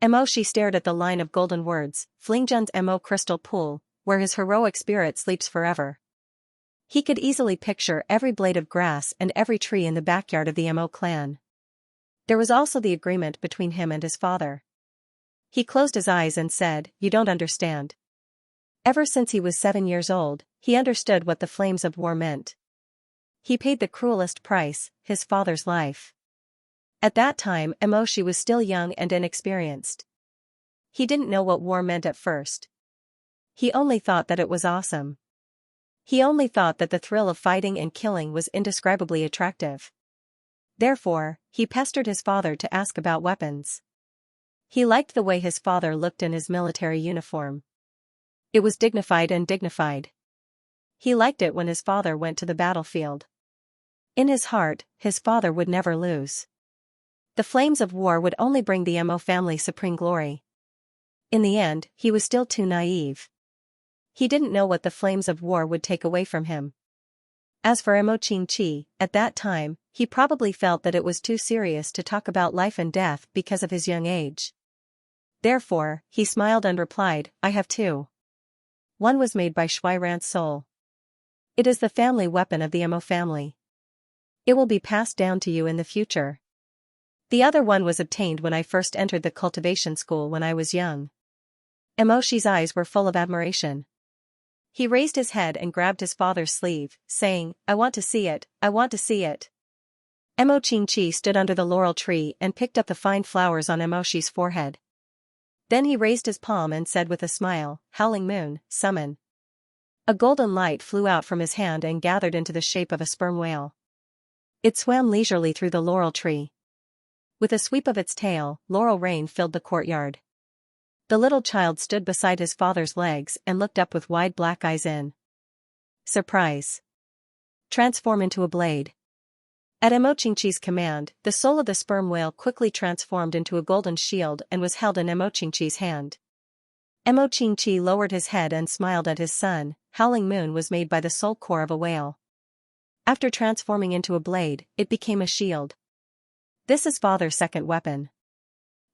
Emoshi stared at the line of golden words, Flingjun's Emo crystal pool, where his heroic spirit sleeps forever. He could easily picture every blade of grass and every tree in the backyard of the Emo clan. There was also the agreement between him and his father. He closed his eyes and said, You don't understand. Ever since he was 7 years old, he understood what the flames of war meant. He paid the cruelest price, his father's life. At that time, Emoshi was still young and inexperienced. He didn't know what war meant at first. He only thought that it was awesome. He only thought that the thrill of fighting and killing was indescribably attractive. Therefore, he pestered his father to ask about weapons. He liked the way his father looked in his military uniform. It was dignified and dignified. He liked it when his father went to the battlefield. In his heart, his father would never lose. The flames of war would only bring the Mo family supreme glory. In the end, he was still too naive. He didn't know what the flames of war would take away from him. As for Mo Xianxia, at that time, he probably felt that it was too serious to talk about life and death because of his young age. Therefore, he smiled and replied, I have two. One was made by Shui Ran's soul. It is the family weapon of the Mo family. It will be passed down to you in the future. The other one was obtained when I first entered the cultivation school when I was young. Mo Xi's eyes were full of admiration. He raised his head and grabbed his father's sleeve, saying, I want to see it, I want to see it. Mo Xianxia stood under the laurel tree and picked up the fine flowers on Mo Xi's forehead. Then he raised his palm and said with a smile, Howling Moon, summon. A golden light flew out from his hand and gathered into the shape of a sperm whale. It swam leisurely through the laurel tree. With a sweep of its tail, laurel rain filled the courtyard. The little child stood beside his father's legs and looked up with wide black eyes in surprise. Transform into a blade. At Mo Xianxia's command, the soul of the sperm whale quickly transformed into a golden shield and was held in Mo Xianxia's hand. Mo Xianxia lowered his head and smiled at his son. Howling Moon was made by the soul core of a whale. After transforming into a blade, it became a shield. This is father's second weapon.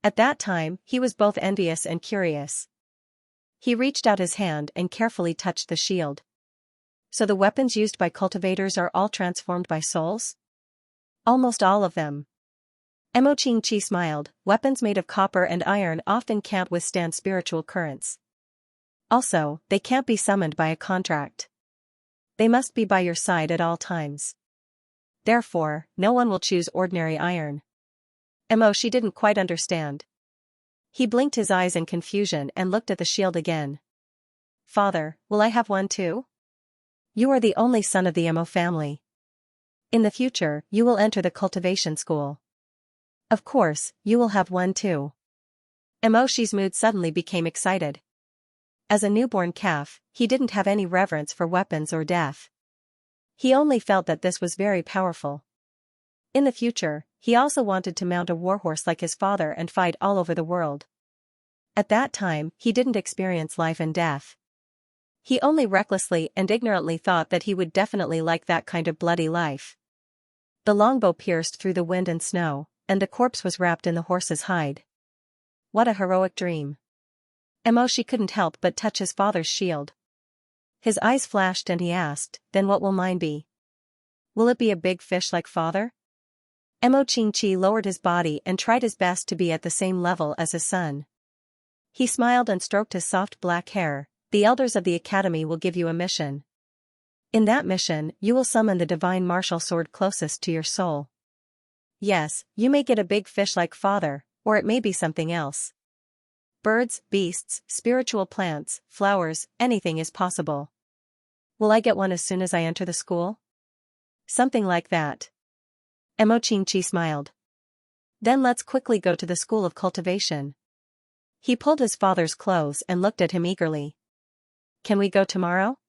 At that time, he was both envious and curious. He reached out his hand and carefully touched the shield. So the weapons used by cultivators are all transformed by souls? Almost all of them. Mo Xianxia smiled. Weapons made of copper and iron often can't withstand spiritual currents. Also, they can't be summoned by a contract. They must be by your side at all times. Therefore, no one will choose ordinary iron. Mo Xi didn't quite understand. He blinked his eyes in confusion and looked at the shield again. Father, will I have one too? You are the only son of the Mo family. In the future, you will enter the cultivation school. Of course, you will have one too. Mo Xi's mood suddenly became excited. As a newborn calf, he didn't have any reverence for weapons or death. He only felt that this was very powerful. In the future, he also wanted to mount a warhorse like his father and fight all over the world. At that time, he didn't experience life and death. He only recklessly and ignorantly thought that he would definitely like that kind of bloody life. The longbow pierced through the wind and snow, and the corpse was wrapped in the horse's hide. What a heroic dream. Mo Xi couldn't help but touch his father's shield. His eyes flashed and he asked, then what will mine be? Will it be a big fish like father? Mo Xianxia lowered his body and tried his best to be at the same level as his son. He smiled and stroked his soft black hair. The elders of the academy will give you a mission. In that mission, you will summon the divine martial sword closest to your soul. Yes, you may get a big fish like father, or it may be something else. Birds, beasts, spiritual plants, flowers, anything is possible. Will I get one as soon as I enter the school? Something like that. Mo Xianxia smiled. Then let's quickly go to the school of cultivation. He pulled his father's clothes and looked at him eagerly. Can we go tomorrow?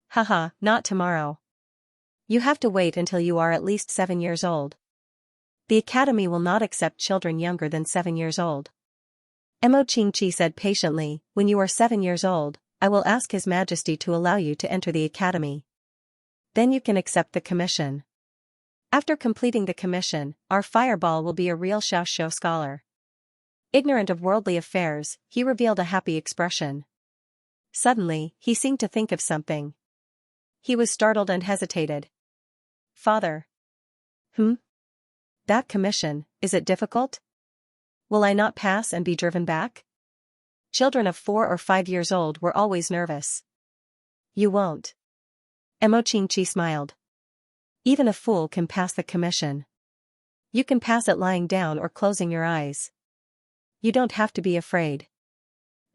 Haha, not tomorrow. You have to wait until you are at least 7 years old. The academy will not accept children younger than 7 years old. Mo Xianxia said patiently, when you are 7 years old, I will ask His Majesty to allow you to enter the academy. Then you can accept the commission. After completing the commission, our fireball will be a real Xiaoxiu scholar. Ignorant of worldly affairs, he revealed a happy expression. Suddenly, he seemed to think of something. He was startled and hesitated. Father. That commission, is it difficult? Will I not pass and be driven back? Children of 4 or 5 years old were always nervous. You won't. Mo Xianxia smiled. Even a fool can pass the commission. You can pass it lying down or closing your eyes. You don't have to be afraid.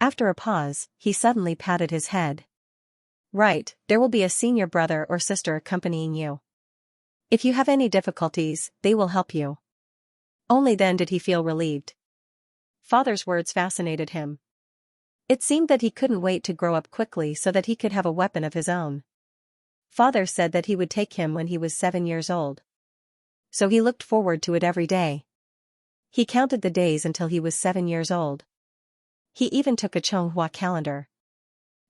After a pause, he suddenly patted his head. Right, there will be a senior brother or sister accompanying you. If you have any difficulties, they will help you. Only then did he feel relieved. Father's words fascinated him. It seemed that he couldn't wait to grow up quickly so that he could have a weapon of his own. Father said that he would take him when he was 7 years old. So he looked forward to it every day. He counted the days until he was 7 years old. He even took a Xianxia calendar.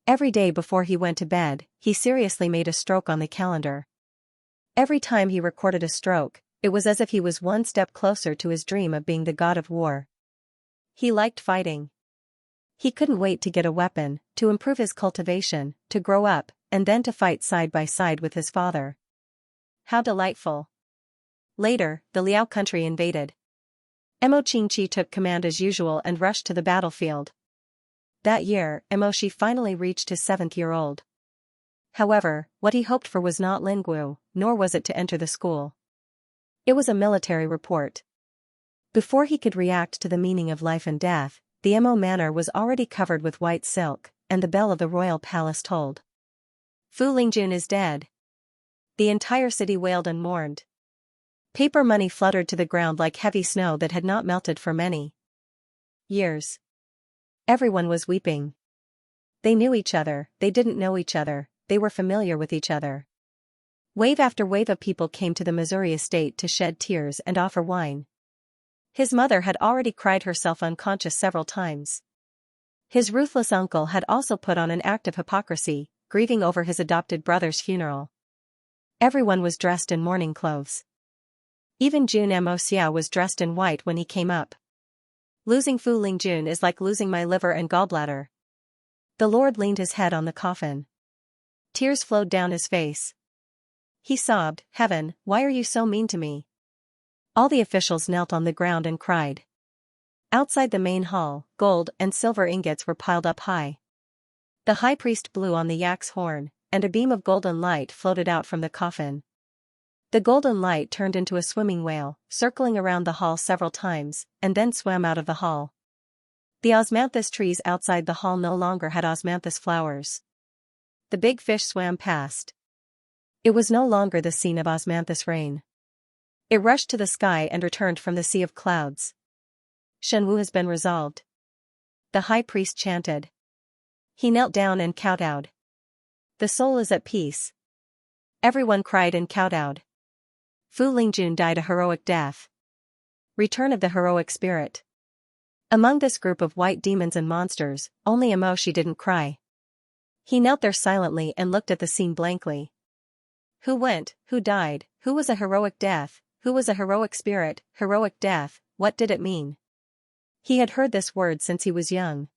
Every day before he went to bed, he seriously made a stroke on the calendar. Every time he recorded a stroke, it was as if he was one step closer to his dream of being the god of war. He liked fighting. He couldn't wait to get a weapon, to improve his cultivation, to grow up, and then to fight side by side with his father. How delightful. Later, the Liao country invaded. Mo Qingqi took command as usual and rushed to the battlefield. That year, Mo Shi finally reached his 7th-year-old. However, what he hoped for was not Linggu, nor was it to enter the school. It was a military report. Before he could react to the meaning of life and death, the Mo manor was already covered with white silk, and the bell of the royal palace tolled. Fu Lingjun is dead. The entire city wailed and mourned. Paper money fluttered to the ground like heavy snow that had not melted for many years. Everyone was weeping. They knew each other, they didn't know each other, they were familiar with each other. Wave after wave of people came to the Missouri estate to shed tears and offer wine. His mother had already cried herself unconscious several times. His ruthless uncle had also put on an act of hypocrisy, grieving over his adopted brother's funeral. Everyone was dressed in mourning clothes. Even Jun Mo Xia was dressed in white when he came up. Losing Fu Lingjun is like losing my liver and gallbladder. The Lord leaned his head on the coffin. Tears flowed down his face. He sobbed, "Heaven, why are you so mean to me?" All the officials knelt on the ground and cried. Outside the main hall, gold and silver ingots were piled up high. The high priest blew on the yak's horn, and a beam of golden light floated out from the coffin. The golden light turned into a swimming whale, circling around the hall several times, and then swam out of the hall. The osmanthus trees outside the hall no longer had osmanthus flowers. The big fish swam past. It was no longer the scene of osmanthus rain. It rushed to the sky and returned from the sea of clouds. Shenwu has been resolved. The high priest chanted. He knelt down and kowtowed. The soul is at peace. Everyone cried and kowtowed. Fu Lingjun died a heroic death. Return of the heroic spirit. Among this group of white demons and monsters, only Mo Shi didn't cry. He knelt there silently and looked at the scene blankly. Who went, who died, who was a heroic death, who was a heroic spirit, heroic death, what did it mean? He had heard this word since he was young.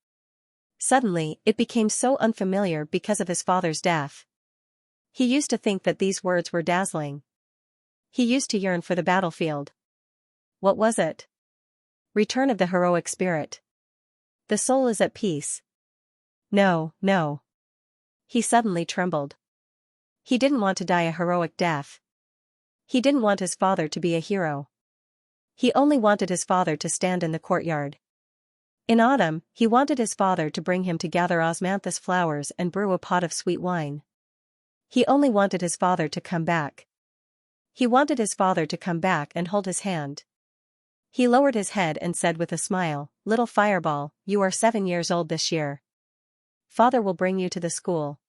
Suddenly, it became so unfamiliar because of his father's death. He used to think that these words were dazzling. He used to yearn for the battlefield. What was it? Return of the heroic spirit. The soul is at peace. No, no. He suddenly trembled. He didn't want to die a heroic death. He didn't want his father to be a hero. He only wanted his father to stand in the courtyard. In autumn, he wanted his father to bring him to gather osmanthus flowers and brew a pot of sweet wine. He only wanted his father to come back. He wanted his father to come back and hold his hand. He lowered his head and said with a smile, "Little fireball, you are 7 years old this year. Father will bring you to the school.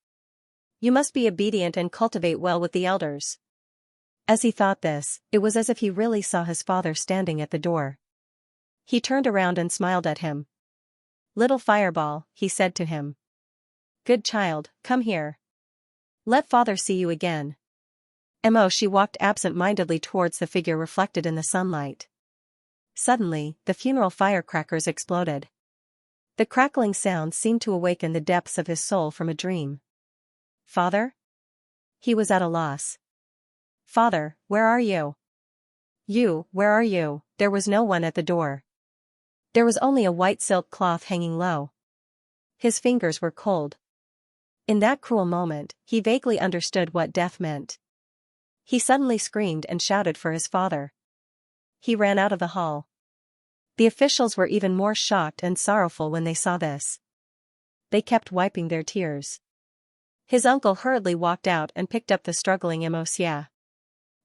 You must be obedient and cultivate well with the elders." As he thought this, it was as if he really saw his father standing at the door. He turned around and smiled at him. "Little fireball," he said to him. "Good child, come here. Let father see you again." Mo Shi walked absent-mindedly towards the figure reflected in the sunlight. Suddenly, the funeral firecrackers exploded. The crackling sound seemed to awaken the depths of his soul from a dream. "Father?" He was at a loss. "Father, where are you? Where are you?" There was no one at the door. There was only a white silk cloth hanging low. His fingers were cold. In that cruel moment, he vaguely understood what death meant. He suddenly screamed and shouted for his father. He ran out of the hall. The officials were even more shocked and sorrowful when they saw this. They kept wiping their tears. His uncle hurriedly walked out and picked up the struggling Xianxia.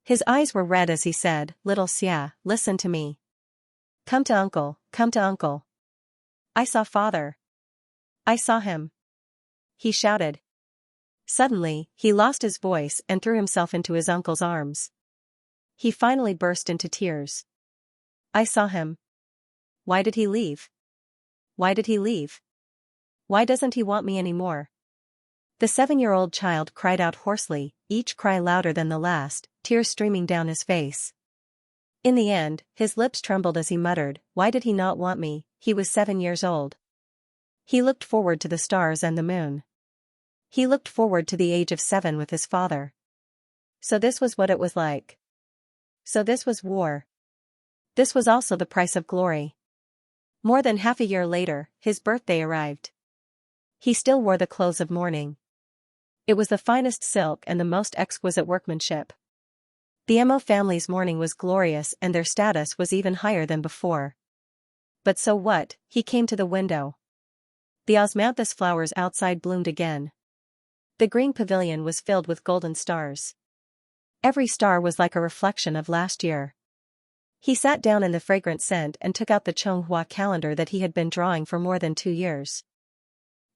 His eyes were red as he said, "Little Xia, listen to me. Come to uncle, come to uncle. I saw father. I saw him," he shouted. Suddenly, he lost his voice and threw himself into his uncle's arms. He finally burst into tears. "I saw him. Why did he leave? Why did he leave? Why doesn't he want me anymore?" The 7-year-old child cried out hoarsely, each cry louder than the last, tears streaming down his face. In the end, his lips trembled as he muttered, "Why did he not want me? He was 7 years old." He looked forward to the stars and the moon. He looked forward to the age of 7 with his father. So this was what it was like. So this was war. This was also the price of glory. More than half a year later, his birthday arrived. He still wore the clothes of mourning. It was the finest silk and the most exquisite workmanship. The Mo family's mourning was glorious and their status was even higher than before. But so what? He came to the window. The osmanthus flowers outside bloomed again. The green pavilion was filled with golden stars. Every star was like a reflection of last year. He sat down in the fragrant scent and took out the Xianxia calendar that he had been drawing for more than 2 years.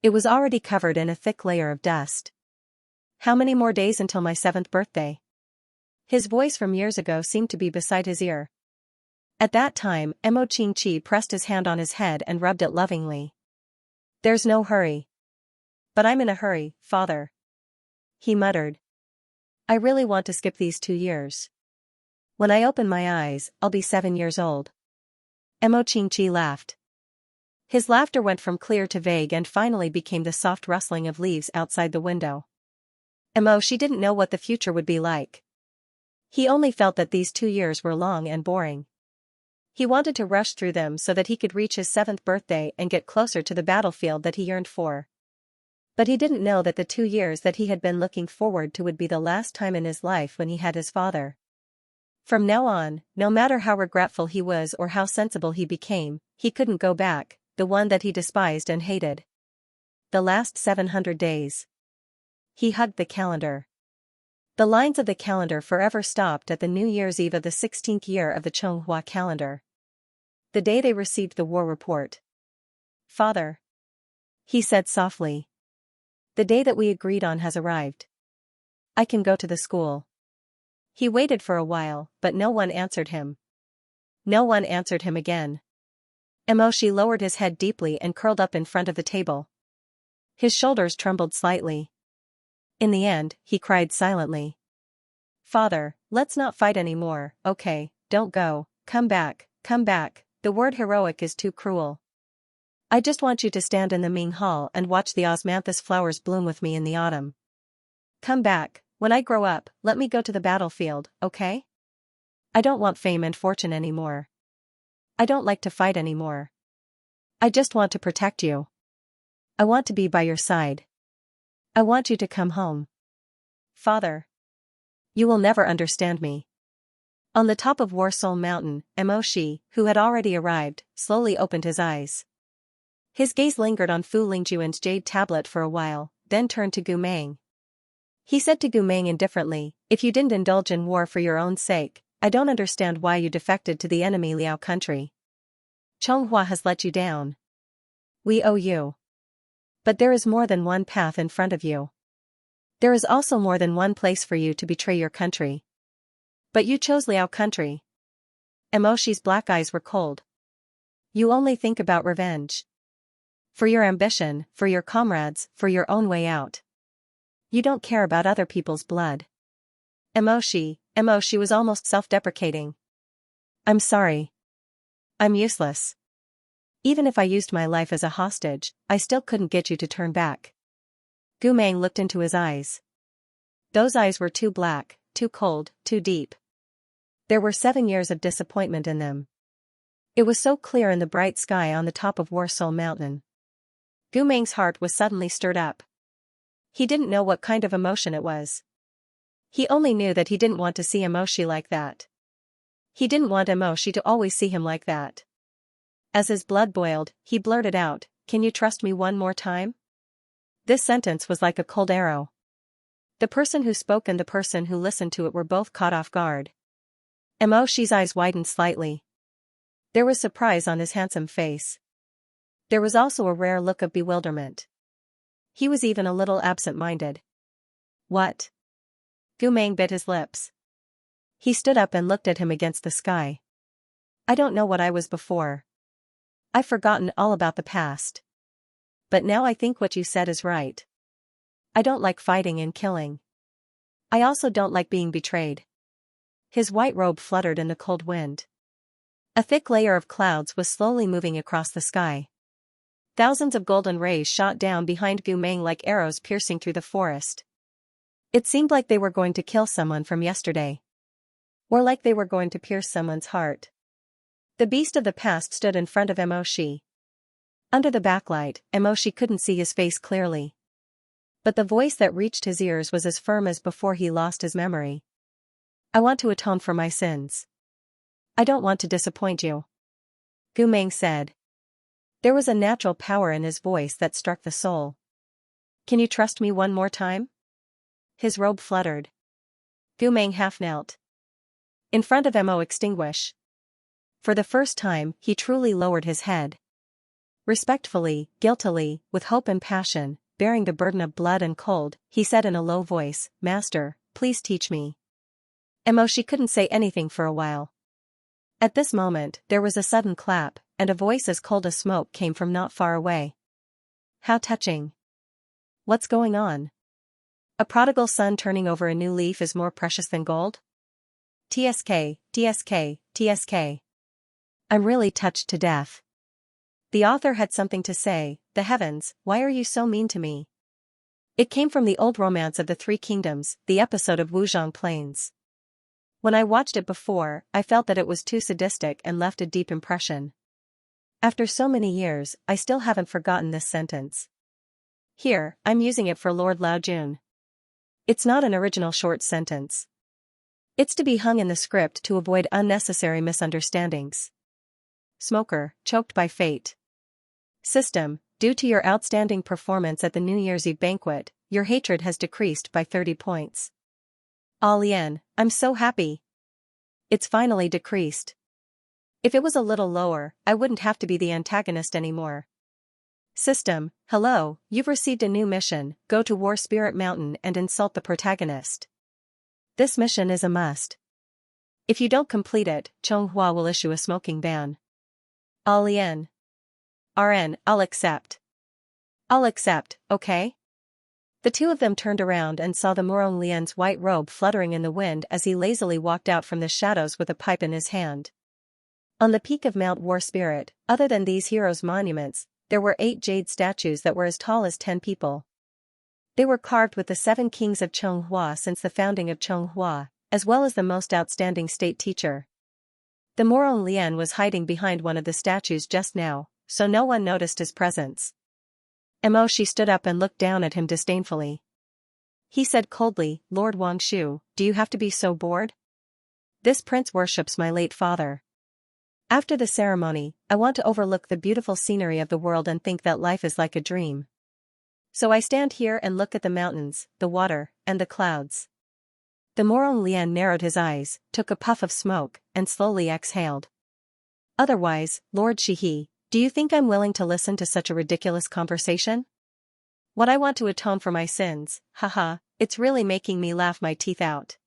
It was already covered in a thick layer of dust. How many more days until my 7th birthday? His voice from years ago seemed to be beside his ear. At that time, Mo Qingqi pressed his hand on his head and rubbed it lovingly. "There's no hurry." "But I'm in a hurry, father," he muttered. "I really want to skip these 2 years. When I open my eyes, I'll be 7 years old." Mo Qingqi laughed. His laughter went from clear to vague and finally became the soft rustling of leaves outside the window. She didn't know what the future would be like. He only felt that these 2 years were long and boring. He wanted to rush through them so that he could reach his 7th birthday and get closer to the battlefield that he yearned for. But he didn't know that the 2 years that he had been looking forward to would be the last time in his life when he had his father. From now on, no matter how regretful he was or how sensible he became, he couldn't go back, the one that he despised and hated. The last 700 days. He hugged the calendar. The lines of the calendar forever stopped at the New Year's Eve of the 16th year of the Xianxia calendar. The day they received the war report. "Father," he said softly. "The day that we agreed on has arrived. I can go to the school." He waited for a while, but no one answered him. No one answered him again. She lowered his head deeply and curled up in front of the table. His shoulders trembled slightly. In the end, he cried silently. "Father, let's not fight anymore, okay? Don't go, come back, come back. The word heroic is too cruel. I just want you to stand in the Ming Hall and watch the osmanthus flowers bloom with me in the autumn. Come back, when I grow up, let me go to the battlefield, okay? I don't want fame and fortune anymore. I don't like to fight anymore. I just want to protect you. I want to be by your side. I want you to come home. Father. You will never understand me." On the top of Warsoul Mountain, Shi, who had already arrived, slowly opened his eyes. His gaze lingered on Fu Lingjuan's jade tablet for a while, then turned to Gu Meng. He said to Gu Meng indifferently, "If you didn't indulge in war for your own sake, I don't understand why you defected to the enemy Liao country. Xianxia has let you down. We owe you. But there is more than one path in front of you. There is also more than one place for you to betray your country. But you chose Liao country." Shi's black eyes were cold. "You only think about revenge. For your ambition, for your comrades, for your own way out. You don't care about other people's blood." Shi was almost self-deprecating. "I'm sorry. I'm useless. Even if I used my life as a hostage, I still couldn't get you to turn back." Gu Meng looked into his eyes. Those eyes were too black, too cold, too deep. There were 7 years of disappointment in them. It was so clear in the bright sky on the top of Warsoul Mountain. Gu Meng's heart was suddenly stirred up. He didn't know what kind of emotion it was. He only knew that he didn't want to see Shi like that. He didn't want Shi to always see him like that. As his blood boiled, he blurted out, "Can you trust me one more time?" This sentence was like a cold arrow. The person who spoke and the person who listened to it were both caught off guard. Mo Shi's eyes widened slightly. There was surprise on his handsome face. There was also a rare look of bewilderment. He was even a little absent-minded. What? Gu Meng bit his lips. He stood up and looked at him against the sky. I don't know what I was before. I've forgotten all about the past. But now I think what you said is right. I don't like fighting and killing. I also don't like being betrayed. His white robe fluttered in the cold wind. A thick layer of clouds was slowly moving across the sky. Thousands of golden rays shot down behind Gu Meng like arrows piercing through the forest. It seemed like they were going to kill someone from yesterday. Or like they were going to pierce someone's heart. The beast of the past stood in front of Mo Shi. Under the backlight, Mo Shi couldn't see his face clearly. But the voice that reached his ears was as firm as before he lost his memory. I want to atone for my sins. I don't want to disappoint you. Gu Meng said. There was a natural power in his voice that struck the soul. Can you trust me one more time? His robe fluttered. Gu Meng half knelt. In front of Mo extinguish. For the first time, he truly lowered his head. Respectfully, guiltily, with hope and passion, bearing the burden of blood and cold, he said in a low voice, Master, please teach me. Mo Shi couldn't say anything for a while. At this moment, there was a sudden clap, and a voice as cold as smoke came from not far away. How touching. What's going on? A prodigal son turning over a new leaf is more precious than gold? TSK, TSK, TSK. I'm really touched to death. The author had something to say. The heavens, why are you so mean to me? It came from the old romance of the Three Kingdoms, the episode of Wuzhong Plains. When I watched it before, I felt that it was too sadistic and left a deep impression. After so many years, I still haven't forgotten this sentence. Here, I'm using it for Lord Lao Jun. It's not an original short sentence. It's to be hung in the script to avoid unnecessary misunderstandings. Smoker, choked by fate. System, due to your outstanding performance at the New Year's Eve banquet, your hatred has decreased by 30 points. Lian, I'm so happy. It's finally decreased. If it was a little lower, I wouldn't have to be the antagonist anymore. System, hello, you've received a new mission, go to War Spirit Mountain and insult the protagonist. This mission is a must. If you don't complete it, Chonghua will issue a smoking ban. Lian. RN, I'll accept. I'll accept, okay? The two of them turned around and saw the Murong Lian's white robe fluttering in the wind as he lazily walked out from the shadows with a pipe in his hand. On the peak of Mount War Spirit, other than these heroes' monuments, there were 8 jade statues that were as tall as 10 people. They were carved with the 7 kings of Chonghua since the founding of Chonghua, as well as the most outstanding state teacher. The Murong Lian was hiding behind one of the statues just now, so no one noticed his presence. Mo Shi stood up and looked down at him disdainfully. He said coldly, Lord Wangshu, do you have to be so bored? This prince worships my late father. After the ceremony, I want to overlook the beautiful scenery of the world and think that life is like a dream. So I stand here and look at the mountains, the water, and the clouds. The Murong Lian narrowed his eyes, took a puff of smoke, and slowly exhaled. Otherwise, Lord Shihi, do you think I'm willing to listen to such a ridiculous conversation? What I want to atone for my sins, haha, it's really making me laugh my teeth out.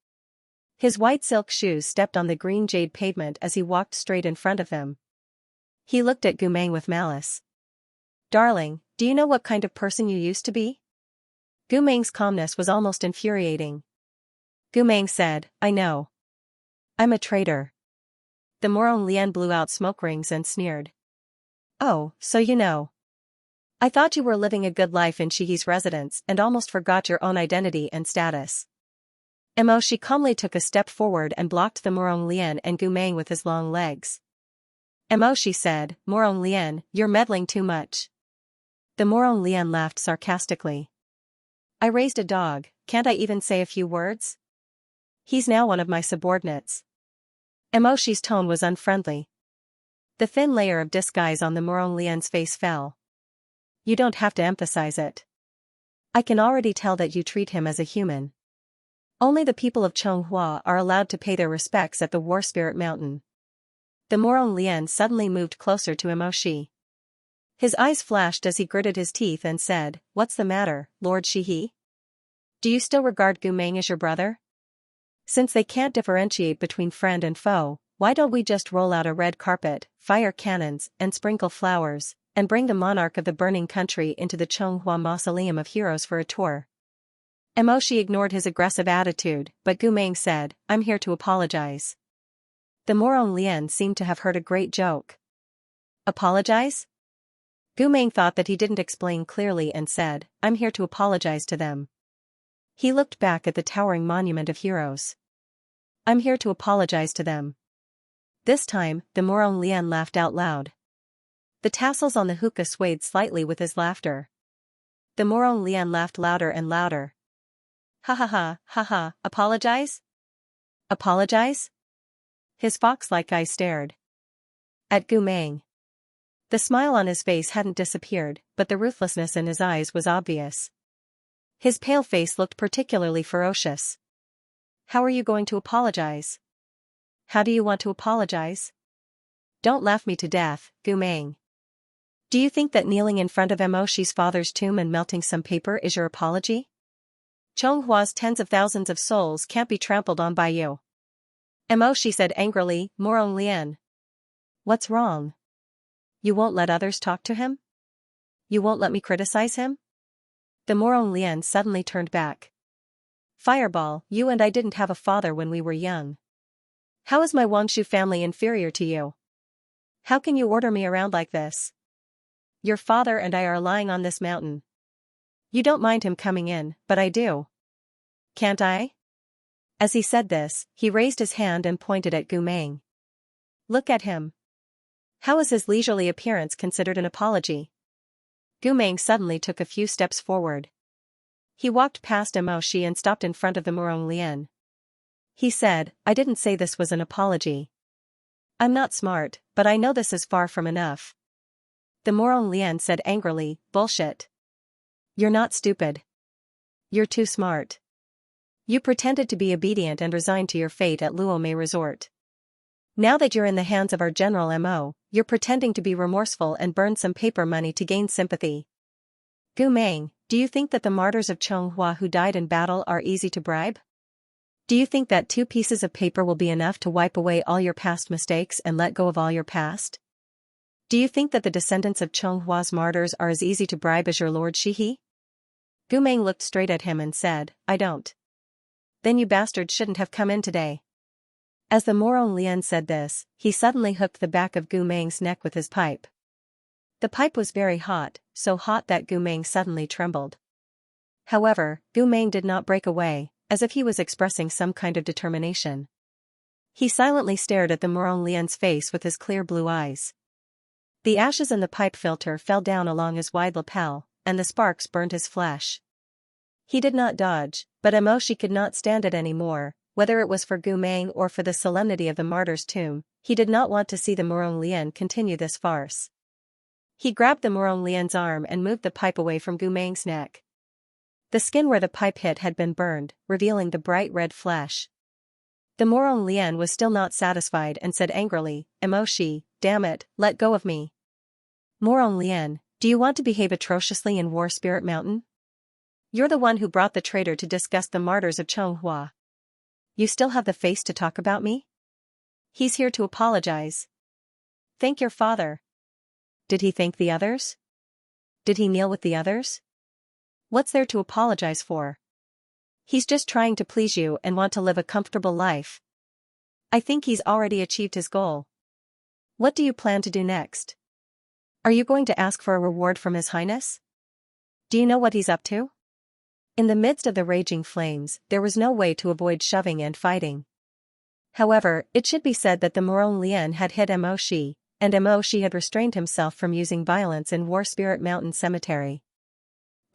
His white silk shoes stepped on the green jade pavement as he walked straight in front of them. He looked at Gu Meng with malice. Darling, do you know what kind of person you used to be? Gu Meng's calmness was almost infuriating. Gu Meng said, I know. I'm a traitor. The Murong Lian blew out smoke rings and sneered. Oh, so you know. I thought you were living a good life in Shihi's residence and almost forgot your own identity and status. Mo Shi calmly took a step forward and blocked the Murong Lian and Gu Meng with his long legs. Mo Shi said, Murong Lian, you're meddling too much. The Murong Lian laughed sarcastically. I raised a dog, can't I even say a few words? He's now one of my subordinates. Mo Shi's tone was unfriendly. The thin layer of disguise on the Murong Lian's face fell. You don't have to emphasize it. I can already tell that you treat him as a human. Only the people of Chonghua are allowed to pay their respects at the War Spirit Mountain. The Morong Lian suddenly moved closer to Emoshi. His eyes flashed as he gritted his teeth and said, "What's the matter, Lord Shihi? Do you still regard Gu Meng as your brother? Since they can't differentiate between friend and foe, why don't we just roll out a red carpet, fire cannons, and sprinkle flowers, and bring the monarch of the burning country into the Chonghua Mausoleum of Heroes for a tour?" Emoshi ignored his aggressive attitude, but Gu Meng said, "I'm here to apologize." The Morong Lian seemed to have heard a great joke. Apologize? Gu Meng thought that he didn't explain clearly and said, "I'm here to apologize to them." He looked back at the towering monument of heroes. "I'm here to apologize to them." This time, the Morong Lian laughed out loud. The tassels on the hookah swayed slightly with his laughter. The Morong Lian laughed louder and louder. "Ha ha ha, apologize? Apologize?" His fox-like eyes stared at Gu Meng. The smile on his face hadn't disappeared, but the ruthlessness in his eyes was obvious. His pale face looked particularly ferocious. "How are you going to apologize? How do you want to apologize? Don't laugh me to death, Gu Meng. Do you think that kneeling in front of Emoshi's father's tomb and melting some paper is your apology? Chonghua's tens of thousands of souls can't be trampled on by you." Emoshi said angrily, "Morong Lian. What's wrong? You won't let others talk to him? You won't let me criticize him?" The Morong Lian suddenly turned back. "Fireball, you and I didn't have a father when we were young. How is my Wangshu family inferior to you? How can you order me around like this? Your father and I are lying on this mountain. You don't mind him coming in, but I do. Can't I?" As he said this, he raised his hand and pointed at Gu Meng. "Look at him. How is his leisurely appearance considered an apology?" Gu Meng suddenly took a few steps forward. He walked past Emoshi and stopped in front of the Morong Lian. He said, "I didn't say this was an apology. I'm not smart, but I know this is far from enough." The Morong Lian said angrily, "Bullshit. You're not stupid. You're too smart. You pretended to be obedient and resigned to your fate at Luomei Resort. Now that you're in the hands of our General Mo, you're pretending to be remorseful and burn some paper money to gain sympathy. Gu Meng, do you think that the martyrs of Chonghua who died in battle are easy to bribe? Do you think that 2 pieces of paper will be enough to wipe away all your past mistakes and let go of all your past? Do you think that the descendants of Chonghua's martyrs are as easy to bribe as your Lord Shihi?" Gu Meng looked straight at him and said, "I don't." "Then you bastards shouldn't have come in today." As the Morong Lian said this, he suddenly hooked the back of Gu Meng's neck with his pipe. The pipe was very hot, so hot that Gu Meng suddenly trembled. However, Gu Meng did not break away, as if he was expressing some kind of determination. He silently stared at the Morong Lian's face with his clear blue eyes. The ashes in the pipe filter fell down along his wide lapel, and the sparks burned his flesh. He did not dodge, but Emoshi could not stand it anymore, whether it was for Gu Meng or for the solemnity of the martyr's tomb. He did not want to see the Morong Lian continue this farce. He grabbed the Morong Lian's arm and moved the pipe away from Gu Meng's neck. The skin where the pipe hit had been burned, revealing the bright red flesh. The Morong Lian was still not satisfied and said angrily, "Emoshi, damn it, let go of me." "Morong Lian, do you want to behave atrociously in War Spirit Mountain? You're the one who brought the traitor to disgust the martyrs of Chonghua. You still have the face to talk about me? He's here to apologize. Thank your father." Did he thank the others? Did he kneel with the others? What's there to apologize for? He's just trying to please you and want to live a comfortable life. I think he's already achieved his goal. What do you plan to do next? Are you going to ask for a reward from His Highness? Do you know what he's up to?" In the midst of the raging flames, there was no way to avoid shoving and fighting. However, it should be said that the Morong Lian had hit Emoshi, and Emoshi had restrained himself from using violence in War Spirit Mountain Cemetery.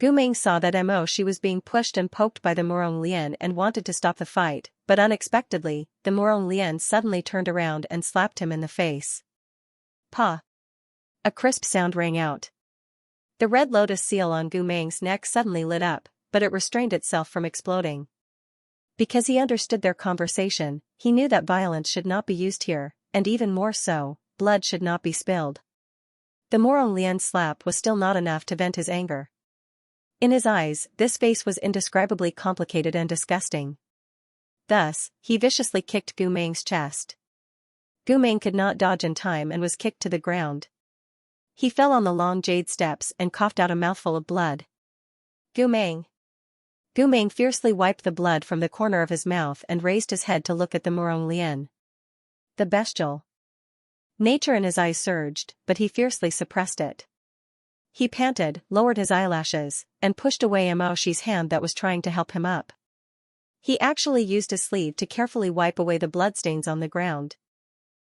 Gu Meng saw that Emoshi was being pushed and poked by the Morong Lian and wanted to stop the fight, but unexpectedly, the Morong Lian suddenly turned around and slapped him in the face. "Pa!" A crisp sound rang out. The red lotus seal on Gu Meng's neck suddenly lit up, but it restrained itself from exploding. Because he understood their conversation, he knew that violence should not be used here, and even more so, blood should not be spilled. The Morong Lian's slap was still not enough to vent his anger. In his eyes, this face was indescribably complicated and disgusting. Thus, he viciously kicked Gu Meng's chest. Gu Meng could not dodge in time and was kicked to the ground. He fell on the long jade steps and coughed out a mouthful of blood. Gu Meng. Gu Meng fiercely wiped the blood from the corner of his mouth and raised his head to look at the Morong Lian. The bestial nature in his eyes surged, but he fiercely suppressed it. He panted, lowered his eyelashes, and pushed away Mo Shi's hand that was trying to help him up. He actually used his sleeve to carefully wipe away the bloodstains on the ground.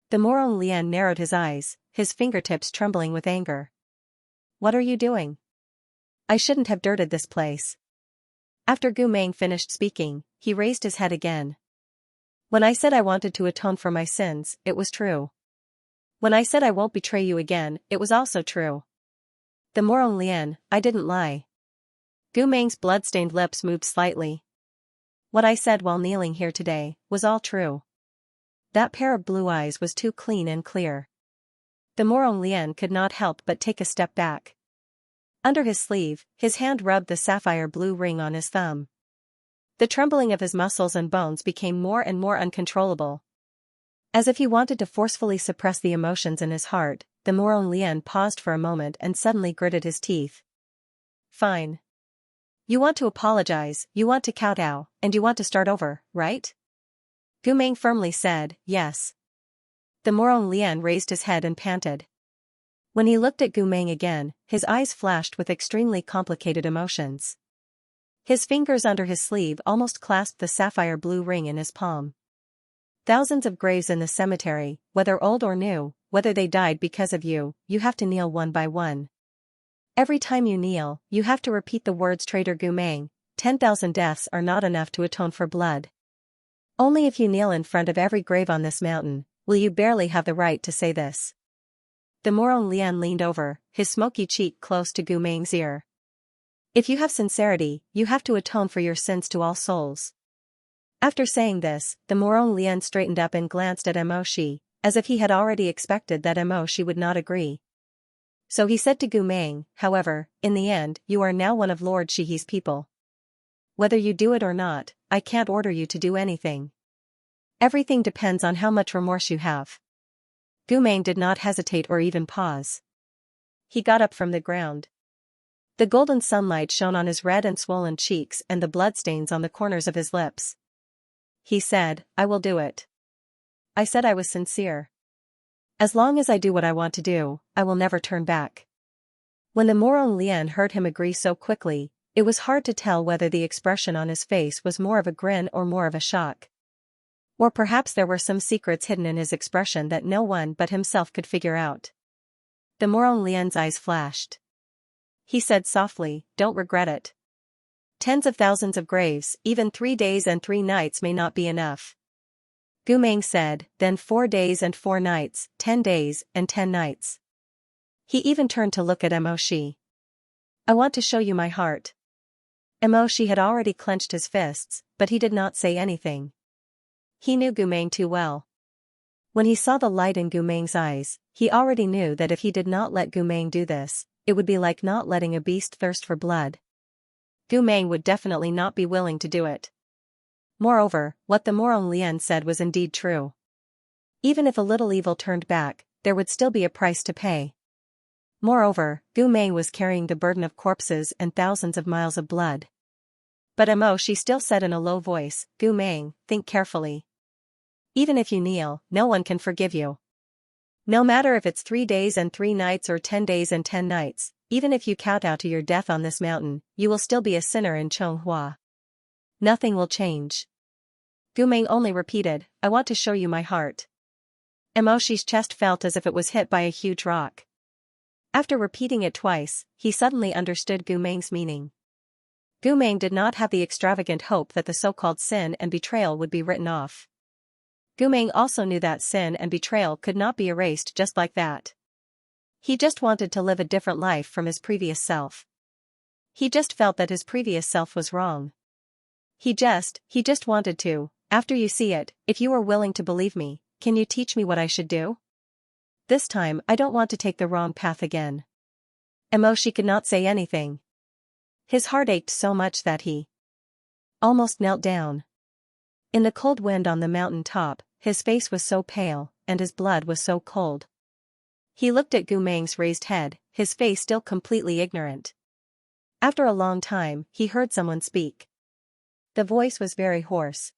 The Morong Lian narrowed his eyes, his fingertips trembling with anger. What are you doing? I shouldn't have dirted this place. After Gu Meng finished speaking, he raised his head again. When I said I wanted to atone for my sins, it was true. When I said I won't betray you again, it was also true. The Morong Lian, I didn't lie. Gu Meng's blood-stained lips moved slightly. What I said while kneeling here today, was all true. That pair of blue eyes was too clean and clear. The Morong Lian could not help but take a step back. Under his sleeve, his hand rubbed the sapphire blue ring on his thumb. The trembling of his muscles and bones became more and more uncontrollable. As if he wanted to forcefully suppress the emotions in his heart, the Morong Lian paused for a moment and suddenly gritted his teeth. Fine. You want to apologize, you want to kowtow, and you want to start over, right? Gu Meng firmly said, yes. The Morong Lian raised his head and panted. When he looked at Gu Meng again, his eyes flashed with extremely complicated emotions. His fingers under his sleeve almost clasped the sapphire blue ring in his palm. Thousands of graves in the cemetery, whether old or new, whether they died because of you, you have to kneel one by one. Every time you kneel, you have to repeat the words traitor Gu Meng, 10,000 deaths are not enough to atone for blood. Only if you kneel in front of every grave on this mountain, will you barely have the right to say this. The Morong Lian leaned over, his smoky cheek close to Gu Meng's ear. If you have sincerity, you have to atone for your sins to all souls. After saying this, the Morong Lian straightened up and glanced at Mo Shi, as if he had already expected that Mo Shi would not agree. So he said to Gu Meng, however, in the end, you are now one of Lord Shihi's people. Whether you do it or not, I can't order you to do anything. Everything depends on how much remorse you have. Gu Meng did not hesitate or even pause. He got up from the ground. The golden sunlight shone on his red and swollen cheeks and the bloodstains on the corners of his lips. He said, I will do it. I said I was sincere. As long as I do what I want to do, I will never turn back. When the Morong Lian heard him agree so quickly, it was hard to tell whether the expression on his face was more of a grin or more of a shock. Or perhaps there were some secrets hidden in his expression that no one but himself could figure out. The Morong Lian's eyes flashed. He said softly, don't regret it. Tens of thousands of graves, even 3 days and 3 nights may not be enough. Gu Meng said, then 4 days and 4 nights, 10 days and 10 nights. He even turned to look at Mo Shi. I want to show you my heart. Mo Shi had already clenched his fists, but he did not say anything. He knew Gu Meng too well. When he saw the light in Gu Meng's eyes, he already knew that if he did not let Gu Meng do this, it would be like not letting a beast thirst for blood. Gu Meng would definitely not be willing to do it. Moreover, what the Morong Lian said was indeed true. Even if a little evil turned back, there would still be a price to pay. Moreover, Gu Meng was carrying the burden of corpses and thousands of miles of blood. But Mo Shi still said in a low voice, Gu Meng, think carefully. Even if you kneel, no one can forgive you. No matter if it's 3 days and 3 nights or 10 days and 10 nights, even if you kowtow to your death on this mountain, you will still be a sinner in Chonghua. Nothing will change. Gu Meng only repeated, I want to show you my heart. Mo Shi's chest felt as if it was hit by a huge rock. After repeating it twice, he suddenly understood Gu Meng's meaning. Gu Meng did not have the extravagant hope that the so-called sin and betrayal would be written off. Gu Meng also knew that sin and betrayal could not be erased just like that. He just wanted to live a different life from his previous self. He just felt that his previous self was wrong. He just wanted to. After you see it, if you are willing to believe me, can you teach me what I should do? This time I don't want to take the wrong path again. Emoshi could not say anything. His heart ached so much that he almost knelt down. In the cold wind on the mountain top, his face was so pale, and his blood was so cold. He looked at Gu Meng's raised head, his face still completely ignorant. After a long time, he heard someone speak. The voice was very hoarse.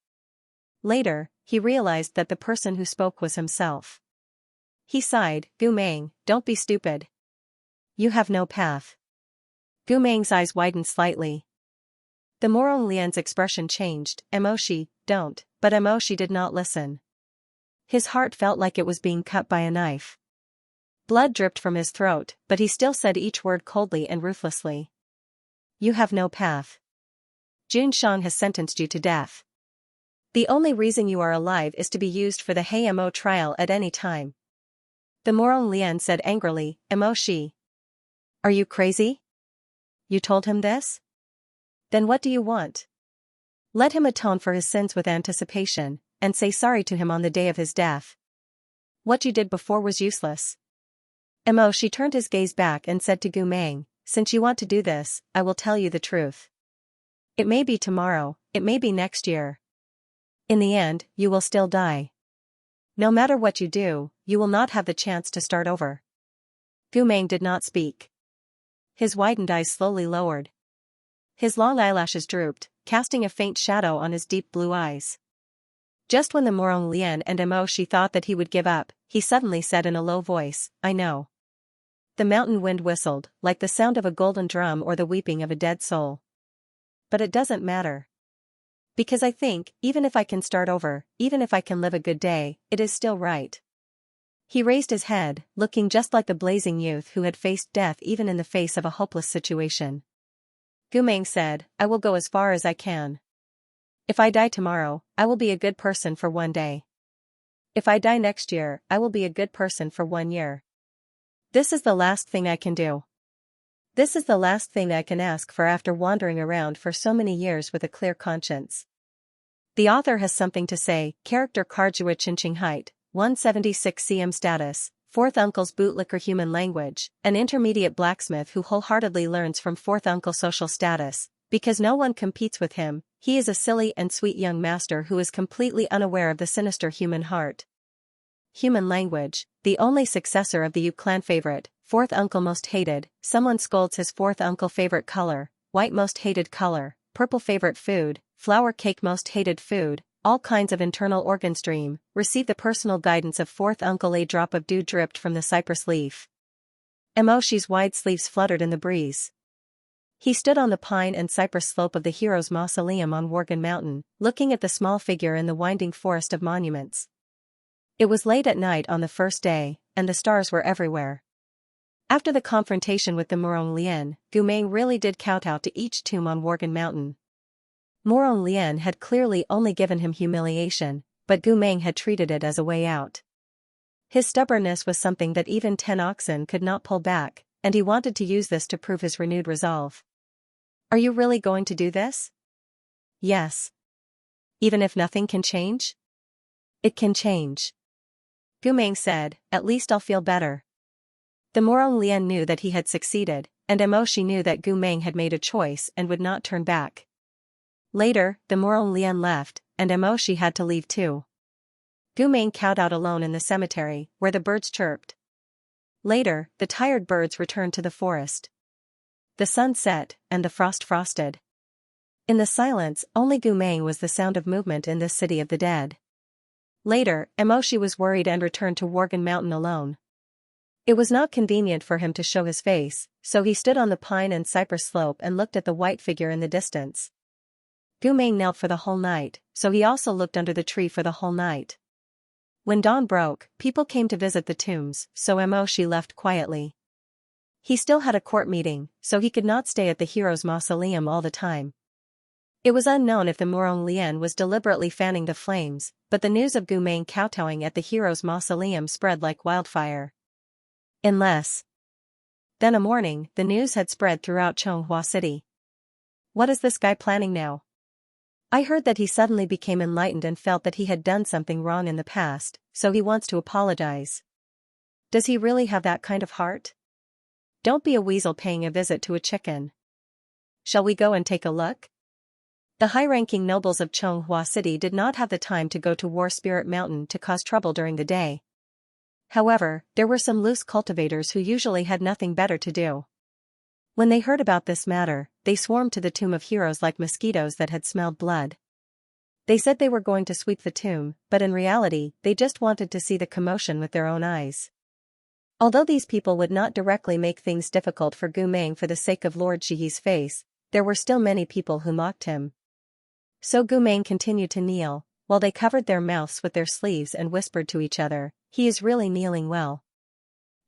Later, he realized that the person who spoke was himself. He sighed, Gu Meng, don't be stupid. You have no path. Gu Meng's eyes widened slightly. The Morong Lian's expression changed, Emoshi, don't, but Emoshi did not listen. His heart felt like it was being cut by a knife. Blood dripped from his throat, but he still said each word coldly and ruthlessly. You have no path. Jun Shang has sentenced you to death. The only reason you are alive is to be used for the HMO trial at any time. The Morong Lian said angrily, Emoshi. Are you crazy? You told him this? Then what do you want? Let him atone for his sins with anticipation, and say sorry to him on the day of his death. What you did before was useless. Emoshi turned his gaze back and said to Gu Meng, since you want to do this, I will tell you the truth. It may be tomorrow, it may be next year. In the end, you will still die. No matter what you do, you will not have the chance to start over. Gu Meng did not speak. His widened eyes slowly lowered. His long eyelashes drooped, casting a faint shadow on his deep blue eyes. Just when the Morong Lian and Emoshi thought that he would give up, he suddenly said in a low voice, I know. The mountain wind whistled, like the sound of a golden drum or the weeping of a dead soul. But it doesn't matter. Because I think, even if I can start over, even if I can live a good day, it is still right. He raised his head, looking just like the blazing youth who had faced death even in the face of a hopeless situation. Gu Meng said, I will go as far as I can. If I die tomorrow, I will be a good person for one day. If I die next year, I will be a good person for 1 year. This is the last thing I can do. This is the last thing I can ask for after wandering around for so many years with a clear conscience. The author has something to say. Character card Jua Chinching height, 176 cm status, 4th uncle's bootlicker human language, an intermediate blacksmith who wholeheartedly learns from 4th uncle social status, because no one competes with him, he is a silly and sweet young master who is completely unaware of the sinister human heart. Human language, the only successor of the Yu clan favorite, 4th uncle most hated, someone scolds his 4th uncle favorite color, white most hated color, purple favorite food, flour cake most hated food, all kinds of internal organ stream, receive the personal guidance of 4th uncle. A drop of dew dripped from the cypress leaf. Emoshi's wide sleeves fluttered in the breeze. He stood on the pine and cypress slope of the hero's mausoleum on Worgen Mountain, looking at the small figure in the winding forest of monuments. It was late at night on the first day, and the stars were everywhere. After the confrontation with the Morong Lian, Gu Meng really did kowtow to each tomb on Worgen Mountain. Morong Lian had clearly only given him humiliation, but Gu Meng had treated it as a way out. His stubbornness was something that even 10 oxen could not pull back, and he wanted to use this to prove his renewed resolve. Are you really going to do this? Yes. Even if nothing can change? It can change. Gu Meng said, at least I'll feel better. The Morong Lian knew that he had succeeded, and Emoshi knew that Gu Meng had made a choice and would not turn back. Later, the Morong Lian left, and Emoshi had to leave too. Gu Meng kowtowed alone in the cemetery, where the birds chirped. Later, the tired birds returned to the forest. The sun set, and the frost frosted. In the silence, only Gu Meng was the sound of movement in this city of the dead. Later, Emoshi was worried and returned to Worgen Mountain alone. It was not convenient for him to show his face, so he stood on the pine and cypress slope and looked at the white figure in the distance. Gu Meng knelt for the whole night, so he also looked under the tree for the whole night. When dawn broke, people came to visit the tombs, so Emoshi left quietly. He still had a court meeting, so he could not stay at the hero's mausoleum all the time. It was unknown if the Morong Lian was deliberately fanning the flames, but the news of Gu Meng kowtowing at the hero's mausoleum spread like wildfire. In less than a morning, the news had spread throughout Chonghua City. What is this guy planning now? I heard that he suddenly became enlightened and felt that he had done something wrong in the past, so he wants to apologize. Does he really have that kind of heart? Don't be a weasel paying a visit to a chicken. Shall we go and take a look? The high-ranking nobles of Chonghua City did not have the time to go to War Spirit Mountain to cause trouble during the day. However, there were some loose cultivators who usually had nothing better to do. When they heard about this matter, they swarmed to the tomb of heroes like mosquitoes that had smelled blood. They said they were going to sweep the tomb, but in reality, they just wanted to see the commotion with their own eyes. Although these people would not directly make things difficult for Gu Meng for the sake of Lord Shihi's face, there were still many people who mocked him. So Gu Meng continued to kneel, while they covered their mouths with their sleeves and whispered to each other, "He is really kneeling well."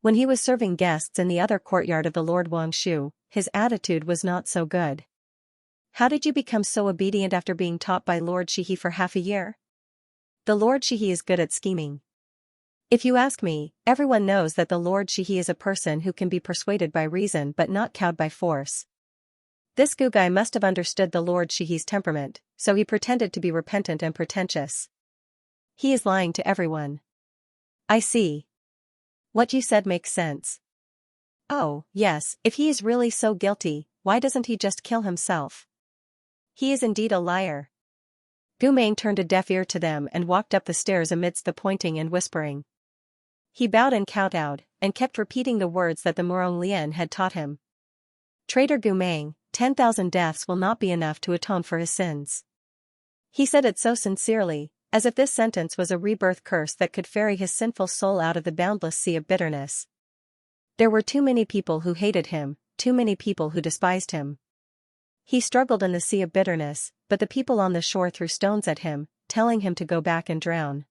When he was serving guests in the other courtyard of the Lord Wangshu, his attitude was not so good. "How did you become so obedient after being taught by Lord Shihi for half a year?" The Lord Shihi is good at scheming. If you ask me, everyone knows that the Lord Shihi is a person who can be persuaded by reason but not cowed by force. This Gu guy must have understood the Lord Shihi's temperament, so he pretended to be repentant and pretentious. He is lying to everyone. I see. What you said makes sense. Oh, yes, if he is really so guilty, why doesn't he just kill himself? He is indeed a liar. Gu Meng turned a deaf ear to them and walked up the stairs amidst the pointing and whispering. He bowed and kowtowed, and kept repeating the words that the Murong Lian had taught him. Traitor Gu Meng, 10,000 deaths will not be enough to atone for his sins. He said it so sincerely, as if this sentence was a rebirth curse that could ferry his sinful soul out of the boundless sea of bitterness. There were too many people who hated him, too many people who despised him. He struggled in the sea of bitterness, but the people on the shore threw stones at him, telling him to go back and drown.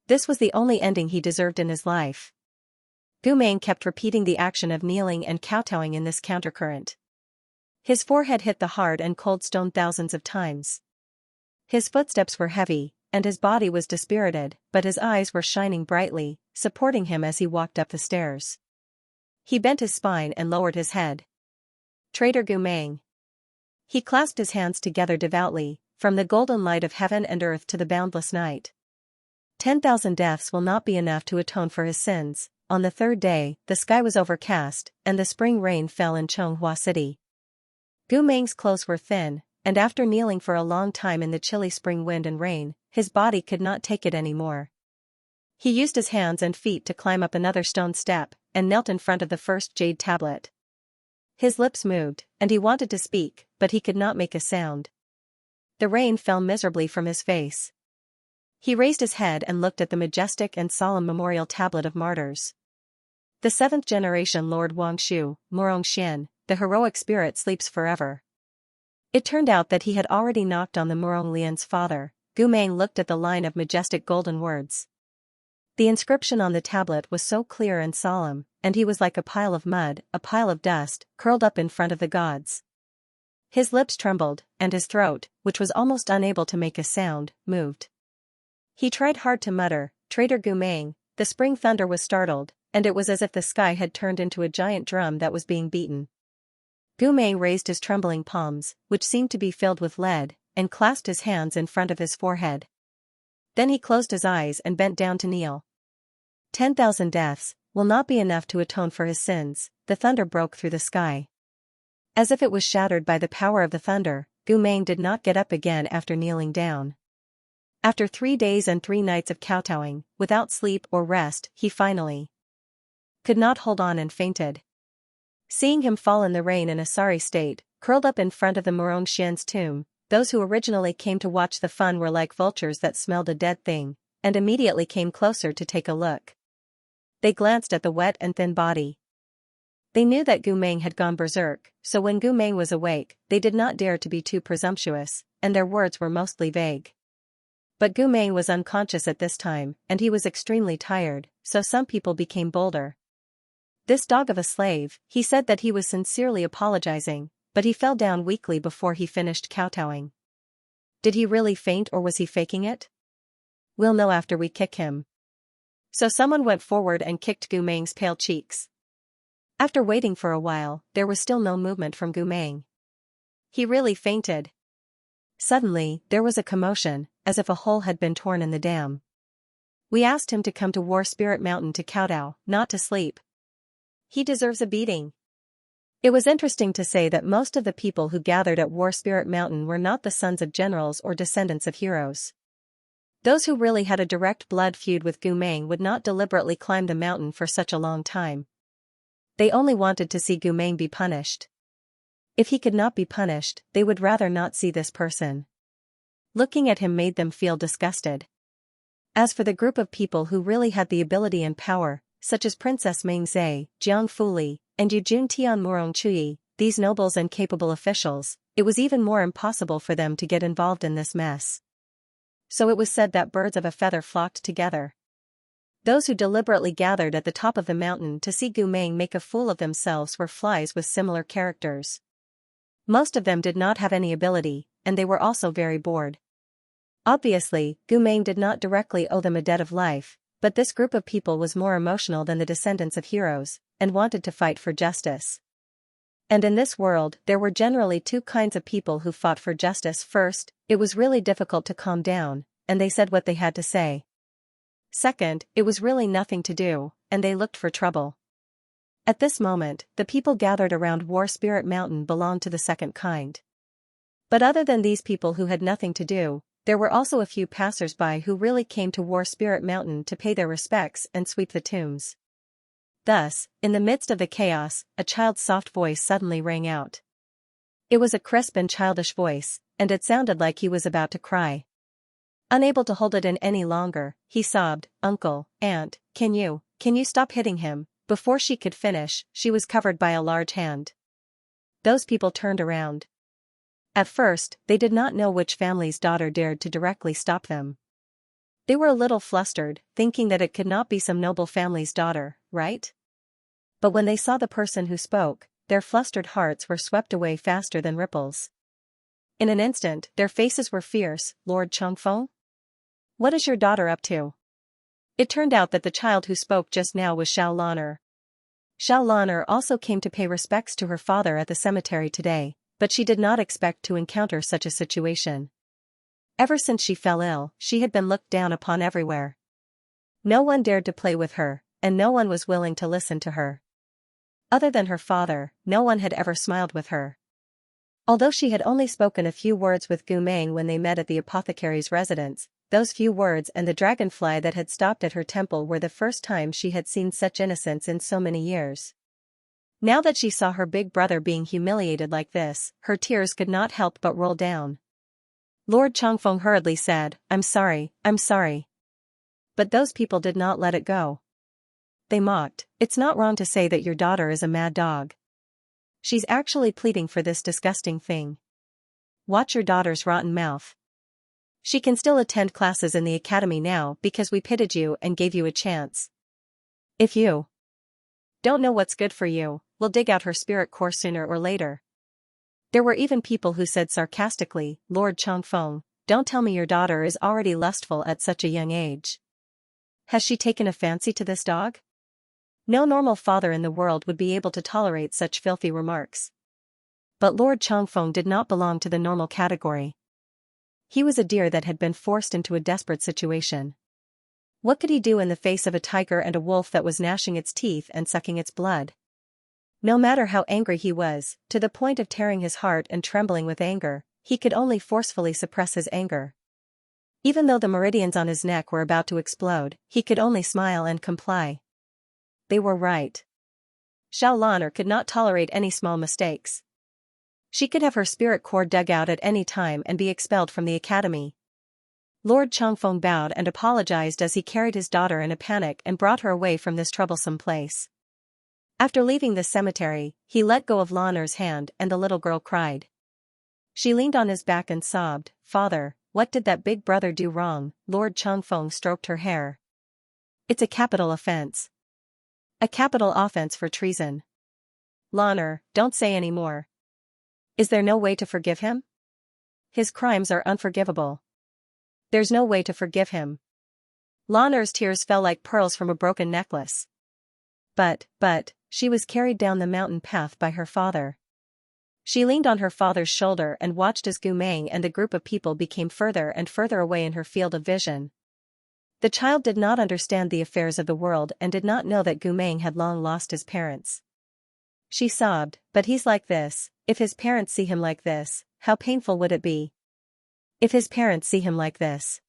This was the only ending he deserved in his life. Gu Meng kept repeating the action of kneeling and kowtowing in this countercurrent. His forehead hit the hard and cold stone thousands of times. His footsteps were heavy, and his body was dispirited, but his eyes were shining brightly, supporting him as he walked up the stairs. He bent his spine and lowered his head. Traitor Gu Meng. He clasped his hands together devoutly, from the golden light of heaven and earth to the boundless night. 10,000 deaths will not be enough to atone for his sins. On the third day, the sky was overcast, and the spring rain fell in Chonghua City. Gu Meng's clothes were thin, and after kneeling for a long time in the chilly spring wind and rain, his body could not take it anymore. He used his hands and feet to climb up another stone step, and knelt in front of the first jade tablet. His lips moved, and he wanted to speak, but he could not make a sound. The rain fell miserably from his face. He raised his head and looked at the majestic and solemn memorial tablet of martyrs. The 7th generation Lord Wangshu, Murong Xian, the heroic spirit sleeps forever. It turned out that he had already knocked on the Murong Lian's father. Gu Meng looked at the line of majestic golden words. The inscription on the tablet was so clear and solemn, and he was like a pile of mud, a pile of dust, curled up in front of the gods. His lips trembled, and his throat, which was almost unable to make a sound, moved. He tried hard to mutter, "Traitor Gu Meng." The spring thunder was startled, and it was as if the sky had turned into a giant drum that was being beaten. Gu Meng raised his trembling palms, which seemed to be filled with lead, and clasped his hands in front of his forehead. Then he closed his eyes and bent down to kneel. 10,000 deaths will not be enough to atone for his sins. The thunder broke through the sky. As if it was shattered by the power of the thunder, Gu Meng did not get up again after kneeling down. After 3 days and 3 nights of kowtowing, without sleep or rest, he finally could not hold on and fainted. Seeing him fall in the rain in a sorry state, curled up in front of the Murong Xian's tomb, those who originally came to watch the fun were like vultures that smelled a dead thing, and immediately came closer to take a look. They glanced at the wet and thin body. They knew that Gu Meng had gone berserk, so when Gu Meng was awake, they did not dare to be too presumptuous, and their words were mostly vague. But Gu Meng was unconscious at this time, and he was extremely tired, so some people became bolder. This dog of a slave, he said that he was sincerely apologizing, but he fell down weakly before he finished kowtowing. Did he really faint or was he faking it? We'll know after we kick him. So someone went forward and kicked Gu Meng's pale cheeks. After waiting for a while, there was still no movement from Gu Meng. He really fainted. Suddenly, there was a commotion, as if a hole had been torn in the dam. We asked him to come to War Spirit Mountain to kowtow, not to sleep. He deserves a beating. It was interesting to say that most of the people who gathered at War Spirit Mountain were not the sons of generals or descendants of heroes. Those who really had a direct blood feud with Gu Meng would not deliberately climb the mountain for such a long time. They only wanted to see Gu Meng be punished. If he could not be punished, they would rather not see this person. Looking at him made them feel disgusted. As for the group of people who really had the ability and power, such as Princess Meng Zhe, Jiang Fuli, and Yujun Tian Murong Chui, these nobles and capable officials, it was even more impossible for them to get involved in this mess. So it was said that birds of a feather flocked together. Those who deliberately gathered at the top of the mountain to see Gu Meng make a fool of themselves were flies with similar characters. Most of them did not have any ability, and they were also very bored. Obviously, Gu Meng did not directly owe them a debt of life, but this group of people was more emotional than the descendants of heroes, and wanted to fight for justice. And in this world, there were generally two kinds of people who fought for justice. First, it was really difficult to calm down, and they said what they had to say. Second, it was really nothing to do, and they looked for trouble. At this moment, the people gathered around War Spirit Mountain belonged to the second kind. But other than these people who had nothing to do, there were also a few passers-by who really came to War Spirit Mountain to pay their respects and sweep the tombs. Thus, in the midst of the chaos, a child's soft voice suddenly rang out. It was a crisp and childish voice, and it sounded like he was about to cry. Unable to hold it in any longer, he sobbed, "Uncle, Aunt, can you stop hitting him?" Before she could finish, she was covered by a large hand. Those people turned around. At first, they did not know which family's daughter dared to directly stop them. They were a little flustered, thinking that it could not be some noble family's daughter, right? But when they saw the person who spoke, their flustered hearts were swept away faster than ripples. In an instant, their faces were fierce. "Lord Chongfeng? What is your daughter up to?" It turned out that the child who spoke just now was Xiao Lan'er. Xiao Lan'er also came to pay respects to her father at the cemetery today, but she did not expect to encounter such a situation. Ever since she fell ill, she had been looked down upon everywhere. No one dared to play with her, and no one was willing to listen to her. Other than her father, no one had ever smiled with her. Although she had only spoken a few words with Gu Meng when they met at the apothecary's residence, those few words and the dragonfly that had stopped at her temple were the first time she had seen such innocence in so many years. Now that she saw her big brother being humiliated like this, her tears could not help but roll down. Lord Chongfeng hurriedly said, I'm sorry. But those people did not let it go. They mocked, "It's not wrong to say that your daughter is a mad dog. She's actually pleading for this disgusting thing. Watch your daughter's rotten mouth. She can still attend classes in the academy now because we pitied you and gave you a chance. If you don't know what's good for you, we'll dig out her spirit core sooner or later." There were even people who said sarcastically, "Lord Chongfeng, don't tell me your daughter is already lustful at such a young age. Has she taken a fancy to this dog?" No normal father in the world would be able to tolerate such filthy remarks. But Lord Chongfeng did not belong to the normal category. He was a deer that had been forced into a desperate situation. What could he do in the face of a tiger and a wolf that was gnashing its teeth and sucking its blood? No matter how angry he was, to the point of tearing his heart and trembling with anger, he could only forcefully suppress his anger. Even though the meridians on his neck were about to explode, he could only smile and comply. They were right. Xiao Lan'er could not tolerate any small mistakes. She could have her spirit core dug out at any time and be expelled from the academy. Lord Chongfeng bowed and apologized as he carried his daughter in a panic and brought her away from this troublesome place. After leaving the cemetery, he let go of Lan'er's hand and the little girl cried. She leaned on his back and sobbed, "Father, what did that big brother do wrong?" Lord Chongfeng stroked her hair. "It's a capital offense. A capital offense for treason. Lan'er, don't say any more. Is there no way to forgive him? His crimes are unforgivable. There's no way to forgive him." Lan'er's tears fell like pearls from a broken necklace. But, she was carried down the mountain path by her father. She leaned on her father's shoulder and watched as Gu Meng and the group of people became further and further away in her field of vision. The child did not understand the affairs of the world and did not know that Gu Meng had long lost his parents. She sobbed, but he's like this, if his parents see him like this, how painful would it be? If his parents see him like this,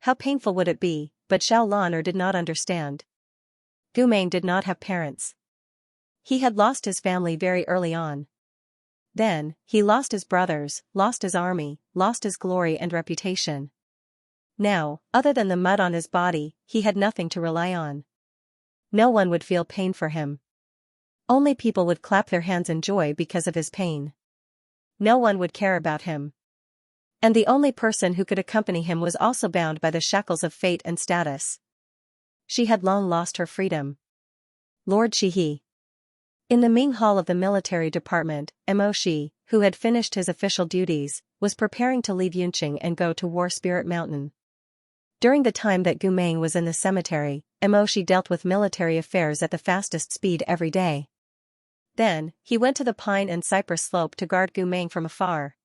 how painful would it be? But Xiao Lan'er did not understand. Gu Meng did not have parents. He had lost his family very early on. Then, he lost his brothers, lost his army, lost his glory and reputation. Now, other than the mud on his body, he had nothing to rely on. No one would feel pain for him. Only people would clap their hands in joy because of his pain. No one would care about him. And the only person who could accompany him was also bound by the shackles of fate and status. She had long lost her freedom. Lord Shihe. In the Ming Hall of the military department, Mo Shi, who had finished his official duties, was preparing to leave Yunqing and go to War Spirit Mountain. During the time that Gu Meng was in the cemetery, Mo Shi dealt with military affairs at the fastest speed every day. Then, he went to the pine and cypress slope to guard Gu Meng from afar.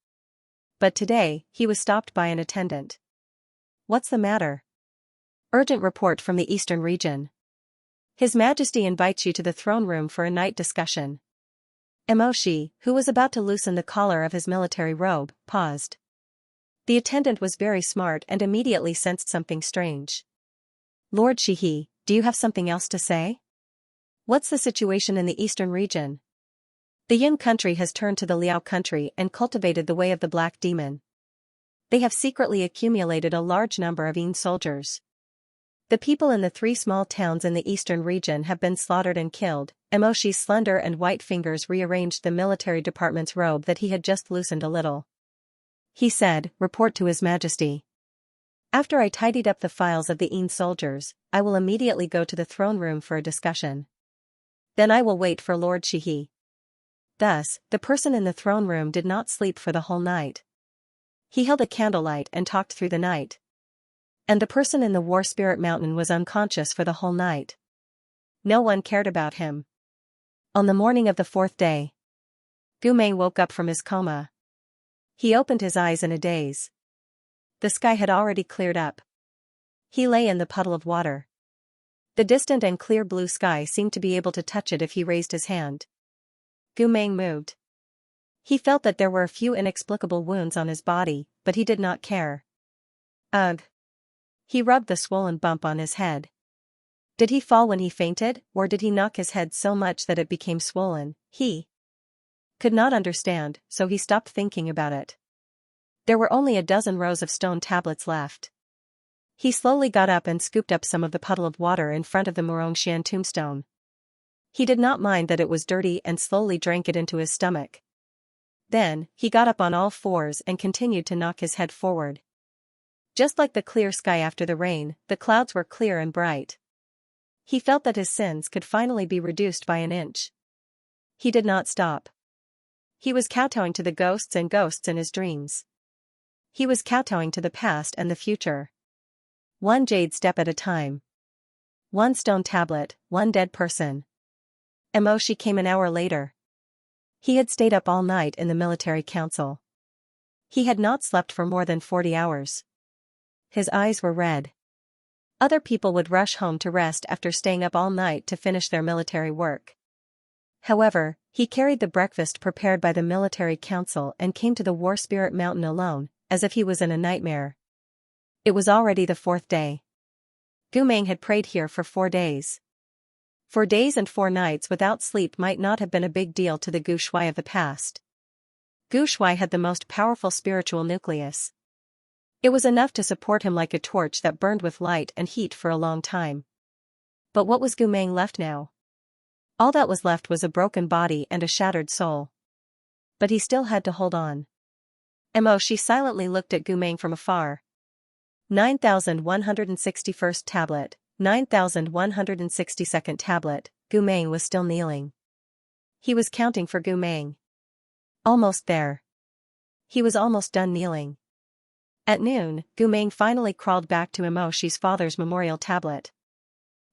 But today, he was stopped by an attendant. What's the matter? Urgent report from the Eastern region. His Majesty invites you to the throne room for a night discussion. Mo Shi, who was about to loosen the collar of his military robe, paused. The attendant was very smart and immediately sensed something strange. Lord Shihe, do you have something else to say? What's the situation in the Eastern region? The Yin country has turned to the Liao country and cultivated the way of the Black Demon. They have secretly accumulated a large number of Yin soldiers. The people in the 3 small towns in the eastern region have been slaughtered and killed. Mo Shi's slender and white fingers rearranged the military department's robe that he had just loosened a little. He said, report to His Majesty. After I tidied up the files of the Yin soldiers, I will immediately go to the throne room for a discussion. Then I will wait for Lord Shihe. Thus, the person in the throne room did not sleep for the whole night. He held a candlelight and talked through the night. And the person in the War Spirit Mountain was unconscious for the whole night. No one cared about him. On the morning of the 4th day, Gu Meng woke up from his coma. He opened his eyes in a daze. The sky had already cleared up. He lay in the puddle of water. The distant and clear blue sky seemed to be able to touch it if he raised his hand. Gu Meng moved. He felt that there were a few inexplicable wounds on his body, but he did not care. Ugh. He rubbed the swollen bump on his head. Did he fall when he fainted, or did he knock his head so much that it became swollen? He could not understand, so he stopped thinking about it. There were only a dozen rows of stone tablets left. He slowly got up and scooped up some of the puddle of water in front of the Murongxian tombstone. He did not mind that it was dirty and slowly drank it into his stomach. Then, he got up on all fours and continued to knock his head forward. Just like the clear sky after the rain, the clouds were clear and bright. He felt that his sins could finally be reduced by an inch. He did not stop. He was kowtowing to the ghosts and ghosts in his dreams. He was kowtowing to the past and the future. One jade step at a time. One stone tablet, one dead person. Mo Shi came an hour later. He had stayed up all night in the military council. He had not slept for more than 40 hours. His eyes were red. Other people would rush home to rest after staying up all night to finish their military work. However, he carried the breakfast prepared by the military council and came to the War Spirit Mountain alone, as if he was in a nightmare. It was already the 4th day. Gu Meng had prayed here for 4 days. 4 days and 4 nights without sleep might not have been a big deal to the Gu Shui of the past. Gu Shui had the most powerful spiritual nucleus. It was enough to support him like a torch that burned with light and heat for a long time. But what was Gu Meng left now? All that was left was a broken body and a shattered soul. But he still had to hold on. Mo Shi silently looked at Gu Meng from afar. 9161st tablet, 9162nd tablet, Gu Meng was still kneeling. He was counting for Gu Meng. Almost there. He was almost done kneeling. At noon, Gu Meng finally crawled back to Mo Shi's father's memorial tablet.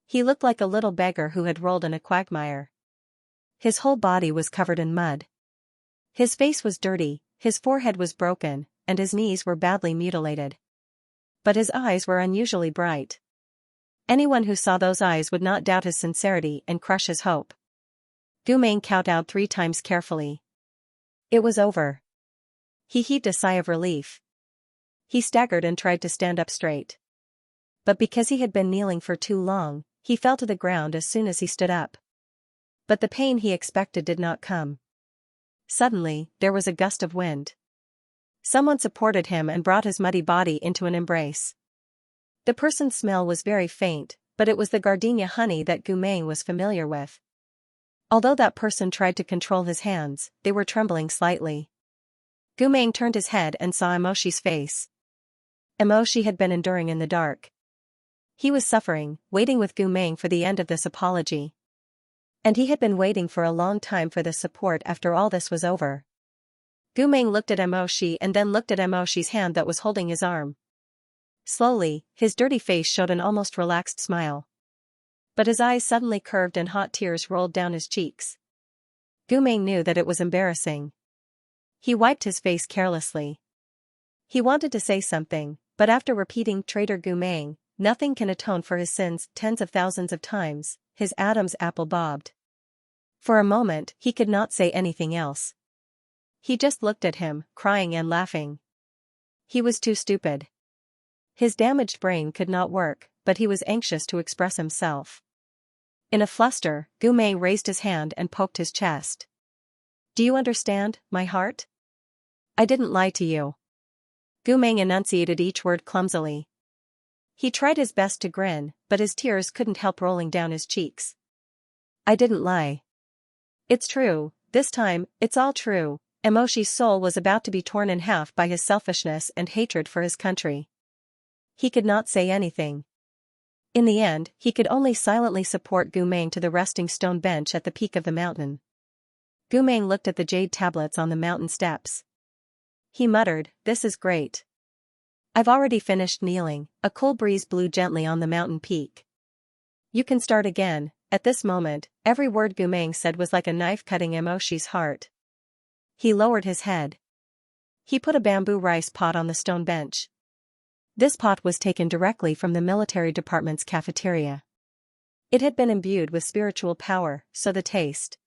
He looked like a little beggar who had rolled in a quagmire. His whole body was covered in mud. His face was dirty, his forehead was broken, and his knees were badly mutilated. But his eyes were unusually bright. Anyone who saw those eyes would not doubt his sincerity and crush his hope. Gu Meng kowtowed 3 times carefully. It was over. He heaved a sigh of relief. He staggered and tried to stand up straight. But because he had been kneeling for too long, he fell to the ground as soon as he stood up. But the pain he expected did not come. Suddenly, there was a gust of wind. Someone supported him and brought his muddy body into an embrace. The person's smell was very faint, but it was the gardenia honey that Gu Meng was familiar with. Although that person tried to control his hands, they were trembling slightly. Gu Meng turned his head and saw Emoshi's face. Emoshi had been enduring in the dark. He was suffering, waiting with Gu Meng for the end of this apology. And he had been waiting for a long time for this support after all this was over. Gu Meng looked at Emoshi and then looked at Emoshi's hand that was holding his arm. Slowly, his dirty face showed an almost relaxed smile. But his eyes suddenly curved and hot tears rolled down his cheeks. Gu Meng knew that it was embarrassing. He wiped his face carelessly. He wanted to say something, but after repeating "Traitor Gu Meng, nothing can atone for his sins" tens of thousands of times, his Adam's apple bobbed. For a moment, he could not say anything else. He just looked at him, crying and laughing. He was too stupid. His damaged brain could not work, but he was anxious to express himself. In a fluster, Gu Meng raised his hand and poked his chest. "Do you understand, my heart? I didn't lie to you." Gu Meng enunciated each word clumsily. He tried his best to grin, but his tears couldn't help rolling down his cheeks. "I didn't lie. It's true, this time, it's all true." Emoshi's soul was about to be torn in half by his selfishness and hatred for his country. He could not say anything. In the end, he could only silently support Gu Meng to the resting stone bench at the peak of the mountain. Gu Meng looked at the jade tablets on the mountain steps. He muttered, "This is great. I've already finished kneeling." A cool breeze blew gently on the mountain peak. "You can start again." At this moment, every word Gu Meng said was like a knife cutting Emoshi's heart. He lowered his head. He put a bamboo rice pot on the stone bench. This pot was taken directly from the military department's cafeteria. It had been imbued with spiritual power, so the taste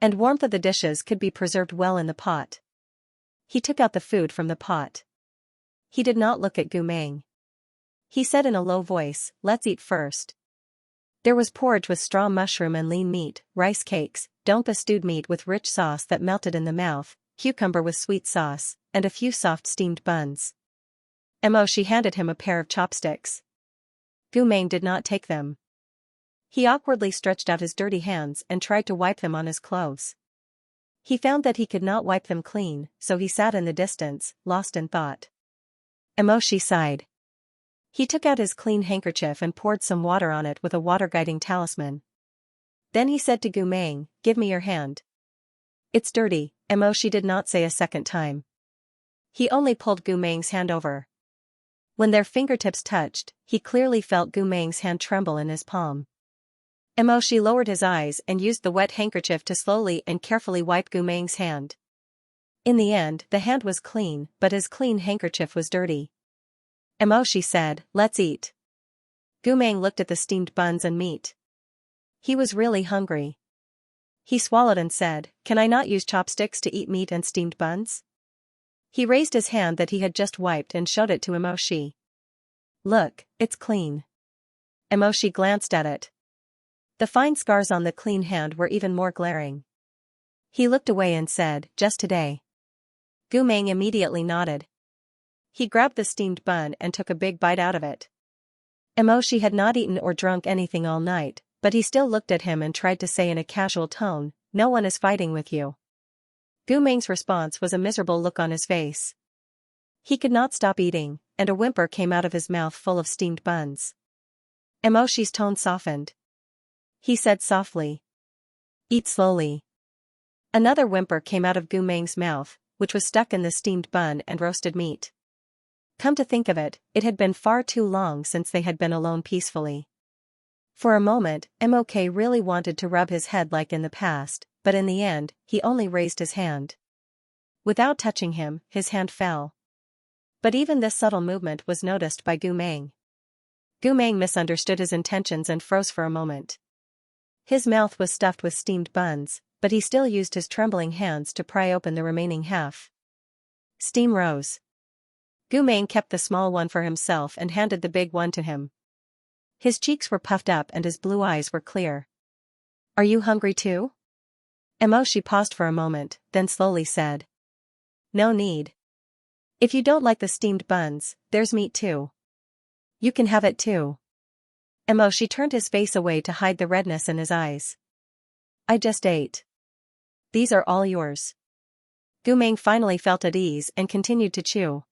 and warmth of the dishes could be preserved well in the pot. He took out the food from the pot. He did not look at Gu Meng. He said in a low voice, "Let's eat first." There was porridge with straw mushroom and lean meat, rice cakes, donpa stewed meat with rich sauce that melted in the mouth, cucumber with sweet sauce, and a few soft steamed buns. Emoshi handed him a pair of chopsticks. Gu Meng did not take them. He awkwardly stretched out his dirty hands and tried to wipe them on his clothes. He found that he could not wipe them clean, so he sat in the distance, lost in thought. Emoshi sighed. He took out his clean handkerchief and poured some water on it with a water-guiding talisman. Then he said to Gu Meng, "Give me your hand." "It's dirty," Emoshi did not say a second time. He only pulled Gu Meng's hand over. When their fingertips touched, he clearly felt Gu Meng's hand tremble in his palm. Emoshi lowered his eyes and used the wet handkerchief to slowly and carefully wipe Gu Meng's hand. In the end, the hand was clean, but his clean handkerchief was dirty. Emoshi said, "Let's eat." Gu Meng looked at the steamed buns and meat. He was really hungry. He swallowed and said, "Can I not use chopsticks to eat meat and steamed buns?" He raised his hand that he had just wiped and showed it to Emoshi. "Look, it's clean." Emoshi glanced at it. The fine scars on the clean hand were even more glaring. He looked away and said, "Just today." Gu Meng immediately nodded. He grabbed the steamed bun and took a big bite out of it. Emoshi had not eaten or drunk anything all night, but he still looked at him and tried to say in a casual tone, "No one is fighting with you." Gu Meng's response was a miserable look on his face. He could not stop eating, and a whimper came out of his mouth full of steamed buns. Emoshi's tone softened. He said softly, "Eat slowly." Another whimper came out of Gu Meng's mouth, which was stuck in the steamed bun and roasted meat. Come to think of it, it had been far too long since they had been alone peacefully. For a moment, Mok really wanted to rub his head like in the past, but in the end, he only raised his hand. Without touching him, his hand fell. But even this subtle movement was noticed by Gu Meng. Gu Meng misunderstood his intentions and froze for a moment. His mouth was stuffed with steamed buns, but he still used his trembling hands to pry open the remaining half. Steam rose. Gu Meng kept the small one for himself and handed the big one to him. His cheeks were puffed up and his blue eyes were clear. Are you hungry too? She paused for a moment, then slowly said. No need. If you don't like the steamed buns, there's meat too. You can have it too. She turned his face away to hide the redness in his eyes. I just ate. These are all yours. Gu Meng finally felt at ease and continued to chew.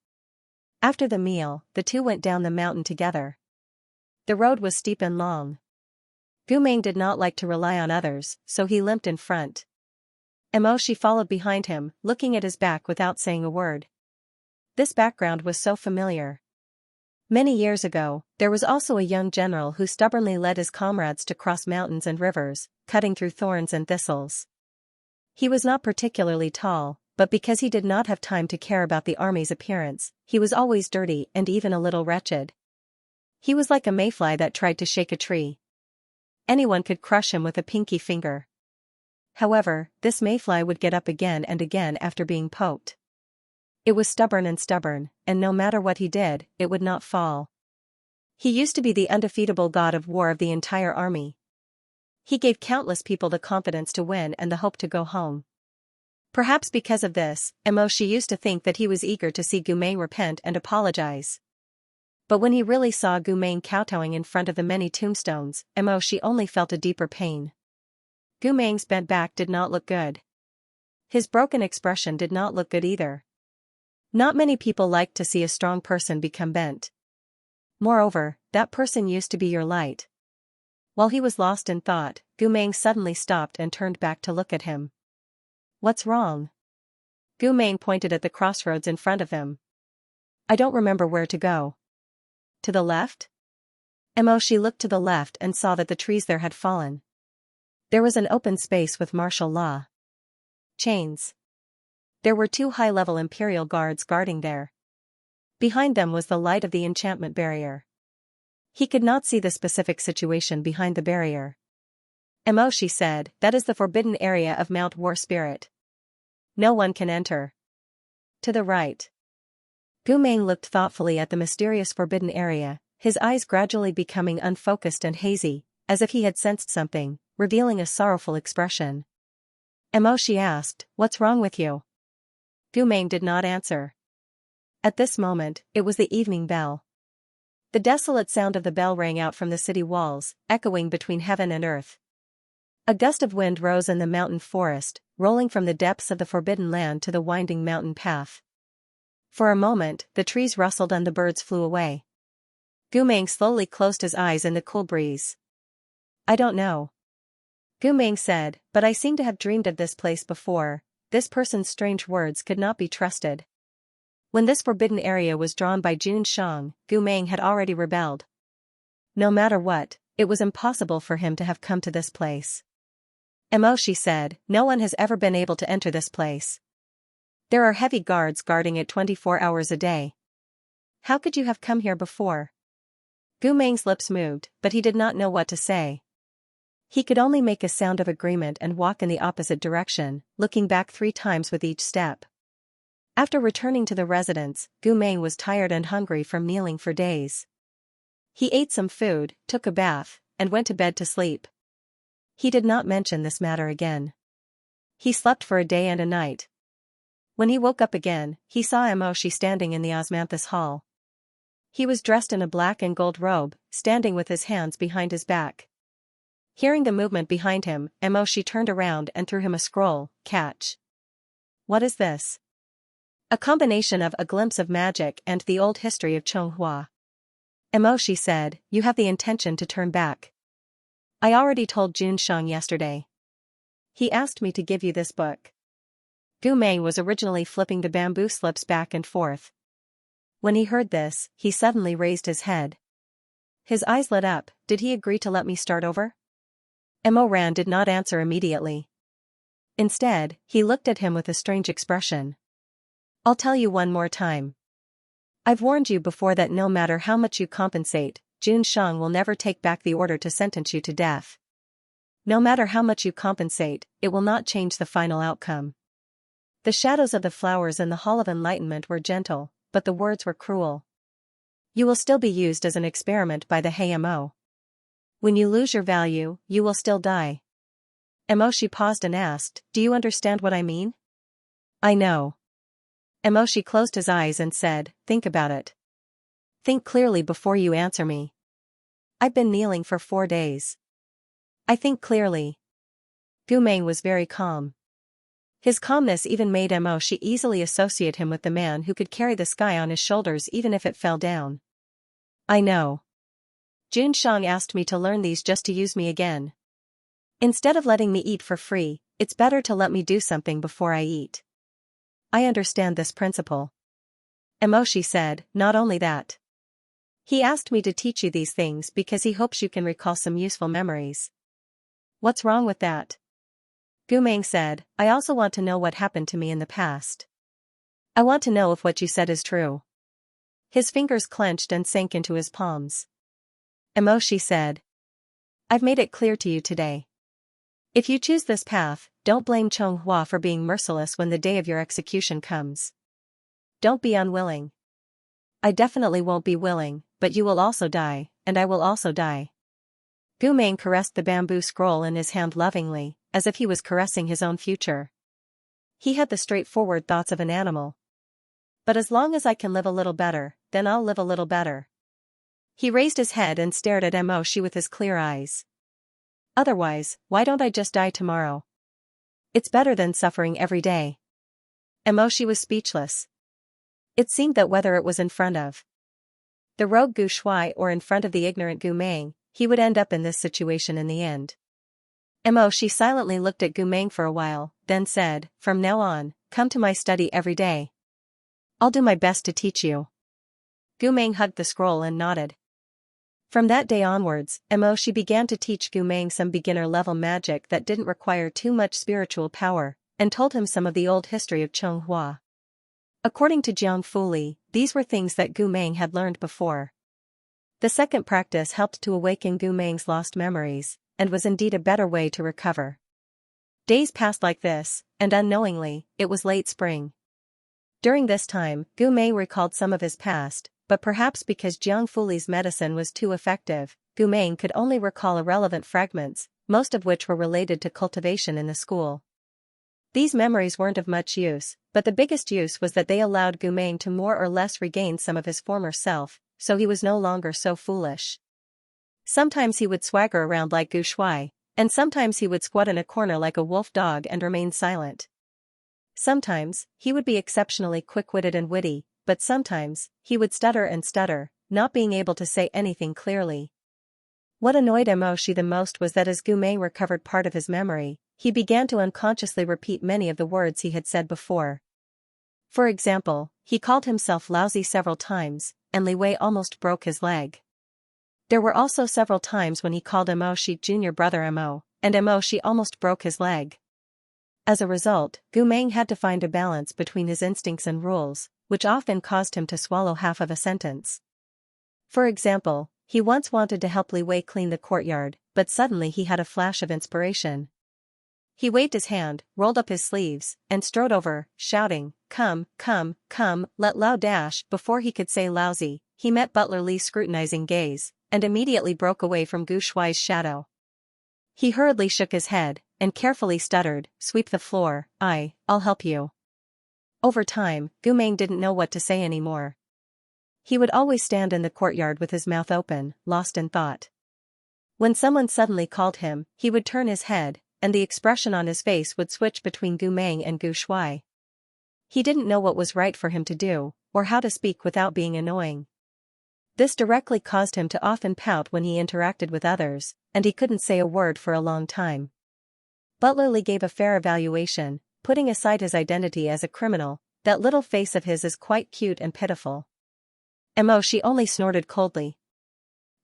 After the meal, the two went down the mountain together. The road was steep and long. Gu Meng did not like to rely on others, so he limped in front. She followed behind him, looking at his back without saying a word. This background was so familiar. Many years ago, there was also a young general who stubbornly led his comrades to cross mountains and rivers, cutting through thorns and thistles. He was not particularly tall, but because he did not have time to care about the army's appearance, he was always dirty and even a little wretched. He was like a mayfly that tried to shake a tree. Anyone could crush him with a pinky finger. However, this mayfly would get up again and again after being poked. It was stubborn, and no matter what he did, it would not fall. He used to be the undefeatable god of war of the entire army. He gave countless people the confidence to win and the hope to go home. Perhaps because of this, she used to think that he was eager to see Gu Meng repent and apologize. But when he really saw Gu Meng kowtowing in front of the many tombstones, she only felt a deeper pain. Gu Meng's bent back did not look good. His broken expression did not look good either. Not many people liked to see a strong person become bent. Moreover, that person used to be your light. While he was lost in thought, Gu Meng suddenly stopped and turned back to look at him. What's wrong? Gu Meng pointed at the crossroads in front of him. I don't remember where to go. To the left? She looked to the left and saw that the trees there had fallen. There was an open space with martial law. Chains. There were 2 high-level imperial guards guarding there. Behind them was the light of the enchantment barrier. He could not see the specific situation behind the barrier. She said, that is the forbidden area of Mount War Spirit. No one can enter. To the right. Gu Meng looked thoughtfully at the mysterious forbidden area, his eyes gradually becoming unfocused and hazy, as if he had sensed something, revealing a sorrowful expression. She asked, what's wrong with you? Gu Meng did not answer. At this moment, it was the evening bell. The desolate sound of the bell rang out from the city walls, echoing between heaven and earth. A gust of wind rose in the mountain forest, rolling from the depths of the forbidden land to the winding mountain path. For a moment, the trees rustled and the birds flew away. Gu Meng slowly closed his eyes in the cool breeze. I don't know. Gu Meng said, but I seem to have dreamed of this place before. This person's strange words could not be trusted. When this forbidden area was drawn by Jun Shang, Gu Meng had already rebelled. No matter what, it was impossible for him to have come to this place. She said, no one has ever been able to enter this place. There are heavy guards guarding it 24 hours a day. How could you have come here before? Gu Meng's lips moved, but he did not know what to say. He could only make a sound of agreement and walk in the opposite direction, looking back 3 times with each step. After returning to the residence, Gu Meng was tired and hungry from kneeling for days. He ate some food, took a bath, and went to bed to sleep. He did not mention this matter again. He slept for a day and a night. When he woke up again, he saw Moshi standing in the osmanthus hall. He was dressed in a black and gold robe, standing with his hands behind his back. Hearing the movement behind him, Moshi turned around and threw him a scroll. Catch. What is this? A combination of A Glimpse of Magic and The Old History of Chonghua. Moshi said, you have the intention to turn back. I already told Jun Shang yesterday. He asked me to give you this book. Gu Meng was originally flipping the bamboo slips back and forth. When he heard this, he suddenly raised his head. His eyes lit up. Did he agree to let me start over? Ran did not answer immediately. Instead, he looked at him with a strange expression. I'll tell you one more time. I've warned you before that no matter how much you compensate, Jun Shang will never take back the order to sentence you to death. No matter how much you compensate, it will not change the final outcome. The shadows of the flowers in the Hall of Enlightenment were gentle, but the words were cruel. You will still be used as an experiment by the HMO. When you lose your value, you will still die. Emoshi paused and asked, do you understand what I mean? I know. Emoshi closed his eyes and said, think about it. Think clearly before you answer me. I've been kneeling for 4 days. I think clearly. Gu Meng was very calm. His calmness even made Emoshi easily associate him with the man who could carry the sky on his shoulders even if it fell down. I know. Jun Shang asked me to learn these just to use me again. Instead of letting me eat for free, it's better to let me do something before I eat. I understand this principle. Emoshi said, not only that. He asked me to teach you these things because he hopes you can recall some useful memories. What's wrong with that? Gu Meng said, I also want to know what happened to me in the past. I want to know if what you said is true. His fingers clenched and sank into his palms. Emoshi said, I've made it clear to you today. If you choose this path, don't blame Chonghua for being merciless when the day of your execution comes. Don't be unwilling. I definitely won't be willing, but you will also die, and I will also die. Gu Meng caressed the bamboo scroll in his hand lovingly, as if he was caressing his own future. He had the straightforward thoughts of an animal. But as long as I can live a little better, then I'll live a little better. He raised his head and stared at Emoshi with his clear eyes. Otherwise, why don't I just die tomorrow? It's better than suffering every day. Emoshi was speechless. It seemed that whether it was in front of the rogue Gu Shuai or in front of the ignorant Gu Meng, he would end up in this situation in the end. Emoshi silently looked at Gu Meng for a while, then said, from now on, come to my study every day. I'll do my best to teach you. Gu Meng hugged the scroll and nodded. From that day onwards, Emoshi began to teach Gu Meng some beginner-level magic that didn't require too much spiritual power, and told him some of the old history of Chonghua. According to Jiang Fuli, these were things that Gu Meng had learned before. The second practice helped to awaken Gu Meng's lost memories, and was indeed a better way to recover. Days passed like this, and unknowingly, it was late spring. During this time, Gu Meng recalled some of his past, but perhaps because Jiang Fuli's medicine was too effective, Gu Meng could only recall irrelevant fragments, most of which were related to cultivation in the school. These memories weren't of much use, but the biggest use was that they allowed Gu Meng to more or less regain some of his former self, so he was no longer so foolish. Sometimes he would swagger around like Gu Shuai, and sometimes he would squat in a corner like a wolf dog and remain silent. Sometimes, he would be exceptionally quick-witted and witty, but sometimes, he would stutter and stutter, not being able to say anything clearly. What annoyed Emoshi the most was that as Gu Meng recovered part of his memory, he began to unconsciously repeat many of the words he had said before. For example, he called himself lousy several times, and Li Wei almost broke his leg. There were also several times when he called Emoshi junior brother Mo, and Emoshi almost broke his leg. As a result, Gu Meng had to find a balance between his instincts and rules, which often caused him to swallow half of a sentence. For example, he once wanted to help Li Wei clean the courtyard, but suddenly he had a flash of inspiration. He waved his hand, rolled up his sleeves, and strode over, shouting, come, come, come, let Lao dash. Before he could say lousy, he met Butler Li's scrutinizing gaze, and immediately broke away from Gu Shuai's shadow. He hurriedly shook his head, and carefully stuttered, sweep the floor, I'll help you. Over time, Gu Meng didn't know what to say anymore. He would always stand in the courtyard with his mouth open, lost in thought. When someone suddenly called him, he would turn his head, and the expression on his face would switch between Gu Meng and Gu Shuai. He didn't know what was right for him to do, or how to speak without being annoying. This directly caused him to often pout when he interacted with others, and he couldn't say a word for a long time. Butler Li gave a fair evaluation, putting aside his identity as a criminal. That little face of his is quite cute and pitiful. Emoshi only snorted coldly.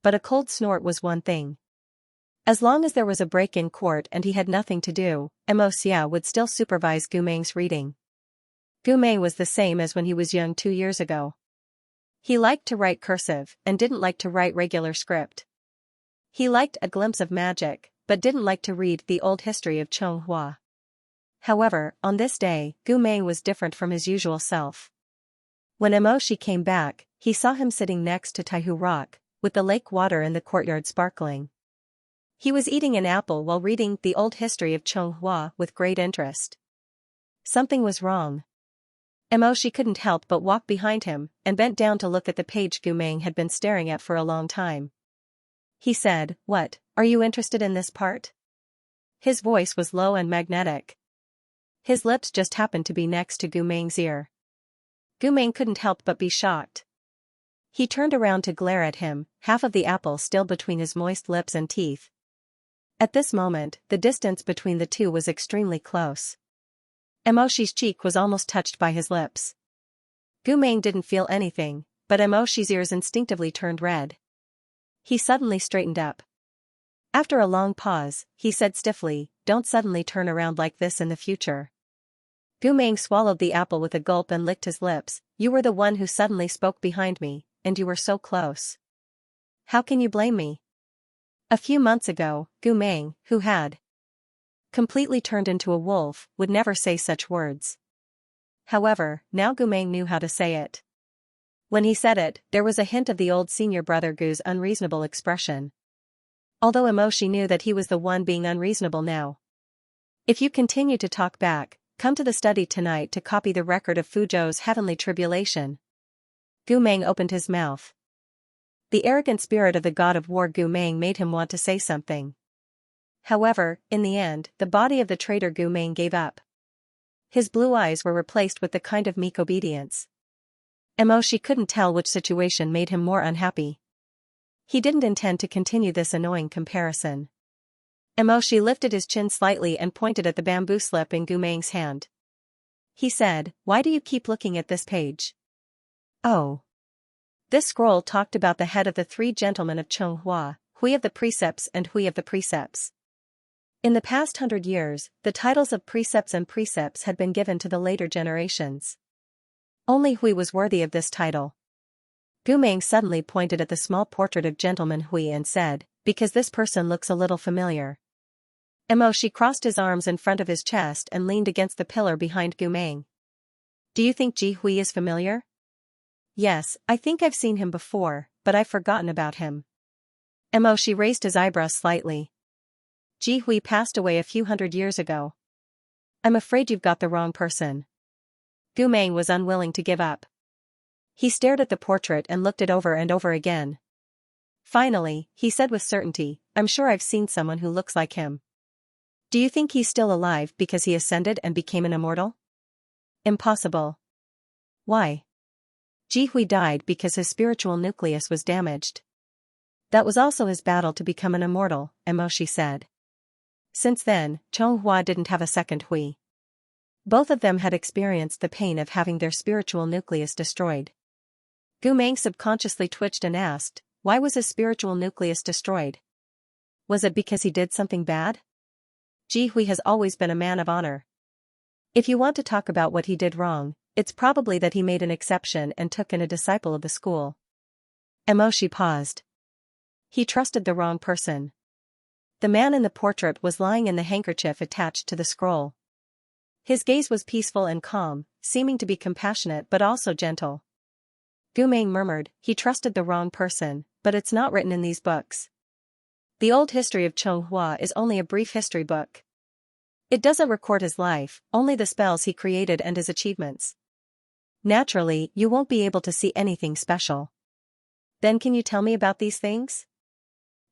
But a cold snort was one thing. As long as there was a break in court and he had nothing to do, Emoxia would still supervise Gu Meng's reading. Gu Mei was the same as when he was young 2 years ago. He liked to write cursive and didn't like to write regular script. He liked a glimpse of magic, but didn't like to read the old history of Xianxia. However, on this day, Gu Mei was different from his usual self. When Emoshi came back, he saw him sitting next to Taihu Rock, with the lake water in the courtyard sparkling. He was eating an apple while reading the old history of Xianxia with great interest. Something was wrong. Emoshi couldn't help but walk behind him and bent down to look at the page Gu Mei had been staring at for a long time. He said, "What, are you interested in this part?" His voice was low and magnetic. His lips just happened to be next to Gu Mei's ear. Gu Mei couldn't help but be shocked. He turned around to glare at him, half of the apple still between his moist lips and teeth. At this moment, the distance between the two was extremely close. Emoshi's cheek was almost touched by his lips. Gu Mei didn't feel anything, but Emoshi's ears instinctively turned red. He suddenly straightened up. After a long pause, he said stiffly, "Don't suddenly turn around like this in the future." Gu Mei swallowed the apple with a gulp and licked his lips. "You were the one who suddenly spoke behind me, and you were so close. How can you blame me?" A few months ago, Gu Mei, who had completely turned into a wolf, would never say such words. However, now Gu Mei knew how to say it. When he said it, there was a hint of the old senior brother Gu's unreasonable expression. Although Emoshi knew that he was the one being unreasonable now. "If you continue to talk back, come to the study tonight to copy the record of Fuzhou's heavenly tribulation." Gu Mei opened his mouth. The arrogant spirit of the god of war Gu Mei made him want to say something. However, in the end, the body of the traitor Gu Mei gave up. His blue eyes were replaced with the kind of meek obedience. Emoshi couldn't tell which situation made him more unhappy. He didn't intend to continue this annoying comparison. Emoshi lifted his chin slightly and pointed at the bamboo slip in Gu Mei's hand. He said, "Why do you keep looking at this page?" "Oh. This scroll talked about the head of the three gentlemen of Xianxia, Hui of the Precepts and Hui of the Precepts. In the past 100 years, the titles of precepts and precepts had been given to the later generations. Only Hui was worthy of this title." Gu Mei suddenly pointed at the small portrait of Gentleman Hui and said, "Because this person looks a little familiar." Emoshi crossed his arms in front of his chest and leaned against the pillar behind Gu Mei. "Do you think Ji Hui is familiar?" "Yes, I think I've seen him before, but I've forgotten about him." Emoshi raised his eyebrows slightly. "Ji Hui passed away a few 100 years ago." "I'm afraid you've got the wrong person." Gu Mei was unwilling to give up. He stared at the portrait and looked it over and over again. Finally, he said with certainty, "I'm sure I've seen someone who looks like him." "Do you think he's still alive because he ascended and became an immortal?" "Impossible." "Why?" "Ji Hui died because his spiritual nucleus was damaged." "That was also his battle to become an immortal," Emoshi said. Since then, Xianxia didn't have a second Hui. Both of them had experienced the pain of having their spiritual nucleus destroyed. Gu Mei subconsciously twitched and asked, why was his spiritual nucleus destroyed? Was it because he did something bad? Ji Hui has always been a man of honor. If you want to talk about what he did wrong, it's probably that he made an exception and took in a disciple of the school. Emoshi paused. He trusted the wrong person. The man in the portrait was lying in the handkerchief attached to the scroll. His gaze was peaceful and calm, seeming to be compassionate but also gentle. Gu Mei murmured, "He trusted the wrong person, but it's not written in these books. The old history of Xianxia is only a brief history book. It doesn't record his life, only the spells he created and his achievements. Naturally, you won't be able to see anything special." "Then can you tell me about these things?"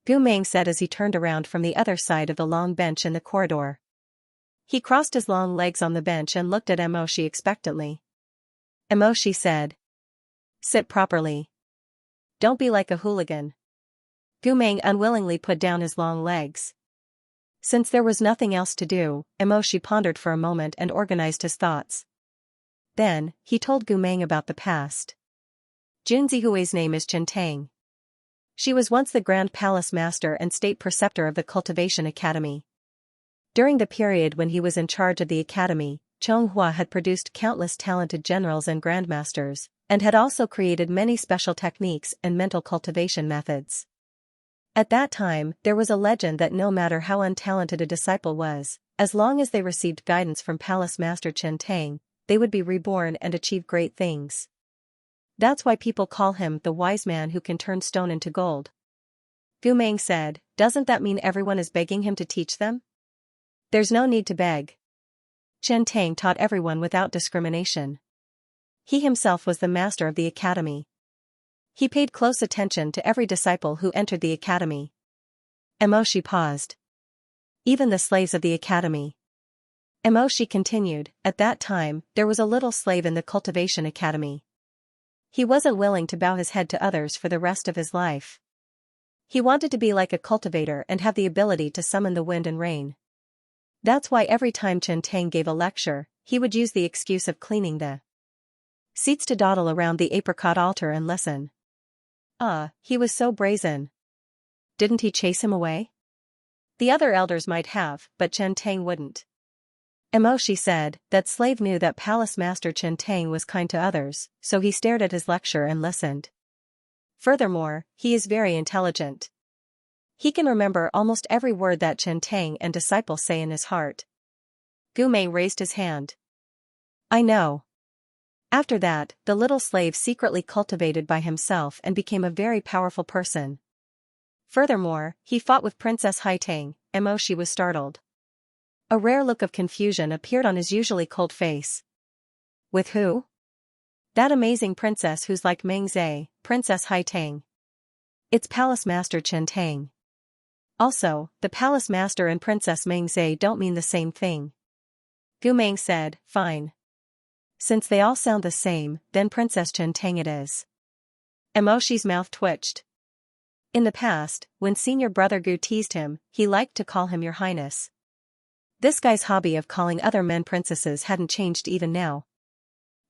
Gu Mei said as he turned around from the other side of the long bench in the corridor. He crossed his long legs on the bench and looked at Emoshi expectantly. Emoshi said, "Sit properly. Don't be like a hooligan." Gu Mei unwillingly put down his long legs. Since there was nothing else to do, Emoshi pondered for a moment and organized his thoughts. Then, he told Gu Mei about the past. Junzi Hui's name is Chen Tang. She was once the Grand Palace Master and State Preceptor of the Cultivation Academy. During the period when he was in charge of the academy, Xianxia had produced countless talented generals and grandmasters, and had also created many special techniques and mental cultivation methods. At that time, there was a legend that no matter how untalented a disciple was, as long as they received guidance from Palace Master Chen Tang, they would be reborn and achieve great things. That's why people call him the wise man who can turn stone into gold. Gu Meng said, "Doesn't that mean everyone is begging him to teach them?" "There's no need to beg. Chen Tang taught everyone without discrimination. He himself was the master of the academy. He paid close attention to every disciple who entered the academy." Emoshi paused. "Even the slaves of the academy?" Emoshi continued, "At that time, there was a little slave in the Cultivation Academy. He wasn't willing to bow his head to others for the rest of his life. He wanted to be like a cultivator and have the ability to summon the wind and rain. That's why every time Chen Tang gave a lecture, he would use the excuse of cleaning the seats to dawdle around the apricot altar and listen. He was so brazen. Didn't he chase him away?" "The other elders might have, but Chen Tang wouldn't." Emoshi said, "That slave knew that Palace Master Chen Tang was kind to others, so he stared at his lecture and listened. Furthermore, he is very intelligent. He can remember almost every word that Chen Tang and disciples say in his heart." Gu Mei raised his hand. "I know." After that, the little slave secretly cultivated by himself and became a very powerful person. Furthermore, he fought with Princess Haitang. Emoshi was startled. A rare look of confusion appeared on his usually cold face. "With who?" "That amazing princess who's like Meng Zhe, Princess Haitang. It's Palace Master Chen Tang." "Also, the Palace Master and Princess Meng Zhe don't mean the same thing." Gu Meng said, "Fine. Since they all sound the same, then Princess Chen Tang it is." Emoshi's mouth twitched. In the past, when senior brother Gu teased him, he liked to call him Your Highness. This guy's hobby of calling other men princesses hadn't changed even now.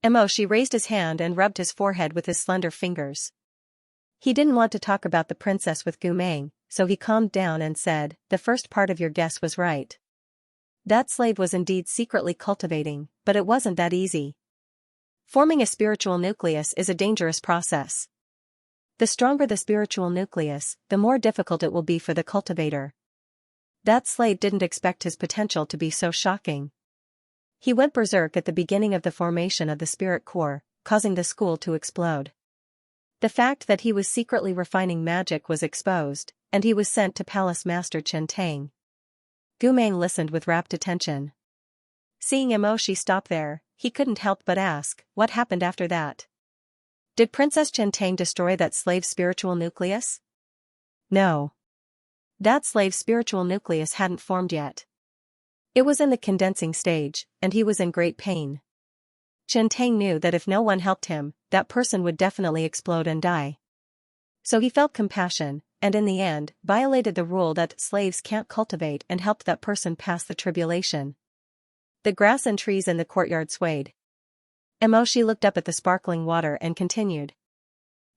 Emoshi raised his hand and rubbed his forehead with his slender fingers. He didn't want to talk about the princess with Gu Meng, so he calmed down and said, "The first part of your guess was right. That slave was indeed secretly cultivating, but it wasn't that easy. Forming a spiritual nucleus is a dangerous process. The stronger the spiritual nucleus, the more difficult it will be for the cultivator. That slave didn't expect his potential to be so shocking. He went berserk at the beginning of the formation of the spirit core, causing the school to explode. The fact that he was secretly refining magic was exposed, and he was sent to Palace Master Chen Tang." Gu Meng listened with rapt attention. Seeing Emoshi stop there, he couldn't help but ask, "What happened after that? Did Princess Chen Tang destroy that slave's spiritual nucleus?" "No. That slave's spiritual nucleus hadn't formed yet. It was in the condensing stage, and he was in great pain. Chen Tang knew that if no one helped him, that person would definitely explode and die. So he felt compassion, and in the end, violated the rule that slaves can't cultivate and helped that person pass the tribulation." The grass and trees in the courtyard swayed. Emoshi looked up at the sparkling water and continued.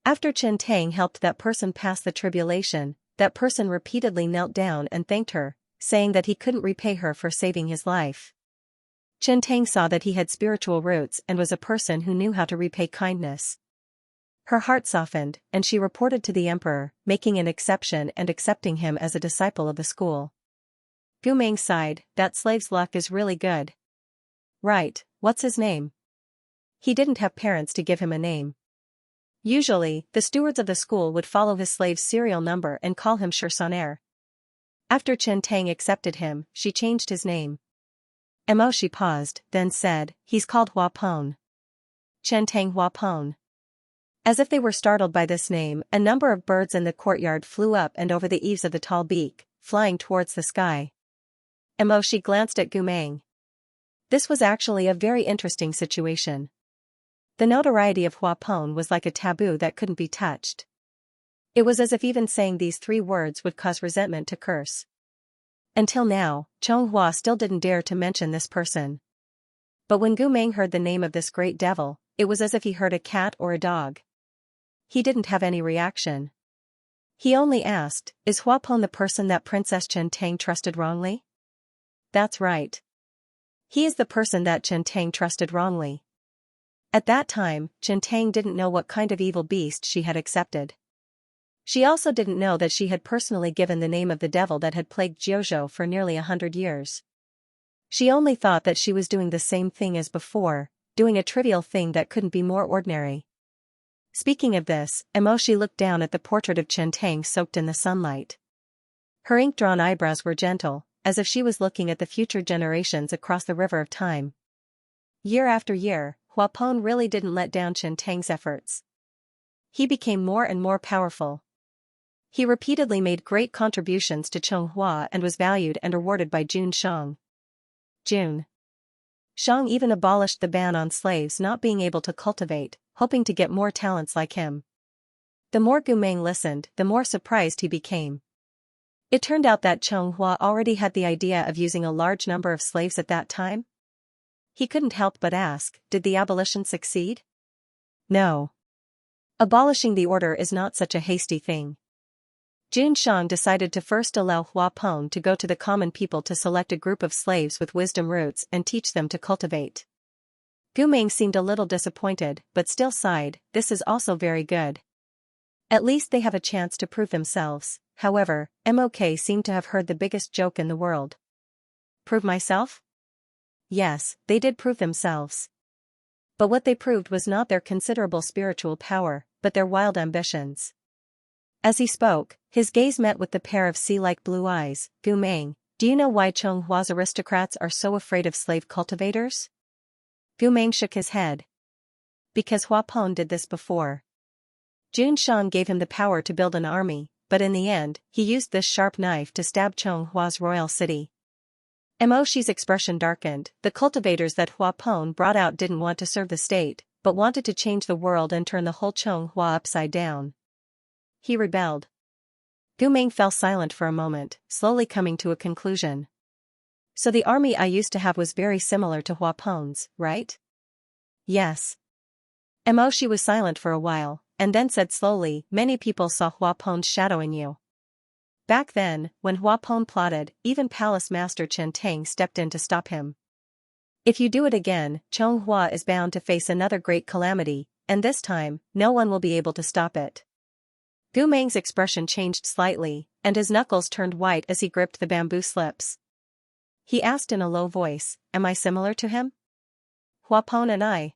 "After Chen Tang helped that person pass the tribulation, that person repeatedly knelt down and thanked her, saying that he couldn't repay her for saving his life. Chen Tang saw that he had spiritual roots and was a person who knew how to repay kindness. Her heart softened, and she reported to the emperor, making an exception and accepting him as a disciple of the school." Gu Meng sighed, "That slave's luck is really good." "Right, what's his name?" "He didn't have parents to give him a name. Usually, the stewards of the school would follow his slave's serial number and call him Shursonair. After Chen Tang accepted him, she changed his name." Emoshi paused, then said, "He's called Hua Pon." "Chen Tang Hua Pon." As if they were startled by this name, a number of birds in the courtyard flew up and over the eaves of the tall beak, flying towards the sky. Emoshi glanced at Gu Meng. This was actually a very interesting situation. The notoriety of Hua Pon was like a taboo that couldn't be touched. It was as if even saying these 3 words would cause resentment to curse. Until now, Chonghua still didn't dare to mention this person. But when Gu Meng heard the name of this great devil, it was as if he heard a cat or a dog. He didn't have any reaction. He only asked, "Is Hua Pon the person that Princess Chen Tang trusted wrongly?" "That's right. He is the person that Chen Tang trusted wrongly. At that time, Chen Tang didn't know what kind of evil beast she had accepted. She also didn't know that she had personally given the name of the devil that had plagued Jiuzhou for nearly 100 years. She only thought that she was doing the same thing as before, doing a trivial thing that couldn't be more ordinary. Speaking of this, Emoshi looked down at the portrait of Chen Tang soaked in the sunlight. Her ink-drawn eyebrows were gentle, as if she was looking at the future generations across the river of time. Year after year, Hua Peng really didn't let down Chen Tang's efforts. He became more and more powerful. He repeatedly made great contributions to Chonghua and was valued and rewarded by Jun Shang. Jun Shang even abolished the ban on slaves not being able to cultivate, hoping to get more talents like him. The more Gu Meng listened, the more surprised he became. It turned out that Chonghua already had the idea of using a large number of slaves at that time. He couldn't help but ask, did the abolition succeed? No. Abolishing the order is not such a hasty thing. Jun Shang decided to first allow Hua Peng to go to the common people to select a group of slaves with wisdom roots and teach them to cultivate. Gu Meng seemed a little disappointed, but still sighed, this is also very good. At least they have a chance to prove themselves. However, MOK seemed to have heard the biggest joke in the world. Prove myself? Yes, they did prove themselves. But what they proved was not their considerable spiritual power, but their wild ambitions. As he spoke, his gaze met with the pair of sea-like blue eyes. Gu Meng, do you know why Chonghua's aristocrats are so afraid of slave cultivators? Gu Meng shook his head. Because Hua Peng did this before. Jun Shang gave him the power to build an army, but in the end, he used this sharp knife to stab Chonghua's royal city. Moshi's expression darkened. The cultivators that Hua Peng brought out didn't want to serve the state, but wanted to change the world and turn the whole Chonghua upside down. He rebelled. Gu Meng fell silent for a moment, slowly coming to a conclusion. So the army I used to have was very similar to Hua Peng's, right? Yes. Moshi was silent for a while, and then said slowly, many people saw Hua Peng's shadow in you. Back then, when Hua Peng plotted, even Palace Master Chen Tang stepped in to stop him. If you do it again, Chonghua is bound to face another great calamity, and this time, no one will be able to stop it. Gu Meng's expression changed slightly, and his knuckles turned white as he gripped the bamboo slips. He asked in a low voice, am I similar to him? Hua Peng and I.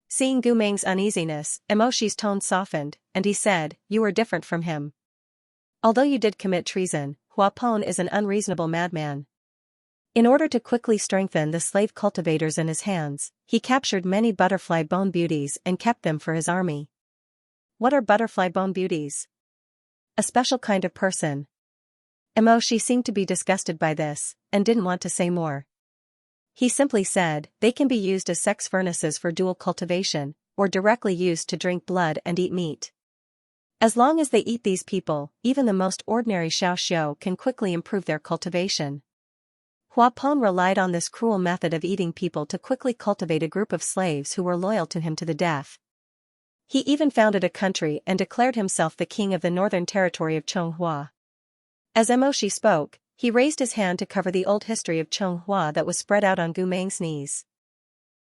Seeing Gu Meng's uneasiness, Moshi's tone softened, and he said, you are different from him. Although you did commit treason, Hua Peng is an unreasonable madman. In order to quickly strengthen the slave cultivators in his hands, he captured many butterfly bone beauties and kept them for his army. What are butterfly bone beauties? A special kind of person. Emoshi seemed to be disgusted by this, and didn't want to say more. He simply said, they can be used as sex furnaces for dual cultivation, or directly used to drink blood and eat meat. As long as they eat these people, even the most ordinary Xiao can quickly improve their cultivation. Hua Peng relied on this cruel method of eating people to quickly cultivate a group of slaves who were loyal to him to the death. He even founded a country and declared himself the king of the northern territory of Chonghua. As Emoshi spoke, he raised his hand to cover the old history of Chonghua that was spread out on Gu Meng's knees.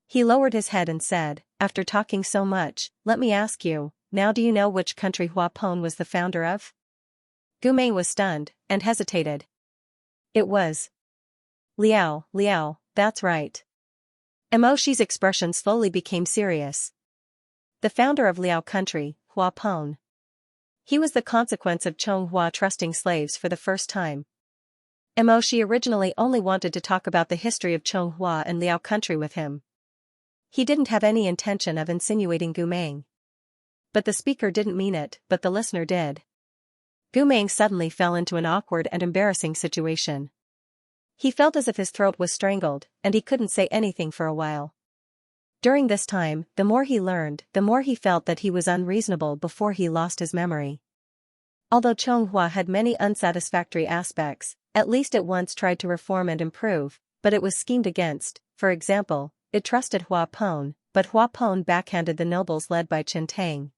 He lowered his head and said, after talking so much, let me ask you, now do you know which country Hua Peng was the founder of? Gu Meng was stunned, and hesitated. It was Liao, that's right. Emoshi's expression slowly became serious. The founder of Liao country, Hua Peng. He was the consequence of Chonghua trusting slaves for the first time. Emoshi originally only wanted to talk about the history of Chonghua and Liao country with him. He didn't have any intention of insinuating Gu Meng. But the speaker didn't mean it, but the listener did. Gu Meng suddenly fell into an awkward and embarrassing situation. He felt as if his throat was strangled, and he couldn't say anything for a while. During this time, the more he learned, the more he felt that he was unreasonable before he lost his memory. Although Chonghua had many unsatisfactory aspects, at least it once tried to reform and improve, but it was schemed against. For example, it trusted Hua Peng, but Hua Peng backhanded the nobles led by Chen Tang.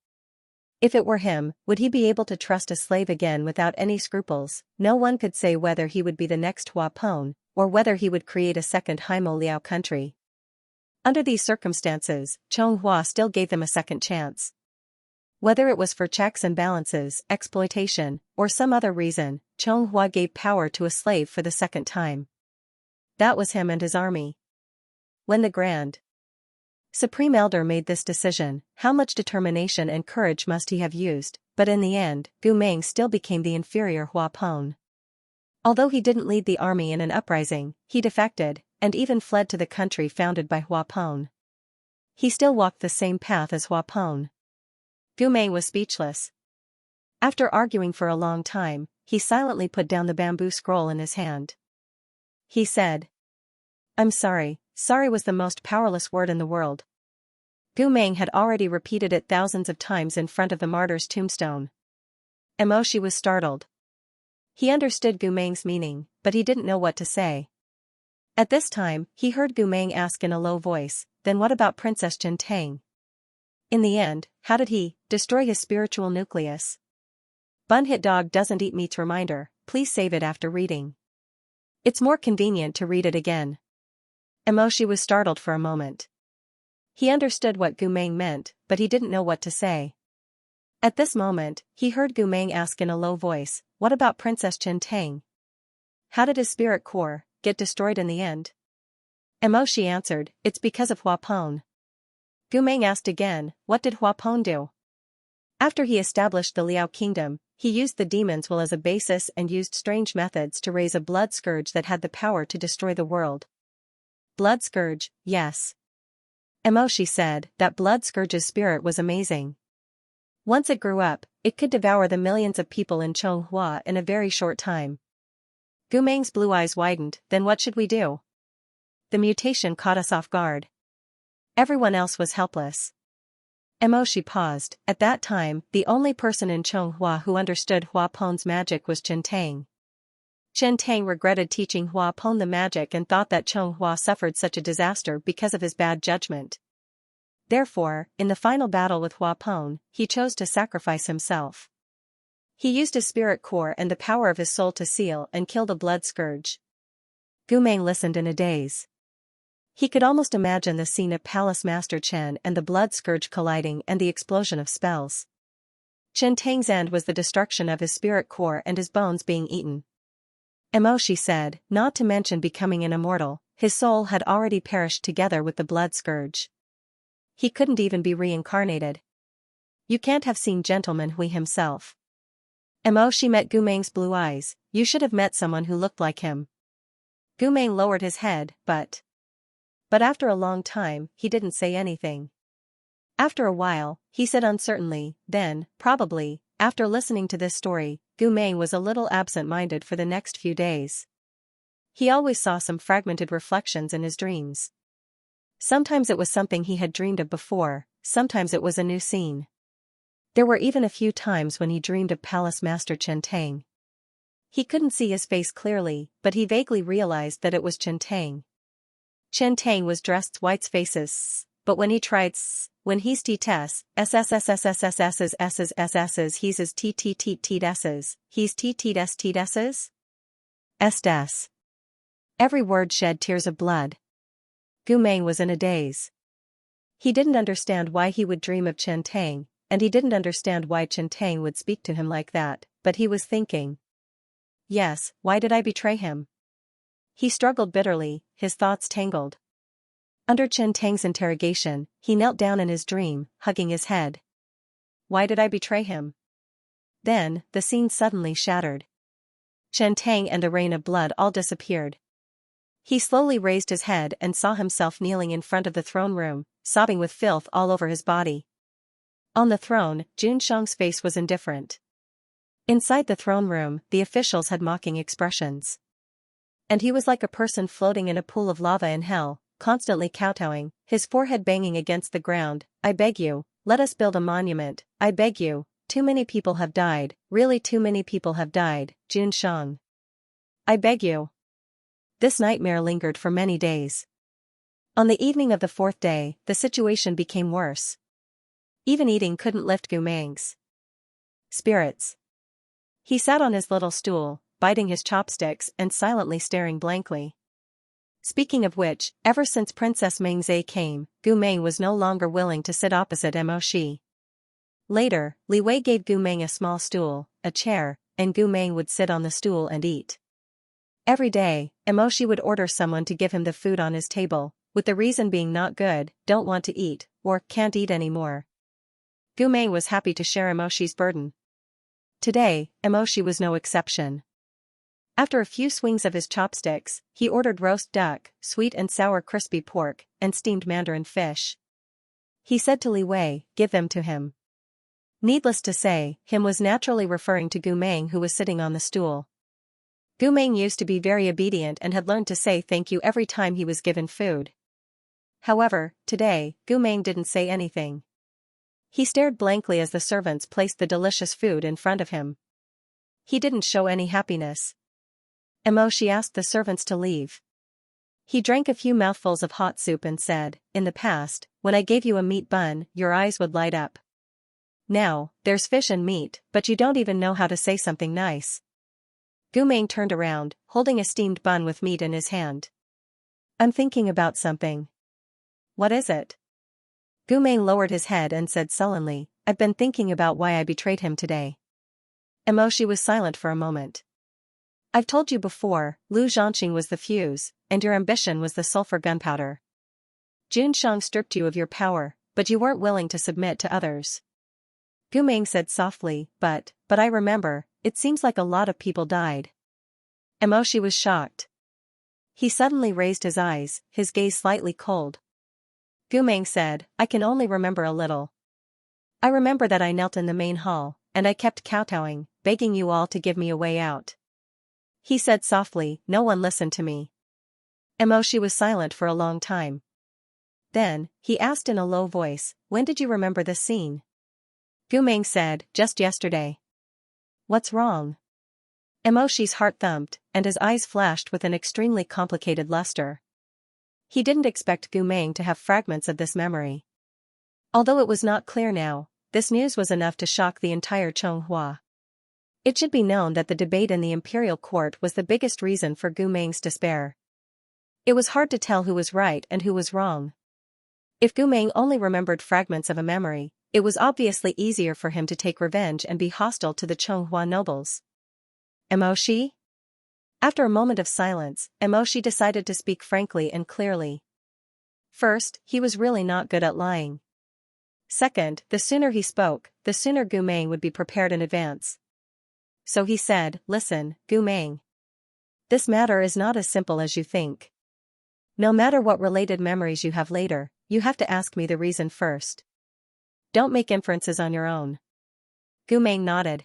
If it were him, would he be able to trust a slave again without any scruples? No one could say whether he would be the next Hua Peng, or whether he would create a second Haimo Liao country. Under these circumstances, Chonghua still gave them a second chance. Whether it was for checks and balances, exploitation, or some other reason, Chonghua gave power to a slave for the second time. That was him and his army. When the Grand Supreme Elder made this decision, how much determination and courage must he have used, but in the end, Gu Meng still became the inferior Hua Peng. Although he didn't lead the army in an uprising, he defected, and even fled to the country founded by Hua Peng. He still walked the same path as Hua Peng. Gu Meng was speechless. After arguing for a long time, he silently put down the bamboo scroll in his hand. He said, "I'm sorry." Sorry was the most powerless word in the world. Gu Meng had already repeated it thousands of times in front of the martyr's tombstone. Emoshi was startled. He understood Gu Meng's meaning, but he didn't know what to say. At this time, he heard Gu Meng ask in a low voice, "Then what about Princess Chen Tang? In the end, how did he destroy his spiritual nucleus?" Bun Hit Dog doesn't eat meat's reminder, please save it after reading. It's more convenient to read it again. Emoshi was startled for a moment. He understood what Gu Meng meant, but he didn't know what to say. At this moment, he heard Gu Meng ask in a low voice, "What about Princess Chen Tang? How did his spirit core get destroyed in the end?" Emoshi answered, "It's because of Hua Peng." Gu Meng asked again, "What did Hua Peng do?" After he established the Liao kingdom, he used the demon's will as a basis and used strange methods to raise a blood scourge that had the power to destroy the world. Blood scourge, yes. Emoshi said, that blood scourge's spirit was amazing. Once it grew up, it could devour the millions of people in Chonghua in a very short time. Gu Meng's blue eyes widened, "Then what should we do?" The mutation caught us off guard. Everyone else was helpless. Emoshi paused. At that time, the only person in Chonghua who understood Hua Peng's magic was Chen Tang. Chen Tang regretted teaching Hua Peng the magic and thought that Chonghua suffered such a disaster because of his bad judgment. Therefore, in the final battle with Hua Peng, he chose to sacrifice himself. He used his spirit core and the power of his soul to seal and kill the blood scourge. Gu Meng listened in a daze. He could almost imagine the scene of Palace Master Chen and the blood scourge colliding and the explosion of spells. Chen Tang's end was the destruction of his spirit core and his bones being eaten. Emoshi said, not to mention becoming an immortal, his soul had already perished together with the blood scourge. He couldn't even be reincarnated. You can't have seen Gentleman Hui himself. Emoshi met Gu Meng's blue eyes, "You should have met someone who looked like him." Gu Meng lowered his head, but after a long time, he didn't say anything. After a while, he said uncertainly, "Then, probably, after listening to this story, Gu Meng was a little absent-minded for the next few days. He always saw some fragmented reflections in his dreams. Sometimes it was something he had dreamed of before, sometimes it was a new scene. There were even a few times when he dreamed of Palace Master Chen Tang. He couldn't see his face clearly, but he vaguely realized that it was Chen Tang. Chen Tang was dressed white faces, but when he tried when he's t-tess, ssssssssss's he's as t-t-t-t-s's, he's t-t-s-t-s's? S-des. Every word shed tears of blood. Gu Meng was in a daze. He didn't understand why he would dream of Chen Tang, and he didn't understand why Chen Tang would speak to him like that, but he was thinking. Yes, why did I betray him? He struggled bitterly, his thoughts tangled. Under Chen Tang's interrogation, he knelt down in his dream, hugging his head. Why did I betray him? Then, the scene suddenly shattered. Chen Tang and the rain of blood all disappeared. He slowly raised his head and saw himself kneeling in front of the throne room, sobbing with filth all over his body. On the throne, Jun Shang's face was indifferent. Inside the throne room, the officials had mocking expressions. And he was like a person floating in a pool of lava in hell, constantly kowtowing, his forehead banging against the ground. I beg you, let us build a monument, I beg you, too many people have died, really too many people have died, Jun Shang. I beg you. This nightmare lingered for many days. On the evening of the fourth day, the situation became worse. Even eating couldn't lift Gu Meng's spirits. He sat on his little stool, biting his chopsticks and silently staring blankly. Speaking of which, ever since Princess Mengze came, Gu Meng was no longer willing to sit opposite Mo Shi. Later, Li Wei gave Gu Meng a small stool, a chair, and Gu Meng would sit on the stool and eat. Every day, Mo Shi would order someone to give him the food on his table, with the reason being not good, don't want to eat, or can't eat anymore. Gu Meng was happy to share Mo Shi's burden. Today, Mo Shi was no exception. After a few swings of his chopsticks, he ordered roast duck, sweet and sour crispy pork, and steamed mandarin fish. He said to Li Wei, "Give them to him." Needless to say, him was naturally referring to Gu Meng, who was sitting on the stool. Gu Meng used to be very obedient and had learned to say thank you every time he was given food. However, today, Gu Meng didn't say anything. He stared blankly as the servants placed the delicious food in front of him. He didn't show any happiness. Mo Shi asked the servants to leave. He drank a few mouthfuls of hot soup and said, "In the past, when I gave you a meat bun, your eyes would light up. Now, there's fish and meat, but you don't even know how to say something nice." Gu Meng turned around, holding a steamed bun with meat in his hand. "I'm thinking about something." "What is it?" Gu Meng lowered his head and said sullenly, "I've been thinking about why I betrayed him today." Mo Shi was silent for a moment. "I've told you before, Lu Zhanxing was the fuse, and your ambition was the sulfur gunpowder. Jun Shang stripped you of your power, but you weren't willing to submit to others." Gu Meng said softly, but I remember, it seems like a lot of people died." Mo Shi was shocked. He suddenly raised his eyes, his gaze slightly cold. Gu Meng said, "I can only remember a little. I remember that I knelt in the main hall, and I kept kowtowing, begging you all to give me a way out." He said softly, "No one listened to me." Mo Shi was silent for a long time. Then, he asked in a low voice, "When did you remember this scene?" Gu Meng said, "Just yesterday." "What's wrong?" Mo Shi's heart thumped, and his eyes flashed with an extremely complicated luster. He didn't expect Gu Meng to have fragments of this memory. Although it was not clear now, this news was enough to shock the entire Chonghua. It should be known that the debate in the imperial court was the biggest reason for Gu Meng's despair. It was hard to tell who was right and who was wrong. If Gu Meng only remembered fragments of a memory, it was obviously easier for him to take revenge and be hostile to the Chonghua nobles. Mo Shi? After a moment of silence, Mo Shi decided to speak frankly and clearly. First, he was really not good at lying. Second, the sooner he spoke, the sooner Gu Meng would be prepared in advance. So he said, "Listen, Gu Meng. This matter is not as simple as you think. No matter what related memories you have later, you have to ask me the reason first. Don't make inferences on your own." Gu Meng nodded.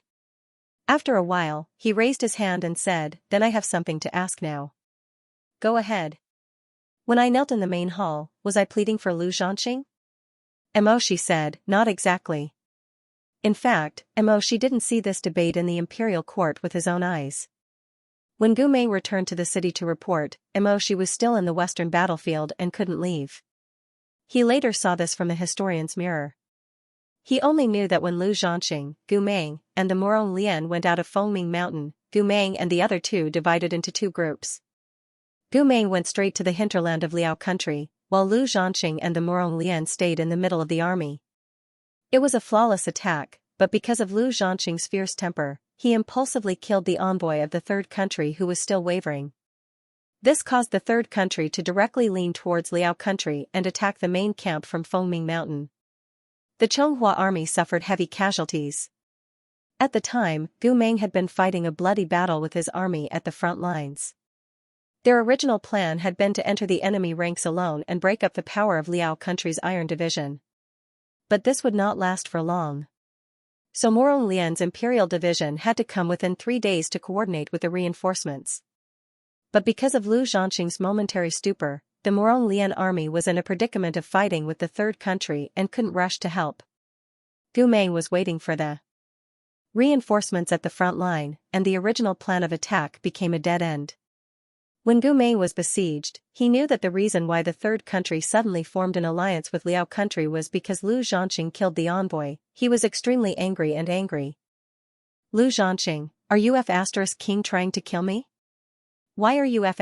After a while, he raised his hand and said, "Then I have something to ask now." "Go ahead." "When I knelt in the main hall, was I pleading for Lu Zhanxing?" Mo Shi said, "Not exactly." In fact, Mo Shi didn't see this debate in the imperial court with his own eyes. When Gu Meng returned to the city to report, Mo Shi was still in the western battlefield and couldn't leave. He later saw this from the historian's mirror. He only knew that when Lu Zhanxing, Gu Meng, and the Morong Lian went out of Fengming Mountain, Gu Meng and the other two divided into two groups. Gu Meng went straight to the hinterland of Liao country, while Lu Zhanxing and the Morong Lian stayed in the middle of the army. It was a flawless attack, but because of Lu Zhanxing's fierce temper, he impulsively killed the envoy of the third country who was still wavering. This caused the third country to directly lean towards Liao country and attack the main camp from Fengming Mountain. The Chonghua army suffered heavy casualties. At the time, Gu Meng had been fighting a bloody battle with his army at the front lines. Their original plan had been to enter the enemy ranks alone and break up the power of Liao country's Iron Division. But this would not last for long. So Morong Lian's Imperial Division had to come within 3 days to coordinate with the reinforcements. But because of Lu Zhanxing's momentary stupor, the Morong Lian army was in a predicament of fighting with the third country and couldn't rush to help. Gu Meng was waiting for the reinforcements at the front line, and the original plan of attack became a dead end. When Gu Meng was besieged, he knew that the reason why the third country suddenly formed an alliance with Liao country was because Lu Zhanxing killed the envoy. He was extremely angry. "Lu Zhanxing, are you F*** king trying to kill me? Why are you F***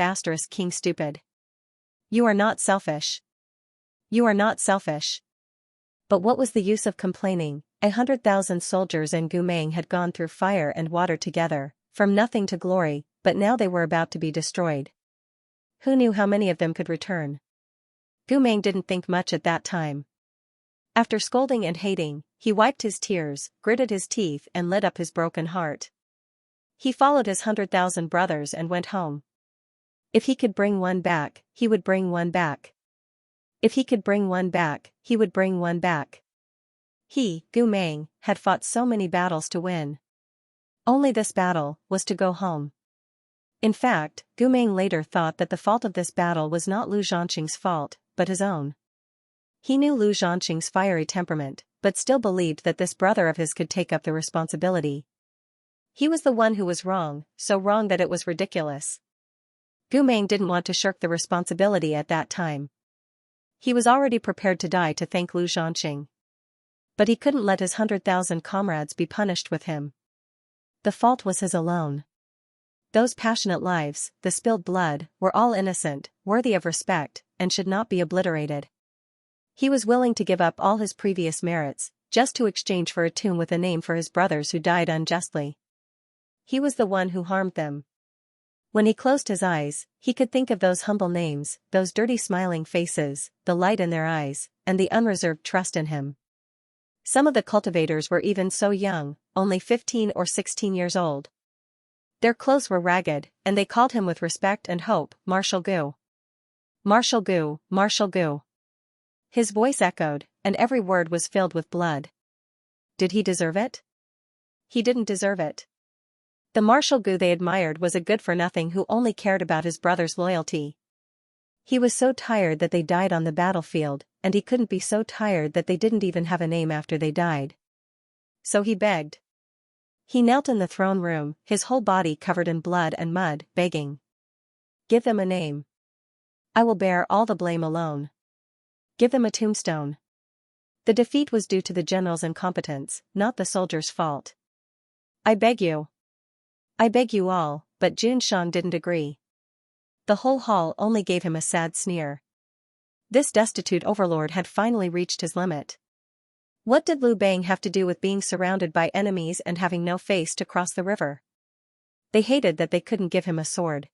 king stupid?" You are not selfish. You are not selfish. But what was the use of complaining? 100,000 soldiers in Gumeng had gone through fire and water together, from nothing to glory, but now they were about to be destroyed. Who knew how many of them could return? Gumeng didn't think much at that time. After scolding and hating, he wiped his tears, gritted his teeth and lit up his broken heart. He followed his 100,000 brothers and went home. If he could bring one back, he would bring one back. If he could bring one back, he would bring one back. He, Gumeng, had fought so many battles to win. Only this battle was to go home. In fact, Gumeng later thought that the fault of this battle was not Lu Zhanqing's fault, but his own. He knew Lu Zhanqing's fiery temperament, but still believed that this brother of his could take up the responsibility. He was the one who was wrong, so wrong that it was ridiculous. Gumeng didn't want to shirk the responsibility at that time. He was already prepared to die to thank Lu Zhanqing. But he couldn't let his 100,000 comrades be punished with him. The fault was his alone. Those passionate lives, the spilled blood, were all innocent, worthy of respect, and should not be obliterated. He was willing to give up all his previous merits, just to exchange for a tomb with a name for his brothers who died unjustly. He was the one who harmed them. When he closed his eyes, he could think of those humble names, those dirty smiling faces, the light in their eyes, and the unreserved trust in him. Some of the cultivators were even so young, only 15 or 16 years old. Their clothes were ragged, and they called him with respect and hope, Marshal Gu. Marshal Gu, Marshal Gu. His voice echoed, and every word was filled with blood. Did he deserve it? He didn't deserve it. The Marshal Gu they admired was a good-for-nothing who only cared about his brother's loyalty. He was so tired that they died on the battlefield, and he couldn't be so tired that they didn't even have a name after they died. So he begged. He knelt in the throne room, his whole body covered in blood and mud, begging. Give them a name. I will bear all the blame alone. Give them a tombstone. The defeat was due to the general's incompetence, not the soldiers' fault. I beg you. I beg you all, but Jun Shang didn't agree. The whole hall only gave him a sad sneer. This destitute overlord had finally reached his limit. What did Liu Bang have to do with being surrounded by enemies and having no face to cross the river? They hated that they couldn't give him a sword.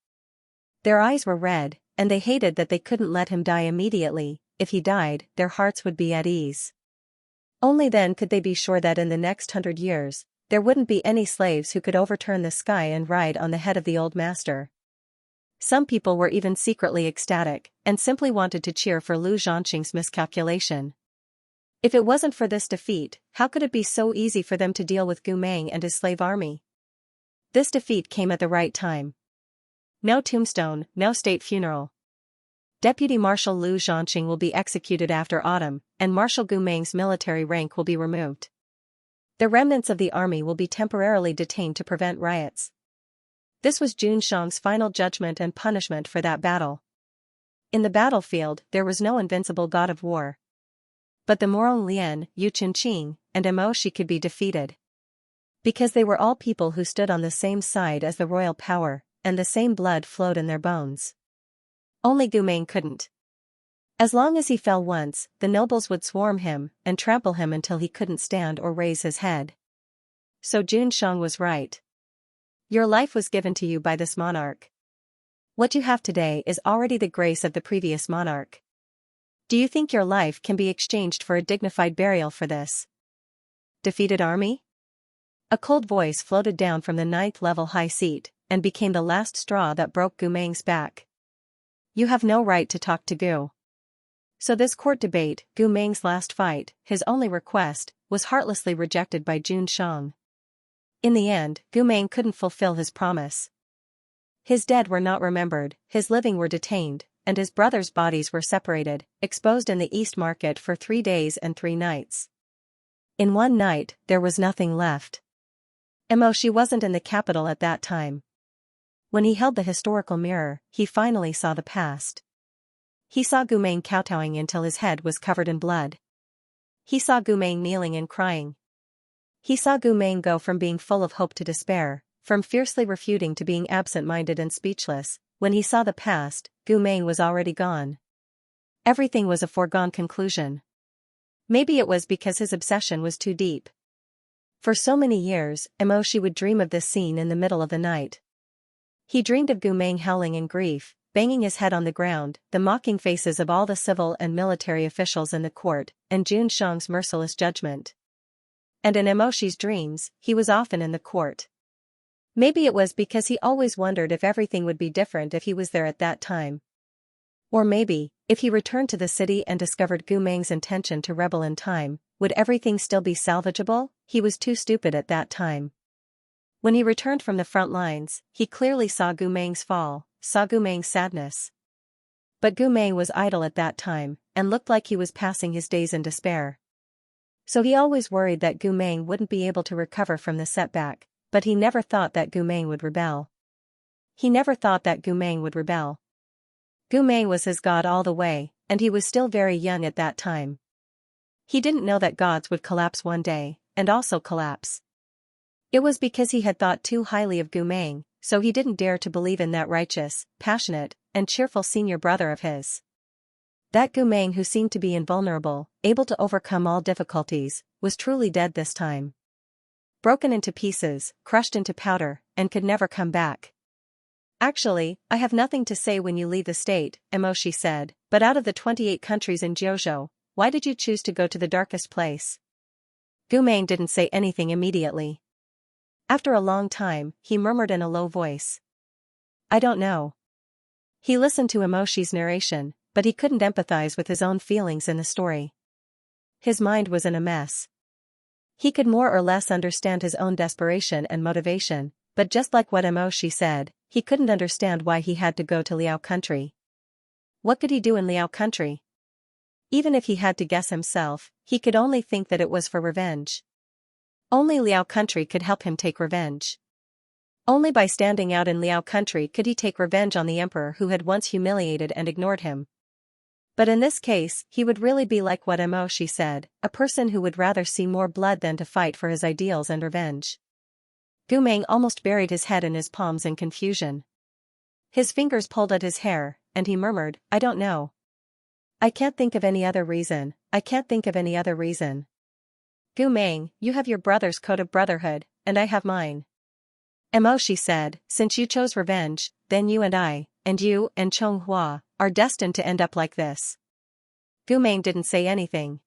Their eyes were red, and they hated that they couldn't let him die immediately. If he died, their hearts would be at ease. Only then could they be sure that in the next 100 years, there wouldn't be any slaves who could overturn the sky and ride on the head of the old master. Some people were even secretly ecstatic, and simply wanted to cheer for Lu Zhanqing's miscalculation. If it wasn't for this defeat, how could it be so easy for them to deal with Gumeng and his slave army? This defeat came at the right time. No tombstone, no state funeral. Deputy Marshal Lu Zhanqing will be executed after autumn, and Marshal Gumeng's military rank will be removed. The remnants of the army will be temporarily detained to prevent riots. This was Jun Shang's final judgment and punishment for that battle. In the battlefield, there was no invincible god of war. But the Morong Lian, Yu Chenqing, and Mo Shi could be defeated. Because they were all people who stood on the same side as the royal power, and the same blood flowed in their bones. Only Gumeng couldn't. As long as he fell once, the nobles would swarm him and trample him until he couldn't stand or raise his head. So Jun Shang was right. Your life was given to you by this monarch. What you have today is already the grace of the previous monarch. Do you think your life can be exchanged for a dignified burial for this defeated army? A cold voice floated down from the 9th level high seat, and became the last straw that broke Gumeng's back. You have no right to talk to Gu. So this court debate, Gumeng's last fight, his only request, was heartlessly rejected by Jun Shang. In the end, Gumeng couldn't fulfill his promise. His dead were not remembered, his living were detained, and his brothers' bodies were separated, exposed in the East Market for 3 days and 3 nights. In one night, there was nothing left. Mo Shi wasn't in the capital at that time. When he held the historical mirror, he finally saw the past. He saw Gumeng kowtowing until his head was covered in blood. He saw Gumeng kneeling and crying. He saw Gumeng go from being full of hope to despair, from fiercely refuting to being absent-minded and speechless. When he saw the past, Gumeng was already gone. Everything was a foregone conclusion. Maybe it was because his obsession was too deep. For so many years, Emoshi would dream of this scene in the middle of the night. He dreamed of Gu Meng howling in grief, banging his head on the ground, the mocking faces of all the civil and military officials in the court, and Jun Shang's merciless judgment. And in Emoshi's dreams, he was often in the court. Maybe it was because he always wondered if everything would be different if he was there at that time. Or maybe, if he returned to the city and discovered Gu Meng's intention to rebel in time, would everything still be salvageable? He was too stupid at that time. When he returned from the front lines, he clearly saw Gu Meng's fall, saw Gu Meng's sadness. But Gu Meng was idle at that time, and looked like he was passing his days in despair. So he always worried that Gu Meng wouldn't be able to recover from the setback, but he never thought that Gu Meng would rebel. He never thought that Gu Meng would rebel. Gu Meng was his god all the way, and he was still very young at that time. He didn't know that gods would collapse one day, and also collapse. It was because he had thought too highly of Gu Meng, so he didn't dare to believe in that righteous, passionate, and cheerful senior brother of his. That Gu Meng who seemed to be invulnerable, able to overcome all difficulties, was truly dead this time. Broken into pieces, crushed into powder, and could never come back. Actually, I have nothing to say when you leave the state, Emoshi said, but out of the 28 countries in Jiuzhou, why did you choose to go to the darkest place? Gu Meng didn't say anything immediately. After a long time, he murmured in a low voice. I don't know. He listened to Emoshi's narration, but he couldn't empathize with his own feelings in the story. His mind was in a mess. He could more or less understand his own desperation and motivation, but just like what Emoshi said, he couldn't understand why he had to go to Liao country. What could he do in Liao country? Even if he had to guess himself, he could only think that it was for revenge. Only Liao country could help him take revenge. Only by standing out in Liao country could he take revenge on the emperor who had once humiliated and ignored him. But in this case, he would really be like what Emoshi said, a person who would rather see more blood than to fight for his ideals and revenge. Gu Meng almost buried his head in his palms in confusion. His fingers pulled at his hair, and he murmured, I don't know. I can't think of any other reason, I can't think of any other reason. Gu Meng, you have your brother's code of brotherhood, and I have mine. Emoshi said, since you chose revenge, then you and I, and you and Chonghua, are destined to end up like this. Gu Meng didn't say anything.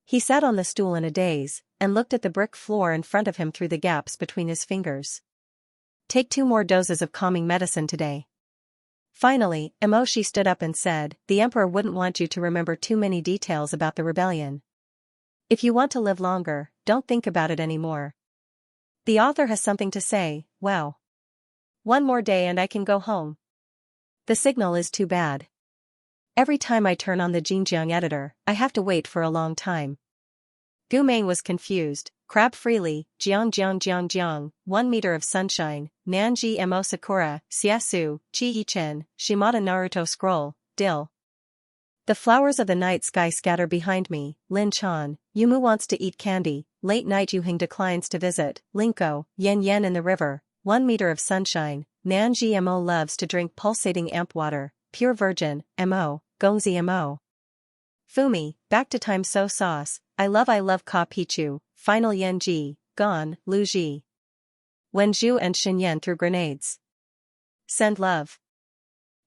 He sat on the stool in a daze, and looked at the brick floor in front of him through the gaps between his fingers. Take 2 more doses of calming medicine today. Finally, Emoshi stood up and said, the emperor wouldn't want you to remember too many details about the rebellion. If you want to live longer, don't think about it anymore. The author has something to say, well. 1 more day and I can go home. The signal is too bad. Every time I turn on the Xinjiang editor, I have to wait for a long time. Gu Meng was confused. Crab freely, jiang, 1 meter of sunshine, Nanji Mo Sakura, Xiasu, Chi Ichen, Shimada Naruto scroll, Dill. The flowers of the night sky scatter behind me, Lin Chan, Yumu wants to eat candy, late night Yuhing declines to visit, Linko, Yen in the river, 1 meter of sunshine, Nanji Mo loves to drink pulsating amp water, pure virgin, Mo, Gongzi Mo. Fumi, back to time so sauce, I love Ka Pichu, final Yen Ji, gone, Lu Ji. Wen Zhu and Shinyan threw grenades. Send love.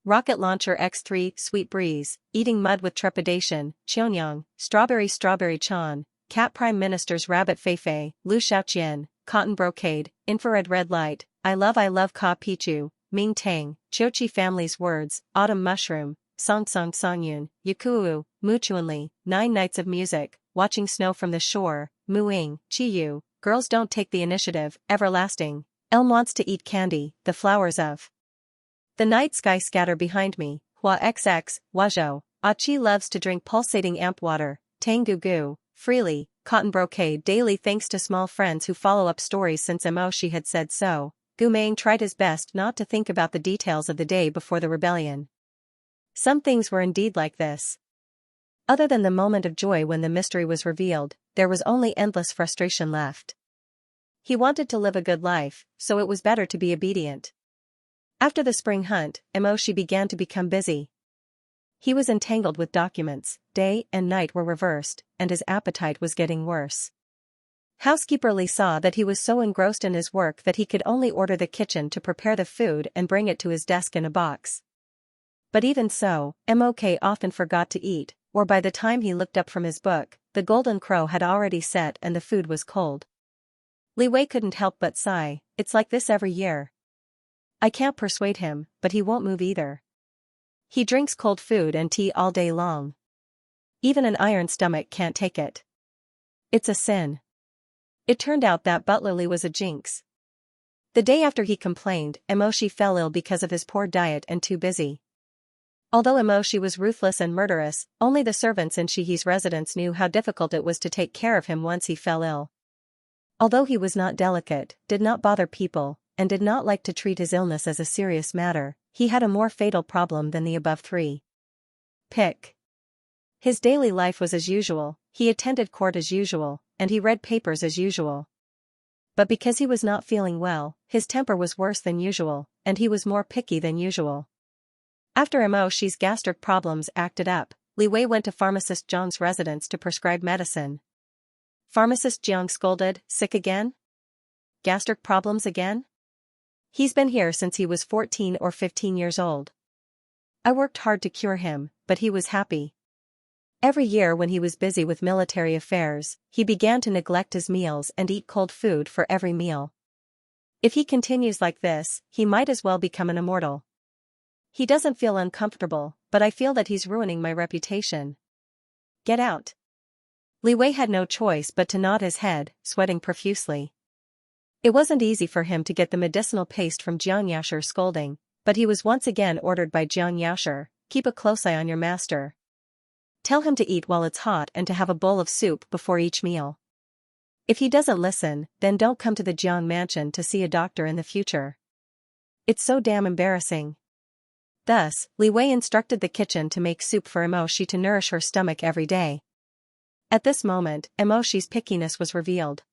Rocket launcher X3, sweet breeze, eating mud with trepidation, Qionyang, strawberry Chan, cat prime minister's rabbit Feifei, Lu Xiaoqian, cotton brocade, infrared red light, I love Ka Pichu, Ming Tang, Chochi family's words, autumn mushroom, Song Songyun, Yakuu, Muchuanli, 9 nights of music, watching snow from the shore, Muing, Chiyu, girls don't take the initiative, everlasting, Elm wants to eat candy, the flowers of the night sky scatter behind me, Hua XX, Wazhou, Achi loves to drink pulsating amp water, Tang Gu, freely, cotton brocade daily thanks to small friends who follow up stories since Emoshi had said so. Gu Meng tried his best not to think about the details of the day before the rebellion. Some things were indeed like this. Other than the moment of joy when the mystery was revealed, there was only endless frustration left. He wanted to live a good life, so it was better to be obedient. After the spring hunt, Emoshi began to become busy. He was entangled with documents, day and night were reversed, and his appetite was getting worse. Housekeeper Li saw that he was so engrossed in his work that he could only order the kitchen to prepare the food and bring it to his desk in a box. But even so, Mok often forgot to eat, or by the time he looked up from his book, the golden crow had already set and the food was cold. Li Wei couldn't help but sigh, it's like this every year. I can't persuade him, but he won't move either. He drinks cold food and tea all day long. Even an iron stomach can't take it. It's a sin. It turned out that Butler Li was a jinx. The day after he complained, Emoshi fell ill because of his poor diet and too busy. Although Emoshi was ruthless and murderous, only the servants in Shihi's residence knew how difficult it was to take care of him once he fell ill. Although he was not delicate, did not bother people, and did not like to treat his illness as a serious matter, he had a more fatal problem than the above three. Pick. His daily life was as usual, he attended court as usual, and he read papers as usual. But because he was not feeling well, his temper was worse than usual, and he was more picky than usual. After Emoshi's gastric problems acted up, Li Wei went to pharmacist Jiang's residence to prescribe medicine. Pharmacist Jiang scolded, sick again? Gastric problems again? He's been here since he was 14 or 15 years old. I worked hard to cure him, but he was happy. Every year when he was busy with military affairs, he began to neglect his meals and eat cold food for every meal. If he continues like this, he might as well become an immortal. He doesn't feel uncomfortable, but I feel that he's ruining my reputation. Get out. Li Wei had no choice but to nod his head, sweating profusely. It wasn't easy for him to get the medicinal paste from Xianxia scolding, but he was once again ordered by Xianxia, keep a close eye on your master. Tell him to eat while it's hot and to have a bowl of soup before each meal. If he doesn't listen, then don't come to the Jiang mansion to see a doctor in the future. It's so damn embarrassing. Thus, Li Wei instructed the kitchen to make soup for Emoshi to nourish her stomach every day. At this moment, Emoshi's pickiness was revealed.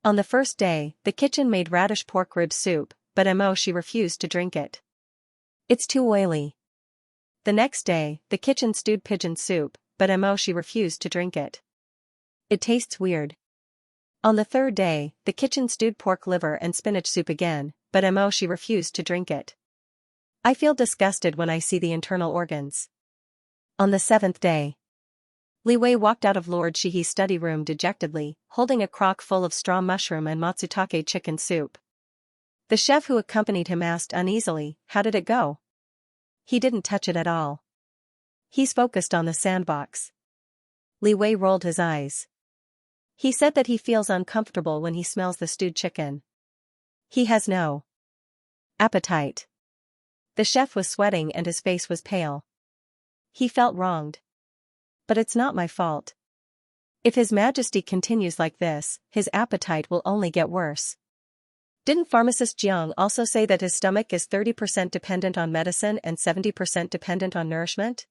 On the first day, the kitchen made radish pork rib soup, but Emoshi refused to drink it. It's too oily. The next day, the kitchen stewed pigeon soup, but Emoshi refused to drink it. It tastes weird. On the third day, the kitchen stewed pork liver and spinach soup again, but Emoshi refused to drink it. I feel disgusted when I see the internal organs. On the seventh day, Li Wei walked out of Lord Shihi's study room dejectedly, holding a crock full of straw mushroom and matsutake chicken soup. The chef who accompanied him asked uneasily, how did it go? He didn't touch it at all. He's focused on the sandbox. Li Wei rolled his eyes. He said that he feels uncomfortable when he smells the stewed chicken. He has no appetite. The chef was sweating and his face was pale. He felt wronged. But it's not my fault. If His Majesty continues like this, his appetite will only get worse. Didn't pharmacist Jiang also say that his stomach is 30% dependent on medicine and 70% dependent on nourishment?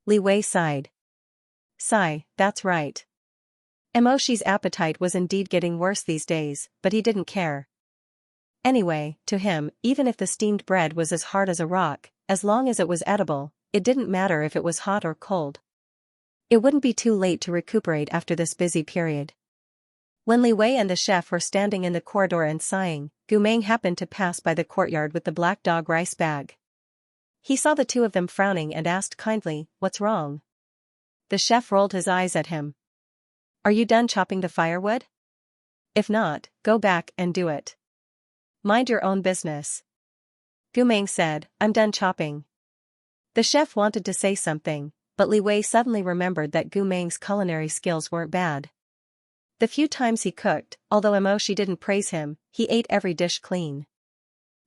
Li Wei sighed. Sigh, that's right. Emoshi's appetite was indeed getting worse these days, but he didn't care. Anyway, to him, even if the steamed bread was as hard as a rock, as long as it was edible, it didn't matter if it was hot or cold. It wouldn't be too late to recuperate after this busy period. When Li Wei and the chef were standing in the corridor and sighing, Gu Meng happened to pass by the courtyard with the black dog rice bag. He saw the two of them frowning and asked kindly, what's wrong? The chef rolled his eyes at him. Are you done chopping the firewood? If not, go back and do it. Mind your own business. Gu Meng said, I'm done chopping. The chef wanted to say something, but Li Wei suddenly remembered that Gu Meng's culinary skills weren't bad. The few times he cooked, although Emoshi didn't praise him, he ate every dish clean.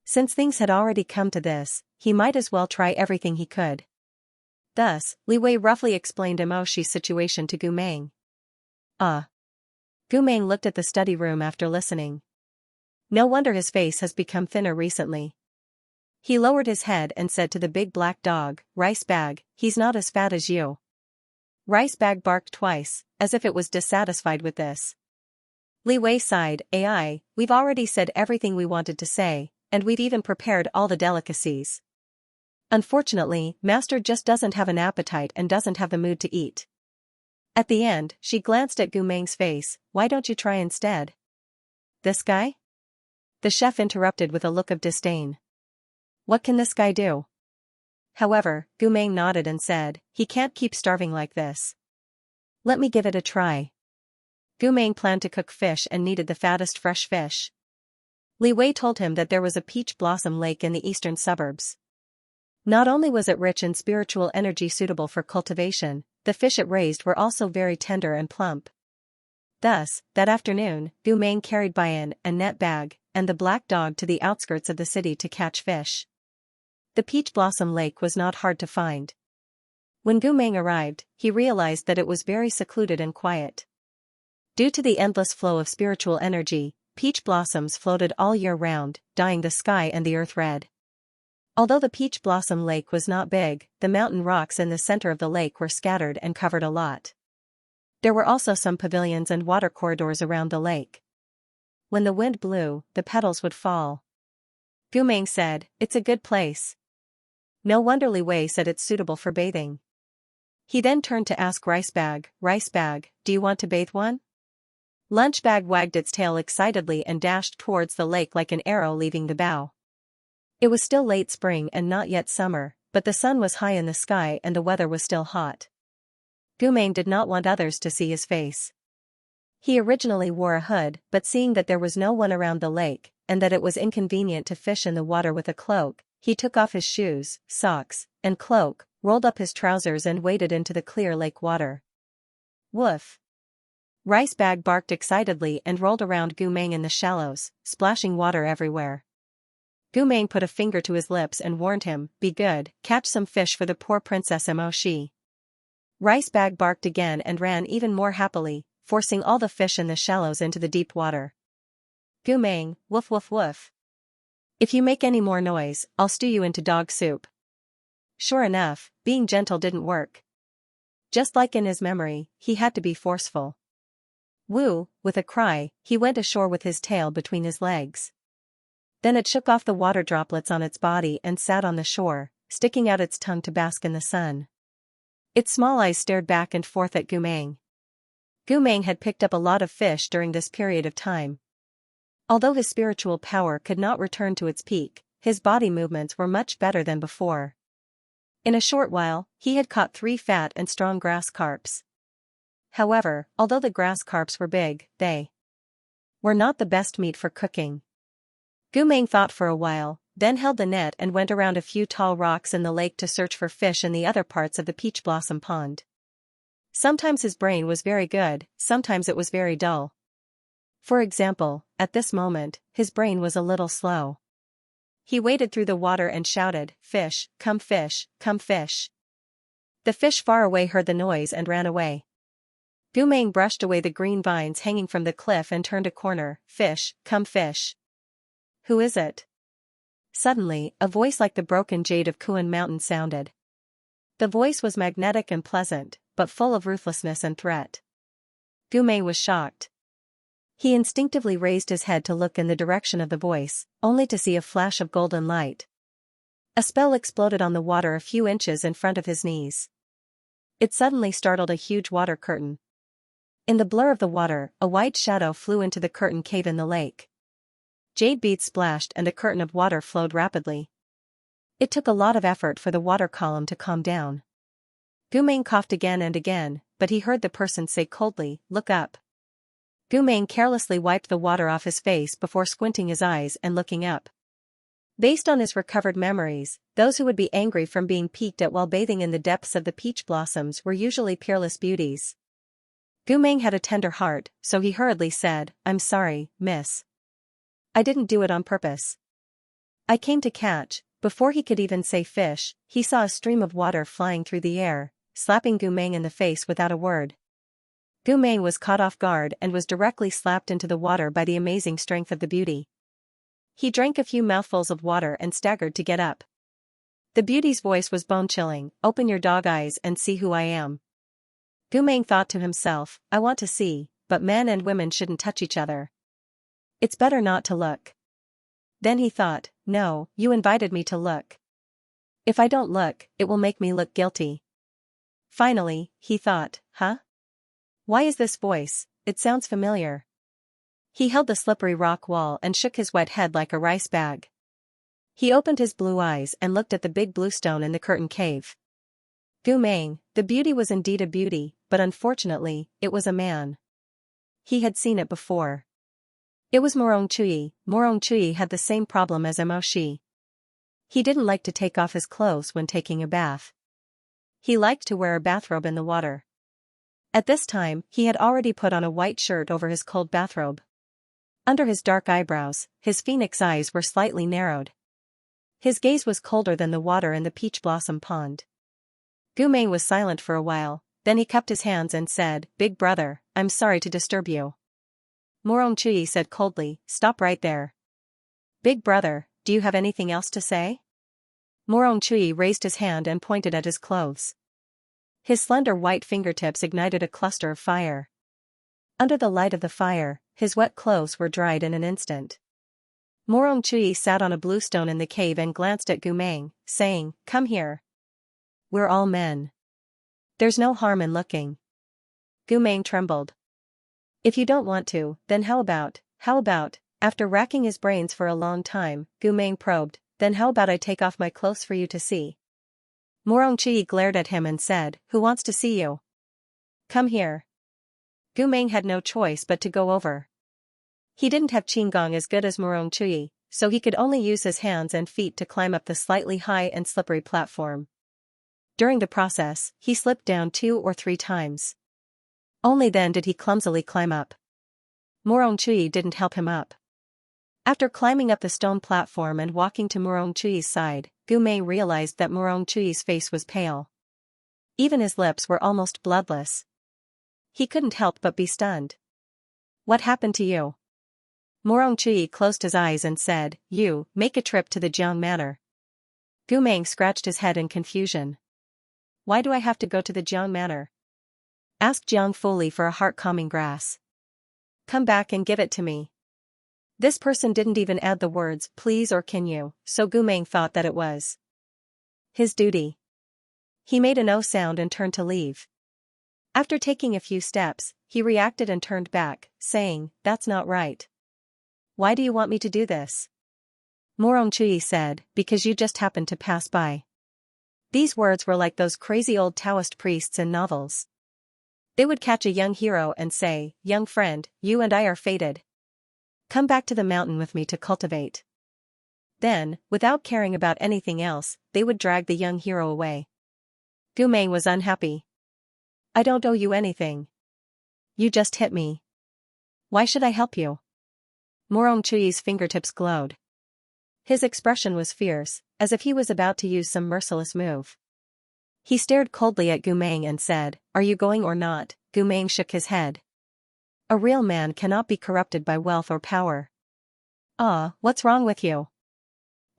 Since things had already come to this, he might as well try everything he could. Thus, Li Wei roughly explained Emoshi's situation to Gu Meng. Gu Meng looked at the study room after listening. No wonder his face has become thinner recently. He lowered his head and said to the big black dog, Rice Bag, he's not as fat as you. Rice Bag barked twice, as if it was dissatisfied with this. Li Wei sighed, AI, we've already said everything we wanted to say, and we've even prepared all the delicacies. Unfortunately, Master just doesn't have an appetite and doesn't have the mood to eat. At the end, she glanced at Gu Meng's face. Why don't you try instead? This guy? The chef interrupted with a look of disdain. What can this guy do? However, Gu Meng nodded and said, he can't keep starving like this. Let me give it a try. Gu Meng planned to cook fish and needed the fattest fresh fish. Li Wei told him that there was a peach blossom lake in the eastern suburbs. Not only was it rich in spiritual energy suitable for cultivation, the fish it raised were also very tender and plump. Thus, that afternoon, Gu Meng carried Bayan, a net bag, and the black dog to the outskirts of the city to catch fish. The peach blossom lake was not hard to find. When Gu Meng arrived, he realized that it was very secluded and quiet. Due to the endless flow of spiritual energy, peach blossoms floated all year round, dyeing the sky and the earth red. Although the peach blossom lake was not big, the mountain rocks in the center of the lake were scattered and covered a lot. There were also some pavilions and water corridors around the lake. When the wind blew, the petals would fall. Gu Meng said, it's a good place. No wonder Li Wei said it's suitable for bathing. He then turned to ask Rice Bag, do you want to bathe one? Lunch Bag wagged its tail excitedly and dashed towards the lake like an arrow leaving the bow. It was still late spring and not yet summer, but the sun was high in the sky and the weather was still hot. Gu Meng did not want others to see his face. He originally wore a hood, but seeing that there was no one around the lake, and that it was inconvenient to fish in the water with a cloak, he took off his shoes, socks, and cloak, rolled up his trousers and waded into the clear lake water. Woof! Rice Bag barked excitedly and rolled around Gu Meng in the shallows, splashing water everywhere. Gu Meng put a finger to his lips and warned him, be good, catch some fish for the poor Princess Mo Shi. Rice Bag barked again and ran even more happily, forcing all the fish in the shallows into the deep water. Gu Meng, woof woof woof. If you make any more noise, I'll stew you into dog soup. Sure enough, being gentle didn't work. Just like in his memory, he had to be forceful. Woo, with a cry, he went ashore with his tail between his legs. Then it shook off the water droplets on its body and sat on the shore, sticking out its tongue to bask in the sun. Its small eyes stared back and forth at Gu Meng. Gu Meng had picked up a lot of fish during this period of time. Although his spiritual power could not return to its peak, his body movements were much better than before. In a short while, he had caught 3 fat and strong grass carps. However, although the grass carps were big, they were not the best meat for cooking. Gu Meng thought for a while, then held the net and went around a few tall rocks in the lake to search for fish in the other parts of the peach blossom pond. Sometimes his brain was very good, sometimes it was very dull. For example, at this moment, his brain was a little slow. He waded through the water and shouted, fish, come fish, come fish. The fish far away heard the noise and ran away. Gu Meng brushed away the green vines hanging from the cliff and turned a corner, fish, come fish. Who is it? Suddenly, a voice like the broken jade of Kuan Mountain sounded. The voice was magnetic and pleasant, but full of ruthlessness and threat. Gu Meng was shocked. He instinctively raised his head to look in the direction of the voice, only to see a flash of golden light. A spell exploded on the water a few inches in front of his knees. It suddenly startled a huge water curtain. In the blur of the water, a white shadow flew into the curtain cave in the lake. Jade beads splashed and a curtain of water flowed rapidly. It took a lot of effort for the water column to calm down. Gu Meng coughed again and again, but he heard the person say coldly, look up. Gu Meng carelessly wiped the water off his face before squinting his eyes and looking up. Based on his recovered memories, those who would be angry from being peeked at while bathing in the depths of the peach blossoms were usually peerless beauties. Gu Meng had a tender heart, so he hurriedly said, I'm sorry, miss. I didn't do it on purpose. I came to catch. Before he could even say fish, he saw a stream of water flying through the air, slapping Gu Meng in the face without a word. Gu Meng was caught off guard and was directly slapped into the water by the amazing strength of the beauty. He drank a few mouthfuls of water and staggered to get up. The beauty's voice was bone-chilling, open your dog eyes and see who I am. Gu Meng thought to himself, I want to see, but men and women shouldn't touch each other. It's better not to look. Then he thought, no, you invited me to look. If I don't look, it will make me look guilty. Finally, he thought, huh? Why is this voice? It sounds familiar. He held the slippery rock wall and shook his wet head like a rice bag. He opened his blue eyes and looked at the big blue stone in the curtain cave. Gumeng, the beauty was indeed a beauty, but unfortunately, it was a man. He had seen it before. It was Morong Chui. Morong Chui had the same problem as Mo Shi. He didn't like to take off his clothes when taking a bath. He liked to wear a bathrobe in the water. At this time, he had already put on a white shirt over his cold bathrobe. Under his dark eyebrows, his phoenix eyes were slightly narrowed. His gaze was colder than the water in the peach blossom pond. Gumeng was silent for a while, then he cupped his hands and said, "Big brother, I'm sorry to disturb you." Morong Chui said coldly, "Stop right there." "Big brother, do you have anything else to say?" Morong Chui raised his hand and pointed at his clothes. His slender white fingertips ignited a cluster of fire. Under the light of the fire, his wet clothes were dried in an instant. Morong Chui sat on a blue stone in the cave and glanced at Gumeng, saying, "Come here. We're all men. There's no harm in looking." Gumeng trembled. "If you don't want to, then how about, after racking his brains for a long time, Gumeng probed, "Then how about I take off my clothes for you to see?" Morong Chui glared at him and said, "Who wants to see you? Come here." Gumeng had no choice but to go over. He didn't have qigong as good as Morong Chui, so he could only use his hands and feet to climb up the slightly high and slippery platform. During the process, he slipped down 2 or 3 times. Only then did he clumsily climb up. Morong Chui didn't help him up. After climbing up the stone platform and walking to Morong Chui's side, Gumeng realized that Morong Chui's face was pale. Even his lips were almost bloodless. He couldn't help but be stunned. "What happened to you?" Morong Chui closed his eyes and said, "You, make a trip to the Jiang Manor." Gumeng scratched his head in confusion. "Why do I have to go to the Jiang Manor?" "Ask Jiang Fuli for a heart-calming grass. Come back and give it to me." This person didn't even add the words, "please" or "can you," so Gumeng thought that it was his duty. He made a no sound and turned to leave. After taking a few steps, he reacted and turned back, saying, "That's not right." "Why do you want me to do this?" Morong Chui said, "Because you just happened to pass by." These words were like those crazy old Taoist priests in novels. They would catch a young hero and say, "Young friend, you and I are fated. Come back to the mountain with me to cultivate." Then, without caring about anything else, they would drag the young hero away. Gumeng was unhappy. "I don't owe you anything. You just hit me. Why should I help you?" Morong Chui's fingertips glowed. His expression was fierce, as if he was about to use some merciless move. He stared coldly at Gumeng and said, "Are you going or not?" Gumeng shook his head. A real man cannot be corrupted by wealth or power. "Ah, what's wrong with you?"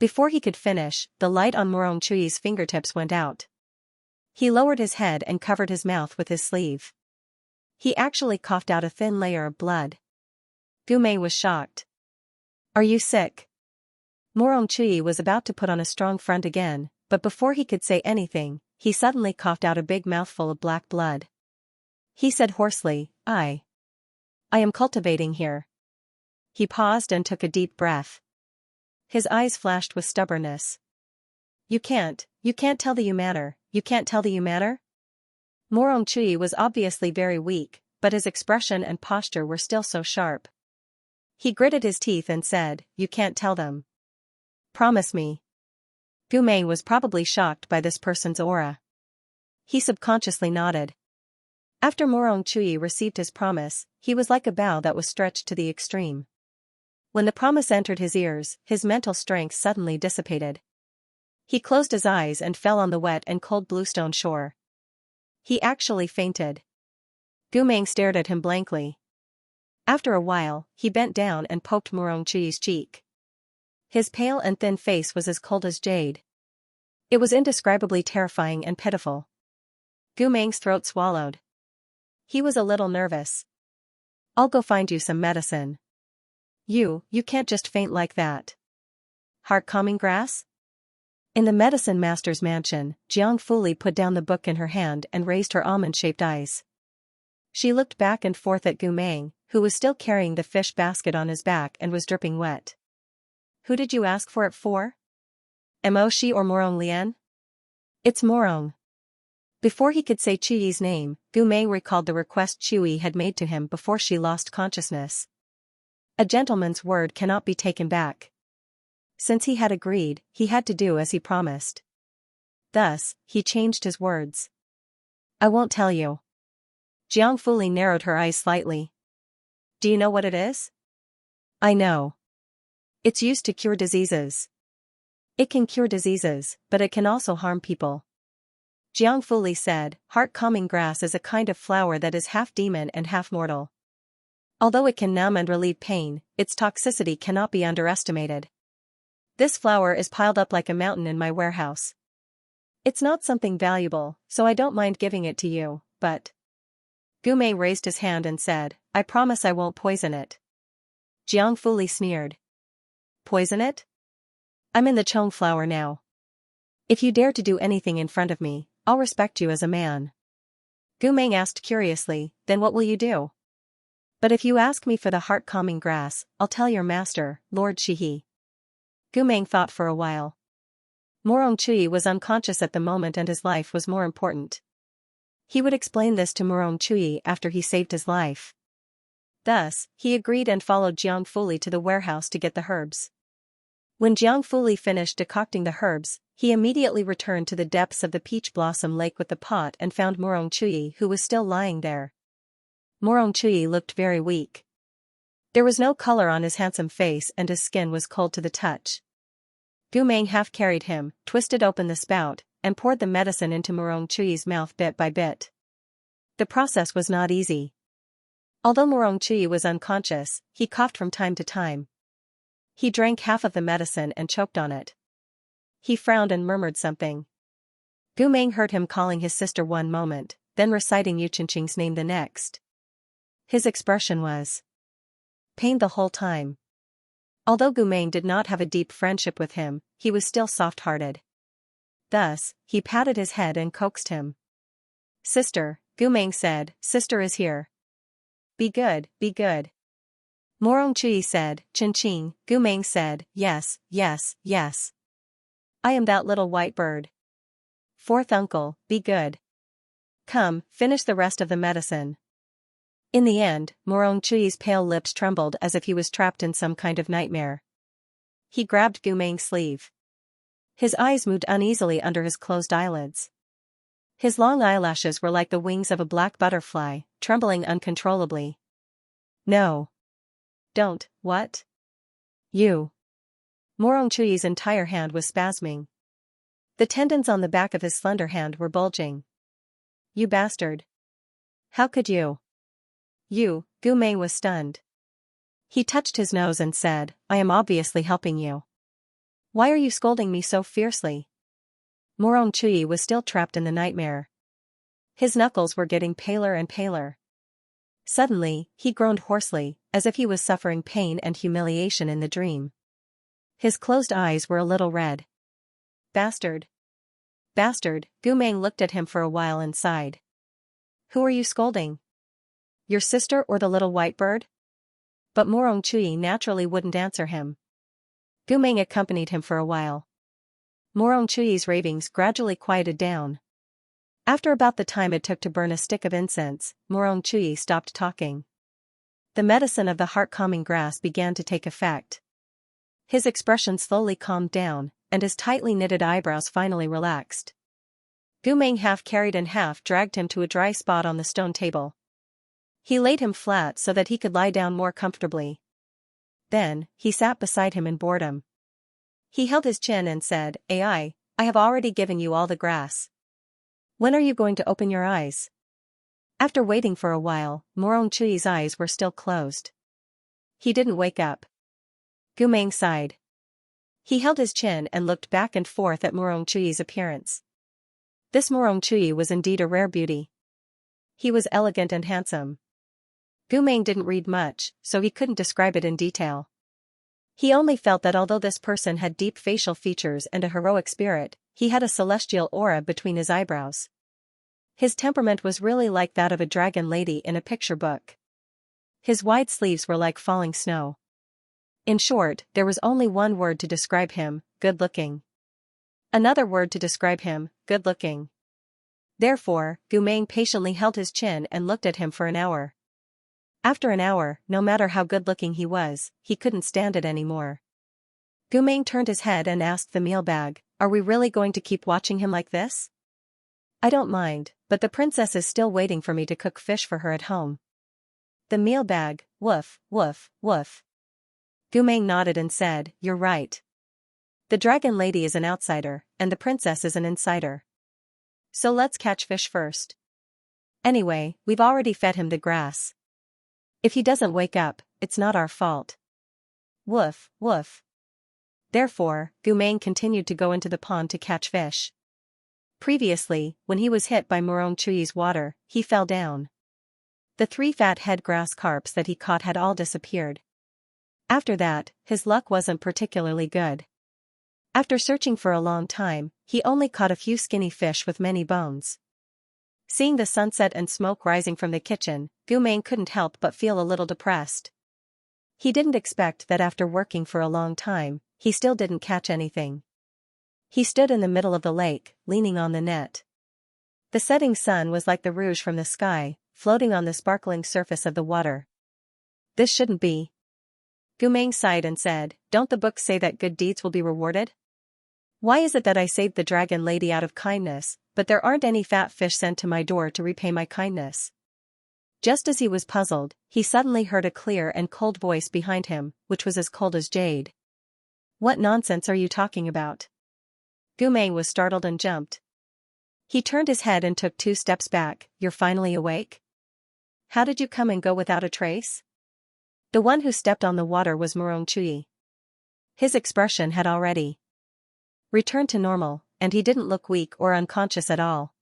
Before he could finish, the light on Morong Chui's fingertips went out. He lowered his head and covered his mouth with his sleeve. He actually coughed out a thin layer of blood. Gumeng was shocked. "Are you sick?" Morong Chui was about to put on a strong front again, but before he could say anything, he suddenly coughed out a big mouthful of black blood. He said hoarsely, I am cultivating here." He paused and took a deep breath. His eyes flashed with stubbornness. You can't tell the manner, you can't tell the manner?" Morong Chui was obviously very weak, but his expression and posture were still so sharp. He gritted his teeth and said, "You can't tell them. Promise me." Gumeng was probably shocked by this person's aura. He subconsciously nodded. After Morong Chui received his promise, he was like a bow that was stretched to the extreme. When the promise entered his ears, his mental strength suddenly dissipated. He closed his eyes and fell on the wet and cold bluestone shore. He actually fainted. Gumeng stared at him blankly. After a while, he bent down and poked Morong Chui's cheek. His pale and thin face was as cold as jade. It was indescribably terrifying and pitiful. Gumeng's throat swallowed. He was a little nervous. "I'll go find you some medicine." You can't just faint like that. Heart-calming grass?" In the medicine master's mansion, Jiang Fuli put down the book in her hand and raised her almond-shaped eyes. She looked back and forth at Gu Meng, who was still carrying the fish basket on his back and was dripping wet. "Who did you ask for it for? Mo Shi or Morong Lian?" "It's Morong." Before he could say Chuyi's name, Gu Meng recalled the request Chuyi had made to him before she lost consciousness. A gentleman's word cannot be taken back. Since he had agreed, he had to do as he promised. Thus, he changed his words. "I won't tell you." Jiang Fuli narrowed her eyes slightly. "Do you know what it is?" "I know. It's used to cure diseases." "It can cure diseases, but it can also harm people." Jiang Fuli said, "Heart-calming grass is a kind of flower that is half demon and half mortal. Although it can numb and relieve pain, its toxicity cannot be underestimated. This flower is piled up like a mountain in my warehouse. It's not something valuable, so I don't mind giving it to you, but..." Gu Mei raised his hand and said, "I promise I won't poison it." Jiang Fuli sneered. "Poison it? I'm in the Chong flower now. If you dare to do anything in front of me, I'll respect you as a man." Gu Meng asked curiously, "Then what will you do?" "But if you ask me for the heart-calming grass, I'll tell your master, Lord Shihi." Gu Meng thought for a while. Morong Chui was unconscious at the moment and his life was more important. He would explain this to Morong Chui after he saved his life. Thus, he agreed and followed Jiang Fuli to the warehouse to get the herbs. When Jiang Fuli finished decocting the herbs, he immediately returned to the depths of the peach blossom lake with the pot and found Morong Chui, who was still lying there. Morong Chui looked very weak. There was no color on his handsome face and his skin was cold to the touch. Gu Meng half carried him, twisted open the spout, and poured the medicine into Morong Chui's mouth bit by bit. The process was not easy. Although Morong Chui was unconscious, he coughed from time to time. He drank half of the medicine and choked on it. He frowned and murmured something. Gu Meng heard him calling his sister one moment, then reciting Yuchenqing's name the next. His expression was pained the whole time. Although Gu Meng did not have a deep friendship with him, he was still soft-hearted. Thus, he patted his head and coaxed him. "Sister," Gu Meng said, "Sister is here. Be good, be good." Morong Chui said, "Chen-ching," Gu Meng said, "Yes, yes, yes. I am that little white bird. Fourth uncle, be good. Come, finish the rest of the medicine." In the end, Morong Chui's pale lips trembled as if he was trapped in some kind of nightmare. He grabbed Gu Meng's sleeve. His eyes moved uneasily under his closed eyelids. His long eyelashes were like the wings of a black butterfly, trembling uncontrollably. "No. Don't, what? You." Morong Chui's entire hand was spasming. The tendons on the back of his slender hand were bulging. "You bastard. How could you?" "You," Gu Meng was stunned. He touched his nose and said, "I am obviously helping you. Why are you scolding me so fiercely?" Morong Chui was still trapped in the nightmare. His knuckles were getting paler and paler. Suddenly, he groaned hoarsely, as if he was suffering pain and humiliation in the dream. His closed eyes were a little red. "Bastard. Bastard," Gu Meng looked at him for a while and sighed. "Who are you scolding? Your sister or the little white bird?" But Morong Chui naturally wouldn't answer him. Gu Meng accompanied him for a while. Morong Chui's ravings gradually quieted down. After about the time it took to burn a stick of incense, Morong Chui stopped talking. The medicine of the heart-calming grass began to take effect. His expression slowly calmed down, and his tightly knitted eyebrows finally relaxed. Gu Meng half carried and half dragged him to a dry spot on the stone table. He laid him flat so that he could lie down more comfortably. Then, he sat beside him in boredom. He held his chin and said, I have already given you all the grass. When are you going to open your eyes?" After waiting for a while, Morong Chui's eyes were still closed. He didn't wake up. Gu Meng sighed. He held his chin and looked back and forth at Morong Chui's appearance. This Morong Chui was indeed a rare beauty. He was elegant and handsome. Gu Meng didn't read much, so he couldn't describe it in detail. He only felt that although this person had deep facial features and a heroic spirit, he had a celestial aura between his eyebrows. His temperament was really like that of a dragon lady in a picture book. His wide sleeves were like falling snow. In short, there was only one word to describe him: good-looking. Another word to describe him: good-looking. Therefore, Gumeng patiently held his chin and looked at him for an hour. After an hour, no matter how good-looking he was, he couldn't stand it anymore. Gumeng turned his head and asked the meal bag, "Are we really going to keep watching him like this?" "I don't mind, but the princess is still waiting for me to cook fish for her at home." The meal bag, woof, woof, woof. Gumeng nodded and said, "You're right. The dragon lady is an outsider, and the princess is an insider. So let's catch fish first. Anyway, we've already fed him the grass. If he doesn't wake up, it's not our fault." Woof, woof. Therefore, Gumeng continued to go into the pond to catch fish. Previously, when he was hit by Murong Chuyi's water, he fell down. The 3 fat head grass carps that he caught had all disappeared. After that, his luck wasn't particularly good. After searching for a long time, he only caught a few skinny fish with many bones. Seeing the sunset and smoke rising from the kitchen, Gumeng couldn't help but feel a little depressed. He didn't expect that after working for a long time, he still didn't catch anything. He stood in the middle of the lake, leaning on the net. The setting sun was like the rouge from the sky, floating on the sparkling surface of the water. "This shouldn't be." Gumeng sighed and said, "Don't the books say that good deeds will be rewarded? Why is it that I saved the dragon lady out of kindness, but there aren't any fat fish sent to my door to repay my kindness?" Just as he was puzzled, he suddenly heard a clear and cold voice behind him, which was as cold as jade. "What nonsense are you talking about?" Gumeng was startled and jumped. He turned his head and took 2 steps back. "You're finally awake? How did you come and go without a trace?" The one who stepped on the water was Murong Chuyi. His expression had already returned to normal, and he didn't look weak or unconscious at all.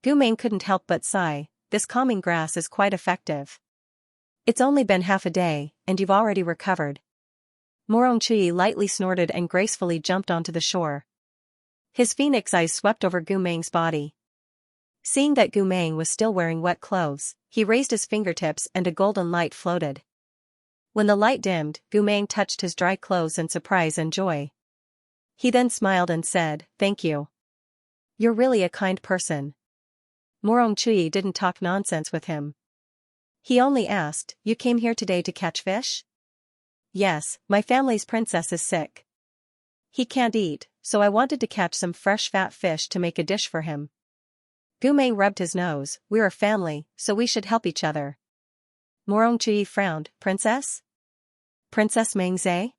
Gumeng couldn't help but sigh. This calming grass is quite effective. It's only been half a day, and you've already recovered. Murong Chuyi lightly snorted and gracefully jumped onto the shore. His phoenix eyes swept over Gumeng's body. Seeing that Gumeng was still wearing wet clothes, he raised his fingertips and a golden light floated. When the light dimmed, Gumeng touched his dry clothes in surprise and joy. He then smiled and said, "Thank you. You're really a kind person." Murong Chuyi didn't talk nonsense with him. He only asked, "You came here today to catch fish?" "Yes, my family's princess is sick. He can't eat, so I wanted to catch some fresh fat fish to make a dish for him." Gumeng rubbed his nose. "We're a family, so we should help each other." Murong Chuyi frowned. "Princess? Princess Mengze?"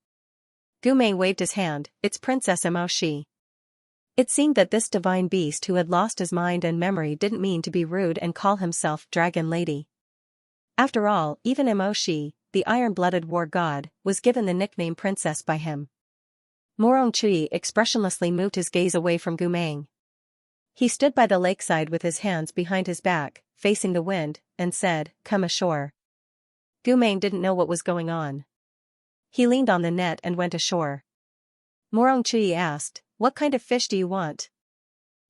Gumeng waved his hand. "It's Princess Emoshi." It seemed that this divine beast who had lost his mind and memory didn't mean to be rude and call himself Dragon Lady. After all, even Emoshi, the iron-blooded war god, was given the nickname Princess by him. Murong Chuyi expressionlessly moved his gaze away from Gumeng. He stood by the lakeside with his hands behind his back, facing the wind, and said, "Come ashore." Gumeng didn't know what was going on. He leaned on the net and went ashore. Murong Chuyi asked, "What kind of fish do you want?"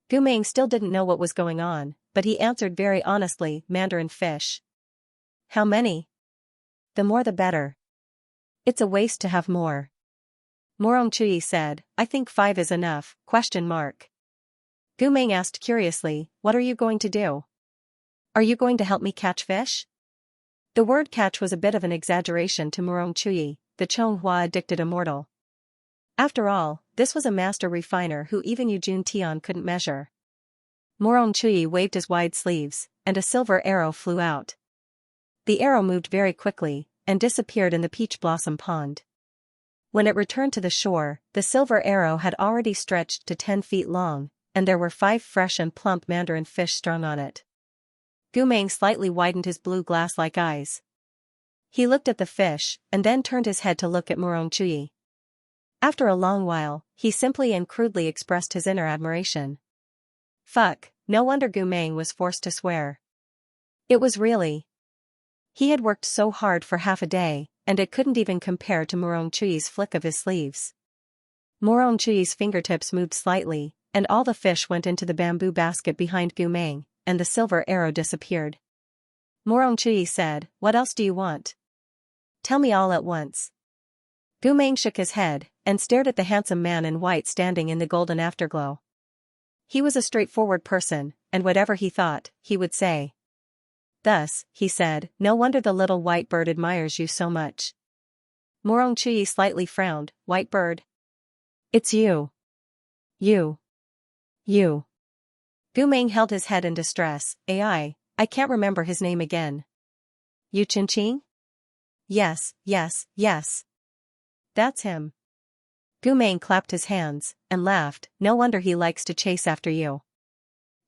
Gumeng still didn't know what was going on, but he answered very honestly, "Mandarin fish." "How many?" "The more the better. It's a waste to have more." Murong Chuyi said, "I think 5 is enough, question mark." Gumeng asked curiously, "What are you going to do? Are you going to help me catch fish?" The word catch was a bit of an exaggeration to Murong Chuyi, the Chonghua addicted immortal. After all, this was a master refiner who even Yujun Tian couldn't measure. Murong Chuyi waved his wide sleeves, and a silver arrow flew out. The arrow moved very quickly, and disappeared in the peach blossom pond. When it returned to the shore, the silver arrow had already stretched to 10 feet long, and there were 5 fresh and plump mandarin fish strung on it. Gumeng slightly widened his blue glass-like eyes. He looked at the fish, and then turned his head to look at Murong Chuyi. After a long while, he simply and crudely expressed his inner admiration. Fuck, no wonder Gumeng was forced to swear. It was really. He had worked so hard for half a day, and it couldn't even compare to Murong Chuyi's flick of his sleeves. Murong Chuyi's fingertips moved slightly, and all the fish went into the bamboo basket behind Gu Meng, and the silver arrow disappeared. Murong Chuyi said, "What else do you want? Tell me all at once." Gu Meng shook his head, and stared at the handsome man in white standing in the golden afterglow. He was a straightforward person, and whatever he thought, he would say. Thus, he said, "No wonder the little white bird admires you so much." Murong Chuyi slightly frowned. "White bird? It's you. You. You." Gu Meng held his head in distress. I can't remember his name again. Xianxia? Yes, yes, yes. That's him. Gu Meng clapped his hands, and laughed. "No wonder he likes to chase after you.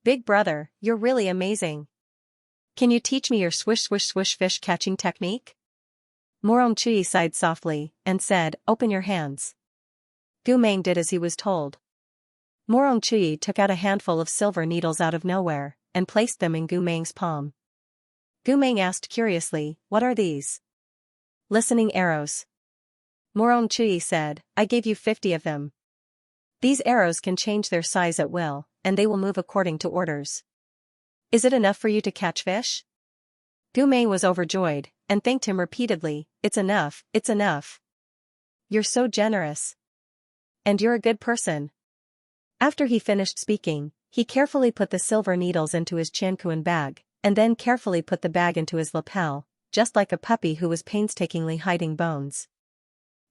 Big brother, you're really amazing. Can you teach me your swish swish swish fish catching technique?" Murong Chuyi sighed softly, and said, "Open your hands." Gu Meng did as he was told. Murong Chuyi took out a handful of silver needles out of nowhere, and placed them in Gu Meng's palm. Gu Meng asked curiously, "What are these?" "Listening arrows." Murong Chuyi said, "I gave you 50 of them. These arrows can change their size at will, and they will move according to orders. Is it enough for you to catch fish?" Gu Meng was overjoyed, and thanked him repeatedly. It's enough, it's enough. You're so generous. And you're a good person." After he finished speaking, he carefully put the silver needles into his Qianquan bag, and then carefully put the bag into his lapel, just like a puppy who was painstakingly hiding bones.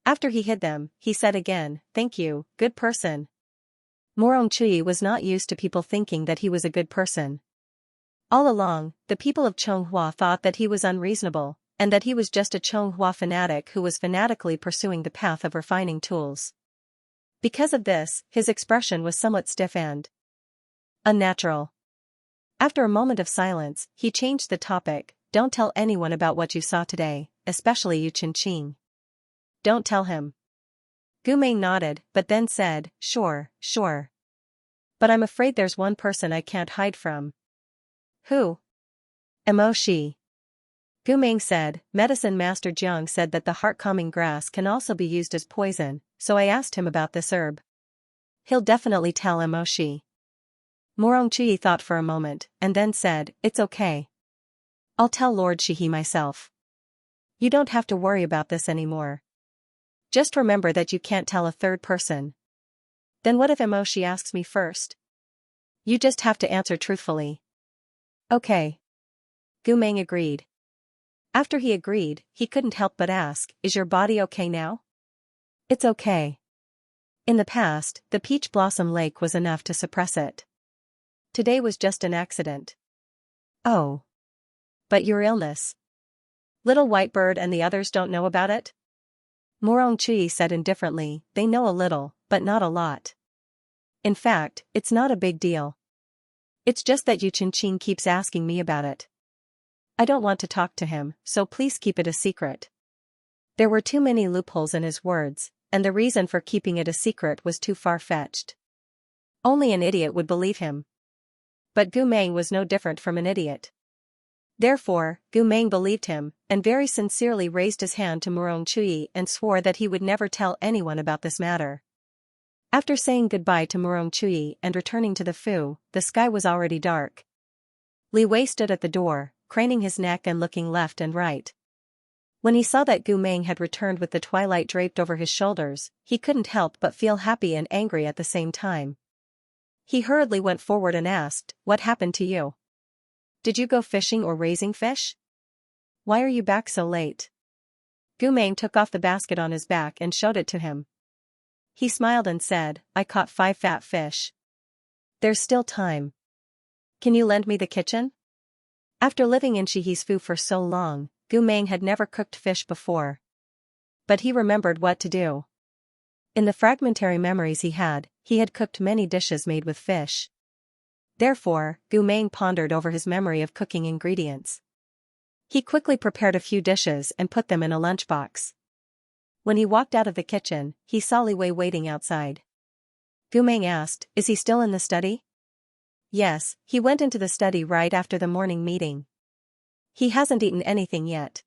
After he hid them, he said again, "Thank you, good person." Murong Chuyi was not used to people thinking that he was a good person. All along, the people of Chonghua thought that he was unreasonable, and that he was just a Chonghua fanatic who was fanatically pursuing the path of refining tools. Because of this, his expression was somewhat stiff and unnatural. After a moment of silence, he changed the topic. "Don't tell anyone about what you saw today, especially Xianxia. Don't tell him." Gu Meng nodded, but then said, Sure. But I'm afraid there's one person I can't hide from." "Who?" "Emoshi." Gu Meng said, "Medicine Master Jiang said that the heart-calming grass can also be used as poison, so I asked him about this herb. He'll definitely tell Emoshi." Murong Chuyi thought for a moment, and then said, "It's okay. I'll tell Lord Shihi myself. You don't have to worry about this anymore. Just remember that you can't tell a third person." "Then what if Emoshi asks me first?" "You just have to answer truthfully." "Okay." Gu Meng agreed. After he agreed, he couldn't help but ask, "Is your body okay now?" "It's okay. In the past, the peach blossom lake was enough to suppress it. Today was just an accident." "Oh. But your illness? Little White Bird and the others don't know about it?" Murong Chuyi said indifferently, "They know a little, but not a lot. In fact, it's not a big deal. It's just that Xianxia keeps asking me about it. I don't want to talk to him, so please keep it a secret." There were too many loopholes in his words, and the reason for keeping it a secret was too far-fetched. Only an idiot would believe him. But Gu Meng was no different from an idiot. Therefore, Gu Meng believed him, and very sincerely raised his hand to Murong Chuyi and swore that he would never tell anyone about this matter. After saying goodbye to Murong Chuyi and returning to the Fu, the sky was already dark. Li Wei stood at the door, craning his neck and looking left and right. When he saw that Gu Meng had returned with the twilight draped over his shoulders, he couldn't help but feel happy and angry at the same time. He hurriedly went forward and asked, "What happened to you? Did you go fishing or raising fish? Why are you back so late?" Gu Meng took off the basket on his back and showed it to him. He smiled and said, "I caught 5 fat fish. There's still time. Can you lend me the kitchen?" After living in Shihi's Fu for so long, Gu Meng had never cooked fish before. But he remembered what to do. In the fragmentary memories he had cooked many dishes made with fish. Therefore, Gu Meng pondered over his memory of cooking ingredients. He quickly prepared a few dishes and put them in a lunchbox. When he walked out of the kitchen, he saw Li Wei waiting outside. Gu Meng asked, "Is he still in the study?" "Yes, he went into the study right after the morning meeting. He hasn't eaten anything yet."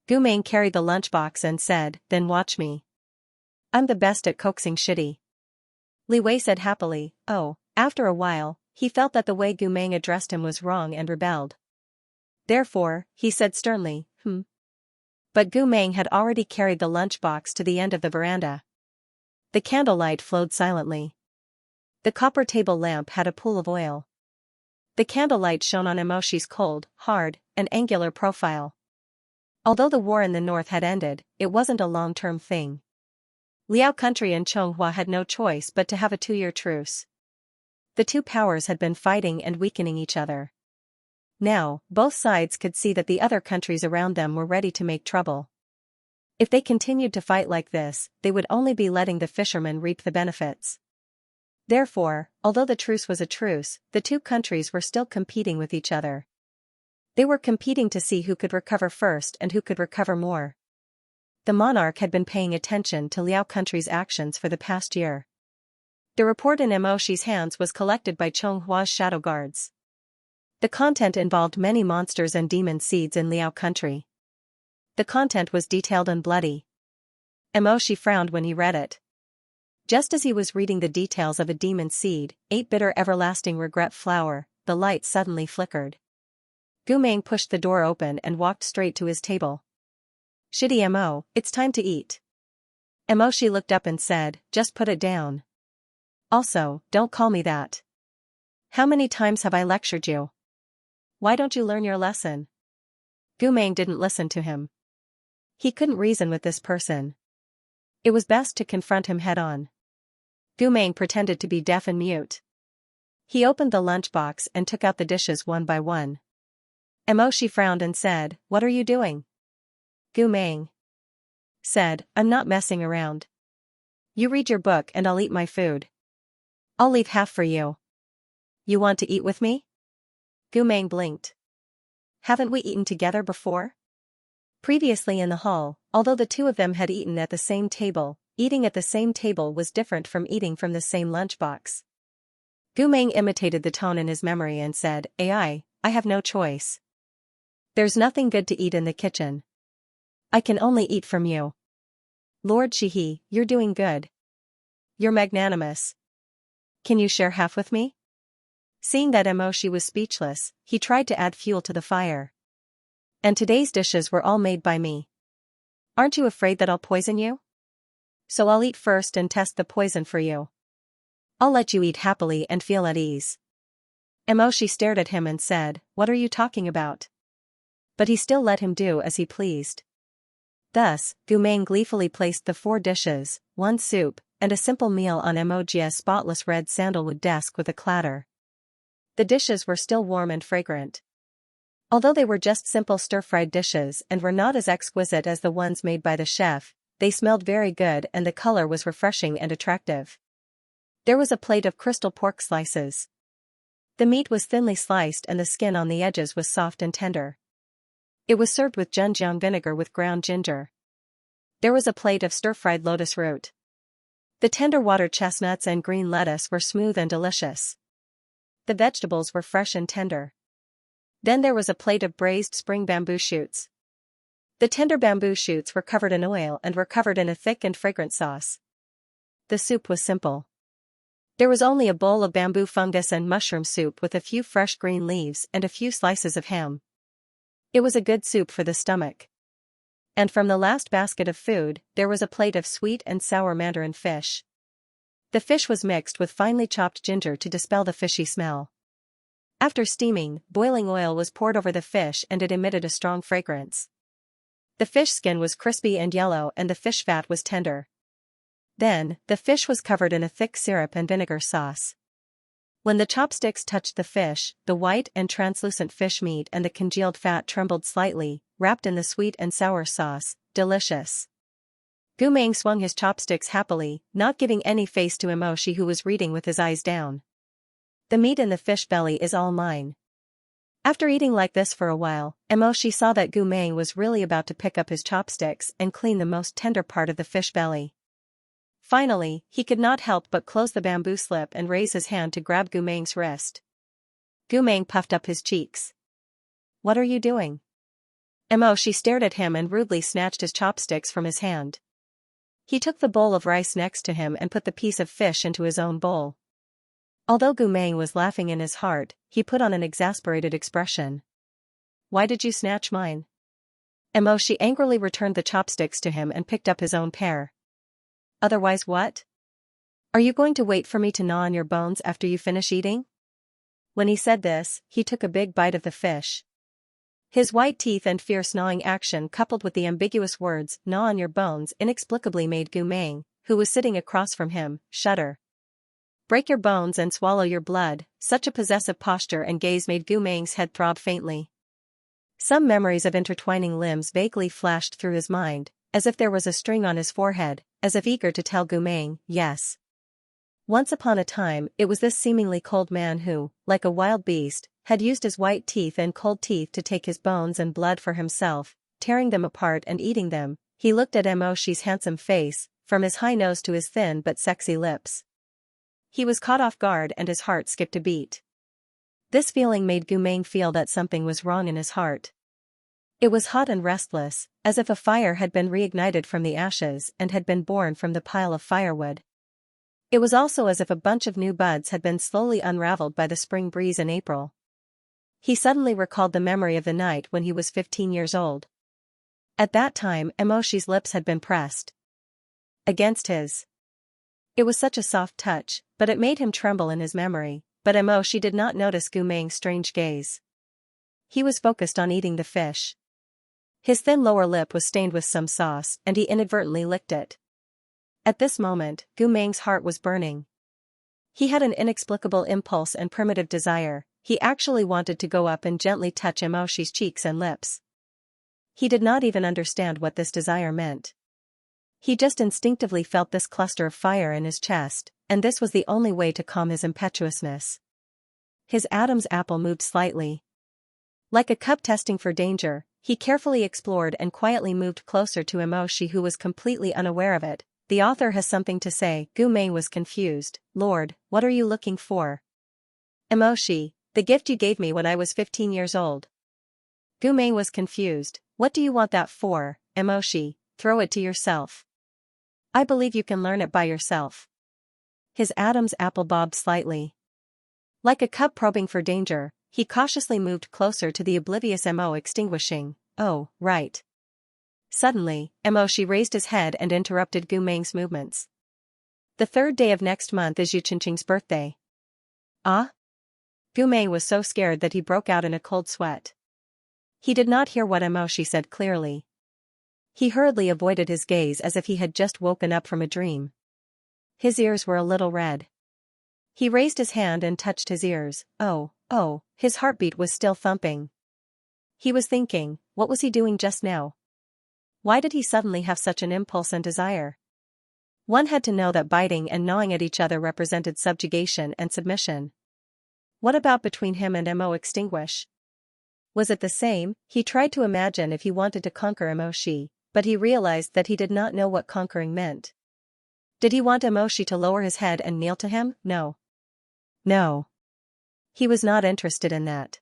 Gu Meng carried the lunchbox and said, then watch me. I'm the best at coaxing shitty. Li Wei said happily, oh. After a while, he felt that the way Gu Meng addressed him was wrong and rebelled. Therefore, he said sternly, But Gu Meng had already carried the lunchbox to the end of the veranda. The candlelight flowed silently. The copper table lamp had a pool of oil. The candlelight shone on Emoshi's cold, hard, and angular profile. Although the war in the north had ended, it wasn't a long-term thing. Liao country and Chonghua had no choice but to have a 2-year truce. The two powers had been fighting and weakening each other. Now, both sides could see that the other countries around them were ready to make trouble. If they continued to fight like this, they would only be letting the fishermen reap the benefits. Therefore, although the truce was a truce, the two countries were still competing with each other. They were competing to see who could recover first and who could recover more. The monarch had been paying attention to Liao country's actions for the past year. The report in Emoshi's hands was collected by Chonghua's shadow guards. The content involved many monsters and demon seeds in Liao country. The content was detailed and bloody. Emoshi frowned when he read it. Just as he was reading the details of a demon seed, 8 bitter everlasting regret flower, the light suddenly flickered. Gu Meng pushed the door open and walked straight to his table. Shitty Mo, it's time to eat. Emoshi looked up and said, just put it down. Also, don't call me that. How many times have I lectured you? Why don't you learn your lesson? Gu Meng didn't listen to him. He couldn't reason with this person. It was best to confront him head-on. Gu Meng pretended to be deaf and mute. He opened the lunchbox and took out the dishes one by one. Emoshi frowned and said, what are you doing? Gu Meng said, I'm not messing around. You read your book and I'll eat my food. I'll leave half for you. You want to eat with me? Gu Meng blinked. Haven't we eaten together before? Previously in the hall, although the two of them had eaten at the same table, eating at the same table was different from eating from the same lunchbox. Gu Meng imitated the tone in his memory and said, I have no choice. There's nothing good to eat in the kitchen. I can only eat from you. Lord Shihi, you're doing good. You're magnanimous. Can you share half with me? Seeing that Emoshi was speechless, he tried to add fuel to the fire. And today's dishes were all made by me. Aren't you afraid that I'll poison you? So I'll eat first and test the poison for you. I'll let you eat happily and feel at ease. Emoshi stared at him and said, what are you talking about? But he still let him do as he pleased. Thus, Gu Meng gleefully placed the 4 dishes, 1 soup, and a simple meal on Emojia's spotless red sandalwood desk with a clatter. The dishes were still warm and fragrant. Although they were just simple stir-fried dishes and were not as exquisite as the ones made by the chef, they smelled very good and the color was refreshing and attractive. There was a plate of crystal pork slices. The meat was thinly sliced and the skin on the edges was soft and tender. It was served with zhenjiang vinegar with ground ginger. There was a plate of stir-fried lotus root. The tender water chestnuts and green lettuce were smooth and delicious. The vegetables were fresh and tender. Then there was a plate of braised spring bamboo shoots. The tender bamboo shoots were covered in oil and were covered in a thick and fragrant sauce. The soup was simple. There was only a bowl of bamboo fungus and mushroom soup with a few fresh green leaves and a few slices of ham. It was a good soup for the stomach. And from the last basket of food, there was a plate of sweet and sour mandarin fish. The fish was mixed with finely chopped ginger to dispel the fishy smell. After steaming, boiling oil was poured over the fish and it emitted a strong fragrance. The fish skin was crispy and yellow and the fish fat was tender. Then, the fish was covered in a thick syrup and vinegar sauce. When the chopsticks touched the fish, the white and translucent fish meat and the congealed fat trembled slightly, wrapped in the sweet and sour sauce. Delicious. Gu Meng swung his chopsticks happily, not giving any face to Emoshi who was reading with his eyes down. The meat in the fish belly is all mine. After eating like this for a while, Emoshi saw that Gu Meng was really about to pick up his chopsticks and clean the most tender part of the fish belly. Finally, he could not help but close the bamboo slip and raise his hand to grab Gu Meng's wrist. Gu Meng puffed up his cheeks. What are you doing? She stared at him and rudely snatched his chopsticks from his hand. He took the bowl of rice next to him and put the piece of fish into his own bowl. Although Gu Meng was laughing in his heart, he put on an exasperated expression. Why did you snatch mine? She angrily returned the chopsticks to him and picked up his own pair. Otherwise what? Are you going to wait for me to gnaw on your bones after you finish eating? When he said this, he took a big bite of the fish. His white teeth and fierce gnawing action coupled with the ambiguous words, gnaw on your bones, inexplicably made Gu Meng, who was sitting across from him, shudder. Break your bones and swallow your blood, such a possessive posture and gaze made Gu Meng's head throb faintly. Some memories of intertwining limbs vaguely flashed through his mind, as if there was a string on his forehead, as if eager to tell Gu Meng, yes. Once upon a time, it was this seemingly cold man who, like a wild beast, had used his white teeth and cold teeth to take his bones and blood for himself, tearing them apart and eating them. He looked at Moshi's handsome face, from his high nose to his thin but sexy lips. He was caught off guard and his heart skipped a beat. This feeling made Gu Meng feel that something was wrong in his heart. It was hot and restless, as if a fire had been reignited from the ashes and had been born from the pile of firewood. It was also as if a bunch of new buds had been slowly unraveled by the spring breeze in April. He suddenly recalled the memory of the night when he was 15 years old. At that time, Moshi's lips had been pressed against his. It was such a soft touch, but it made him tremble in his memory, but Moshi did not notice Gu Meng's strange gaze. He was focused on eating the fish. His thin lower lip was stained with some sauce, and he inadvertently licked it. At this moment, Gu Meng's heart was burning. He had an inexplicable impulse and primitive desire. He actually wanted to go up and gently touch Moshi's cheeks and lips. He did not even understand what this desire meant. He just instinctively felt this cluster of fire in his chest, and this was the only way to calm his impetuousness. His Adam's apple moved slightly. Like a cub testing for danger, he carefully explored and quietly moved closer to Moshi, who was completely unaware of it. The author has something to say. Gu Meng was confused. Lord, what are you looking for? Moshi, the gift you gave me when I was 15 years old. Gu Meng was confused. What do you want that for, Moshi? Throw it to yourself. I believe you can learn it by yourself. His Adam's apple bobbed slightly. Like a cub probing for danger, he cautiously moved closer to the oblivious extinguishing. Oh, right. Suddenly, Moshi raised his head and interrupted Gu Meng's movements. The third day of next month is Xianxia's birthday. Ah? Gu Meng was so scared that he broke out in a cold sweat. He did not hear what Moshi said clearly. He hurriedly avoided his gaze as if he had just woken up from a dream. His ears were a little red. He raised his hand and touched his ears. Oh, his heartbeat was still thumping. He was thinking, what was he doing just now? Why did he suddenly have such an impulse and desire? One had to know that biting and gnawing at each other represented subjugation and submission. What about between him and extinguish? Was it the same? He tried to imagine if he wanted to conquer Moshi, but he realized that he did not know what conquering meant. Did he want Moshi to lower his head and kneel to him? No. No. He was not interested in that.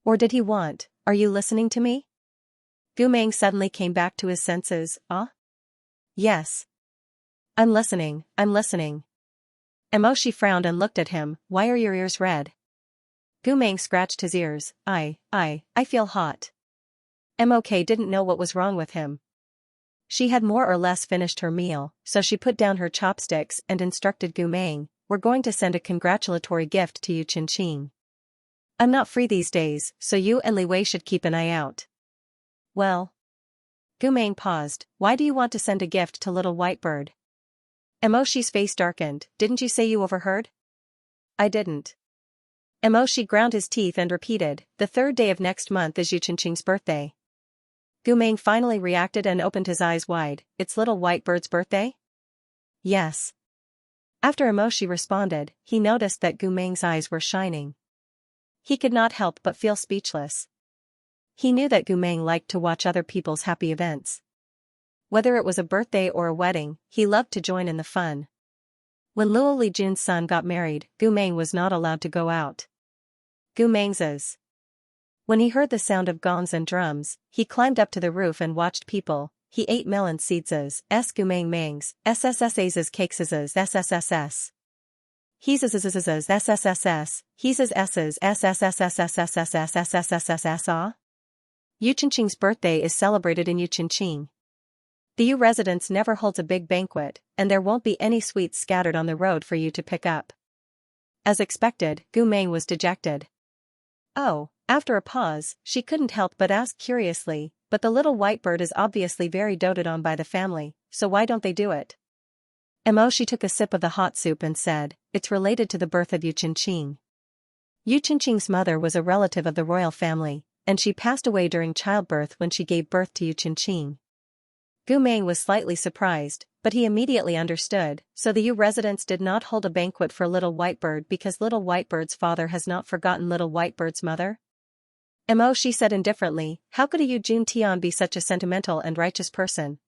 Or did he want, are you listening to me? Gu Meng suddenly came back to his senses. Ah? Yes. I'm listening. Moshi frowned and looked at him. Why are your ears red? Gu Meng scratched his ears. I feel hot. Mok didn't know what was wrong with him. She had more or less finished her meal, so she put down her chopsticks and instructed Gu Meng, we're going to send a congratulatory gift to you, Xianxia. I'm not free these days, so you and Li Wei should keep an eye out. Well. Gu Meng paused. Why do you want to send a gift to little white bird? Moshi's face darkened. Didn't you say you overheard? I didn't. Moshi ground his teeth and repeated, the third day of next month is Xianxia's birthday. Gu Meng finally reacted and opened his eyes wide. It's little white bird's birthday? Yes. After Moshi responded, he noticed that Gu Meng's eyes were shining. He could not help but feel speechless. He knew that Gu Meng liked to watch other people's happy events. Whether it was a birthday or a wedding, he loved to join in the fun. When Luo Lijun's son got married, Gu Meng was not allowed to go out. Gu Meng's When he heard the sound of gongs and drums, he climbed up to the roof and watched people. He ate melon seeds, gumang mangs, sssas cakes, sssss. He's sssss, he's s's sssssssssssssss. Yuchenqing's birthday is celebrated in Yuchenqing. The Yu residence never holds a big banquet, and there won't be any sweets scattered on the road for you to pick up. As expected, Gu Meng was dejected. Oh, after a pause, she couldn't help but ask curiously, but the little white bird is obviously very doted on by the family, so why don't they do it? She took a sip of the hot soup and said, it's related to the birth of Yuchenqing. Yuchenqing's mother was a relative of the royal family, and she passed away during childbirth when she gave birth to Yuchenqing. Gu Meng was slightly surprised, but he immediately understood, so the Yu residents did not hold a banquet for Little Whitebird because Little Whitebird's father has not forgotten Little Whitebird's mother? She said indifferently, how could a Yu Jun Tian be such a sentimental and righteous person?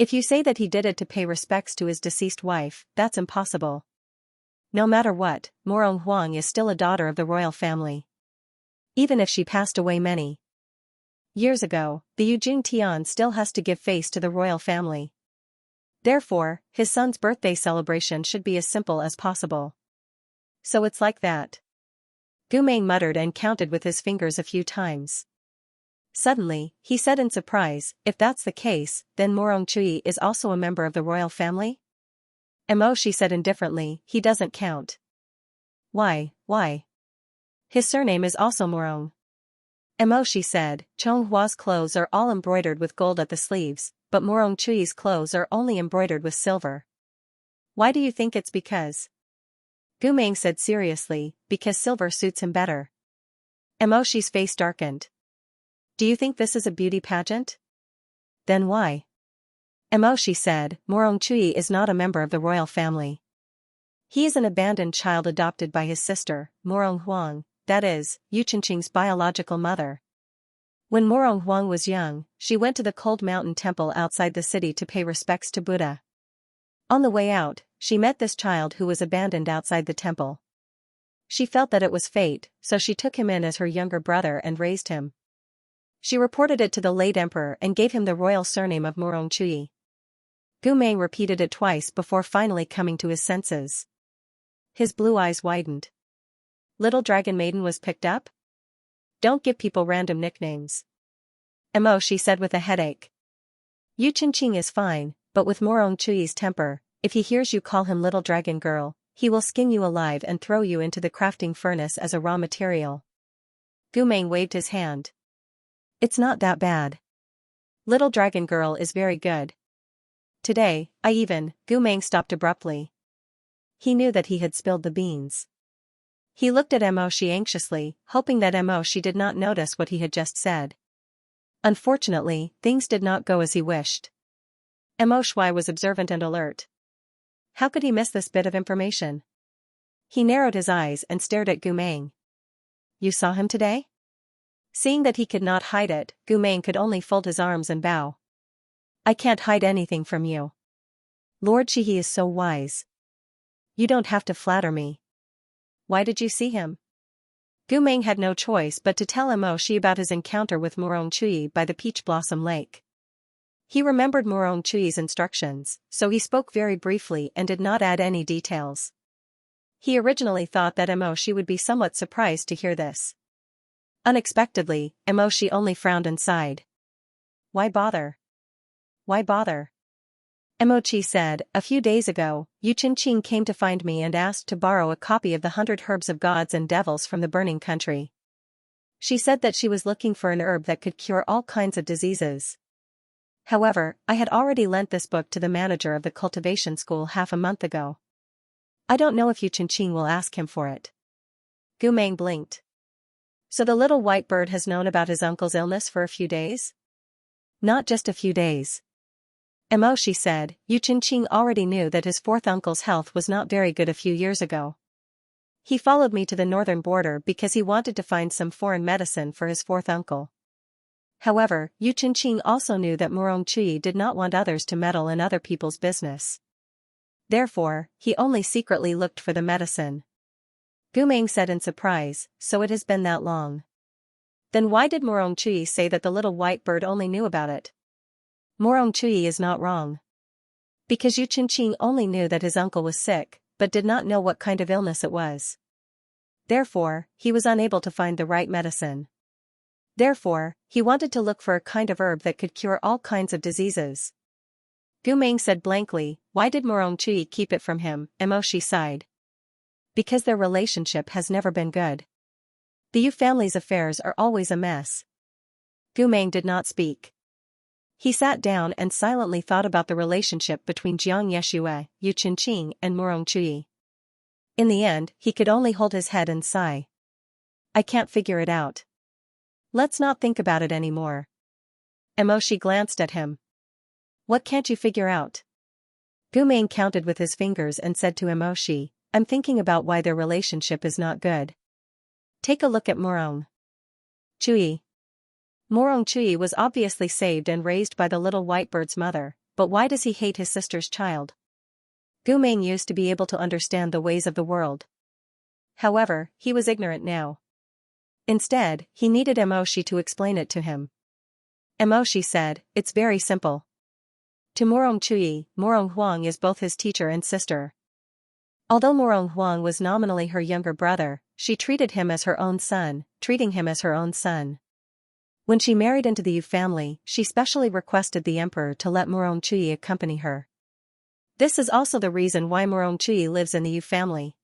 If you say that he did it to pay respects to his deceased wife, that's impossible. No matter what, Morong Huang is still a daughter of the royal family. Even if she passed away many years ago, the Yu Jun Tian still has to give face to the royal family. Therefore, his son's birthday celebration should be as simple as possible. So it's like that. Gu Meng muttered and counted with his fingers a few times. Suddenly, he said in surprise, if that's the case, then Morong Chui is also a member of the royal family? She said indifferently, he doesn't count. Why? His surname is also Morong. She said, Chong Hua's clothes are all embroidered with gold at the sleeves, but Morong Chui's clothes are only embroidered with silver. Why do you think it's because? Gu Meng said seriously, because silver suits him better. She's face darkened. Do you think this is a beauty pageant? Then why? She said, Morong Chui is not a member of the royal family. He is an abandoned child adopted by his sister, Morong Huang, that is, Yuchenqing's biological mother. When Morong Huang was young, she went to the cold mountain temple outside the city to pay respects to Buddha. On the way out, she met this child who was abandoned outside the temple. She felt that it was fate, so she took him in as her younger brother and raised him. She reported it to the late emperor and gave him the royal surname of Morong Chui. Gu Meng repeated it twice before finally coming to his senses. His blue eyes widened. Little Dragon Maiden was picked up? Don't give people random nicknames. She said with a headache. Yuchenqing is fine, but with Morong Chui's temper, if he hears you call him Little Dragon Girl, he will skin you alive and throw you into the crafting furnace as a raw material. Gu Meng waved his hand. It's not that bad. Little Dragon Girl is very good. Today, Gu Meng stopped abruptly. He knew that he had spilled the beans. He looked at She anxiously, hoping that She did not notice what he had just said. Unfortunately, things did not go as he wished. Shui was observant and alert. How could he miss this bit of information? He narrowed his eyes and stared at Gu Meng. You saw him today? Seeing that he could not hide it, Gu Meng could only fold his arms and bow. I can't hide anything from you. Lord Shihi is so wise. You don't have to flatter me. Why did you see him? Gu Meng had no choice but to tell Shi about his encounter with Morong Chui by the Peach Blossom Lake. He remembered Morong Chui's instructions, so he spoke very briefly and did not add any details. He originally thought that Shi would be somewhat surprised to hear this. Unexpectedly, Shi only frowned and sighed. Why bother? Why bother? Chi said, a few days ago, Yuchenqing came to find me and asked to borrow a copy of the 100 Herbs of Gods and Devils from the Burning Country. She said that she was looking for an herb that could cure all kinds of diseases. However, I had already lent this book to the manager of the cultivation school half a month ago. I don't know if Yuchenqing will ask him for it. Gu Meng blinked. So the little white bird has known about his uncle's illness for a few days? Not just a few days. She said, Yuchenqing already knew that his fourth uncle's health was not very good a few years ago. He followed me to the northern border because he wanted to find some foreign medicine for his fourth uncle. However, Yuchenqing also knew that Morong Chui did not want others to meddle in other people's business. Therefore, he only secretly looked for the medicine. Gu Meng said in surprise, so it has been that long. Then why did Morong Chui say that the little white bird only knew about it? Morong Chui is not wrong. Because Yu Qingqing only knew that his uncle was sick, but did not know what kind of illness it was. Therefore, he was unable to find the right medicine. Therefore, he wanted to look for a kind of herb that could cure all kinds of diseases. Gu Meng said blankly, why did Morong Chui keep it from him? Emoshi sighed. Because their relationship has never been good. The Yu family's affairs are always a mess. Gu Meng did not speak. He sat down and silently thought about the relationship between Xianxia, Yu Qingqing and Morong Chui. In the end, he could only hold his head and sigh. I can't figure it out. Let's not think about it anymore. Emoshi glanced at him. What can't you figure out? Gu Meng counted with his fingers and said to Emoshi, I'm thinking about why their relationship is not good. Take a look at Morong Chui. Morong Chui was obviously saved and raised by the little white bird's mother, but why does he hate his sister's child? Gu Meng used to be able to understand the ways of the world. However, he was ignorant now. Instead, he needed Emoshi to explain it to him. Emoshi said, it's very simple. To Morong Chui, Morong Huang is both his teacher and sister. Although Morong Huang was nominally her younger brother, she treated him as her own son, treating him as her own son. When she married into the Yu family, she specially requested the emperor to let Morong Chui accompany her. This is also the reason why Morong Chui lives in the Yu family.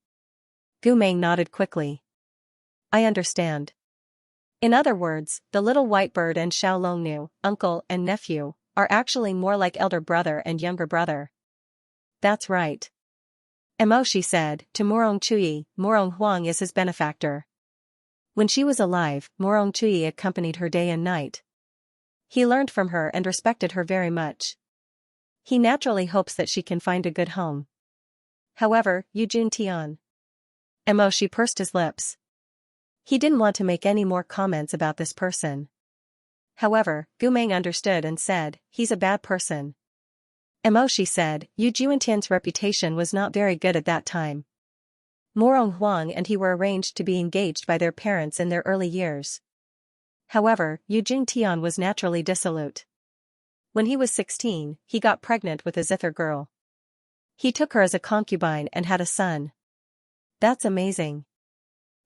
Gu Meng nodded quickly. I understand. In other words, the little white bird and Xiao Longnu, uncle and nephew, are actually more like elder brother and younger brother. That's right. Emoshi said, to Morong Chui, Morong Huang is his benefactor. When she was alive, Morong Chui accompanied her day and night. He learned from her and respected her very much. He naturally hopes that she can find a good home. However, Yu Jun Tian. Emoshi pursed his lips. He didn't want to make any more comments about this person. However, Gu Meng understood and said, he's a bad person. Emoshi said, Yu Juentian's reputation was not very good at that time. Morong Huang and he were arranged to be engaged by their parents in their early years. However, Yu Jun was naturally dissolute. When he was 16, he got pregnant with a zither girl. He took her as a concubine and had a son. That's amazing.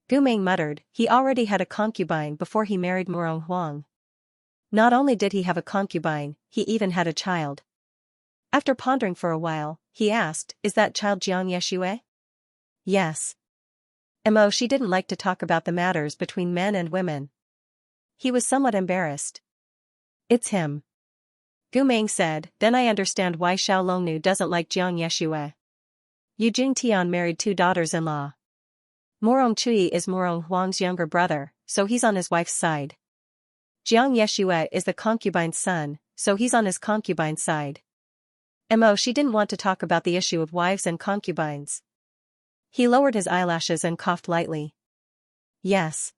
Gu Meng muttered, he already had a concubine before he married Morong Huang. Not only did he have a concubine, he even had a child. After pondering for a while, he asked, is that child Jiang Yeshue? Yes. Emoshi didn't like to talk about the matters between men and women. He was somewhat embarrassed. It's him. Gu Meng said, then I understand why Xiao Longnu doesn't like Jiang Yeshue. Yu Jun married 2 daughters-in-law. Morong Chui is Morong Huang's younger brother, so he's on his wife's side. Jiang Yeshue is the concubine's son, so he's on his concubine's side. Emoshi didn't want to talk about the issue of wives and concubines. He lowered his eyelashes and coughed lightly. Yes.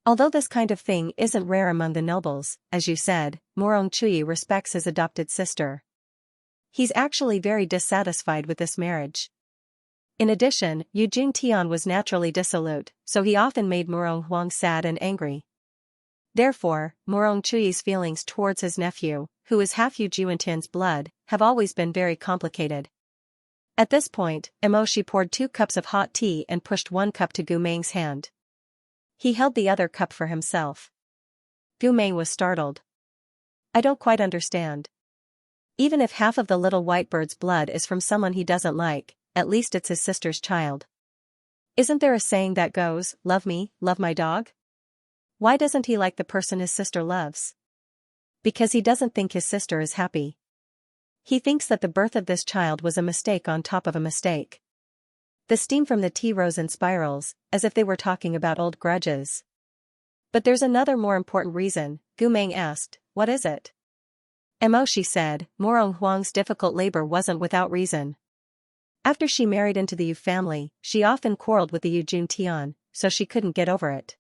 Although this kind of thing isn't rare among the nobles, as you said, Morong Chui respects his adopted sister. He's actually very dissatisfied with this marriage. In addition, Yu Jun was naturally dissolute, so he often made Morong Huang sad and angry. Therefore, Morong Chui's feelings towards his nephew, who is half Yu Juentian's blood, have always been very complicated. At this point, Emoshi poured 2 cups of hot tea and pushed 1 cup to Gu Meng's hand. He held the other cup for himself. Gu Meng was startled. I don't quite understand. Even if half of the little white bird's blood is from someone he doesn't like, at least it's his sister's child. Isn't there a saying that goes, love me, love my dog? Why doesn't he like the person his sister loves? Because he doesn't think his sister is happy. He thinks that the birth of this child was a mistake on top of a mistake. The steam from the tea rose in spirals, as if they were talking about old grudges. But there's another more important reason, Gu Meng asked, what is it? Emoshi said, Morong Huang's difficult labor wasn't without reason. After she married into the Yu family, she often quarreled with the Yu Jun, so she couldn't get over it.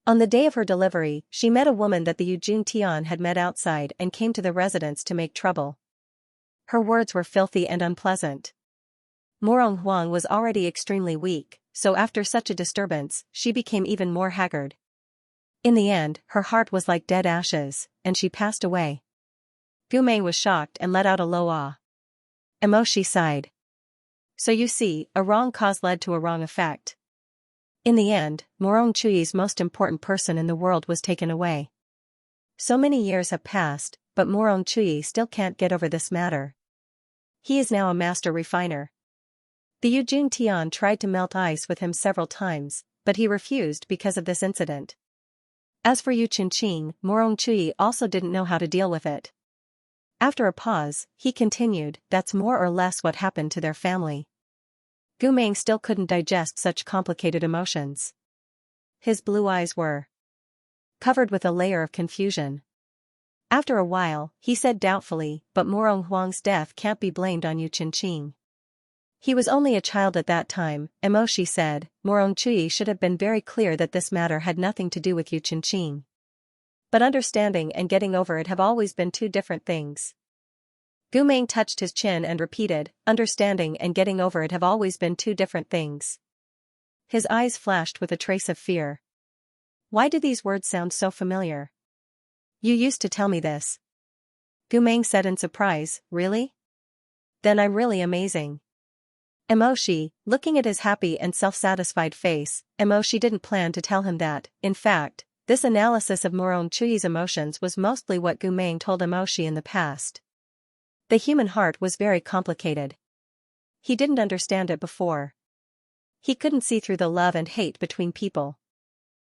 On the day of her delivery, she met a woman that the Yu Jun had met outside and came to the residence to make trouble. Her words were filthy and unpleasant. Morong Huang was already extremely weak, so after such a disturbance, she became even more haggard. In the end, her heart was like dead ashes, and she passed away. Gu Mei was shocked and let out a low ah. She sighed. So you see, a wrong cause led to a wrong effect. In the end, Morong Chuyi's most important person in the world was taken away. So many years have passed, but Morong Chuyi still can't get over this matter. He is now a master refiner. The Yujun Tian tried to melt ice with him several times, but he refused because of this incident. As for Yu Qingqing, Morong Chuyi also didn't know how to deal with it. After a pause, he continued, that's more or less what happened to their family. Gu Meng still couldn't digest such complicated emotions. His blue eyes were covered with a layer of confusion. After a while, he said doubtfully, but Morong Huang's death can't be blamed on Yu Qingqing. He was only a child at that time, Emoshi said. Morong Chuyi should have been very clear that this matter had nothing to do with Yu Qingqing. But understanding and getting over it have always been two different things. Gu Meng touched his chin and repeated, understanding and getting over it have always been two different things. His eyes flashed with a trace of fear. Why do these words sound so familiar? You used to tell me this. Gu Meng said in surprise, really? Then I'm really amazing. Emoshi, looking at his happy and self-satisfied face, Emoshi didn't plan to tell him that. In fact, this analysis of Morong Chuyi's emotions was mostly what Gu Meng told Emoshi in the past. The human heart was very complicated. He didn't understand it before. He couldn't see through the love and hate between people.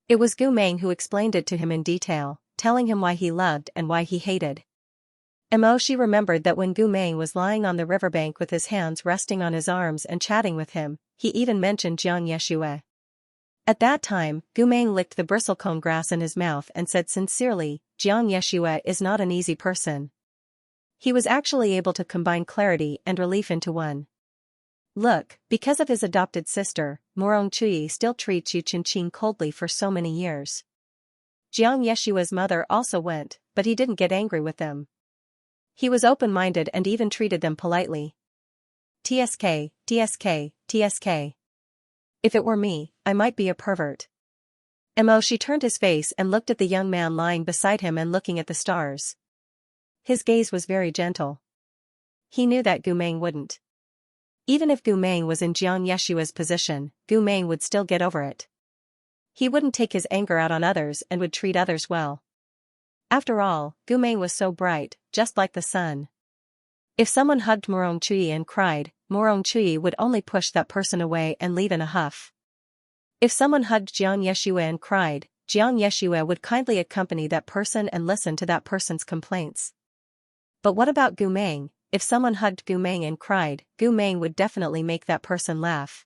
It was Gu Meng who explained it to him in detail, telling him why he loved and why he hated. Emoshi remembered that when Gu Meng was lying on the riverbank with his hands resting on his arms and chatting with him, he even mentioned Xianxia. At that time, Gu Meng licked the bristlecone grass in his mouth and said sincerely, Xianxia is not an easy person. He was actually able to combine clarity and relief into one. Look, because of his adopted sister, Morong Chuyi still treats Yu Qingqing coldly for so many years. Jiang Yeshua's mother also went, but he didn't get angry with them. He was open-minded and even treated them politely. TSK, TSK, TSK. If it were me, I might be a pervert. She turned his face and looked at the young man lying beside him and looking at the stars. His gaze was very gentle. He knew that Gu Meng wouldn't. Even if Gu Meng was in Jiang Yeshua's position, Gu Meng would still get over it. He wouldn't take his anger out on others and would treat others well. After all, Gu Meng was so bright, just like the sun. If someone hugged Morong Chuyi and cried, Morong Chuyi would only push that person away and leave in a huff. If someone hugged Jiang Yeshua and cried, Jiang Yeshua would kindly accompany that person and listen to that person's complaints. But what about Gu Meng? If someone hugged Gu Meng and cried, Gu Meng would definitely make that person laugh.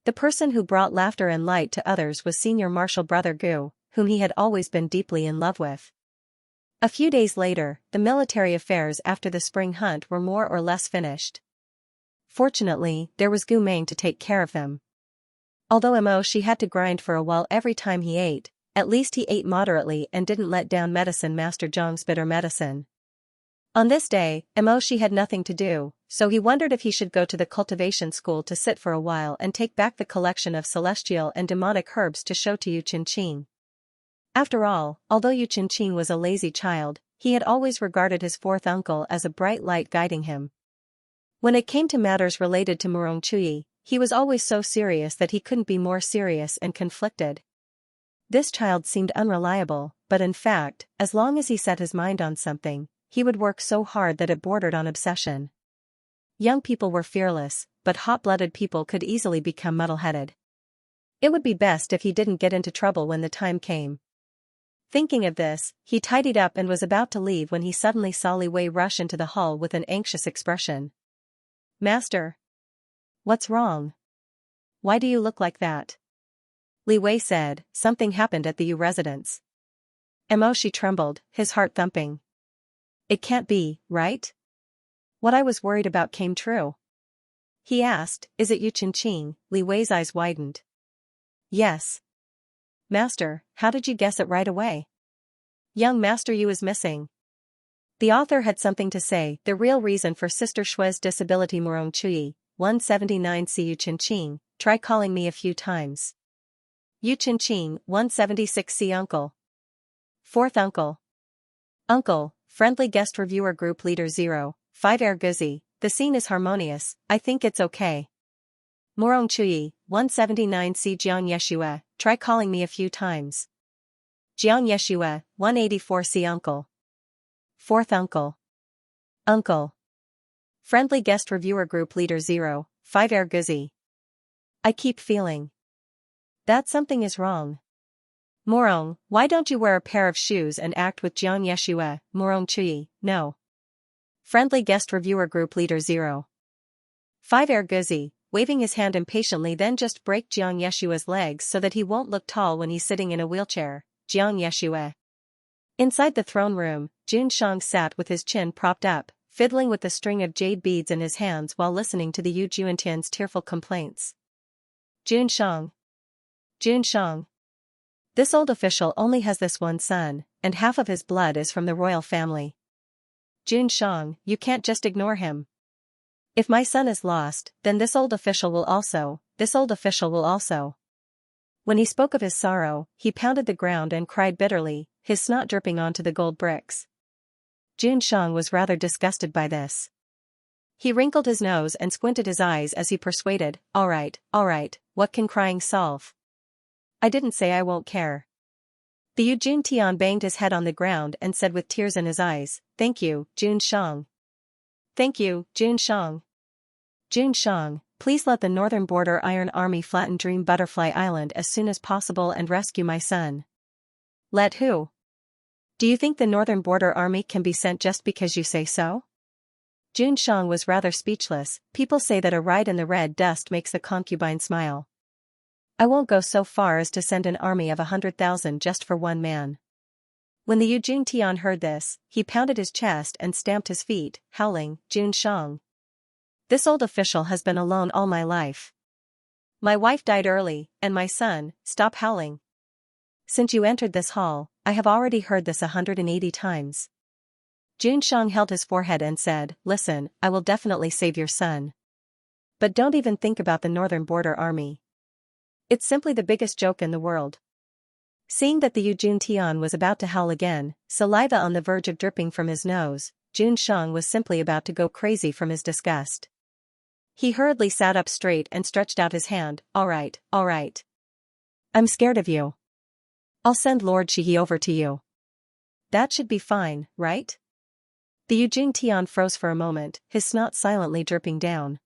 The person who brought laughter and light to others was senior marshal brother Gu, whom he had always been deeply in love with. A few days later, the military affairs after the spring hunt were more or less finished. Fortunately, there was Gu Meng to take care of them. Although she had to grind for a while every time he ate, at least he ate moderately and didn't let down Medicine Master Zhang's bitter medicine. On this day, she had nothing to do, so he wondered if he should go to the cultivation school to sit for a while and take back the collection of celestial and demonic herbs to show to Yu Qingqing. After all, although Yu Qingqing was a lazy child, he had always regarded his fourth uncle as a bright light guiding him. When it came to matters related to Morong Chuyi, he was always so serious that he couldn't be more serious and conflicted. This child seemed unreliable, but in fact, as long as he set his mind on something, he would work so hard that it bordered on obsession. Young people were fearless, but hot-blooded people could easily become muddle-headed. It would be best if he didn't get into trouble when the time came. Thinking of this, he tidied up and was about to leave when he suddenly saw Li Wei rush into the hall with an anxious expression. Master. What's wrong? Why do you look like that? Li Wei said, something happened at the Yu residence. She trembled, his heart thumping. It can't be, right? What I was worried about came true. He asked, is it Yu Qingqing? Li Wei's eyes widened. Yes. Master, how did you guess it right away? Young Master Yu is missing. The author had something to say, the real reason for Sister Shui's disability. Morong Chuyi, 179 See Yu Qingqing, try calling me a few times. Yu Chenqing, 176. See Uncle. Fourth Uncle. Uncle, friendly guest reviewer group leader 0, 5 Erguzi, the scene is harmonious, I think it's okay. Morong Chuyi, 179. See Jiang Yeshua, try calling me a few times. Jiang Yeshua, 184. See Uncle. Fourth Uncle. Uncle. Friendly guest reviewer group leader 0, 5 Erguzi. I keep feeling that something is wrong. Morong, why don't you wear a pair of shoes and act with Jiang Yeshua? Morong Chuyi, no. Friendly guest reviewer group leader 0. 5 Erguzi, waving his hand impatiently, then just break Jiang Yeshua's legs so that he won't look tall when he's sitting in a wheelchair. Jiang Yeshua. Inside the throne room, Jun Shang sat with his chin propped up, fiddling with the string of jade beads in his hands while listening to the Yu Juantian's tearful complaints. Jun Shang. Jun Shang. This old official only has this one son, and half of his blood is from the royal family. Jun Shang, you can't just ignore him. If my son is lost, then this old official will also. When he spoke of his sorrow, he pounded the ground and cried bitterly, his snot dripping onto the gold bricks. Jun Shang was rather disgusted by this. He wrinkled his nose and squinted his eyes as he persuaded, all right, what can crying solve? I didn't say I won't care. The Yu Juntian banged his head on the ground and said with tears in his eyes, thank you, Jun Shang. Thank you, Jun Shang. Jun Shang, please let the Northern Border Iron Army flatten Dream Butterfly Island as soon as possible and rescue my son. Let who? Do you think the Northern Border Army can be sent just because you say so? Jun Shang was rather speechless. People say that a ride in the red dust makes the concubine smile. I won't go so far as to send an army of 100,000 just for one man. When the Yu Juntian heard this, he pounded his chest and stamped his feet, howling, Jun Shang. This old official has been alone all my life. My wife died early, and my son, stop howling. Since you entered this hall, I have already heard this 180 times. Jun Shang held his forehead and said, listen, I will definitely save your son. But don't even think about the Northern Border Army. It's simply the biggest joke in the world. Seeing that the Yu Juntian was about to howl again, saliva on the verge of dripping from his nose, Jun Shang was simply about to go crazy from his disgust. He hurriedly sat up straight and stretched out his hand, all right. I'm scared of you. I'll send Lord Shihi over to you. That should be fine, right? The Yu Juntian froze for a moment, his snot silently dripping down.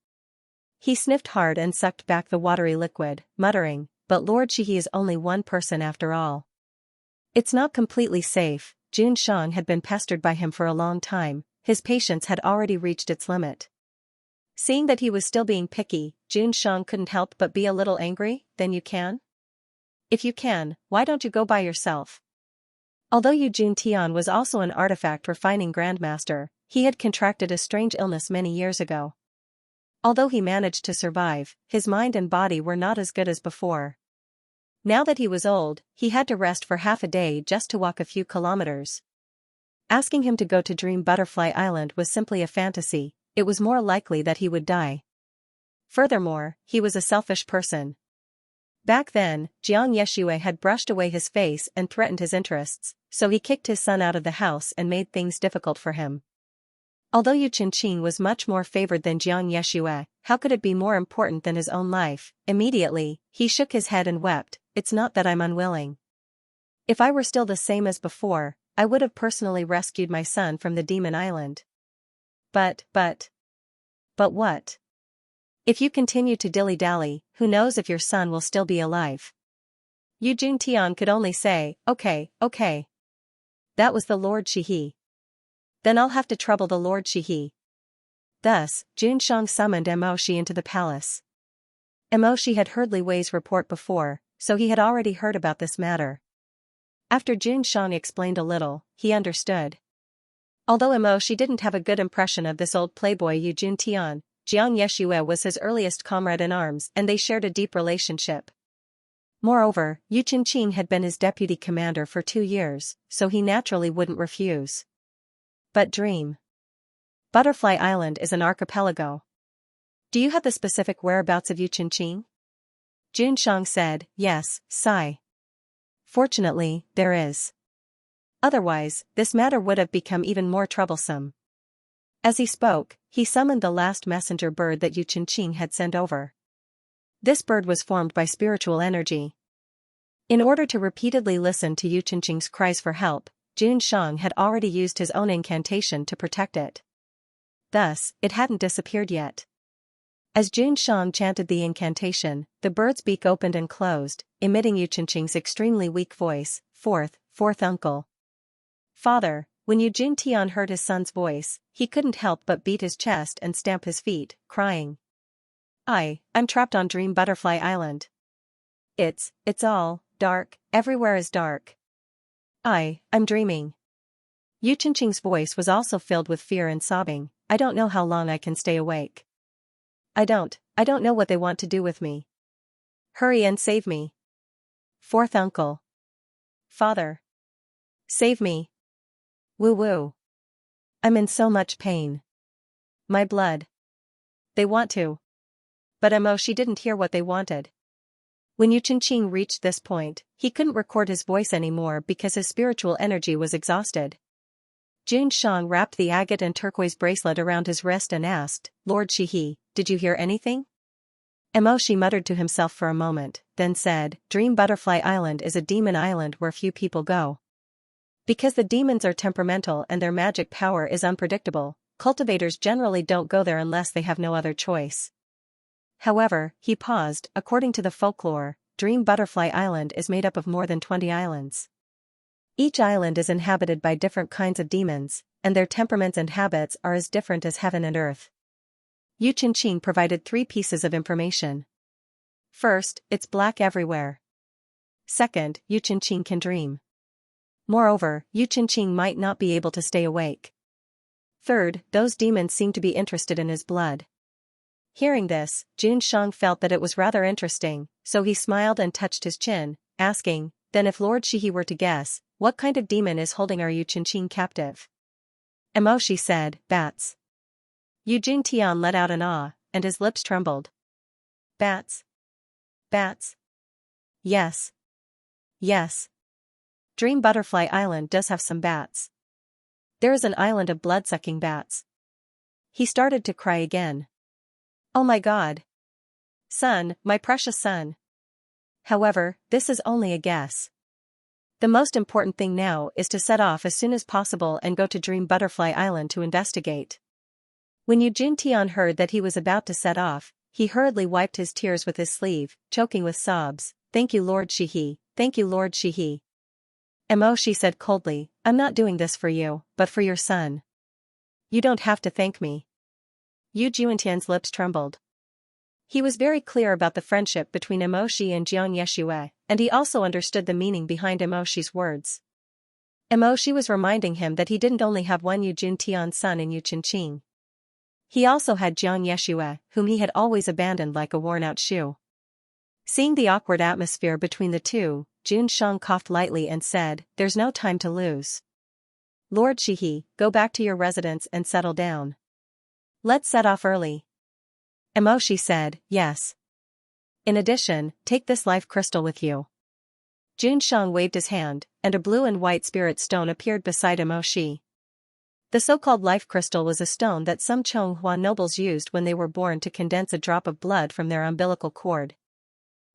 He sniffed hard and sucked back the watery liquid, muttering, but Lord Shihi is only one person after all. It's not completely safe. Jun Shang had been pestered by him for a long time, his patience had already reached its limit. Seeing that he was still being picky, Jun Shang couldn't help but be a little angry. Then you can? If you can, why don't you go by yourself? Although Yu Juntian was also an artifact refining grandmaster, he had contracted a strange illness many years ago. Although he managed to survive, his mind and body were not as good as before. Now that he was old, he had to rest for half a day just to walk a few kilometers. Asking him to go to Dream Butterfly Island was simply a fantasy, it was more likely that he would die. Furthermore, he was a selfish person. Back then, Jiang Yeshua had brushed away his face and threatened his interests, so he kicked his son out of the house and made things difficult for him. Although Yu Chenqing was much more favored than Jiang Yeshua, how could it be more important than his own life? Immediately, he shook his head and wept, it's not that I'm unwilling. If I were still the same as before, I would have personally rescued my son from the Demon Island. But what? If you continue to dilly-dally, who knows if your son will still be alive? Yu Juntian could only say, okay. That was the Lord Shihi. Then I'll have to trouble the Lord Shihi. Thus, Jun Shang summoned Emoshi into the palace. Emoshi had heard Li Wei's report before, so he had already heard about this matter. After Jun Shang explained a little, he understood. Although Emoshi didn't have a good impression of this old playboy Yu Juntian, Jiang Yeshua was his earliest comrade in arms and they shared a deep relationship. Moreover, Yu Chenqing had been his deputy commander for 2 years, so he naturally wouldn't refuse. But Dream Butterfly Island is an archipelago. Do you have the specific whereabouts of Yu Chenqing? Xianxia said, yes, sigh. Fortunately, there is. Otherwise, this matter would have become even more troublesome. As he spoke, he summoned the last messenger bird that Xianxia had sent over. This bird was formed by spiritual energy. In order to repeatedly listen to Xianxia's cries for help, Xianxia had already used his own incantation to protect it. Thus, it hadn't disappeared yet. As Xianxia chanted the incantation, the bird's beak opened and closed, emitting Xianxia's extremely weak voice, fourth uncle. Father. When Xianxia heard his son's voice, he couldn't help but beat his chest and stamp his feet, crying. I'm trapped on Dream Butterfly Island. It's all dark, everywhere is dark. I'm dreaming. Xianxia's voice was also filled with fear and sobbing. I don't know how long I can stay awake. I don't know what they want to do with me. Hurry and save me. Fourth uncle. Father. Save me. Woo. I'm in so much pain. My blood. They want to. But she didn't hear what they wanted. When Xianxia reached this point, he couldn't record his voice anymore because his spiritual energy was exhausted. Xianxia wrapped the agate and turquoise bracelet around his wrist and asked, Lord Shihi, did you hear anything? Shi muttered to himself for a moment, then said, Dream Butterfly Island is a demon island where few people go. Because the demons are temperamental and their magic power is unpredictable, cultivators generally don't go there unless they have no other choice. However, he paused, according to the folklore, Dream Butterfly Island is made up of more than 20 islands. Each island is inhabited by different kinds of demons, and their temperaments and habits are as different as heaven and earth. Xianxia provided 3 pieces of information. First, it's black everywhere. Second, Xianxia can dream. Moreover, Xianxia might not be able to stay awake. Third, those demons seem to be interested in his blood. Hearing this, Xianxia felt that it was rather interesting, so he smiled and touched his chin, asking, then if Lord Shihi were to guess, what kind of demon is holding our Xianxia captive? Shi said, bats. Xianxia let out an ah, and his lips trembled. Bats? Bats? Yes. Dream Butterfly Island does have some bats. There is an island of blood-sucking bats. He started to cry again. Oh my God. Son, my precious son. However, this is only a guess. The most important thing now is to set off as soon as possible and go to Dream Butterfly Island to investigate. When Xianxia heard that he was about to set off, he hurriedly wiped his tears with his sleeve, choking with sobs. Thank you, Lord Shihi. Thank you, Lord Shihi. Shi said coldly, I'm not doing this for you, but for your son. You don't have to thank me. Xianxia's lips trembled. He was very clear about the friendship between Shi and Xianxia, and he also understood the meaning behind Shi's words. Shi was reminding him that he didn't only have one Xianxia's son in Xianxia. He also had Xianxia, whom he had always abandoned like a worn-out shoe. Seeing the awkward atmosphere between the two, Xianxia coughed lightly and said, There's no time to lose. Lord Shihi, go back to your residence and settle down. Let's set off early. Shi said, yes. In addition, take this life crystal with you. Xianxia waved his hand, and a blue and white spirit stone appeared beside Shi. The so-called life crystal was a stone that some Chonghua nobles used when they were born to condense a drop of blood from their umbilical cord.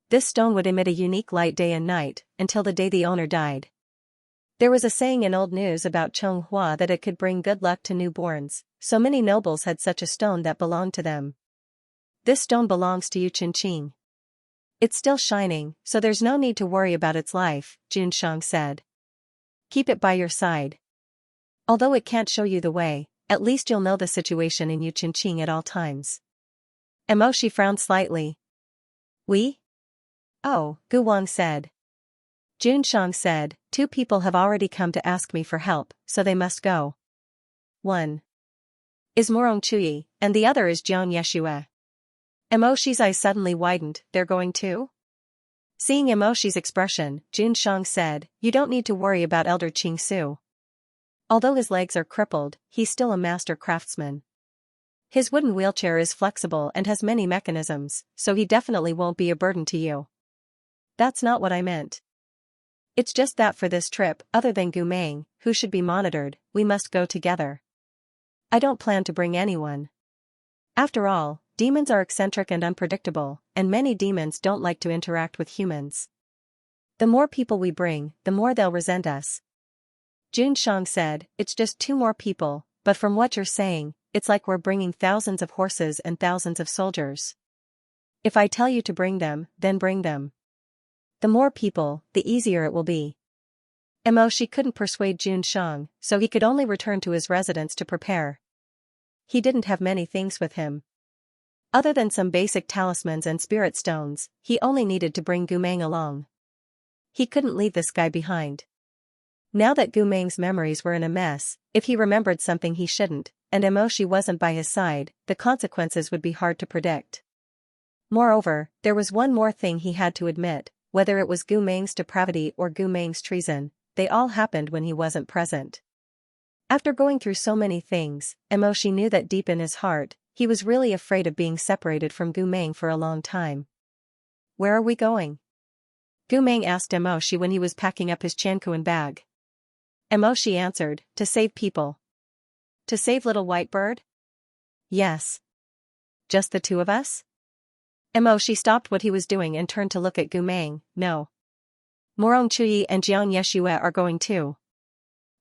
This stone would emit a unique light day and night, until the day the owner died. There was a saying in old news about Chonghua that it could bring good luck to newborns, so many nobles had such a stone that belonged to them. This stone belongs to Xianxia. It's still shining, so there's no need to worry about its life, Xianxia said. Keep it by your side. Although it can't show you the way, at least you'll know the situation in Xianxia at all times. Shi frowned slightly. We? Oh, Gu Wang said. Xianxia said, 2 people have already come to ask me for help, so they must go. One is Morong Chuyi, and the other is Xianxia. Shi's eyes suddenly widened, they're going too? Seeing Shi's expression, Xianxia said, you don't need to worry about Elder Qing Su. Although his legs are crippled, he's still a master craftsman. His wooden wheelchair is flexible and has many mechanisms, so he definitely won't be a burden to you. That's not what I meant. It's just that for this trip, other than Gumeng, who should be monitored, we must go together. I don't plan to bring anyone. After all, demons are eccentric and unpredictable, and many demons don't like to interact with humans. The more people we bring, the more they'll resent us. Junshang said, it's just 2 more people, but from what you're saying, it's like we're bringing thousands of horses and thousands of soldiers. If I tell you to bring them, then bring them. The more people, the easier it will be. She couldn't persuade Junshang, so he could only return to his residence to prepare. He didn't have many things with him. Other than some basic talismans and spirit stones, he only needed to bring Gumeng along. He couldn't leave this guy behind. Now that Gumeng's memories were in a mess, if he remembered something he shouldn't, and Emoshi wasn't by his side, the consequences would be hard to predict. Moreover, there was one more thing he had to admit, whether it was Gumeng's depravity or Gumeng's treason, they all happened when he wasn't present. After going through so many things, Emoshi knew that deep in his heart, he was really afraid of being separated from Gumeng for a long time. Where are we going? Gumeng asked Emoshi when he was packing up his Xianxia bag. Emoshi answered, to save people. To save little white bird? Yes. Just the 2 of us? Emoshi stopped what he was doing and turned to look at Gumeng. No. Morong Chui and Jiang Yeshue are going too.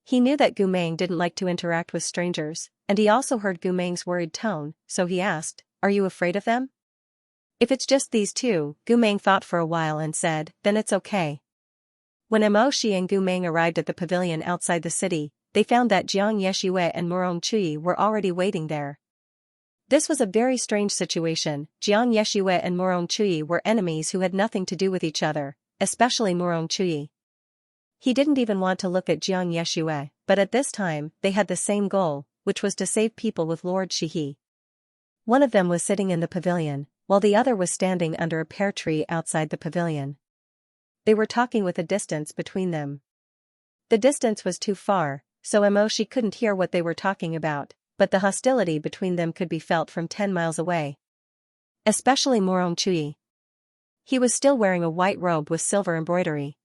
He knew that Gumeng didn't like to interact with strangers, and he also heard Gumeng's worried tone, so he asked, are you afraid of them? If it's just these 2, Gumeng thought for a while and said, then it's okay. When Emoshi and Gumeng arrived at the pavilion outside the city, they found that Jiang Yeshue and Morong Chui were already waiting there. This was a very strange situation. Jiang Yeshue and Morong Chui were enemies who had nothing to do with each other, especially Morong Chui. He didn't even want to look at Jiang Yeshue, but at this time, they had the same goal, which was to save people with Lord Shihi. One of them was sitting in the pavilion, while the other was standing under a pear tree outside the pavilion. They were talking with a distance between them. The distance was too far, so Emoshi couldn't hear what they were talking about, but the hostility between them could be felt from 10 miles away. Especially Morong Chui. He was still wearing a white robe with silver embroidery.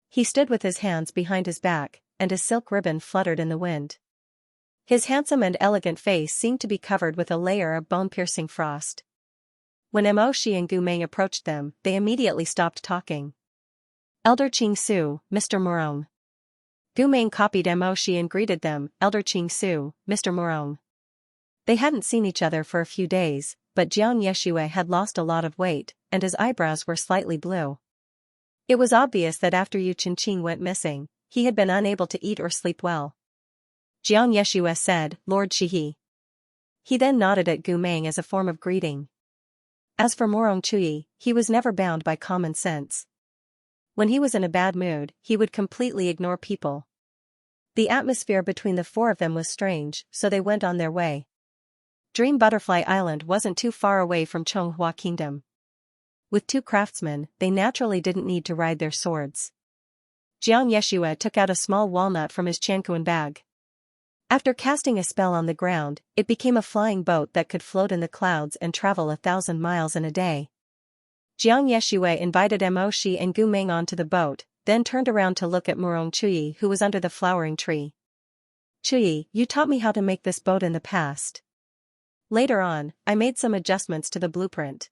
He stood with his hands behind his back, and a silk ribbon fluttered in the wind. His handsome and elegant face seemed to be covered with a layer of bone-piercing frost. When Emoshi and Gumeng approached them, they immediately stopped talking. Elder Qing Su, Mr. Morong. Gumeng copied Emoshi and greeted them, Elder Qing Su, Mr. Morong. They hadn't seen each other for a few days, but Jiang Yeshue had lost a lot of weight, and his eyebrows were slightly blue. It was obvious that after Yu Chenqing went missing, he had been unable to eat or sleep well. Jiang Yeshue said, Lord Shihi. He then nodded at Gumeng as a form of greeting. As for Morong Chui, he was never bound by common sense. When he was in a bad mood, he would completely ignore people. The atmosphere between the 4 of them was strange, so they went on their way. Dream Butterfly Island wasn't too far away from Chonghua Kingdom. With 2 craftsmen, they naturally didn't need to ride their swords. Jiang Yeshue took out a small walnut from his Xianxia bag. After casting a spell on the ground, it became a flying boat that could float in the clouds and travel 1,000 miles in a day. Jiang Yeshue invited Emoshi and Gumeng onto the boat, then turned around to look at Morong Chui who was under the flowering tree. Chui, you taught me how to make this boat in the past. Later on, I made some adjustments to the blueprint.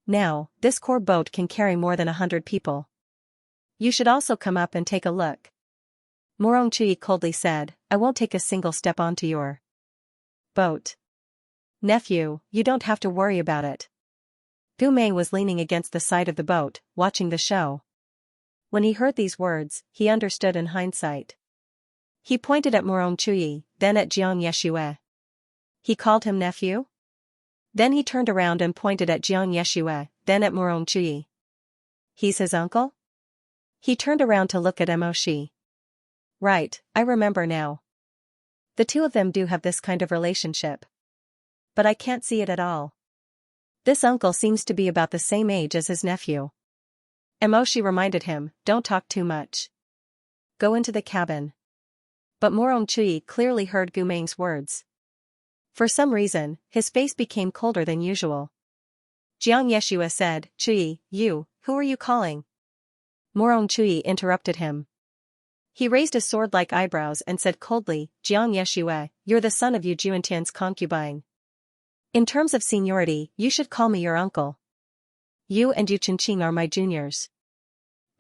Now, this core boat can carry more than 100 people. You should also come up and take a look. Morong Chui coldly said, I won't take a single step onto your boat. Nephew, you don't have to worry about it. Gumeng was leaning against the side of the boat, watching the show. When he heard these words, he understood in hindsight. He pointed at Morong Chui, then at Jiang Yeshue. He called him nephew? Then he turned around and pointed at Jiang Yeshue, then at Morong Chui. He's his uncle? He turned around to look at Emoshi. Right, I remember now. The 2 of them do have this kind of relationship. But I can't see it at all. This uncle seems to be about the same age as his nephew. Emoshi reminded him, don't talk too much. Go into the cabin. But Morong Chui clearly heard Gumeng's words. For some reason, his face became colder than usual. Jiang Yeshue said, Chui, you, who are you calling? Morong Chui interrupted him. He raised his sword-like eyebrows and said coldly, Xianxia, you're the son of Yu Juantian's concubine. In terms of seniority, you should call me your uncle. You and Yu Chenqing are my juniors.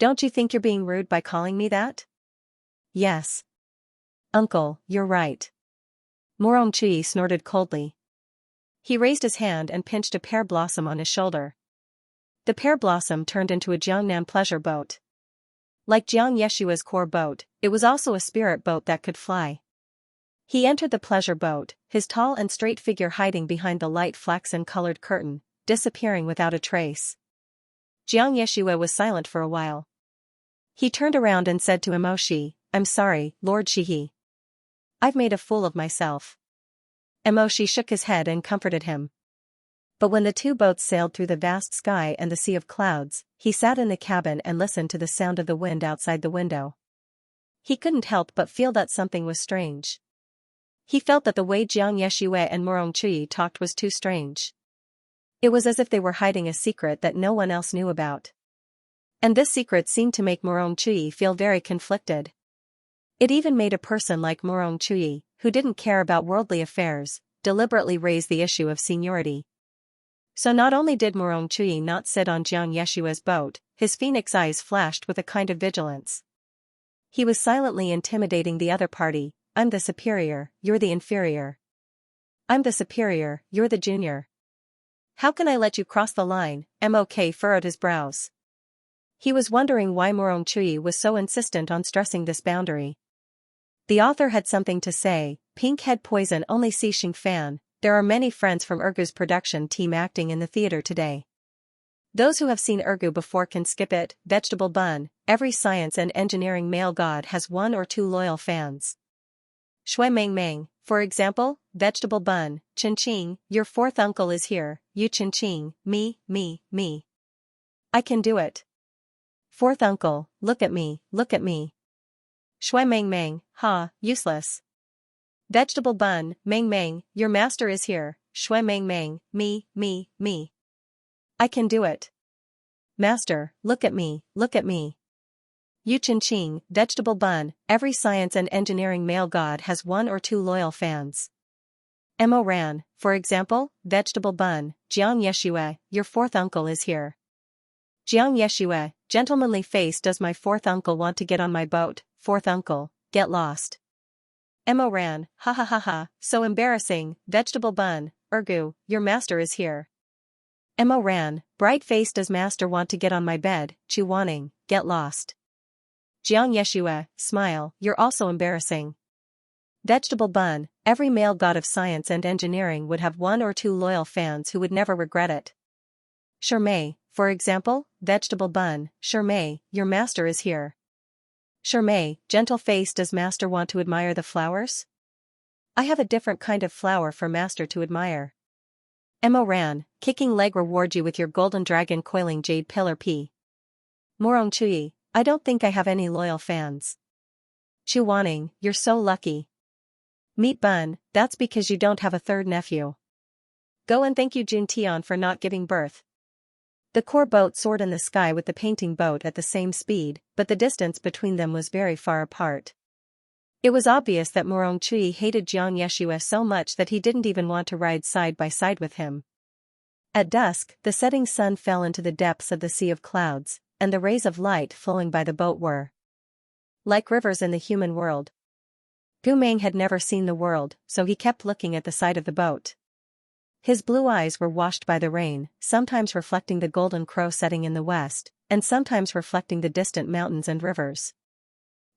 Don't you think you're being rude by calling me that? Yes. Uncle, you're right. Morong Chui snorted coldly. He raised his hand and pinched a pear blossom on his shoulder. The pear blossom turned into a Jiangnan pleasure boat. Like Jiang Yeshua's core boat, it was also a spirit boat that could fly. He entered the pleasure boat, his tall and straight figure hiding behind the light flaxen-colored curtain, disappearing without a trace. Jiang Yeshua was silent for a while. He turned around and said to Emoshi, I'm sorry, Lord Shihi. I've made a fool of myself. Emoshi shook his head and comforted him. But when the two boats sailed through the vast sky and the sea of clouds, he sat in the cabin and listened to the sound of the wind outside the window. He couldn't help but feel that something was strange. He felt that the way Jiang Yeshue and Morong Chui talked was too strange. It was as if they were hiding a secret that no one else knew about. And this secret seemed to make Morong Chui feel very conflicted. It even made a person like Morong Chui, who didn't care about worldly affairs, deliberately raise the issue of seniority. So not only did Morong Chui not sit on Jiang Yeshua's boat, his phoenix eyes flashed with a kind of vigilance. He was silently intimidating the other party. I'm the superior, you're the inferior. I'm the superior, you're the junior. How can I let you cross the line? Mok furrowed his brows. He was wondering why Morong Chui was so insistent on stressing this boundary. The author had something to say. Pink Head Poison only see Xing Fan. There are many friends from Ergu's production team acting in the theater today. Those who have seen Ergu before can skip it. Vegetable Bun, every science and engineering male god has one or two loyal fans. Shui Meng Meng, for example, Vegetable Bun, Chenqing, your fourth uncle is here, Yu Chenqing, me. I can do it. Fourth uncle, look at me. Shui Meng Meng, ha, useless. Vegetable Bun, Meng, your master is here, Shui Meng Meng, me. I can do it. Master, look at me. Yu Chenqing, Vegetable Bun, every science and engineering male god has one or two loyal fans. Mo Ran, for example, Vegetable Bun, Jiang Yeshue, your fourth uncle is here. Jiang Yeshue, gentlemanly face, does my fourth uncle want to get on my boat? Fourth uncle, get lost. Mo Ran, ha, so embarrassing. Vegetable Bun, Ergu, your master is here. Mo Ran, bright face, does master want to get on my bed? Chu Wanning, get lost. Jiang Yeshue, smile, you're also embarrassing. Vegetable Bun, every male god of science and engineering would have one or two loyal fans who would never regret it. Shermei, for example, Vegetable Bun, Shermei, your master is here. Shermei, gentle face, does master want to admire the flowers? I have a different kind of flower for master to admire. Mo Ran, kicking leg, reward you with your golden dragon coiling jade pillar P. Morong Chui, I don't think I have any loyal fans. Chu Wanning, you're so lucky. Meat Bun, that's because you don't have a third nephew. Go and thank you Jun Tian for not giving birth. The core boat soared in the sky with the painting boat at the same speed, but the distance between them was very far apart. It was obvious that Morong Chui hated Jiang Yeshue so much that he didn't even want to ride side by side with him. At dusk, the setting sun fell into the depths of the sea of clouds, and the rays of light flowing by the boat were like rivers in the human world. Gu Meng had never seen the world, so he kept looking at the side of the boat. His blue eyes were washed by the rain, sometimes reflecting the golden crow setting in the west, and sometimes reflecting the distant mountains and rivers.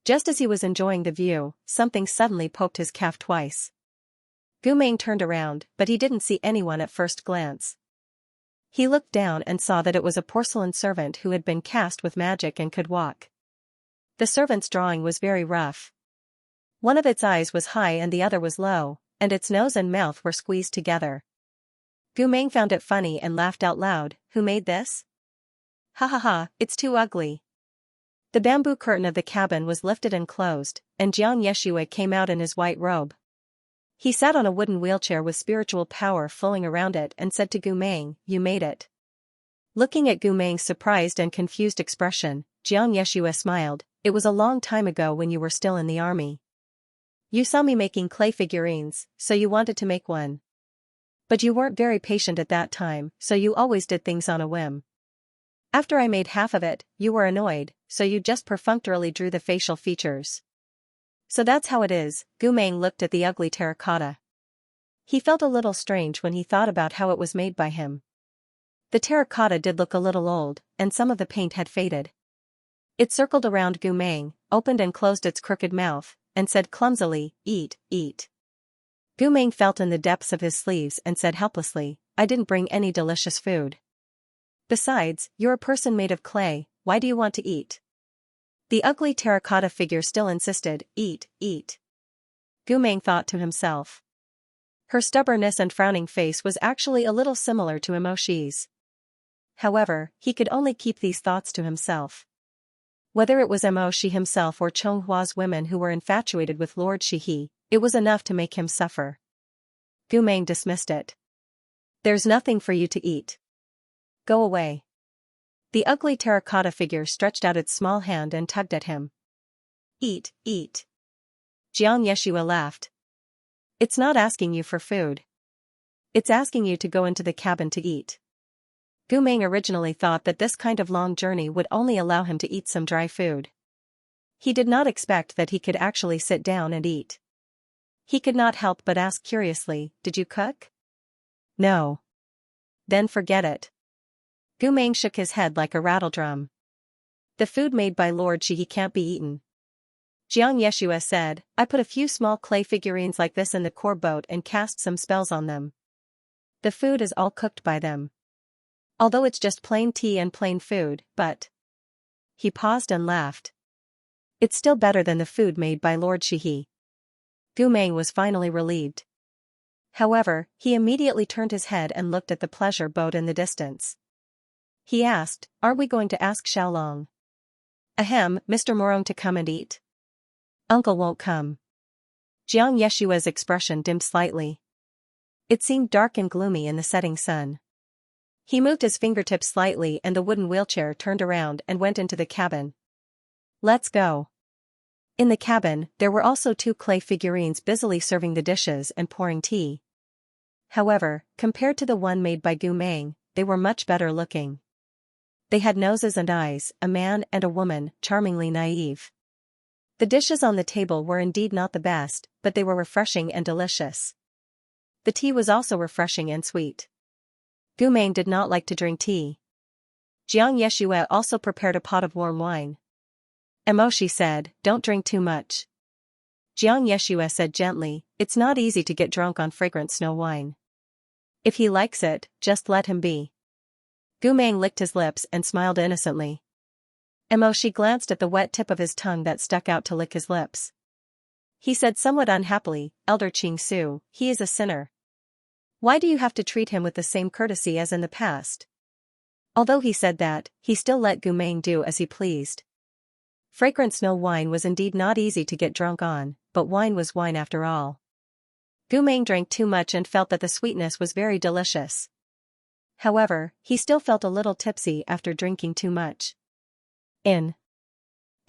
Just as he was enjoying the view, something suddenly poked his calf twice. Gu Meng turned around, but he didn't see anyone at first glance. He looked down and saw that it was a porcelain servant who had been cast with magic and could walk. The servant's drawing was very rough. One of its eyes was high and the other was low, and its nose and mouth were squeezed together. Gu Meng found it funny and laughed out loud. Who made this? Ha, it's too ugly. The bamboo curtain of the cabin was lifted and closed, and Jiang Yeshue came out in his white robe. He sat on a wooden wheelchair with spiritual power flowing around it and said to Gu Meng, you made it. Looking at Gu Meng's surprised and confused expression, Xianxia smiled. It was a long time ago when you were still in the army. You saw me making clay figurines, so you wanted to make one. But you weren't very patient at that time, so you always did things on a whim. After I made half of it, you were annoyed, so you just perfunctorily drew the facial features. So that's how it is. Gu Meng looked at the ugly terracotta. He felt a little strange when he thought about how it was made by him. The terracotta did look a little old, and some of the paint had faded. It circled around Gu Meng, opened and closed its crooked mouth, and said clumsily, "Eat, eat." Gu Meng felt in the depths of his sleeves and said helplessly, "I didn't bring any delicious food. Besides, you're a person made of clay, why do you want to eat?" The ugly terracotta figure still insisted, "Eat, eat." Gu Meng thought to himself. Her stubbornness and frowning face was actually a little similar to Emoshi's. However, he could only keep these thoughts to himself. Whether it was Emoshi himself or Chonghua's women who were infatuated with Lord Shihi, it was enough to make him suffer. Gu Meng dismissed it. "There's nothing for you to eat. Go away." The ugly terracotta figure stretched out its small hand and tugged at him. "Eat, eat." Xianxia laughed. "It's not asking you for food. It's asking you to go into the cabin to eat." Gu Meng originally thought that this kind of long journey would only allow him to eat some dry food. He did not expect that he could actually sit down and eat. He could not help but ask curiously, "Did you cook?" "No." "Then forget it." Gu Meng shook his head like a rattledrum. "The food made by Lord Shihi can't be eaten." Xianxia said, "I put a few small clay figurines like this in the core boat and cast some spells on them. The food is all cooked by them. Although it's just plain tea and plain food, but..." He paused and laughed. "It's still better than the food made by Lord Shihi." Gu Meng was finally relieved. However, he immediately turned his head and looked at the pleasure boat in the distance. He asked, "Are we going to ask Xiaolong?" "Ahem, Mr. Morong to come and eat?" "Uncle won't come." Xianxia's expression dimmed slightly. It seemed dark and gloomy in the setting sun. He moved his fingertips slightly and the wooden wheelchair turned around and went into the cabin. "Let's go." In the cabin, there were also two clay figurines busily serving the dishes and pouring tea. However, compared to the one made by Gu Meng, they were much better looking. They had noses and eyes, a man and a woman, charmingly naive. The dishes on the table were indeed not the best, but they were refreshing and delicious. The tea was also refreshing and sweet. Gu Meng did not like to drink tea. Xianxia also prepared a pot of warm wine. Emoshi said, "Don't drink too much." Xianxia said gently, "It's not easy to get drunk on fragrant snow wine. If he likes it, just let him be." Gu Meng licked his lips and smiled innocently. Emoshi glanced at the wet tip of his tongue that stuck out to lick his lips. He said somewhat unhappily, "Elder Qing Su, he is a sinner. Why do you have to treat him with the same courtesy as in the past?" Although he said that, he still let Gu Meng do as he pleased. Fragrant snow wine was indeed not easy to get drunk on, but wine was wine after all. Gu Meng drank too much and felt that the sweetness was very delicious. However, he still felt a little tipsy after drinking too much. In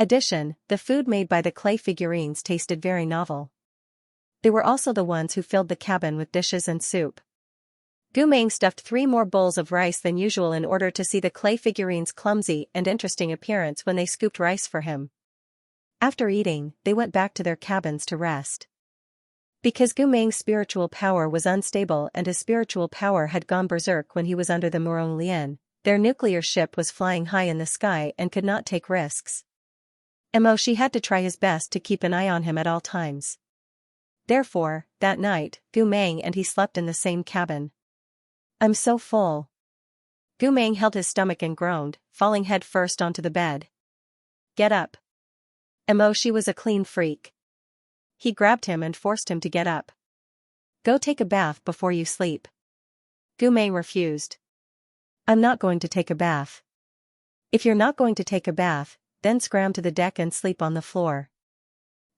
addition, the food made by the clay figurines tasted very novel. They were also the ones who filled the cabin with dishes and soup. Gu Meng stuffed 3 more bowls of rice than usual in order to see the clay figurines' clumsy and interesting appearance when they scooped rice for him. After eating, they went back to their cabins to rest. Because Gu Meng's spiritual power was unstable and his spiritual power had gone berserk when he was under the Murong Lian, their nuclear ship was flying high in the sky and could not take risks. Emoshi had to try his best to keep an eye on him at all times. Therefore, that night, Gu Meng and he slept in the same cabin. "I'm so full." Gu Meng held his stomach and groaned, falling head first onto the bed. "Get up." Emoshi was a clean freak. He grabbed him and forced him to get up. "Go take a bath before you sleep." Gu Meng refused. "I'm not going to take a bath." "If you're not going to take a bath, then scram to the deck and sleep on the floor."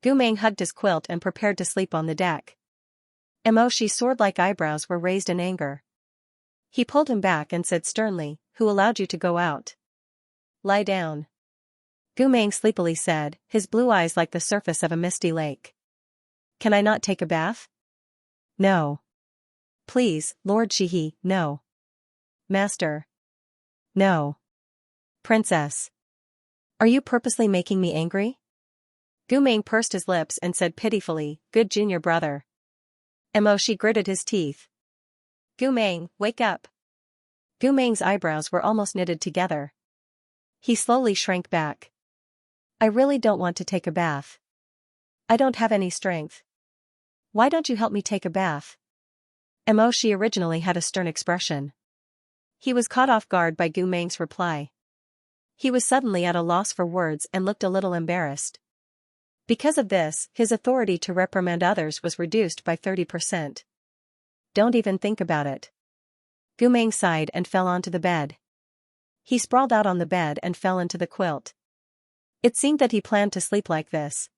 Gu Meng hugged his quilt and prepared to sleep on the deck. Emoshi's sword-like eyebrows were raised in anger. He pulled him back and said sternly, who allowed you to go out? Lie down. Gu Meng sleepily said, his blue eyes like the surface of a misty lake. Can I not take a bath? No. Please, Lord Shihi, no. Master. No. Princess. Are you purposely making me angry? Gu Meng pursed his lips and said pitifully, good junior brother. Emoshi gritted his teeth. Gu Meng, wake up. Gu Meng's eyebrows were almost knitted together. He slowly shrank back. I really don't want to take a bath. I don't have any strength. Why don't you help me take a bath? Emoshi originally had a stern expression. He was caught off guard by Gu Meng's reply. He was suddenly at a loss for words and looked a little embarrassed. Because of this, his authority to reprimand others was reduced by 30%. Don't even think about it. Gu Meng sighed and fell onto the bed. He sprawled out on the bed and fell into the quilt. It seemed that he planned to sleep like this.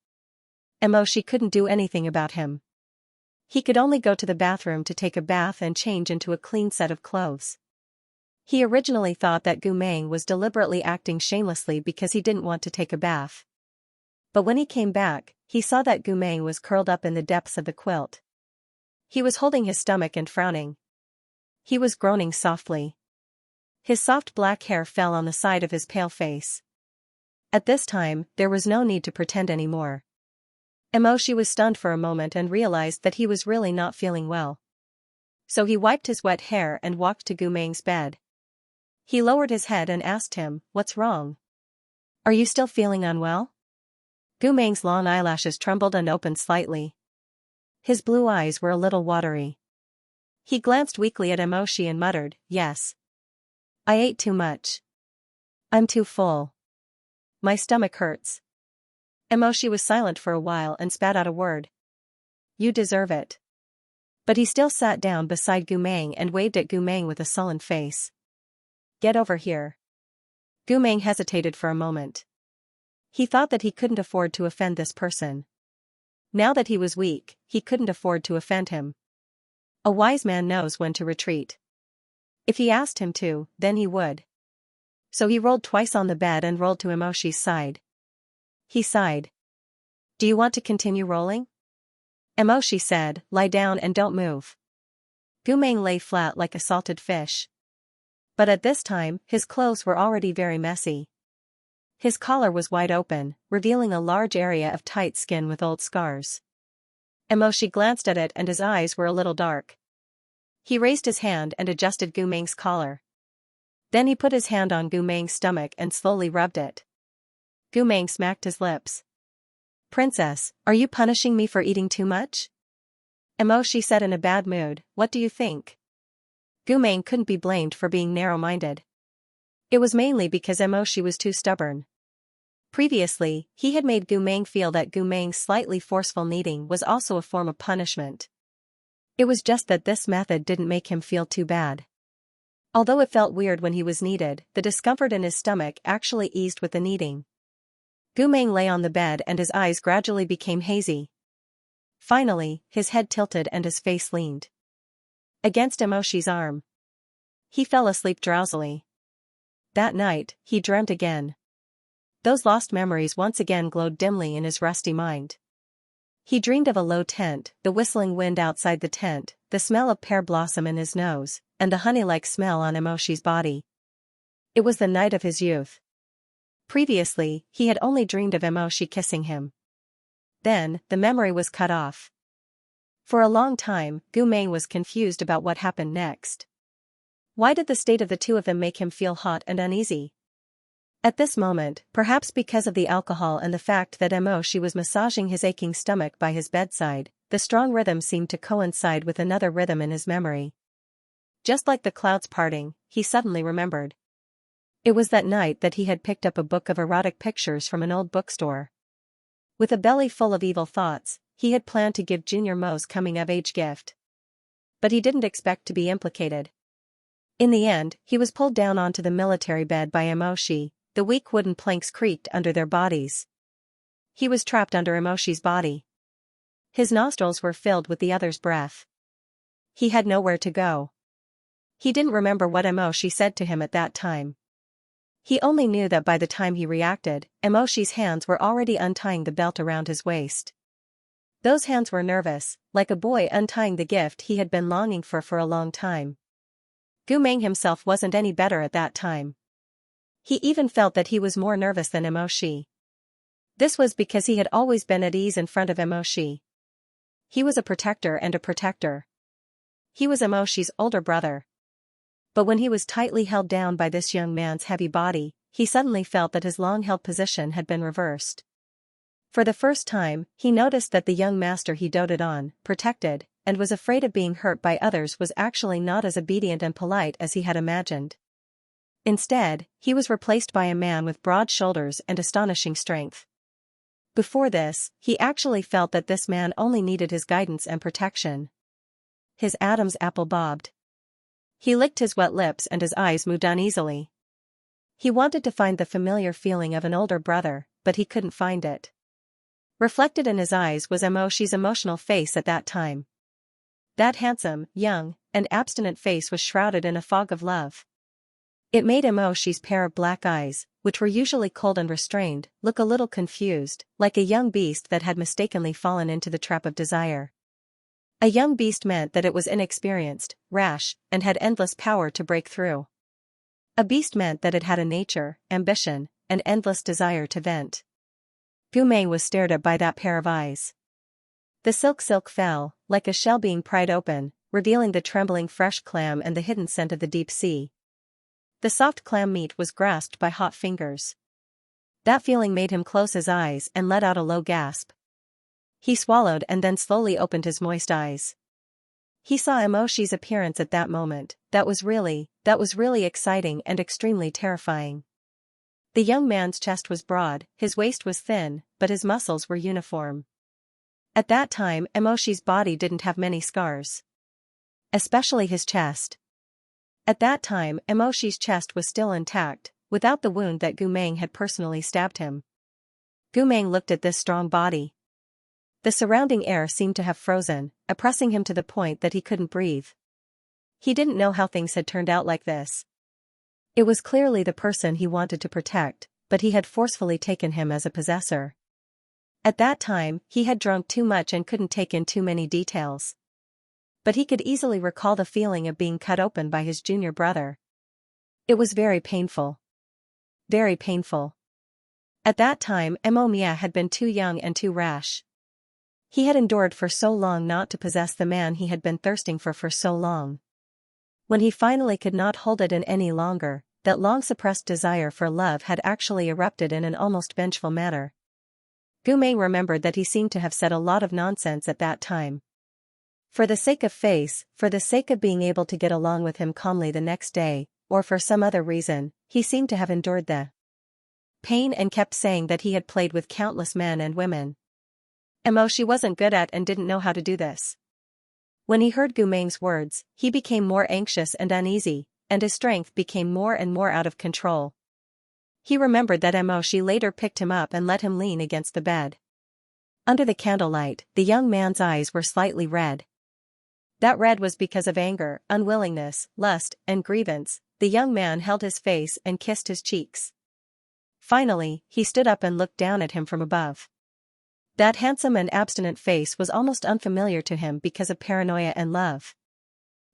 Emoshi couldn't do anything about him. He could only go to the bathroom to take a bath and change into a clean set of clothes. He originally thought that Gu Meng was deliberately acting shamelessly because he didn't want to take a bath. But when he came back, he saw that Gu Meng was curled up in the depths of the quilt. He was holding his stomach and frowning. He was groaning softly. His soft black hair fell on the side of his pale face. At this time, there was no need to pretend anymore. Emoshi was stunned for a moment and realized that he was really not feeling well. So he wiped his wet hair and walked to Gu Meng's bed. He lowered his head and asked him, what's wrong? Are you still feeling unwell? Gu Meng's long eyelashes trembled and opened slightly. His blue eyes were a little watery. He glanced weakly at Emoshi and muttered, yes. I ate too much. I'm too full. My stomach hurts. Emoshi was silent for a while and spat out a word. You deserve it. But he still sat down beside Gu Meng and waved at Gu Meng with a sullen face. Get over here. Gu Meng hesitated for a moment. He thought that he couldn't afford to offend this person. Now that he was weak, he couldn't afford to offend him. A wise man knows when to retreat. If he asked him to, then he would. So he rolled twice on the bed and rolled to Emoshi's side. He sighed. Do you want to continue rolling? Emoshi said, lie down and don't move. Gu Meng lay flat like a salted fish. But at this time, his clothes were already very messy. His collar was wide open, revealing a large area of tight skin with old scars. Emoshi glanced at it and his eyes were a little dark. He raised his hand and adjusted Gu Meng's collar. Then he put his hand on Gu Meng's stomach and slowly rubbed it. Gu Meng smacked his lips. Princess, are you punishing me for eating too much? Emoshi said in a bad mood, what do you think? Gu Meng couldn't be blamed for being narrow-minded. It was mainly because Emoshi was too stubborn. Previously, he had made Gu Meng feel that Gu Meng's slightly forceful kneading was also a form of punishment. It was just that this method didn't make him feel too bad. Although it felt weird when he was kneaded, the discomfort in his stomach actually eased with the kneading. Gu Meng lay on the bed and his eyes gradually became hazy. Finally, his head tilted and his face leaned against Emoshi's arm. He fell asleep drowsily. That night, he dreamt again. Those lost memories once again glowed dimly in his rusty mind. He dreamed of a low tent, the whistling wind outside the tent, the smell of pear blossom in his nose, and the honey-like smell on Emoshi's body. It was the night of his youth. Previously, he had only dreamed of Emoshi kissing him. Then, the memory was cut off. For a long time, Gu Meng was confused about what happened next. Why did the state of the two of them make him feel hot and uneasy? At this moment, perhaps because of the alcohol and the fact that Emoshi was massaging his aching stomach by his bedside, the strong rhythm seemed to coincide with another rhythm in his memory. Just like the clouds parting, he suddenly remembered. It was that night that he had picked up a book of erotic pictures from an old bookstore. With a belly full of evil thoughts, he had planned to give Junior Mo's coming-of-age gift. But he didn't expect to be implicated. In the end, he was pulled down onto the military bed by Emoshi. The weak wooden planks creaked under their bodies. He was trapped under Emoshi's body. His nostrils were filled with the other's breath. He had nowhere to go. He didn't remember what Emoshi said to him at that time. He only knew that by the time he reacted, Emoshi's hands were already untying the belt around his waist. Those hands were nervous, like a boy untying the gift he had been longing for a long time. Gu Meng himself wasn't any better at that time. He even felt that he was more nervous than Emoshi. This was because he had always been at ease in front of Emoshi. He was a protector and a protector. He was Emoshi's older brother. But when he was tightly held down by this young man's heavy body, he suddenly felt that his long-held position had been reversed. For the first time, he noticed that the young master he doted on, protected, and was afraid of being hurt by others was actually not as obedient and polite as he had imagined. Instead, he was replaced by a man with broad shoulders and astonishing strength. Before this, he actually felt that this man only needed his guidance and protection. His Adam's apple bobbed. He licked his wet lips and his eyes moved uneasily. He wanted to find the familiar feeling of an older brother, but he couldn't find it. Reflected in his eyes was Emoshi's emotional face at that time. That handsome, young, and abstinent face was shrouded in a fog of love. It made Emoshi's pair of black eyes, which were usually cold and restrained, look a little confused, like a young beast that had mistakenly fallen into the trap of desire. A young beast meant that it was inexperienced, rash, and had endless power to break through. A beast meant that it had a nature, ambition, and endless desire to vent. Gu Meng was stared at by that pair of eyes. The silk fell, like a shell being pried open, revealing the trembling fresh clam and the hidden scent of the deep sea. The soft clam meat was grasped by hot fingers. That feeling made him close his eyes and let out a low gasp. He swallowed and then slowly opened his moist eyes. He saw Emoshi's appearance at that moment. That was really exciting and extremely terrifying. The young man's chest was broad, his waist was thin, but his muscles were uniform. At that time, Emoshi's body didn't have many scars. Especially his chest. At that time, Emoshi's chest was still intact, without the wound that Gu Meng had personally stabbed him. Gu Meng looked at this strong body. The surrounding air seemed to have frozen, oppressing him to the point that he couldn't breathe. He didn't know how things had turned out like this. It was clearly the person he wanted to protect, but he had forcefully taken him as a possessor. At that time, he had drunk too much and couldn't take in too many details. But he could easily recall the feeling of being cut open by his junior brother. It was very painful. Very painful. At that time, Emomia had been too young and too rash. He had endured for so long not to possess the man he had been thirsting for so long. When he finally could not hold it in any longer, that long-suppressed desire for love had actually erupted in an almost vengeful manner. Gu Meng remembered that he seemed to have said a lot of nonsense at that time. For the sake of face, for the sake of being able to get along with him calmly the next day, or for some other reason, he seemed to have endured the pain and kept saying that he had played with countless men and women. Emoshi wasn't good at and didn't know how to do this. When he heard Gu Meng's words, he became more anxious and uneasy, and his strength became more and more out of control. He remembered that Emoshi later picked him up and let him lean against the bed. Under the candlelight, the young man's eyes were slightly red. That red was because of anger, unwillingness, lust, and grievance. The young man held his face and kissed his cheeks. Finally, he stood up and looked down at him from above. That handsome and abstinent face was almost unfamiliar to him because of paranoia and love.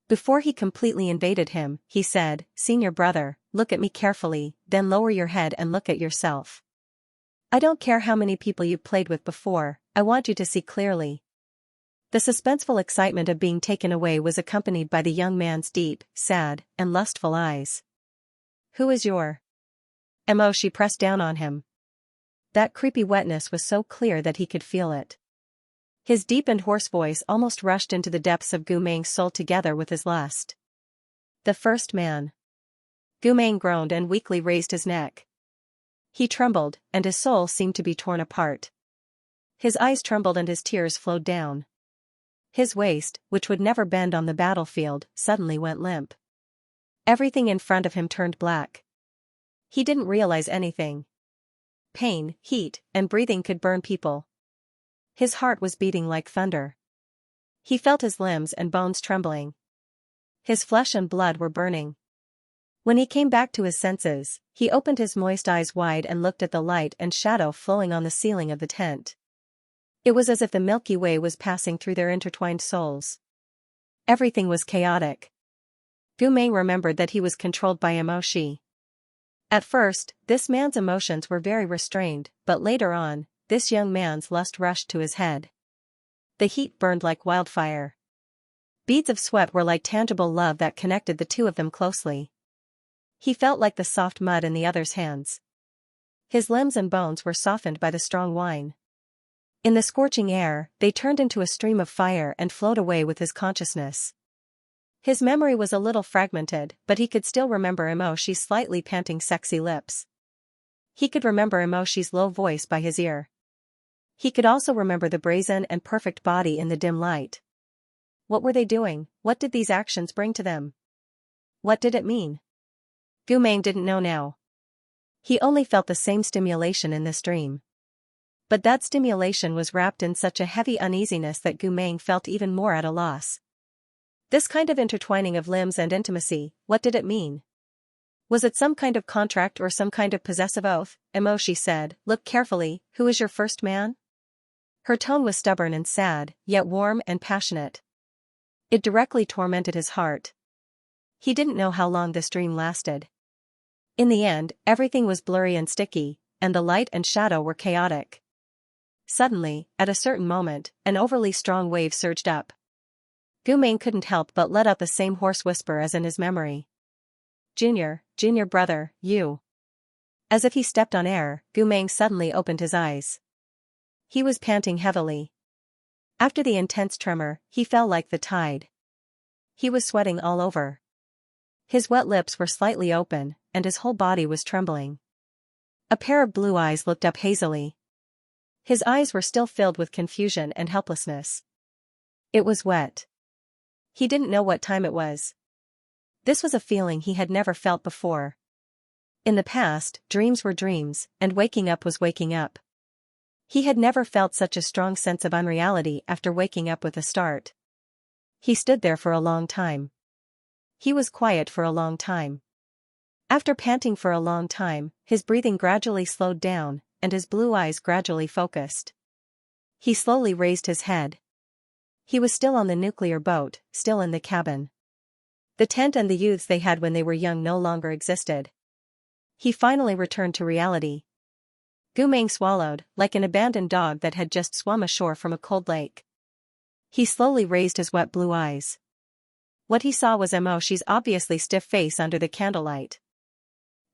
Before he completely invaded him, he said, "Senior brother, look at me carefully, then lower your head and look at yourself. I don't care how many people you've played with before, I want you to see clearly." The suspenseful excitement of being taken away was accompanied by the young man's deep, sad, and lustful eyes. "Who is your?" Emoshi pressed down on him. That creepy wetness was so clear that he could feel it. His deep and hoarse voice almost rushed into the depths of Gu Meng's soul together with his lust. "The first man." Gu Meng groaned and weakly raised his neck. He trembled, and his soul seemed to be torn apart. His eyes trembled and his tears flowed down. His waist, which would never bend on the battlefield, suddenly went limp. Everything in front of him turned black. He didn't realize anything. Pain, heat, and breathing could burn people. His heart was beating like thunder. He felt his limbs and bones trembling. His flesh and blood were burning. When he came back to his senses, he opened his moist eyes wide and looked at the light and shadow flowing on the ceiling of the tent. It was as if the Milky Way was passing through their intertwined souls. Everything was chaotic. Gu Meng remembered that he was controlled by Emoshi. At first, this man's emotions were very restrained, but later on, this young man's lust rushed to his head. The heat burned like wildfire. Beads of sweat were like tangible love that connected the two of them closely. He felt like the soft mud in the other's hands. His limbs and bones were softened by the strong wine. In the scorching air, they turned into a stream of fire and flowed away with his consciousness. His memory was a little fragmented, but he could still remember Emoshi's slightly panting sexy lips. He could remember Emoshi's low voice by his ear. He could also remember the brazen and perfect body in the dim light. What were they doing? What did these actions bring to them? What did it mean? Gu Meng didn't know now. He only felt the same stimulation in this dream. But that stimulation was wrapped in such a heavy uneasiness that Gu Meng felt even more at a loss. This kind of intertwining of limbs and intimacy, what did it mean? Was it some kind of contract or some kind of possessive oath? Emoshi said, "Look carefully, who is your first man?" Her tone was stubborn and sad, yet warm and passionate. It directly tormented his heart. He didn't know how long this dream lasted. In the end, everything was blurry and sticky, and the light and shadow were chaotic. Suddenly, at a certain moment, an overly strong wave surged up. Gu Meng couldn't help but let out the same hoarse whisper as in his memory. Junior brother, you." As if he stepped on air, Gu Meng suddenly opened his eyes. He was panting heavily. After the intense tremor, he fell like the tide. He was sweating all over. His wet lips were slightly open, and his whole body was trembling. A pair of blue eyes looked up hazily. His eyes were still filled with confusion and helplessness. It was wet. He didn't know what time it was. This was a feeling he had never felt before. In the past, dreams were dreams, and waking up was waking up. He had never felt such a strong sense of unreality after waking up with a start. He stood there for a long time. He was quiet for a long time. After panting for a long time, his breathing gradually slowed down, and his blue eyes gradually focused. He slowly raised his head. He was still on the nuclear boat, still in the cabin. The tent and the youths they had when they were young no longer existed. He finally returned to reality. Gu Meng swallowed, like an abandoned dog that had just swum ashore from a cold lake. He slowly raised his wet blue eyes. What he saw was Emoshi's obviously stiff face under the candlelight.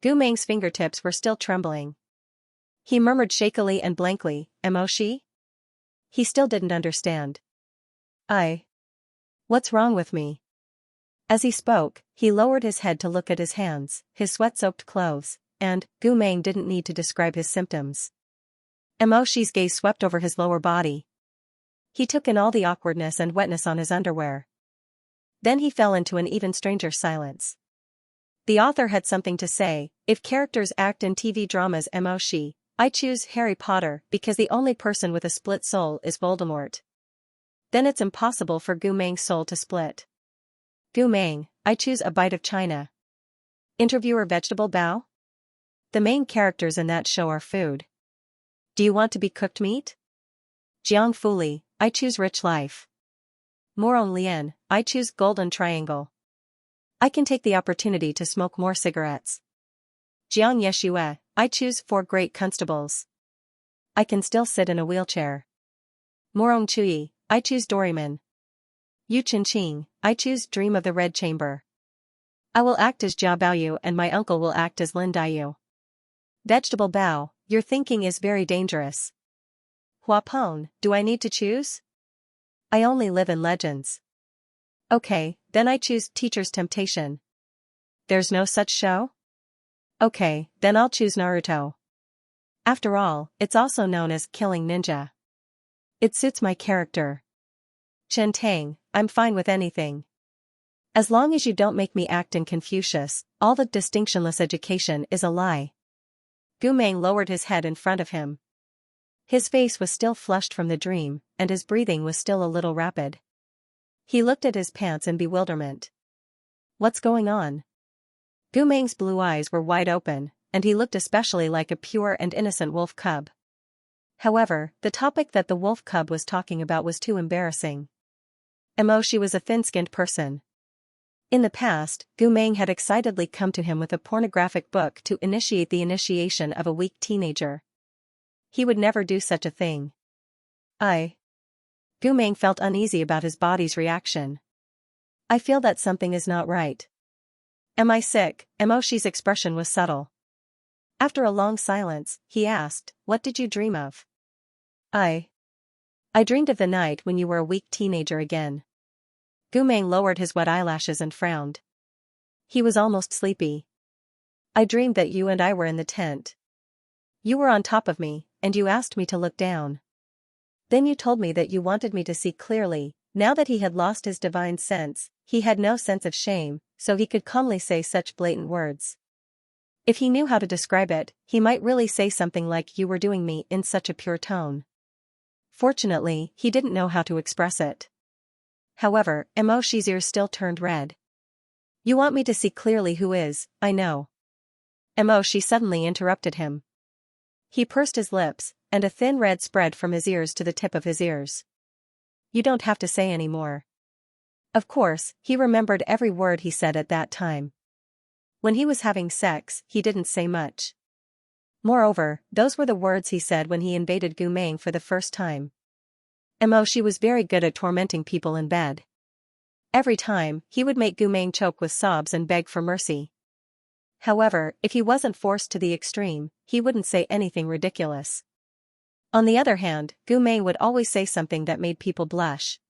Gu Meng's fingertips were still trembling. He murmured shakily and blankly, "Emoshi?" He still didn't understand. What's wrong with me?" As he spoke, he lowered his head to look at his hands, his sweat-soaked clothes, and Gu Meng didn't need to describe his symptoms. Emoshi's gaze swept over his lower body. He took in all the awkwardness and wetness on his underwear. Then he fell into an even stranger silence. The author had something to say. If characters act in TV dramas Emoshi, I choose Harry Potter because the only person with a split soul is Voldemort. Then it's impossible for Gu Meng's soul to split. Gu Meng, I choose a bite of china. Interviewer Vegetable Bao? The main characters in that show are food. Do you want to be cooked meat? Jiang Fuli, I choose rich life. Morong Lian, I choose golden triangle. I can take the opportunity to smoke more cigarettes. Jiang Yeshue, I choose 4 great constables. I can still sit in a wheelchair. Morong Chuyi, I choose Doraemon. Yu Chenqing, I choose Dream of the Red Chamber. I will act as Jia Baoyu and my uncle will act as Lin Daiyu. Vegetable Bao, your thinking is very dangerous. Hua Pon, do I need to choose? I only live in legends. Okay, then I choose Teacher's Temptation. There's no such show? Okay, then I'll choose Naruto. After all, it's also known as Killing Ninja. It suits my character. Chen Tang, I'm fine with anything. As long as you don't make me act in Confucius, all the distinctionless education is a lie. Gu Meng lowered his head in front of him. His face was still flushed from the dream, and his breathing was still a little rapid. He looked at his pants in bewilderment. What's going on? Gu Meng's blue eyes were wide open, and he looked especially like a pure and innocent wolf cub. However, the topic that the wolf cub was talking about was too embarrassing. She was a thin-skinned person. In the past, Gu Meng had excitedly come to him with a pornographic book to initiate the initiation of a weak teenager. He would never do such a thing. Gu Meng felt uneasy about his body's reaction. I feel that something is not right. Am I sick? Shi's expression was subtle. After a long silence, he asked, what did you dream of? I dreamed of the night when you were a weak teenager again. Gu Meng lowered his wet eyelashes and frowned. He was almost sleepy. I dreamed that you and I were in the tent. You were on top of me, and you asked me to look down. Then you told me that you wanted me to see clearly. Now that he had lost his divine sense, he had no sense of shame, so he could calmly say such blatant words. If he knew how to describe it, he might really say something like you were doing me in such a pure tone. Fortunately, he didn't know how to express it. However, Shi's ears still turned red. You want me to see clearly who is, I know. Shi suddenly interrupted him. He pursed his lips, and a thin red spread from his ears to the tip of his ears. You don't have to say any more. Of course, he remembered every word he said at that time. When he was having sex, he didn't say much. Moreover, those were the words he said when he invaded Gu Meng for the first time. Shi was very good at tormenting people in bed. Every time, he would make Gu Meng choke with sobs and beg for mercy. However, if he wasn't forced to the extreme, he wouldn't say anything ridiculous. On the other hand, Gu Meng would always say something that made people blush.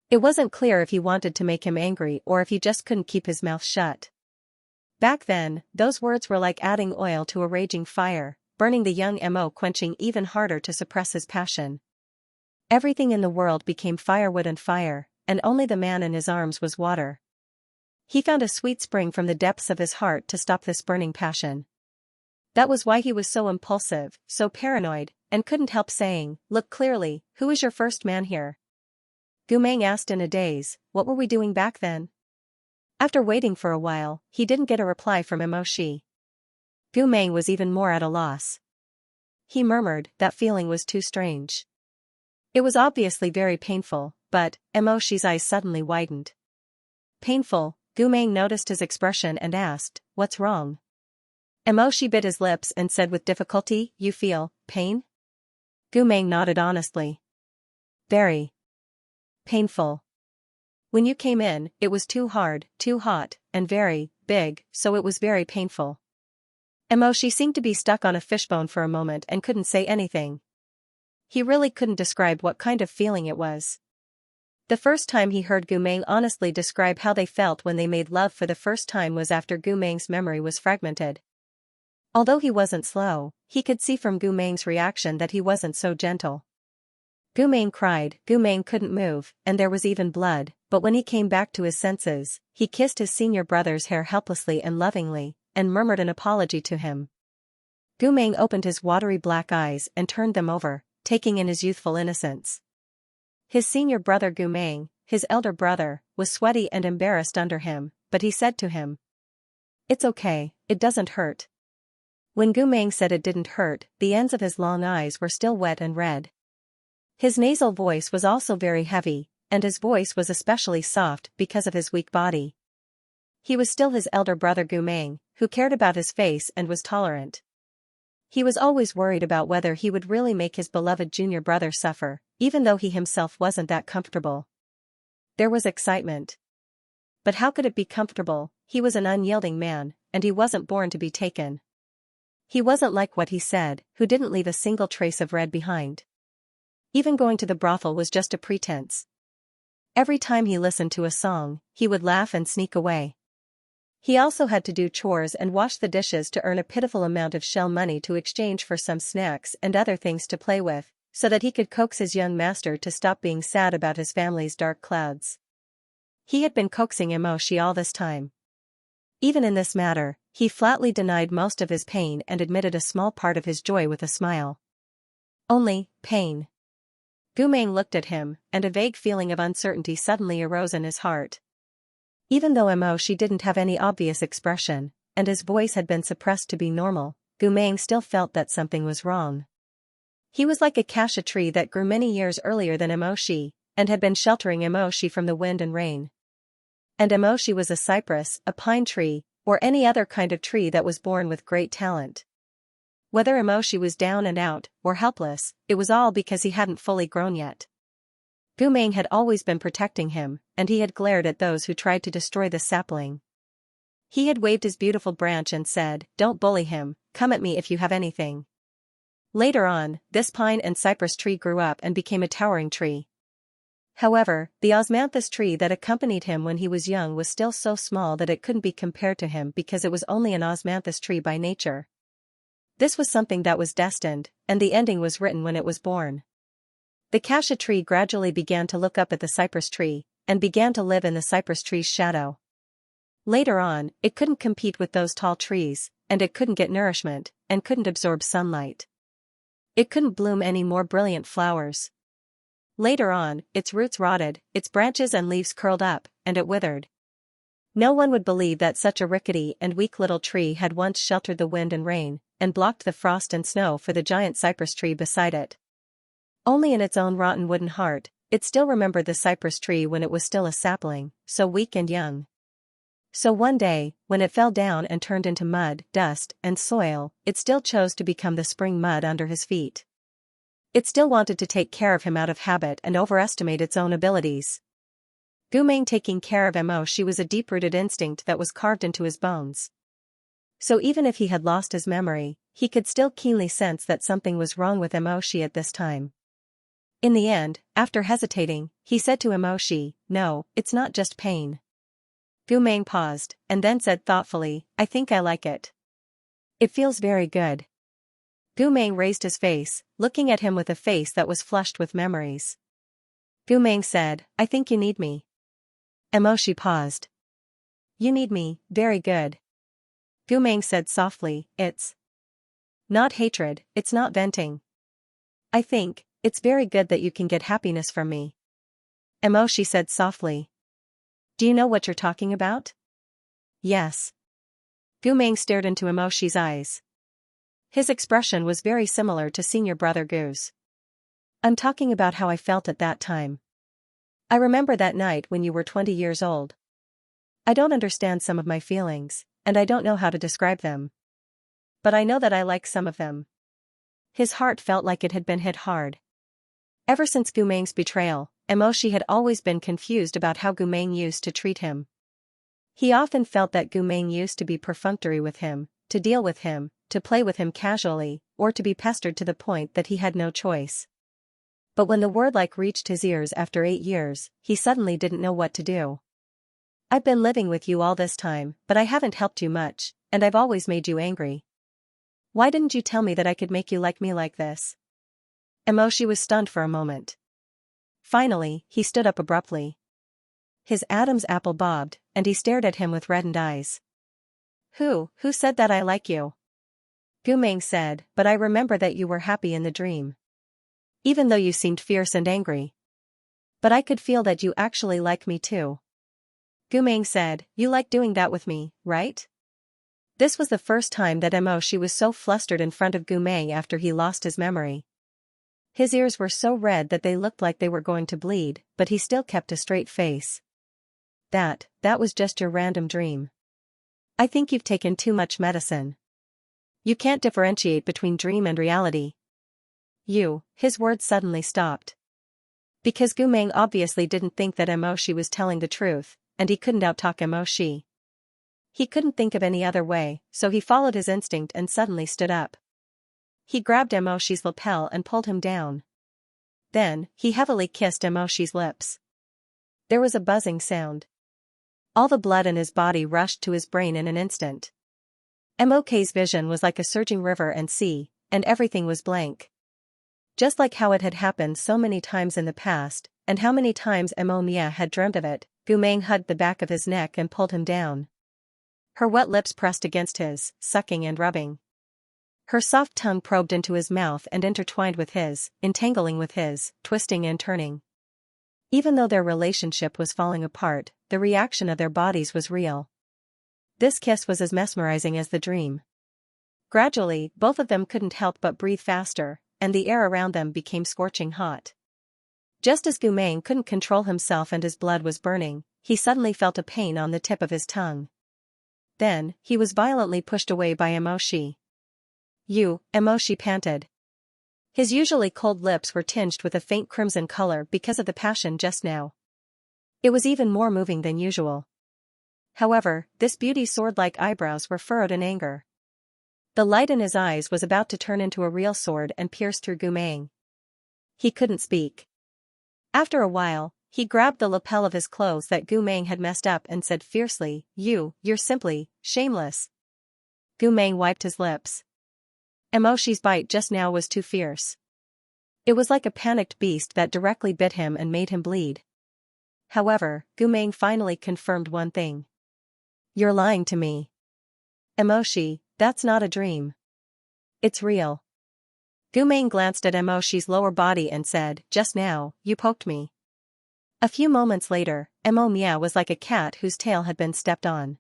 It wasn't clear if he wanted to make him angry or if he just couldn't keep his mouth shut. Back then, those words were like adding oil to a raging fire, burning the young Mo, quenching even harder to suppress his passion. Everything in the world became firewood and fire, and only the man in his arms was water. He found a sweet spring from the depths of his heart to stop this burning passion. That was why he was so impulsive, so paranoid, and couldn't help saying, look clearly, who is your first man here? Gu Meng asked in a daze, what were we doing back then? After waiting for a while, he didn't get a reply from Shi. Gu Meng was even more at a loss. He murmured, that feeling was too strange. It was obviously very painful, but, Shi's eyes suddenly widened. Painful? Gu Meng noticed his expression and asked, what's wrong? Shi bit his lips and said with difficulty, you feel pain? Gu Meng nodded honestly. Very painful. When you came in, it was too hard, too hot, and very big, so it was very painful. Shi seemed to be stuck on a fishbone for a moment and couldn't say anything. He really couldn't describe what kind of feeling it was. The first time he heard Gu Meng honestly describe how they felt when they made love for the first time was after Gu Meng's memory was fragmented. Although he wasn't slow, he could see from Gu Meng's reaction that he wasn't so gentle. Gu Meng cried, Gu Meng couldn't move, and there was even blood, but when he came back to his senses, he kissed his senior brother's hair helplessly and lovingly, and murmured an apology to him. Gu Meng opened his watery black eyes and turned them over, taking in his youthful innocence. His senior brother Gu Meng, his elder brother, was sweaty and embarrassed under him, but he said to him, it's okay, it doesn't hurt. When Gu Meng said it didn't hurt, the ends of his long eyes were still wet and red. His nasal voice was also very heavy, and his voice was especially soft because of his weak body. He was still his elder brother Gu Meng, who cared about his face and was tolerant. He was always worried about whether he would really make his beloved junior brother suffer, even though he himself wasn't that comfortable. There was excitement. But how could it be comfortable? He was an unyielding man, and he wasn't born to be taken. He wasn't like what he said, who didn't leave a single trace of red behind. Even going to the brothel was just a pretense. Every time he listened to a song, he would laugh and sneak away. He also had to do chores and wash the dishes to earn a pitiful amount of shell money to exchange for some snacks and other things to play with, so that he could coax his young master to stop being sad about his family's dark clouds. He had been coaxing Shi all this time. Even in this matter, he flatly denied most of his pain and admitted a small part of his joy with a smile. Only pain. Gu Meng looked at him, and a vague feeling of uncertainty suddenly arose in his heart. Even though Mo didn't have any obvious expression, and his voice had been suppressed to be normal, Gumeng still felt that something was wrong. He was like a cassia tree that grew many years earlier than Emoshi, and had been sheltering Emoshi from the wind and rain. And Emoshi was a cypress, a pine tree, or any other kind of tree that was born with great talent. Whether Emoshi was down and out, or helpless, it was all because he hadn't fully grown yet. Gumeng had always been protecting him, and he had glared at those who tried to destroy the sapling. He had waved his beautiful branch and said, "Don't bully him, come at me if you have anything." Later on, this pine and cypress tree grew up and became a towering tree. However, the osmanthus tree that accompanied him when he was young was still so small that it couldn't be compared to him because it was only an osmanthus tree by nature. This was something that was destined, and the ending was written when it was born. The cassia tree gradually began to look up at the cypress tree, and began to live in the cypress tree's shadow. Later on, it couldn't compete with those tall trees, and it couldn't get nourishment, and couldn't absorb sunlight. It couldn't bloom any more brilliant flowers. Later on, its roots rotted, its branches and leaves curled up, and it withered. No one would believe that such a rickety and weak little tree had once sheltered the wind and rain, and blocked the frost and snow for the giant cypress tree beside it. Only in its own rotten wooden heart, it still remembered the cypress tree when it was still a sapling, so weak and young. So one day, when it fell down and turned into mud, dust, and soil, it still chose to become the spring mud under his feet. It still wanted to take care of him out of habit and overestimate its own abilities. Gumeng taking care of Emoshi was a deep-rooted instinct that was carved into his bones. So even if he had lost his memory, he could still keenly sense that something was wrong with Emoshi at this time. In the end, after hesitating, he said to Emoshi, "No, it's not just pain." Gumeng paused, and then said thoughtfully, "I think I like it. It feels very good." Gumeng raised his face, looking at him with a face that was flushed with memories. Gumeng said, "I think you need me." Emoshi paused. "You need me, very good." Gumeng said softly, "It's not hatred, it's not venting. I think, it's very good that you can get happiness from me." Emoshi said softly, "Do you know what you're talking about?" "Yes." Gumeng stared into Emoshi's eyes. His expression was very similar to senior brother Gu's. "I'm talking about how I felt at that time. I remember that night when you were 20 years old. I don't understand some of my feelings, and I don't know how to describe them. But I know that I like some of them." His heart felt like it had been hit hard. Ever since Gumeng's betrayal, Emoshi had always been confused about how Gumeng used to treat him. He often felt that Gumeng used to be perfunctory with him, to deal with him, to play with him casually, or to be pestered to the point that he had no choice. But when the word like reached his ears after 8 years, he suddenly didn't know what to do. "I've been living with you all this time, but I haven't helped you much, and I've always made you angry. Why didn't you tell me that I could make you like me like this?" Emoshi was stunned for a moment. Finally, he stood up abruptly. His Adam's apple bobbed, and he stared at him with reddened eyes. Who said that I like you?" Gumeng said, "But I remember that you were happy in the dream. Even though you seemed fierce and angry. But I could feel that you actually like me too." Gumeng said, "You like doing that with me, right?" This was the first time that Emoshi was so flustered in front of Gumeng after he lost his memory. His ears were so red that they looked like they were going to bleed, but he still kept a straight face. That was just your random dream. I think you've taken too much medicine. You can't differentiate between dream and reality." His words suddenly stopped. Because Gumeng obviously didn't think that Emoshi was telling the truth, and he couldn't outtalk Emoshi. He couldn't think of any other way, so he followed his instinct and suddenly stood up. He grabbed Emoshi's lapel and pulled him down. Then, he heavily kissed Emoshi's lips. There was a buzzing sound. All the blood in his body rushed to his brain in an instant. Mok's vision was like a surging river and sea, and everything was blank. Just like how it had happened so many times in the past, and how many times Mia had dreamt of it, Gumeng hugged the back of his neck and pulled him down. Her wet lips pressed against his, sucking and rubbing. Her soft tongue probed into his mouth and intertwined with his, entangling with his, twisting and turning. Even though their relationship was falling apart, the reaction of their bodies was real. This kiss was as mesmerizing as the dream. Gradually, both of them couldn't help but breathe faster, and the air around them became scorching hot. Just as Gumeng couldn't control himself and his blood was burning, he suddenly felt a pain on the tip of his tongue. Then, he was violently pushed away by Emoshi. "You," Emoshi panted. His usually cold lips were tinged with a faint crimson color because of the passion just now. It was even more moving than usual. However, this beauty's sword-like eyebrows were furrowed in anger. The light in his eyes was about to turn into a real sword and pierce through Gumeng. He couldn't speak. After a while, he grabbed the lapel of his clothes that Gumeng had messed up and said fiercely, "You're simply shameless." Gumeng wiped his lips. Emoshi's bite just now was too fierce. It was like a panicked beast that directly bit him and made him bleed. However, Gumeng finally confirmed one thing. "You're lying to me. Emoshi, that's not a dream. It's real." Gumeng glanced at Emoshi's lower body and said, "Just now, you poked me." A few moments later, Emomia was like a cat whose tail had been stepped on.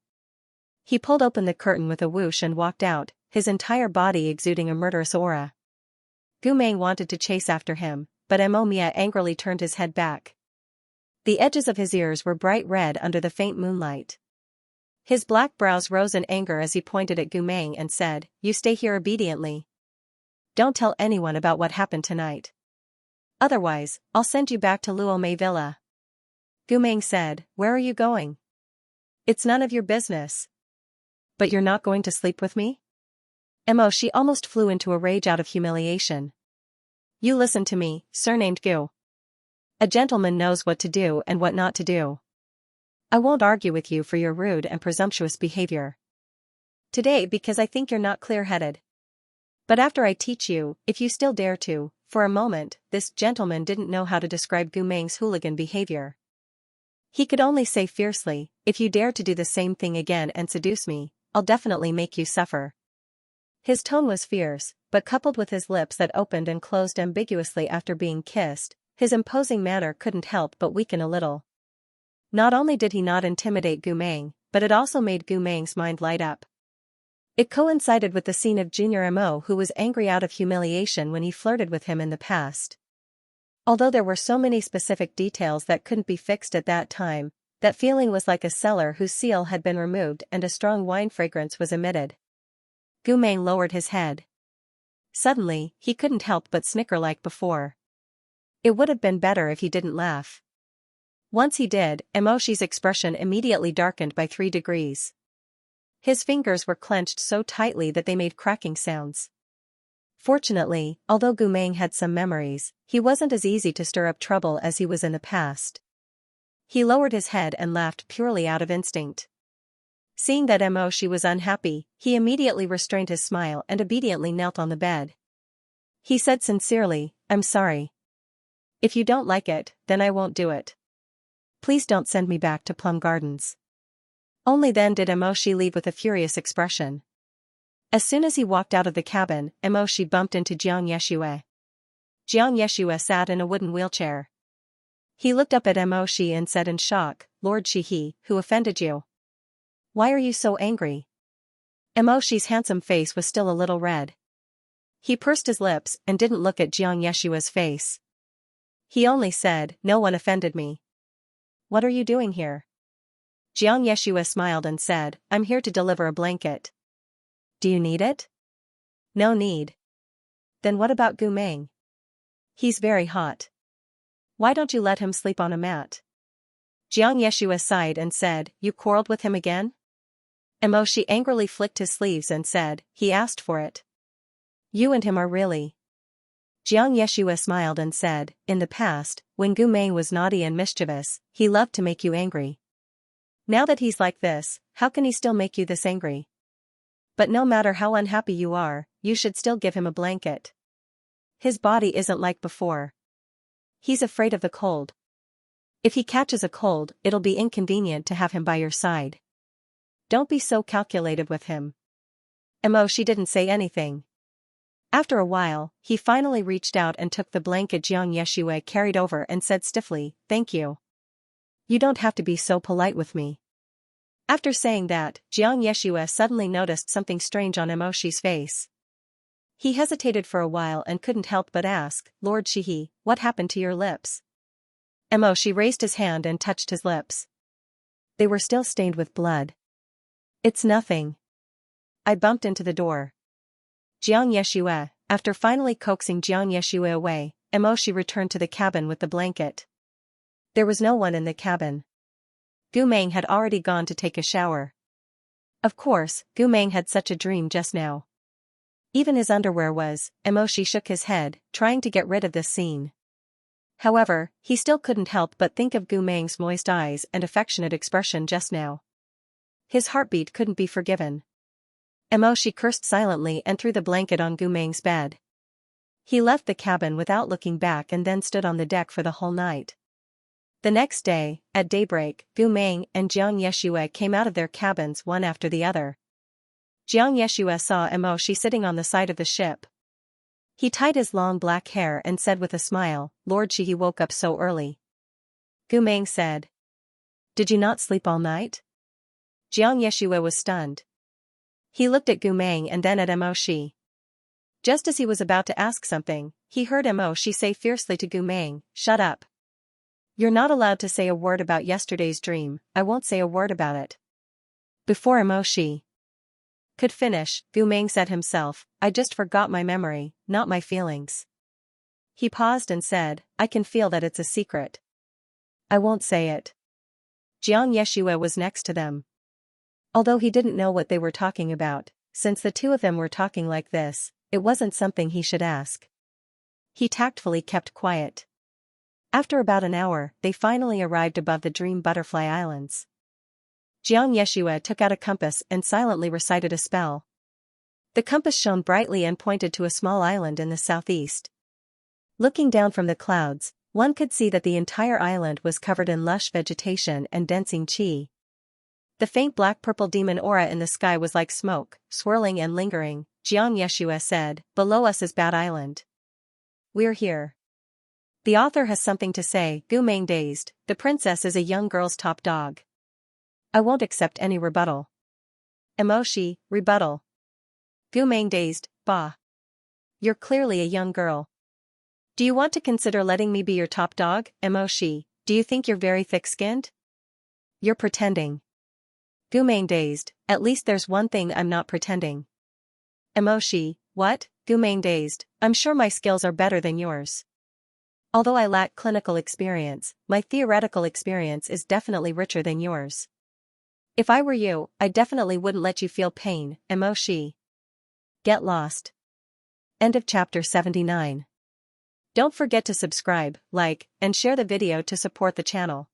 He pulled open the curtain with a whoosh and walked out, his entire body exuding a murderous aura. Gumeng wanted to chase after him, but Emomia angrily turned his head back. The edges of his ears were bright red under the faint moonlight. His black brows rose in anger as he pointed at Gumeng and said, "You stay here obediently. Don't tell anyone about what happened tonight. Otherwise, I'll send you back to Luomei Villa." Gumeng said, "Where are you going?" "It's none of your business." "But you're not going to sleep with me?" Emoshi almost flew into a rage out of humiliation. "You listen to me, surnamed Gu. A gentleman knows what to do and what not to do. I won't argue with you for your rude and presumptuous behavior today because I think you're not clear-headed. But after I teach you, if you still dare to," for a moment, this gentleman didn't know how to describe Gumeng's hooligan behavior. He could only say fiercely, "If you dare to do the same thing again and seduce me, I'll definitely make you suffer." His tone was fierce, but coupled with his lips that opened and closed ambiguously after being kissed, his imposing manner couldn't help but weaken a little. Not only did he not intimidate Gumeng, but it also made Gumeng's mind light up. It coincided with the scene of Junior Emo, who was angry out of humiliation when he flirted with him in the past. Although there were so many specific details that couldn't be fixed at that time, that feeling was like a cellar whose seal had been removed and a strong wine fragrance was emitted. Gumeng lowered his head. Suddenly, he couldn't help but snicker like before. It would have been better if he didn't laugh. Once he did, Emoshi's expression immediately darkened by 3 degrees. His fingers were clenched so tightly that they made cracking sounds. Fortunately, although Gumeng had some memories, he wasn't as easy to stir up trouble as he was in the past. He lowered his head and laughed purely out of instinct. Seeing that Emoshi was unhappy, he immediately restrained his smile and obediently knelt on the bed. He said sincerely, "I'm sorry. If you don't like it, then I won't do it. Please don't send me back to Plum Gardens." Only then did Emoshi leave with a furious expression. As soon as he walked out of the cabin, Emoshi bumped into Xianxia. Xianxia sat in a wooden wheelchair. He looked up at Emoshi and said in shock, "Lord Shihi, who offended you? Why are you so angry?" Emoshi's handsome face was still a little red. He pursed his lips and didn't look at Xianxia's face. He only said, "No one offended me." "What are you doing here?" Xianxia smiled and said, "I'm here to deliver a blanket." "Do you need it?" "No need." "Then what about Gumeng?" "He's very hot. Why don't you let him sleep on a mat?" Xianxia sighed and said, "You quarreled with him again?" Emoshi angrily flicked his sleeves and said, "He asked for it. You and him are really..." Xianxia smiled and said, "In the past, when Gumeng was naughty and mischievous, he loved to make you angry. Now that he's like this, how can he still make you this angry? But no matter how unhappy you are, you should still give him a blanket. His body isn't like before. He's afraid of the cold. If he catches a cold, it'll be inconvenient to have him by your side. Don't be so calculated with him." Emoshi didn't say anything. After a while, he finally reached out and took the blanket Xianxia carried over and said stiffly, "Thank you." You don't have to be so polite with me. After saying that, Xianxia suddenly noticed something strange on Emoshi's face. He hesitated for a while and couldn't help but ask, Lord Shihi, what happened to your lips? Emoshi raised his hand and touched his lips. They were still stained with blood. It's nothing. I bumped into the door. Xianxia, after finally coaxing Xianxia away, Emoshi returned to the cabin with the blanket. There was no one in the cabin. Gu Meng had already gone to take a shower. Of course, Gu Meng had such a dream just now. Even his underwear was. Emoshi shook his head, trying to get rid of this scene. However, he still couldn't help but think of Gu Meng's moist eyes and affectionate expression just now. His heartbeat couldn't be forgiven. Emoshi cursed silently and threw the blanket on Gu Meng's bed. He left the cabin without looking back and then stood on the deck for the whole night. The next day, at daybreak, Gu Meng and Xianxia came out of their cabins one after the other. Xianxia saw Emoshi sitting on the side of the ship. He tied his long black hair and said with a smile, Lord Shihi woke up so early. Gu Meng said. Did you not sleep all night? Xianxia was stunned. He looked at Gu Meng and then at Emoshi. Just as he was about to ask something, he heard Emoshi say fiercely to Gu Meng, shut up. You're not allowed to say a word about yesterday's dream. I won't say a word about it. Before Emoshi could finish, Gu Meng said himself, I just forgot my memory, not my feelings. He paused and said, I can feel that it's a secret. I won't say it. Xianxia was next to them. Although he didn't know what they were talking about, since the two of them were talking like this, it wasn't something he should ask. He tactfully kept quiet. After about an hour, they finally arrived above the Dream Butterfly Islands. Xianxia took out a compass and silently recited a spell. The compass shone brightly and pointed to a small island in the southeast. Looking down from the clouds, one could see that the entire island was covered in lush vegetation and dancing qi. The faint black-purple demon aura in the sky was like smoke, swirling and lingering. Xianxia said, below us is Bat Island. We're here. The author has something to say. Gu Meng dazed, the princess is a young girl's top dog. I won't accept any rebuttal. Emoshi, rebuttal. Gu Meng dazed, bah. You're clearly a young girl. Do you want to consider letting me be your top dog? Emoshi, do you think you're very thick-skinned? You're pretending. Gu Meng dazed, at least there's one thing I'm not pretending. Emoshi, what? Gu Meng dazed, I'm sure my skills are better than yours. Although I lack clinical experience, my theoretical experience is definitely richer than yours. If I were you, I definitely wouldn't let you feel pain. Emoshi. Get lost. End of chapter 79. Don't forget to subscribe, like, and share the video to support the channel.